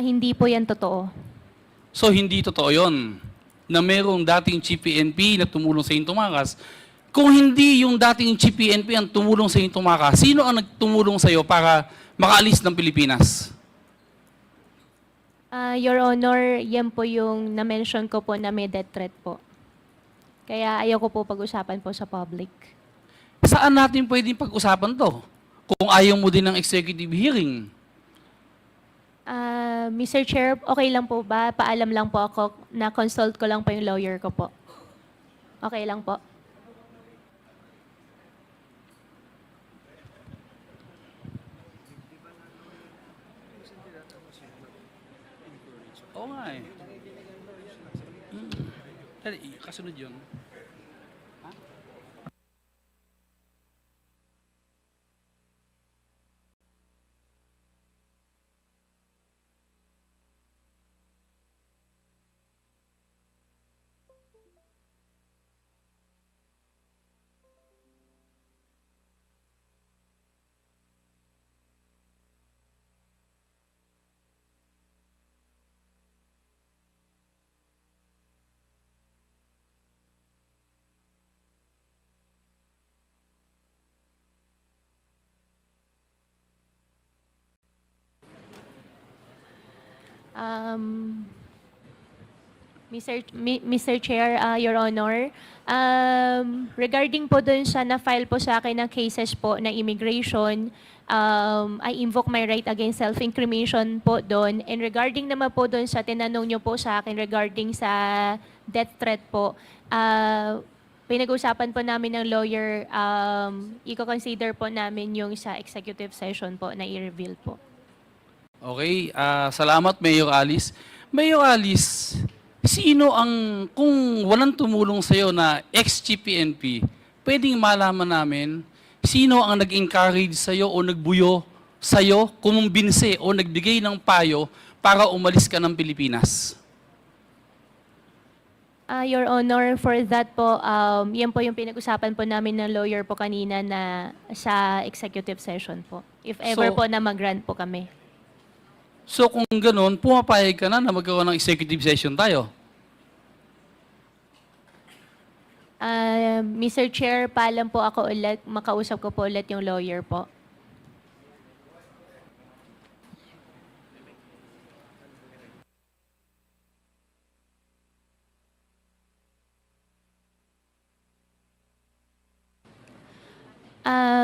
Hindi po yan totoo. So, hindi totoo yun na mayroong dating chief PNP na tumulong sa iyong tumakas. Kung hindi yung dating chief PNP ang tumulong sa iyong tumakas, sino ang nagtumulong sa iyo para makaalis ng Pilipinas? Your Honor, yan po yung na-mention ko po na may death threat po. Kaya ayaw ko po pag-usapan po sa public. Saan natin pwedeng pag-usapan to? Kung ayaw mo din ng executive hearing. Mr. Chair, okay lang po ba? Paalam lang po ako na consult ko lang po yung lawyer ko po. Okay lang po. Oo nga eh. Dali, kasunod yun. Ha? Mr. Chair, Your Honor, regarding po dun sa na-file po sa akin na cases po na immigration, I invoke my right against self-incrimination po doon. And regarding naman po doon sa tinanong nyo po sa akin regarding sa death threat po, pinag-usapan po namin ng lawyer, i-consider po namin yung sa executive session po na i-reveal po. Okay, salamat Mayor Alice. Mayor Alice, sino ang, kung walang tumulong sa'yo na ex-GPNP, pwedeng malaman namin sino ang nag-encourage sa'yo o nagbuyo sa'yo, kumumbinse o nagbigay ng payo para umalis ka ng Pilipinas? Your Honor, for that po, yan po yung pinag-usapan po namin ng lawyer po kanina na sa executive session po. If ever po na mag-grant po kami. So kung gano'n, pumapayag ka na magkaroon ng executive session tayo? Mr. Chair, paalam po ako ulit, makausap ko po ulit yung lawyer po.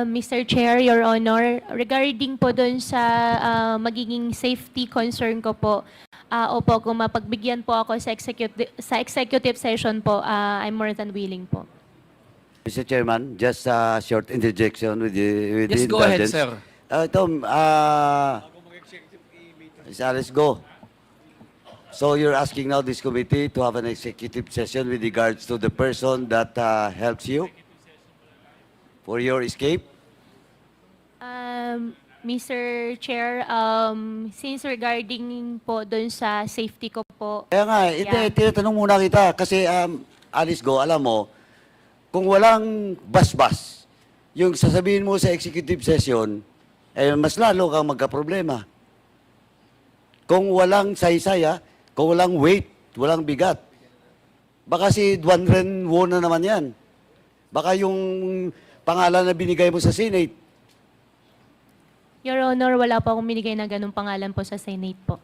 Mr. Chair, Your Honor, regarding po doon sa magiging safety concern ko po, opo, kung mapagbigyan po ako sa executive session po, I'm more than willing po. Mr. Chairman, just a short interjection with the Just go ahead, indulgence. sir. Ms. Alice Guo. So you're asking now this committee to have an executive session with regards to the person that helps you for your escape? Mr. Chair, since regarding po doon sa safety ko po, Kaya nga, tinatanong muna kita kasi Alice Guo, alam mo, kung walang bas-bas, yung sasabihin mo sa executive session, mas lalo kang magka-problema. Kung walang saysaya, kung walang weight, walang bigat. Baka si Duan Ren Wo na naman yan. Baka yung pangalan na binigay mo sa Senate. Your Honor, wala po akong binigay na ganung pangalan po sa Senate po.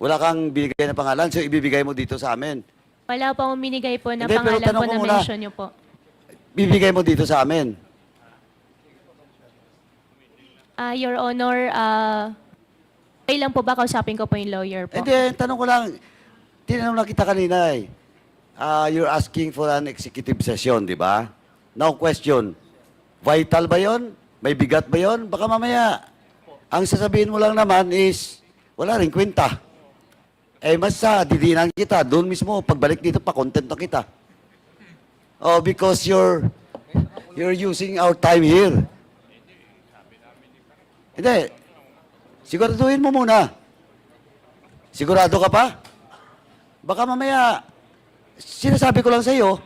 Wala kang binigay na pangalan, so ibibigay mo dito sa amin. Wala po akong binigay po na Hindi, pero pangalan tanong po ko na muna. mention niyo po. Bibigay mo dito sa amin. Your Honor, okay lang po ba kausapin ko po yung lawyer po? Hindi, tanong ko lang, tinanong na kita kanina eh. You're asking for an executive session, di ba? Now question, vital ba yon? May bigat ba yon? Baka mamaya, ang sasabihin mo lang naman is, wala rin kwenta. Mas didinan kita, doon mismo, pagbalik dito, pa-content na kita. Oh, because you're using our time here. Hindi. Siguraduhin mo muna. Sigurado ka pa? Baka mamaya, sinasabi ko lang sa iyo,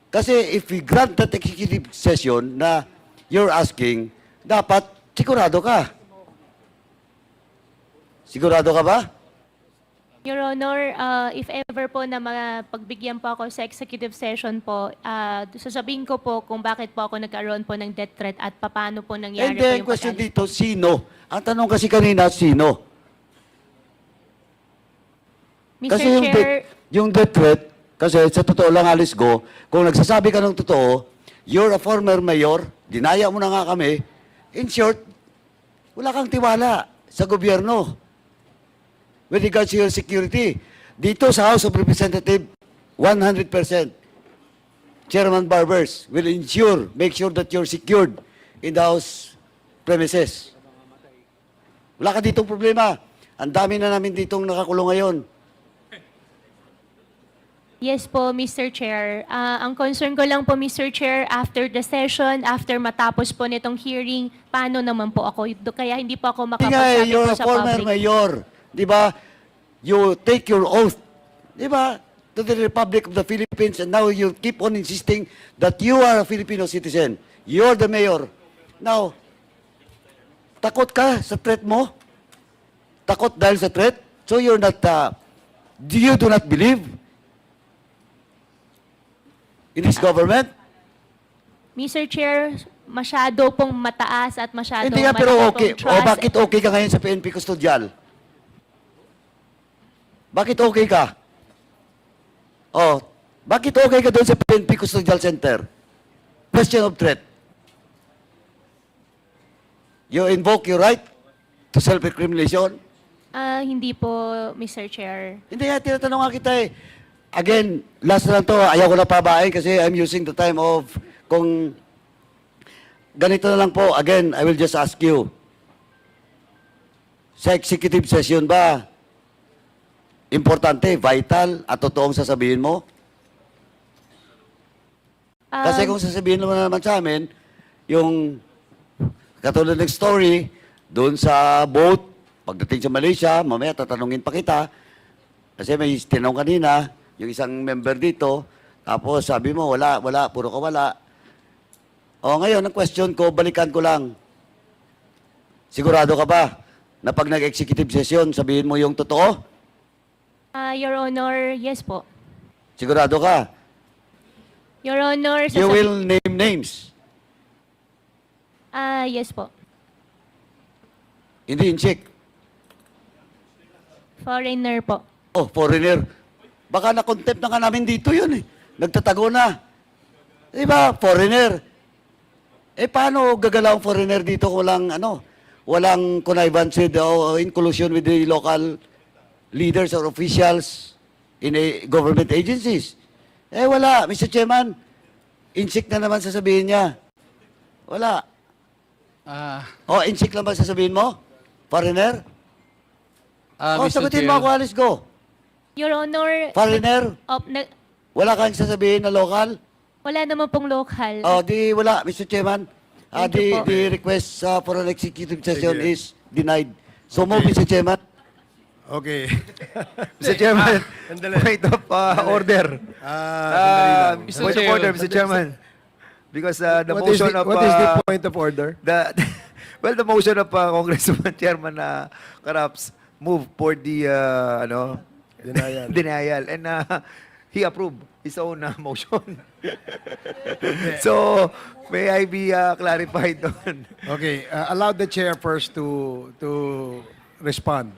kasi if we grant that executive session na you're asking, dapat sigurado ka. Sigurado ka ba? Your Honor, if ever po na pagbigyan po ako sa executive session po, sasabihin ko po kung bakit po ako nagkaroon po ng death threat at paano po nangyari And po then, yung question pag-alis. dito, sino? Ang tanong kasi kanina, sino? Mr. Kasi Chair, yung death threat, kasi sa totoo lang, Alice Guo, kung nagsasabi ka ng totoo, you're a former mayor, dinaya mo na nga kami, in short, wala kang tiwala sa gobyerno with regards to your security. Dito sa House of Representatives, 100%. Chairman Barbers will make sure that you're secured in the House premises. Wala ka ditong problema. Ang dami na namin ditong nakakulong ngayon. yes po, Mr. Chair. Ang concern ko lang po, Mr. Chair, after the session, after matapos po nitong hearing, paano naman po ako? Kaya hindi po ako makapagsabi You're po a sa former public. mayor. Di ba? You take your oath. Di ba? To the Republic of the Philippines, and now you keep on insisting that you are a Filipino citizen. You're the mayor. Now, takot ka sa threat mo? Takot dahil sa threat? So you're not, you do not believe in this government? Mr. Chair, masyado pong mataas at masyado Hindi nga, pero malaki okay. pong O trust. bakit okay ka ngayon sa PNP Custodial? Bakit okay ka? Oh, bakit okay ka doon sa PNP Custodial Center? Question of threat. You invoke your right to self-recrimination? Hindi po, Mr. Chair. Hindi nga, tinatanong nga kita eh. Again, last na lang to, ayaw ko na pabain kasi I'm using the time of, kung ganito na lang po, again, I will just ask you, sa executive session ba, importante, vital, at totoong sasabihin mo? Kasi kung sasabihin mo naman sa amin, yung katulad ng story, doon sa boat, pagdating sa Malaysia, mamaya tatanungin pa kita, kasi may tinanong kanina, yung isang member dito, tapos sabi mo, wala, puro ka wala. O ngayon, ang question ko, balikan ko lang. Sigurado ka ba na pag nag-executive session, sabihin mo yung totoo? Your Honor, yes po. Sigurado ka? Your Honor, You will name names. yes po. Hindi in check. Foreigner po. Oh, foreigner. Baka na-contempt na nga namin dito yun eh. Nagtatago na. Di ba? Foreigner. Eh, paano gagalaw ang foreigner dito kung walang connivance with, o in collusion with the local leaders or officials in government agencies? Eh, wala, Mr. Chairman. Insik na naman sasabihin niya. Wala. Insik lang ba sasabihin mo? Foreigner? Mr. Sagutin Chair. mo ako, Alice Guo. Your Honor, Foreigner? Wala kang sasabihin na local? wala naman pong local. Wala, Mr. Chairman. Thank you po. The request for an executive session is denied. So move, Mr. Chairman. Okay. Mr. Chairman, point of order. Mr. Point of Chair. order, Mr. Chairman. Because the What is motion the- of... what is the point of order? Well, the motion of Congressman Chairman Caraps moved for the Denial. denial. And he approved his own motion. So, may I be clarified on? Okay, allow the chair first to respond.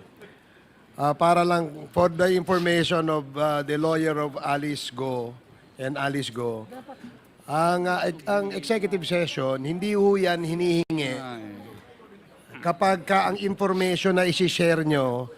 Para lang, for the information of the lawyer of Alice Guo and Alice Guo, ang executive session, hindi ho yan hinihingi kapag ang information na isi-share nyo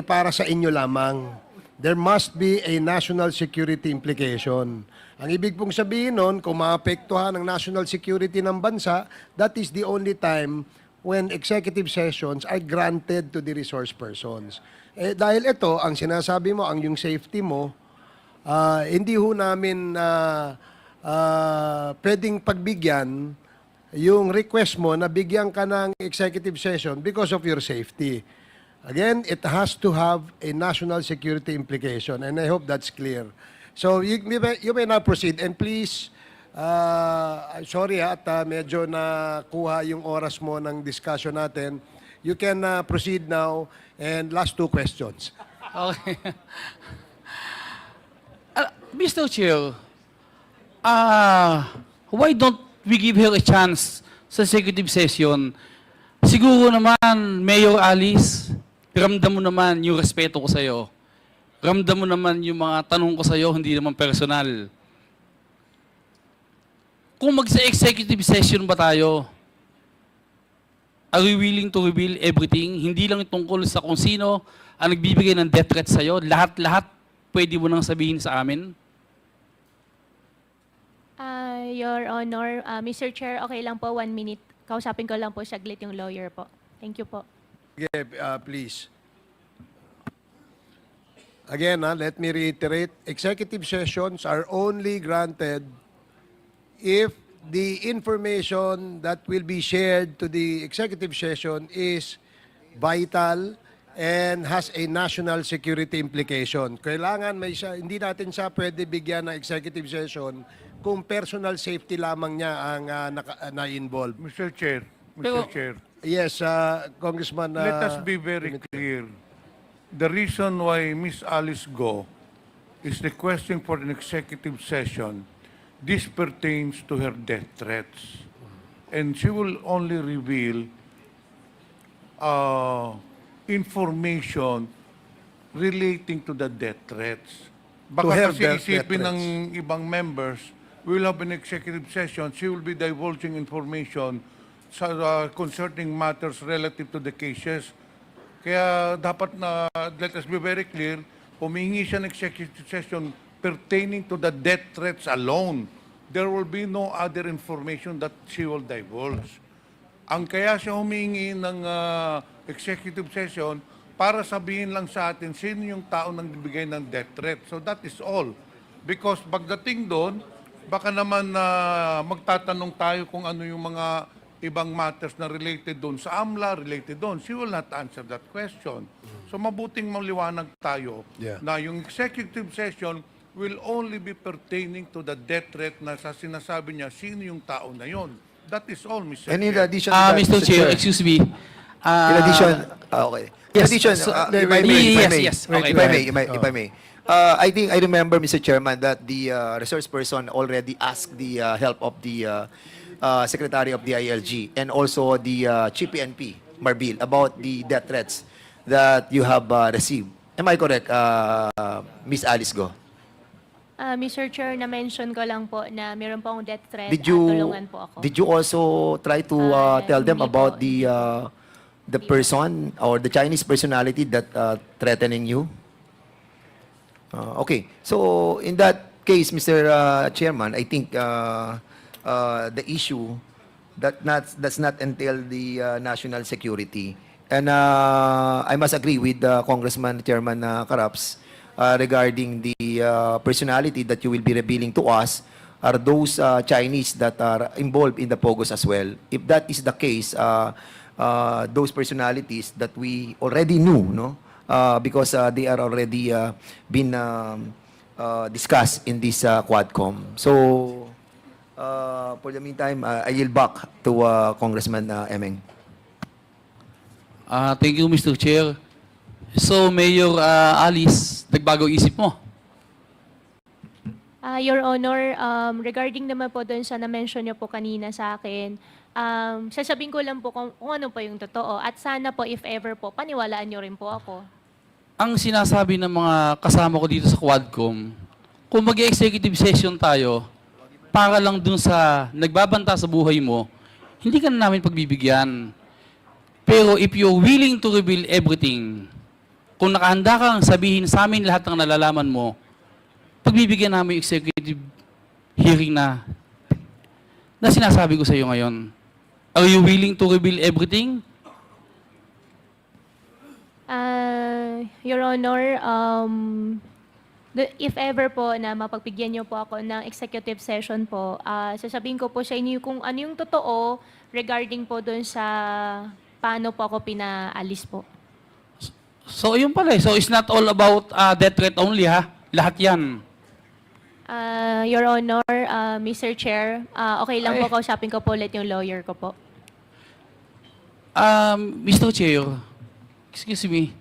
para sa inyo lamang. There must be a national security implication. Ang ibig pong sabihin nun, kung maapektuhan ang national security ng bansa, that is the only time when executive sessions are granted to the resource persons. Dahil ito, ang sinasabi mo, ang yung safety mo, hindi ho namin pwedeng pagbigyan yung request mo na bigyan ka ng executive session because of your safety. Again, it has to have a national security implication, and I hope that's clear. So you may now proceed, and please, sorry at medyo nakuha yung oras mo ng discussion natin. You can proceed now, and last two questions. Okay. Mr. Chair, why don't we give her a chance sa executive session? Siguro naman, Mayor Alice, ramdam mo naman yung respeto ko sa'yo. Ramdam mo naman yung mga tanong ko sa'yo, hindi naman personal. Kung magsa-executive session ba tayo, are we willing to reveal everything? Hindi lang tungkol sa kung sino ang nagbibigay ng death threat sa'yo. Lahat-lahat pwede mo nang sabihin sa amin. Your Honor, Mr. Chair, okay lang po, 1 minute. Kausapin ko lang po saglit yung lawyer po. Thank you po. Okay, please. Again, let me reiterate, executive sessions are only granted if the information that will be shared to the executive session is vital and has a national security implication. Kailangan hindi natin siya pwede bigyan ng executive session kung personal safety lamang niya ang na-involve. Mr. Chair, Yes, Congressman. let us be very clear. The reason why Miss Alice Guo is requesting for an executive session, this pertains to her death threats. And she will only reveal information relating to the death threats. To her Baka kasi death isipin threats. ng ibang members, we will have an executive session, she will be divulging information sa concerning matters relative to the cases. Kaya dapat na, let us be very clear, humingi siya ng executive session pertaining to the death threats alone. There will be no other information that she will divulge. Ang kaya siya humingi ng executive session para sabihin lang sa atin sino yung tao nang bibigay ng death threat. So that is all. Because pagdating doon, baka naman magtatanong tayo kung ano yung mga ibang matters na related doon sa AMLA, related doon. She will not answer that question. So mabuting maliwanag tayo na yung executive session will only be pertaining to the death threat na sa sinasabi niya sino yung tao na yon. That is all, Mr. And in Chair. addition to that, Mr. Chair, excuse me. In addition, okay. In Yes, addition, so- if I may, yes. Okay, if go I ahead. may, if I may. I think I remember, Mr. Chairman, that the resource person already asked the help of the Secretary of the ILG and also the Chief PNP, Marbil, about the death threats that you have received. Am I correct, Miss Alice Guo? Mr. Chair, na-mention ko lang po na meron po akong death threat Did at you tulungan po ako. did you also try to tell them Hindi about po, the person or the Chinese personality that threatening you? Okay. So in that case, Mr. Chairman, I think the issue does not entail the national security. And I must agree with Congressman Chairman Caraps regarding the personality that you will be revealing to us are those Chinese that are involved in the POGOs as well. If that is the case, those personalities that we already knew, no, because they are already been discussed in this Quadcom. So, for the meantime, I yield back to Congressman Emeng. Thank you, Mr. Chair. So, Mayor Alice, nagbago isip mo? Your Honor, regarding naman po doon sa na-mention niyo po kanina sa akin, sasabihin ko lang po kung ano po yung totoo at sana po if ever po, paniwalaan niyo rin po ako. Ang sinasabi ng mga kasama ko dito sa Quadcom, kung mag-executive session tayo, para lang dun sa nagbabanta sa buhay mo, hindi ka na namin pagbibigyan. Pero if you're willing to reveal everything, kung nakahanda kang sabihin sa amin lahat ng nalalaman mo, pagbibigyan namin yung executive hearing na sinasabi ko sa iyo ngayon. Are you willing to reveal everything? Your Honor, if ever po na mapagbigyan niyo po ako ng executive session po, sasabihin ko po sa inyo kung ano yung totoo regarding po doon sa paano po ako pinaalis po. So, yun pala. So, it's not all about death threat only, ha? Lahat yan. Your Honor, Mr. Chair, okay lang po kausapin ko po ulit yung lawyer ko po. Mr. Chair, excuse me.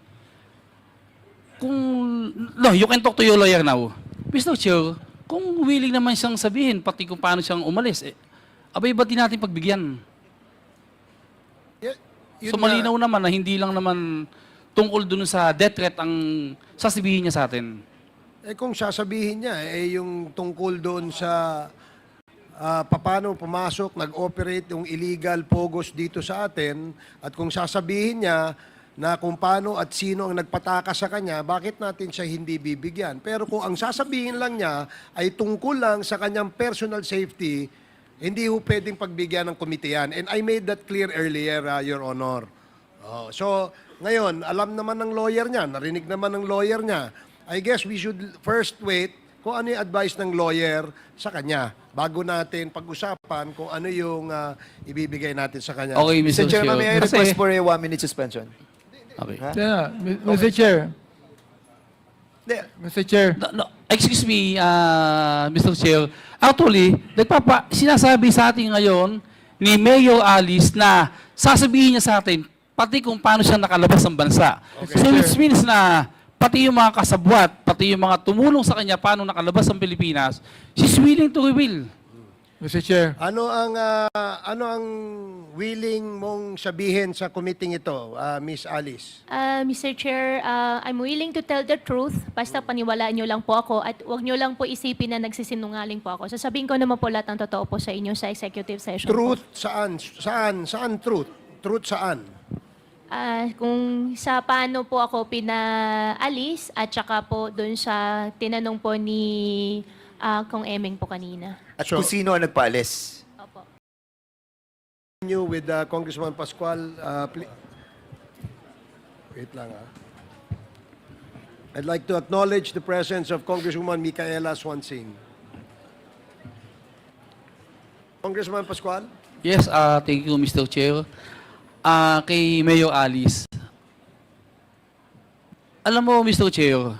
No, you can talk to your lawyer now. Mr. Chair, kung willing naman siyang sabihin, pati kung paano siyang umalis, abay, ba't di natin pagbigyan? So, malinaw naman na hindi lang naman tungkol dun sa death threat ang sasabihin niya sa atin. Kung sasabihin niya, yung tungkol doon sa paano pumasok, nag-operate yung illegal POGOs dito sa atin, at kung sasabihin niya na kung paano at sino ang nagpataka sa kanya, bakit natin siya hindi bibigyan? Pero kung ang sasabihin lang niya ay tungkol lang sa kanyang personal safety, hindi ho pwedeng pagbigyan ng komite yan. And I made that clear earlier, Your Honor. So, ngayon, alam naman ng lawyer niya, narinig naman ng lawyer niya. I guess we should first wait kung ano yung advice ng lawyer sa kanya bago natin pag-usapan kung ano yung ibibigay natin sa kanya. Okay, Mr. Mr. Chairman, may I Chair. request for a 1-minute suspension? Okay. Yeah, Mr. Chair. Mr. Chair. No, excuse me, Mr. Chair. Actually, sinasabi sa atin ngayon ni Mayor Alice na sasabihin niya sa atin pati kung paano siya nakalabas ng bansa. Okay, So sir. which means na pati yung mga kasabwat, pati yung mga tumulong sa kanya paano nakalabas ng Pilipinas, she's willing to reveal. Mr. Chair. Ano ang willing mong sabihin sa committee ito, Miss Alice? Mr. Chair, I'm willing to tell the truth. Basta paniwalaan niyo lang po ako at huwag niyo lang po isipin na nagsisinungaling po ako. Sasabihin ko naman po lahat ng totoo po sa inyo sa executive session Truth po. saan truth? Truth saan? Kung sa paano po ako pinaalis at saka po doon sa tinanong po ni Kong Emeng po kanina. At kung sino ang nagpaalis? Opo. You with Congressman Pascual, wait lang I'd like to acknowledge the presence of Congresswoman Micaela Swansing. Congressman Pascual? Yes, thank you, Mr. Chair. Kay Mayor Alice. Alam mo, Mr. Chair,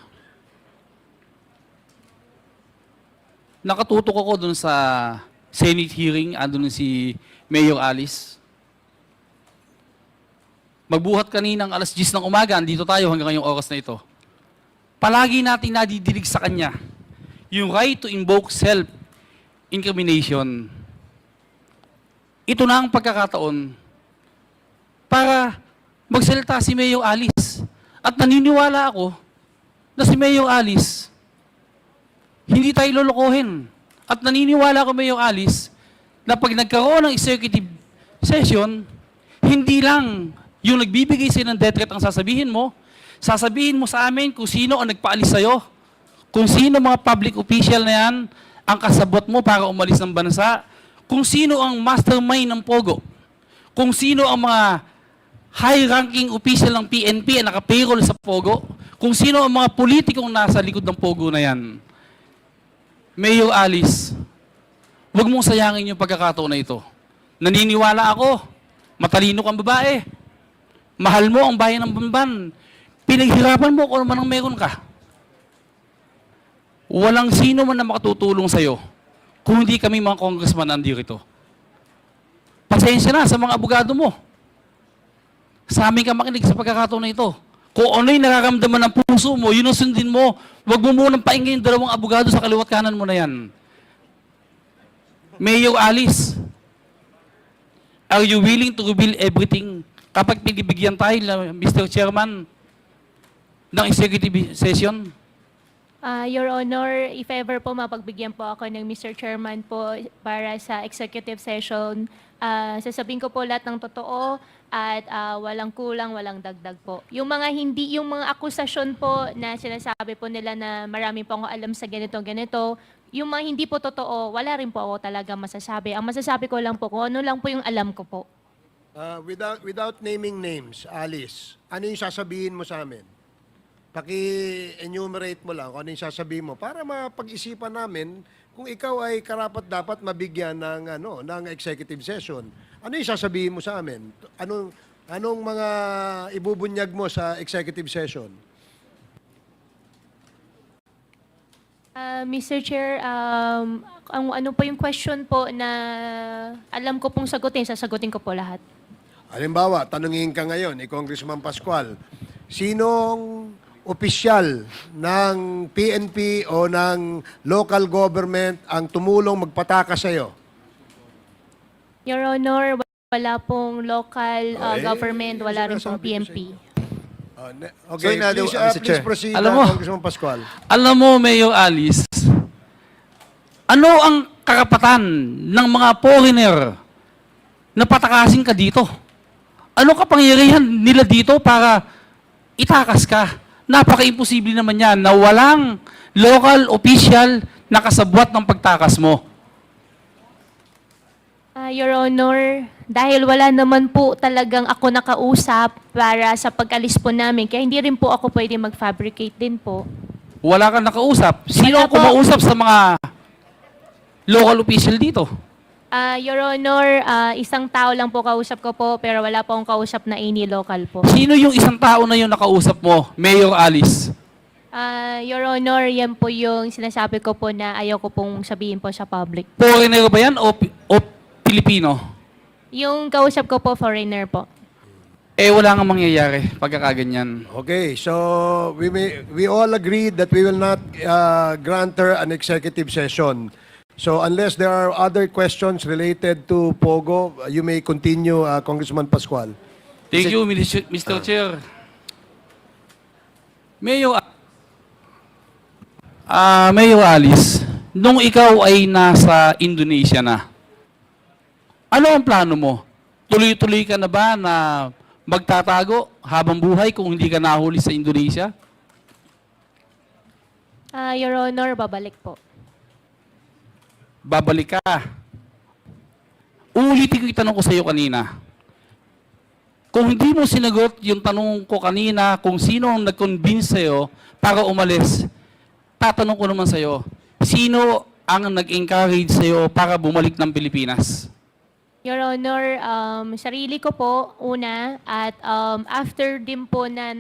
nakatutok ako dun sa Senate hearing, andun si Mayor Alice. Magbuhat kaninang alas 10 ng umaga, andito tayo hanggang ngayong oras na ito. Palagi natin nadidilig sa kanya yung right to invoke self-incrimination. Ito na ang pagkakataon para magsalita si Mayor Alice. At naniniwala ako na si Mayor Alice Hindi tayo lolokohin. At naniniwala ko, Mayor Alice, na pag nagkaroon ng executive session, hindi lang yung nagbibigay sa'yo ng death threat ang sasabihin mo sa amin kung sino ang nagpaalis sa'yo, kung sino mga public official na yan ang kasabot mo para umalis ng bansa, kung sino ang mastermind ng POGO, kung sino ang mga high-ranking official ng PNP ang naka-payroll sa POGO, kung sino ang mga politikong nasa likod ng POGO na yan. Mayor Alice, huwag mong sayangin yung pagkakataon na ito. Naniniwala ako, matalino kang babae, mahal mo ang bayan ng Bamban, pinaghirapan mo kung naman ang meron ka. Walang sino man na makatutulong sa'yo kung hindi kami mga congressman nandito. Pasensya na sa mga abogado mo. Sa amin ka makinig sa pagkakataon na ito. Kung ano yung nararamdaman ng puso mo, yun ang sundin mo. Huwag mo munang paingin yung dalawang abogado sa kaliwat kanan mo na yan. Mayor Alice, are you willing to reveal everything kapag pinibigyan tayo, Mr. Chairman, ng executive session? Your Honor, if ever po mapagbigyan po ako ng Mr. Chairman po para sa executive session, sasabihin ko po lahat ng totoo at walang kulang, walang dagdag po. Yung mga akusasyon po na sinasabi po nila na marami po ako alam sa ganito, yung mga hindi po totoo, wala rin po ako talaga masasabi. Ang masasabi ko lang po kung ano lang po yung alam ko po. Without naming names, Alice, ano yung sasabihin mo sa amin? Paki-enumerate mo lang kung ano yung sasabihin mo para mapag-isipan namin kung ikaw ay karapat-dapat mabigyan ng executive session. Ano yung sasabihin mo sa amin? Anong mga ibubunyag mo sa executive session? Mr. Chair, ano po yung question po na alam ko pong sasagutin ko po lahat. Halimbawa, tanungin ka ngayon ni Congressman Pascual, sinong opisyal ng PNP o ng local government ang tumulong magpataka sa'yo? Your Honor, wala pong local government, wala rin pong PMP. Okay, please proceed, Alam mo, Congressman Pascual. Alam mo, Mayor Alice, ano ang karapatan ng mga foreigner na patakasin ka dito? Ano kapangyarihan nila dito para itakas ka? Napaka-imposible naman yan na walang local official na kasabwat ng pagtakas mo. Your Honor, dahil wala naman po talagang ako nakausap para sa pag-alis po namin, kaya hindi rin po ako pwede mag-fabricate din po. Wala kang nakausap. Sino ang kumausap sa mga local official dito? Your Honor, isang tao lang po kausap ko po, pero wala po akong kausap na any local po. Sino yung isang tao na yung nakausap mo, Mayor Alice? Your Honor, yan po yung sinasabi ko po na ayaw ko pong sabihin po sa public. Foreigner ba yan o Pilipino? Yung kausap ko po, foreigner po. Wala nga mangyayari pagkakaganyan. Okay, so we all agreed that we will not grant her an executive session. So unless there are other questions related to POGO, you may continue, Congressman Pascual. Thank you, Mr. Chair. Mayor Alice, nung ikaw ay nasa Indonesia na, ano ang plano mo? Tuloy-tuloy ka na ba na magtatago habang buhay kung hindi ka nahuli sa Indonesia? Your Honor, babalik po. Babalik ka. Uulitin ko yung tanong ko sa iyo kanina. Kung hindi mo sinagot yung tanong ko kanina kung sino ang nag-convince sa'yo para umalis, tatanong ko naman sa'yo, sino ang nag-encourage sa'yo para bumalik ng Pilipinas? Your Honor, sarili ko po, una, at after din po na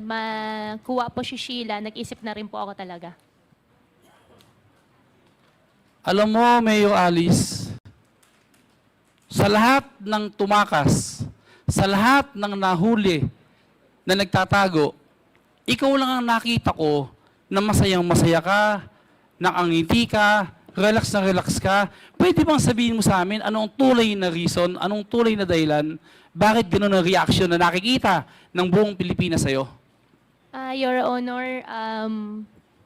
makuha po si Sheila, nag-isip na rin po ako talaga. Alam mo, Mayor Alice, sa lahat ng tumakas, sa lahat ng nahuli na nagtatago, ikaw lang ang nakita ko na masayang-masaya ka, nakangiti ka, relax na relax ka. Pwede bang sabihin mo sa amin anong tulay na reason, anong tulay na dahilan, bakit gano'n ang reaction na nakikita ng buong Pilipinas sa'yo? Your Honor,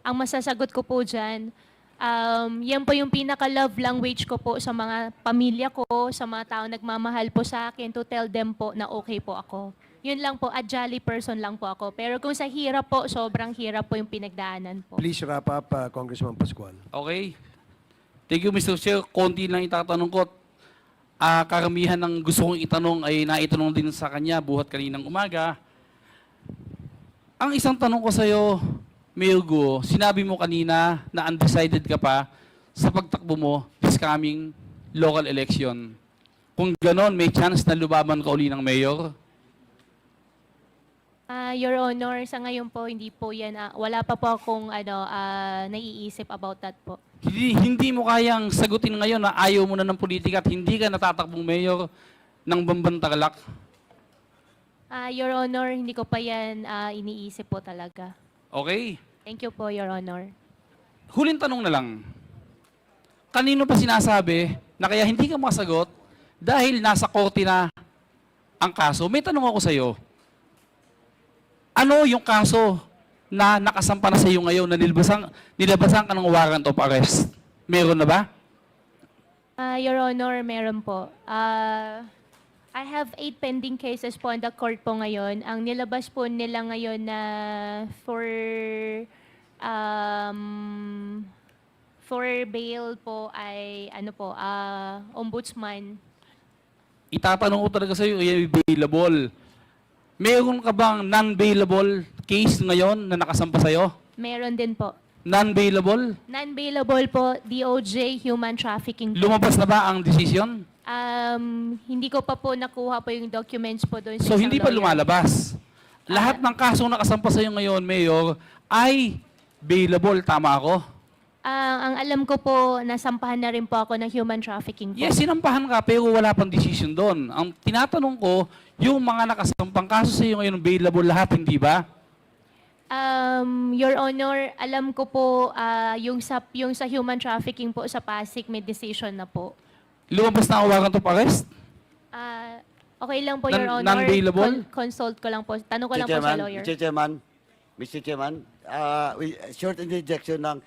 ang masasagot ko po dyan, yan po yung pinaka-love language ko po sa mga pamilya ko, sa mga tao nagmamahal po sa akin, to tell them po na okay po ako. Yun lang po, a jolly person lang po ako. Pero kung sa hirap po, sobrang hirap po yung pinagdaanan po. Please wrap up, Congressman Pascual. Okay. Thank you, Mr. Chair. Konti lang itatanong ko. Karamihan ng gusto kong itanong ay naitanong din sa kanya buhat kaninang umaga. Ang isang tanong ko sa iyo, Mayor Guo, sinabi mo kanina na undecided ka pa sa pagtakbo mo this coming local election. Kung ganon, may chance na lubaban ka uli ng mayor? Your Honor, sa ngayon po, hindi po yan, wala pa po akong naiisip about that po. Hindi mo kayang sagutin ngayon na ayaw mo na ng politika at hindi ka natatakbong mayor ng Bambantarlac? Your Honor, hindi ko pa yan iniisip po talaga. Okay. Thank you po, Your Honor. Huling tanong na lang. Kanino pa sinasabi na kaya hindi ka masagot dahil nasa korte na ang kaso? May tanong ako sa iyo. Ano yung kaso na nakasampa na sa iyo ngayon na nilabasan ka ng warrant of arrest? Meron na ba? Your Honor, meron po. I have 8 pending cases po in the court po ngayon. Ang nilabas po nila ngayon na for bail po ay ombudsman. Itatanong ko talaga sa iyo, ay bailable. Meron ka bang non-bailable case ngayon na nakasampa sa iyo? Meron din po. Non-bailable? Non-bailable po, DOJ, human trafficking po. Lumabas na ba ang decision? Hindi ko pa po nakuha po yung documents po doon. So hindi pa lumalabas. Lahat ng kasong nakasampa sa iyo ngayon, Mayor, ay bailable. Tama ako? Ang alam ko po, nasampahan na rin po ako ng human trafficking po. Yes, sinampahan ka pero wala pang decision doon. Ang tinatanong ko, yung mga nakasampang kaso sa iyo ngayon, bailable lahat, hindi ba? Your Honor, alam ko po, yung sa human trafficking po sa Pasig, may decision na po. Lumabas na ang warrant of arrest? Okay lang po, Your Honor. Non-bailable? Consult ko lang po. Tanong ko lang po sa lawyer. Mr. Chairman, short interjection ng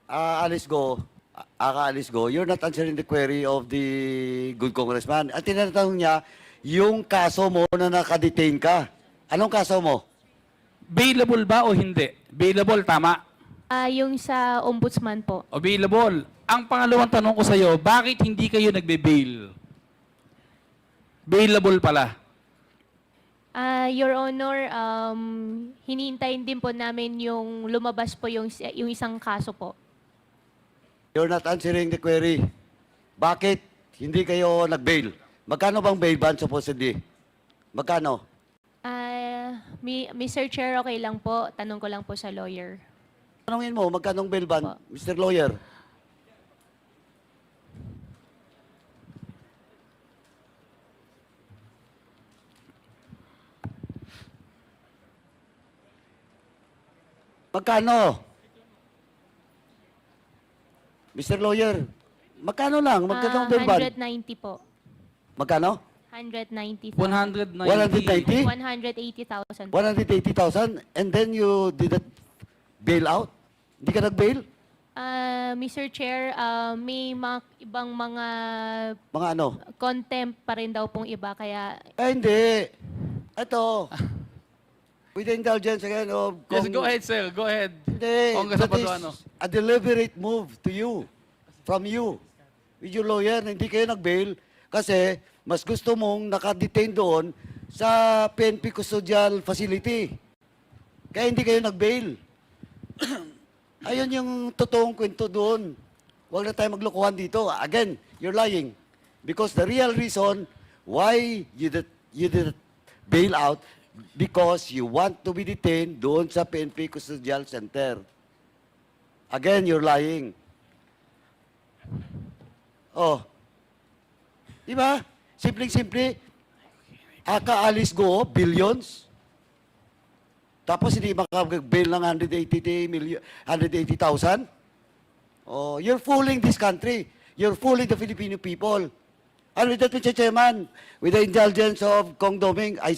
Alice Guo, Alice Guo, you're not answering the query of the good congressman. At tinatanong niya, yung kaso mo na nakadetain ka. Anong kaso mo? Bailable ba o hindi? Bailable, tama? Yung sa ombudsman po. O bailable. Ang pangalawang tanong ko sa iyo, bakit hindi kayo nagbe-bail? Bailable pala. Your Honor, hinintayin din po namin yung lumabas po yung isang kaso po. You're not answering the query. Bakit hindi kayo nag-bail? Magkano bang bail ban supposedly? Magkano? Mr. Chair, okay lang po. Tanong ko lang po sa lawyer. Tanungin mo, magkano bail ban, Mr. Lawyer? Magkano? Mr. Lawyer, magkano lang? Magkano bail ban? 190 po. Magkano? 190,000. 190? 180,000. 180,000 and then you did not bail out? Hindi ka nag-bail? Mr. Chair, may ibang mga Mga ano? contempt pa rin daw pong iba, kaya Hindi. Ito. With the indulgence again of... Yes, go ahead, sir. Go ahead. Hindi. Congressman That is Paduano. a deliberate move to you. From you. With your lawyer, hindi kayo nag-bail kasi mas gusto mong nakadetain doon sa PNP Custodial Facility. Kaya hindi kayo nag-bail. Ayun yung totoong kwento doon. Huwag na tayo maglokohan dito. Again, you're lying. Because the real reason why you did bail out because you want to be detained doon sa PNP Custodial Center. Again, you're lying. Oh. Di ba? Simpleng-simple. Alice Guo, billions. Tapos hindi makapag-bail ng 180,000? Oh, you're fooling this country. You're fooling the Filipino people. And with that, Mr. Chairman, with the indulgence of Kong Doming, I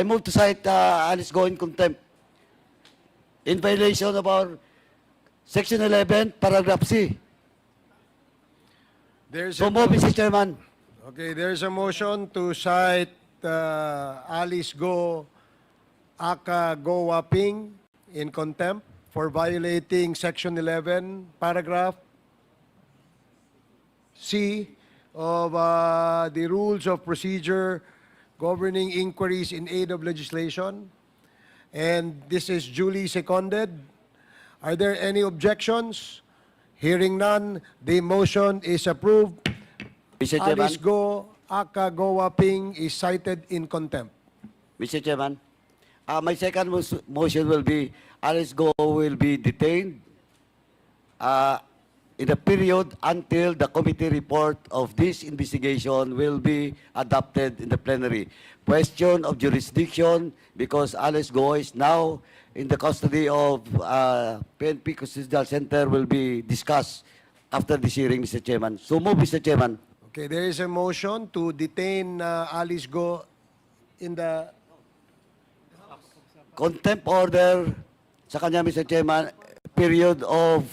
move to cite Alice Guo in contempt. in violation of our Section 11, Paragraph C. There's So move, Mr. Chairman. Okay, there's a motion to cite Alice Guo, aka Go Waping, in contempt for violating Section 11, Paragraph C of the Rules of Procedure governing inquiries in aid of legislation. And this is duly seconded. Are there any objections? Hearing none, the motion is approved. Mr. Chairman. Alice Guo, aka Go Waping, is cited in contempt. Mr. Chairman, my second motion will be Alice Guo will be detained in the period until the committee report of this investigation will be adopted in the plenary. Question of jurisdiction, because Alice Guo is now in the custody of PNP Custodial Center, will be discussed after this hearing, Mr. Chairman. So move, Mr. Chairman. Okay, there is a motion to detain Alice Guo in the Contempt order sa kanya, Mr. Chairman, period of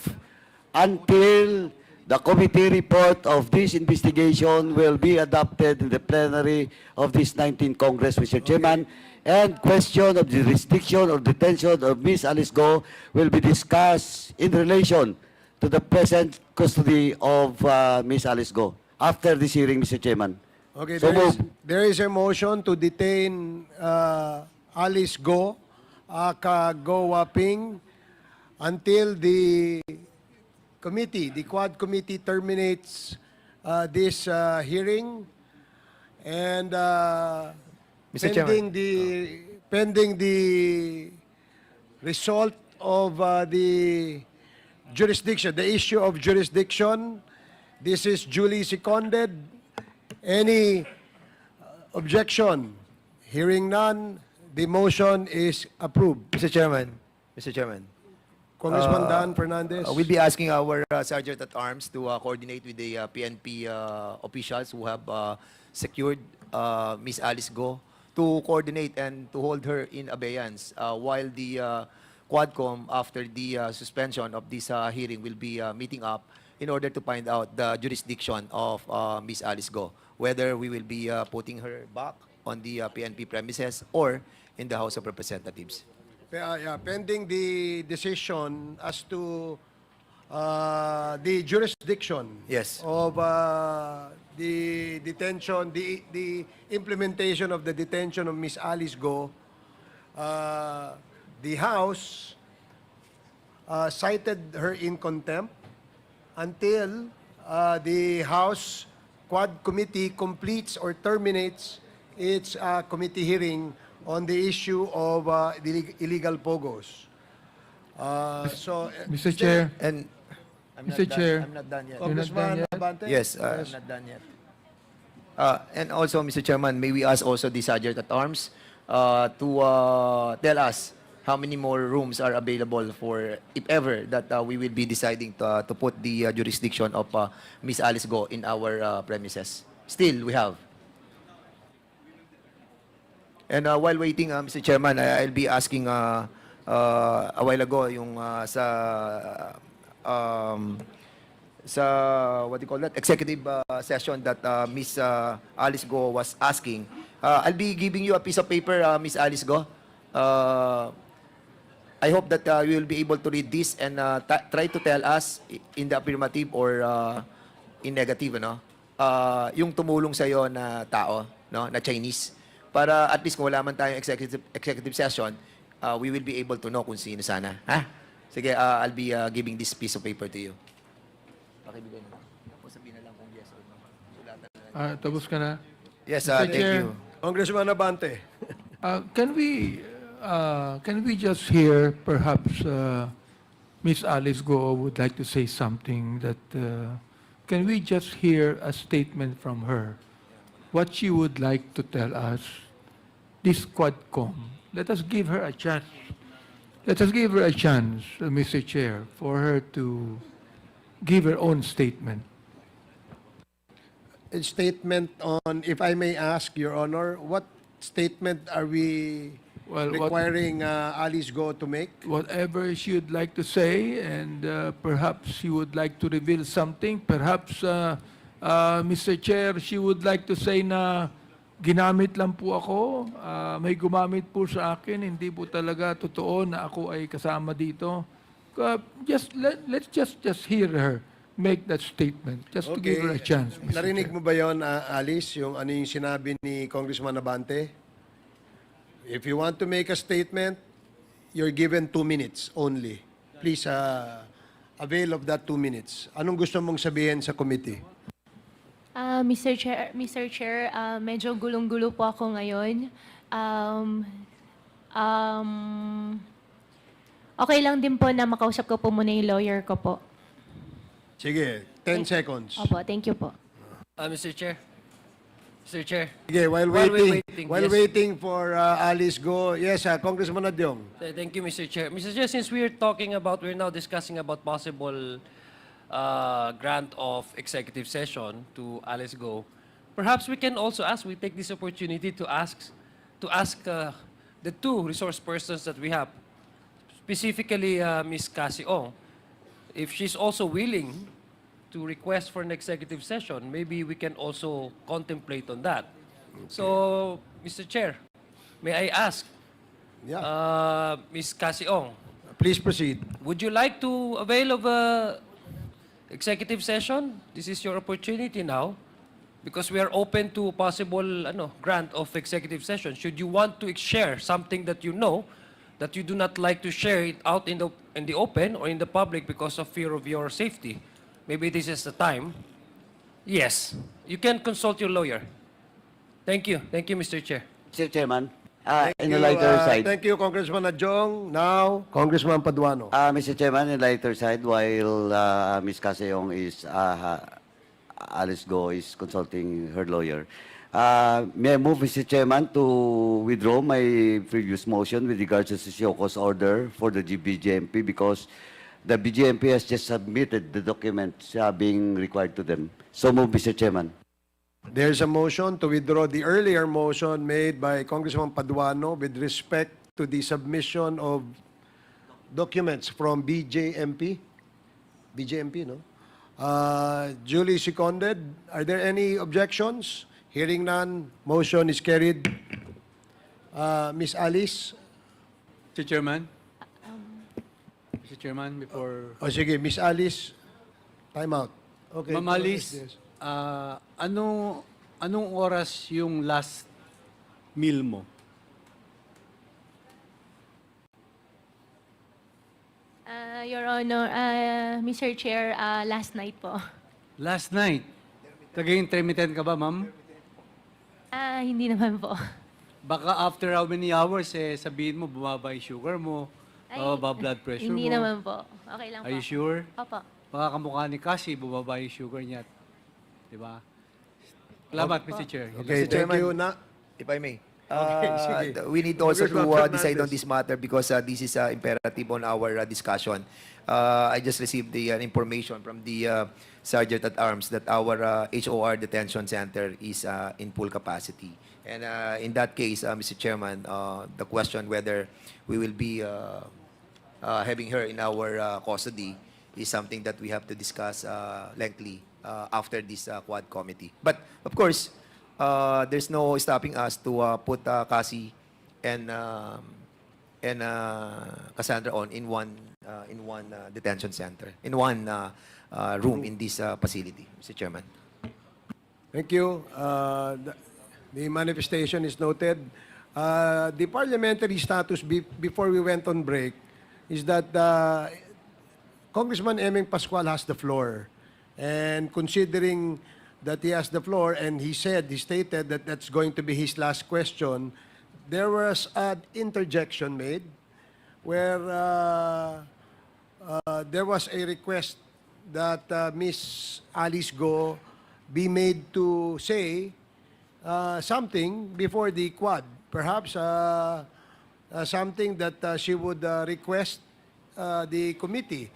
until the committee report of this investigation will be adopted in the plenary of this 19th Congress, Mr. Chairman. And question of jurisdiction or detention of Ms. Alice Guo will be discussed in relation to the present custody of Ms. Alice Guo after this hearing, Mr. Chairman. Okay, So there is a motion to detain Alice Guo, aka Go Waping, until the committee, the Quad Committee, terminates this hearing. And Mr. Chairman. pending the result of the jurisdiction, the issue of jurisdiction, this is duly seconded. Any objection? Hearing none, the motion is approved. Mr. Chairman, Congressman Dan Fernandez. we'll be asking our Sergeant at Arms to coordinate with the PNP officials who have secured Ms. Alice Guo to coordinate and to hold her in abeyance while the Quadcom, after the suspension of this hearing, will be meeting up in order to find out the jurisdiction of Ms. Alice Guo, whether we will be putting her back on the PNP premises or in the House of Representatives. Pending the decision as to the jurisdiction Yes. of the detention, the implementation of the detention of Ms. Alice Guo, the House cited her in contempt until the House Quad Committee completes or terminates its committee hearing on the issue of the illegal POGOs. Mr. Chair, And Mr. Chair, I'm not done yet. Congressman Abante? Yes, I'm not done yet. And also, Mr. Chairman, may we ask also the Sergeant at Arms to tell us how many more rooms are available for, if ever, that we will be deciding to put the jurisdiction of Ms. Alice Guo in our premises. Still, we have. And while waiting, Mr. Chairman, I'll be asking a while ago yung sa what do you call that, executive session that Ms. Alice Guo was asking. I'll be giving you a piece of paper, Ms. Alice Guo. I hope that you will be able to read this and try to tell us in the affirmative or in negative, no? Yung tumulong sa iyo na tao, no, na Chinese. Para at least kung wala man tayong executive session, we will be able to know kung sino sana. Ha? Sige, I'll be giving this piece of paper to you. Pakibigay mo. O sabihin na lang kung yes or no. Sulatan na lang. tapos ka na? Yes, Mr. thank Chair. you. Congressman Abante. Can we just hear perhaps Miss Alice Guo would like to say something that can we just hear a statement from her what she would like to tell us, this Quadcom? Let us give her a chance. Let us give her a chance, Mr. Chair, for her to give her own statement. A statement on, if I may ask, Your Honor, what statement are we Well, requiring Alice Guo to make? whatever she would like to say, and perhaps she would like to reveal something. Perhaps, Mr. Chair, she would like to say na ginamit lang po ako, may gumamit po sa akin, hindi po talaga totoo na ako ay kasama dito. Let's just hear her make that statement, just to give her a chance, Mr. Narinig Chair. mo ba yon, Alice, yung ano yung sinabi ni Congressman Abante? If you want to make a statement, you're given 2 minutes only. Please avail of that 2 minutes. Anong gusto mong sabihin sa committee? Mr. Chair, medyo gulong-gulo po ako ngayon. Okay lang din po na makausap ko po muna yung lawyer ko po. Sige, 10 seconds. Opo, thank you po. Mr. Chair. Mr. Chair. Sige, while we're waiting, yes. for Alice Guo. Yes, Congressman Adyong. Thank you, Mr. Chair. Mr. Chair, since we're now discussing about possible grant of executive session to Alice Guo, perhaps we can also we take this opportunity to ask the 2 resource persons that we have, specifically Ms. Cassie Ong, if she's also willing to request for an executive session, maybe we can also contemplate on that. Okay. So, Mr. Chair, may I ask, Ms. Cassie Ong, Please proceed. would you like to avail of a executive session? This is your opportunity now, because we are open to possible grant of executive session. Should you want to share something that you know that you do not like to share it out in the open or in the public because of fear of your safety, maybe this is the time. Yes, you can consult your lawyer. Thank you, Mr. Chair. Mr. Chairman, in You, the lighter side. Thank you, Congressman Adyong. Now, Congressman Paduano. Mr. Chairman, in the lighter side, while Ms. Caseong is, Alice Guo is consulting her lawyer, may I move, Mr. Chairman, to withdraw my previous motion with regards to Sioco's order for the BGMP because the BGMP has just submitted the documents being required to them. So move, Mr. Chairman. There's a motion to withdraw the earlier motion made by Congressman Paduano with respect to the submission of documents from BJMP. BJMP, no? Duly seconded. Are there any objections? Hearing none, motion is carried. Ms. Alice? Mr. Chairman? Mr. Chairman, before... O sige, Ms. Alice, time out. Okay. Ma'am Alice, anong oras yung last meal mo? Your Honor, Mr. Chair, last night po. Last night? Taga-intermittent ka ba, ma'am? Hindi naman po. Baka after how many hours, sabihin mo, bumaba yung sugar mo, bumaba blood pressure Hindi mo. naman po. Okay lang po. Are you sure? Opo. Baka kamukha ni Cassie, bumaba yung sugar niya. Diba? Salamat, Mr. Chair. Okay, thank you. If I may. sige. We need also Congressman to decide on Fernandez. this matter because this is imperative on our discussion. I just received the information from the Sergeant at Arms that our HOR detention center is in full capacity. And in that case, Mr. Chairman, the question whether we will be having her in our custody is something that we have to discuss lengthily after this Quad Committee. But of course, there's no stopping us to put Cassie and Cassandra on in one detention center, in one room in this facility, Mr. Chairman. Thank you. The manifestation is noted. The parliamentary status before we went on break is that Congressman Emeng Pascual has the floor. And considering that he has the floor and he stated that that's going to be his last question, there was an interjection made where there was a request that Miss Alice Guo be made to say something before the Quad. Perhaps something that she would request the committee,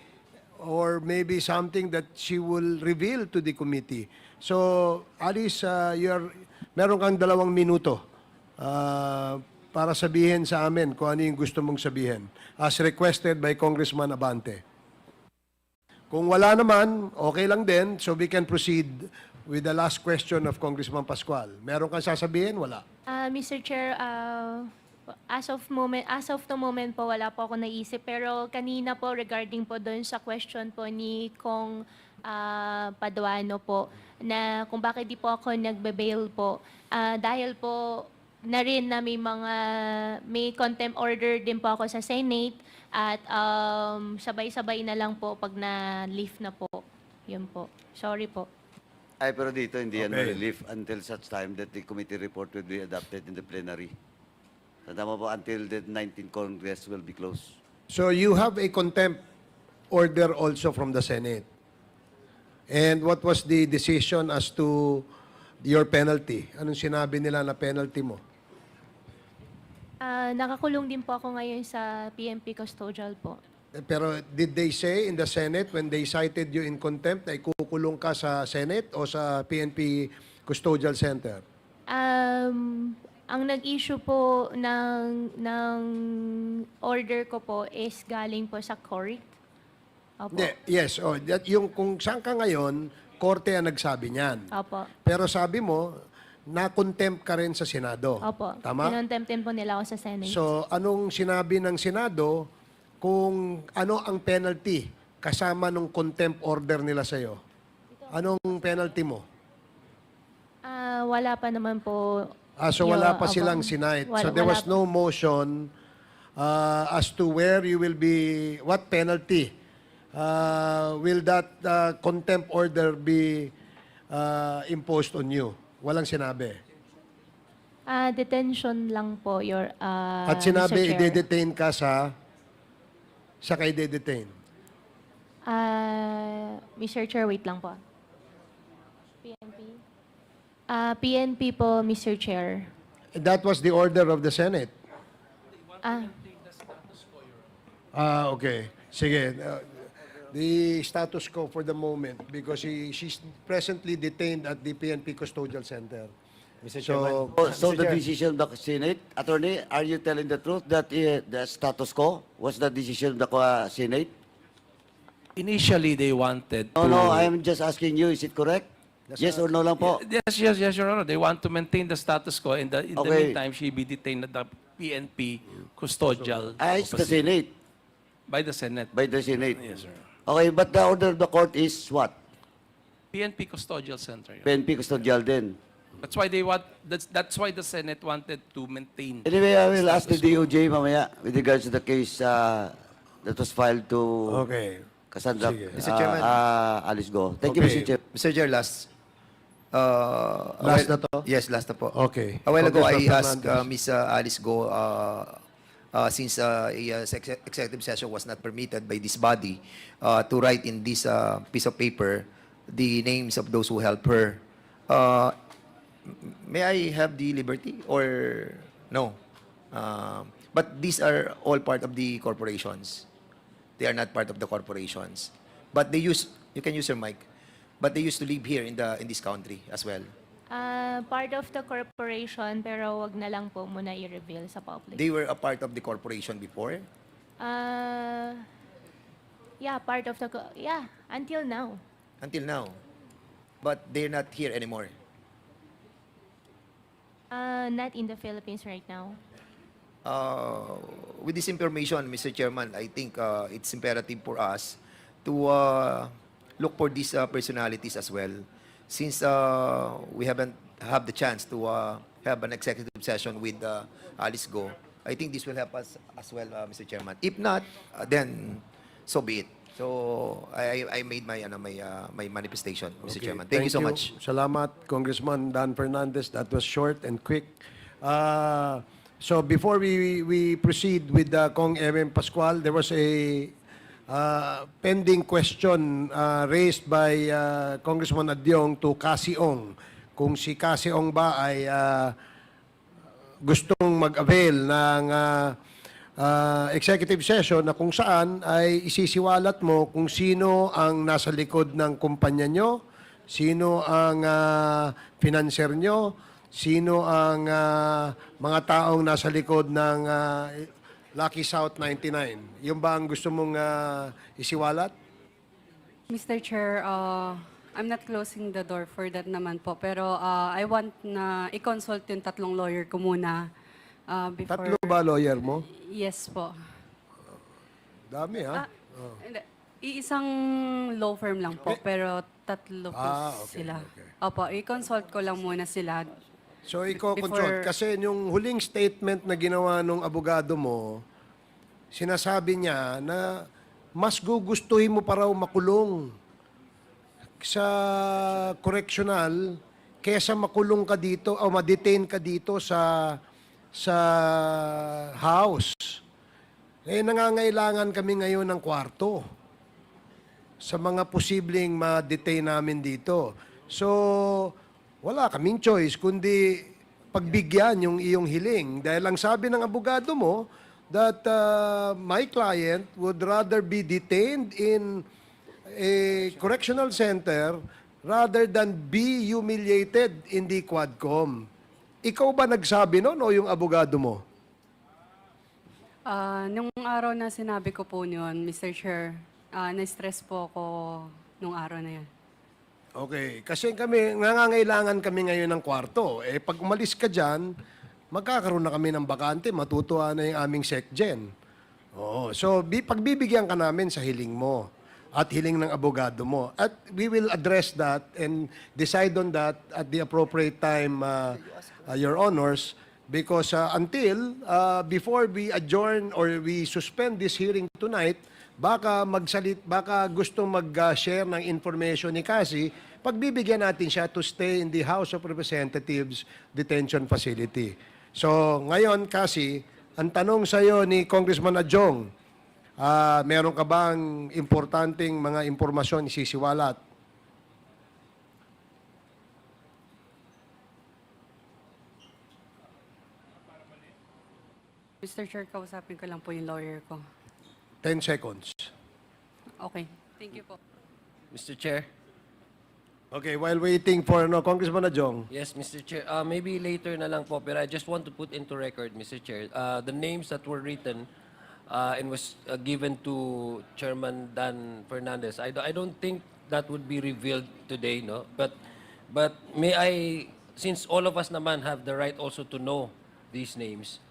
or maybe something that she will reveal to the committee. So, Alice, meron kang 2 minuto para sabihin sa amin kung ano yung gusto mong sabihin, as requested by Congressman Abante. Kung wala naman, okay lang din, so we can proceed with the last question of Congressman Pascual. Meron kang sasabihin? Wala. Mr. Chair, as of the moment po, wala po ako naisip. Pero kanina po, regarding po doon sa question po ni Kong Paduano po, na kung bakit di po ako nagbe-bail po. Dahil po na rin na may contempt order din po ako sa Senate at sabay-sabay na lang po pag na-lift na po. Yun po. Sorry po. Ay, pero dito hindi yan Okay. ma-relief until such time that the committee report will be adopted in the plenary. Tama po, until the 19th Congress will be closed. So you have a contempt order also from the Senate. And what was the decision as to your penalty? Anong sinabi nila na penalty mo? Nakakulong din po ako ngayon sa PNP custodial po. Pero did they say in the Senate when they cited you in contempt ay kukulong ka sa Senate o sa PNP Custodial Center? Ang nag-issue po ng order ko po is galing po sa court. Opo. Hindi, yes. Oh, yung kung saan ka ngayon, korte ang nagsabi niyan. Opo. Pero sabi mo, na-contempt ka rin sa Senado. Opo. Tama? Kinontemptin po nila ako sa Senate. So, anong sinabi ng Senado kung ano ang penalty kasama nung contempt order nila sa'yo? Anong penalty mo? Wala pa naman po. So wala pa silang sinight. So there was no motion as to where you will be, what penalty will that contempt order be imposed on you? Walang sinabi. Detention lang po, At sinabi, Mr. Chair. i-detain ka sa kay de-detain. Mr. Chair, wait lang po. PNP? PNP po, Mr. Chair. That was the order of the Senate. Okay. Sige. The status quo for the moment because she's presently detained at the PNP Custodial Center. Mr. So, So Mr. the Chair. decision of the Senate, Attorney, are you telling the truth that the status quo was the decision of the Senate? Initially, they wanted No, no, I am just asking you, is it correct? Yes or no lang po? Yes, Your Honor. They want to maintain the status quo. In the Okay. meantime, she be detained at the PNP custodial It's the facility. Senate, By the Senate. by the Senate. Yes, sir. Okay, but the order of the court is what? PNP custodial center. Your Honor. PNP custodial din. That's why they want. That's why the Senate wanted to maintain. Anyway, I will ask the DOJ mamaya with regards to the case that was filed to Okay. Cassandra Mr. Chairman. Alice Guo. Thank you, Mr. Okay. Chair. Mr. Chair, last. Last na to? Yes, last na po. Okay. A while ago, I Congressman asked Fernandez. Ms. Alice Guo, since a executive session was not permitted by this body, to write in this piece of paper the names of those who helped her. May I have the liberty or no? But these are all part of the corporations. They are not part of the corporations. But they use, you can use your mic, but they used to live here in this country as well. Part of the corporation, pero wag na lang po muna i-reveal sa public. They were a part of the corporation before. Yeah, part of the, until now. Until now. But they're not here anymore. Not in the Philippines right now. With this information, Mr. Chairman, I think it's imperative for us to look for these personalities as well. Since we haven't have the chance to have an executive session with Alice Guo, I think this will help us as well, Mr. Chairman. If not, then so be it. So I made my my manifestation, Mr. Okay, Chairman. Thank you so much. Salamat, Congressman Dan Fernandez. That was short and quick. So before we proceed with Kong M.M. Pascual, there was a pending question raised by Congressman Adyong to Cassie Ong. Kung si Cassie Ong ba ay gustong mag-avail ng executive session na kung saan ay isisiwalat mo kung sino ang nasa likod ng kumpanya nyo, sino ang financier nyo, sino ang mga taong nasa likod ng Lucky South 99. Yung ba ang gusto mong isiwalat? Mr. Chair, I'm not closing the door for that naman po. Pero I want na i-consult yung tatlong lawyer ko muna before... Tatlo ba lawyer mo? Yes po. Dami ha? Hindi. Iisang law firm lang po, pero tatlo po okay, sila. okay. Opo, i-consult ko lang muna sila. So, consult. Kasi yung huling statement na ginawa nung abogado mo, sinasabi niya na mas gugustuhin mo pa raw makulong sa correctional kesa makulong ka dito o ma-detain ka dito sa house. Eh, nangangailangan kami ngayon ng kwarto sa mga posibleng ma-detain namin dito. So, wala kaming choice kundi pagbigyan yung iyong hiling. Dahil ang sabi ng abogado mo that my client would rather be detained in a correctional center rather than be humiliated in the Quadcom. Ikaw ba nagsabi noon o yung abogado mo? Nung araw na sinabi ko po yun, Mr. Chair, na-stress po ako nung araw na yan. Okay, kasi nangangailangan kami ngayon ng kwarto. Eh, pag umalis ka dyan, magkakaroon na kami ng bakante, matutuwa na yung aming SecGen. Oo, so pagbibigyan ka namin sa hiling mo at hiling ng abogado mo. At we will address that and decide on that at the appropriate time, Your Honors, because before we adjourn or we suspend this hearing tonight, baka gusto mag-share ng information ni Cassie, pagbibigyan natin siya to stay in the House of Representatives Detention Facility. So, ngayon, Cassie, ang tanong sa iyo ni Congressman Adjong, meron ka bang importanteng mga impormasyon isisiwalat? Mr. Chair, kausapin ko lang po yung lawyer ko. 10 seconds. Okay. Thank you po. Mr. Chair. Okay, while waiting for Congressman Adjong. Yes, Mr. Chair. Maybe later na lang po, pero I just want to put into record, Mr. Chair, the names that were written and was given to Chairman Dan Fernandez. I don't think that would be revealed today, no? But may I, since all of us naman have the right also to know these names,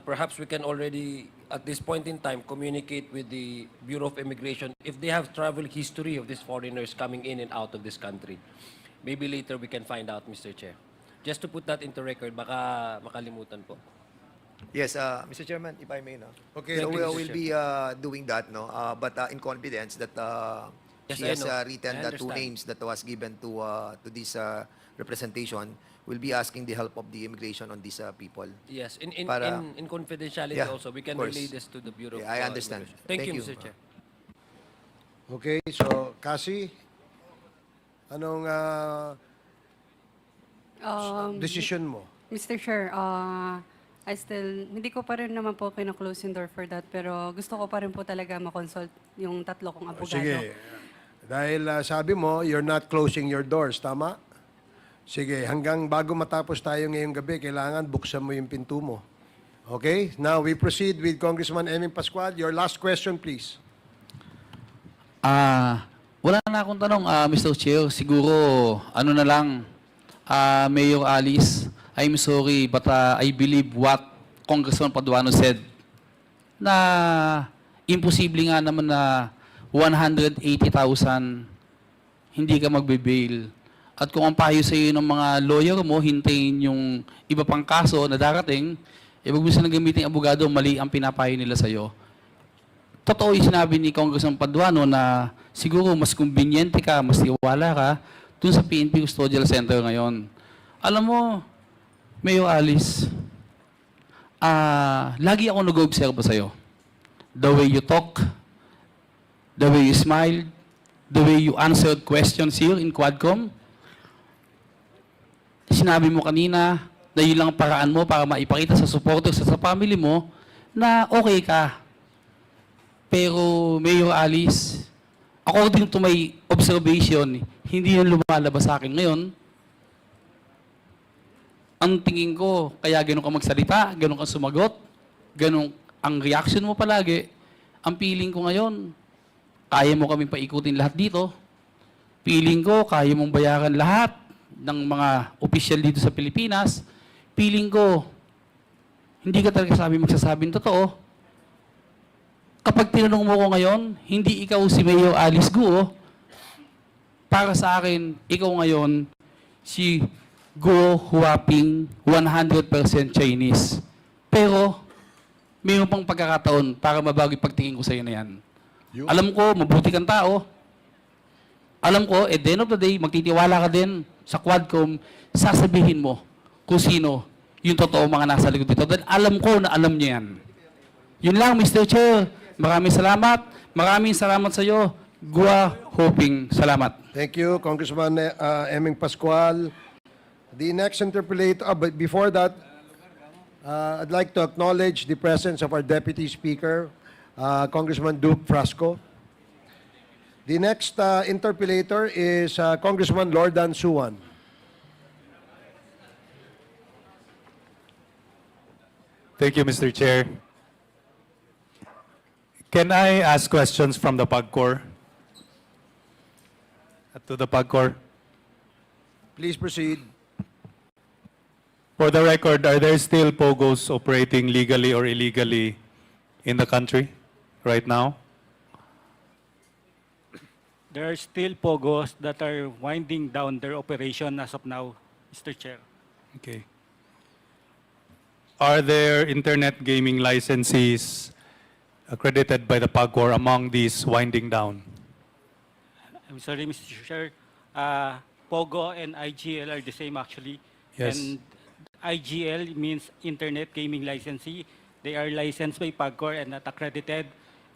perhaps we can already, at this point in time, communicate with the Bureau of Immigration if they have travel history of these foreigners coming in and out of this country. Maybe later we can find out, Mr. Chair. Just to put that into record, baka makalimutan po. Yes, Mr. Chairman, if I may, no? Okay, So Thank we you, Mr. will be doing that, no? But in confidence that Yes, she I has know. written I the two understand. names that was given to this representation. We'll be asking the help of the immigration on these people. Yes, in Para- confidentiality Yeah, also, we can of course. relay this to the Bureau Yeah, of I understand. Immigration. Thank Thank you, you. Mr. Chair. Okay, so Cassie, anong decision mo? Mr. Chair, hindi ko pa rin naman po kina-close yung door for that, pero gusto ko pa rin po talaga makonsult yung tatlo kong abogado. Sige. Dahil sabi mo, you're not closing your doors, tama? Sige, hanggang bago matapos tayo ngayong gabi, kailangan buksan mo yung pinto mo. Okay? Now, we proceed with Congressman Eming Pascual. Your last question, please. Wala na akong tanong, Mr. Chair. Siguro, ano na lang, Mayor Alice, I'm sorry, but I believe what Congressman Paduano said, na imposible nga naman na 180,000 hindi ka magbe-bail. At kung ang payo sa iyo ng mga lawyer mo, hintayin yung iba pang kaso na darating, ibig mo silang gamitin ang abogado, mali ang pinapayo nila sa iyo. Totoo yung sinabi ni Congressman Paduano na siguro mas conveniente ka, mas tiwala ka dun sa PNP Custodial Center ngayon. Alam mo, Mayor Alice, lagi ako nag-observe sa iyo. The way you talk, the way you smiled, the way you answered questions here in Quadcom. Sinabi mo kanina na yun lang ang paraan mo para maipakita sa supporters sa family mo na okay ka. Pero, Mayor Alice, according to my observation, hindi yun lumalabas sa akin ngayon. Ang tingin ko, kaya ganun ka magsalita, ganun ka sumagot, ganun ang reaction mo palagi. Ang feeling ko ngayon, kaya mo kaming paikutin lahat dito. Feeling ko, kaya mong bayaran lahat ng mga opisyal dito sa Pilipinas. Feeling ko, hindi ka talaga magsasabing totoo. Kapag tinanong mo ko ngayon, hindi ikaw si Mayor Alice Guo. Para sa akin, ikaw ngayon si Guo Huaping 100% Chinese. Pero, mayroon pang pagkakataon para mabago yung pagtingin ko sa iyo na yan. Alam ko, mabuti kang tao. Alam ko, at the end of the day, magtitiwala ka din sa Quadcom, sasabihin mo kung sino yung totoo mga nasa likod dito. Then alam ko na alam niyo yan. Yun lang, Mr. Chair. Maraming salamat. Maraming salamat sa iyo. Gua Hoping. Salamat. Thank you, Congressman Eming Pascual. The next interpolator, but before that, I'd like to acknowledge the presence of our Deputy Speaker, Congressman Duke Frasco. The next interpellator is Congressman Lordan Suwan. Thank you, Mr. Chair. Can I ask questions from the PAGCOR? To the PAGCOR? Please proceed. For the record, are there still POGOs operating legally or illegally in the country right now? There are still POGOs that are winding down their operation as of now, Mr. Chair. Okay. Are there internet gaming licensees accredited by the PAGCOR among these winding down? I'm sorry, Mr. Chair. POGO and IGL are the same actually. Yes. And IGL means Internet Gaming Licensee. They are licensed by PAGCOR and not accredited.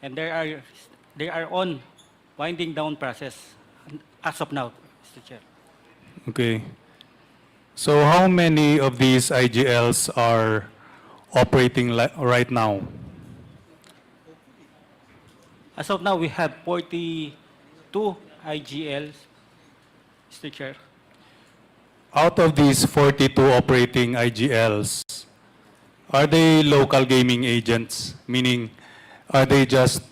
And they are on winding down process as of now, Mr. Chair. Okay. So how many of these IGLs are operating right now? As of now, we have 42 IGLs, Mr. Chair. Out of these 42 operating IGLs, are they local gaming agents? Meaning, are they just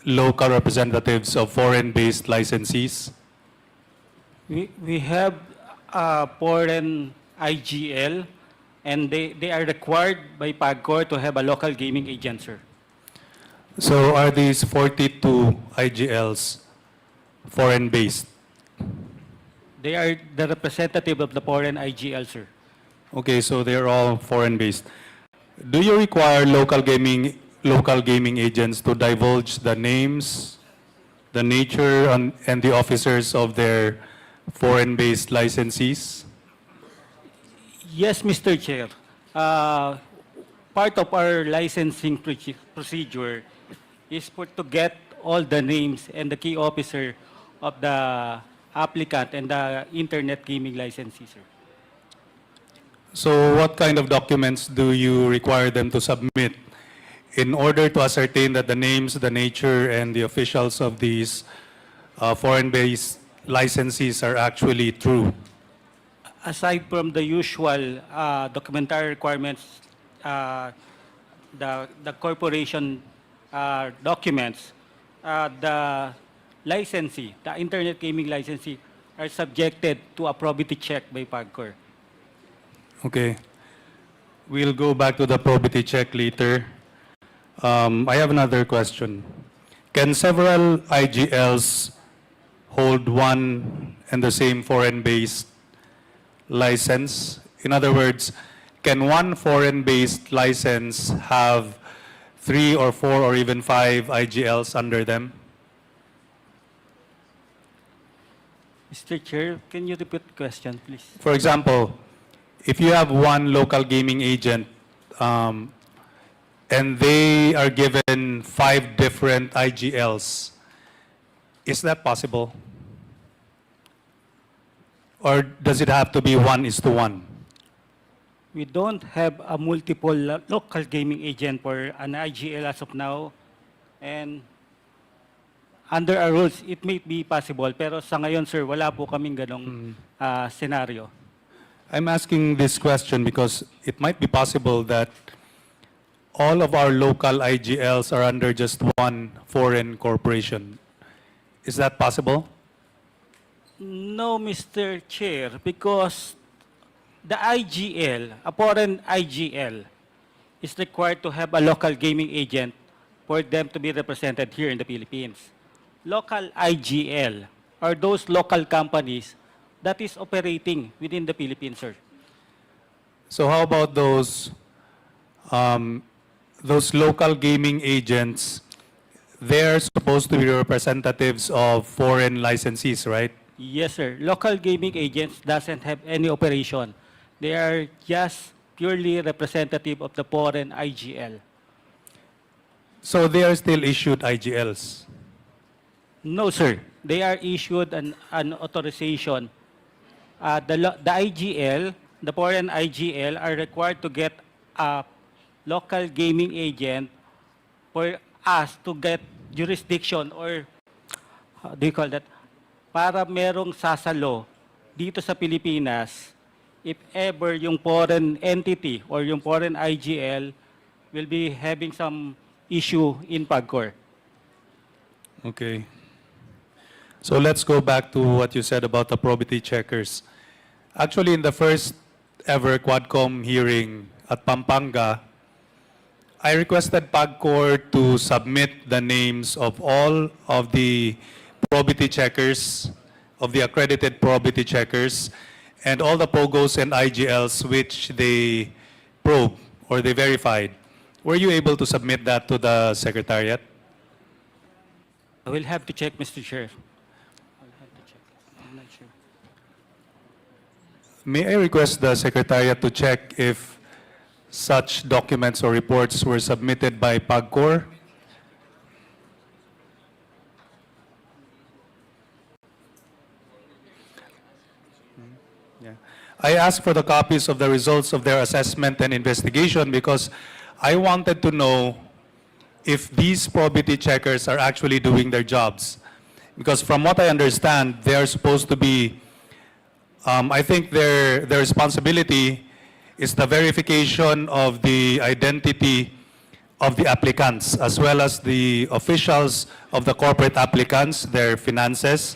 local representatives of foreign-based licensees? We have foreign IGL, and they are required by PAGCOR to have a local gaming agent, sir. So are these 42 IGLs foreign-based? They are the representative of the foreign IGL, sir. Okay, so they're all foreign-based. Do you require local gaming agents to divulge the names, the nature, and the officers of their foreign-based licensees? Yes, Mr. Chair. Part of our licensing procedure is to get all the names and the key officer of the applicant and the internet gaming licensee, sir. So what kind of documents do you require them to submit in order to ascertain that the names, the nature, and the officials of these foreign-based licensees are actually true? Aside from the usual documentary requirements, the corporation documents, the licensee, the internet gaming licensee, are subjected to a probity check by PAGCOR. Okay. We'll go back to the probity check later. I have another question. Can several IGLs hold one and the same foreign-based license? In other words, can one foreign-based license have 3 or 4 or even 5 IGLs under them? Mr. Chair, can you repeat the question, please? For example, if you have one local gaming agent and they are given 5 different IGLs, is that possible? Or does it have to be 1:1? We don't have a multiple local gaming agent for an IGL as of now. And under our rules, it may be possible. Pero sa ngayon, sir, wala po kaming ganong senaryo. I'm asking this question because it might be possible that all of our local IGLs are under just one foreign corporation. Is that possible? No, Mr. Chair, because the IGL, a foreign IGL, is required to have a local gaming agent for them to be represented here in the Philippines. Local IGL are those local companies that is operating within the Philippines, sir. So how about those local gaming agents? They're supposed to be representatives of foreign licensees, right? Yes, sir. Local gaming agents doesn't have any operation. They are just purely representative of the foreign IGL. So they are still issued IGLs. No, sir. They are issued an authorization. The IGL, the foreign IGL, are required to get a local gaming agent for us to get jurisdiction or, how do you call that? Para merong sasalo dito sa Pilipinas if ever yung foreign entity or yung foreign IGL will be having some issue in PAGCOR. Okay. So let's go back to what you said about the probity checkers. Actually, in the first ever Quadcom hearing at Pampanga, I requested PAGCOR to submit the names of all of the probity checkers, of the accredited probity checkers, and all the POGOs and IGLs which they probed or they verified. Were you able to submit that to the Secretariat? I will have to check, Mr. Chair. I'll have to check. I'm not sure. May I request the Secretariat to check if such documents or reports were submitted by PAGCOR? I asked for the copies of the results of their assessment and investigation because I wanted to know if these probity checkers are actually doing their jobs. Because from what I understand, they are supposed to be, I think their responsibility is the verification of the identity of the applicants, as well as the officials of the corporate applicants, their finances,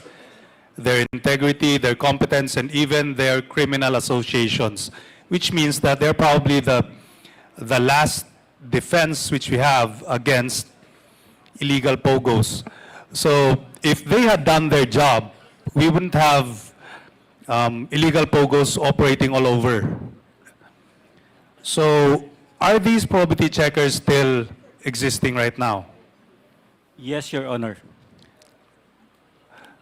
their integrity, their competence, and even their criminal associations, which means that they're probably the last defense which we have against illegal POGOs. So if they had done their job, we wouldn't have illegal POGOs operating all over. So are these probity checkers still existing right now? Yes, Your Honor.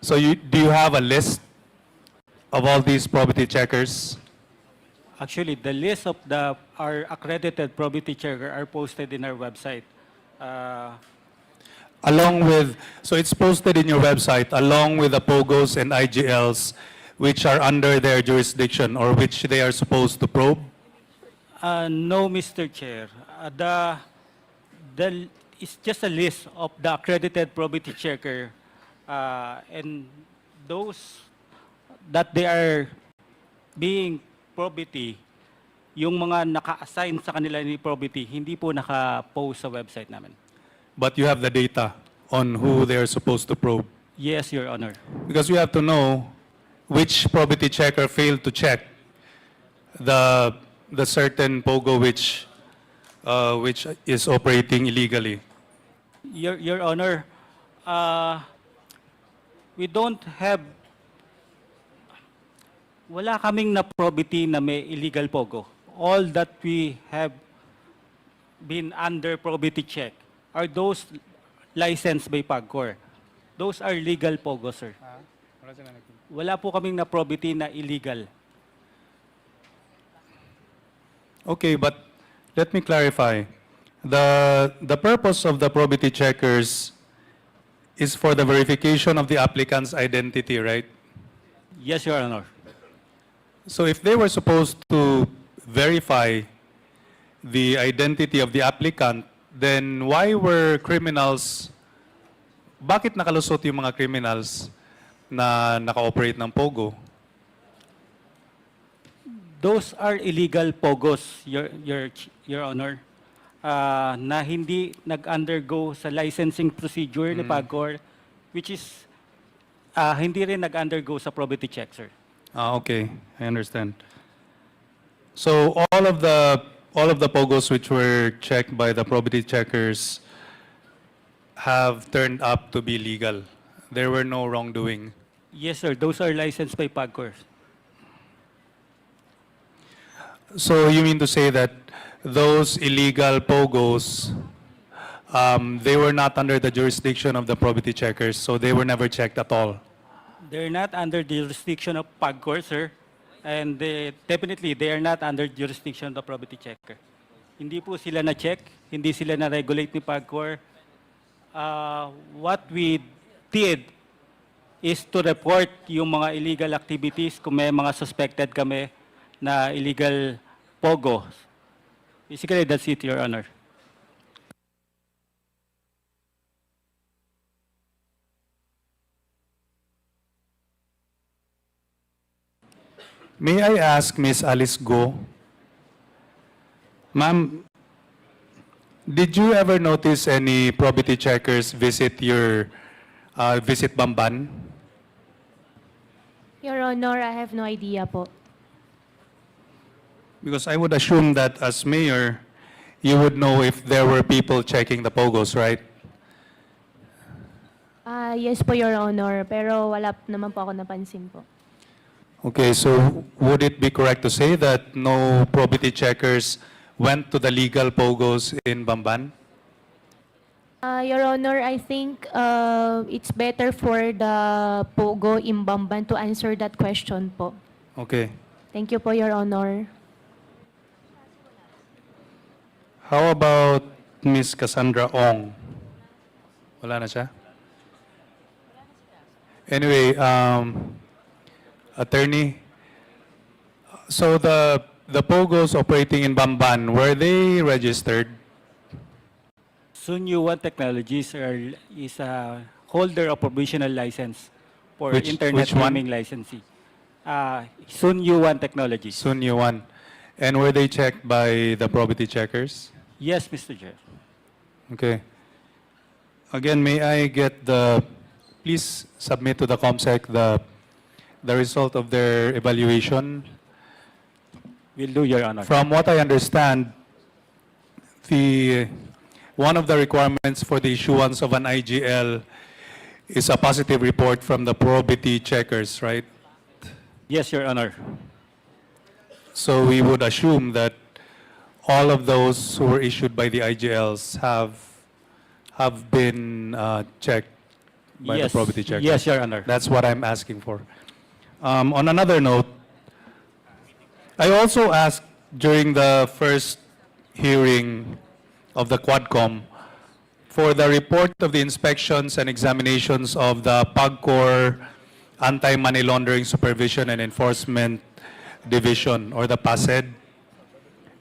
So do you have a list of all these probity checkers? Actually, the list of our accredited probity checker are posted in our website. Along with, so it's posted in your website, along with the POGOs and IGLs which are under their jurisdiction or which they are supposed to probe? No, Mr. Chair. It's just a list of the accredited probity checker and those that they are being probity, yung mga naka-assign sa kanila ni probity, hindi po naka-post sa website namin. But you have the data on who they are supposed to probe? Yes, Your Honor. Because we have to know which probity checker failed to check the certain POGO which is operating illegally. Your Honor, we don't have, wala kaming na probity na may illegal POGO. All that we have been under probity check are those licensed by PAGCOR. Those are legal POGO, sir. Wala po kaming na probity na illegal. Okay, but let me clarify. The purpose of the probity checkers is for the verification of the applicant's identity, right? Yes, Your Honor. So if they were supposed to verify the identity of the applicant, then why were criminals, bakit nakalusot yung mga criminals na naka-operate ng POGO? Those are illegal POGOs, Your Honor, na hindi nag-undergo sa licensing procedure ni PAGCOR, which is hindi rin nag-undergo sa probity check, sir. Okay, I understand. So all of the POGOs which were checked by the probity checkers have turned up to be legal. There were no wrongdoing. Yes, sir. Those are licensed by PAGCOR. So you mean to say that those illegal POGOs, they were not under the jurisdiction of the probity checkers, so they were never checked at all? They're not under the jurisdiction of PAGCOR, sir. And definitely, they are not under jurisdiction of the probity checker. Hindi po sila na-check, hindi sila na-regulate ni PAGCOR. What we did is to report yung mga illegal activities kung may mga suspected kami na illegal POGO. Basically, that's it, Your Honor. May I ask Miss Alice Guo, ma'am, did you ever notice any probity checkers visit visit Bamban? Your Honor, I have no idea po. Because I would assume that as mayor, you would know if there were people checking the POGOs, right? Yes po, Your Honor, pero wala naman po ako napansin po. Okay, so would it be correct to say that no probity checkers went to the legal POGOs in Bamban? Your Honor, I think it's better for the POGO in Bamban to answer that question po. Okay. Thank you po, Your Honor. How about Miss Cassandra Ong? Wala na siya? Anyway, attorney, so the POGOs operating in Bamban, were they registered? Sun Yuan Technologies is a holder of provisional license for internet which one? gaming licensee. Sun Yuan Technologies. Sun Yuan. And were they checked by the probity checkers? Yes, Mr. Chair. Okay. Again, may I get please submit to the COMSEC the result of their evaluation. Will do, Your Honor. From what I understand, one of the requirements for the issuance of an IGL is a positive report from the probity checkers, right? Yes, Your Honor. So we would assume that all of those who were issued by the IGLs have been checked by the Yes. probity checkers. Yes, Your Honor. That's what I'm asking for. On another note, I also asked during the first hearing of the Quadcom for the report of the inspections and examinations of the PAGCOR Anti-Money Laundering Supervision and Enforcement Division, or the PASED.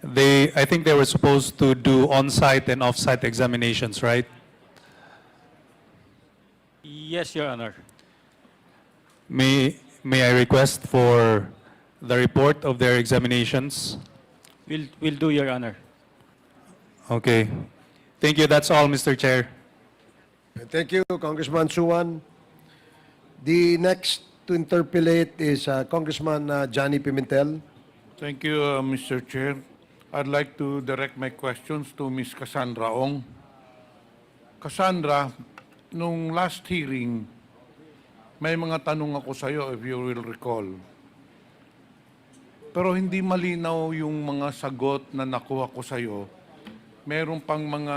I think they were supposed to do on-site and off-site examinations, right? Yes, Your Honor. May I request for the report of their examinations? Will do, Your Honor. Okay. Thank you. That's all, Mr. Chair. Thank you, Congressman Suwan. The next to interpellate is Congressman Johnny Pimentel. Thank you, Mr. Chair. I'd like to direct my questions to Ms. Cassandra Ong. Cassandra, nung last hearing, may mga tanong ako sa iyo, if you will recall. Pero hindi malinaw yung mga sagot na nakuha ko sa iyo. Meron pang mga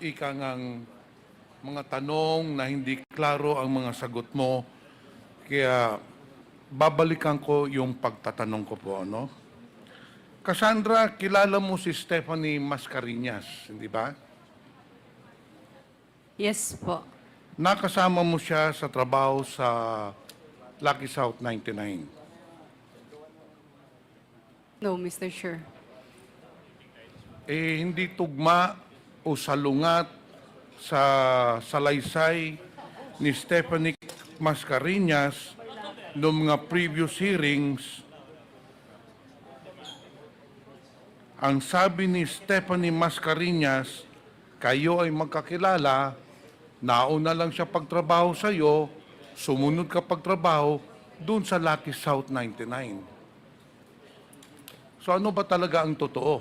ikangang mga tanong na hindi klaro ang mga sagot mo. Kaya babalikan ko yung pagtatanong ko po, no? Cassandra, kilala mo si Stephanie Mascareñas, hindi ba? Yes po. Nakasama mo siya sa trabaho sa Lucky South 99. No, Mr. Chair. Hindi tugma o salungat sa salaysay ni Stephanie Mascareñas noong mga previous hearings ang sabi ni Stephanie Mascareñas, kayo ay magkakilala, nauna lang siya pagtrabaho sa iyo, sumunod ka pagtrabaho doon sa Lucky South 99. So ano ba talaga ang totoo?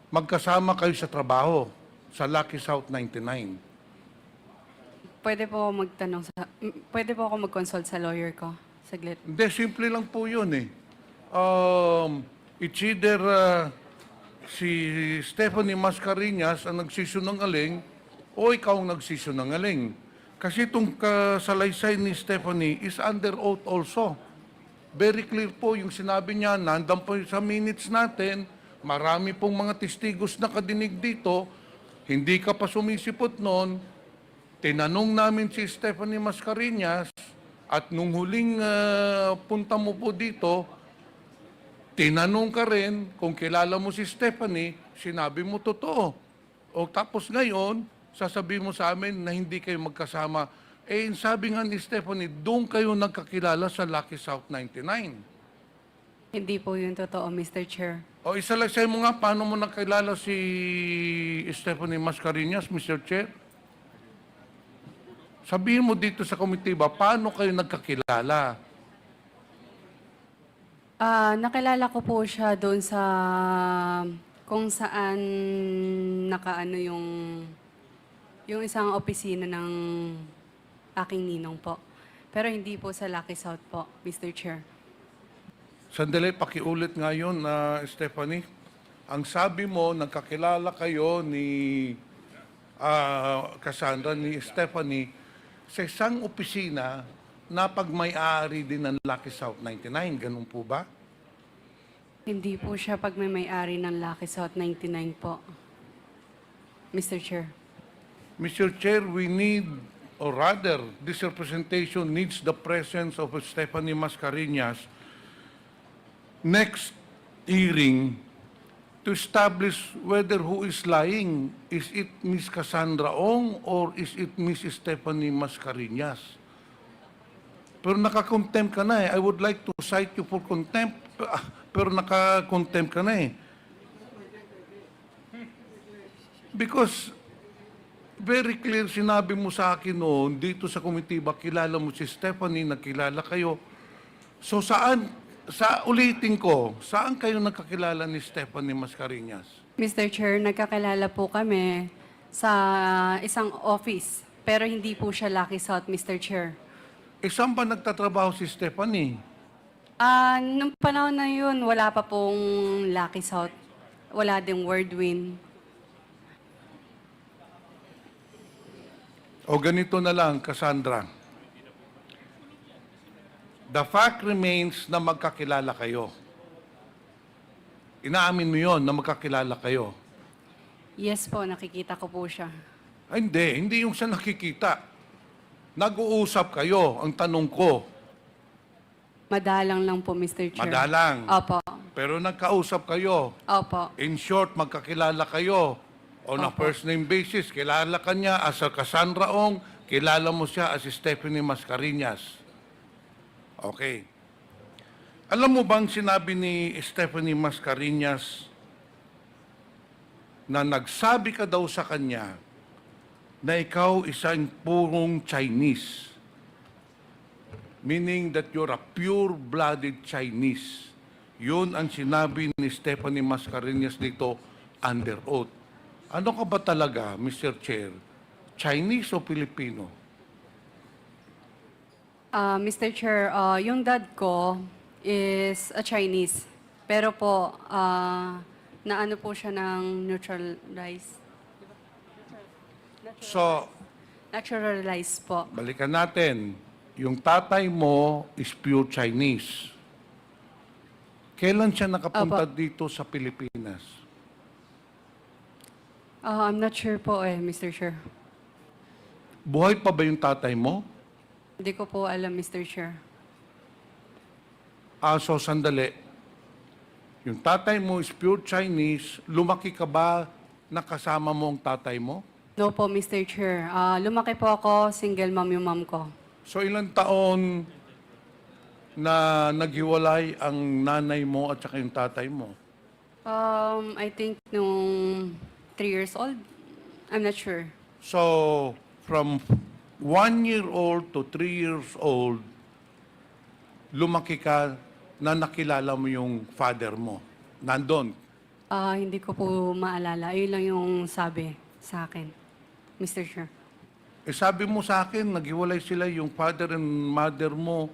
Magkasama kayo sa trabaho sa Lucky South 99. Pwede po ako mag-consult sa lawyer ko. Saglit. Hindi, simple lang po yun eh. It's either si Stephanie Mascareñas ang nagsisinungaling o ikaw ang nagsisinungaling. Kasi itong kasalaysay ni Stephanie is under oath also. Very clear po yung sinabi niya, nandan po sa minutes natin, marami pong mga testigos na kadinig dito, hindi ka pa sumisipot noon, tinanong namin si Stephanie Mascareñas at nung huling punta mo po dito, tinanong ka rin kung kilala mo si Stephanie, sinabi mo totoo. O tapos ngayon, sasabihin mo sa amin na hindi kayo magkasama. Eh, sabi nga ni Stephanie, doon kayo nagkakilala sa Lucky South 99. Hindi po yun totoo, Mr. Chair. O isalaysay mo nga, paano mo nakilala si Stephanie Mascareñas, Mr. Chair? Sabihin mo dito sa komitiba, paano kayo nagkakilala? Nakilala ko po siya doon sa kung saan nakaano yung isang opisina ng aking ninong po. Pero hindi po sa Lucky South po, Mr. Chair. Sandali, pakiulit nga yun, Stephanie. Ang sabi mo, nagkakilala kayo ni Cassandra, ni Stephanie, sa isang opisina na pagmay-ari din ng Lucky South 99. Ganun po ba? Hindi po siya pagmay-ari ng Lucky South 99 po, Mr. Chair. Mr. Chair, we need, or rather, this representation needs the presence of Stephanie Mascareñas next hearing to establish whether who is lying. Is it Miss Cassandra Ong or is it Miss Stephanie Mascareñas? Pero naka-contempt ka na eh. I would like to cite you for contempt. Pero naka-contempt ka na eh. Because very clear sinabi mo sa akin noon, dito sa komitiba, kilala mo si Stephanie, nakilala kayo. So ulitin ko, saan kayo nagkakilala ni Stephanie Mascareñas? Mr. Chair, nagkakilala po kami sa isang office, pero hindi po siya Lucky South, Mr. Chair. Saan ba nagtatrabaho si Stephanie? Nung panahon na yun, wala pa pong Lucky South. Wala ding Wordwin. O ganito na lang, Cassandra. The fact remains na magkakilala kayo. Inaamin mo yon na magkakilala kayo. Yes po, nakikita ko po siya. Ay, hindi yung sa nakikita. Nag-uusap kayo, ang tanong ko. Madalang lang po, Mr. Chair. Madalang. Opo. Pero nagkausap kayo. Opo. In short, magkakilala kayo. On a Opo. first name basis, kilala ka niya as a Cassandra Ong, kilala mo siya as Stephanie Mascareñas. Okay. Alam mo bang sinabi ni Stephanie Mascareñas na nagsabi ka daw sa kanya na ikaw isang purong Chinese? Meaning that you're a pure-blooded Chinese. Yun ang sinabi ni Stephanie Mascareñas dito under oath. Ano ka ba talaga, Mr. Chair? Chinese o Filipino? Mr. Chair, yung dad ko is a Chinese. Pero po, naano po siya ng naturalized. So, Naturalized po. balikan natin. Yung tatay mo is pure Chinese. Kailan siya nakapunta dito sa Pilipinas? I'm not sure po Mr. Chair. Buhay pa ba yung tatay mo? Hindi ko po alam, Mr. Chair. So sandali. Yung tatay mo is pure Chinese. Lumaki ka ba nakasama mo ang tatay mo? No po, Mr. Chair. Lumaki po ako, single mom yung mom ko. So ilang taon na naghiwalay ang nanay mo at saka yung tatay mo? I think nung 3 years old. I'm not sure. So, from 1-year-old to 3 years old, lumaki ka na nakilala mo yung father mo. Nandun. Hindi ko po maalala. Ayun lang yung sabi sa akin, Mr. Chair. Eh sabi mo sa akin, naghiwalay sila yung father and mother mo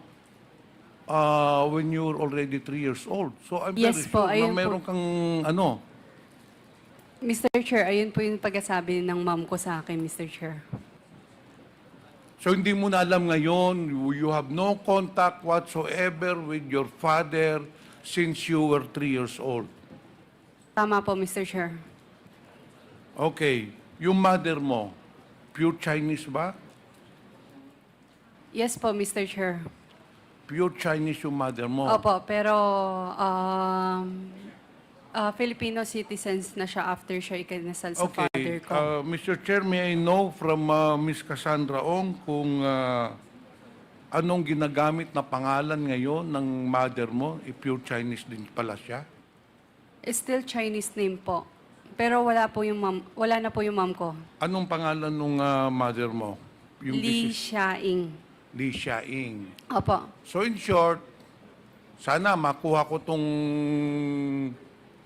when you were already 3 years old. So I'm Yes very po, sure na ayun po. meron kang ano. Mr. Chair, ayun po yung pagkasabi ng mom ko sa akin, Mr. Chair. So hindi mo na alam ngayon, you have no contact whatsoever with your father since you were 3 years old. Tama po, Mr. Chair. Okay, yung mother mo, pure Chinese ba? Yes po, Mr. Chair. Pure Chinese yung mother mo. Opo, pero Filipino citizens na siya after siya ikinasal sa father Okay, ko. Mr. Chair, may I know from Ms. Cassandra Ong kung anong ginagamit na pangalan ngayon ng mother mo? Pure Chinese din pala siya? Still Chinese name po. Pero wala na po yung mom ko. Anong pangalan ng mother mo? Yung Li this is Xiaing. Li Xiaing. Opo. So in short, sana makuha ko tong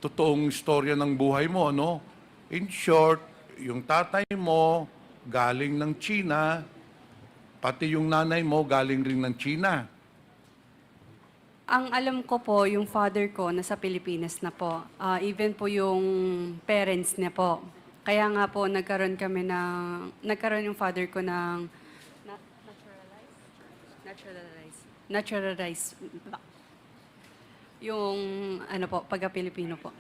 totoong istorya ng buhay mo, no? In short, yung tatay mo galing ng China, pati yung nanay mo galing rin ng China. Ang alam ko po, yung father ko nasa Pilipinas na po. Even po yung parents niya po. Kaya nga po nagkaroon yung father ko ng naturalized. Yung pagka-Pilipino po.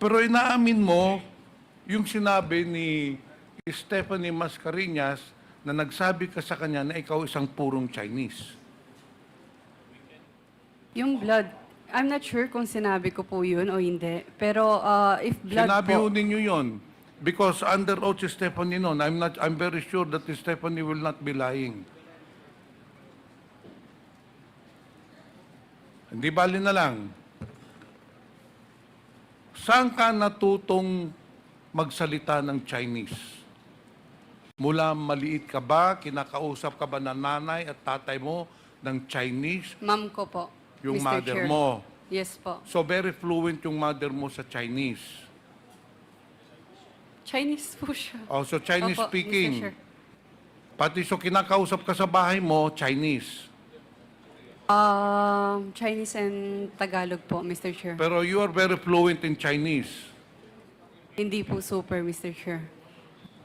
Pero inaamin mo yung sinabi ni Stephanie Mascareñas na nagsabi ka sa kanya na ikaw isang purong Chinese. Yung blood, I'm not sure kung sinabi ko po yun o hindi. Pero if blood Sinabi po... ho ninyo yun. Because under oath si Stephanie noon, I'm very sure that Stephanie will not be lying. Hindi bali na lang. Saan ka natutong magsalita ng Chinese? Mula maliit ka ba, kinakausap ka ba ng nanay at tatay mo ng Chinese? Ma'am ko po. Yung Mr. mother Chair. mo. Yes po. So very fluent yung mother mo sa Chinese. Chinese po siya. Oh, so Chinese Opo, Mr. speaking. Chair. Pati so kinakausap ka sa bahay mo, Chinese. Chinese and Tagalog po, Mr. Chair. Pero you are very fluent in Chinese. Hindi po super, Mr. Chair.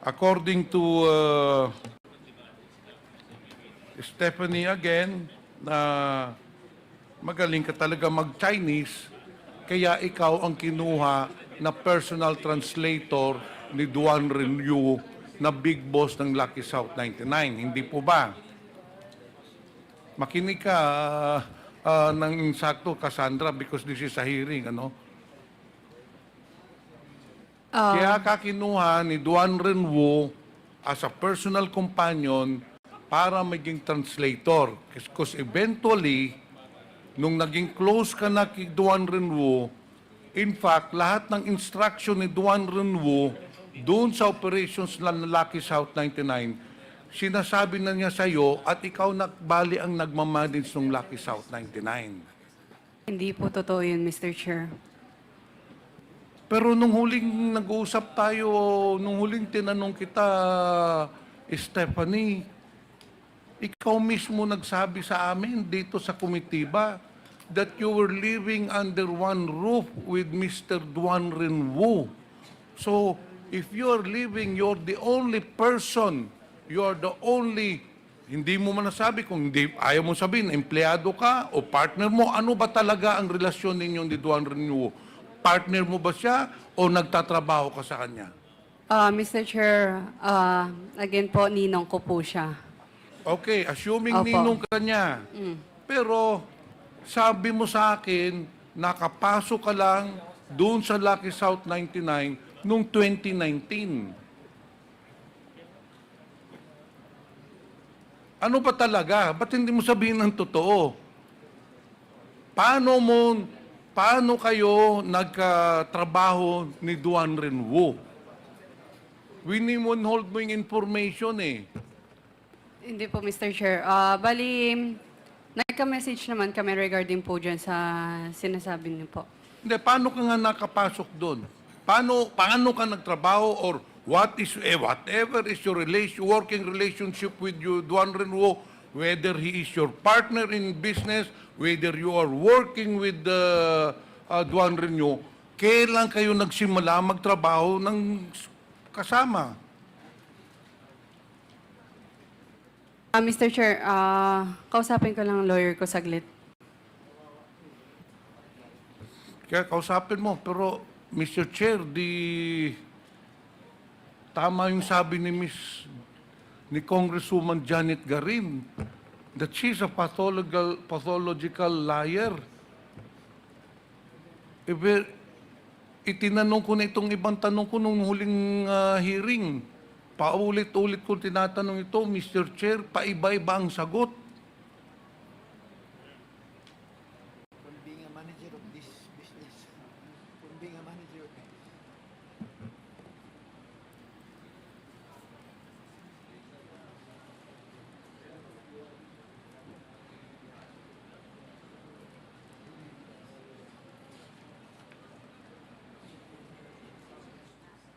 According to Stephanie again, na magaling ka talaga mag-Chinese, kaya ikaw ang kinuha na personal translator ni Duan Renyu na big boss ng Lucky South 99. Hindi po ba? Makinig ka ng insakto, Cassandra, because this is a hearing, ano? Kaya ka kinuha ni Duan Renwu as a personal companion para maging translator. Because eventually, nung naging close ka na kay Duan Renwu, in fact, lahat ng instruction ni Duan Renwu doon sa operations ng Lucky South 99, sinasabi na niya sa iyo at ikaw bali ang nagmamanage ng Lucky South 99. Hindi po totoo yun, Mr. Chair. Pero nung huling nag-uusap tayo, nung huling tinanong kita, Stephanie, ikaw mismo nagsabi sa amin dito sa komitiba that you were living under one roof with Mr. Duan Renwu. So, if you're living, you're the only person, you're the only, hindi mo man nasabi kung hindi, ayaw mo sabihin, empleyado ka o partner mo, ano ba talaga ang relasyon ninyo ni Duan Renwu? Partner mo ba siya o nagtatrabaho ka sa kanya? Mr. Chair, again po, ninong ko po siya. Okay, assuming Opo. ninong ka niya. Pero sabi mo sa akin, nakapasok ka lang doon sa Lucky South 99 noong 2019. Ano ba talaga? Ba't hindi mo sabihin ng totoo? Paano mo paano kayo nagkatrabaho ni Duan Renwo? Winimonhold mo yung information eh. Hindi po, Mr. Chair. Bali, nagka-message naman kami regarding po dyan sa sinasabi niyo po. Hindi, paano ka nga nakapasok doon? Paano ka nagtrabaho or whatever is your working relationship with you, Duan Renwo, whether he is your partner in business, whether you are working with Duan Renwo, kailan kayo nagsimula magtrabaho ng kasama? Mr. Chair, kausapin ko lang ang lawyer ko saglit. Kaya kausapin mo, pero Mr. Chair, tama yung sabi ni Congresswoman Janet Garin that she's a pathological liar. Itinanong ko na itong ibang tanong ko nung huling hearing. Paulit-ulit ko tinatanong ito, Mr. Chair, paiba-iba ang sagot.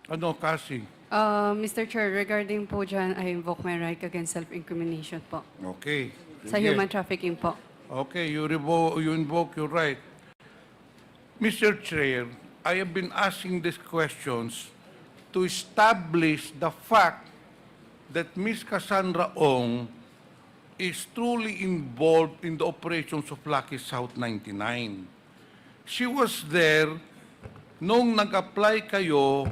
Ano kasi? Mr. Chair, regarding po dyan, I invoke my right against self-incrimination po. Okay. Sa Sige. human trafficking po. Okay, you invoke your right. Mr. Chair, I have been asking these questions to establish the fact that Ms. Cassandra Ong is truly involved in the operations of Lucky South 99. She was there nung nag-apply kayo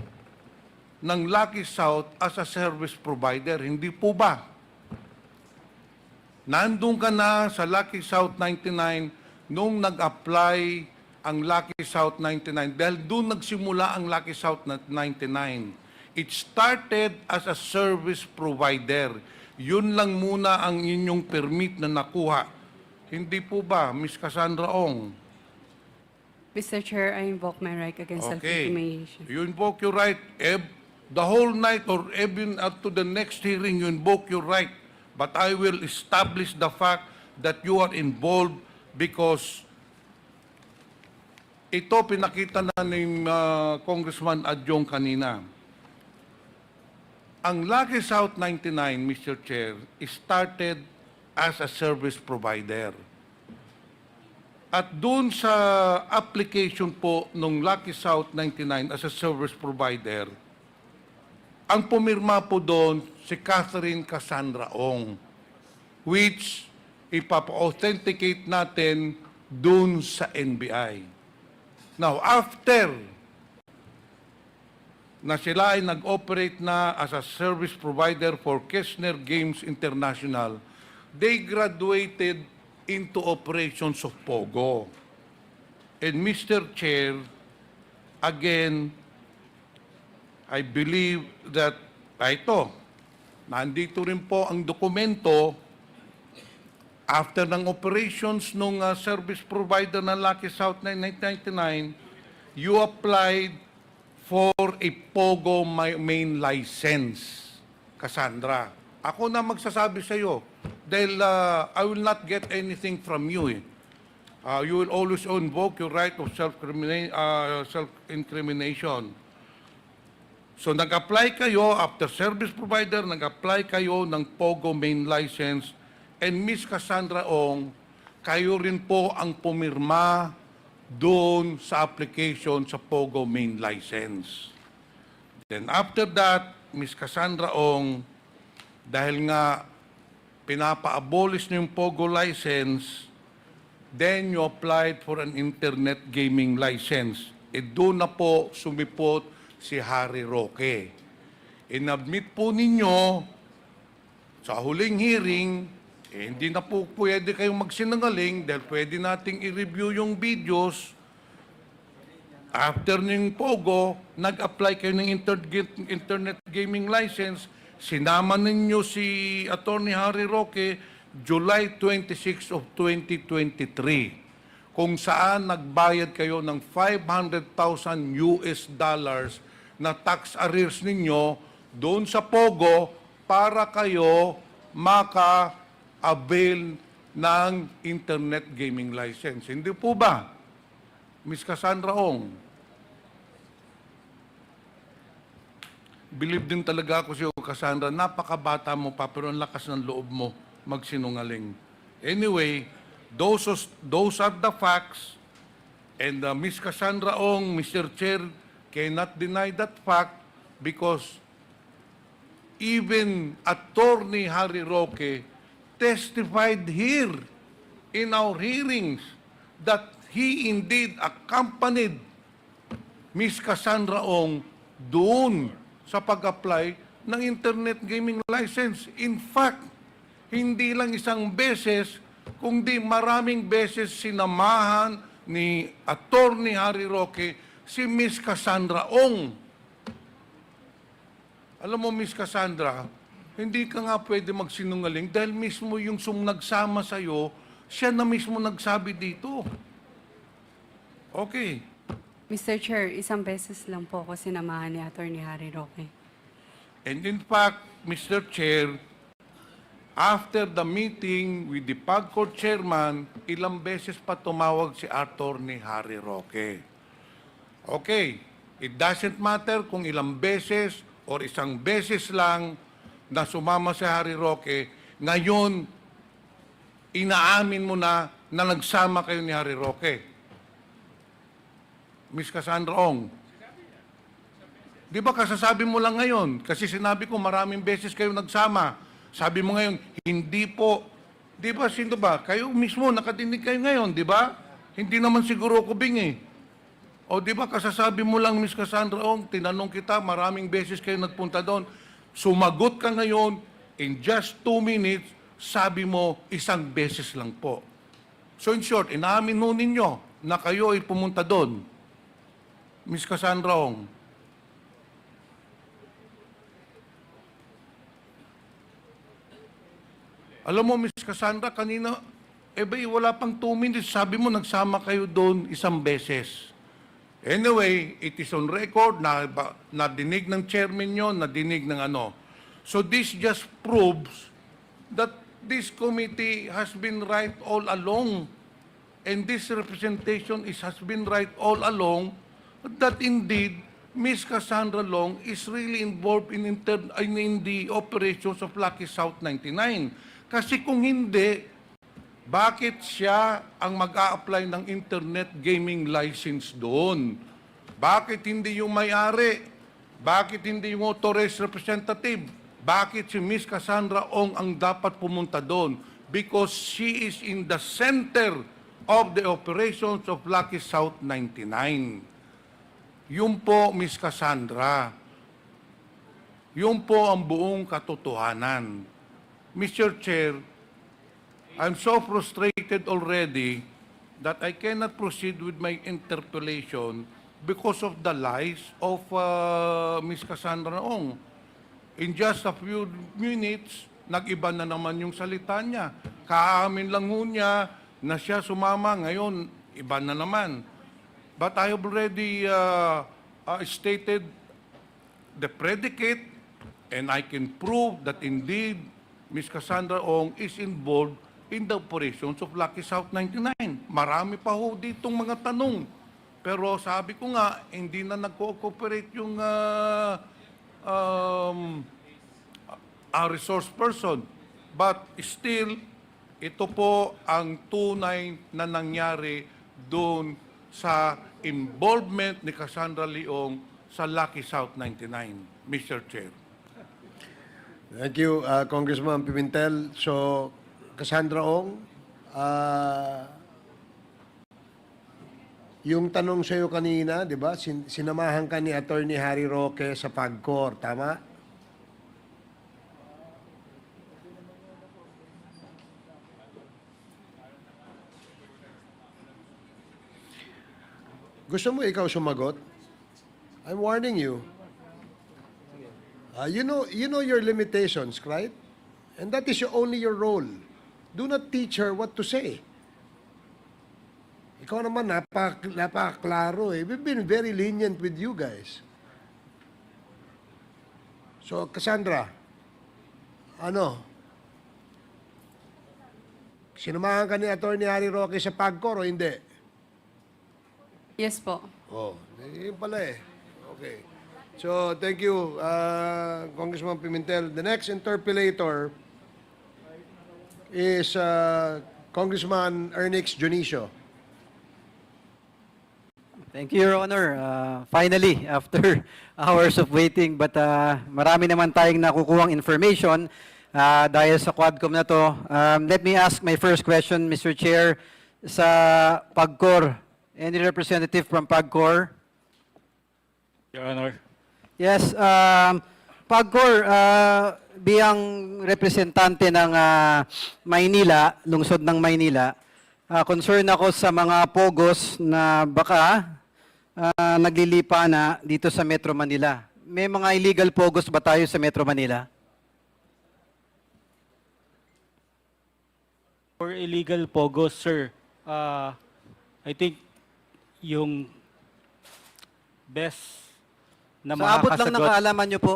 ng Lucky South as a service provider. Hindi po ba? Nandun ka na sa Lucky South 99 nung nag-apply ang Lucky South 99 dahil doon nagsimula ang Lucky South 99. It started as a service provider. Yun lang muna ang inyong permit na nakuha. Hindi po ba, Ms. Cassandra Ong? Mr. Chair, I invoke my right against self-incrimination. You invoke your right. The whole night or even up to the next hearing, you invoke your right. But I will establish the fact that you are involved because ito pinakita na ni Congressman Adjong kanina. Ang Lucky South 99, Mr. Chair, started as a service provider. At doon sa application po ng Lucky South 99 as a service provider, ang pumirma po doon si Cassandra Ong, which ipapa-authenticate natin doon sa NBI. Now, after na sila ay nag-operate na as a service provider for Kessner Games International, they graduated into operations of POGO. And Mr. Chair, again, I believe that, nandito rin po ang dokumento after ng operations ng service provider ng Lucky South 1999, you applied for a POGO main license, Cassandra. Ako na magsasabi sa iyo dahil I will not get anything from you. You will always invoke your right of self-incrimination. So nag-apply kayo, after service provider, nag-apply kayo ng POGO main license, and Ms. Cassandra Ong, kayo rin po ang pumirma doon sa application sa POGO main license. Then after that, Ms. Cassandra Ong, dahil nga pinapa-abolish niyo yung POGO license, then you applied for an internet gaming license. Doon na po sumipot si Harry Roque. Inadmit po ninyo sa huling hearing, hindi na po pwede kayong magsinungaling dahil pwede nating i-review yung videos. After ng POGO, nag-apply kayo ng internet gaming license, sinama ninyo si Attorney Harry Roque July 26 of 2023. kung saan nagbayad kayo ng $500,000 na tax arrears ninyo doon sa POGO para kayo maka-avail ng internet gaming license. Hindi po ba, Ms. Cassandra Ong? Believe din talaga ako sa iyo, Cassandra, napakabata mo pa pero ang lakas ng loob mo magsinungaling. Anyway, those are the facts, and Ms. Cassandra Ong, Mr. Chair, cannot deny that fact because even Attorney Harry Roque testified here in our hearings that he indeed accompanied Ms. Cassandra Ong doon sa pag-apply ng internet gaming license. In fact, hindi lang isang beses, kundi maraming beses sinamahan ni Attorney Harry Roque si Ms. Cassandra Ong. Alam mo, Ms. Cassandra, hindi ka nga pwede magsinungaling dahil mismo yung nagsama sa'yo, siya na mismo nagsabi dito. Okay. Mr. Chair, isang beses lang po ako sinamahan ni Attorney Harry Roque. And in fact, Mr. Chair, after the meeting with the PAGCOR chairman, ilang beses pa tumawag si Attorney Harry Roque. Okay, it doesn't matter kung ilang beses or isang beses lang na sumama si Harry Roque, ngayon, inaamin mo na nagsama kayo ni Harry Roque. Ms. Cassandra Ong, di ba kasasabi mo lang ngayon? Kasi sinabi ko maraming beses kayo nagsama. Sabi mo ngayon, hindi po. Di ba, sino ba? Kayo mismo, nakadinig kayo ngayon, di ba? Hindi naman siguro kubing eh. O di ba, kasasabi mo lang, Ms. Cassandra Ong, tinanong kita, maraming beses kayo nagpunta doon. Sumagot ka ngayon, in just 2 minutes, sabi mo, isang beses lang po. So in short, inaamin mo ninyo na kayo ay pumunta doon. Ms. Cassandra Ong. Alam mo, Ms. Cassandra, kanina, wala pang 2 minutes, sabi mo, nagsama kayo doon isang beses. Anyway, it is on record, nadinig ng chairman nyo, nadinig ng ano. So this just proves that this committee has been right all along, and this representation has been right all along, that indeed, Ms. Cassandra Long is really involved in the operations of Lucky South 99. Kasi kung hindi, bakit siya ang mag-a-apply ng internet gaming license doon? Bakit hindi yung may-ari? Bakit hindi yung authorized representative? Bakit si Ms. Cassandra Ong ang dapat pumunta doon? Because she is in the center of the operations of Lucky South 99. Yun po, Ms. Cassandra. Yun po ang buong katotohanan. Mr. Chair, I'm so frustrated already that I cannot proceed with my interpellation because of the lies of Ms. Cassandra Ong. In just a few minutes, nag-iba na naman yung salita niya. Kaamin lang ho niya na siya sumama, ngayon, iba na naman. But I have already stated the predicate, and I can prove that indeed Ms. Cassandra Ong is involved in the operations of Lucky South 99. Marami pa ho ditong mga tanong. Pero sabi ko nga, hindi na nag-cooperate yung resource person. But still, ito po ang tunay na nangyari doon sa involvement ni Cassandra Leong sa Lucky South 99, Mr. Chair. Thank you, Congressman Pimentel. So, Cassandra Ong, yung tanong sa'yo kanina, di ba, sinamahan ka ni Attorney Harry Roque sa PAGCOR, tama? Gusto mo ikaw sumagot? I'm warning you. You know your limitations, right? And that is only your role. Do not teach her what to say. Ikaw naman, napakaklaro eh. We've been very lenient with you guys. So, Cassandra, sinamahan ka ni Atty. Harry Roque sa PAGCOR o hindi? Yes po. Oh, yun pala eh. Okay. So, thank you, Congressman Pimentel. The next interpellator is Congressman Ernix Junicio. Thank you, Your Honor. Finally, after hours of waiting, but marami naman tayong nakukuhang information dahil sa Quadcom na to. Let me ask my first question, Mr. Chair, sa PAGCOR. Any representative from PAGCOR? Your Honor. Yes, PAGCOR, biyang representante ng Maynila, lungsod ng Maynila, concern ako sa mga POGOs na baka naglilipa na dito sa Metro Manila. May mga illegal POGOs ba tayo sa Metro Manila? For illegal POGO, sir, I think yung best na Sa abot lang ng makakasagot... kaalaman nyo po,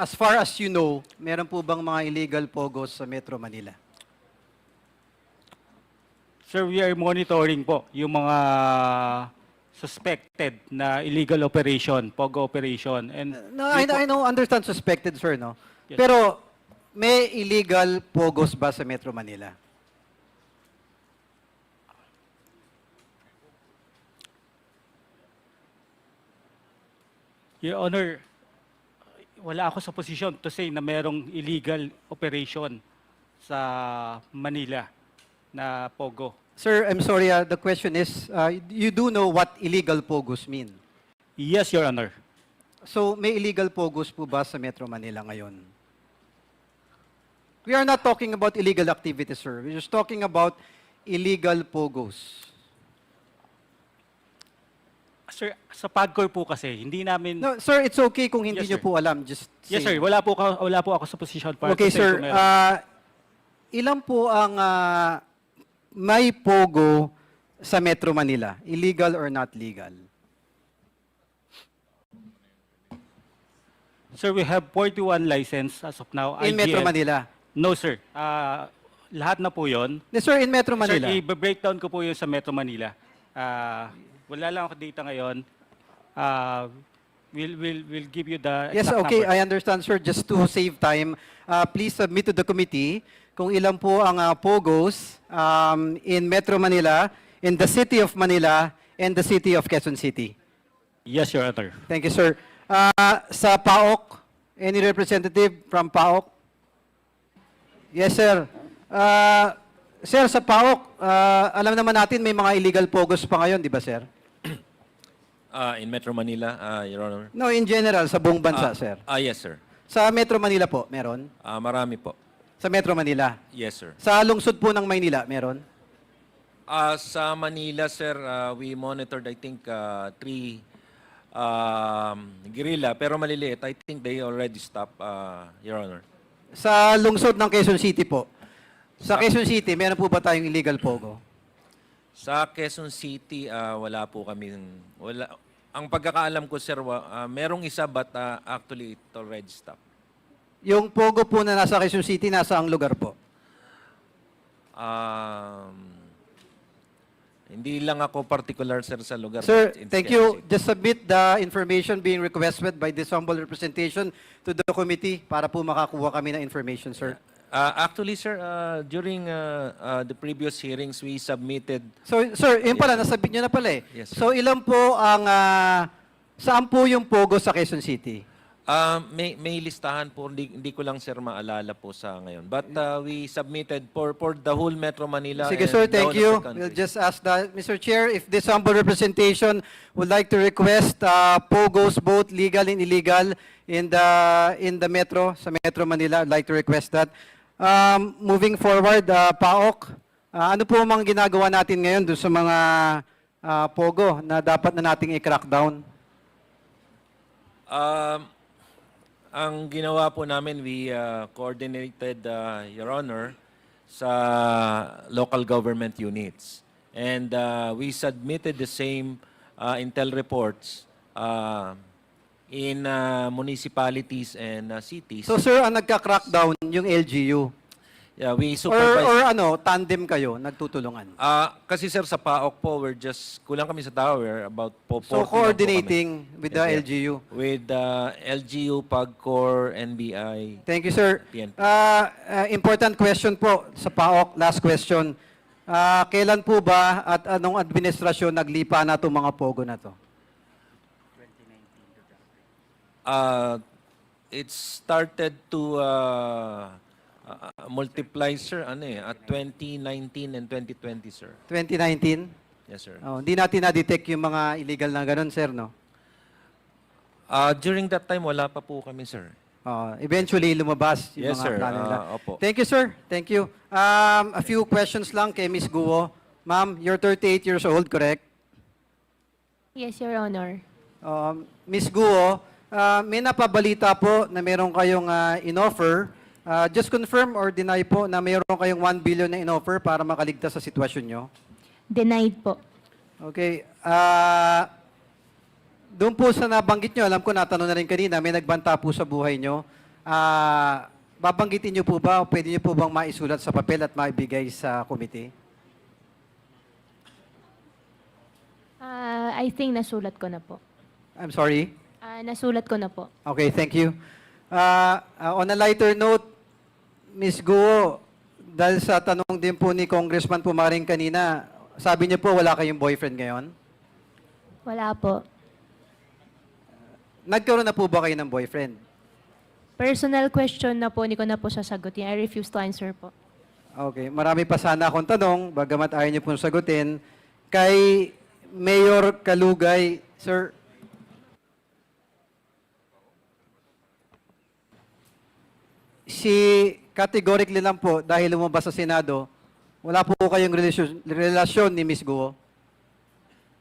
as far as you know, meron po bang mga illegal POGOs sa Metro Manila? Sir, we are monitoring po yung mga suspected na illegal operation, POGO operation. And No, I know, understand suspected, sir, no? Yes. Pero may illegal POGOs ba sa Metro Manila? Your Honor, wala ako sa posisyon to say na merong illegal operation sa Manila na POGO. Sir, I'm sorry, the question is, you do know what illegal POGOs mean? Yes, Your Honor. So, may illegal POGOs po ba sa Metro Manila ngayon? We are not talking about illegal activities, sir. We're just talking about illegal POGOs. Sir, sa PAGCOR po kasi, hindi namin... No, sir, it's okay kung hindi Yes, nyo sir. po alam. Just Yes, say- sir. Wala po ako sa posisyon para Okay, to say sir. kung meron. Ilan po ang may POGO sa Metro Manila? Illegal or not legal? Sir, we have 41 license as of now. In Metro IGL. Manila? No, sir. Lahat na po yon. Sir, in Metro Manila? Sir, i-breakdown ko po yun sa Metro Manila. Wala lang ako data ngayon. We'll give you the Yes, exact okay. number. I understand, sir. Just to save time, please submit to the committee kung ilan po ang POGOs in Metro Manila, in the City of Manila, and the City of Quezon City. Yes, Your Honor. Thank you, sir. Sa PAOK, any representative from PAOK? Yes, sir. Sir, sa PAOK, alam naman natin may mga illegal POGOs pa ngayon, di ba, sir? In Metro Manila, Your Honor. No, in general, sa buong bansa, sir. Yes, sir. Sa Metro Manila po, meron? Marami po. Sa Metro Manila? Yes, sir. Sa lungsod po ng Maynila, meron? Sa Manila, sir, we monitored, I think, 3 guerrilla, pero maliliit. I think they already stopped, Your Honor. Sa lungsod ng Quezon City po. Sa Quezon City, meron po ba tayong illegal POGO? Sa Quezon City, wala po kami. Wala. Ang pagkakaalam ko, sir, merong isa but actually it already stopped. Yung POGO po na nasa Quezon City, nasa ang lugar po? Hindi lang ako particular, sir, sa lugar. Sir, It's thank Quezon you. City. Just submit the information being requested by this humble representation to the committee para po makakuha kami ng information, sir. Actually, sir, during the previous hearings, we submitted... So, sir, yun pala, nasabit nyo na pala eh. Yes, sir. So, ilan po ang... saan po yung POGO sa Quezon City? May listahan po, hindi ko lang, sir, maalala po sa ngayon. But we submitted for the whole Metro Manila. Sige, and sir, the thank whole of you. the country. We'll just ask that. Mr. Chair, if this humble representation would like to request POGOs, both legal and illegal, in the Metro, sa Metro Manila, I'd like to request that. Moving forward, PAOK, ano po mga ginagawa natin ngayon doon sa mga POGO na dapat na nating i-crack down? Ang ginawa po namin, we coordinated, Your Honor, sa local government units. And we submitted the same intel reports in municipalities and cities. So sir, ang nagka-crackdown yung LGU. Yeah, we Or, supervise. or ano, tandem kayo, nagtutulungan. Kasi sir, sa PAOK po, kulang kami sa tower, about po 40 So lang po coordinating with the Yes, sir. LGU. With LGU, PAGCOR, NBI. Thank you, sir. PNP. Important question po sa PAOK. Last question. Kailan po ba at anong administrasyon naglipa na itong mga POGO na to? It started to multiply, sir, at 2019 and 2020, sir. 2019? Yes, sir. Oh, hindi natin na-detect yung mga illegal na ganun, sir, no? During that time, wala pa po kami, sir. Eventually, lumabas yung Yes, mga sir. plano nila. Opo. Thank you, sir. Thank you. A few questions lang kay Ms. Guo. Ma'am, you're 38 years old, correct? Yes, Your Honor. Ms. Guo, may napabalita po na meron kayong in-offer. Just confirm or deny po na meron kayong 1 billion na in-offer para makaligtas sa sitwasyon nyo? Denied po. Okay. Doon po sa nabanggit nyo, alam ko natanong na rin kanina, may nagbanta po sa buhay nyo. Babanggitin nyo po ba o pwede nyo po bang maisulat sa papel at maibigay sa committee? I think nasulat ko na po. I'm sorry? Nasulat ko na po. Okay, thank you. On a lighter note, Ms. Guo, dahil sa tanong din po ni Congressman Pumaring kanina, sabi niyo po wala kayong boyfriend ngayon? Wala po. Nagkaroon na po ba kayo ng boyfriend? Personal question na po, hindi ko na po sasagutin. I refuse to answer po. Okay, marami pa sana akong tanong, bagamat ayaw niyo pong sagutin. Kay Mayor Kalugay, sir, categorically lang po, dahil lumabas sa Senado, wala po kayong relasyon ni Ms. Guo?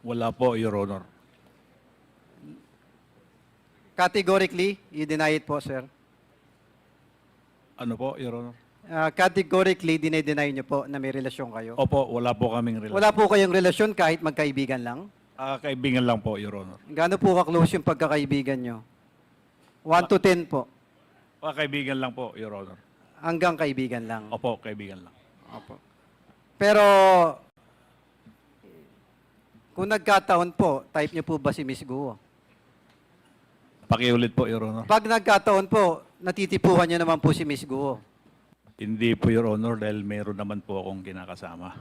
Wala po, Your Honor. Categorically, you deny it po, sir. Ano po, Your Honor? Categorically, dinay-deny niyo po na may relasyon kayo? Opo, wala po kaming relasyon. Wala po kayong relasyon kahit magkaibigan lang? Kaibigan lang po, Your Honor. Gaano po ka-close yung pagkakaibigan nyo? 1 to 10 po. Kaibigan lang po, Your Honor. Hanggang kaibigan lang. Opo, kaibigan lang. Opo. Pero, kung nagkataon po, type niyo po ba si Ms. Guo? Pakiulit po, Your Honor. Pag nagkataon po, natitipuhan niyo naman po si Ms. Guo. Hindi po, Your Honor, dahil mayroon naman po akong kinakasama.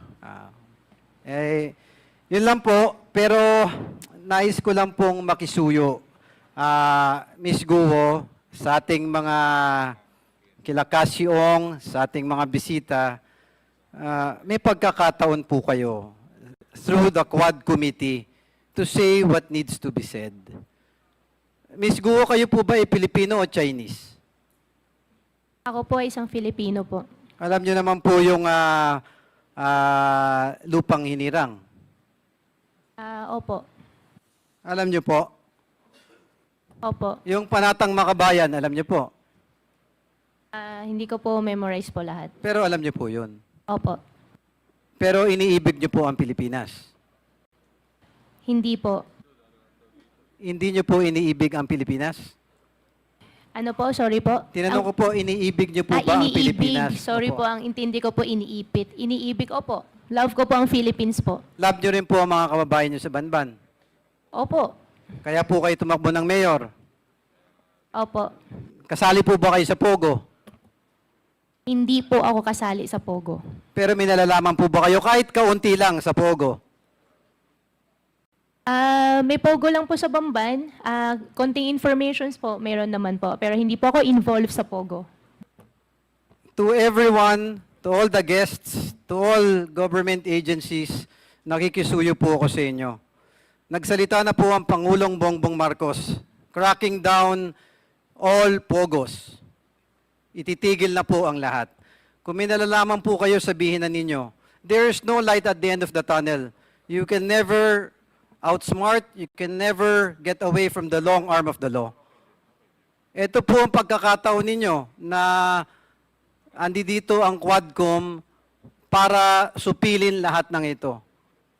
Yun lang po. Pero, nais ko lang pong makisuyo, Ms. Guo, sa ating mga kila Cassie Ong, sa ating mga bisita, may pagkakataon po kayo through the Quad Committee to say what needs to be said. Ms. Guo, kayo po ba ay Pilipino o Chinese? Ako po ay isang Filipino po. Alam niyo naman po yung lupang hinirang. Opo. Alam niyo po? Opo. Yung panatang makabayan, alam niyo po? Hindi ko po memorize po lahat. Pero alam niyo po yun. Opo. Pero iniibig niyo po ang Pilipinas. Hindi po. Hindi niyo po iniibig ang Pilipinas? Ano po? Sorry po. Tinanong ko po, iniibig niyo po ba ang iniibig. Pilipinas? Sorry Opo. po, ang intindi ko po iniipit. Iniibig, opo. Love ko po ang Philippines po. Love niyo rin po ang mga kababayan niyo sa Banban. Opo. Kaya po kayo tumakbo ng mayor. Opo. Kasali po ba kayo sa POGO? Hindi po ako kasali sa POGO. Pero may nalalaman po ba kayo kahit kaunti lang sa POGO? May POGO lang po sa Bamban. Konting informations po, meron naman po. Pero hindi po ako involved sa POGO. To everyone, to all the guests, to all government agencies, nakikisuyo po ako sa inyo. Nagsalita na po ang Pangulong Bongbong Marcos, cracking down all POGOs. Ititigil na po ang lahat. Kung may nalalaman po kayo, sabihin na ninyo, there is no light at the end of the tunnel. You can never outsmart, you can never get away from the long arm of the law. Ito po ang pagkakataon ninyo na andi dito ang Quadcom para supilin lahat ng ito.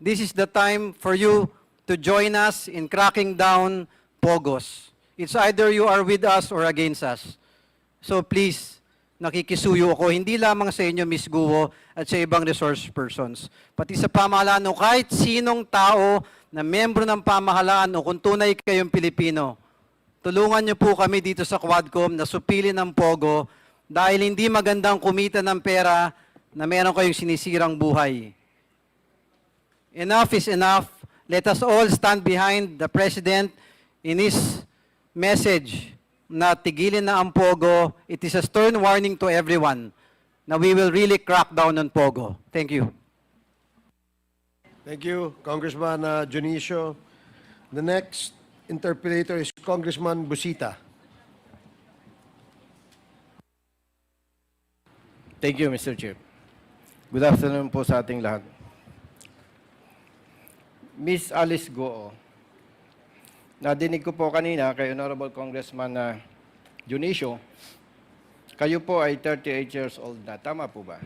this is the time for you to join us in cracking down POGOs. It's either you are with us or against us. So please, nakikisuyo ako, hindi lamang sa inyo, Ms. Guo, at sa ibang resource persons, pati sa pamahalaan o kahit sinong tao na membro ng pamahalaan o kung tunay kayong Pilipino. Tulungan niyo po kami dito sa Quadcom na supilin ng POGO dahil hindi magandang kumita ng pera na meron kayong sinisirang buhay. Enough is enough. Let us all stand behind the President in his message na tigilin na ang POGO. It is a stern warning to everyone na we will really crack down on POGO. Thank you. Thank you, Congressman Junicio. The next interpellator is Congressman Busita. Thank you, Mr. Chair. Good afternoon po sa ating lahat. Miss Alice Guo, nadinig ko po kanina kay Honorable Congressman Junicio, kayo po ay 38 years old na. Tama po ba?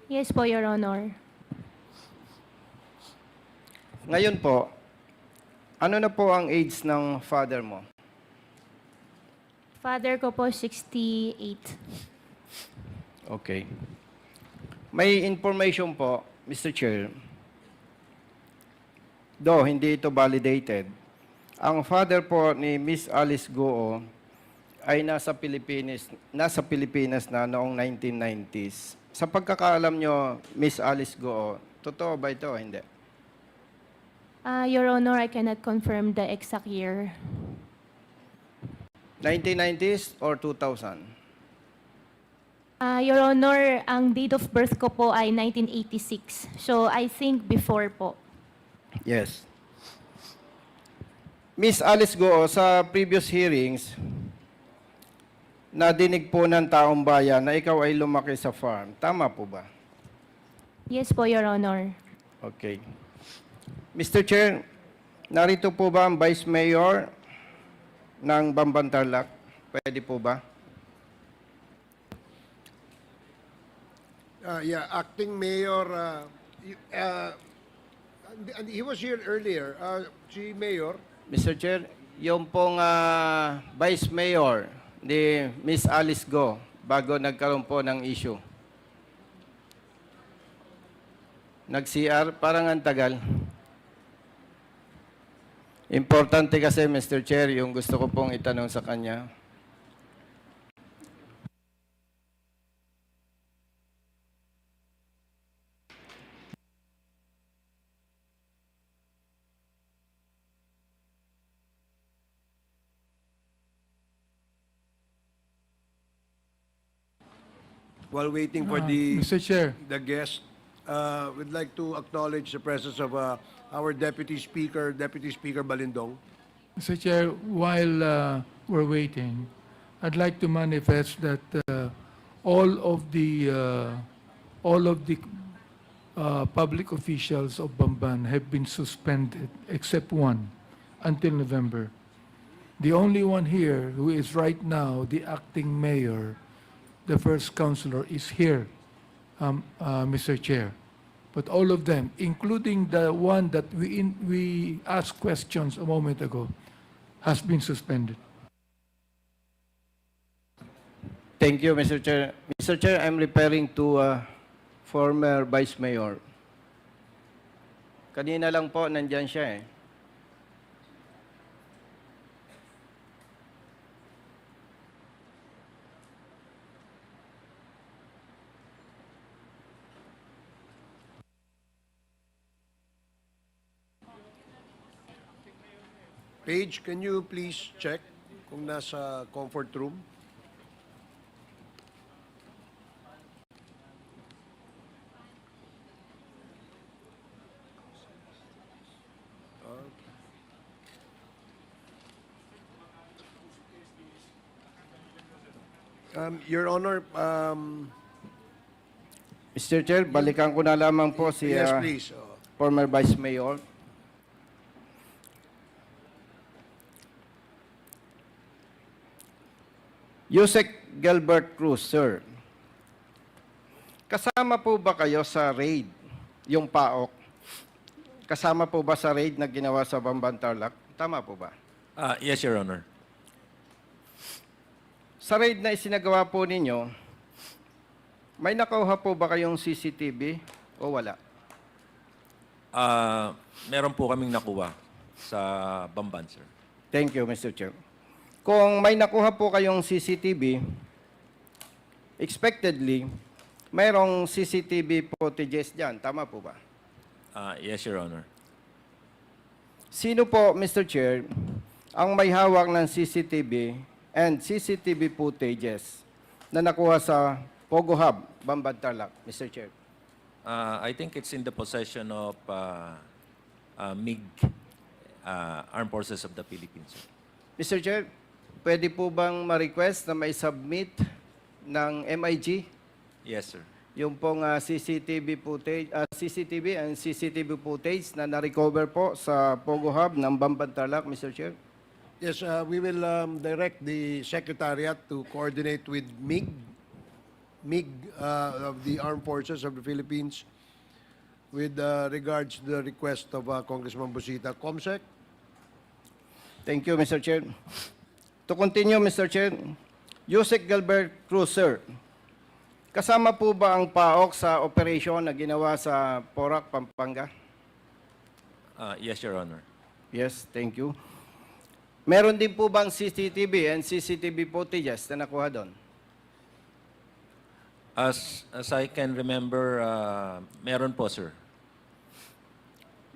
Yes po, Your Honor. Ngayon po, ano na po ang age ng father mo? Father ko po, 68. Okay. May information po, Mr. Chair, though hindi ito validated, ang father po ni Miss Alice Guo ay nasa Pilipinas na noong 1990s. Sa pagkakaalam nyo, Miss Alice Guo, totoo ba ito o hindi? Your Honor, I cannot confirm the exact year. 1990s or 2000? Your Honor, ang date of birth ko po ay 1986. So, I think before po. Yes. Miss Alice Guo, sa previous hearings, nadinig po ng taong bayan na ikaw ay lumaki sa farm. Tama po ba? Yes po, Your Honor. Okay. Mr. Chair, narito po ba ang Vice Mayor ng Bambantarlac? Pwede po ba? Yeah, Acting Mayor, he was here earlier. Si Mayor. Mr. Chair, yung pong Vice Mayor ni Miss Alice Guo bago nagkaroon po ng issue. Nag-CR, parang ang tagal. Importante kasi, Mr. Chair, yung gusto ko pong itanong sa kanya. While waiting for the Mr. Chair. the guest, we'd like to acknowledge the presence of our Deputy Speaker Balindong. Mr. Chair, while we're waiting, I'd like to manifest that all of the public officials of Bamban have been suspended except one until November. The only one here who is right now the acting mayor, the first councilor, is here, Mr. Chair. But all of them, including the one that we asked questions a moment ago, has been suspended. Thank you, Mr. Chair. Mr. Chair, I'm referring to former Vice Mayor. Kanina lang po, nandyan siya eh. Paige, can you please check kung nasa comfort room? Your Honor, Mr. Chair, balikan ko na lamang po si yes, please. former Vice Mayor. Yusek Gilbert Cruz, sir. Kasama po ba kayo sa raid, yung PAOK, kasama po ba sa raid na ginawa sa Bamban Tarlac? Tama po ba? Yes, Your Honor. Sa raid na isinagawa po ninyo, may nakuha po ba kayong CCTV o wala? Meron po kaming nakuha sa Bamban, sir. Thank you, Mr. Chair. Kung may nakuha po kayong CCTV, expectedly, mayroong CCTV footages dyan. Tama po ba? Yes, Your Honor. Sino po, Mr. Chair, ang may hawak ng CCTV and CCTV footages na nakuha sa POGO Hub, Bamban Tarlac, Mr. Chair? I think it's in the possession of MIG, Armed Forces of the Philippines, sir. Mr. Chair, pwede po bang ma-request na may submit ng MIG Yes, sir. yung pong CCTV footage, CCTV and CCTV footage na na-recover po sa POGO Hub ng Bamban Tarlac, Mr. Chair? Yes, we will direct the Secretariat to coordinate with MIG of the Armed Forces of the Philippines with regards to the request of Congressman Busita. Comsec? Thank you, Mr. Chair. To continue, Mr. Chair, Yusek Gilbert Cruz, sir. Kasama po ba ang PAOK sa operation na ginawa sa Porac, Pampanga? Yes, Your Honor. Yes, thank you. Meron din po bang CCTV and CCTV footages na nakuha doon? As I can remember, meron po, sir.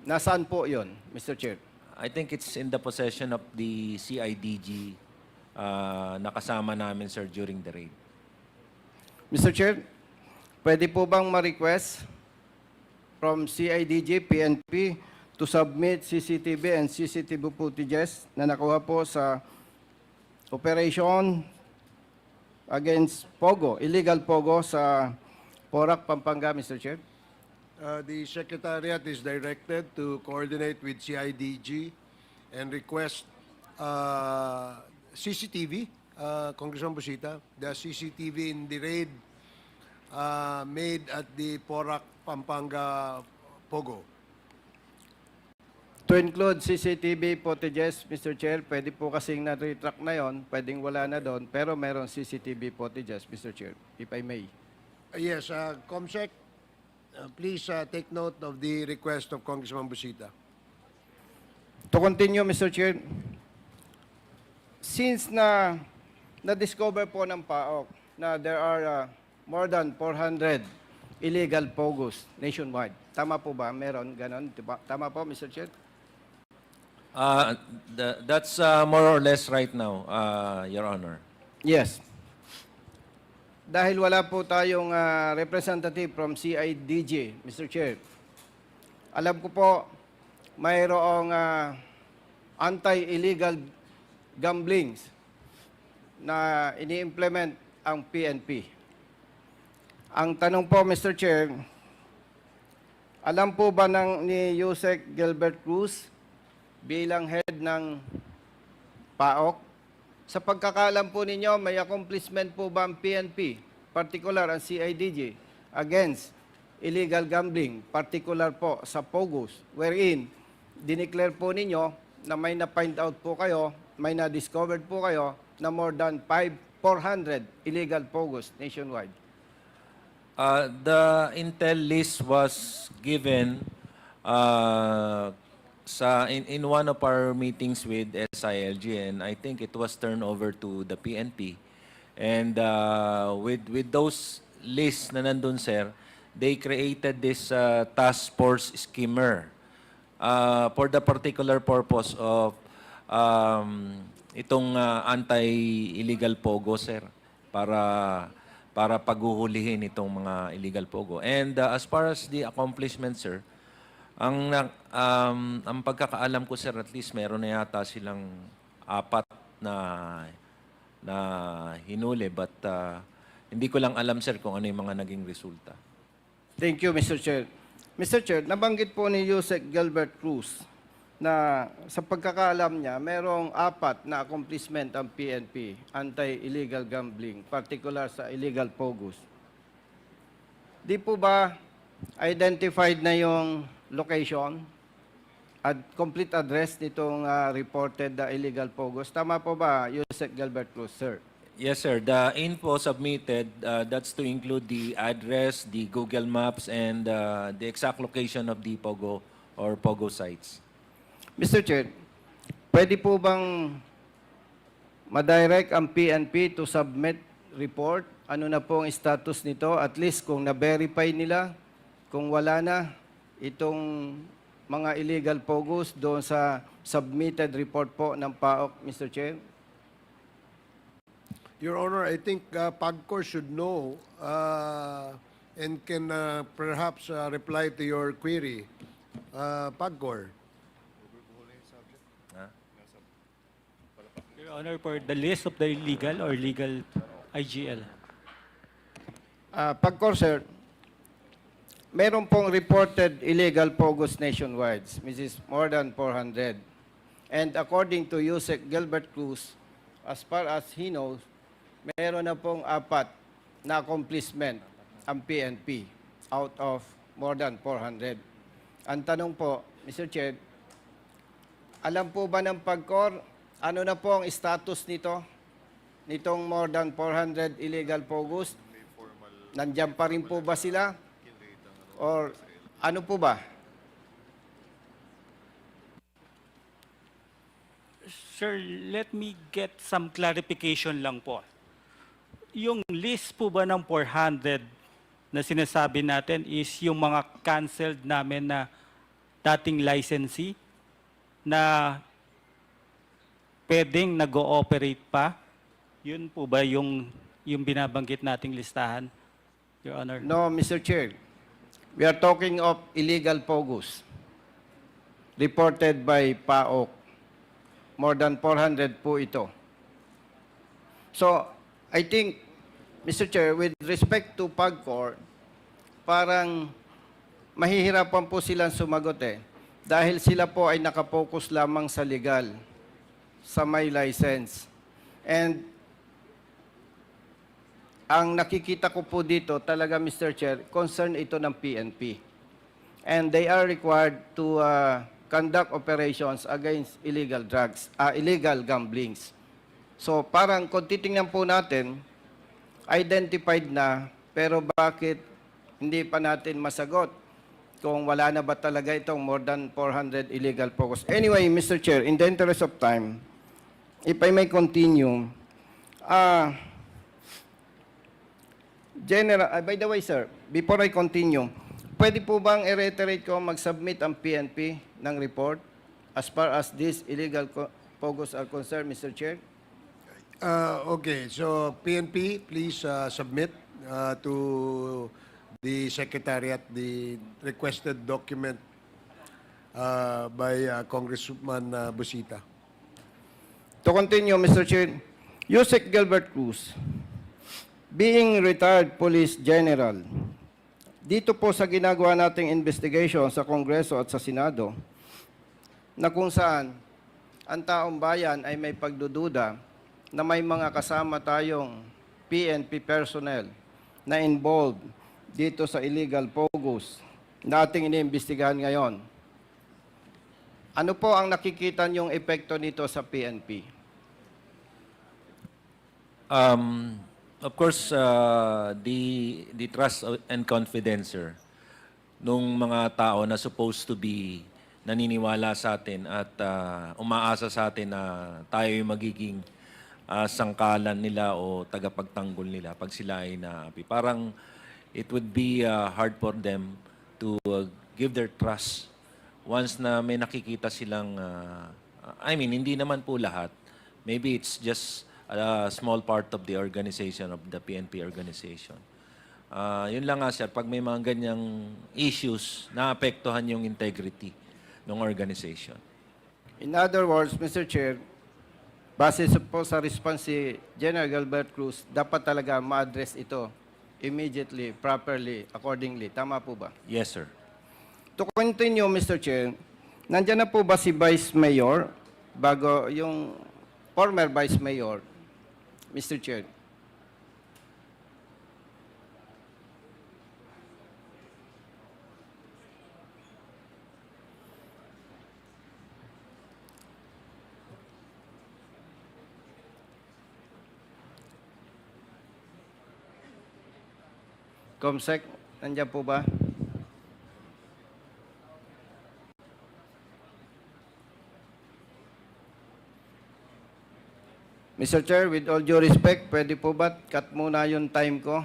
Nasaan po yon, Mr. Chair? I think it's in the possession of the CIDG na kasama namin, sir, during the raid. Mr. Chair, pwede po bang ma-request from CIDG, PNP to submit CCTV and CCTV footages na nakuha po sa operation against POGO, illegal POGO sa Porac, Pampanga, Mr. Chair? The Secretariat is directed to coordinate with CIDG and request CCTV, Congressman Busita, the CCTV in the raid made at the Porac, Pampanga, POGO. To include CCTV footages, Mr. Chair, pwede po kasing na-retract na yon, pwedeng wala na doon, pero meron CCTV footages, Mr. Chair, if I may. Yes, Comsec, please take note of the request of Congressman Busita. To continue, Mr. Chair, since na-discover po ng PAOK na there are more than 400 illegal POGOs nationwide. Tama po ba? Meron ganon? Diba? Tama po, Mr. Chair? That's more or less right now, Your Honor. Yes. Dahil wala po tayong representative from CIDG, Mr. Chair, alam ko po mayroong anti-illegal gamblings na ini-implement ang PNP. Ang tanong po, Mr. Chair, alam po ba ni Yusek Gilbert Cruz bilang head ng PAOK, sa pagkakaalam po ninyo, may accomplishment po ba ang PNP, particular ang CIDG, against illegal gambling, particular po sa POGOs, wherein dineclare po ninyo na may na-find out po kayo, may na-discovered po kayo na more than 400 illegal POGOs nationwide. The intel list was given in one of our meetings with SILG, and I think it was turned over to the PNP. And with those lists na nandun, sir, they created this task force schemer for the particular purpose of itong anti-illegal POGO, sir, para paghuhulihin itong mga illegal POGO. And as far as the accomplishment, sir, ang pagkakaalam ko, sir, at least meron na yata silang 4 na hinuli, but hindi ko lang alam, sir, kung ano yung mga naging resulta. Thank you, Mr. Chair. Mr. Chair, nabanggit po ni Yusek Gilbert Cruz na sa pagkakaalam niya, merong 4 na accomplishment ang PNP, anti-illegal gambling, particular sa illegal POGOs. Di po ba identified na yung location complete address nitong reported illegal POGOs. Tama po ba, Yusek Gilbert Cruz, sir? Yes, sir. The info submitted, that's to include the address, the Google Maps, and the exact location of the POGO or POGO sites. Mr. Chair, pwede po bang madirect ang PNP to submit report? Ano na po ang status nito? At least kung na-verify nila, kung wala na itong mga illegal POGOs doon sa submitted report po ng PAOK, Mr. Chair? Your Honor, I think PAGCOR should know and can perhaps reply to your query. PAGCOR. Your Honor, for the list of the illegal or legal IGL. PAGCOR, sir, meron pong reported illegal POGOs nationwide, which is more than 400. And according to Yusek Gilbert Cruz, as far as he knows, meron na pong 4 na accomplishment ang PNP out of more than 400. Ang tanong po, Mr. Chair, alam po ba ng PAGCOR, ano na po ang status nito? Nitong more than 400 illegal POGOs? Nandiyan pa rin po ba sila? Or ano po ba? Sir, let me get some clarification lang po. Yung list po ba ng 400 na sinasabi natin is yung mga canceled namin na dating licensee na pwedeng nag-ooperate pa? Yun po ba yung binabanggit nating listahan, Your Honor? No, Mr. Chair. We are talking of illegal POGOs reported by PAOK. More than 400 po ito. So, I think, Mr. Chair, with respect to PAGCOR, parang mahihirapan po silang sumagot dahil sila po ay nakapokus lamang sa legal, sa may license. And ang nakikita ko po dito talaga, Mr. Chair, concern ito ng PNP. And they are required to conduct operations against illegal drugs, illegal gamblings. So parang kung titingnan po natin, identified na, pero bakit hindi pa natin masagot kung wala na ba talaga itong more than 400 illegal POGOs? Anyway, Mr. Chair, in the interest of time, if I may continue, by the way, sir, before I continue, pwede po bang i-reiterate ko mag-submit ang PNP ng report as far as these illegal POGOs are concerned, Mr. Chair? Okay, so PNP, please submit to the Secretariat the requested document by Congressman Busita. To continue, Mr. Chair, Yusek Gilbert Cruz, being retired Police General, dito po sa ginagawa nating investigation sa Kongreso at sa Senado, na kung saan ang taong bayan ay may pagdududa na may mga kasama tayong PNP personnel na involved dito sa illegal POGOs na ating iniimbestigahan ngayon. Ano po ang nakikita niyong epekto nito sa PNP? Of course, the trust and confidence, sir, nung mga tao na supposed to be naniniwala sa atin at umaasa sa atin na tayo yung magiging sangkalan nila o tagapagtanggol nila pag sila ay naapi. Parang it would be hard for them to give their trust once na may nakikita silang, hindi naman po lahat. Maybe it's just a small part of the organization, of the PNP organization. Yun lang nga, sir, pag may mga ganyang issues, naapektuhan yung integrity ng organization. In other words, Mr. Chair, base po sa response si General Gilbert Cruz, dapat talaga ma-address ito immediately, properly, accordingly. Tama po ba? Yes, sir. To continue, Mr. Chair, nandiyan na po ba si Vice Mayor, bago yung former Vice Mayor, Mr. Chair? Comsec, nandiyan po ba? Mr. Chair, with all due respect, pwede po ba cut muna yung time ko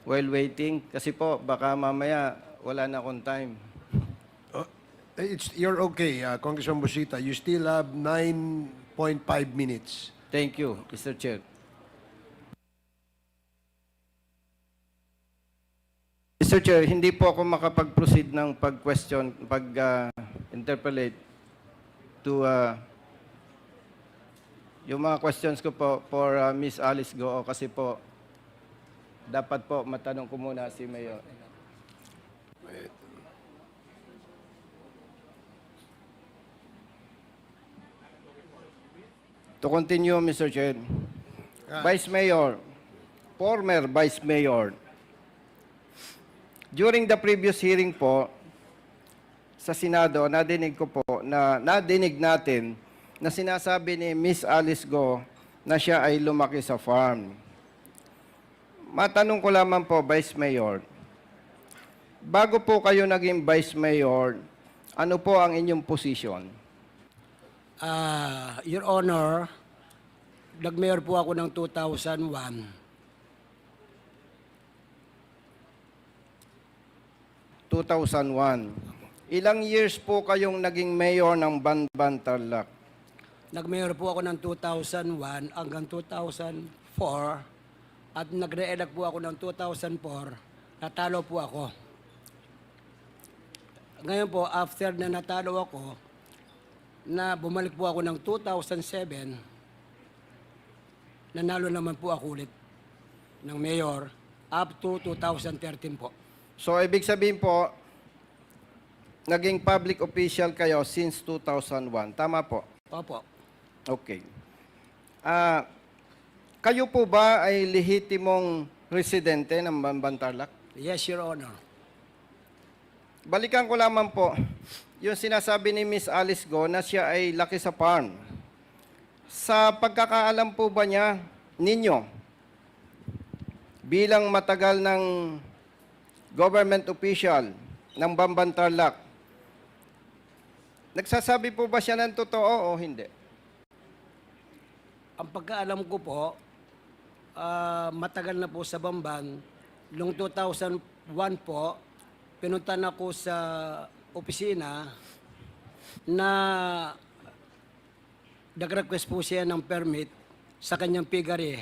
while waiting? Kasi po, baka mamaya wala na akong time. You're okay, Congressman Busita. You still have 9.5 minutes. Thank you, Mr. Chair. Mr. Chair, hindi po ako makapag-proceed ng pag-question, pag-interpellate to yung mga questions ko po for Miss Alice Guo kasi po dapat po matanong ko muna si Mayor. To continue, Mr. Chair. Vice Mayor, former Vice Mayor, during the previous hearing po sa Senado, nadinig natin na sinasabi ni Miss Alice Guo na siya ay lumaki sa farm. Matanong ko lamang po, Vice Mayor, bago po kayo naging Vice Mayor, ano po ang inyong posisyon? Your Honor, nag-mayor po ako ng 2001. 2001. Ilang years po kayong naging mayor ng Banban, Tarlac? Nag-mayor po ako ng 2001 hanggang 2004 at nag-re-elect po ako ng 2004. Natalo po ako. Ngayon po, after na natalo ako, na bumalik po ako ng 2007, nanalo naman po ako ulit ng mayor up to 2013 po. So, ibig sabihin po, naging public official kayo since 2001. Tama po? Opo. Okay. Kayo po ba ay lehitimong residente ng Banban, Tarlac? Yes, Your Honor. Balikan ko lamang po, yung sinasabi ni Miss Alice Guo na siya ay laki sa farm. Sa pagkakaalam po ba niya, ninyo, bilang matagal ng government official ng Banban, Tarlac, nagsasabi po ba siya ng totoo o hindi? Ang pagkaalam ko po, matagal na po sa Bamban. Noong 2001 po, pinuntan ako sa opisina na nag-request po siya ng permit sa kanyang piggery.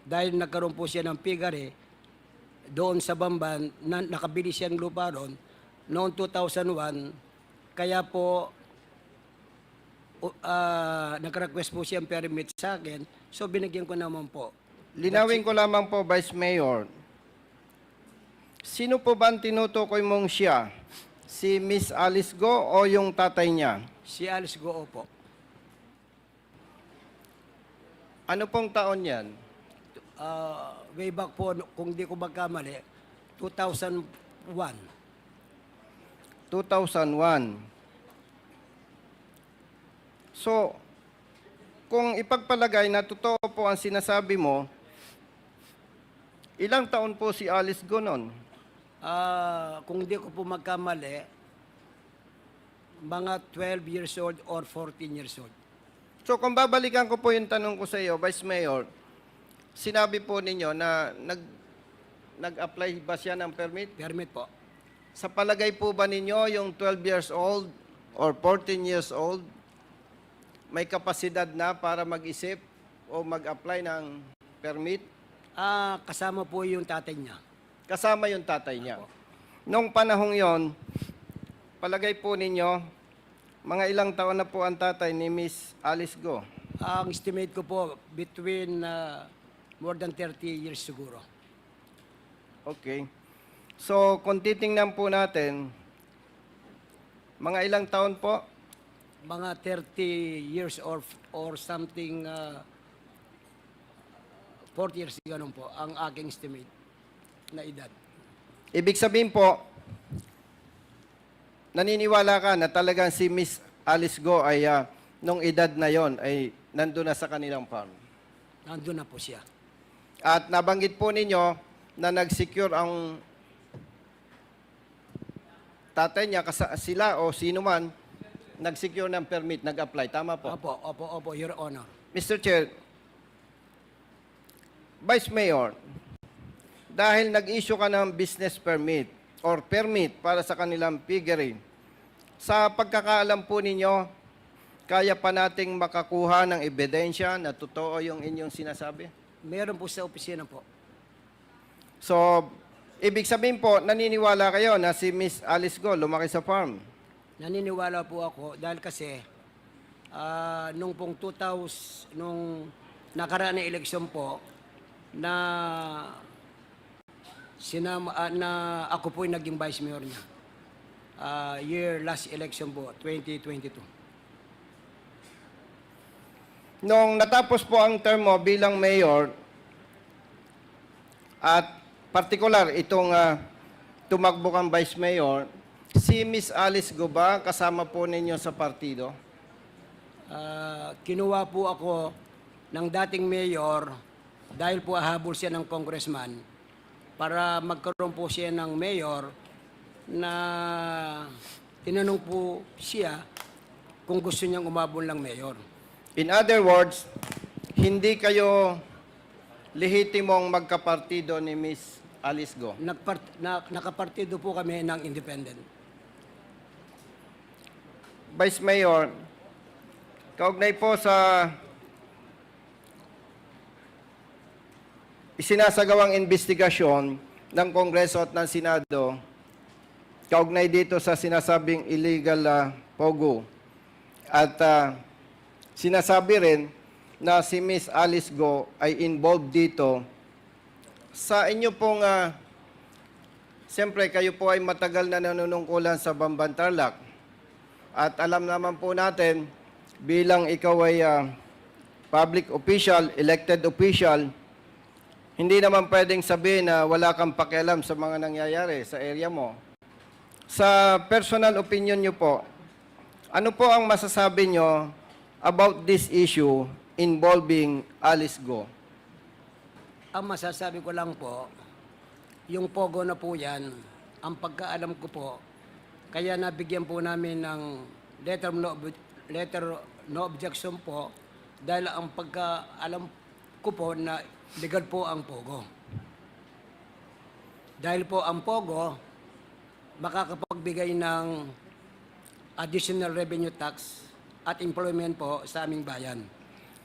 Dahil nagkaroon po siya ng piggery doon sa Bamban, na nakabili siyang lupa doon noong 2001. Kaya po, nag-request po siyang permit sa akin, so binigyan ko naman po. Linawin ko lamang po, Vice Mayor. Sino po ba ang tinutukoy mong siya? Si Miss Alice Guo o yung tatay niya? Si Alice Guo po. Ano pong taon yan? Way back po, kung di ko magkamali, 2001. 2001. So, kung ipagpalagay na totoo po ang sinasabi mo, ilang taon po si Alice Guo noon? Kung di ko po magkamali, mga 12 years old or 14 years old. So, kung babalikan ko po yung tanong ko sa iyo, Vice Mayor, sinabi po ninyo na nag-apply ba siya ng permit? Permit po. Sa palagay po ba ninyo yung 12 years old or 14 years old may kapasidad na para mag-isip o mag-apply ng permit? Kasama po yung tatay niya. Kasama yung tatay niya. Noong panahong yon, palagay po ninyo, mga ilang taon na po ang tatay ni Miss Alice Guo? Ang estimate ko po, between more than 30 years siguro. Okay. So, kung titingnan po natin, mga ilang taon po? Mga 30 years or something, 40 years, ganun po, ang aking estimate na edad. Ibig sabihin po, naniniwala ka na talagang si Miss Alice Guo ay nung edad na yon ay nandun na sa kanilang farm? Nandun na po siya. At nabanggit po ninyo na nag-secure ang tatay niya, sila o sino man, nag-secure ng permit, nag-apply. Tama po? Opo, Your Honor. Mr. Chair, Vice Mayor, dahil nag-issue ka ng business permit or permit para sa kanilang piggery, sa pagkakaalam po ninyo, kaya pa nating makakuha ng ebidensya na totoo yung inyong sinasabi? Meron po sa opisina po. So, ibig sabihin po, naniniwala kayo na si Miss Alice Guo lumaki sa farm? Naniniwala po ako dahil kasi nung pong 2000, nung nakaraan na eleksyon po, na ako po yung naging vice mayor niya. Last election po, 2022. Nung natapos po ang term mo bilang mayor, at particular itong tumakbo kang vice mayor, si Miss Alice Guo ba kasama po ninyo sa partido? Kinuha po ako ng dating mayor dahil po habol siya ng congressman para magkaroon po siya ng mayor na tinanong po siya kung gusto niyang umabol ng mayor. In other words, hindi kayo lehitimong magkapartido ni Miss Alice Guo? Nakapartido po kami ng independent. Vice Mayor, kaugnay po sa isinasagawang investigasyon ng Kongreso at ng Senado, kaugnay dito sa sinasabing illegal POGO, at sinasabi rin na si Miss Alice Guo ay involved dito. Sa inyo pong, siyempre kayo po ay matagal na nanunungkulan sa Bamban Tarlac. At alam naman po natin, bilang ikaw ay public official, elected official, hindi naman pwedeng sabihin na wala kang pakialam sa mga nangyayari sa area mo. Sa personal opinion nyo po, ano po ang masasabi nyo about this issue involving Alice Guo? Ang masasabi ko lang po, yung POGO na po yan, ang pagkaalam ko po, kaya nabigyan po namin ng letter no objection po dahil ang pagkaalam ko po na legal po ang POGO. Dahil po ang POGO makakapagbigay ng additional revenue tax at employment po sa aming bayan.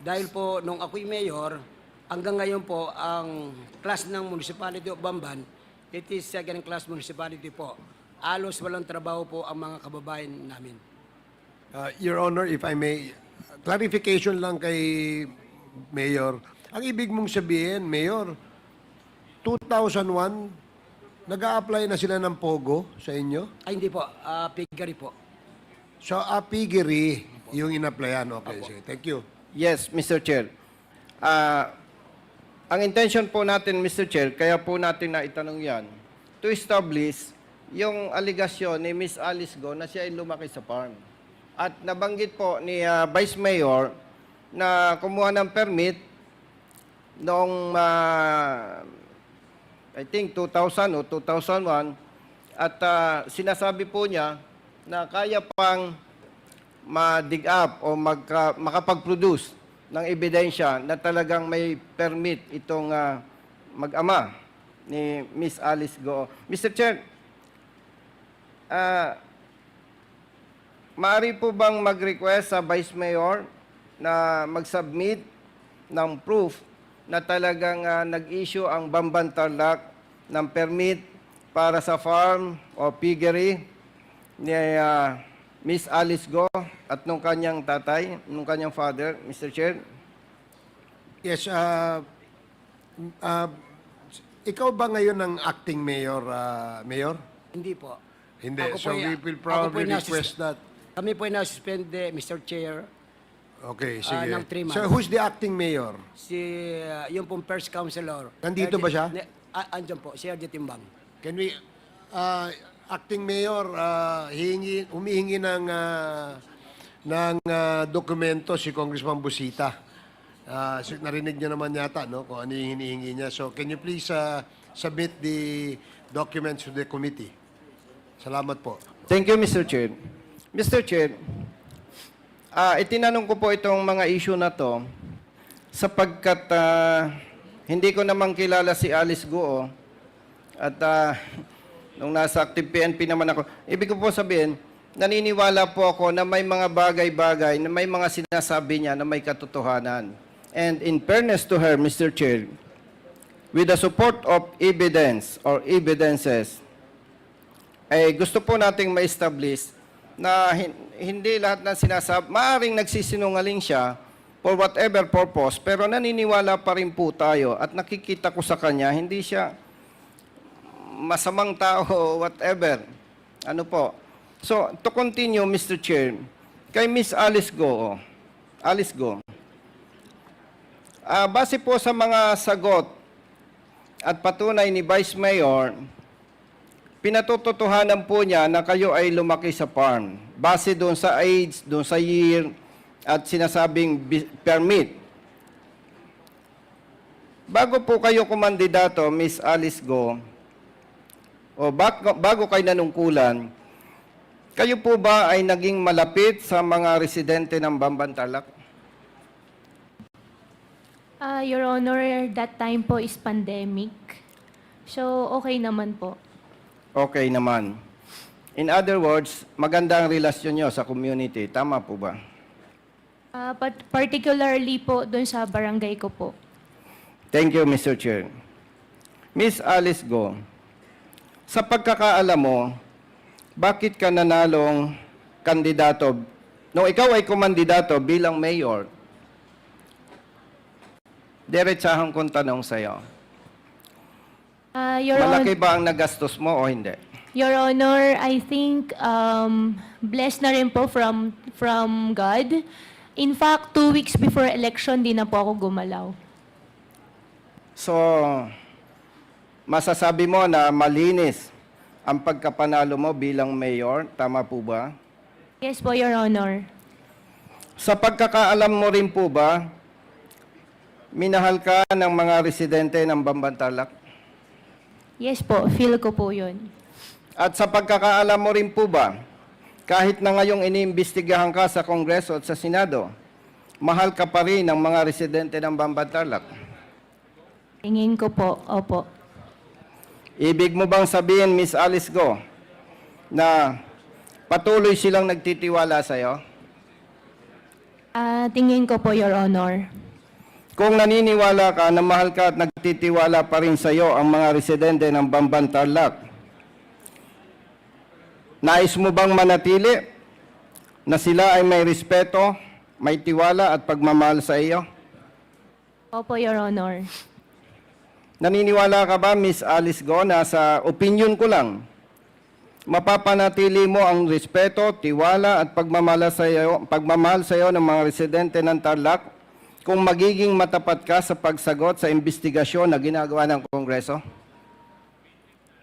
Dahil po nung ako'y mayor, hanggang ngayon po ang class ng Municipality of Bamban, it is second class municipality po. Alos walang trabaho po ang mga kababayan namin. Your Honor, if I may, clarification lang kay Mayor. Ang ibig mong sabihin, Mayor, 2001, nag-a-apply na sila ng POGO sa inyo? Ay, hindi po. Piggery po. So, piggery yung in-applyan. Okay, sige. Thank you. Yes, Mr. Chair. Ang intention po natin, Mr. Chair, kaya po natin na itanong yan, to establish yung aligasyon ni Miss Alice Guo na siya ay lumaki sa farm. At nabanggit po ni Vice Mayor na kumuha ng permit noong, I think, 2000 o 2001, at sinasabi po niya na kaya pang ma-dig up o makapag-produce ng ebidensya na talagang may permit itong mag-ama ni Miss Alice Guo. Mr. Chair, maaari po bang mag-request sa Vice Mayor na mag-submit ng proof na talagang nag-issue ang Bamban Tarlac ng permit para sa farm o piggery ni Miss Alice Guo at nung kanyang tatay, nung kanyang father, Mr. Chair? Yes, ikaw ba ngayon ang acting mayor, Mayor? Hindi po. Hindi. Ako So po we will probably request that. Kami po ay nasuspend, Mr. Chair, Okay, sige. ng 3 months. So who's the acting mayor? Yung pong first councilor. Nandito ba siya? Andyan po, si Erdi Timbang. Can we, acting mayor, humihingi ng dokumento si Congressman Busita. Narinig niyo naman yata, no, kung ano yung hinihingi niya. So can you please submit the documents to the committee. Salamat po. Thank you, Mr. Chair. Mr. Chair, itinanong ko po itong mga issue na to sapagkat hindi ko naman kilala si Alice Guo at nung nasa active PNP naman ako, ibig ko po sabihin, naniniwala po ako na may mga bagay-bagay, na may mga sinasabi niya na may katotohanan. And in fairness to her, Mr. Chair, with the support of evidence or evidences, gusto po nating ma-establish na hindi lahat ng sinasabi, maaaring nagsisinungaling siya for whatever purpose, pero naniniwala pa rin po tayo at nakikita ko sa kanya, hindi siya masamang tao, whatever. Ano po? So, to continue, Mr. Chair, kay Miss Alice Guo, base po sa mga sagot at patunay ni Vice Mayor, pinatututuhanan po niya na kayo ay lumaki sa farm. Base doon sa age, doon sa year, at sinasabing permit. Bago po kayo kumandidato, Miss Alice Guo, o bago kayo nanungkulan, kayo po ba ay naging malapit sa mga residente ng Bambantarlac? Your Honor, that time po is pandemic. So, okay naman po. Okay naman. In other words, maganda ang relasyon nyo sa community. Tama po ba? But particularly po doon sa barangay ko po. Thank you, Mr. Chair. Miss Alice Guo, sa pagkakaalam mo, bakit ka nanalong kandidato, nung ikaw ay kumandidato bilang mayor, diretsahang kong tanong sa'yo, malaki ba ang nagastos mo o hindi? Your Honor, I think blessed na rin po from God. In fact, 2 weeks before election, di na po ako gumalaw. So, masasabi mo na malinis ang pagkapanalo mo bilang mayor, tama po ba? Yes po, Your Honor. Sa pagkakaalam mo rin po ba, minahal ka ng mga residente ng Bambantarlac? Yes po, feel ko po yun. At sa pagkakaalam mo rin po ba, kahit na ngayong iniimbestigahan ka sa Kongreso at sa Senado, mahal ka pa rin ng mga residente ng Bambantarlac? Tingin ko po, opo. Ibig mo bang sabihin, Miss Alice Guo, na patuloy silang nagtitiwala sa'yo? Tingin ko po, Your Honor. Kung naniniwala ka na mahal ka at nagtitiwala pa rin sa'yo ang mga residente ng Bambantarlac, nais mo bang manatili na sila ay may respeto, may tiwala at pagmamahal sa iyo? Opo, Your Honor. Naniniwala ka ba, Miss Alice Guo, na sa opinion ko lang, mapapanatili mo ang respeto, tiwala at pagmamahal sa iyo ng mga residente ng Tarlac kung magiging matapat ka sa pagsagot sa investigasyon na ginagawa ng Kongreso?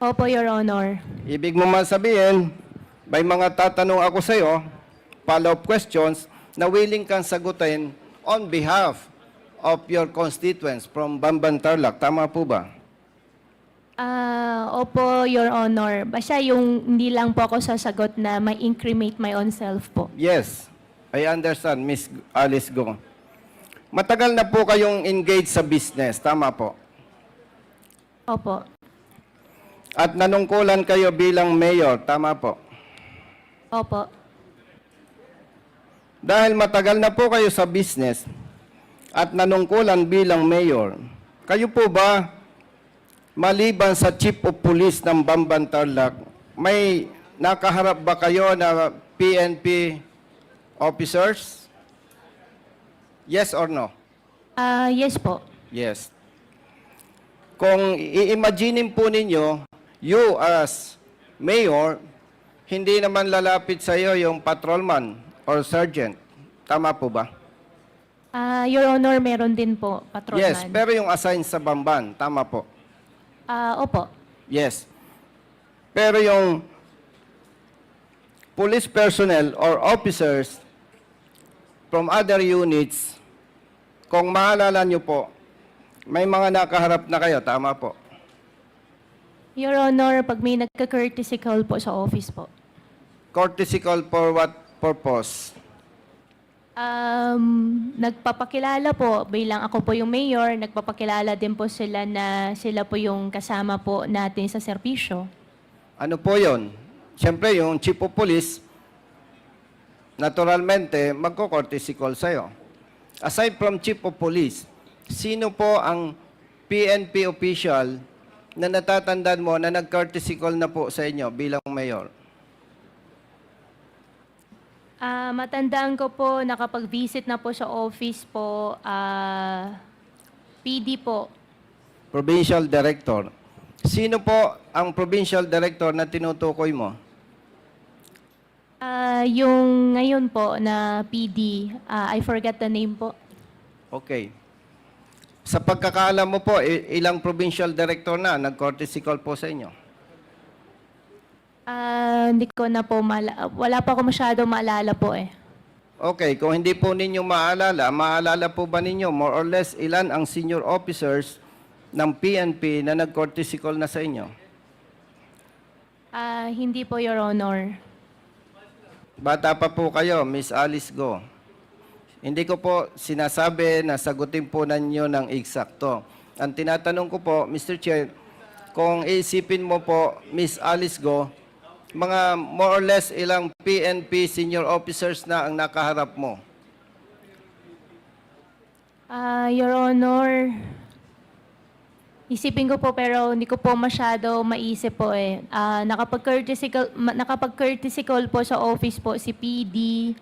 Opo, Your Honor. Ibig mo sabihin, may mga tatanong ako sa iyo, follow-up questions, na willing kang sagutin on behalf of your constituents from Bambantarlac. Tama po ba? Opo, Your Honor. Basta yung hindi lang po ako sasagot na may incriminate my own self po. Yes, I understand, Miss Alice Guo. Matagal na po kayong engaged sa business, tama po? Opo. At nanungkulan kayo bilang mayor, tama po? Opo. Dahil matagal na po kayo sa business at nanungkulan bilang mayor, kayo po ba, maliban sa Chief of Police ng Bambantarlac, may nakaharap ba kayo na PNP officers? Yes or no? Yes po. Yes. Kung i-imagine po ninyo, you as mayor, hindi naman lalapit sa iyo yung patrolman or sergeant. Tama po ba? Your Honor, meron din po, patrolman. Yes, pero yung assign sa Bamban, tama po. Opo. Yes. Pero yung police personnel or officers from other units, kung maalala nyo po, may mga nakaharap na kayo, tama po. Your Honor, pag may nagka-courtesy call po sa office po. Courtesy call for what purpose? Nagpapakilala po, bilang ako po yung mayor, nagpapakilala din po sila na sila po yung kasama po natin sa serbisyo. Ano po yon? Siyempre, yung chief of police, naturalmente, magko-courtesy call sa'yo. Aside from chief of police, sino po ang PNP official na natatandaan mo na nag-courtesy call na po sa inyo bilang mayor? Matandaan ko po, nakapag-visit na po sa office po, PD po. Provincial Director. Sino po ang Provincial Director na tinutukoy mo? Yung ngayon po na PD, I forgot the name po. Okay. Sa pagkakaalam mo po, ilang Provincial Director na nag-courtesy call po sa inyo? Hindi ko na po, wala pa ako masyado maalala po eh. Okay, kung hindi po ninyo maalala po ba ninyo more or less ilan ang senior officers ng PNP na nag-courtesy call na sa inyo? Hindi po, Your Honor. Bata pa po kayo, Miss Alice Guo. Hindi ko po sinasabi na sagutin po ninyo ng eksakto. Ang tinatanong ko po, Mr. Chair, kung iisipin mo po, Miss Alice Guo, mga more or less ilang PNP senior officers na ang nakaharap mo? Your Honor, isipin ko po pero hindi ko po masyado maisip po eh. Nakapag-courtesy call po sa office po si PD.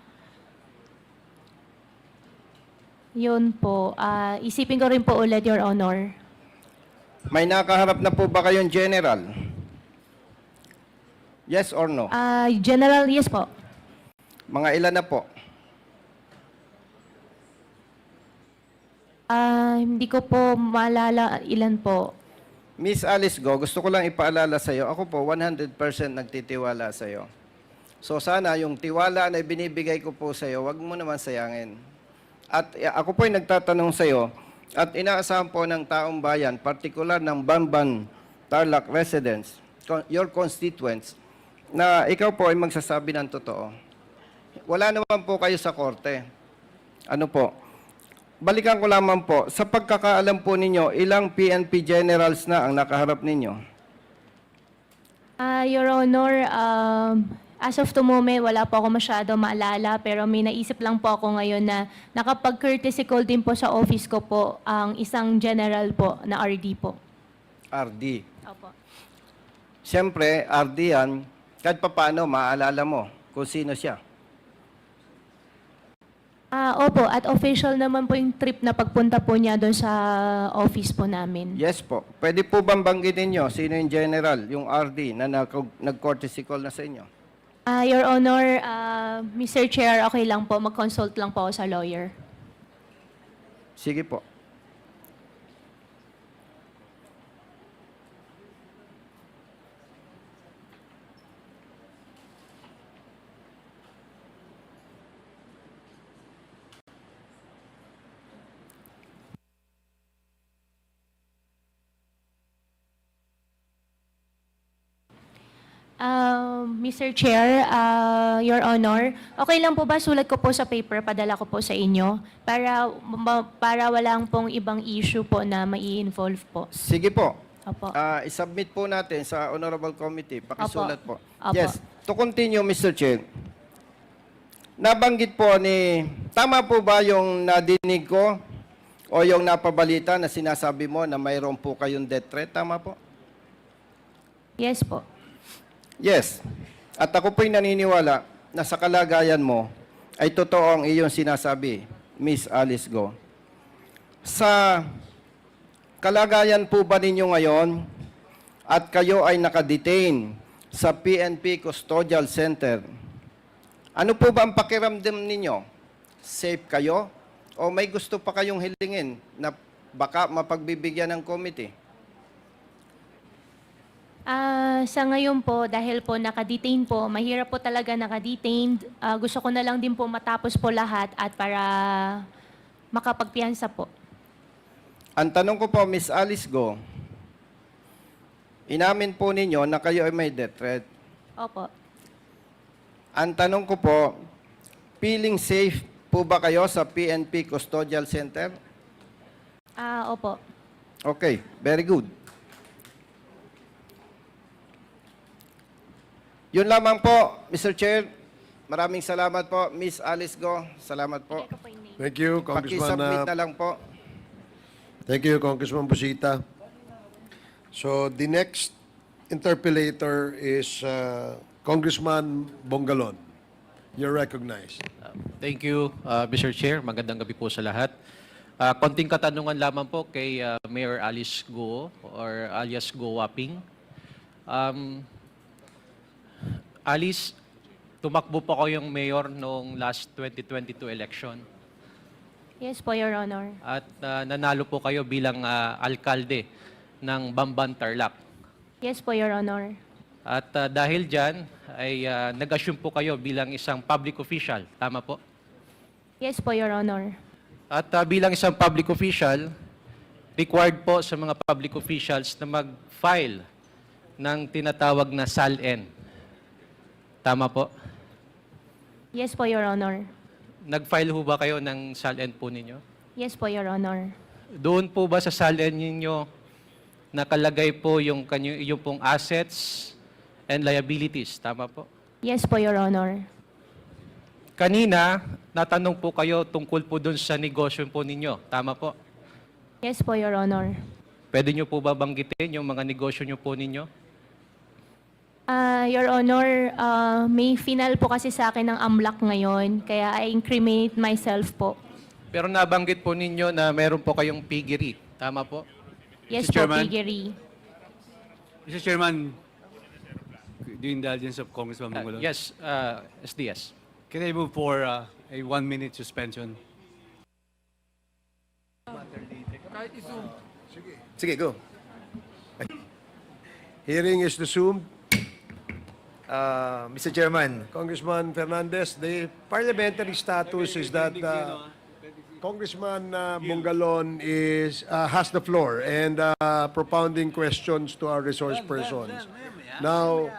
Yun po. Isipin ko rin po ulit, Your Honor. May nakaharap na po ba kayong general? Yes or no? General, yes po. Mga ilan na po? Hindi ko po maalala ilan po. Miss Alice Guo, gusto ko lang ipaalala sa iyo, ako po 100% nagtitiwala sa iyo. So sana yung tiwala na binibigay ko po sa iyo, wag mo naman sayangin. At ako po ay nagtatanong sa iyo, at inaasahan po ng taong bayan, partikular ng Bamban Tarlac residents, your constituents, na ikaw po ay magsasabi ng totoo. Wala naman po kayo sa korte. Ano po? Balikan ko lamang po, sa pagkakaalam po ninyo, ilang PNP generals na ang nakaharap ninyo? Your Honor, as of the moment, wala po ako masyado maalala, pero may naisip lang po ako ngayon na nakapag-courtesy call din po sa office ko po ang isang general po na RD po. RD. Opo. Siyempre, RD yan, kahit pa paano, maalala mo kung sino siya. Opo, at official naman po yung trip na pagpunta po niya doon sa office po namin. Yes po. Pwede po bang banggitin nyo sino yung general, yung RD na nag-courtesy call na sa inyo? Your Honor, Mr. Chair, okay lang po, mag-consult lang po ako sa lawyer. Sige po. Mr. Chair, Your Honor, okay lang po ba sulat ko po sa paper, padala ko po sa inyo para walang pong ibang issue po na mai-involve po? Sige po. Opo. I-submit po natin sa Honorable Committee. Pakisulat po. Opo. Yes. To continue, Mr. Chair. Nabanggit po tama po ba yung nadinig ko o yung napabalita na sinasabi mo na mayroon po kayong death threat? Tama po? Yes po. Yes. At ako po'y naniniwala na sa kalagayan mo ay totoo ang iyong sinasabi, Miss Alice Guo. Sa kalagayan po ba ninyo ngayon at kayo ay nakadetain sa PNP Custodial Center, ano po ba ang pakiramdam ninyo? Safe kayo? O may gusto pa kayong hilingin na baka mapagbibigyan ng committee? Sa ngayon po, dahil po nakadetain po, mahirap po talaga nakadetained. Gusto ko na lang din po matapos po lahat at para makapagpiyansa po. Ang tanong ko po, Miss Alice Guo, Inamin po ninyo na kayo ay may death threat. Opo. Ang tanong ko po, feeling safe po ba kayo sa PNP Custodial Center? Opo. Okay, very good. Yun lamang po, Mr. Chair. Maraming salamat po, Miss Alice Guo. Salamat po. Thank you, Congressman. Pakisubmit na lang po. Thank you, Congressman Busita. So the next interpellator is Congressman Bongalon. You're recognized. Thank you, Mr. Chair. Magandang gabi po sa lahat. Konting katanungan lamang po kay Mayor Alice Guo or alias Guo Waping. Alice, tumakbo po kayong mayor noong last 2022 election Yes po, Your Honor. at nanalo po kayo bilang alkalde ng Bamban Tarlac. Yes po, Your Honor. At dahil dyan, ay nag-assume po kayo bilang isang public official. Tama po? Yes po, Your Honor. At bilang isang public official, required po sa mga public officials na mag-file ng tinatawag na SALN. Tama po? Yes po, Your Honor. Nag-file ho ba kayo ng SALN po ninyo? Yes po, Your Honor. Doon po ba sa SALN ninyo nakalagay po yung pong assets and liabilities? Tama po? Yes po, Your Honor. Kanina, natanong po kayo tungkol po doon sa negosyo po ninyo. Tama po? Yes po, Your Honor. Pwede nyo po ba banggitin yung mga negosyo nyo po ninyo? Your Honor, may final po kasi sa akin ng AMLAC ngayon, kaya I incriminate myself po. Pero nabanggit po ninyo na meron po kayong piggery. Tama po? Yes po, piggery. Mr. Chairman, the indulgence of Congressman Mongolon. Yes, SDS. Can I move for a 1-minute suspension? Sige, go. Hearing is resumed. Mr. Chairman, Congressman Fernandez, the parliamentary status is that Congressman Bongalon has the floor and propounding questions to our resource persons. Now,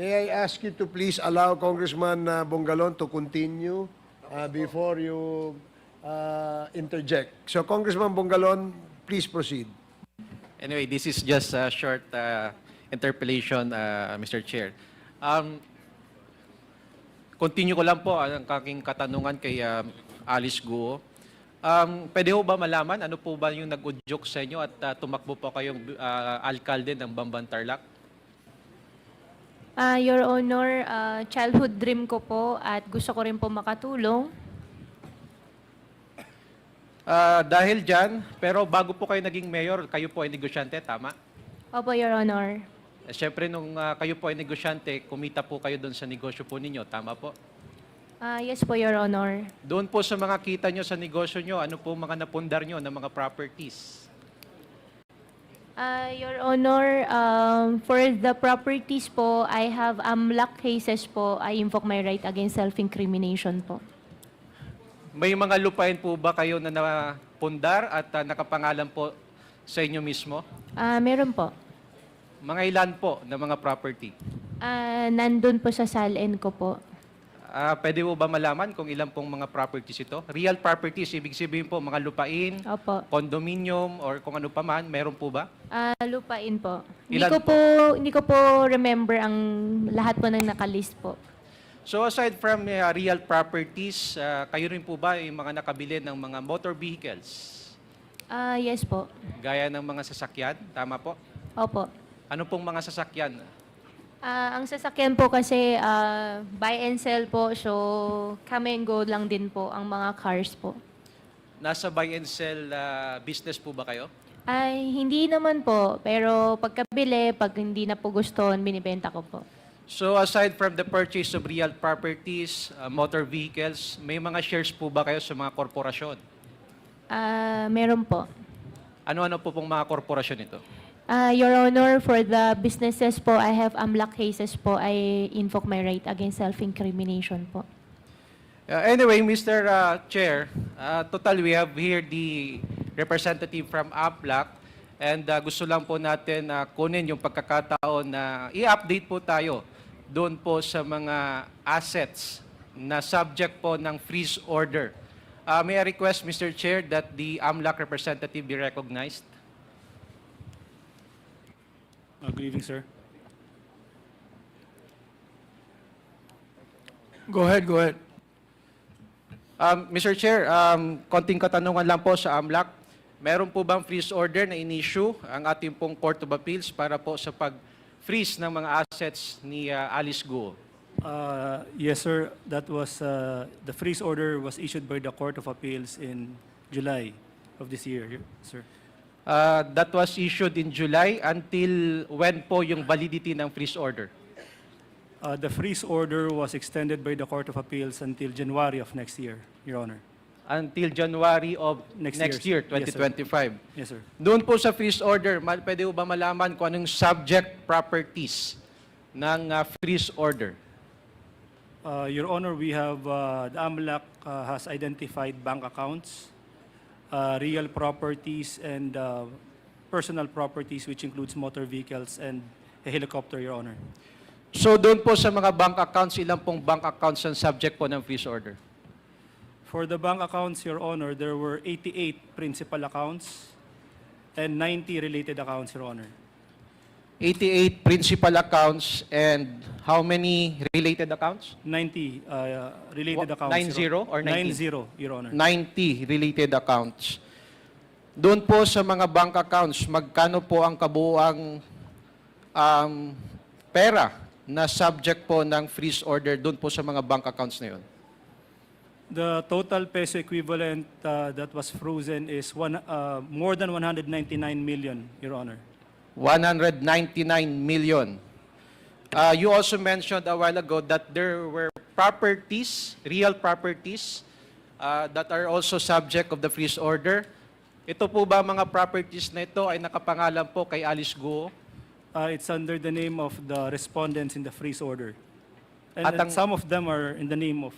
may I ask you to please allow Congressman Bongalon to continue before you interject. So, Congressman Bongalon, please proceed. Anyway, this is just a short interpellation, Mr. Chair. Continue ko lang po ang aking katanungan kay Alice Guo. Pwede ho ba malaman ano po ba yung nag-udyok sa inyo at tumakbo po kayong alkalde ng Bamban Tarlac? Your Honor, childhood dream ko po at gusto ko rin po makatulong. Dahil dyan, pero bago po kayo naging mayor, kayo po ay negosyante, tama? Opo, Your Honor. Siyempre, nung kayo po ay negosyante, kumita po kayo doon sa negosyo po ninyo, tama po? Yes po, Your Honor. Doon po sa mga kita nyo sa negosyo nyo, ano po mga napundar nyo ng mga properties? Your Honor, for the properties po, I have AMLAC cases po. I invoke my right against self-incrimination po. May mga lupain po ba kayo na napundar at nakapangalan po sa inyo mismo? Meron po. Mga ilan po na mga property? Nandun po sa SALN ko po. Pwede po ba malaman kung ilan pong mga properties ito? Real properties, ibig sabihin po mga lupain, Opo. condominium, or kung ano pa man, meron po ba? Lupain po. Ilan Hindi ko po remember ang lahat po ng nakalist po. So aside from real properties, kayo rin po ba yung mga nakabili ng mga motor vehicles? Yes po. Gaya ng mga sasakyan, tama po? Opo. Ano pong mga sasakyan? Ang sasakyan po kasi buy and sell po, so come and go lang din po ang mga cars po. Nasa buy and sell business po ba kayo? Ay, hindi naman po. Pero pagkabili, pag hindi na po gusto, binibenta ko po. So aside from the purchase of real properties, motor vehicles, may mga shares po ba kayo sa mga korporasyon? Meron po. Ano-ano po pong mga korporasyon ito? Your Honor, for the businesses po, I have AMLAC cases po. I invoke my right against self-incrimination po. Anyway, Mr. Chair, total we have here the representative from APLAC And gusto lang po natin kunin yung pagkakataon na i-update po tayo doon po sa mga assets na subject po ng freeze order. May I request, Mr. Chair, that the AMLAC representative be recognized? Good evening, sir. Go ahead, go ahead. Mr. Chair, konting katanungan lang po sa AMLAC. Meron po bang freeze order na in-issue ang ating pong Court of Appeals para po sa pag-freeze ng mga assets ni Alice Guo? Yes, sir. That was the freeze order was issued by the Court of Appeals in July of this year, sir. That was issued in July. Until when po yung validity ng freeze order? The freeze order was extended by the Court of Appeals until January of next year, Your Honor. Until January of next year, 2025. Yes, sir. Doon po sa freeze order, pwede po ba malaman kung anong subject properties ng freeze order? Your Honor, we have, the AMLAC has identified bank accounts, real properties, and personal properties, which includes motor vehicles and a helicopter, Your Honor. So doon po sa mga bank accounts, ilan pong bank accounts ang subject po ng freeze order? For the bank accounts, Your Honor, there were 88 principal accounts and 90 related accounts, Your Honor. 88 principal accounts and how many related accounts? 90 related accounts. 90 or 90? 90, Your Honor. 90 related accounts. Doon po sa mga bank accounts, magkano po ang kabuuang pera na subject po ng freeze order doon po sa mga bank accounts na yun? The total peso equivalent that was frozen is more than 199 million, Your Honor. 199 million. You also mentioned a while ago that there were properties, real properties, that are also subject of the freeze order. Ito po ba mga properties na ito ay nakapangalan po kay Alice Guo? It's under the name of the respondents in the freeze order. And, At ang- some of them are in the name of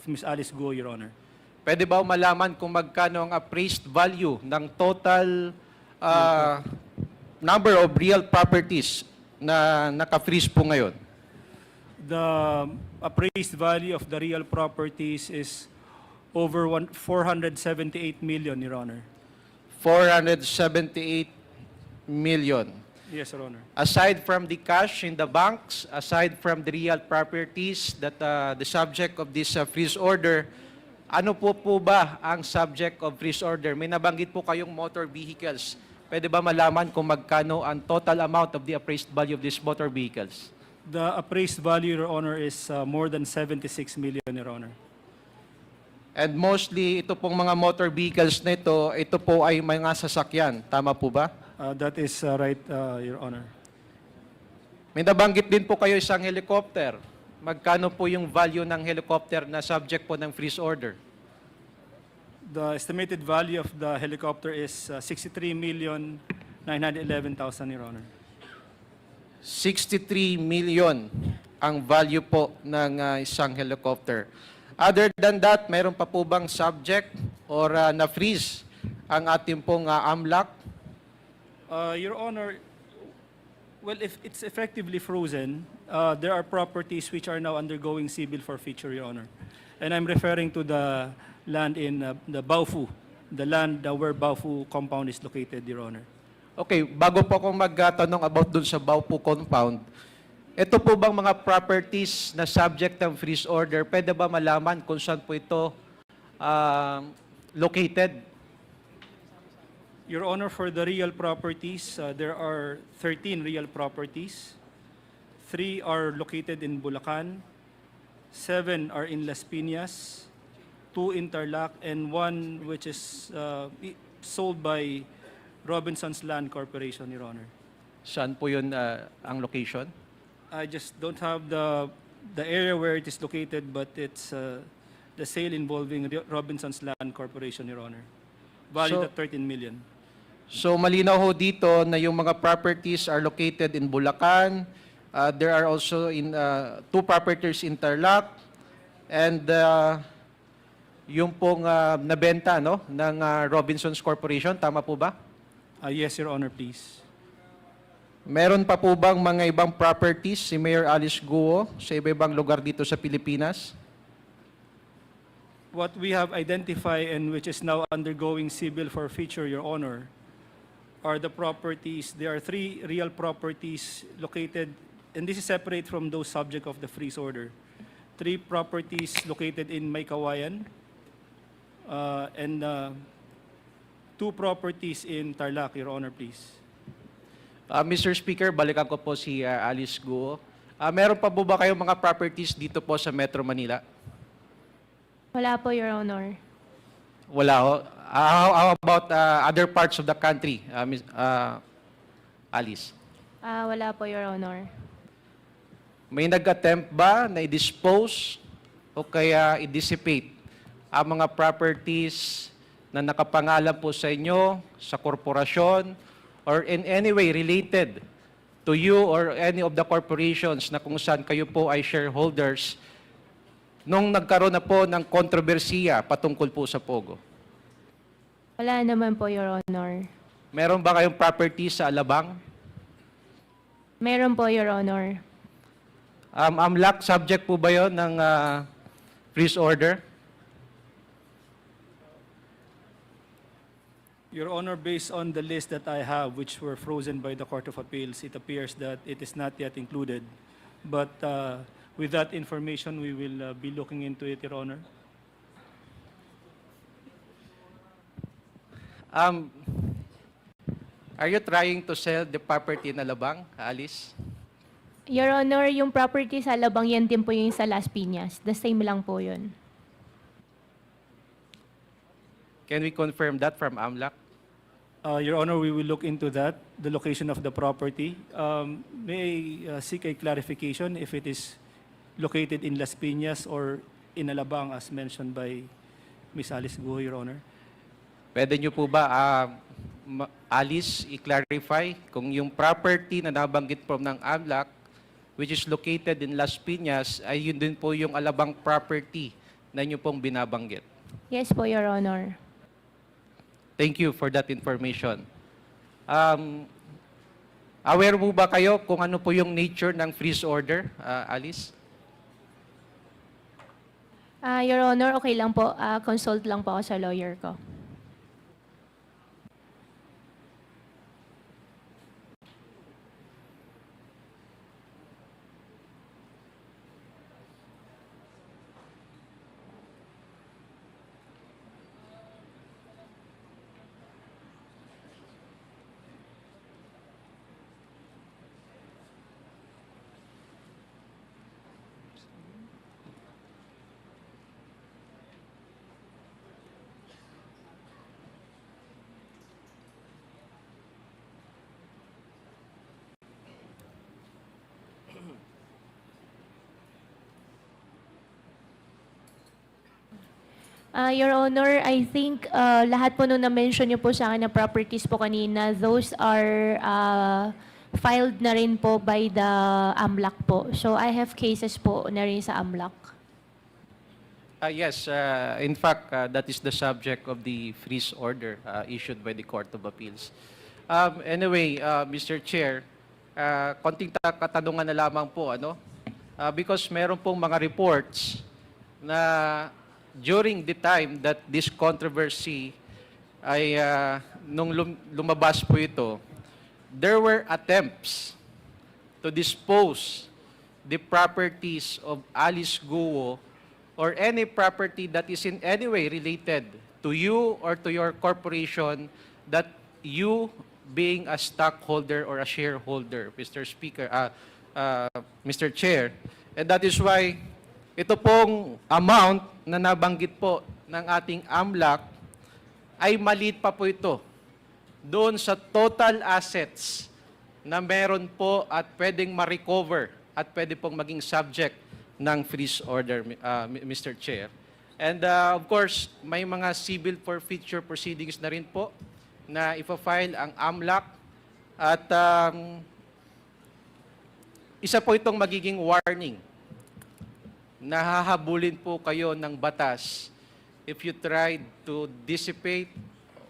Ms. Alice Guo, Your Honor. Pwede ba malaman kung magkano ang appraised value ng total number of real properties na naka-freeze po ngayon? The appraised value of the real properties is over 478 million, Your Honor. 478 million. Yes, Your Honor. Aside from the cash in the banks, aside from the real properties that the subject of this freeze order, ano po ba ang subject of freeze order? May nabanggit po kayong motor vehicles. Pwede ba malaman kung magkano ang total amount of the appraised value of these motor vehicles? The appraised value, Your Honor, is more than 76 million, Your Honor. And mostly, ito pong mga motor vehicles na ito po ay mga sasakyan. Tama po ba? That is right, Your Honor. May nabanggit din po kayo isang helicopter. Magkano po yung value ng helicopter na subject po ng freeze order? The estimated value of the helicopter is 63,911,000, Your Honor. 63 million ang value po ng isang helicopter. Other than that, mayroon pa po bang subject or na-freeze ang ating pong AMLAC? Your Honor, well, if it's effectively frozen, there are properties which are now undergoing civil forfeiture, Your Honor. And I'm referring to the land in the Baofu, the land where Baofu compound is located, Your Honor. Okay, bago po akong magtanong about dun sa Baofu compound, ito po bang mga properties na subject ng freeze order, pwede ba malaman kung saan po ito located? Your Honor, for the real properties, there are 13 real properties. 3 are located in Bulacan, 7 are in Las Piñas, 2 Interlac, and 1 which is sold by Robinson's Land Corporation, Your Honor. Saan po yun ang location? I just don't have the area where it is located, but it's the sale involving Robinson's Land Corporation, Your Honor. Valued at 13 million. So malinaw ho dito na yung mga properties are located in Bulacan. There are also in 2 properties in Tarlac, and yung pong nabenta ng Robinson's Corporation, tama po ba? Yes, Your Honor, please. Meron pa po bang mga ibang properties si Mayor Alice Guo sa iba-ibang lugar dito sa Pilipinas? What we have identified and which is now undergoing civil forfeiture, Your Honor, are the properties. There are 3 real properties located, and this is separate from those subject of the freeze order. 3 properties located in Maykawayan, and 2 properties in Tarlac, Your Honor, please. Mr. Speaker, balikan ko po si Alice Guo. Meron pa po ba kayong mga properties dito po sa Metro Manila? Wala po, Your Honor. Wala ho. How about other parts of the country, Alice? Wala po, Your Honor. May nag-attempt ba na i-dispose o kaya i-dissipate ang mga properties na nakapangalan po sa inyo, sa korporasyon, or in any way related to you or any of the corporations na kung saan kayo po ay shareholders nung nagkaroon na po ng kontrobersiya patungkol po sa POGO? Wala naman po, Your Honor. Meron ba kayong property sa Alabang? Meron po, Your Honor. AMLAC, subject po ba yun ng freeze order? Your Honor, based on the list that I have, which were frozen by the Court of Appeals, it appears that it is not yet included. But with that information, we will be looking into it, Your Honor. Are you trying to sell the property in Alabang, Alice? Your Honor, yung property sa Alabang, yan din po yung sa Las Piñas. The same lang po yun. Can we confirm that from AMLAC? Your Honor, we will look into that, the location of the property. May I seek a clarification if it is located in Las Piñas or in Alabang as mentioned by Ms. Alice Guo, Your Honor? Pwede nyo po ba, Alice, i-clarify kung yung property na nabanggit po ng AMLAC, which is located in Las Piñas, ay yun din po yung Alabang property na inyo pong binabanggit? Yes po, Your Honor. Thank you for that information. Aware mo ba kayo kung ano po yung nature ng freeze order, Alice? Your Honor, okay lang po. Consult lang po ako sa lawyer ko. Your Honor, I think lahat po nung na-mention niyo po sa akin na properties po kanina, those are filed na rin po by the AMLAC po. So I have cases po na rin sa AMLAC. Yes, in fact, that is the subject of the freeze order issued by the Court of Appeals. Anyway, Mr. Chair, konting katanungan na lamang po, ano? Because meron pong mga reports na during the time that this controversy ay nung lumabas po ito, there were attempts to dispose the properties of Alice Guo or any property that is in any way related to you or to your corporation that you being a stockholder or a shareholder, Mr. Speaker, Mr. Chair. And that is why ito pong amount na nabanggit po ng ating AMLAC ay maliit pa po ito doon sa total assets na meron po at pwedeng ma-recover at pwede pong maging subject ng freeze order, Mr. Chair. And of course, may mga civil forfeiture proceedings na rin po na ipa-file ang AMLAC at isa po itong magiging warning. Nahahabulin po kayo ng batas if you try to dissipate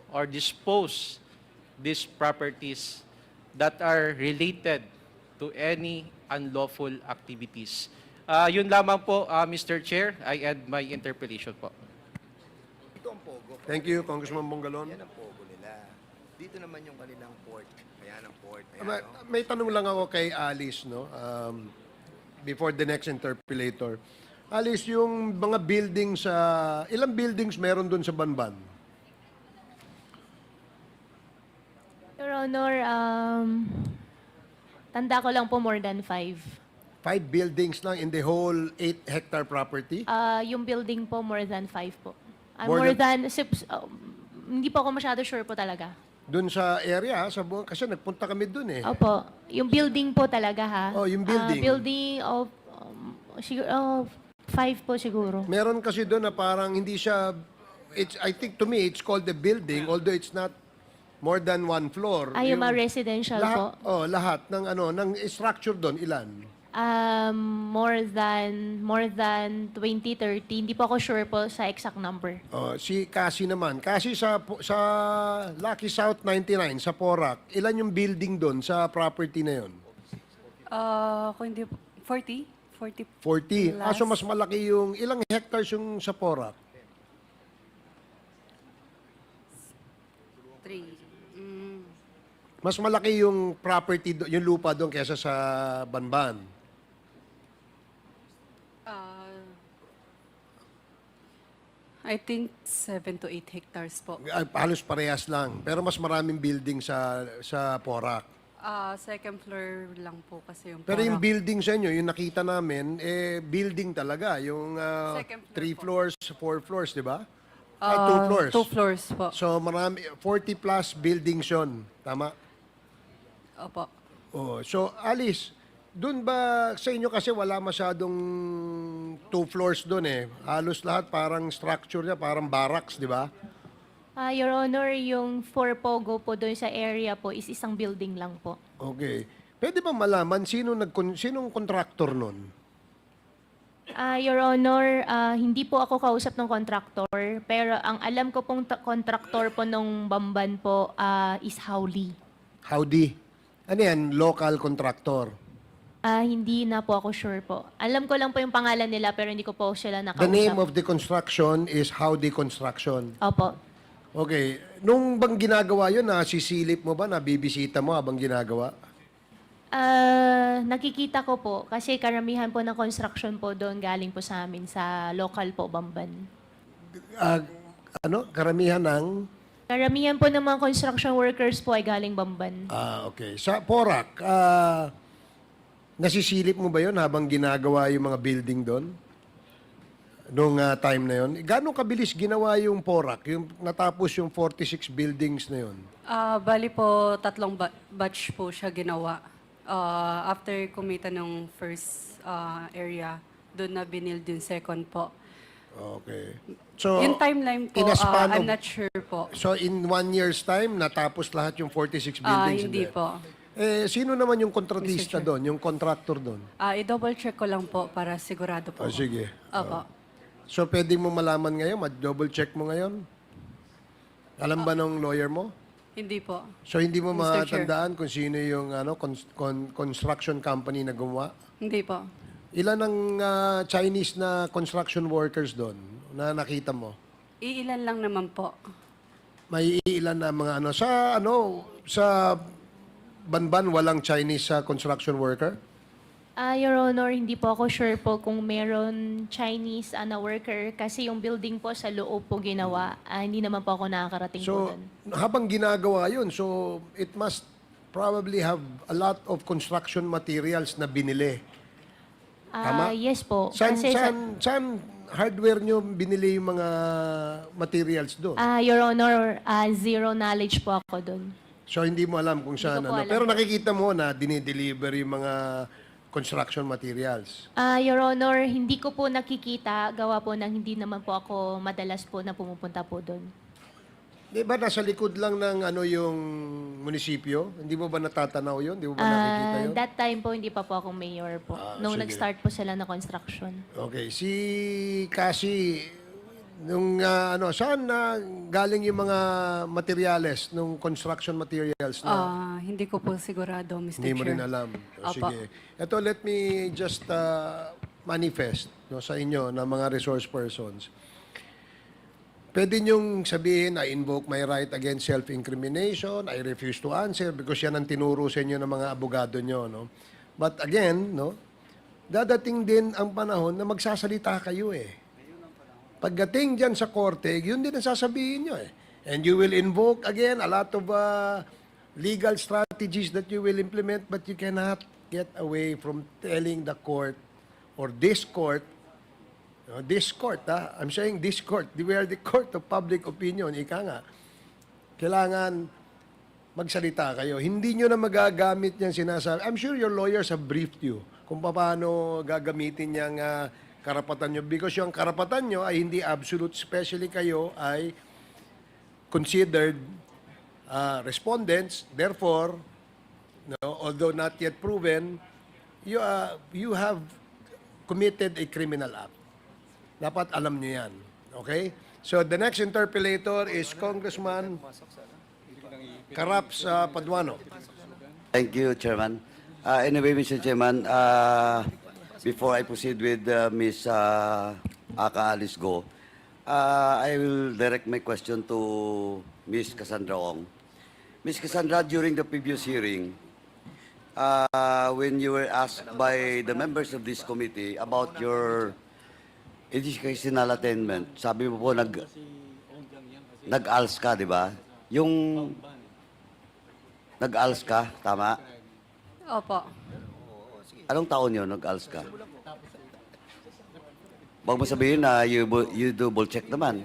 or dispose these properties that are related to any unlawful activities. Yun lamang po, Mr. Chair. I add my interpellation po. Ito ang POGO. Thank you, Congressman Bongalon. Yan ang POGO nila. Dito naman yung kanilang port. Ayan ang port. Ayan, May tanong lang ako kay Alice, no? Before the next interpellator. Alice, yung mga buildings sa... ilang buildings meron dun sa Banban? Your Honor, tanda ko lang po more than 5. 5 buildings lang in the whole 8-hectare property? Yung building po more than 5 po. More More than, hindi po ako masyado sure po talaga. Doon sa area, sa buong, kasi nagpunta kami doon eh. Opo, yung building po talaga ha. Oh, yung building. Building of, siguro, 5 po siguro. Meron kasi doon na parang hindi siya, I think to me, it's called the building, although it's not more than one floor. Yung mga residential lahat, po. lahat ng ng structure doon, ilan? More than 20, 30. Hindi po ako sure po sa exact number. Si Cassie naman. Cassie, sa Lucky South 99, sa Porac, ilan yung building doon sa property na yun? Kung hindi, 40? 40. So mas malaki yung, ilang hectares yung sa Porac? 3. Mas malaki yung property, yung lupa doon kaysa sa Banban. I think 7 to 8 hectares po. Halos parehas lang. Pero mas maraming building sa Porac. Second floor lang po kasi yung Pero yung Porac. building sa inyo, yung nakita namin, building talaga. Yung Second 3 floor floors, 4 floors, di ba? 2 floors. 2 floors po. So marami, 40 plus buildings yun. Tama? Opo. So Alice, doon ba sa inyo kasi wala masyadong 2 floors doon eh. Halos lahat parang structure niya, parang barracks, di ba? Your Honor, yung 4 POGO po doon sa area po is isang building lang po. Okay. Pwede ba malaman sinong contractor nun? Your Honor, hindi po ako kausap ng contractor, pero ang alam ko pong contractor po nung Bamban po is Howley. Howdy? Ano yan? Local contractor? Hindi na po ako sure po. Alam ko lang po yung pangalan nila pero hindi ko po sila nakausap. The name of the construction is Howdy Construction. Opo. Okay. Nung bang ginagawa yun, sisilip mo ba? Nabibisita mo habang ginagawa? Nakikita ko po kasi karamihan po ng construction po doon galing po sa amin sa local po Bamban. Karamihan ng... Karamihan po ng mga construction workers po ay galing Bamban. Okay. Sa Porac, nasisilip mo ba yun habang ginagawa yung mga building doon? Nung time na yun? Gano'ng kabilis ginawa yung Porac? Yung natapos yung 46 buildings na yun? Bali po, 3 batch po siya ginawa. After kumita ng first area, doon na binild yung second po. Okay. So, Yung timeline po, in a span I'm of- not sure po. So, in 1 year's time, natapos lahat yung 46 buildings? Hindi po. Sino naman yung kontratista doon, yung contractor doon? I-double check ko lang po para sigurado po. Sige. Opo. So, pwede mo malaman ngayon, double check mo ngayon? Alam ba ng lawyer mo? Hindi po. So, hindi mo Mr. Chair. matandaan kung sino yung construction company na gumawa? Hindi po. Ilan ang Chinese na construction workers doon na nakita mo? Iilan lang naman po. May ilan na mga sa Banban walang Chinese construction worker? Your Honor, hindi po ako sure po kung meron Chinese na worker kasi yung building po sa loob po ginawa. Hindi naman po ako nakakarating po So, doon. habang ginagawa yun, so it must probably have a lot of construction materials na binili. Tama? Yes po. Saan Kasi hardware nyo binili yung mga materials doon? Your Honor, zero knowledge po ako doon. So, hindi mo alam kung saan. ko po alam. Pero nakikita mo na dinideliver yung mga construction materials. Your Honor, hindi ko po nakikita. Gawa po ng hindi naman po ako madalas po na pumupunta po doon. Di ba nasa likod lang ng yung munisipyo? Hindi mo ba natatanaw yun? Hindi mo ba nakikita yun? That time po, hindi pa po akong mayor po. Nung sige. nag-start po sila na construction. Okay. Si Cassie, Saan galing yung mga materyales, nung construction materials na Hindi ko po sigurado, Mr. hindi mo Chair. rin alam? Opo. Sige. Ito, let me just manifest sa inyo na mga resource persons. Pwede niyong sabihin, I invoke my right against self-incrimination, I refuse to answer because yan ang tinuro sa inyo ng mga abogado niyo. No? But again, dadating din ang panahon na magsasalita kayo eh. Pagdating dyan sa korte, yun din ang sasabihin nyo eh. And you will invoke again a lot of legal strategies that you will implement, but you cannot get away from telling the court or this court, I'm saying this court, we are the court of public opinion, ika nga. Kailangan magsalita kayo. Hindi nyo na magagamit yung sinasabi. I'm sure your lawyers have briefed you kung paano gagamitin yung karapatan nyo. Because yung karapatan nyo ay hindi absolute, especially kayo ay considered respondents. Therefore, although not yet proven, you have committed a criminal act. Dapat alam nyo yan. Okay? So, the next interpellator is Congressman Caraps Paduano. Thank you, Chairman. Anyway, Mr. Chairman, before I proceed with Ms. Alice Guo, I will direct my question to Ms. Cassandra Ong. Ms. Cassandra, during the previous hearing, when you were asked by the members of this committee about your educational attainment, sabi mo po nag-ALS ka, di ba? Yung nag-ALS ka, tama? Opo. Anong taon yun nag-ALS ka? Huwag mo sabihin na you double check naman.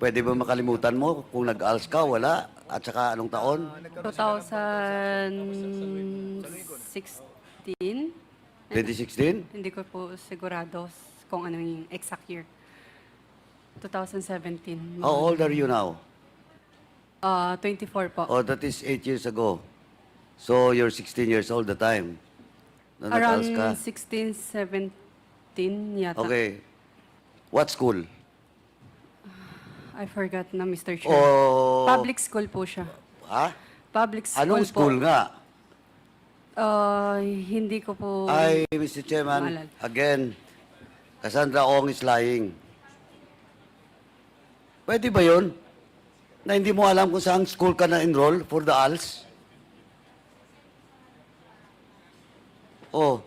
Pwede ba makalimutan mo kung nag-ALS ka, wala? At saka anong taon? 2016? 2016? Hindi ko po sigurado kung ano yung exact year. 2017. How old are you now? 24 po. Oh, that is 8 years ago. So, you're 16 years old the time. Na nag-ALS ka. Around 16, 17 yata. Okay. What school? I forgot na, Mr. Chair. Oh, Public school po siya. ha? Public school Anong po. school nga? Hindi ko po Ay, Mr. Chairman, maalala. again, Cassandra Ong is lying. Pwede ba yun? Na hindi mo alam kung saan school ka na-enroll for the ALS? Oh.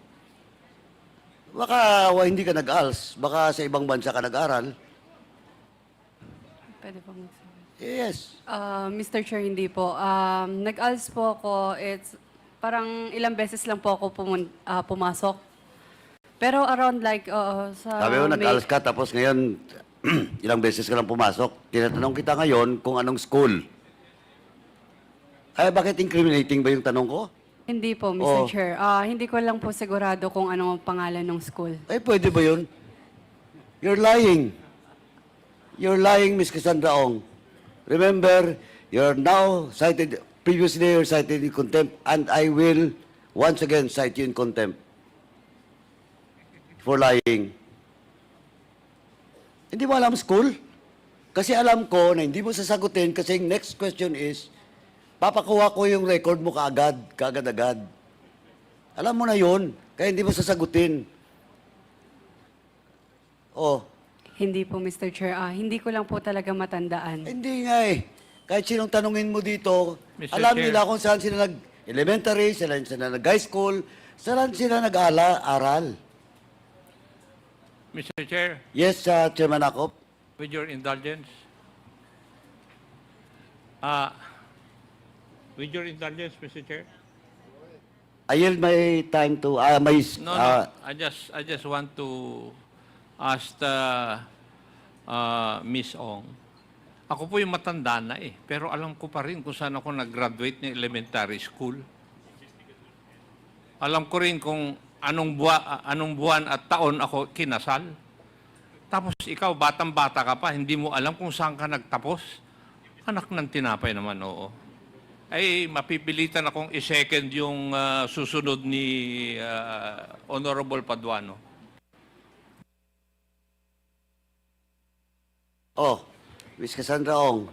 Baka hindi ka nag-ALS. Baka sa ibang bansa ka nag-aral. Pwede po magsabi. Yes. Mr. Chair, hindi po. Nag-ALS po ako. It's parang ilang beses lang po ako pumasok. Pero around like sa Sabi mo, nag-ALS ka, tapos ngayon, ilang beses ka lang pumasok. Tinatanong kita ngayon kung anong school. Ay, bakit incriminating ba yung tanong ko? Hindi po, Mr. Oh. Chair. Hindi ko lang po sigurado kung ano ang pangalan ng school. Ay, pwede ba yun? You're lying. You're lying, Ms. Cassandra Ong. Remember, you're now cited, previously you're cited in contempt, and I will once again cite you in contempt for lying. Hindi mo alam school? Kasi alam ko na hindi mo sasagutin kasi yung next question is, papakuha ko yung record mo kaagad-agad. Alam mo na yun, kaya hindi mo sasagutin. Oh. Hindi po, Mr. Chair. Hindi ko lang po talaga matandaan. Hindi nga eh. Kahit sinong tanungin mo dito, Mr. alam Chair. nila kung saan sila nag-elementary, saan sila nag-high school, saan sila nag-aral. Mr. Chair, Yes, Chairman Akop. with your indulgence, Mr. Chair. I yield my time to, No, I just want to ask Miss Ong. Ako po yung matanda na eh, pero alam ko pa rin kung saan ako nag-graduate ng elementary school. Alam ko rin kung anong buwan at taon ako kinasal. Tapos ikaw, batang-bata ka pa, hindi mo alam kung saan ka nagtapos. Anak ng tinapay naman, oo. Ay, mapipilitan akong i-second yung susunod ni Honorable Paduano. Oh, Miss Cassandra Ong.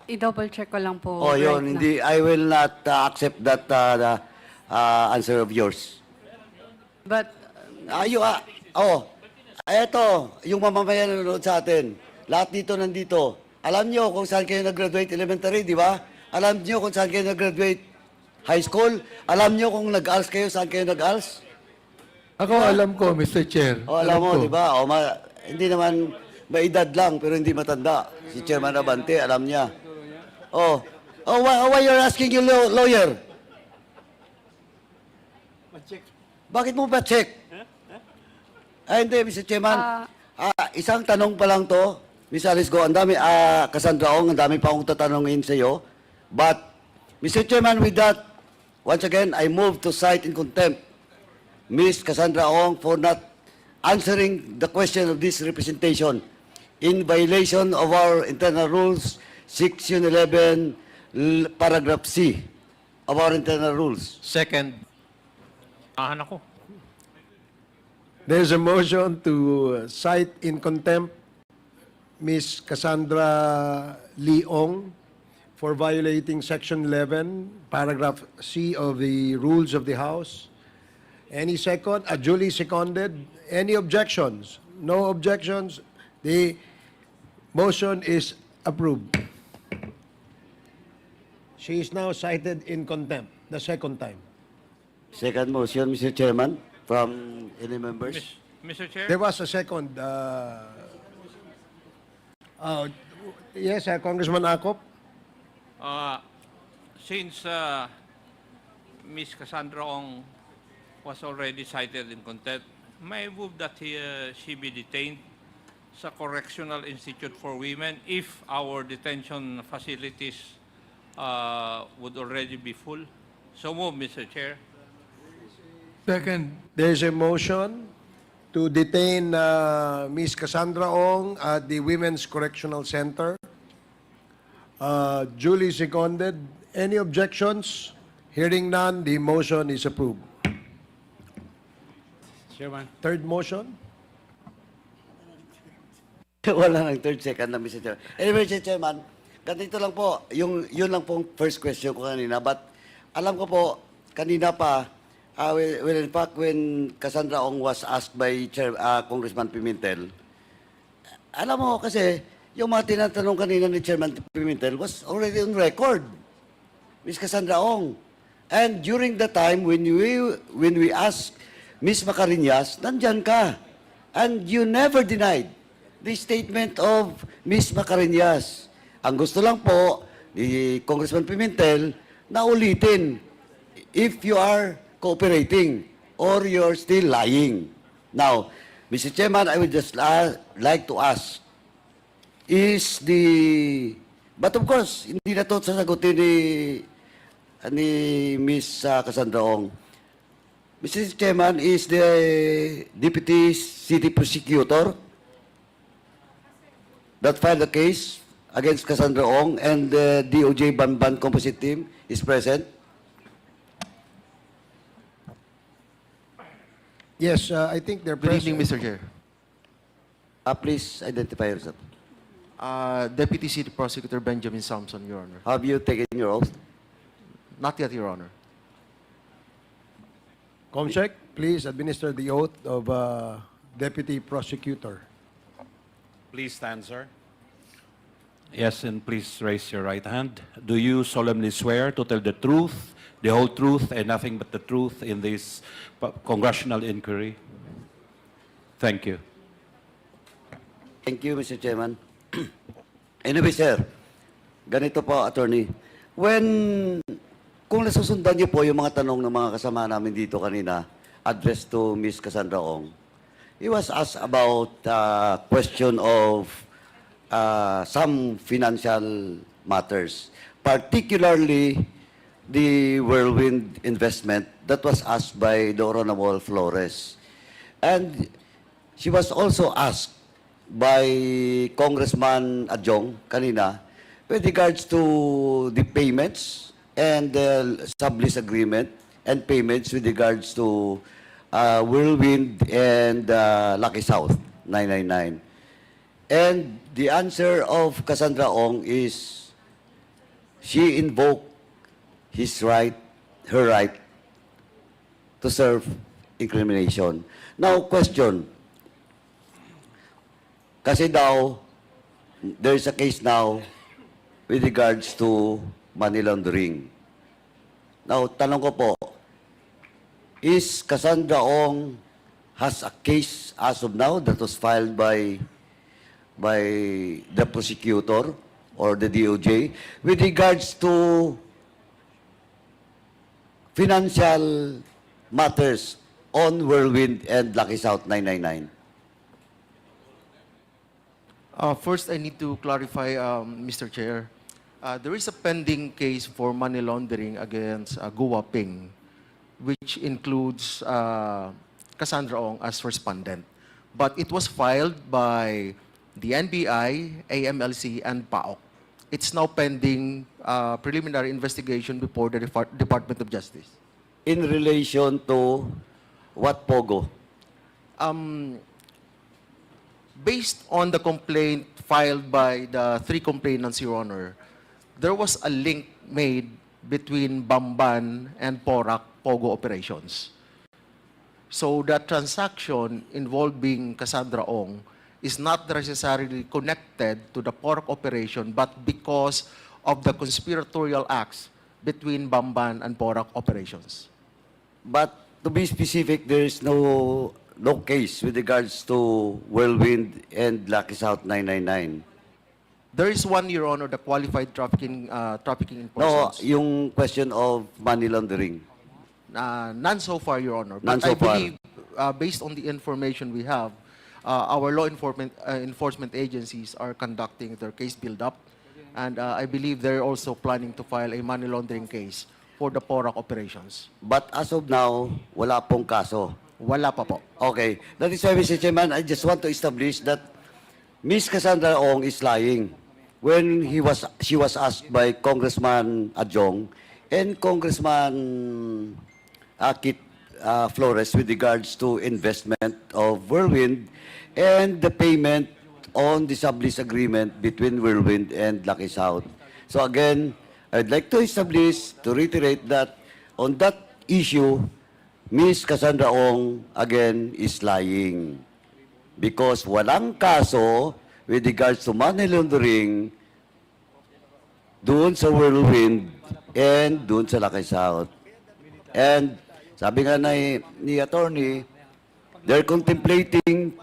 I-double check ko lang po. Oh, right yun. now. Hindi, I will not accept that answer of yours. But Eto, yung mamamayan na nanonood sa atin. Lahat dito nandito. Alam nyo kung saan kayo nag-graduate elementary, di ba? Alam nyo kung saan kayo nag-graduate high school? Alam nyo kung nag-ALS kayo, saan kayo nag-ALS? Ako alam ko, Mr. Chair. O, alam mo, ko. di ba? Hindi naman may edad lang, pero hindi matanda. Si Chairman Abante, alam niya. Why you're asking your lawyer? Bakit mo ba check? Hindi, Mr. Chairman. Isang tanong pa lang to. Miss Alice Guo, ang dami, Cassandra Ong, ang dami pa akong tatanungin sa iyo. But, Mr. Chairman, with that, once again, I move to cite in contempt Miss Cassandra Ong for not answering the question of this representation in violation of our internal rules, Section 11, Paragraph C of our internal rules. Second. Ako. There's a motion to cite in contempt Ms. Cassandra Ong for violating Section 11, Paragraph C of the Rules of the House. Any second? Duly seconded. Any objections? No objections. The motion is approved. She is now cited in contempt, the second time. Second motion, Mr. Chairman, from any members. Mr. Chair? There was a second. Yes, Congressman Akop. Since Ms. Cassandra Ong was already cited in contempt, may I move that she be detained sa Correctional Institute for Women if our detention facilities would already be full. So move, Mr. Chair. Second. There's a motion to detain Ms. Cassandra Ong at the Women's Correctional Center. Duly seconded. Any objections? Hearing none, the motion is approved. Chairman. Third motion? Wala nang third, second na, Mr. Chairman. Anyway, Mr. Chairman, ganito lang po, yun lang pong first question ko kanina. But alam ko po, kanina pa, in fact, when Cassandra Ong was asked by Congressman Pimentel, alam mo kasi, yung mga tinatanong kanina ni Chairman Pimentel was already on record. Ms. Cassandra Ong. And during the time when we asked Ms. Macarinas, nandyan ka. And you never denied the statement of Ms. Macarinas. Ang gusto lang po ni Congressman Pimentel na ulitin if you are cooperating or you're still lying. Now, Mr. Chairman, I would just like to ask, but of course, hindi na ito sasagutin ni Ms. Cassandra Ong. Mr. Chairman, is the Deputy City Prosecutor that filed the case against Cassandra Ong and the DOJ Banban Composite Team is present? Yes, I think they're Good present. evening, Mr. Chair. Please identify yourself. Deputy City Prosecutor Benjamin Sampson, Your Honor. Have you taken your oath? Not yet, Your Honor. Comsec, please administer the oath of Deputy Prosecutor. Please stand, sir. Yes, and please raise your right hand. Do you solemnly swear to tell the truth, the whole truth, and nothing but the truth in this congressional inquiry? Thank you. Thank you, Mr. Chairman. Anyway, sir, ganito po, attorney. Kung nasusundan niyo po yung mga tanong ng mga kasama namin dito kanina, addressed to Ms. Cassandra Ong, he was asked about question of some financial matters, particularly the whirlwind investment that was asked by Doronabol Flores. And she was also asked by Congressman Adjong kanina with regards to the payments and the sublease agreement and payments with regards to Whirlwind and Lucky South. 999. And the answer of Cassandra Ong is she invoked her right to serve incrimination. Now, question. Kasi daw, there is a case now with regards to money laundering. Now, tanong ko po, is Cassandra Ong has a case as of now that was filed by the prosecutor or the DOJ with regards to financial matters on Whirlwind and Lucky South 999? First, I need to clarify, Mr. Chair. There is a pending case for money laundering against Guo Ping, which includes Cassandra Ong as respondent. But it was filed by the NBI, AMLC, and PAOK. It's now pending preliminary investigation before the Department of Justice. In relation to what POGO? Based on the complaint filed by the three complainants, Your Honor, there was a link made between Bamban and PORAC POGO operations. So that transaction involving Cassandra Ong is not necessarily connected to the PORAC operation, but because of the conspiratorial acts between Bamban and PORAC operations. But to be specific, there is no case with regards to Whirlwind and Lucky South 999. There is one, Your Honor, the qualified trafficking in No, persons. yung question of money laundering. None so far, Your Honor. None But so I far. believe, based on the information we have, our law enforcement agencies are conducting their case build-up, and I believe they're also planning to file a money laundering case for the PORAC operations. But as of now, wala pong kaso. Wala pa po. Okay. That is why, Mr. Chairman, I just want to establish that Ms. Cassandra Ong is lying when she was asked by Congressman Adjong and Congressman Kit Flores with regards to investment of Whirlwind and the payment on the sublease agreement between Whirlwind and Lucky South. So again, I'd like to establish, to reiterate that on that issue, Ms. Cassandra Ong, again, is lying. Because walang kaso with regards to money laundering doon sa Whirlwind and doon sa Lucky South. And sabi nga ni attorney, they're contemplating,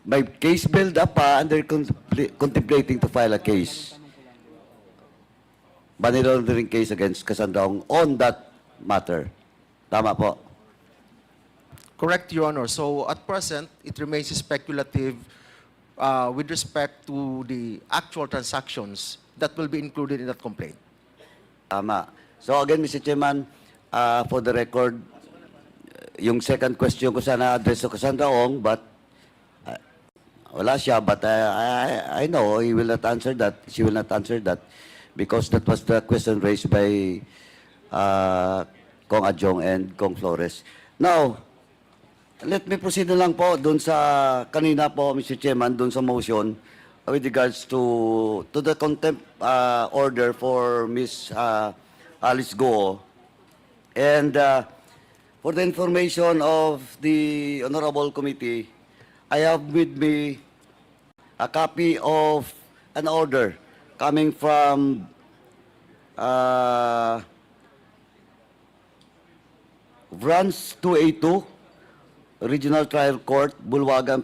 may case build up pa, and they're contemplating to file a case. Money laundering case against Cassandra Ong on that matter. Tama po. Correct, Your Honor. So at present, it remains speculative with respect to the actual transactions that will be included in that complaint. Tama. So again, Mr. Chairman, for the record, yung second question ko sana address to Cassandra Ong, but wala siya, but I know he will not answer that. She will not answer that because that was the question raised by Kong Adjong and Kong Flores. Now, let me proceed na lang po dun sa kanina po, Mr. Chairman, dun sa motion with regards to the contempt order for Ms. Alice Guo. And for the information of the Honorable Committee, I have with me a copy of an order coming from Branch 282, Regional Trial Court, Bulwagan,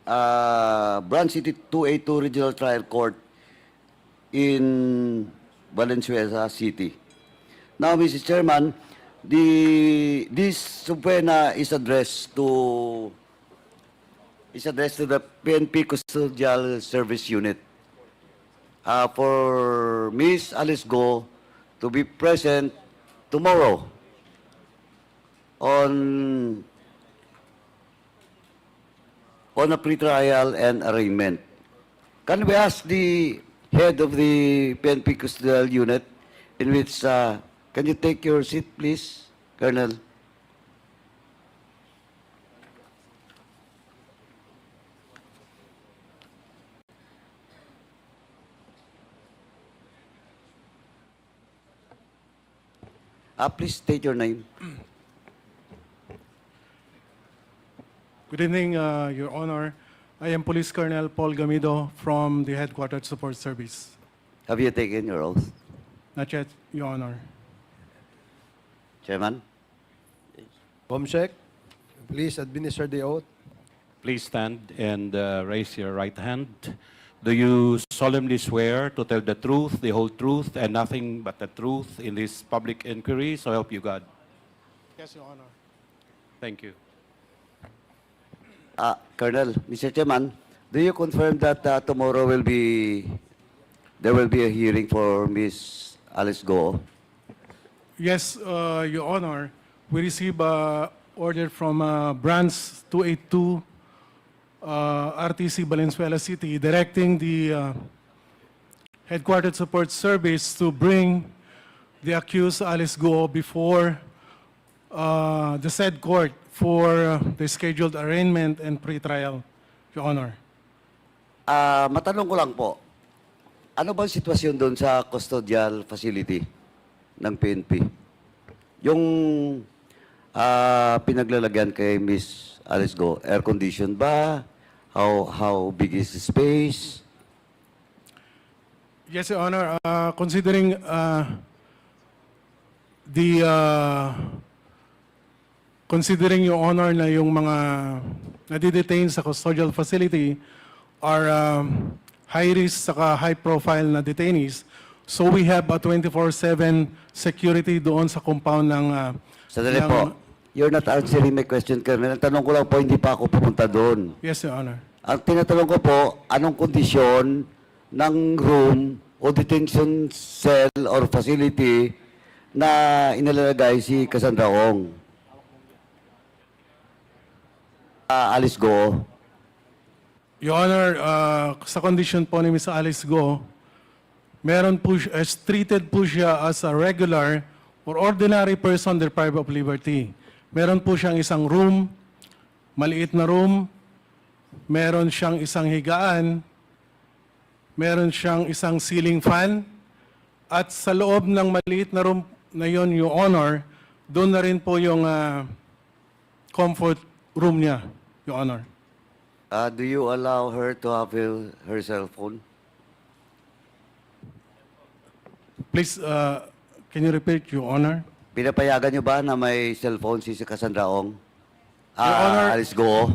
Branch City 282 Regional Trial Court in Valenzuela City. Now, Mr. Chairman, this subpoena is addressed to the PNP Custodial Service Unit for Ms. Alice Guo to be present tomorrow on a pretrial and arraignment. Can we ask the head of the PNP Custodial Unit, in which, can you take your seat, please, Colonel? Please state your name. Good evening, Your Honor. I am Police Colonel Paul Gamido from the Headquarters Support Service. Have you taken your oath? Not yet, Your Honor. Chairman? Bomsek, please administer the oath. Please stand and raise your right hand. Do you solemnly swear to tell the truth, the whole truth, and nothing but the truth in this public inquiry? So help you God. Yes, Your Honor. Thank you. Colonel, Mr. Chairman, do you confirm that tomorrow there will be a hearing for Miss Alice Guo? Yes, Your Honor. We received an order from Branch 282, RTC Valenzuela City, directing the Headquarters Support Service to bring the accused Alice Guo before the said court for the scheduled arraignment and pre-trial, Your Honor. Matanong ko lang po, ano bang sitwasyon doon sa custodial facility ng PNP? Yung pinaglalagyan kay Miss Alice Guo, air condition ba? How big is the space? Yes, Your Honor. Considering considering, Your Honor, na yung mga nadidetain sa custodial facility are high risk saka high profile na detainees, so we have a 24/7 security doon sa compound ng Sandali po. You're not answering my question, Colonel. Ang tanong ko lang po, hindi pa ako pumunta doon. Yes, Your Honor. Ang tinatanong ko po, anong kondisyon ng room o detention cell or facility na inalalagay si Cassandra Ong? Alice Guo. Your Honor, sa condition po ni Ms. Alice Guo, meron po treated po siya as a regular or ordinary person deprived of liberty. Meron po siyang isang room, maliit na room, meron siyang isang higaan, meron siyang isang ceiling fan, at sa loob ng maliit na room na yon, Your Honor, doon na rin po yung comfort room niya, Your Honor. Do you allow her to have her cell phone? Please, can you repeat, Your Honor? Pinapayagan niyo ba na may cellphone si Cassandra Ong? Your Honor, Alice Guo?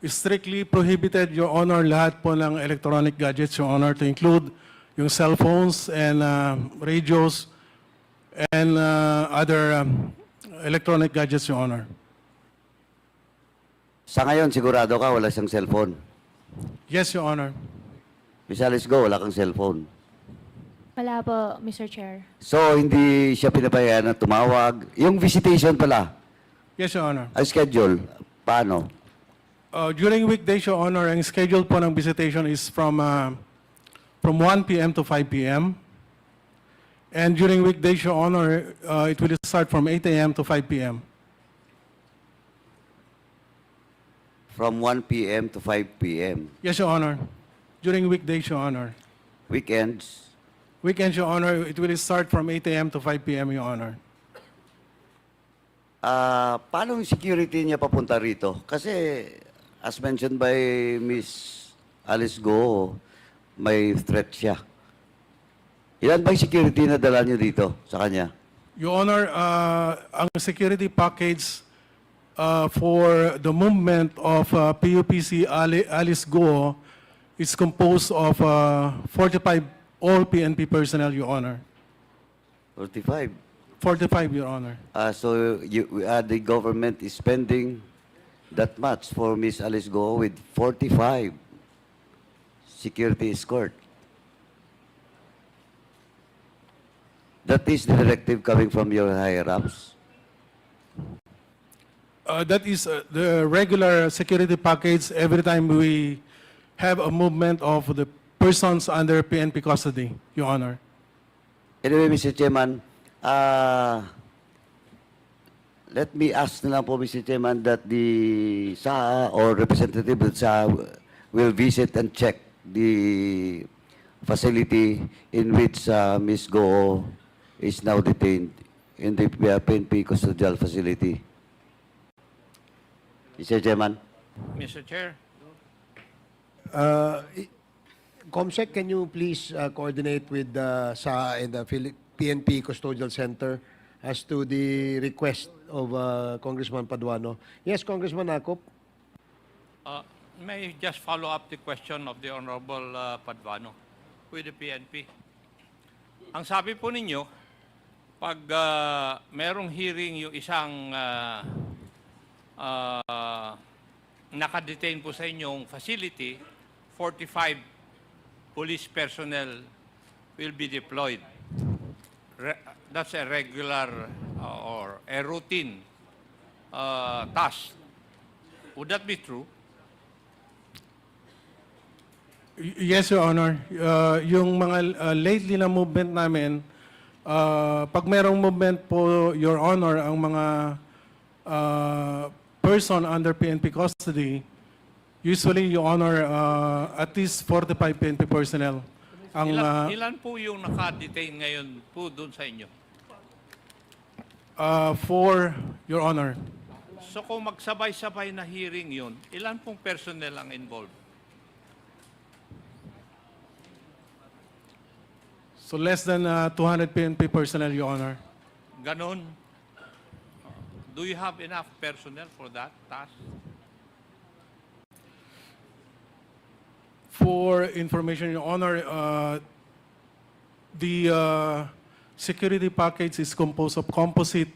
strictly prohibited, Your Honor, lahat po ng electronic gadgets, Your Honor, to include yung cell phones and radios and other electronic gadgets, Your Honor. Sa ngayon, sigurado ka wala siyang cellphone? Yes, Your Honor. Miss Alice Guo, wala kang cellphone. Wala po, Mr. Chair. So, hindi siya pinapayagan na tumawag. Yung visitation pala, Yes, Your Honor. ang schedule, paano? During weekdays, Your Honor, ang schedule po ng visitation is from 1 p.m. to 5 p.m. And during weekdays, Your Honor, it will start from 8 a.m. to 5 p.m. From 1 p.m. to 5 p.m. Yes, Your Honor. During weekdays, Your Honor. Weekends? Weekends, Your Honor, it will start from 8 a.m. to 5 p.m., Your Honor. Paano yung security niya papunta rito? Kasi, as mentioned by Miss Alice Guo, may threat siya. Ilan ba yung security na dala niyo dito sa kanya? Your Honor, ang security package for the movement of PUPC Alice Guo is composed of 45 all PNP personnel, Your Honor. 45. 45, Your Honor. So the government is spending that much for Miss Alice Guo with 45 security escort. That is the directive coming from your higher-ups? That is the regular security package every time we have a movement of the persons under PNP custody, Your Honor. Anyway, Mr. Chairman, let me ask na lang po, Mr. Chairman, that the SAA or representative of SAA will visit and check the facility in which Ms. Guo is now detained in the PNP custodial facility. Mr. Chairman. Mr. Chair. Comsec, can you please coordinate with SA and the PNP Custodial Center as to the request of Congressman Paduano? Yes, Congressman Akop. May I just follow up the question of the Honorable Paduano with the PNP. Ang sabi po ninyo, pag merong hearing yung isang nakadetain po sa inyong facility, 45 police personnel will be deployed. That's a regular or a routine task. Would that be true? Yes, Your Honor. Yung mga lately na movement namin, pag merong movement po, Your Honor, ang mga person under PNP custody, usually, Your Honor, at least 45 PNP personnel. Ang, Ilan po yung naka-detain ngayon po doon sa inyo? for Your Honor. So kung magsabay-sabay na hearing yun, ilan pong personnel ang involved? So less than 200 PNP personnel, Your Honor. Ganon. Do you have enough personnel for that task? For information, Your Honor, the security package is composed of composite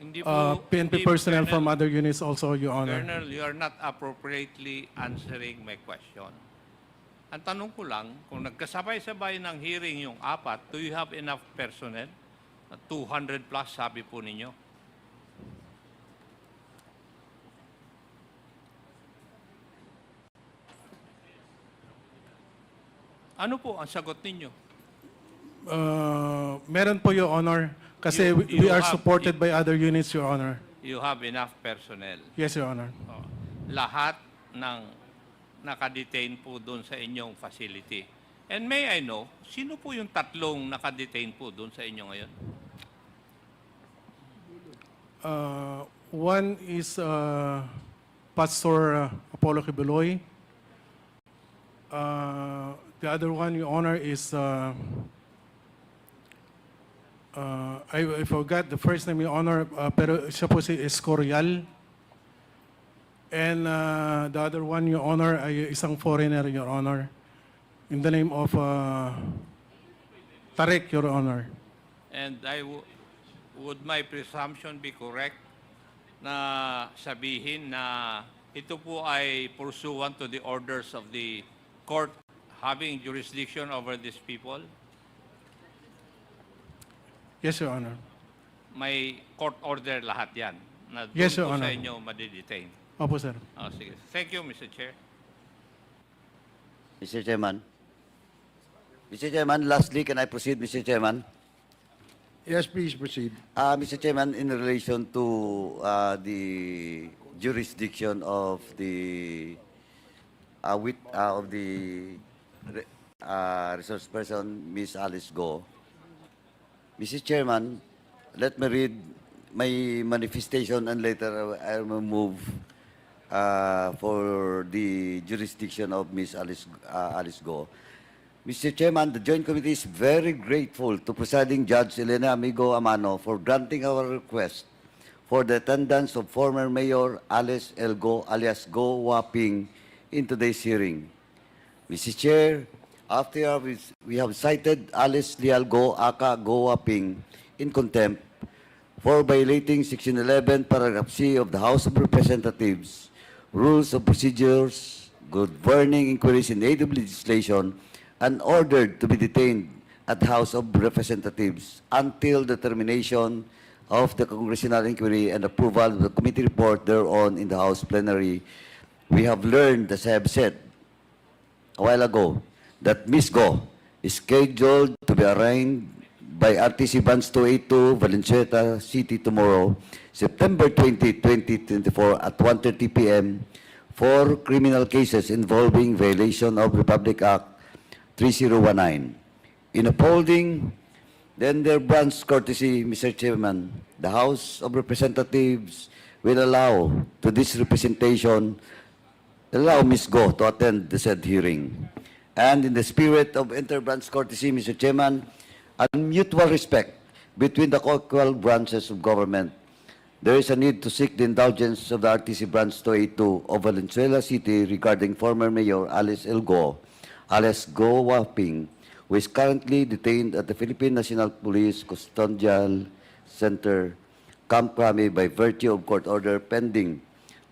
Hindi po- PNP hindi, personnel Colonel. from other units also, Your Honor. Colonel, you are not appropriately answering my question. Ang tanong ko lang, kung nagkasabay-sabay ng hearing yung apat, do you have enough personnel? 200 plus, sabi po ninyo. Ano po ang sagot ninyo? Meron po, Your Honor, kasi we You are have- supported by other units, Your Honor. You have enough personnel. Yes, Your Honor. Oh, lahat ng nakadetain po doon sa inyong facility. And may I know, sino po yung tatlong nakadetain po doon sa inyo ngayon? One is Pastor Apollo Kibuloy. The other one, Your Honor, is I forgot the first name, Your Honor, pero siya po si Escorial. And the other one, Your Honor, ay isang foreigner, Your Honor, in the name of Tarek, Your Honor. And would my presumption be correct na sabihin na ito po ay pursuant to the orders of the court having jurisdiction over these people? Yes, Your Honor. May court order lahat yan na doon Yes, Your po sa Honor. inyo madidetain. Opo, sir. Oh, sige. Thank you, Mr. Chair. Mr. Chairman. Mr. Chairman, lastly, can I proceed, Mr. Chairman? Yes, please proceed. Mr. Chairman, in relation to the jurisdiction of the resource person, Ms. Alice Guo, Mr. Chairman, let me read my manifestation and later I will move for the jurisdiction of Ms. Alice Guo. Mr. Chairman, the Joint Committee is very grateful to Presiding Judge Elena Amigo Amano for granting our request for the attendance of former Mayor Alice L. Guo alias Guo Waping in today's hearing. Mr. Chair, after we have cited Alice Leal Guo aka Guo Waping in contempt for violating Section 11, Paragraph C of the House of Representatives, Rules of Procedures, Governing Inquiries in Aid of Legislation, and ordered to be detained at House of Representatives until the termination of the congressional inquiry and approval of the committee report thereon in the House plenary. We have learned, as I have said a while ago, that Ms. Guo is scheduled to be arraigned by RTC Bands 282, Valenzuela City tomorrow, September 20, 2024 at 1:30 p.m. for criminal cases involving violation of Republic Act 3019. In upholding Then their branch courtesy, Mr. Chairman, the House of Representatives will allow to this representation, allow Ms. Guo to attend the said hearing. And in the spirit of inter-branch courtesy, Mr. Chairman, and mutual respect between the co-equal branches of government, there is a need to seek the indulgence of the RTC Branch 282 of Valenzuela City regarding former Mayor Alice Guo, Alice Guo Waping, who is currently detained at the Philippine National Police Custodial Center, Camp Crame, by virtue of court order pending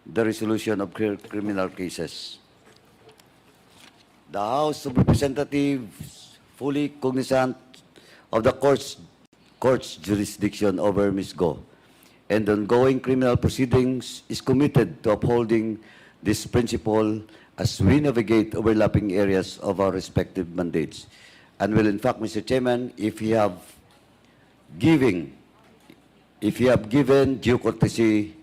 the resolution of criminal cases. The House of Representatives, fully cognizant of the court's jurisdiction over Ms. Guo and ongoing criminal proceedings, is committed to upholding this principle as we navigate overlapping areas of our respective mandates. And will, in fact, Mr. Chairman, if you have given due courtesy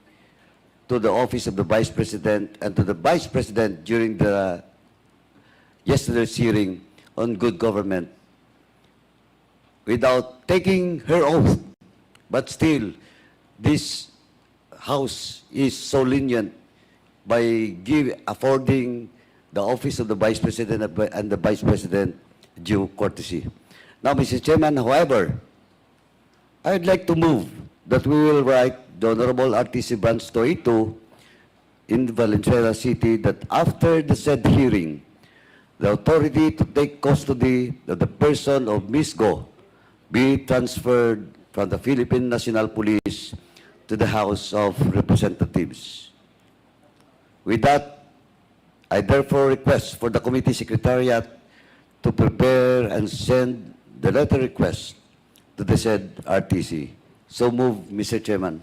to the office of the Vice President and to the Vice President during the yesterday's hearing on good government, without taking her oath, but still, this House is so lenient by affording the office of the Vice President and the Vice President due courtesy. Now, Mr. Chairman, however, I'd like to move that we will write the Honorable RTC Branch 282 in Valenzuela City that after the said hearing, the authority to take custody of the person of Ms. Guo be transferred from the Philippine National Police to the House of Representatives. With that, I therefore request for the committee secretariat to prepare and send the letter request to the said RTC. So move, Mr. Chairman.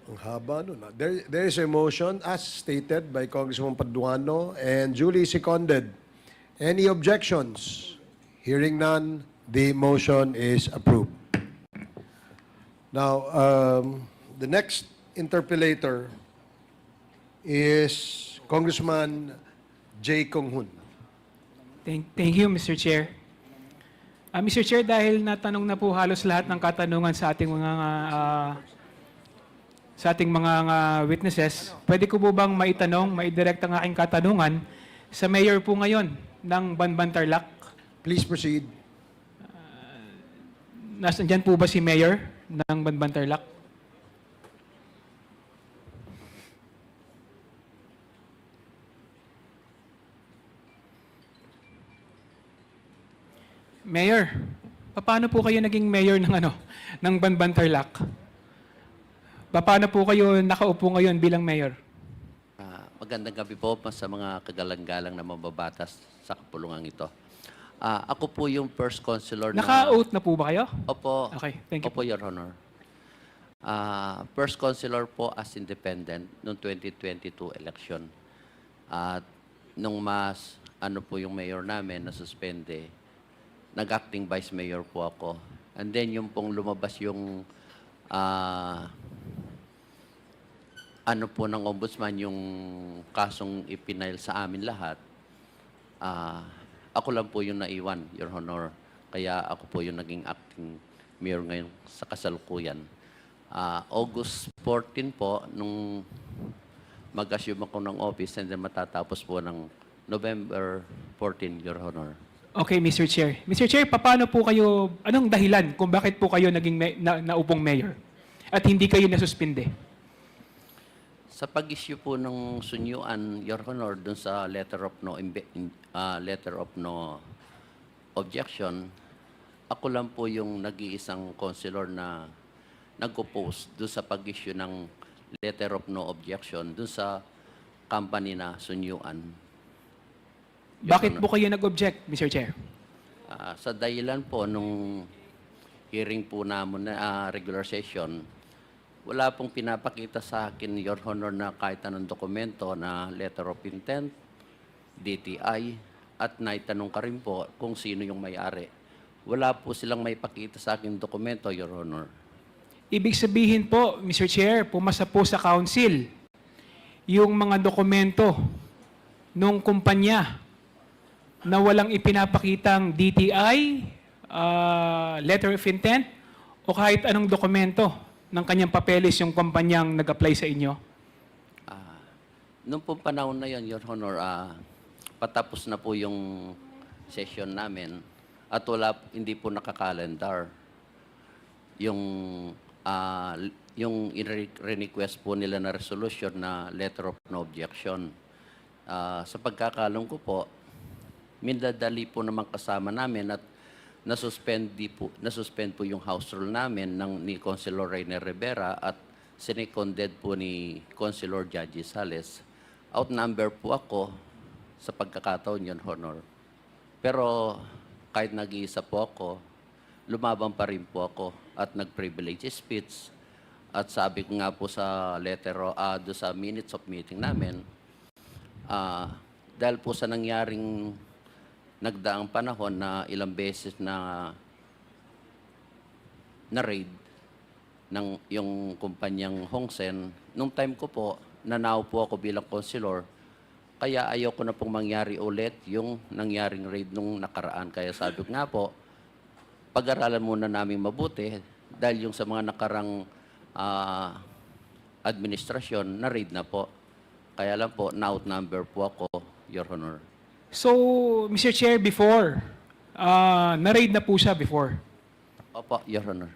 Ang haba nun. There is a motion as stated by Congressman Paduano and duly seconded. Any objections? Hearing none, the motion is approved. Now, the next interpellator is Congressman J. Kong-hun. Thank you, Mr. Chair. Mr. Chair, dahil natanong na po halos lahat ng katanungan sa ating mga witnesses, pwede ko po bang maidirect ang aking katanungan sa mayor po ngayon ng Banban Tarlac? Please proceed. Nasaan po ba si mayor ng Banban Tarlac? Mayor, paano po kayo naging mayor ng Banban Tarlac? Paano po kayo nakaupo ngayon bilang mayor? Magandang gabi po sa mga kagalang-galang na mababatas sa kapulungan ito. Ako po yung first consular na... Naka-oath na po ba kayo? Opo. Okay, thank you. Opo, Your Honor. First consular po as independent noong 2022 election. At nung po yung mayor namin na suspende, nag-acting vice mayor po ako. And then yung pong lumabas yung ng ombudsman, yung kasong ipinail sa amin lahat, ako lang po yung naiwan, Your Honor. Kaya ako po yung naging acting mayor ngayon sa kasalukuyan. August 14 po, nung mag-assume ako ng office, and then matatapos po ng November 14, Your Honor. Okay, Mr. Chair. Mr. Chair, paano po kayo, anong dahilan kung bakit po kayo naging naupong mayor at hindi kayo nasuspinde? Sa pag-issue po ng sunyuan, Your Honor, dun sa letter of no objection, ako lang po yung nag-iisang consular na nag-oppose dun sa pag-issue ng letter of no objection dun sa company na sunyuan. Bakit po kayo nag-object, Mr. Chair? Sa dahilan po nung hearing po namin na regular session, wala pong pinapakita sa akin, Your Honor, na kahit anong dokumento na letter of intent, DTI, at naitanong ka rin po kung sino yung may-ari. Wala po silang may pakita sa akin dokumento, Your Honor. Ibig sabihin po, Mr. Chair, pumasa po sa council yung mga dokumento nung kumpanya na walang ipinapakitang DTI, letter of intent, o kahit anong dokumento ng kanyang papeles yung kumpanyang nag-apply sa inyo? Noong pong panahon na yon, Your Honor, patapos na po yung session namin at hindi po nakakalendar. Yung request po nila na resolution na letter of no objection. Sa pagkakalam ko po, mindadali po naman kasama namin at nasuspend po yung house rule namin ni Councilor Rainer Rivera at sineconded po ni Councilor Judge Sales. Outnumber po ako sa pagkakataon yun, Honor. Pero kahit nag-iisa po ako, lumaban pa rin po ako at nag-privilege speech. At sabi ko nga po sa do sa minutes of meeting namin, dahil po sa nangyaring nagdaang panahon na ilang beses na raid ng yung kumpanyang Hongsen, nung time ko po, nanaw po ako bilang konsilor, kaya ayaw ko na pong mangyari ulit yung nangyaring raid nung nakaraan. Kaya sabi ko nga po, pag-aralan muna namin mabuti dahil yung sa mga nakarang administrasyon, na-raid na po. Kaya lang po, na-outnumber po ako, Your Honor. So, Mr. Chair, before, na-raid na po siya before? Opo, Your Honor.